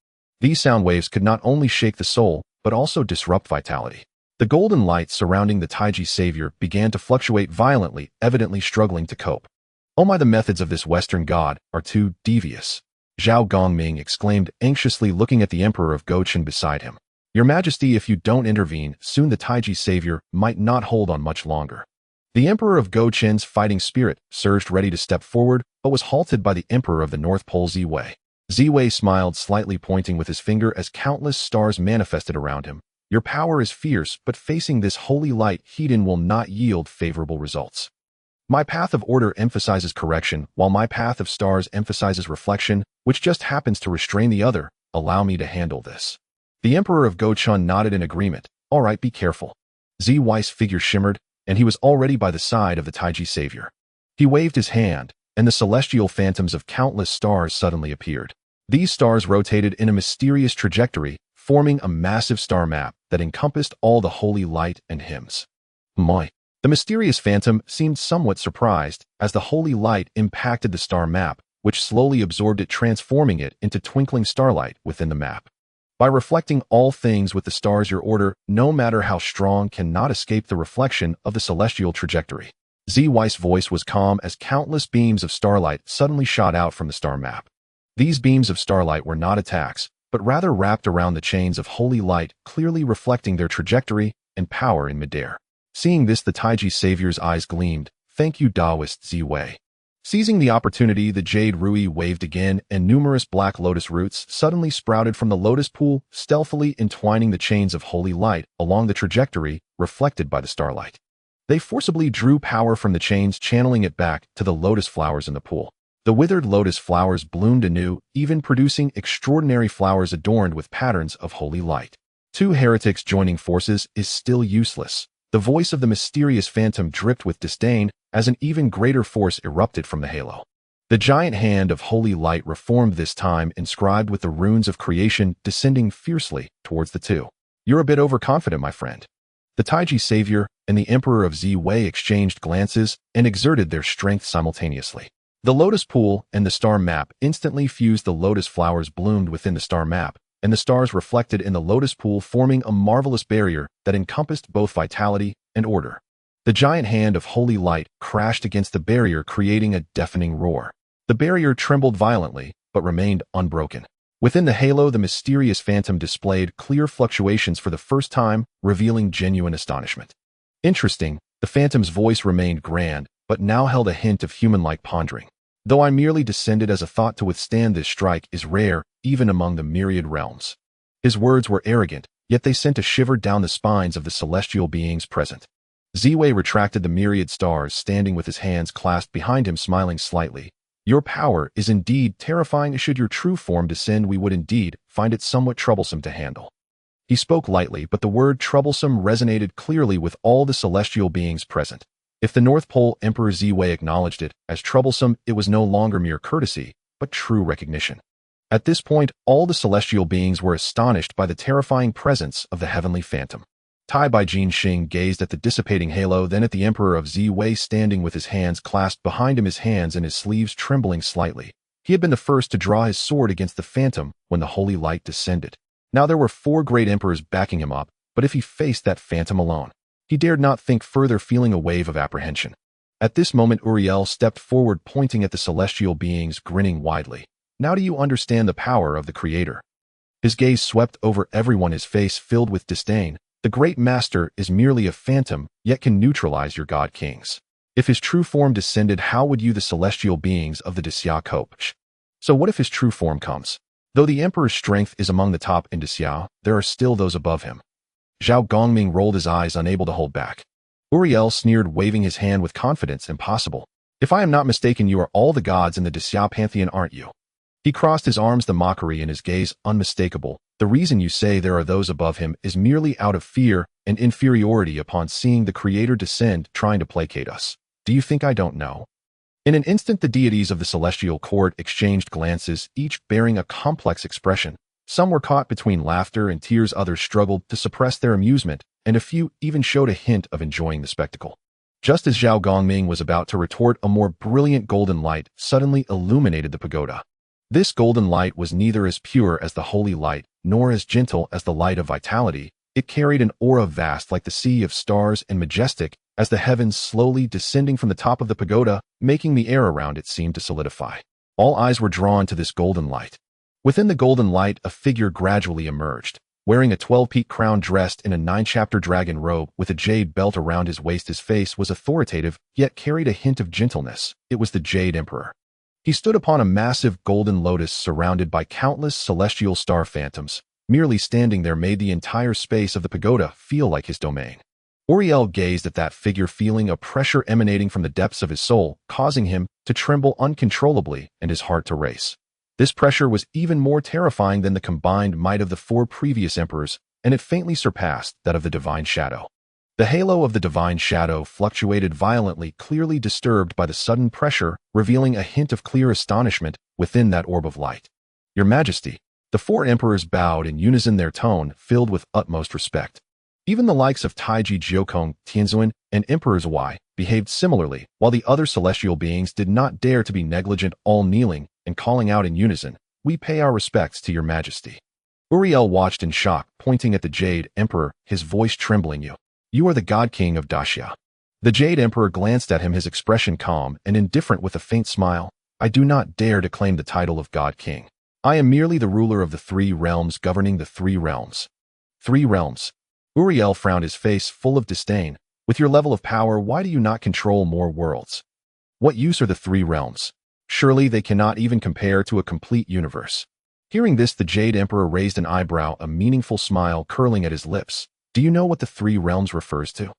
These sound waves could not only shake the soul, but also disrupt vitality. The golden light surrounding the Taiji savior began to fluctuate violently, evidently struggling to cope. Oh my, the methods of this Western god are too devious. Zhao Gongming exclaimed anxiously, looking at the Emperor of Gochin beside him. Your Majesty, if you don't intervene, soon the Taiji savior might not hold on much longer. The Emperor of Gochin's fighting spirit surged, ready to step forward, but was halted by the Emperor of the North Pole, Ziwei. Ziwei smiled slightly, pointing with his finger as countless stars manifested around him. Your power is fierce, but facing this holy light Hedon will not yield favorable results. My path of order emphasizes correction, while my path of stars emphasizes reflection, which just happens to restrain the other. Allow me to handle this. The Emperor of Gochun nodded in agreement. All right, be careful. Ziwei's figure shimmered, and he was already by the side of the Taiji savior. He waved his hand, and the celestial phantoms of countless stars suddenly appeared. These stars rotated in a mysterious trajectory, forming a massive star map that encompassed all the holy light and hymns. My. The mysterious phantom seemed somewhat surprised as the holy light impacted the star map, which slowly absorbed it, transforming it into twinkling starlight within the map. By reflecting all things with the stars, your order, no matter how strong, cannot escape the reflection of the celestial trajectory. Ziwei's voice was calm as countless beams of starlight suddenly shot out from the star map. These beams of starlight were not attacks, but rather wrapped around the chains of holy light, clearly reflecting their trajectory and power in midair. Seeing this, the Taiji savior's eyes gleamed. Thank you, Taoist Ziwei. Seizing the opportunity, the jade Rui waved again, and numerous black lotus roots suddenly sprouted from the lotus pool, stealthily entwining the chains of holy light along the trajectory reflected by the starlight. They forcibly drew power from the chains, channeling it back to the lotus flowers in the pool. The withered lotus flowers bloomed anew, even producing extraordinary flowers adorned with patterns of holy light. Two heretics joining forces is still useless. The voice of the mysterious phantom dripped with disdain as an even greater force erupted from the halo. The giant hand of holy light reformed, this time inscribed with the runes of creation, descending fiercely towards the two. You're a bit overconfident, my friend. The Taiji savior and the Emperor of Ziwei exchanged glances and exerted their strength simultaneously. The lotus pool and the star map instantly fused. The lotus flowers bloomed within the star map, and the stars reflected in the lotus pool, forming a marvelous barrier that encompassed both vitality and order. The giant hand of holy light crashed against the barrier, creating a deafening roar. The barrier trembled violently, but remained unbroken. Within the halo, the mysterious phantom displayed clear fluctuations for the first time, revealing genuine astonishment. Interesting, the phantom's voice remained grand, but now held a hint of human-like pondering. Though I merely descended as a thought to withstand this strike is rare, even among the myriad realms. His words were arrogant, yet they sent a shiver down the spines of the celestial beings present. Ziwei retracted the myriad stars, standing with his hands clasped behind him, smiling slightly. Your power is indeed terrifying. Should your true form descend, we would indeed find it somewhat troublesome to handle. He spoke lightly, but the word troublesome resonated clearly with all the celestial beings present. If the North Pole Emperor Ziwei acknowledged it as troublesome, it was no longer mere courtesy, but true recognition. At this point, all the celestial beings were astonished by the terrifying presence of the heavenly phantom. Tai Bai Jinxing gazed at the dissipating halo, then at the Emperor of Ziwei standing with his hands clasped behind him, his hands and his sleeves trembling slightly. He had been the first to draw his sword against the phantom when the holy light descended. Now there were 4 great emperors backing him up, but if he faced that phantom alone, he dared not think further, feeling a wave of apprehension. At this moment, Uriel stepped forward, pointing at the celestial beings, grinning widely. Now do you understand the power of the Creator? His gaze swept over everyone, his face filled with disdain. The great master is merely a phantom, yet can neutralize your god kings. If his true form descended, how would you, the celestial beings of the Daxia, cope? So what if his true form comes? Though the emperor's strength is among the top in Daxia, there are still those above him. Zhao Gongming rolled his eyes, unable to hold back. Uriel sneered, waving his hand with confidence. Impossible. If I am not mistaken, you are all the gods in the Daxia pantheon, aren't you? He crossed his arms, the mockery in his gaze unmistakable. The reason you say there are those above him is merely out of fear and inferiority upon seeing the Creator descend, trying to placate us. Do you think I don't know? In an instant, the deities of the celestial court exchanged glances, each bearing a complex expression. Some were caught between laughter and tears, others struggled to suppress their amusement, and a few even showed a hint of enjoying the spectacle. Just as Zhao Gongming was about to retort, a more brilliant golden light suddenly illuminated the pagoda. This golden light was neither as pure as the holy light, nor as gentle as the light of vitality. It carried an aura vast like the sea of stars and majestic as the heavens slowly descending from the top of the pagoda, making the air around it seem to solidify. All eyes were drawn to this golden light. Within the golden light, a figure gradually emerged, wearing a 12-peak crown, dressed in a 9-chapter dragon robe with a jade belt around his waist. His face was authoritative, yet carried a hint of gentleness. It was the Jade Emperor. He stood upon a massive golden lotus surrounded by countless celestial star phantoms. Merely standing there made the entire space of the pagoda feel like his domain. Uriel gazed at that figure, feeling a pressure emanating from the depths of his soul, causing him to tremble uncontrollably and his heart to race. This pressure was even more terrifying than the combined might of the 4 previous emperors, and it faintly surpassed that of the divine shadow. The halo of the divine shadow fluctuated violently, clearly disturbed by the sudden pressure, revealing a hint of clear astonishment within that orb of light. "Your Majesty." The 4 emperors bowed in unison, their tone filled with utmost respect. Even the likes of Taiji Jiokong, Tianzuan, and Emperor Zhuai behaved similarly, while the other celestial beings did not dare to be negligent, all kneeling and calling out in unison, "We pay our respects to your Majesty." Uriel watched in shock, pointing at the Jade Emperor, his voice trembling. You are the God King of Daxia." The Jade Emperor glanced at him, his expression calm and indifferent with a faint smile. "I do not dare to claim the title of God King. I am merely the ruler of the 3 realms, governing the 3 realms. 3 realms. Uriel frowned, his face full of disdain. "With your level of power, why do you not control more worlds? What use are the 3 realms? Surely they cannot even compare to a complete universe." Hearing this, the Jade Emperor raised an eyebrow, a meaningful smile curling at his lips. "Do you know what the 3 realms refers to?"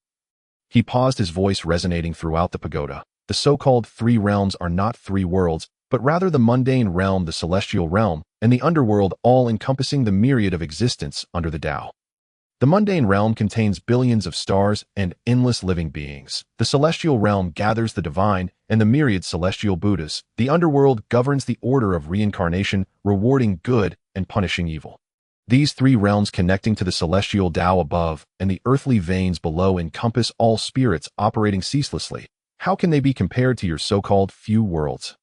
He paused, his voice resonating throughout the pagoda. "The so-called 3 realms are not 3 worlds, but rather the mundane realm, the celestial realm, and the underworld, all encompassing the myriad of existence under the Tao. The mundane realm contains billions of stars and endless living beings. The celestial realm gathers the divine and the myriad celestial Buddhas. The underworld governs the order of reincarnation, rewarding good and punishing evil. These 3 realms, connecting to the celestial Tao above and the earthly veins below, encompass all spirits operating ceaselessly. How can they be compared to your so-called few worlds?"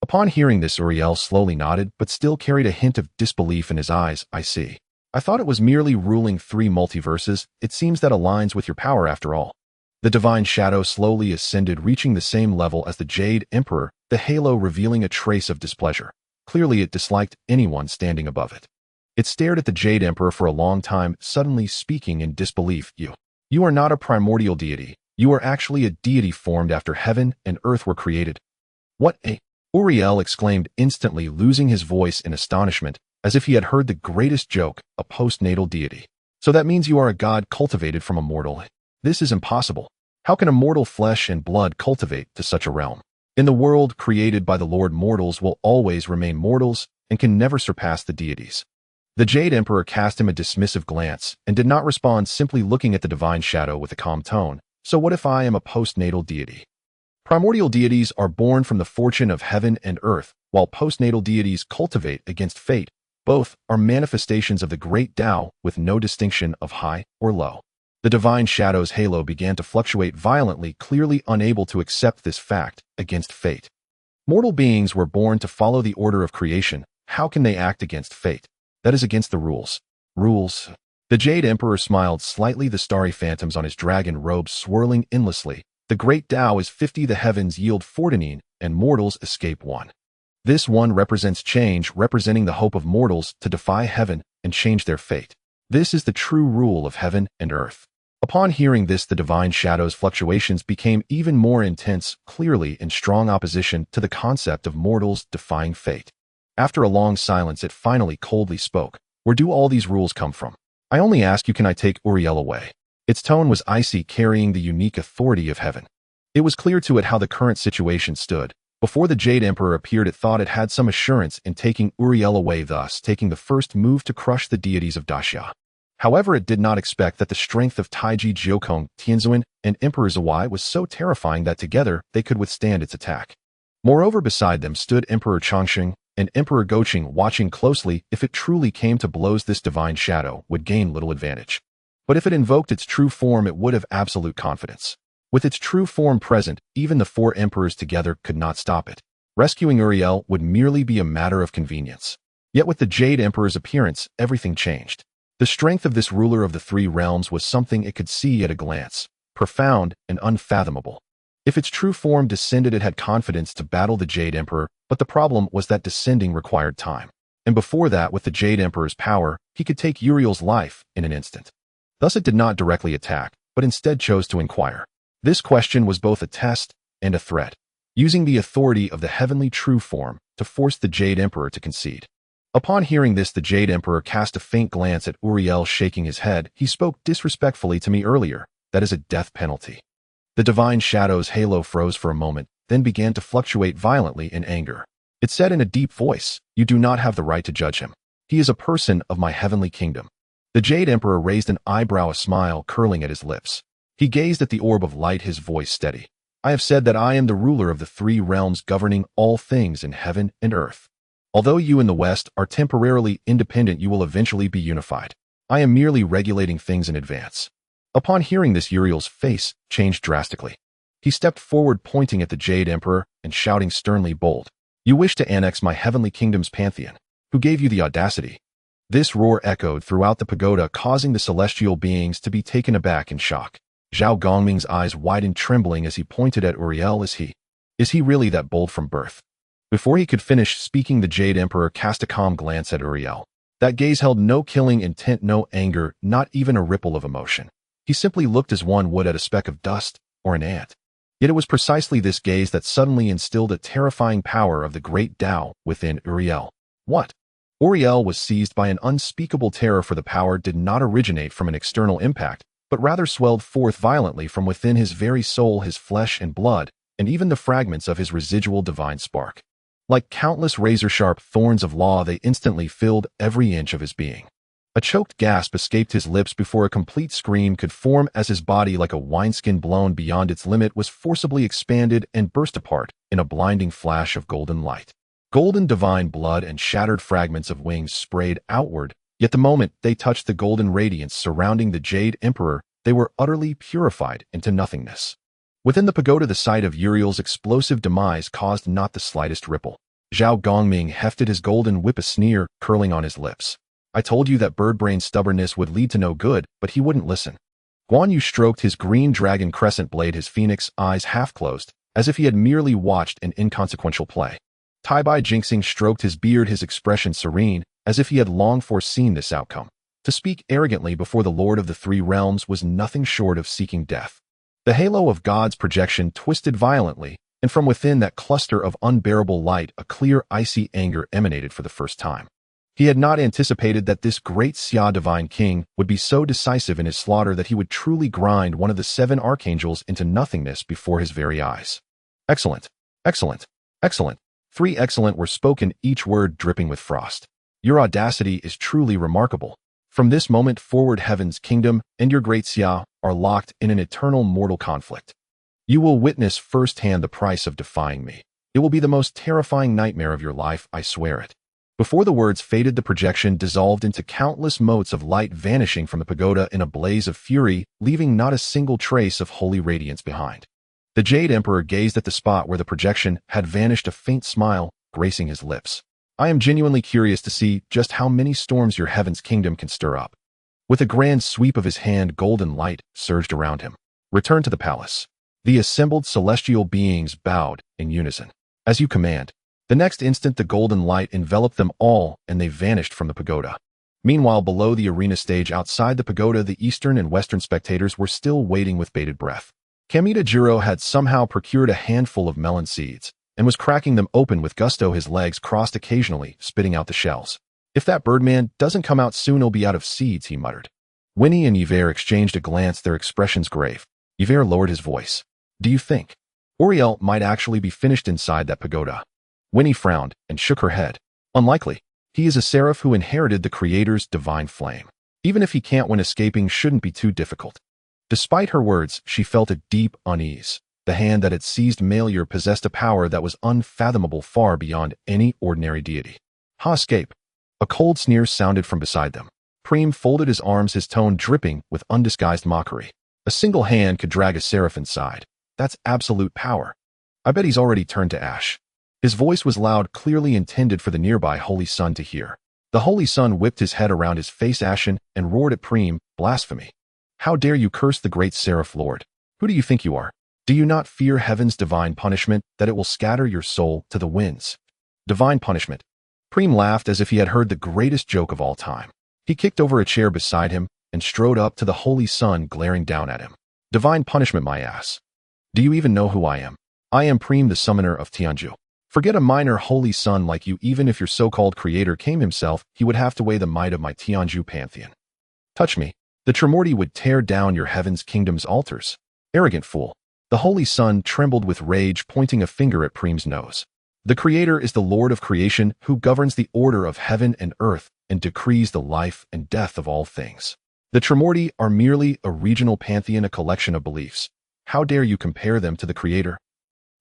Upon hearing this, Uriel slowly nodded, but still carried a hint of disbelief in his eyes. "I see. I thought it was merely ruling 3 multiverses. It seems that aligns with your power after all." The divine shadow slowly ascended, reaching the same level as the Jade Emperor, the halo revealing a trace of displeasure. Clearly it disliked anyone standing above it. It stared at the Jade Emperor for a long time, suddenly speaking in disbelief. You are not a primordial deity. You are actually a deity formed after heaven and earth were created." "What a—" Uriel exclaimed, instantly losing his voice in astonishment, as if he had heard the greatest joke, "a postnatal deity. So that means you are a god cultivated from a mortal. This is impossible. How can a mortal flesh and blood cultivate to such a realm? In the world created by the Lord, mortals will always remain mortals and can never surpass the deities." The Jade Emperor cast him a dismissive glance and did not respond, simply looking at the divine shadow with a calm tone. "So what if I am a postnatal deity? Primordial deities are born from the fortune of heaven and earth, while postnatal deities cultivate against fate. Both are manifestations of the great Tao with no distinction of high or low." The divine shadow's halo began to fluctuate violently, clearly unable to accept this fact. "Against fate. Mortal beings were born to follow the order of creation. How can they act against fate? That is against the rules." "Rules?" The Jade Emperor smiled slightly, the starry phantoms on his dragon robe swirling endlessly. "The great Tao is 50, the heavens yield 49, and mortals escape 1. This 1 represents change, representing the hope of mortals to defy heaven and change their fate. This is the true rule of heaven and earth." Upon hearing this, the divine shadow's fluctuations became even more intense, clearly in strong opposition to the concept of mortals defying fate. After a long silence, it finally coldly spoke. "Where do all these rules come from? I only ask you, can I take Uriel away?" Its tone was icy, carrying the unique authority of heaven. It was clear to it how the current situation stood. Before the Jade Emperor appeared, it thought it had some assurance in taking Uriel away, thus taking the first move to crush the deities of Daxia. However, it did not expect that the strength of Taiji Jiokong, Tianzuan, and Emperor Zhuai was so terrifying that together they could withstand its attack. Moreover, beside them stood Emperor Chongqing and Emperor Goqing, watching closely. If it truly came to blows, this divine shadow would gain little advantage. But if it invoked its true form, it would have absolute confidence. With its true form present, even the 4 emperors together could not stop it. Rescuing Uriel would merely be a matter of convenience. Yet with the Jade Emperor's appearance, everything changed. The strength of this ruler of the 3 realms was something it could see at a glance, profound and unfathomable. If its true form descended, it had confidence to battle the Jade Emperor, but the problem was that descending required time. And before that, with the Jade Emperor's power, he could take Uriel's life in an instant. Thus it did not directly attack, but instead chose to inquire. This question was both a test and a threat. using the authority of the heavenly true form to force the Jade Emperor to concede. Upon hearing this, the Jade Emperor cast a faint glance at Uriel, shaking his head. He spoke disrespectfully to me earlier. That is a death penalty. The divine shadow's halo froze for a moment, then began to fluctuate violently in anger. It said in a deep voice, "You do not have the right to judge him. He is a person of my heavenly kingdom." The Jade Emperor raised an eyebrow, a smile curling at his lips. He gazed at the orb of light, his voice steady. "I have said that I am the ruler of the three realms, governing all things in heaven and earth. Although you in the West are temporarily independent, you will eventually be unified. I am merely regulating things in advance." Upon hearing this, Uriel's face changed drastically. He stepped forward, pointing at the Jade Emperor and shouting sternly, "Bold! You wish to annex my heavenly kingdom's pantheon. Who gave you the audacity?" This roar echoed throughout the pagoda, causing the celestial beings to be taken aback in shock. Zhao Gongming's eyes widened, trembling as he pointed at Uriel. Is he really that bold from birth? Before he could finish speaking, the Jade Emperor cast a calm glance at Uriel. That gaze held no killing intent, no anger, not even a ripple of emotion. He simply looked as one would at a speck of dust or an ant. Yet it was precisely this gaze that suddenly instilled a terrifying power of the great Tao within Uriel. What? Uriel was seized by an unspeakable terror, for the power did not originate from an external impact, but rather swelled forth violently from within his very soul, his flesh and blood, and even the fragments of his residual divine spark. Like countless razor-sharp thorns of law, they instantly filled every inch of his being. A choked gasp escaped his lips before a complete scream could form, as his body, like a wineskin blown beyond its limit, was forcibly expanded and burst apart in a blinding flash of golden light. Golden divine blood and shattered fragments of wings sprayed outward, yet the moment they touched the golden radiance surrounding the Jade Emperor, they were utterly purified into nothingness. Within the pagoda, the sight of Uriel's explosive demise caused not the slightest ripple. Zhao Gongming hefted his golden whip, a sneer curling on his lips. "I told you that bird-brain stubbornness would lead to no good, but he wouldn't listen." Guan Yu stroked his green dragon crescent blade, his phoenix eyes half closed, as if he had merely watched an inconsequential play. Tai Bai Jinxing stroked his beard, his expression serene, as if he had long foreseen this outcome. To speak arrogantly before the Lord of the Three Realms was nothing short of seeking death. The halo of God's projection twisted violently, and from within that cluster of unbearable light, a clear, icy anger emanated for the first time. He had not anticipated that this great Xia divine king would be so decisive in his slaughter, that he would truly grind one of the 7 archangels into nothingness before his very eyes. "Excellent! Excellent! Excellent!" 3 excellent were spoken, each word dripping with frost. "Your audacity is truly remarkable. From this moment forward, heaven's kingdom and your great Xia are locked in an eternal mortal conflict. You will witness firsthand the price of defying me. It will be the most terrifying nightmare of your life, I swear it." Before the words faded, the projection dissolved into countless motes of light, vanishing from the pagoda in a blaze of fury, leaving not a single trace of holy radiance behind. The Jade Emperor gazed at the spot where the projection had vanished, a faint smile gracing his lips. "I am genuinely curious to see just how many storms your heaven's kingdom can stir up." With a grand sweep of his hand, golden light surged around him. "Return to the palace." The assembled celestial beings bowed in unison. "As you command." The next instant, the golden light enveloped them all, and they vanished from the pagoda. Meanwhile, below the arena stage outside the pagoda, the eastern and western spectators were still waiting with bated breath. Kamita Jiro had somehow procured a handful of melon seeds and was cracking them open with gusto, his legs crossed, occasionally spitting out the shells. "If that birdman doesn't come out soon, he'll be out of seeds," he muttered. Winnie and Yver exchanged a glance, their expressions grave. Yver lowered his voice. "Do you think Uriel might actually be finished inside that pagoda?" Winnie frowned and shook her head. "Unlikely. He is a seraph who inherited the Creator's divine flame. Even if he can't win, escaping shouldn't be too difficult." Despite her words, she felt a deep unease. The hand that had seized Melior possessed a power that was unfathomable, far beyond any ordinary deity. "Ha, escape." A cold sneer sounded from beside them. Prim folded his arms, his tone dripping with undisguised mockery. "A single hand could drag a seraph inside. That's absolute power. I bet he's already turned to ash." His voice was loud, clearly intended for the nearby Holy Sun to hear. The Holy Sun whipped his head around, his face ashen, and roared at Prim, "Blasphemy! How dare you curse the great Seraph Lord? Who do you think you are? Do you not fear heaven's divine punishment, that it will scatter your soul to the winds?" "Divine punishment?" Prim laughed as if he had heard the greatest joke of all time. He kicked over a chair beside him and strode up to the Holy Sun, glaring down at him. "Divine punishment, my ass. Do you even know who I am? I am Prim, the summoner of Tianju. Forget a minor holy son like you. Even if your so-called creator came himself, he would have to weigh the might of my Tianju pantheon. Touch me. The Primordial would tear down your heaven's kingdom's altars. Arrogant fool. The holy son trembled with rage, pointing a finger at Prim's nose. The creator is the Lord of creation, who governs the order of heaven and earth and decrees the life and death of all things. The Primordial are merely a regional pantheon, a collection of beliefs. How dare you compare them to the creator?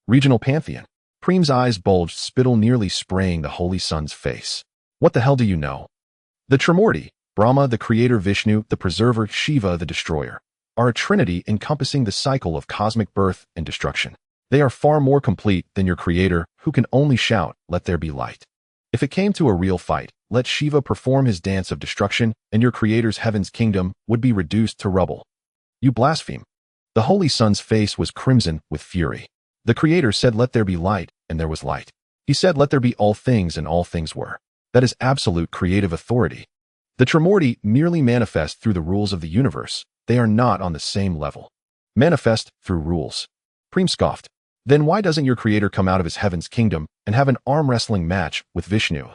Regional pantheon. Prim's eyes bulged, spittle nearly spraying the holy son's face. What the hell do you know? The Primordial, Brahma the creator, Vishnu the preserver, Shiva the destroyer, are a trinity encompassing the cycle of cosmic birth and destruction. They are far more complete than your creator, who can only shout, "Let there be light." If it came to a real fight, let Shiva perform his dance of destruction, and your creator's heaven's kingdom would be reduced to rubble. You blaspheme. The holy son's face was crimson with fury. The creator said, "Let there be light," and there was light. He said, "Let there be all things," and all things were. That is absolute creative authority. The Primordial merely manifest through the rules of the universe. They are not on the same level. Manifest through rules. Prim scoffed. Then why doesn't your creator come out of his heaven's kingdom and have an arm wrestling match with Vishnu?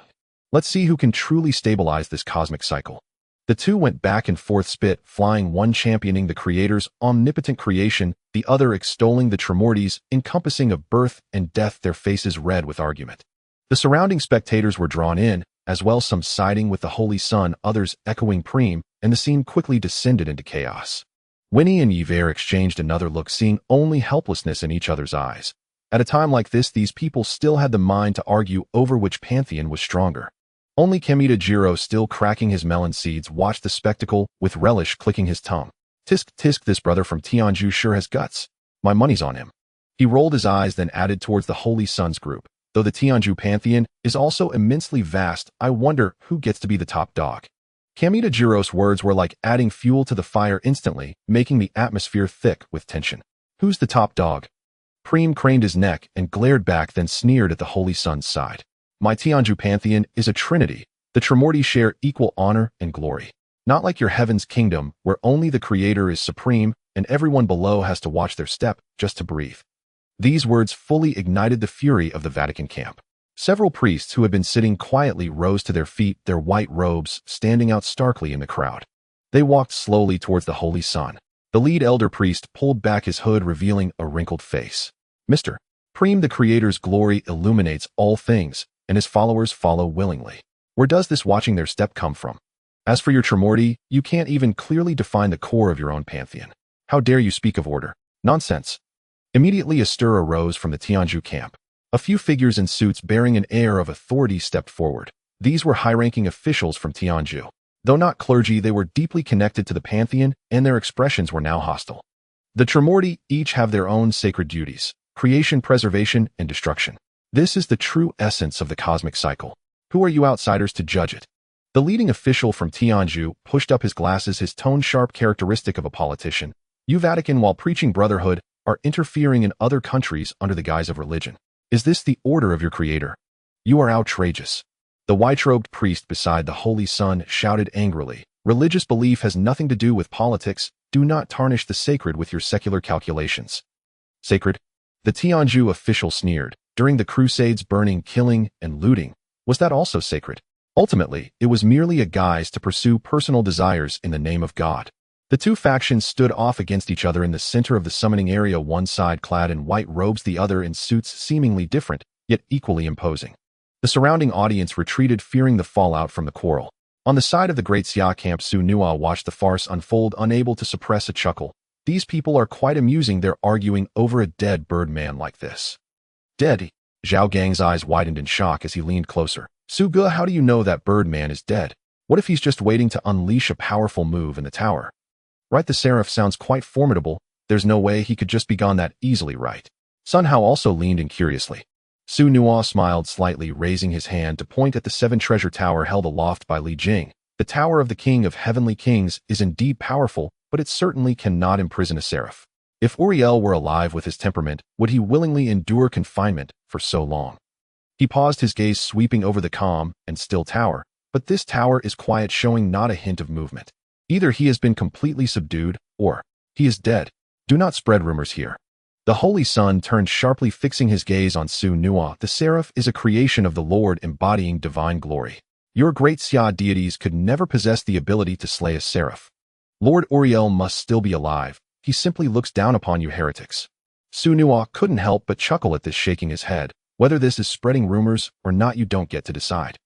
Let's see who can truly stabilize this cosmic cycle. The two went back and forth, spit flying, one championing the creator's omnipotent creation, the other extolling the Primordial's encompassing of birth and death, their faces red with argument. The surrounding spectators were drawn in, as well, some siding with the holy son, others echoing Prim, and the scene quickly descended into chaos. Winnie and Yver exchanged another look, seeing only helplessness in each other's eyes. At a time like this, these people still had the mind to argue over which pantheon was stronger. Only Kamita-Jiro, still cracking his melon seeds, watched the spectacle with relish, clicking his tongue. Tisk, tisk, this brother from Tianju sure has guts. My money's on him. He rolled his eyes, then added towards the holy son's group. Though the Tianju pantheon is also immensely vast, I wonder who gets to be the top dog. Kamita-Jiro's words were like adding fuel to the fire, instantly making the atmosphere thick with tension. Who's the top dog? Prim craned his neck and glared back, then sneered at the holy son's side. My Tianju pantheon is a trinity. The Primordial share equal honor and glory. Not like your heaven's kingdom, where only the creator is supreme and everyone below has to watch their step just to breathe. These words fully ignited the fury of the Vatican camp. Several priests who had been sitting quietly rose to their feet, their white robes standing out starkly in the crowd. They walked slowly towards the holy son. The lead elder priest pulled back his hood, revealing a wrinkled face. Mr. Prim, the creator's glory illuminates all things, and his followers follow willingly. Where does this watching their step come from? As for your Primordial, you can't even clearly define the core of your own pantheon. How dare you speak of order? Nonsense. Immediately a stir arose from the Tianju camp. A few figures in suits bearing an air of authority stepped forward. These were high-ranking officials from Tianju. Though not clergy, they were deeply connected to the pantheon, and their expressions were now hostile. The Primordial each have their own sacred duties: creation, preservation, and destruction. This is the true essence of the cosmic cycle. Who are you outsiders to judge it? The leading official from Tianju pushed up his glasses, his tone sharp, characteristic of a politician. You Vatican, while preaching brotherhood, are interfering in other countries under the guise of religion. Is this the order of your creator? You are outrageous. The white-robed priest beside the holy son shouted angrily. Religious belief has nothing to do with politics. Do not tarnish the sacred with your secular calculations. Sacred? The Tianju official sneered. During the Crusades, burning, killing, and looting, was that also sacred? Ultimately, it was merely a guise to pursue personal desires in the name of God. The two factions stood off against each other in the center of the summoning area, one side clad in white robes, the other in suits seemingly different, yet equally imposing. The surrounding audience retreated, fearing the fallout from the quarrel. On the side of the Great Xia camp, Su Nua watched the farce unfold, unable to suppress a chuckle. These people are quite amusing. They're arguing over a dead bird man like this. Dead? Zhao Gang's eyes widened in shock as he leaned closer. Su Ge, how do you know that bird man is dead? What if he's just waiting to unleash a powerful move in the tower? Right, the Seraph sounds quite formidable. There's no way he could just be gone that easily, right? Sun Hao also leaned in curiously. Su Nua smiled slightly, raising his hand to point at the 7 treasure tower held aloft by Li Jing. The tower of the King of Heavenly Kings is indeed powerful, but it certainly cannot imprison a Seraph. If Uriel were alive with his temperament, would he willingly endure confinement for so long? He paused, his gaze sweeping over the calm and still tower. But this tower is quiet, showing not a hint of movement. Either he has been completely subdued, or he is dead. Do not spread rumors here. The holy sun turned sharply, fixing his gaze on Su Nua. The seraph is a creation of the Lord embodying divine glory. Your great cede deities could never possess the ability to slay a seraph. Lord Uriel must still be alive. He simply looks down upon you heretics. Su Nua couldn't help but chuckle at this, shaking his head. Whether this is spreading rumors or not, you don't get to decide.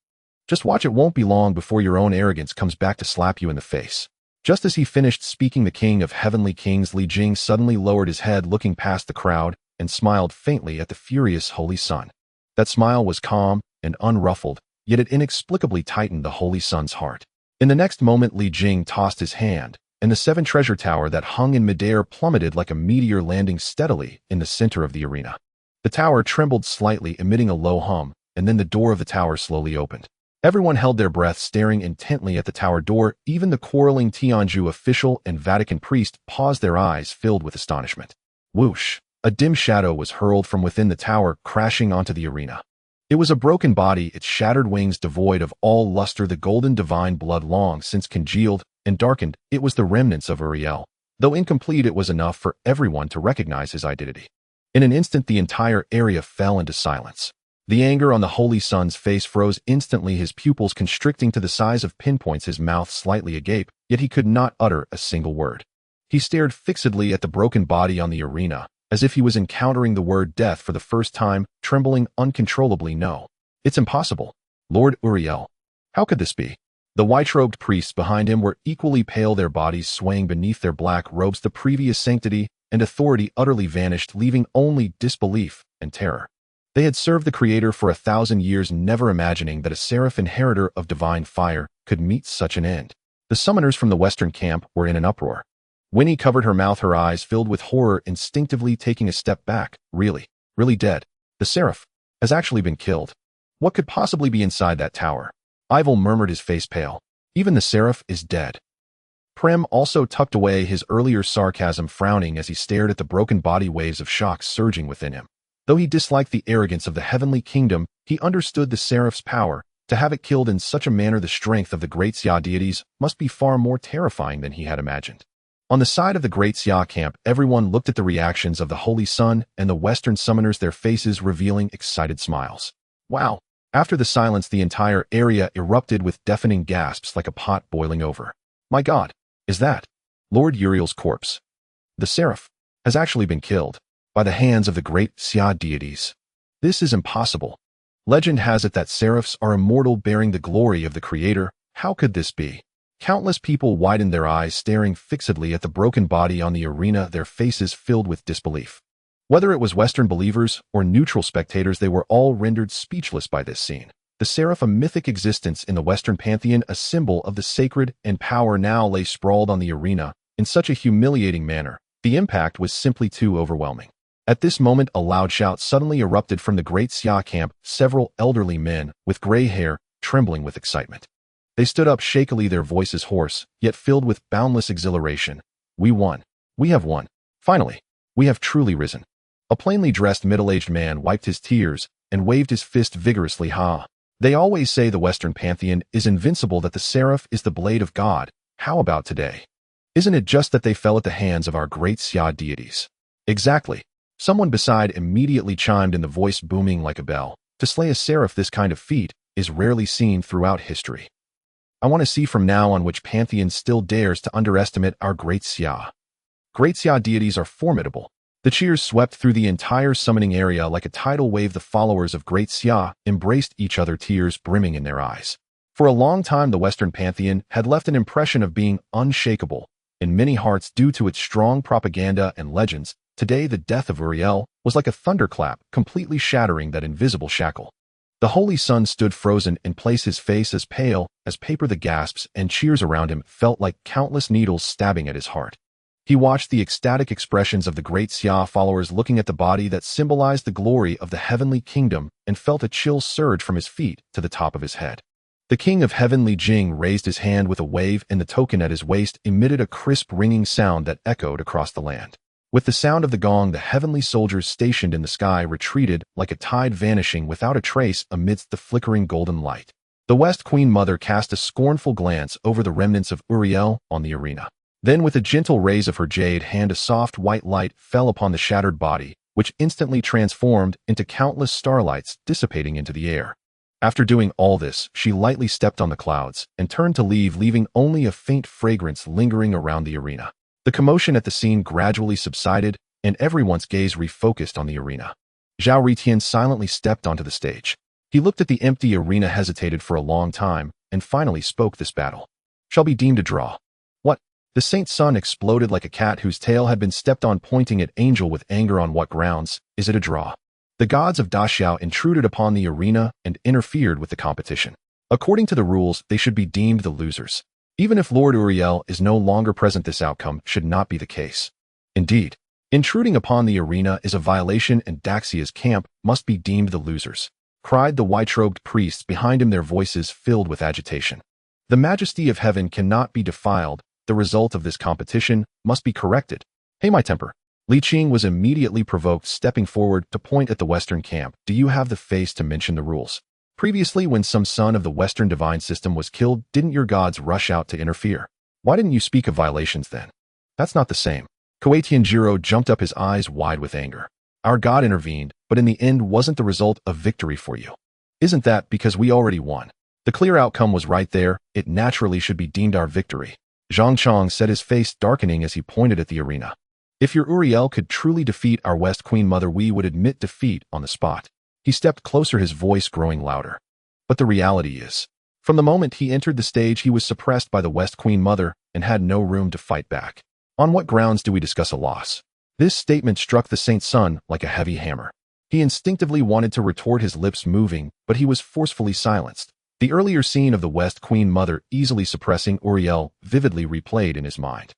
Just watch, it won't be long before your own arrogance comes back to slap you in the face. Just as he finished speaking, the king of heavenly kings, Li Jing, suddenly lowered his head, looking past the crowd, and smiled faintly at the furious holy sun. That smile was calm and unruffled, yet it inexplicably tightened the holy sun's heart. In the next moment, Li Jing tossed his hand, and the 7 treasure tower that hung in midair plummeted like a meteor, landing steadily in the center of the arena. The tower trembled slightly, emitting a low hum, and then the door of the tower slowly opened. Everyone held their breath, staring intently at the tower door. Even the quarreling Tianju official and Vatican priest paused, their eyes filled with astonishment. Whoosh! A dim shadow was hurled from within the tower, crashing onto the arena. It was a broken body, its shattered wings devoid of all luster, the golden divine blood long since congealed and darkened. It was the remnants of Uriel. Though incomplete, it was enough for everyone to recognize his identity. In an instant, the entire area fell into silence. The anger on the holy sun's face froze instantly, his pupils constricting to the size of pinpoints, his mouth slightly agape, yet he could not utter a single word. He stared fixedly at the broken body on the arena, as if he was encountering the word death for the first time, trembling uncontrollably. No. It's impossible. Lord Uriel. How could this be? The white-robed priests behind him were equally pale, their bodies swaying beneath their black robes. The previous sanctity and authority utterly vanished, leaving only disbelief and terror. They had served the Creator for 1,000 years, never imagining that a seraph inheritor of divine fire could meet such an end. The summoners from the western camp were in an uproar. Winnie covered her mouth, her eyes filled with horror, instinctively taking a step back. Really dead. The seraph has actually been killed. What could possibly be inside that tower? Ivel murmured, his face pale. Even the seraph is dead. Prem also tucked away his earlier sarcasm, frowning as he stared at the broken body, waves of shock surging within him. Though he disliked the arrogance of the heavenly kingdom, he understood the seraph's power. To have it killed in such a manner, the strength of the great cede deities must be far more terrifying than he had imagined. On the side of the great cede camp, everyone looked at the reactions of the holy sun and the western summoners, their faces revealing excited smiles. Wow! After the silence, the entire area erupted with deafening gasps, like a pot boiling over. My God! Is that Lord Uriel's corpse? The seraph has actually been killed by the hands of the great cede deities. This is impossible. Legend has it that seraphs are immortal, bearing the glory of the Creator. How could this be? Countless people widened their eyes, staring fixedly at the broken body on the arena, their faces filled with disbelief. Whether it was Western believers or neutral spectators, they were all rendered speechless by this scene. The seraph, a mythic existence in the Western pantheon, a symbol of the sacred and power, now lay sprawled on the arena in such a humiliating manner. The impact was simply too overwhelming. At this moment, a loud shout suddenly erupted from the great cede camp, several elderly men with gray hair trembling with excitement. They stood up shakily, their voices hoarse, yet filled with boundless exhilaration. We won. We have won. Finally, we have truly risen. A plainly dressed middle-aged man wiped his tears and waved his fist vigorously. Ha! They always say the Western pantheon is invincible, that the seraph is the blade of God. How about today? Isn't it just that they fell at the hands of our great cede deities? Exactly. Someone beside immediately chimed in, the voice booming like a bell. To slay a seraph, this kind of feat is rarely seen throughout history. I want to see from now on which pantheon still dares to underestimate our great cede. Great cede deities are formidable. The cheers swept through the entire summoning area like a tidal wave. The followers of great cede embraced each other, tears brimming in their eyes. For a long time, the Western pantheon had left an impression of being unshakable in many hearts due to its strong propaganda and legends. Today, the death of Uriel was like a thunderclap, completely shattering that invisible shackle. The holy sun stood frozen in place, his face as pale as paper. The gasps and cheers around him felt like countless needles stabbing at his heart. He watched the ecstatic expressions of the great cede followers, looking at the body that symbolized the glory of the heavenly kingdom, and felt a chill surge from his feet to the top of his head. The king of heaven, Li Jing, raised his hand with a wave, and the token at his waist emitted a crisp, ringing sound that echoed across the land. With the sound of the gong, the heavenly soldiers stationed in the sky retreated like a tide, vanishing without a trace amidst the flickering golden light. The West Queen Mother cast a scornful glance over the remnants of Uriel on the arena. Then with a gentle raise of her jade hand a soft white light fell upon the shattered body, which instantly transformed into countless starlights dissipating into the air. After doing all this, she lightly stepped on the clouds and turned to leave, leaving only a faint fragrance lingering around the arena. The commotion at the scene gradually subsided, and everyone's gaze refocused on the arena. Zhao Ritian silently stepped onto the stage. He looked at the empty arena, hesitated for a long time, and finally spoke. This battle shall be deemed a draw. What? The Saint's son exploded like a cat whose tail had been stepped on, pointing at Angel with anger. On what grounds is it a draw? The gods of Daxia intruded upon the arena and interfered with the competition. According to the rules, they should be deemed the losers. Even if Lord Uriel is no longer present, this outcome should not be the case. Indeed, intruding upon the arena is a violation, and Daxia's camp must be deemed the losers, cried the white-robed priests behind him, their voices filled with agitation. The majesty of heaven cannot be defiled. The result of this competition must be corrected. Hey, my temper. Li Qing was immediately provoked, stepping forward to point at the Western camp. Do you have the face to mention the rules? Previously, when some son of the Western divine system was killed, didn't your gods rush out to interfere? Why didn't you speak of violations then? That's not the same. Kuei Tianjiro jumped up, his eyes wide with anger. Our god intervened, but in the end wasn't the result of victory for you. Isn't that because we already won? The clear outcome was right there. It naturally should be deemed our victory. Zhang Chong said, his face darkening as he pointed at the arena. If your Uriel could truly defeat our West Queen Mother, we would admit defeat on the spot. He stepped closer, his voice growing louder. But the reality is, from the moment he entered the stage, he was suppressed by the West Queen Mother and had no room to fight back. On what grounds do we discuss a loss? This statement struck the Saint's son like a heavy hammer. He instinctively wanted to retort, his lips moving, but he was forcefully silenced. The earlier scene of the West Queen Mother easily suppressing Uriel vividly replayed in his mind.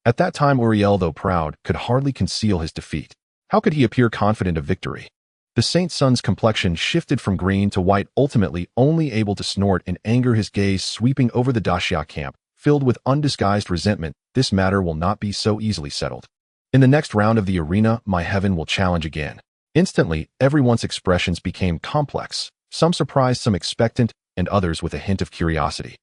At that time, Uriel, though proud, could hardly conceal his defeat. How could he appear confident of victory? The Saint's son's complexion shifted from green to white, ultimately only able to snort in anger, his gaze sweeping over the Daxia camp, filled with undisguised resentment. This matter will not be so easily settled. In the next round of the arena, my heaven will challenge again. Instantly, everyone's expressions became complex, some surprised, some expectant, and others with a hint of curiosity.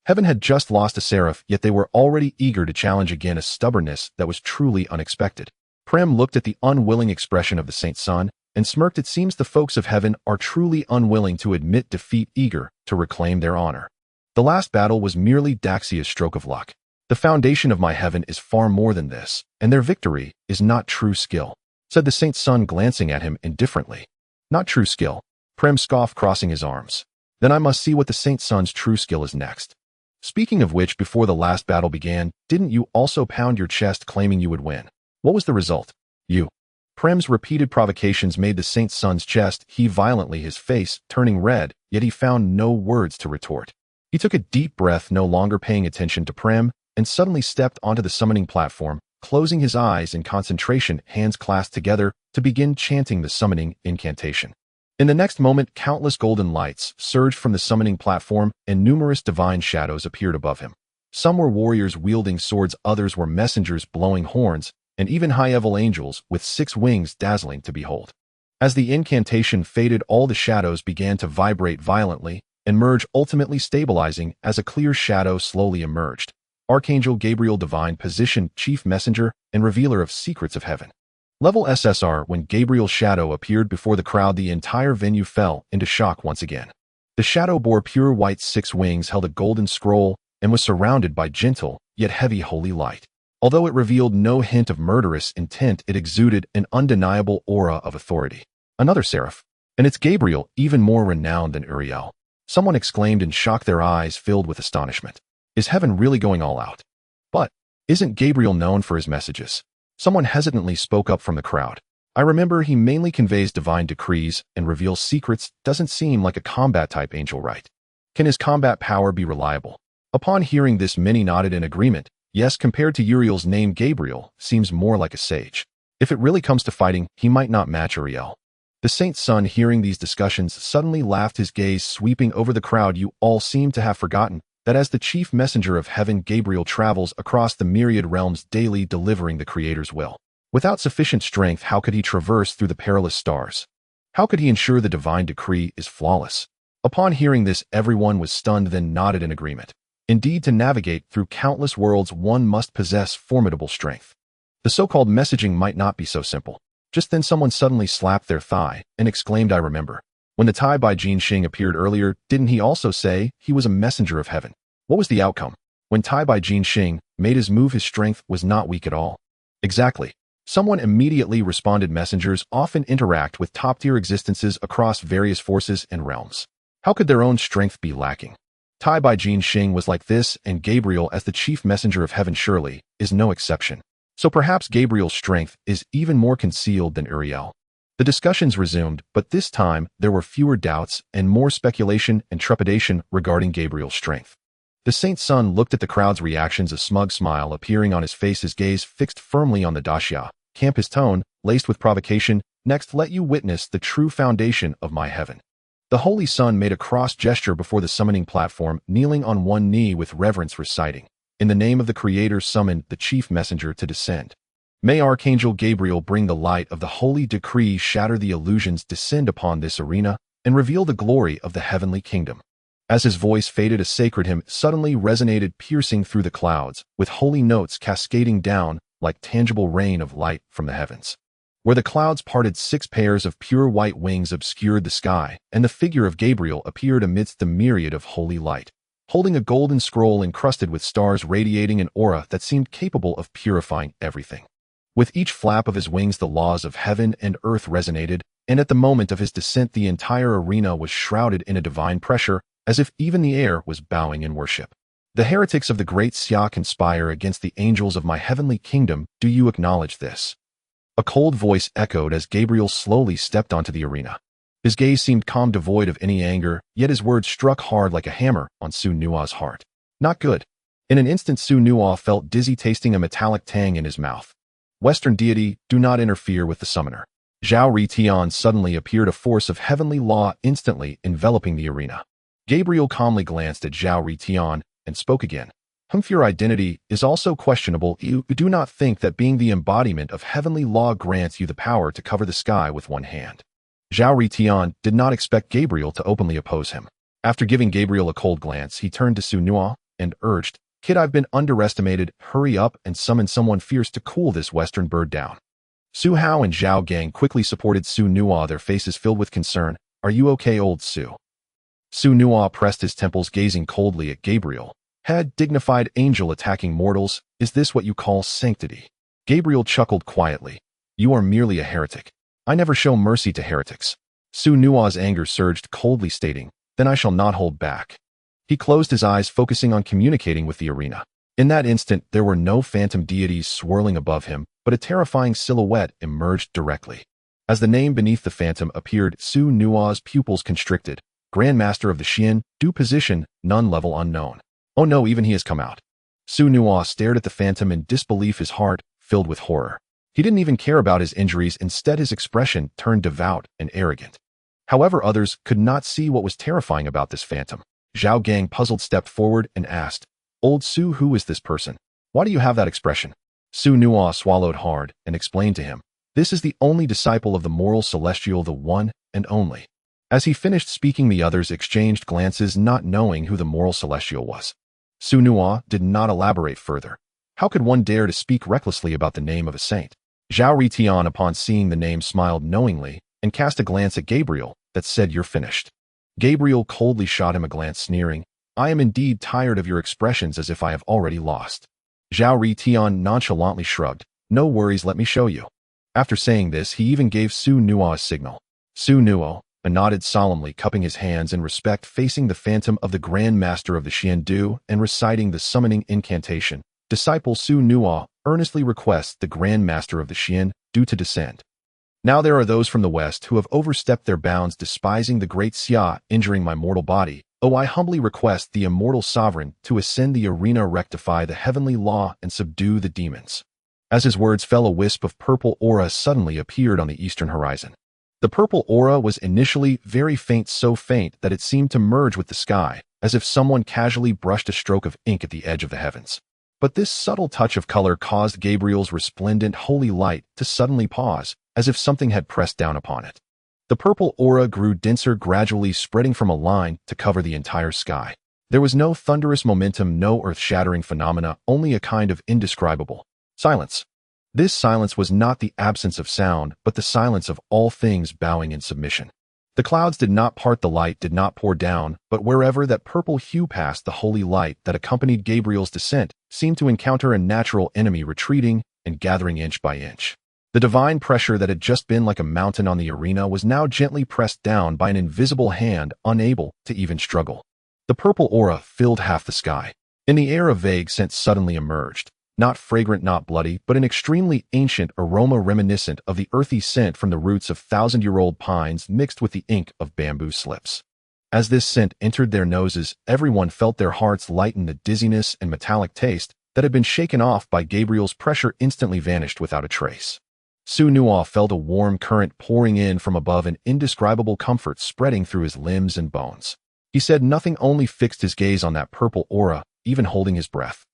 Heaven had just lost a seraph, yet they were already eager to challenge again, a stubbornness that was truly unexpected. Prem looked at the unwilling expression of the Saint's son and smirked. It seems the folks of heaven are truly unwilling to admit defeat, eager to reclaim their honor. The last battle was merely Daxia's stroke of luck. The foundation of my heaven is far more than this, and their victory is not true skill, said the Saint's son, glancing at him indifferently. Not true skill? Prem scoffed, crossing his arms. Then I must see what the Saint's son's true skill is next. Speaking of which, before the last battle began, didn't you also pound your chest claiming you would win? What was the result? You. Prem's repeated provocations made the Saint's son's chest heave violently, his face turning red, yet he found no words to retort. He took a deep breath, no longer paying attention to Prem, and suddenly stepped onto the summoning platform, closing his eyes in concentration, hands clasped together, to begin chanting the summoning incantation. In the next moment, countless golden lights surged from the summoning platform, and numerous divine shadows appeared above him. Some were warriors wielding swords, others were messengers blowing horns, and even high-level angels with 6 wings dazzling to behold. As the incantation faded, all the shadows began to vibrate violently and merge, ultimately stabilizing as a clear shadow slowly emerged. Archangel Gabriel, divine position, chief messenger, and revealer of secrets of heaven. Level SSR. When Gabriel's shadow appeared before the crowd, the entire venue fell into shock once again. The shadow bore pure white 6 wings, held a golden scroll, and was surrounded by gentle, yet heavy holy light. Although it revealed no hint of murderous intent, it exuded an undeniable aura of authority. Another seraph. And it's Gabriel, even more renowned than Uriel. Someone exclaimed in shock, their eyes filled with astonishment. Is heaven really going all out? But isn't Gabriel known for his messages? Someone hesitantly spoke up from the crowd. I remember he mainly conveys divine decrees and reveals secrets. Doesn't seem like a combat-type angel, right? Can his combat power be reliable? Upon hearing this, many nodded in agreement. Yes, compared to Uriel's name, Gabriel seems more like a sage. If it really comes to fighting, he might not match Uriel. The Saint's son, hearing these discussions, suddenly laughed, his gaze sweeping over the crowd. You all seem to have forgotten that as the chief messenger of heaven, Gabriel travels across the myriad realms daily, delivering the Creator's will. Without sufficient strength, how could he traverse through the perilous stars? How could he ensure the divine decree is flawless? Upon hearing this, everyone was stunned, then nodded in agreement. Indeed, to navigate through countless worlds, one must possess formidable strength. The so-called messaging might not be so simple. Just then someone suddenly slapped their thigh and exclaimed, "I remember. When the Tai by Jin Xing appeared earlier, didn't he also say he was a messenger of heaven?" What was the outcome? When Tai by Jin Xing made his move, his strength was not weak at all. Exactly. Someone immediately responded. Messengers often interact with top-tier existences across various forces and realms. How could their own strength be lacking? Tai by Jin Xing was like this, and Gabriel, as the chief messenger of heaven, surely is no exception. So perhaps Gabriel's strength is even more concealed than Uriel. The discussions resumed, but this time there were fewer doubts and more speculation and trepidation regarding Gabriel's strength. The saint's son looked at the crowd's reactions, a smug smile appearing on his face, his gaze fixed firmly on the Daxia camp, his tone laced with provocation. "Next, let you witness the true foundation of my heaven." The holy son made a cross gesture before the summoning platform, kneeling on one knee with reverence, reciting, "In the name of the Creator, summoned the chief messenger to descend. May Archangel Gabriel bring the light of the holy decree, shatter the illusions, descend upon this arena, and reveal the glory of the heavenly kingdom." As his voice faded, a sacred hymn suddenly resonated, piercing through the clouds, with holy notes cascading down like tangible rain of light from the heavens. Where the clouds parted, 6 pairs of pure white wings obscured the sky, and the figure of Gabriel appeared amidst the myriad of holy light, holding a golden scroll encrusted with stars, radiating an aura that seemed capable of purifying everything. With each flap of his wings, the laws of heaven and earth resonated, and at the moment of his descent, the entire arena was shrouded in a divine pressure, as if even the air was bowing in worship. "The heretics of the great Xia conspire against the angels of my heavenly kingdom. Do you acknowledge this?" A cold voice echoed as Gabriel slowly stepped onto the arena. His gaze seemed calm, devoid of any anger, yet his words struck hard like a hammer on Su Nua's heart. Not good. In an instant, Su Nua felt dizzy, tasting a metallic tang in his mouth. "Western deity, do not interfere with the summoner." Zhao Ritian suddenly appeared, a force of heavenly law instantly enveloping the arena. Gabriel calmly glanced at Zhao Ritian and spoke again. "Your identity is also questionable. You do not think that being the embodiment of heavenly law grants you the power to cover the sky with one hand." Zhao Ritian did not expect Gabriel to openly oppose him. After giving Gabriel a cold glance, he turned to Su Nua and urged, "Kid, I've been underestimated. Hurry up and summon someone fierce to cool this Western bird down." Su Hao and Zhao Gang quickly supported Su Nua, their faces filled with concern. "Are you okay, old Su?" Su Nua pressed his temples, gazing coldly at Gabriel. "Had dignified angel attacking mortals, is this what you call sanctity?" Gabriel chuckled quietly. "You are merely a heretic. I never show mercy to heretics." Su Nua's anger surged, coldly stating, "Then I shall not hold back." He closed his eyes, focusing on communicating with the arena. In that instant, there were no phantom deities swirling above him, but a terrifying silhouette emerged directly. As the name beneath the phantom appeared, Su Nua's pupils constricted. "Grandmaster of the Xian, due position, none level unknown." "Oh no, even he has come out." Su Nua stared at the phantom in disbelief, his heart filled with horror. He didn't even care about his injuries. Instead, his expression turned devout and arrogant. However, others could not see what was terrifying about this phantom. Zhao Gang, puzzled, stepped forward and asked, "Old Su, who is this person? Why do you have that expression?" Su Nua swallowed hard and explained to him, "This is the only disciple of the moral celestial, the one and only." As he finished speaking, the others exchanged glances, not knowing who the moral celestial was. Su Nua did not elaborate further. How could one dare to speak recklessly about the name of a saint? Zhao Ritian, upon seeing the name, smiled knowingly and cast a glance at Gabriel that said, "You're finished." Gabriel coldly shot him a glance, sneering, "I am indeed tired of your expressions, as if I have already lost." Zhao Ritian nonchalantly shrugged, "No worries, let me show you." After saying this, he even gave Su Nua a signal. Su Nua nodded solemnly, cupping his hands in respect, facing the phantom of the Grand Master of the Xiandu and reciting the summoning incantation. Disciple Su Nua earnestly requests the Grand Master of the Xiandu to descend. Now there are those from the West who have overstepped their bounds, despising the great Xia, injuring my mortal body. Oh, I humbly request the immortal sovereign to ascend the arena, rectify the heavenly law, and subdue the demons. As his words fell, a wisp of purple aura suddenly appeared on the eastern horizon. The purple aura was initially very faint, so faint that it seemed to merge with the sky, as if someone casually brushed a stroke of ink at the edge of the heavens. But this subtle touch of color caused Gabriel's resplendent holy light to suddenly pause, as if something had pressed down upon it. The purple aura grew denser, gradually spreading from a line to cover the entire sky. There was no thunderous momentum, no earth-shattering phenomena, only a kind of indescribable silence. This silence was not the absence of sound, but the silence of all things bowing in submission. The clouds did not part, the light did not pour down, but wherever that purple hue passed, the holy light that accompanied Gabriel's descent seemed to encounter a natural enemy, retreating and gathering inch by inch. The divine pressure that had just been like a mountain on the arena was now gently pressed down by an invisible hand, unable to even struggle. The purple aura filled half the sky. In the air, a vague scent suddenly emerged. Not fragrant, not bloody, but an extremely ancient aroma reminiscent of the earthy scent from the roots of thousand-year-old pines mixed with the ink of bamboo slips. As this scent entered their noses, everyone felt their hearts lighten. The dizziness and metallic taste that had been shaken off by Gabriel's pressure instantly vanished without a trace. Su-Nuo felt a warm current pouring in from above, an indescribable comfort spreading through his limbs and bones. He said nothing, only fixed his gaze on that purple aura, even holding his breath.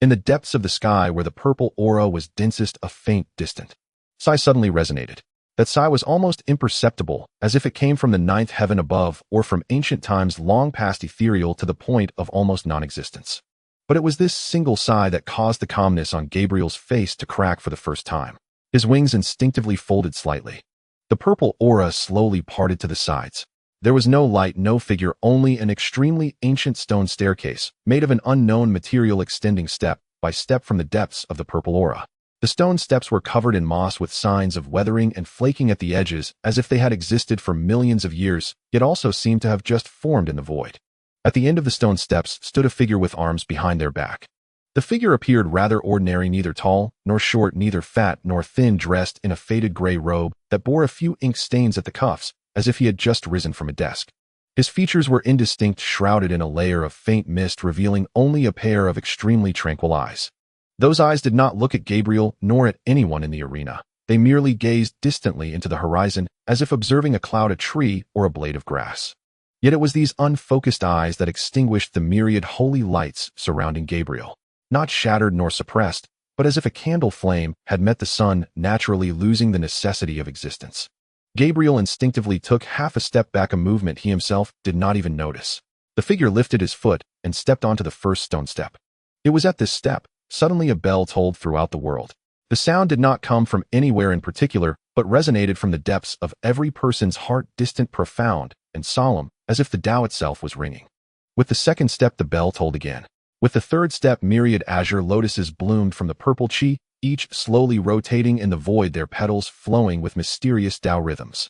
In the depths of the sky where the purple aura was densest, a faint, distant sigh suddenly resonated. That sigh was almost imperceptible, as if it came from the ninth heaven above or from ancient times long past, ethereal to the point of almost non-existence. But it was this single sigh that caused the calmness on Gabriel's face to crack for the first time. His wings instinctively folded slightly. The purple aura slowly parted to the sides. There was no light, no figure, only an extremely ancient stone staircase, made of an unknown material extending step by step from the depths of the purple aura. The stone steps were covered in moss with signs of weathering and flaking at the edges, as if they had existed for millions of years, yet also seemed to have just formed in the void. At the end of the stone steps stood a figure with arms behind their back. The figure appeared rather ordinary, neither tall, nor short, neither fat nor thin, dressed in a faded gray robe that bore a few ink stains at the cuffs, as if he had just risen from a desk. His features were indistinct, shrouded in a layer of faint mist, revealing only a pair of extremely tranquil eyes. Those eyes did not look at Gabriel nor at anyone in the arena. They merely gazed distantly into the horizon, as if observing a cloud, a tree, or a blade of grass. Yet it was these unfocused eyes that extinguished the myriad holy lights surrounding Gabriel. Not shattered nor suppressed, but as if a candle flame had met the sun, naturally losing the necessity of existence. Gabriel instinctively took half a step back, a movement he himself did not even notice. The figure lifted his foot and stepped onto the first stone step. It was at this step, suddenly a bell tolled throughout the world. The sound did not come from anywhere in particular, but resonated from the depths of every person's heart, distant, profound, and solemn, as if the Tao itself was ringing. With the second step, the bell tolled again. With the third step, myriad azure lotuses bloomed from the purple chi, each slowly rotating in the void, their petals flowing with mysterious Tao rhythms.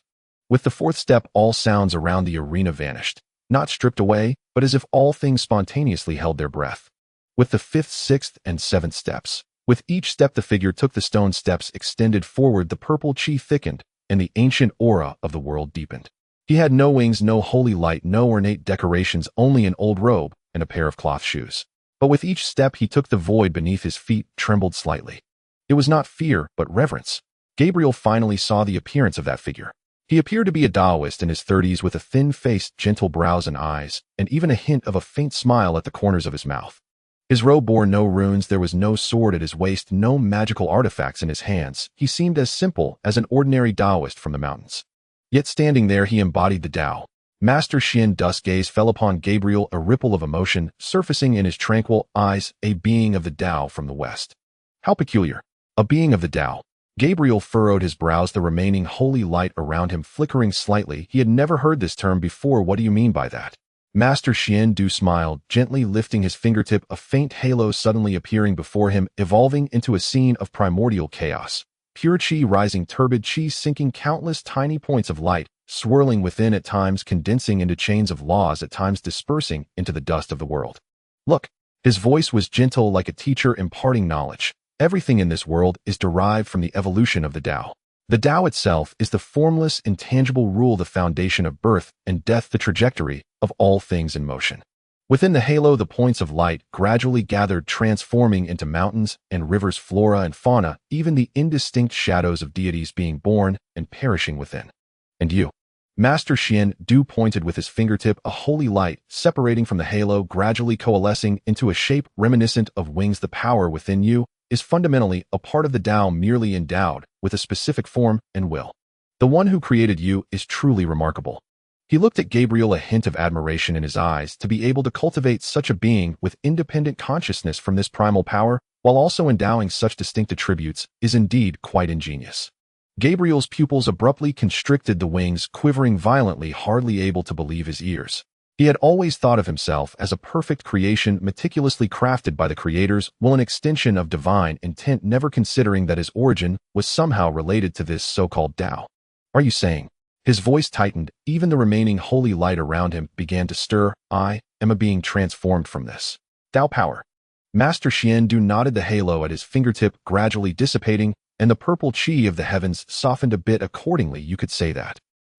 With the fourth step, all sounds around the arena vanished, not stripped away, but as if all things spontaneously held their breath. With the fifth, sixth, and seventh steps, with each step the figure took, the stone steps extended forward, the purple chi thickened, and the ancient aura of the world deepened. He had no wings, no holy light, no ornate decorations, only an old robe and a pair of cloth shoes. But with each step he took, the void beneath his feet trembled slightly. It was not fear, but reverence. Gabriel finally saw the appearance of that figure. He appeared to be a Taoist in his 30s, with a thin face, gentle brows and eyes, and even a hint of a faint smile at the corners of his mouth. His robe bore no runes, there was no sword at his waist, no magical artifacts in his hands. He seemed as simple as an ordinary Taoist from the mountains. Yet standing there he embodied the Tao. Master Xian Dusk's gaze fell upon Gabriel, a ripple of emotion surfacing in his tranquil eyes, a being of the Tao from the west. How peculiar. A being of the Tao. Gabriel furrowed his brows, the remaining holy light around him flickering slightly. He had never heard this term before. What do you mean by that? Master Xian Du smiled, gently lifting his fingertip, a faint halo suddenly appearing before him, evolving into a scene of primordial chaos. Pure chi rising, turbid chi sinking, countless tiny points of light, swirling within, at times condensing into chains of laws, at times dispersing into the dust of the world. Look. His voice was gentle, like a teacher imparting knowledge. Everything in this world is derived from the evolution of the Tao. The Tao itself is the formless, intangible rule, the foundation of birth and death, the trajectory of all things in motion. Within the halo, the points of light gradually gathered, transforming into mountains and rivers, flora and fauna, even the indistinct shadows of deities being born and perishing within. And you. Master Xian Du pointed with his fingertip, a holy light separating from the halo, gradually coalescing into a shape reminiscent of wings. The power within you is fundamentally a part of the Tao, merely endowed with a specific form and will. The one who created you is truly remarkable. He looked at Gabriel, a hint of admiration in his eyes. To be able to cultivate such a being with independent consciousness from this primal power, while also endowing such distinct attributes, is indeed quite ingenious. Gabriel's pupils abruptly constricted, the wings quivering violently, hardly able to believe his ears. He had always thought of himself as a perfect creation meticulously crafted by the creators, while an extension of divine intent, never considering that his origin was somehow related to this so-called Tao. Are you saying? His voice tightened, even the remaining holy light around him began to stir. I am a being transformed from this Tao power. Master Xiandu nodded, the halo at his fingertip gradually dissipating, and the purple chi of the heavens softened a bit accordingly. You could say that.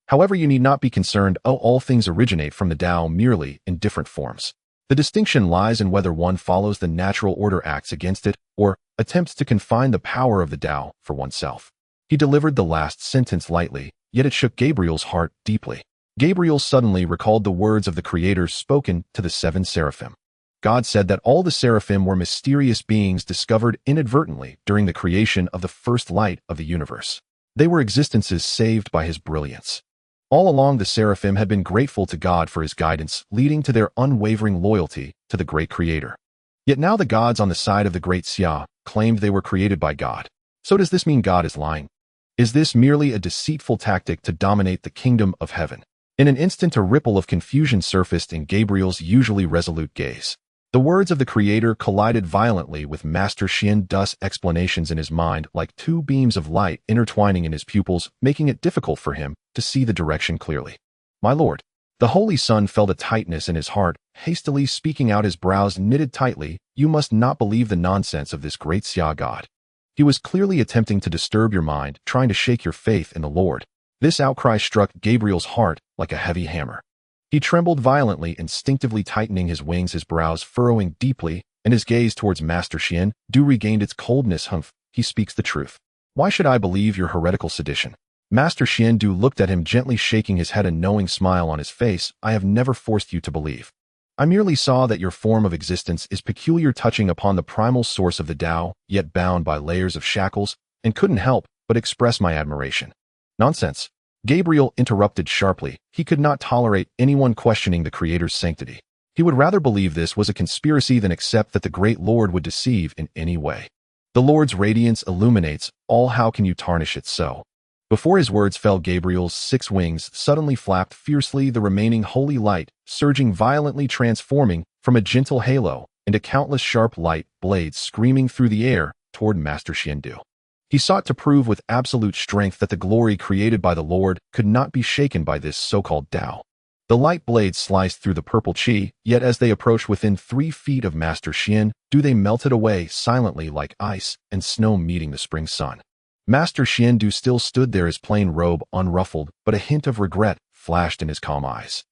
However, you need not be concerned. All things originate from the Tao, merely in different forms. The distinction lies in whether one follows the natural order, acts against it, or attempts to confine the power of the Tao for oneself. He delivered the last sentence lightly, yet it shook Gabriel's heart deeply. Gabriel suddenly recalled the words of the Creator spoken to the 7 seraphim. God said that all the seraphim were mysterious beings discovered inadvertently during the creation of the first light of the universe. They were existences saved by his brilliance. All along, the seraphim had been grateful to God for his guidance, leading to their unwavering loyalty to the great Creator. Yet now the gods on the side of the great Xia claimed they were created by God. So does this mean God is lying? Is this merely a deceitful tactic to dominate the kingdom of heaven? In an instant, a ripple of confusion surfaced in Gabriel's usually resolute gaze. The words of the Creator collided violently with Master Xiandu's explanations in his mind, like 2 beams of light intertwining in his pupils, making it difficult for him to see the direction clearly. My lord. The Holy Son felt a tightness in his heart, hastily speaking out, his brows knitted tightly. You must not believe the nonsense of this great Xia god. He was clearly attempting to disturb your mind, trying to shake your faith in the Lord. This outcry struck Gabriel's heart like a heavy hammer. He trembled violently, instinctively tightening his wings, his brows furrowing deeply, and his gaze towards Master Xiandu regained its coldness. Humph, he speaks the truth. Why should I believe your heretical sedition? Master Xiandu looked at him, gently shaking his head, a knowing smile on his face. I have never forced you to believe. I merely saw that your form of existence is peculiar, touching upon the primal source of the Tao, yet bound by layers of shackles, and couldn't help but express my admiration. Nonsense. Gabriel interrupted sharply. He could not tolerate anyone questioning the Creator's sanctity. He would rather believe this was a conspiracy than accept that the great Lord would deceive in any way. The Lord's radiance illuminates all. How can you tarnish it so? Before his words fell, Gabriel's 6 wings suddenly flapped fiercely, the remaining holy light surging violently, transforming from a gentle halo into countless sharp light blades screaming through the air toward Master Xiandu. He sought to prove with absolute strength that the glory created by the Lord could not be shaken by this so-called Tao. The light blades sliced through the purple chi, yet as they approached within 3 feet of Master Xiandu, they melted away silently like ice and snow meeting the spring sun. Master Xiandu still stood there, his plain robe unruffled, but a hint of regret flashed in his calm eyes.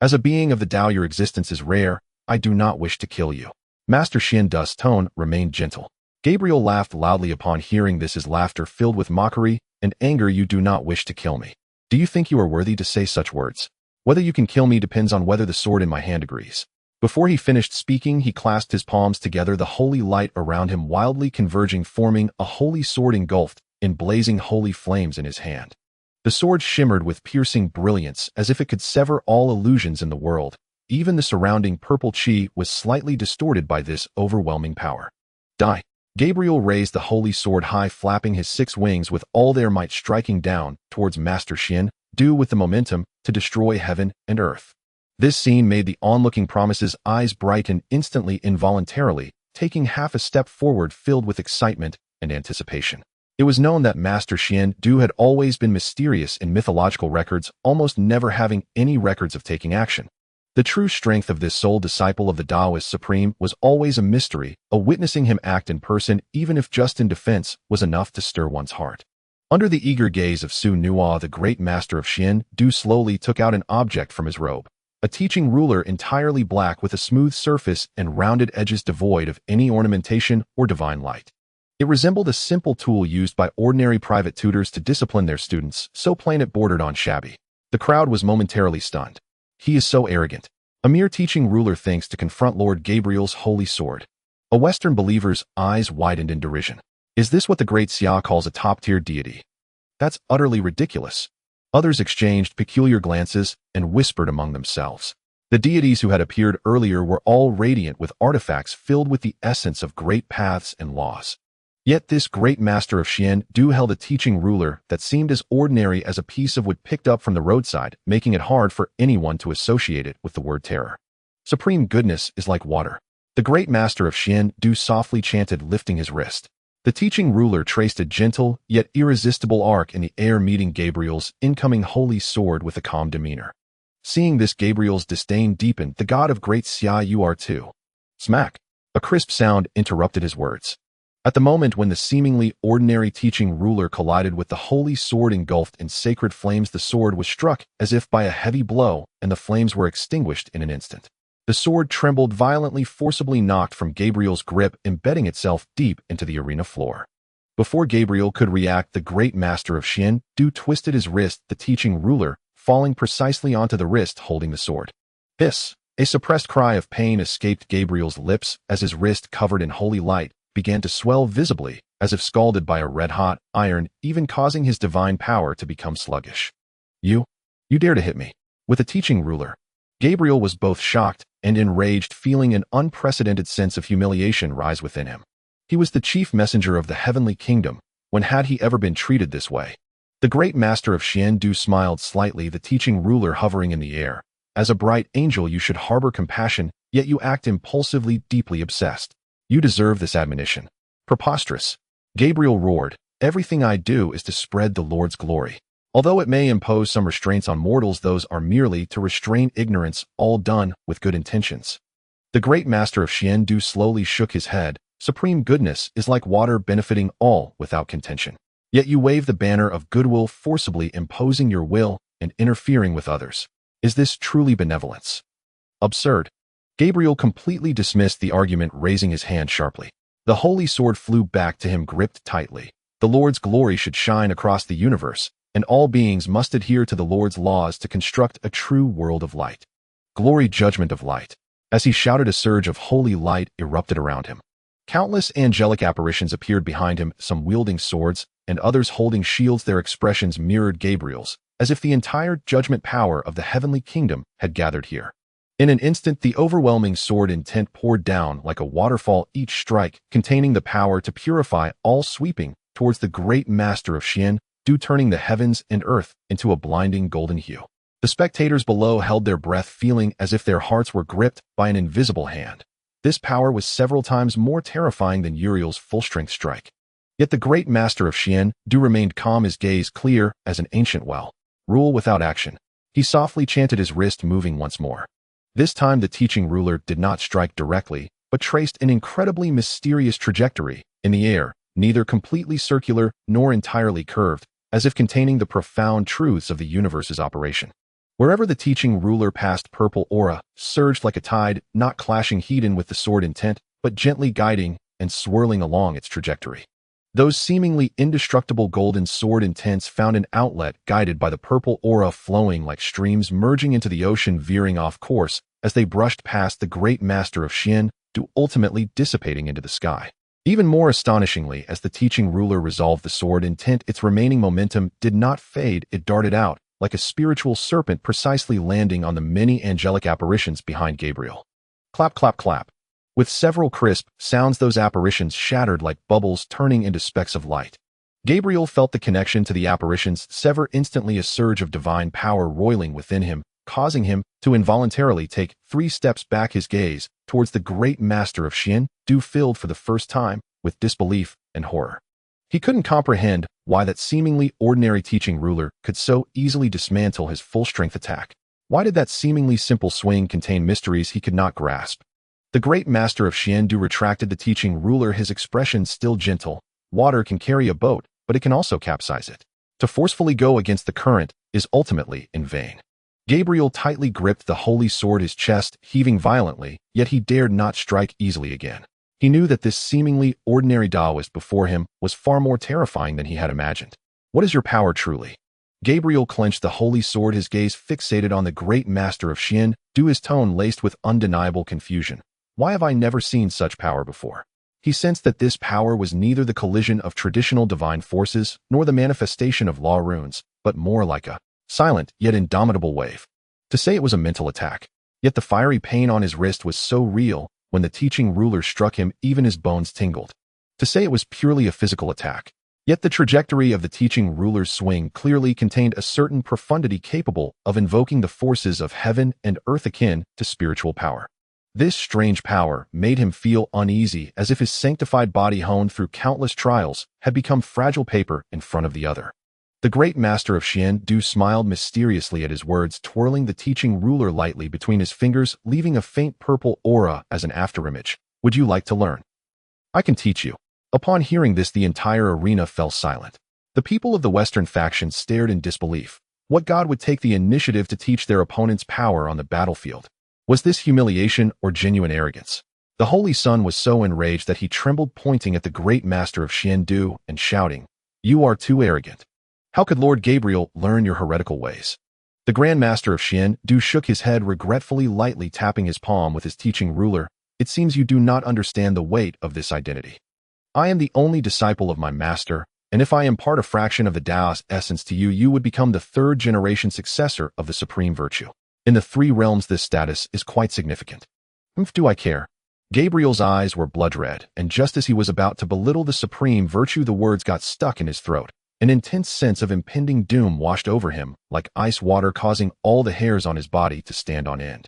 As a being of the Tao, your existence is rare. I do not wish to kill you. Master Xiandu's tone remained gentle. Gabriel laughed loudly upon hearing this, his laughter filled with mockery and anger. You do not wish to kill me. Do you think you are worthy to say such words? Whether you can kill me depends on whether the sword in my hand agrees. Before he finished speaking, he clasped his palms together, the holy light around him wildly converging, forming a holy sword engulfed in blazing holy flames in his hand. The sword shimmered with piercing brilliance, as if it could sever all illusions in the world. Even the surrounding purple chi was slightly distorted by this overwhelming power. Die! Gabriel raised the holy sword high, flapping his 6 wings with all their might, striking down towards Master Xiandu with the momentum to destroy heaven and earth. This scene made the onlooking promise's eyes brighten instantly, involuntarily, taking half a step forward, filled with excitement and anticipation. It was known that Master Xiandu had always been mysterious in mythological records, almost never having any records of taking action. The true strength of this sole disciple of the Taoist Supreme was always a mystery. Witnessing him act in person, even if just in defense, was enough to stir one's heart. Under the eager gaze of Su Nuo, the great master of Xiandu slowly took out an object from his robe. A teaching ruler entirely black with a smooth surface and rounded edges devoid of any ornamentation or divine light. It resembled a simple tool used by ordinary private tutors to discipline their students, so plain it bordered on shabby. The crowd was momentarily stunned. He is so arrogant. A mere teaching ruler thinks to confront Lord Gabriel's holy sword. A Western believer's eyes widened in derision. Is this what the great Xia calls a top-tier deity? That's utterly ridiculous. Others exchanged peculiar glances and whispered among themselves. The deities who had appeared earlier were all radiant with artifacts filled with the essence of great paths and laws. Yet this great master of Du held a teaching ruler that seemed as ordinary as a piece of wood picked up from the roadside, making it hard for anyone to associate it with the word terror. Supreme goodness is like water. The great master of Du softly chanted, lifting his wrist. The teaching ruler traced a gentle yet irresistible arc in the air, meeting Gabriel's incoming holy sword with a calm demeanor. Seeing this, Gabriel's disdain deepened. The god of great Xia, you are too. Smack! A crisp sound interrupted his words. At the moment when the seemingly ordinary teaching ruler collided with the holy sword engulfed in sacred flames, the sword was struck as if by a heavy blow, and the flames were extinguished in an instant. The sword trembled violently, forcibly knocked from Gabriel's grip, embedding itself deep into the arena floor. Before Gabriel could react, the great master of Du twisted his wrist, the teaching ruler falling precisely onto the wrist holding the sword. Hiss! A suppressed cry of pain escaped Gabriel's lips as his wrist, covered in holy light, began to swell visibly, as if scalded by a red-hot iron, even causing his divine power to become sluggish. You dare to hit me with a teaching ruler? Gabriel was both shocked and enraged, feeling an unprecedented sense of humiliation rise within him. He was the chief messenger of the heavenly kingdom. When had he ever been treated this way? The great master of Du smiled slightly, the teaching ruler hovering in the air. As a bright angel you should harbor compassion, yet you act impulsively, deeply obsessed. You deserve this admonition. Preposterous! Gabriel roared. Everything I do is to spread the Lord's glory. Although it may impose some restraints on mortals, those are merely to restrain ignorance, all done with good intentions. The great master of Du slowly shook his head. Supreme goodness is like water, benefiting all without contention. Yet you wave the banner of goodwill, forcibly imposing your will and interfering with others. Is this truly benevolence? Absurd! Gabriel completely dismissed the argument, raising his hand sharply. The holy sword flew back to him, gripped tightly. The Lord's glory should shine across the universe, and all beings must adhere to the Lord's laws to construct a true world of light. Glory, judgment of light. As he shouted, a surge of holy light erupted around him. Countless angelic apparitions appeared behind him, some wielding swords and others holding shields. Their expressions mirrored Gabriel's, as if the entire judgment power of the heavenly kingdom had gathered here. In an instant, the overwhelming sword intent poured down like a waterfall, each strike containing the power to purify all, sweeping towards the great master of Du, turning the heavens and earth into a blinding golden hue. The spectators below held their breath, feeling as if their hearts were gripped by an invisible hand. This power was several times more terrifying than Uriel's full-strength strike. Yet the great master of Du remained calm, his gaze clear as an ancient well. Rule without action. He softly chanted, his wrist moving once more. This time the teaching ruler did not strike directly, but traced an incredibly mysterious trajectory in the air, neither completely circular nor entirely curved, as if containing the profound truths of the universe's operation. Wherever the teaching ruler passed, purple aura surged like a tide, not clashing head-on with the sword intent, but gently guiding and swirling along its trajectory. Those seemingly indestructible golden sword intents found an outlet, guided by the purple aura, flowing like streams, merging into the ocean, veering off course as they brushed past the great master of Du, ultimately dissipating into the sky. Even more astonishingly, as the teaching ruler resolved the sword intent, its remaining momentum did not fade. It darted out like a spiritual serpent, precisely landing on the many angelic apparitions behind Gabriel. Clap, clap, clap. With several crisp sounds, those apparitions shattered like bubbles, turning into specks of light. Gabriel felt the connection to the apparitions sever instantly, a surge of divine power roiling within him, causing him to involuntarily take 3 steps back, his gaze towards the great master of Du filled for the first time with disbelief and horror. He couldn't comprehend why that seemingly ordinary teaching ruler could so easily dismantle his full-strength attack. Why did that seemingly simple swing contain mysteries he could not grasp? The great master of Du retracted the teaching ruler, his expression still gentle. Water can carry a boat, but it can also capsize it. To forcefully go against the current is ultimately in vain. Gabriel tightly gripped the holy sword, his chest heaving violently, yet he dared not strike easily again. He knew that this seemingly ordinary Taoist before him was far more terrifying than he had imagined. What is your power truly? Gabriel clenched the holy sword, his gaze fixated on the great master of Du, his tone laced with undeniable confusion. Why have I never seen such power before? He sensed that this power was neither the collision of traditional divine forces nor the manifestation of law runes, but more like a silent yet indomitable wave. To say it was a mental attack, yet the fiery pain on his wrist was so real, when the teaching ruler struck him, even his bones tingled. To say it was purely a physical attack, yet the trajectory of the teaching ruler's swing clearly contained a certain profundity capable of invoking the forces of heaven and earth akin to spiritual power. This strange power made him feel uneasy, as if his sanctified body, honed through countless trials, had become fragile paper in front of the other. The great master of Du smiled mysteriously at his words, twirling the teaching ruler lightly between his fingers, leaving a faint purple aura as an afterimage. Would you like to learn? I can teach you. Upon hearing this, the entire arena fell silent. The people of the Western faction stared in disbelief. What god would take the initiative to teach their opponent's power on the battlefield? Was this humiliation or genuine arrogance? The Holy Sun was so enraged that he trembled, pointing at the great master of Du and shouting, "You are too arrogant. How could Lord Gabriel learn your heretical ways?" The Grand Master of Du shook his head regretfully, lightly tapping his palm with his teaching ruler. "It seems you do not understand the weight of this identity. I am the only disciple of my master, and if I impart a fraction of the Tao's essence to you, you would become the third-generation successor of the supreme virtue. In the three realms, this status is quite significant." Do I care? Gabriel's eyes were blood red, and just as he was about to belittle the supreme virtue, the words got stuck in his throat. An intense sense of impending doom washed over him, like ice water, causing all the hairs on his body to stand on end.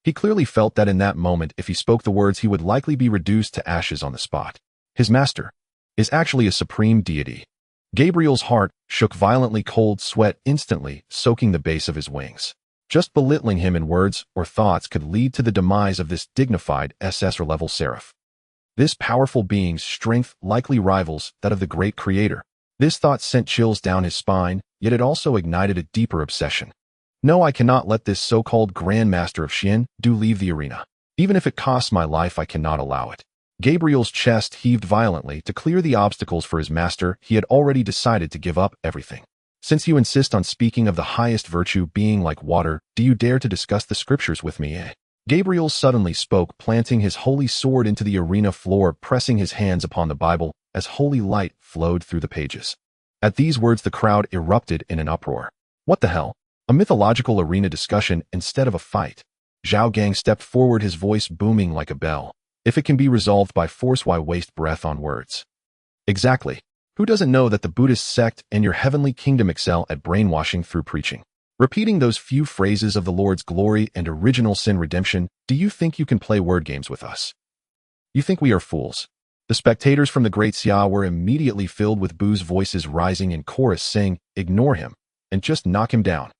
He clearly felt that in that moment, if he spoke the words, he would likely be reduced to ashes on the spot. His master is actually a supreme deity. Gabriel's heart shook violently, cold sweat instantly soaking the base of his wings. Just belittling him in words or thoughts could lead to the demise of this dignified SS-level seraph. This powerful being's strength likely rivals that of the great creator. This thought sent chills down his spine, yet it also ignited a deeper obsession. No, I cannot let this so-called Grand Master of Du leave the arena. Even if it costs my life, I cannot allow it. Gabriel's chest heaved violently. To clear the obstacles for his master, he had already decided to give up everything. "Since you insist on speaking of the highest virtue being like water, do you dare to discuss the scriptures with me, eh?" Gabriel suddenly spoke, planting his holy sword into the arena floor, pressing his hands upon the Bible as holy light flowed through the pages. At these words, the crowd erupted in an uproar. What the hell? A mythological arena discussion instead of a fight. Zhao Gang stepped forward, his voice booming like a bell. "If it can be resolved by force, why waste breath on words?" Exactly. Who doesn't know that the Buddhist sect and your heavenly kingdom excel at brainwashing through preaching? Repeating those few phrases of the Lord's glory and original sin redemption, do you think you can play word games with us? You think we are fools? The spectators from the Great Xia were immediately filled with boos, voices rising in chorus saying, "Ignore him, and just knock him down."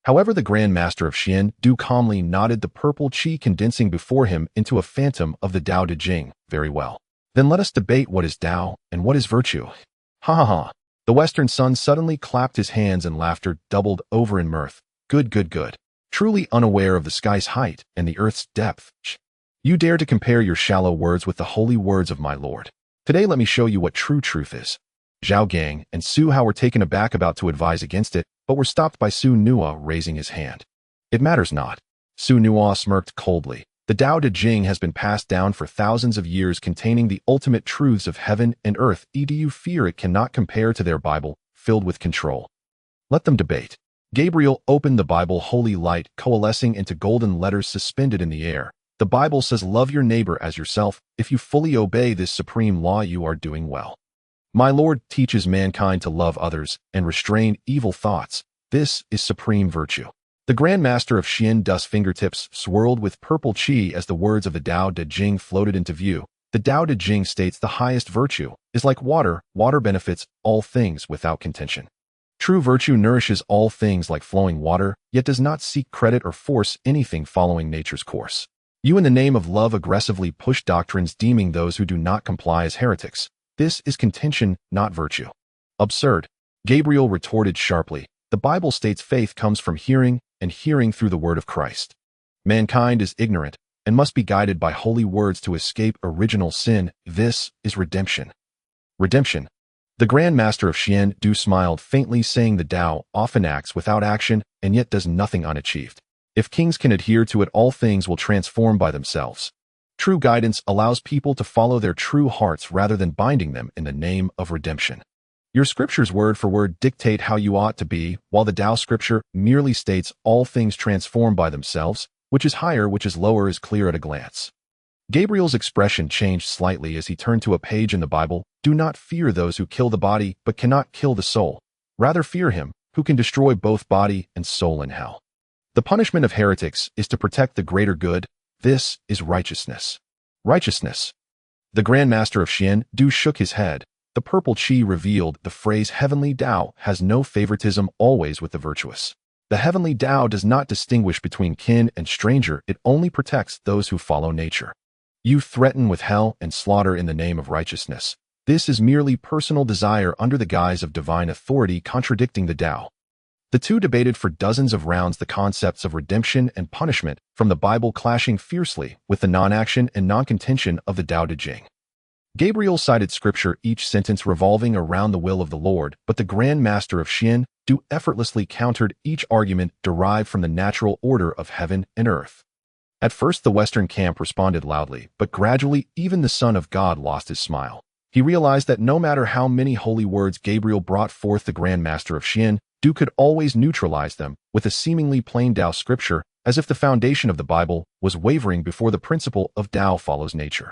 However, the Grand Master of Du calmly nodded, the purple chi condensing before him into a phantom of the Tao Te Ching. "Very well. Then let us debate what is Tao and what is virtue." Ha ha ha. The Western Sun suddenly clapped his hands and laughter doubled over in mirth. Good, good, good. Truly unaware of the sky's height and the earth's depth. You dare to compare your shallow words with the holy words of my Lord. Today let me show you what true truth is. Zhao Gang and Su Hao were taken aback, about to advise against it, but were stopped by Su Nua raising his hand. "It matters not." Su Nua smirked coldly. "The Tao Te Ching has been passed down for thousands of years, containing the ultimate truths of heaven and earth. Do you fear it cannot compare to their Bible, filled with control? Let them debate." Gabriel opened the Bible, holy light coalescing into golden letters suspended in the air. The Bible says, "Love your neighbor as yourself. If you fully obey this supreme law, you are doing well." My Lord teaches mankind to love others and restrain evil thoughts. This is supreme virtue. The Grand Master of Du's fingertips swirled with purple chi as the words of the Tao Te Ching floated into view. The Tao Te Ching states the highest virtue is like water. Water benefits all things without contention. True virtue nourishes all things like flowing water, yet does not seek credit or force anything, following nature's course. You in the name of love aggressively push doctrines, deeming those who do not comply as heretics. This is contention, not virtue. Absurd. Gabriel retorted sharply. The Bible states faith comes from hearing, and hearing through the word of Christ. Mankind is ignorant and must be guided by holy words to escape original sin. This is redemption. Redemption. The Grand Master of Du smiled faintly, saying the Tao often acts without action and yet does nothing unachieved. If kings can adhere to it, all things will transform by themselves. True guidance allows people to follow their true hearts rather than binding them in the name of redemption. Your scriptures word for word dictate how you ought to be, while the Tao scripture merely states all things transform by themselves, which is higher, which is lower is clear at a glance. Gabriel's expression changed slightly as he turned to a page in the Bible. Do not fear those who kill the body but cannot kill the soul. Rather fear him, who can destroy both body and soul in hell. The punishment of heretics is to protect the greater good. This is righteousness. Righteousness. The Grand Master of Xian Du shook his head. The purple chi revealed the phrase heavenly Tao has no favoritism, always with the virtuous. The heavenly Tao does not distinguish between kin and stranger, it only protects those who follow nature. You threaten with hell and slaughter in the name of righteousness. This is merely personal desire under the guise of divine authority, contradicting the Tao. The two debated for dozens of rounds the concepts of redemption and punishment from the Bible, clashing fiercely with the non-action and non-contention of the Tao Te Ching. Gabriel cited scripture, each sentence revolving around the will of the Lord, but the Grand Master of Xian Du effortlessly countered each argument derived from the natural order of heaven and earth. At first the Western camp responded loudly, but gradually even the Son of God lost his smile. He realized that no matter how many holy words Gabriel brought forth, the Grand Master of Xian Du could always neutralize them with a seemingly plain Tao scripture, as if the foundation of the Bible was wavering before the principle of Tao follows nature.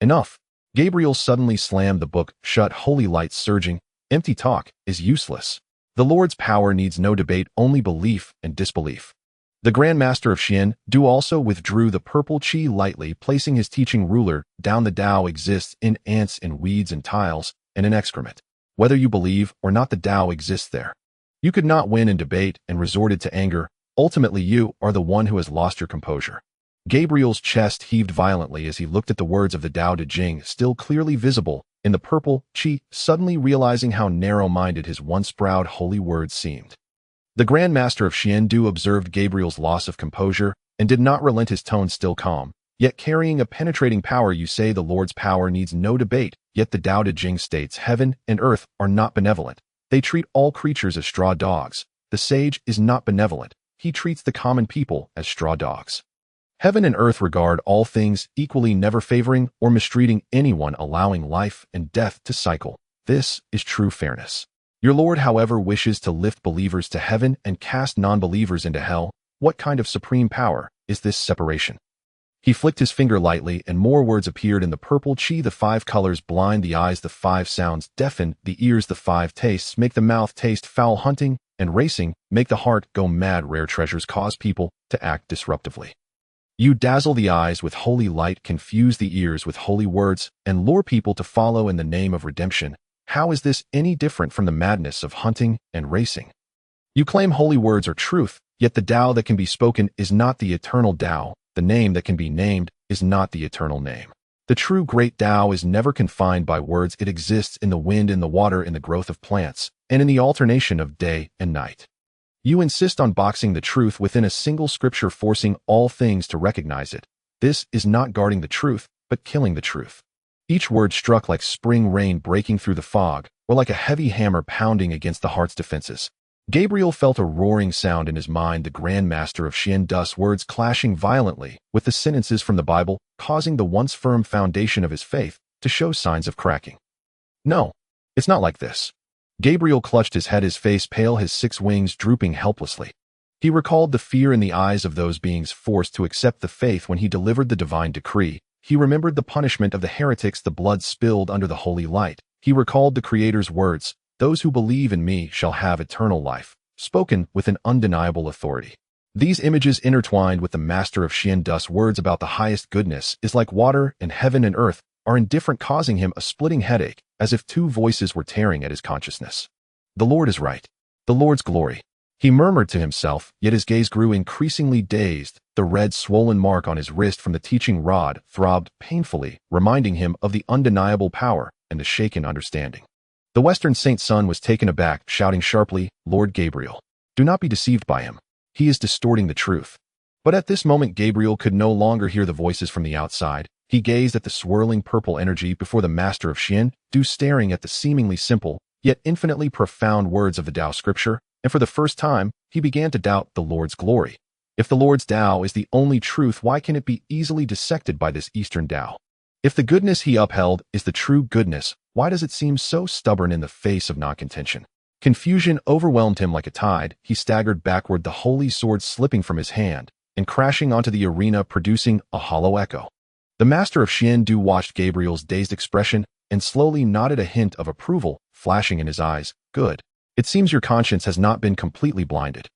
Enough. Gabriel suddenly slammed the book shut, holy light surging. Empty talk is useless. The Lord's power needs no debate, only belief and disbelief. The Grand Master of Xian Du also withdrew the purple chi lightly, placing his teaching ruler down. The Tao exists in ants, in weeds and tiles, and in excrement. Whether you believe or not, the Tao exists there. You could not win in debate and resorted to anger. Ultimately, you are the one who has lost your composure. Gabriel's chest heaved violently as he looked at the words of the Tao Te Ching, still clearly visible in the purple chi, suddenly realizing how narrow-minded his once proud holy words seemed. The Grand Master of Xian Du observed Gabriel's loss of composure and did not relent, his tone still calm, yet carrying a penetrating power. You say the Lord's power needs no debate, yet the Tao Te Ching states heaven and earth are not benevolent. They treat all creatures as straw dogs. The sage is not benevolent. He treats the common people as straw dogs. Heaven and earth regard all things equally, never favoring or mistreating anyone, allowing life and death to cycle. This is true fairness. Your Lord, however, wishes to lift believers to heaven and cast non-believers into hell. What kind of supreme power is this separation? He flicked his finger lightly and more words appeared in the purple chi. The 5 colors blind the eyes, the 5 sounds deafen the ears, the 5 tastes make the mouth taste foul, hunting and racing make the heart go mad, rare treasures cause people to act disruptively. You dazzle the eyes with holy light, confuse the ears with holy words, and lure people to follow in the name of redemption. How is this any different from the madness of hunting and racing? You claim holy words are truth, yet the Tao that can be spoken is not the eternal Tao. The name that can be named is not the eternal name. The true great Tao is never confined by words. It exists in the wind, in the water, in the growth of plants, and in the alternation of day and night. You insist on boxing the truth within a single scripture, forcing all things to recognize it. This is not guarding the truth, but killing the truth. Each word struck like spring rain breaking through the fog, or like a heavy hammer pounding against the heart's defenses. Gabriel felt a roaring sound in his mind, the Grand Master of Xian Du's words clashing violently with the sentences from the Bible, causing the once firm foundation of his faith to show signs of cracking. No, it's not like this. Gabriel clutched his head, his face pale, his 6 wings drooping helplessly. He recalled the fear in the eyes of those beings forced to accept the faith when he delivered the divine decree. He remembered the punishment of the heretics, the blood spilled under the holy light. He recalled the Creator's words, "Those who believe in me shall have eternal life," spoken with an undeniable authority. These images intertwined with the Master of Xian Du's words about the highest goodness is like water, and heaven and earth are indifferent, causing him a splitting headache, as if 2 voices were tearing at his consciousness. The Lord is right. The Lord's glory. He murmured to himself, yet his gaze grew increasingly dazed. The red swollen mark on his wrist from the teaching rod throbbed painfully, reminding him of the undeniable power and the shaken understanding. The Western Saint's son was taken aback, shouting sharply, "Lord Gabriel, do not be deceived by him. He is distorting the truth." But at this moment Gabriel could no longer hear the voices from the outside. He gazed at the swirling purple energy before the Master of Xian Du, staring at the seemingly simple, yet infinitely profound words of the Tao scripture, and for the first time, he began to doubt the Lord's glory. If the Lord's Tao is the only truth, why can it be easily dissected by this Eastern Tao? If the goodness he upheld is the true goodness, Why does it seem so stubborn in the face of non-contention? Confusion overwhelmed him like a tide. He staggered backward, the holy sword slipping from his hand and crashing onto the arena, producing a hollow echo. The master of Xiandu watched Gabriel's dazed expression and slowly nodded, a hint of approval flashing in his eyes. Good. It seems your conscience has not been completely blinded.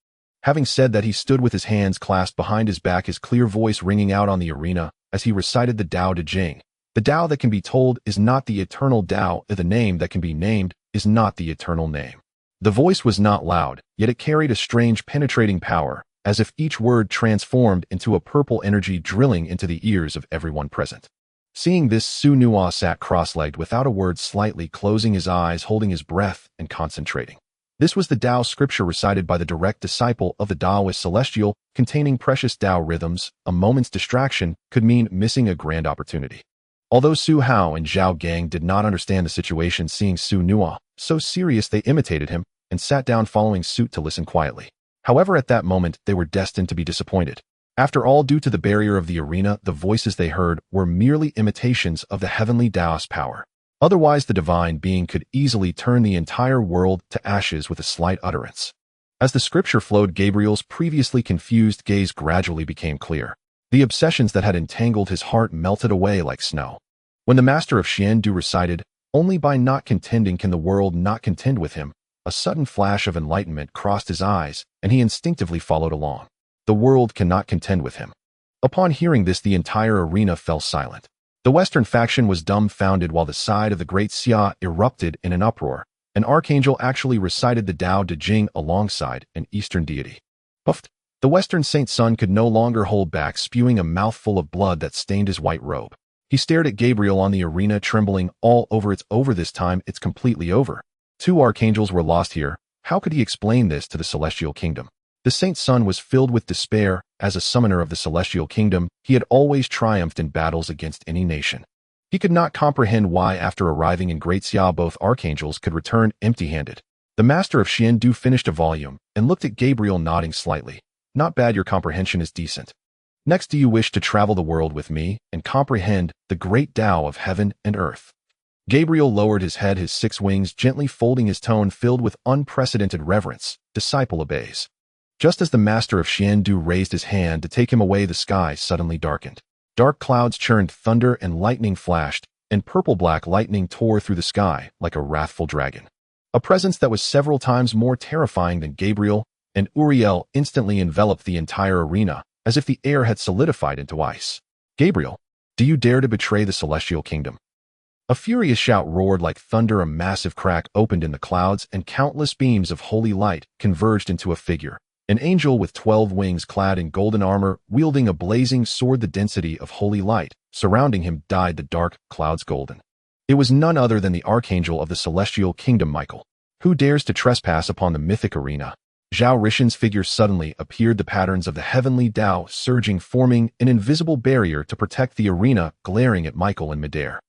Having said that, he stood with his hands clasped behind his back, his clear voice ringing out on the arena as he recited the Tao Te Ching. The Tao that can be told is not the eternal Tao. The name that can be named is not the eternal name. The voice was not loud, yet it carried a strange penetrating power, as if each word transformed into a purple energy drilling into the ears of everyone present. Seeing this, Su Nua sat cross-legged without a word, slightly closing his eyes, holding his breath, and concentrating. This was the Tao scripture recited by the direct disciple of the Taoist celestial, containing precious Tao rhythms. A moment's distraction could mean missing a grand opportunity. Although Su Hao and Zhao Gang did not understand the situation, seeing Su Nua so serious, they imitated him and sat down following suit to listen quietly. However, at that moment, they were destined to be disappointed. After all, due to the barrier of the arena, the voices they heard were merely imitations of the heavenly Taoist power. Otherwise, the divine being could easily turn the entire world to ashes with a slight utterance. As the scripture flowed, Gabriel's previously confused gaze gradually became clear. The obsessions that had entangled his heart melted away like snow. When the master of Xiandu recited, "Only by not contending can the world not contend with him," a sudden flash of enlightenment crossed his eyes, and he instinctively followed along. The world cannot contend with him. Upon hearing this, the entire arena fell silent. The western faction was dumbfounded, while the side of the great Xia erupted in an uproar. An archangel actually recited the Tao Te Ching alongside an eastern deity. Puffed! The western saint son could no longer hold back, spewing a mouthful of blood that stained his white robe. He stared at Gabriel on the arena, trembling all over. "It's over this time. It's completely over. 2 archangels were lost here." How could he explain this to the celestial kingdom? The saint's son was filled with despair. As a summoner of the celestial kingdom, he had always triumphed in battles against any nation. He could not comprehend why, after arriving in Great Xia, both archangels could return empty-handed. The master of Xiandu finished a volume and looked at Gabriel, nodding slightly. "Not bad, your comprehension is decent. Next, do you wish to travel the world with me and comprehend the great Tao of heaven and earth?" Gabriel lowered his head, his 6 wings gently folding, his tone filled with unprecedented reverence. Disciple obeys. Just as the master of Xiandu raised his hand to take him away, the sky suddenly darkened. Dark clouds churned, thunder and lightning flashed, and purple-black lightning tore through the sky like a wrathful dragon. A presence that was several times more terrifying than Gabriel and Uriel instantly enveloped the entire arena, as if the air had solidified into ice. "Gabriel, do you dare to betray the celestial kingdom?" A furious shout roared like thunder. A massive crack opened in the clouds, and countless beams of holy light converged into a figure. An angel with 12 wings, clad in golden armor, wielding a blazing sword. The density of holy light surrounding him dyed the dark clouds golden. It was none other than the archangel of the celestial kingdom, Michael. Who dares to trespass upon the mythic arena? Zhao Rishan's figure suddenly appeared, the patterns of the heavenly Tao surging, forming an invisible barrier to protect the arena, glaring at Michael in midair.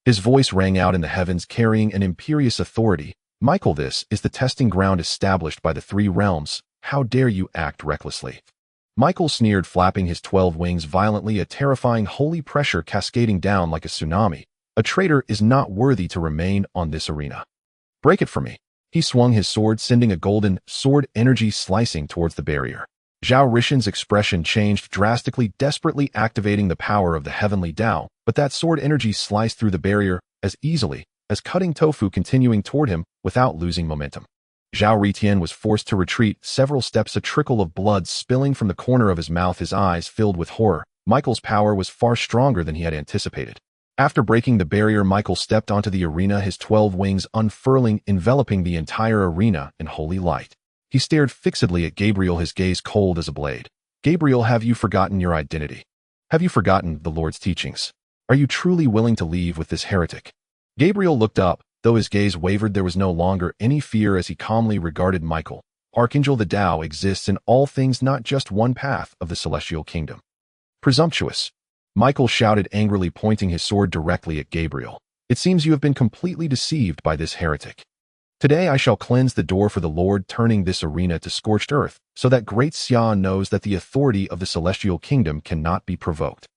His voice rang out in the heavens, carrying an imperious authority. "Michael, this is the testing ground established by the 3 realms. How dare you act recklessly?" Michael sneered, flapping his 12 wings violently, a terrifying holy pressure cascading down like a tsunami. "A traitor is not worthy to remain on this arena. Break it for me." He swung his sword, sending a golden sword energy slicing towards the barrier. Zhao Rishan's expression changed drastically, desperately activating the power of the heavenly Tao, but that sword energy sliced through the barrier as easily as cutting tofu, continuing toward him without losing momentum. Zhao Ritian was forced to retreat several steps, a trickle of blood spilling from the corner of his mouth, his eyes filled with horror. Michael's power was far stronger than he had anticipated. After breaking the barrier, Michael stepped onto the arena, his 12 wings unfurling, enveloping the entire arena in holy light. He stared fixedly at Gabriel, his gaze cold as a blade. "Gabriel, have you forgotten your identity? Have you forgotten the Lord's teachings? Are you truly willing to leave with this heretic?" Gabriel looked up. Though his gaze wavered, there was no longer any fear as he calmly regarded Michael. "Archangel, the Tao exists in all things, not just one path of the celestial kingdom." "Presumptuous!" Michael shouted angrily, pointing his sword directly at Gabriel. "It seems you have been completely deceived by this heretic. Today I shall cleanse the door for the Lord, turning this arena to scorched earth, so that Great Xia knows that the authority of the celestial kingdom cannot be provoked."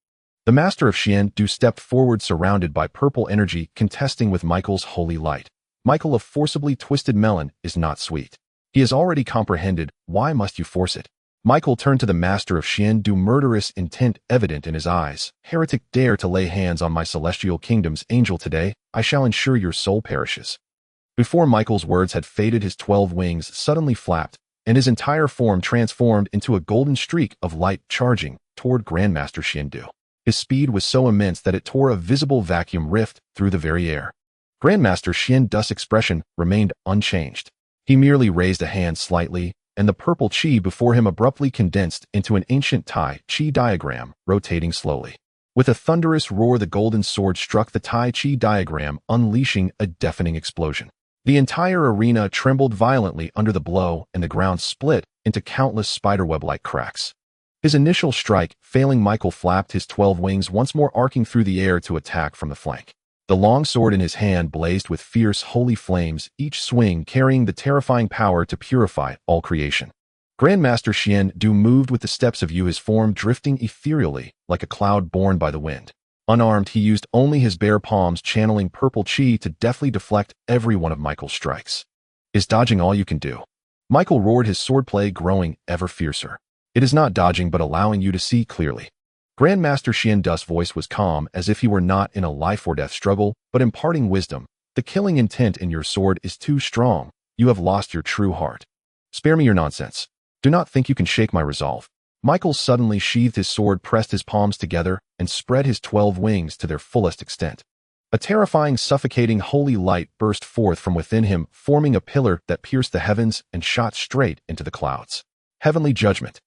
The master of Xian stepped forward surrounded by purple energy contesting with Michael's holy light. Michael, a forcibly twisted melon, is not sweet. He has already comprehended, why must you force it? Michael turned to the master of Xian, murderous intent evident in his eyes. Heretic, dare to lay hands on my celestial kingdom's angel today, I shall ensure your soul perishes. Before Michael's words had faded, his 12 wings suddenly flapped, and his entire form transformed into a golden streak of light charging toward Grandmaster Xian. His speed was so immense that it tore a visible vacuum rift through the very air. Grandmaster Xian's expression remained unchanged. He merely raised a hand slightly, and the purple chi before him abruptly condensed into an ancient Tai Chi diagram, rotating slowly. With a thunderous roar, the golden sword struck the Tai Chi diagram, unleashing a deafening explosion. The entire arena trembled violently under the blow, and the ground split into countless spiderweb-like cracks. His initial strike, failing, Michael flapped his 12 wings once more, arcing through the air to attack from the flank. The long sword in his hand blazed with fierce holy flames, each swing carrying the terrifying power to purify all creation. Grandmaster Xian moved with the steps of his form drifting ethereally, like a cloud borne by the wind. Unarmed, he used only his bare palms, channeling purple chi to deftly deflect every one of Michael's strikes. Is dodging all you can do? Michael roared, his swordplay growing ever fiercer. It is not dodging, but allowing you to see clearly. Grandmaster Xian's voice was calm, as if he were not in a life-or-death struggle, but imparting wisdom. The killing intent in your sword is too strong. You have lost your true heart. Spare me your nonsense. Do not think you can shake my resolve. Michael suddenly sheathed his sword, pressed his palms together, and spread his 12 wings to their fullest extent. A terrifying, suffocating holy light burst forth from within him, forming a pillar that pierced the heavens and shot straight into the clouds. Heavenly judgment.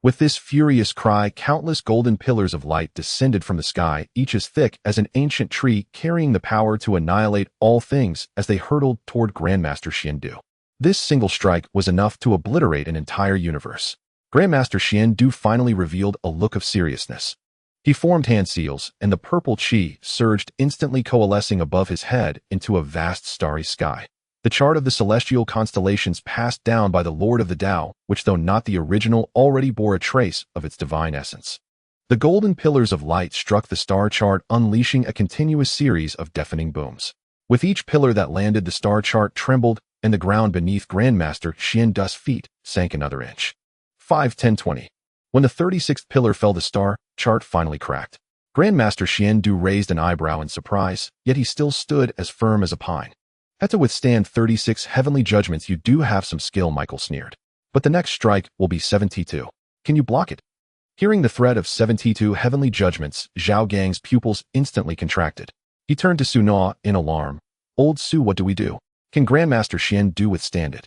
With this furious cry, countless golden pillars of light descended from the sky, each as thick as an ancient tree, carrying the power to annihilate all things as they hurtled toward Grandmaster Xian. This single strike was enough to obliterate an entire universe. Grandmaster Xian finally revealed a look of seriousness. He formed hand seals, and the purple chi surged, instantly coalescing above his head into a vast starry sky. The chart of the celestial constellations passed down by the Lord of the Tao, which, though not the original, already bore a trace of its divine essence. The golden pillars of light struck the star chart, unleashing a continuous series of deafening booms. With each pillar that landed, the star chart trembled, and the ground beneath Grandmaster Xian's feet sank another inch. 5-10-20. When the 36th pillar fell, the star chart finally cracked. Grandmaster Xian raised an eyebrow in surprise, yet he still stood as firm as a pine. Had to withstand 36 heavenly judgments. You do have some skill, Michael sneered. But the next strike will be 72. Can you block it? Hearing the threat of 72 heavenly judgments, Zhao Gang's pupils instantly contracted. He turned to Su Na in alarm. Old Su, what do we do? Can Grandmaster Xian withstand it?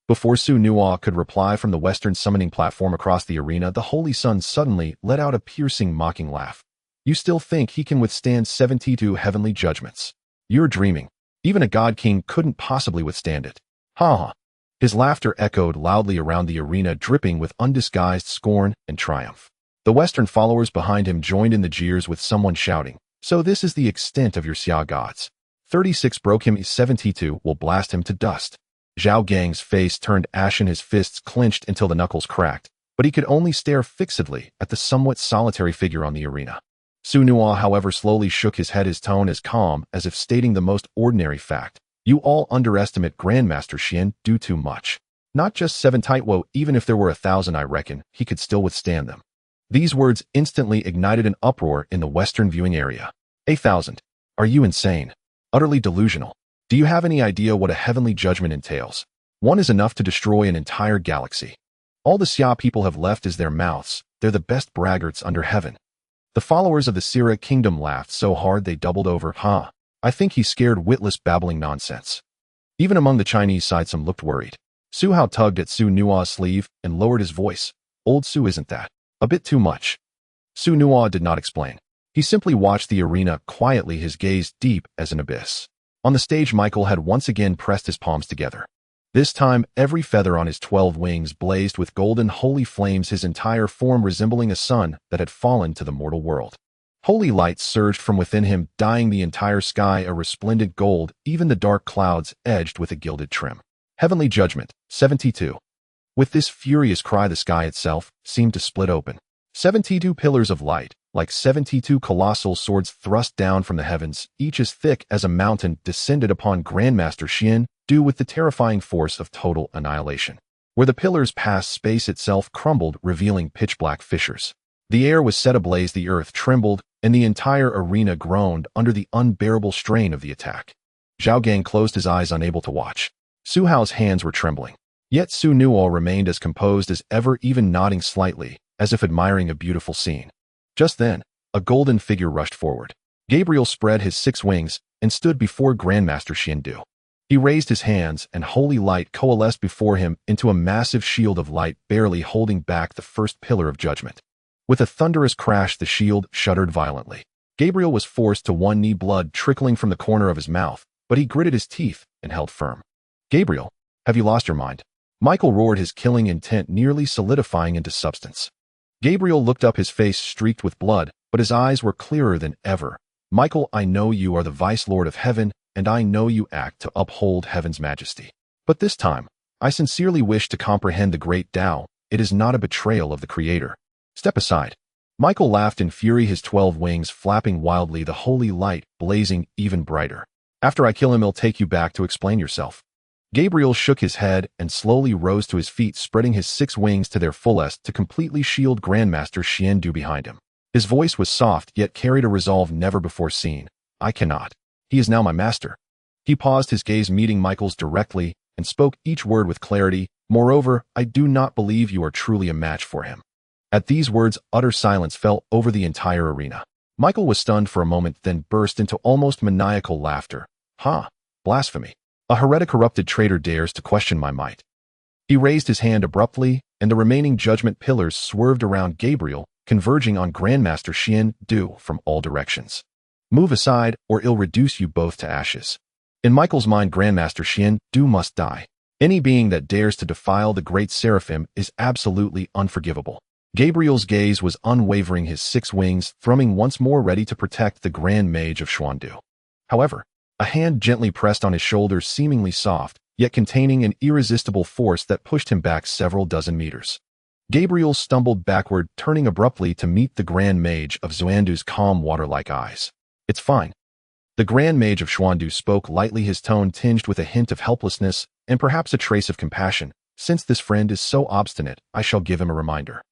Before Su Na could reply from the western summoning platform across the arena, the Holy Sun suddenly let out a piercing, mocking laugh. You still think he can withstand 72 heavenly judgments? You're dreaming. Even a god king couldn't possibly withstand it. Ha ha. His laughter echoed loudly around the arena, dripping with undisguised scorn and triumph. The Western followers behind him joined in the jeers, with someone shouting, "So this is the extent of your Xia gods. 36 broke him, 72 will blast him to dust." Zhao Gang's face turned ashen, his fists clenched until the knuckles cracked, but he could only stare fixedly at the somewhat solitary figure on the arena. Su Na, however, slowly shook his head, his tone as calm as if stating the most ordinary fact. You all underestimate Grandmaster Xian too much. Not just 7 Tightwo, even if there were 1,000, I reckon he could still withstand them. These words instantly ignited an uproar in the Western viewing area. 1,000? Are you insane? Utterly delusional. Do you have any idea what a heavenly judgment entails? One is enough to destroy an entire galaxy. All the Xia people have left is their mouths. They're the best braggarts under heaven. The followers of the Sira kingdom laughed so hard they doubled over. Huh. I think he's scared, witless babbling nonsense. Even among the Chinese side, some looked worried. Su Hao tugged at Su Na's sleeve and lowered his voice. Old Su, isn't that a bit too much? Su Na did not explain. He simply watched the arena quietly, his gaze deep as an abyss. On the stage, Michael had once again pressed his palms together. This time, every feather on his 12 wings blazed with golden holy flames, his entire form resembling a sun that had fallen to the mortal world. Holy light surged from within him, dyeing the entire sky a resplendent gold, even the dark clouds edged with a gilded trim. Heavenly judgment, 72. With this furious cry, the sky itself seemed to split open. 72 pillars of light, like 72 colossal swords thrust down from the heavens, each as thick as a mountain, descended upon Grandmaster Xian Du with the terrifying force of total annihilation. Where the pillars passed, space itself crumbled, revealing pitch-black fissures. The air was set ablaze, the earth trembled, and the entire arena groaned under the unbearable strain of the attack. Zhao Gang closed his eyes, unable to watch. Su Hao's hands were trembling. Yet Su Nuo remained as composed as ever, even nodding slightly, as if admiring a beautiful scene. Just then, a golden figure rushed forward. Gabriel spread his 6 wings and stood before Grandmaster Xian Du. He raised his hands, and holy light coalesced before him into a massive shield of light, barely holding back the first pillar of judgment. With a thunderous crash, the shield shuddered violently. Gabriel was forced to one knee, blood trickling from the corner of his mouth, but he gritted his teeth and held firm. "Gabriel, have you lost your mind?" Michael roared, his killing intent nearly solidifying into substance. Gabriel looked up, his face streaked with blood, but his eyes were clearer than ever. "Michael, I know you are the Vice Lord of Heaven, and I know you act to uphold Heaven's majesty. But this time, I sincerely wish to comprehend the great Tao. It is not a betrayal of the Creator. Step aside." Michael laughed in fury, his 12 wings flapping wildly, the holy light blazing even brighter. "After I kill him, he'll take you back to explain yourself." Gabriel shook his head and slowly rose to his feet, spreading his 6 wings to their fullest to completely shield Grandmaster Xian Du behind him. His voice was soft, yet carried a resolve never before seen. "I cannot. He is now my master." He paused, his gaze meeting Michael's directly, and spoke each word with clarity. "Moreover, I do not believe you are truly a match for him." At these words, utter silence fell over the entire arena. Michael was stunned for a moment, then burst into almost maniacal laughter. "Ha! Blasphemy! A heretic, corrupted traitor dares to question my might." He raised his hand abruptly, and the remaining judgment pillars swerved around Gabriel, converging on Grandmaster Xian Du from all directions. "Move aside, or it'll reduce you both to ashes." In Michael's mind, Grandmaster Xian Du must die. Any being that dares to defile the great seraphim is absolutely unforgivable. Gabriel's gaze was unwavering, his 6 wings thrumming once more, ready to protect the Grand Mage of Xuandu. However, a hand gently pressed on his shoulder, seemingly soft, yet containing an irresistible force that pushed him back several dozen meters. Gabriel stumbled backward, turning abruptly to meet the Grand Mage of Xuandu's calm, water-like eyes. "It's fine." The Grand Mage of Xuandu spoke lightly, his tone tinged with a hint of helplessness and perhaps a trace of compassion. "Since this friend is so obstinate, I shall give him a reminder."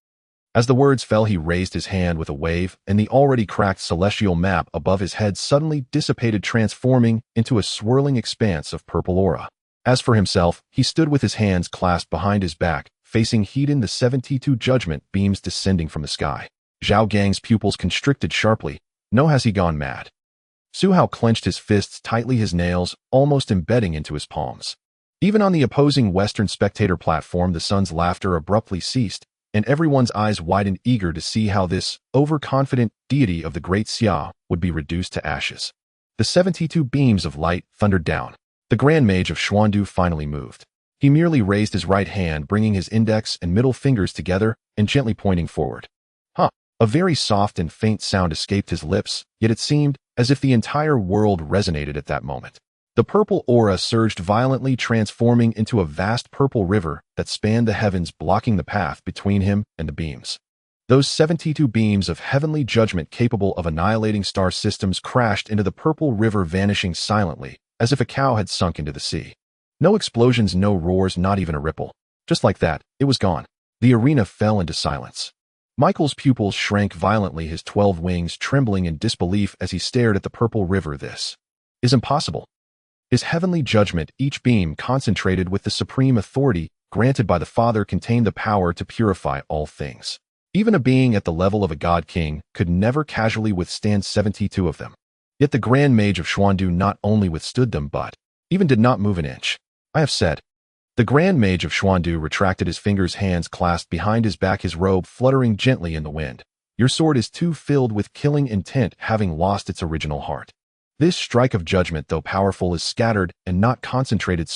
As the words fell, he raised his hand with a wave, and the already cracked celestial map above his head suddenly dissipated, transforming into a swirling expanse of purple aura. As for himself, he stood with his hands clasped behind his back, facing Hedon, the 72 judgment beams descending from the sky. Zhao Gang's pupils constricted sharply. No, has he gone mad? Su Hao clenched his fists tightly, his nails almost embedding into his palms. Even on the opposing Western spectator platform, the sun's laughter abruptly ceased, and everyone's eyes widened, eager to see how this overconfident deity of the great Xia would be reduced to ashes. The 72 beams of light thundered down. The Grand Mage of Xuandu finally moved. He merely raised his right hand, bringing his index and middle fingers together and gently pointing forward. "Huh." A very soft and faint sound escaped his lips, yet it seemed as if the entire world resonated at that moment. The purple aura surged violently, transforming into a vast purple river that spanned the heavens, blocking the path between him and the beams. Those 72 beams of heavenly judgment capable of annihilating star systems crashed into the purple river, vanishing silently, as if a cow had sunk into the sea. No explosions, no roars, not even a ripple. Just like that, it was gone. The arena fell into silence. Michael's pupils shrank violently, his 12 wings trembling in disbelief as he stared at the purple river. "This is impossible." His heavenly judgment, each beam concentrated with the supreme authority granted by the Father, contained the power to purify all things. Even a being at the level of a god king could never casually withstand 72 of them. Yet the Grand Mage of Xuandu not only withstood them, but even did not move an inch. "I have said." The Grand Mage of Xuandu retracted his fingers, hands clasped behind his back, his robe fluttering gently in the wind. "Your sword is too filled with killing intent, having lost its original heart. This strike of judgment, though powerful, is scattered and not concentrated.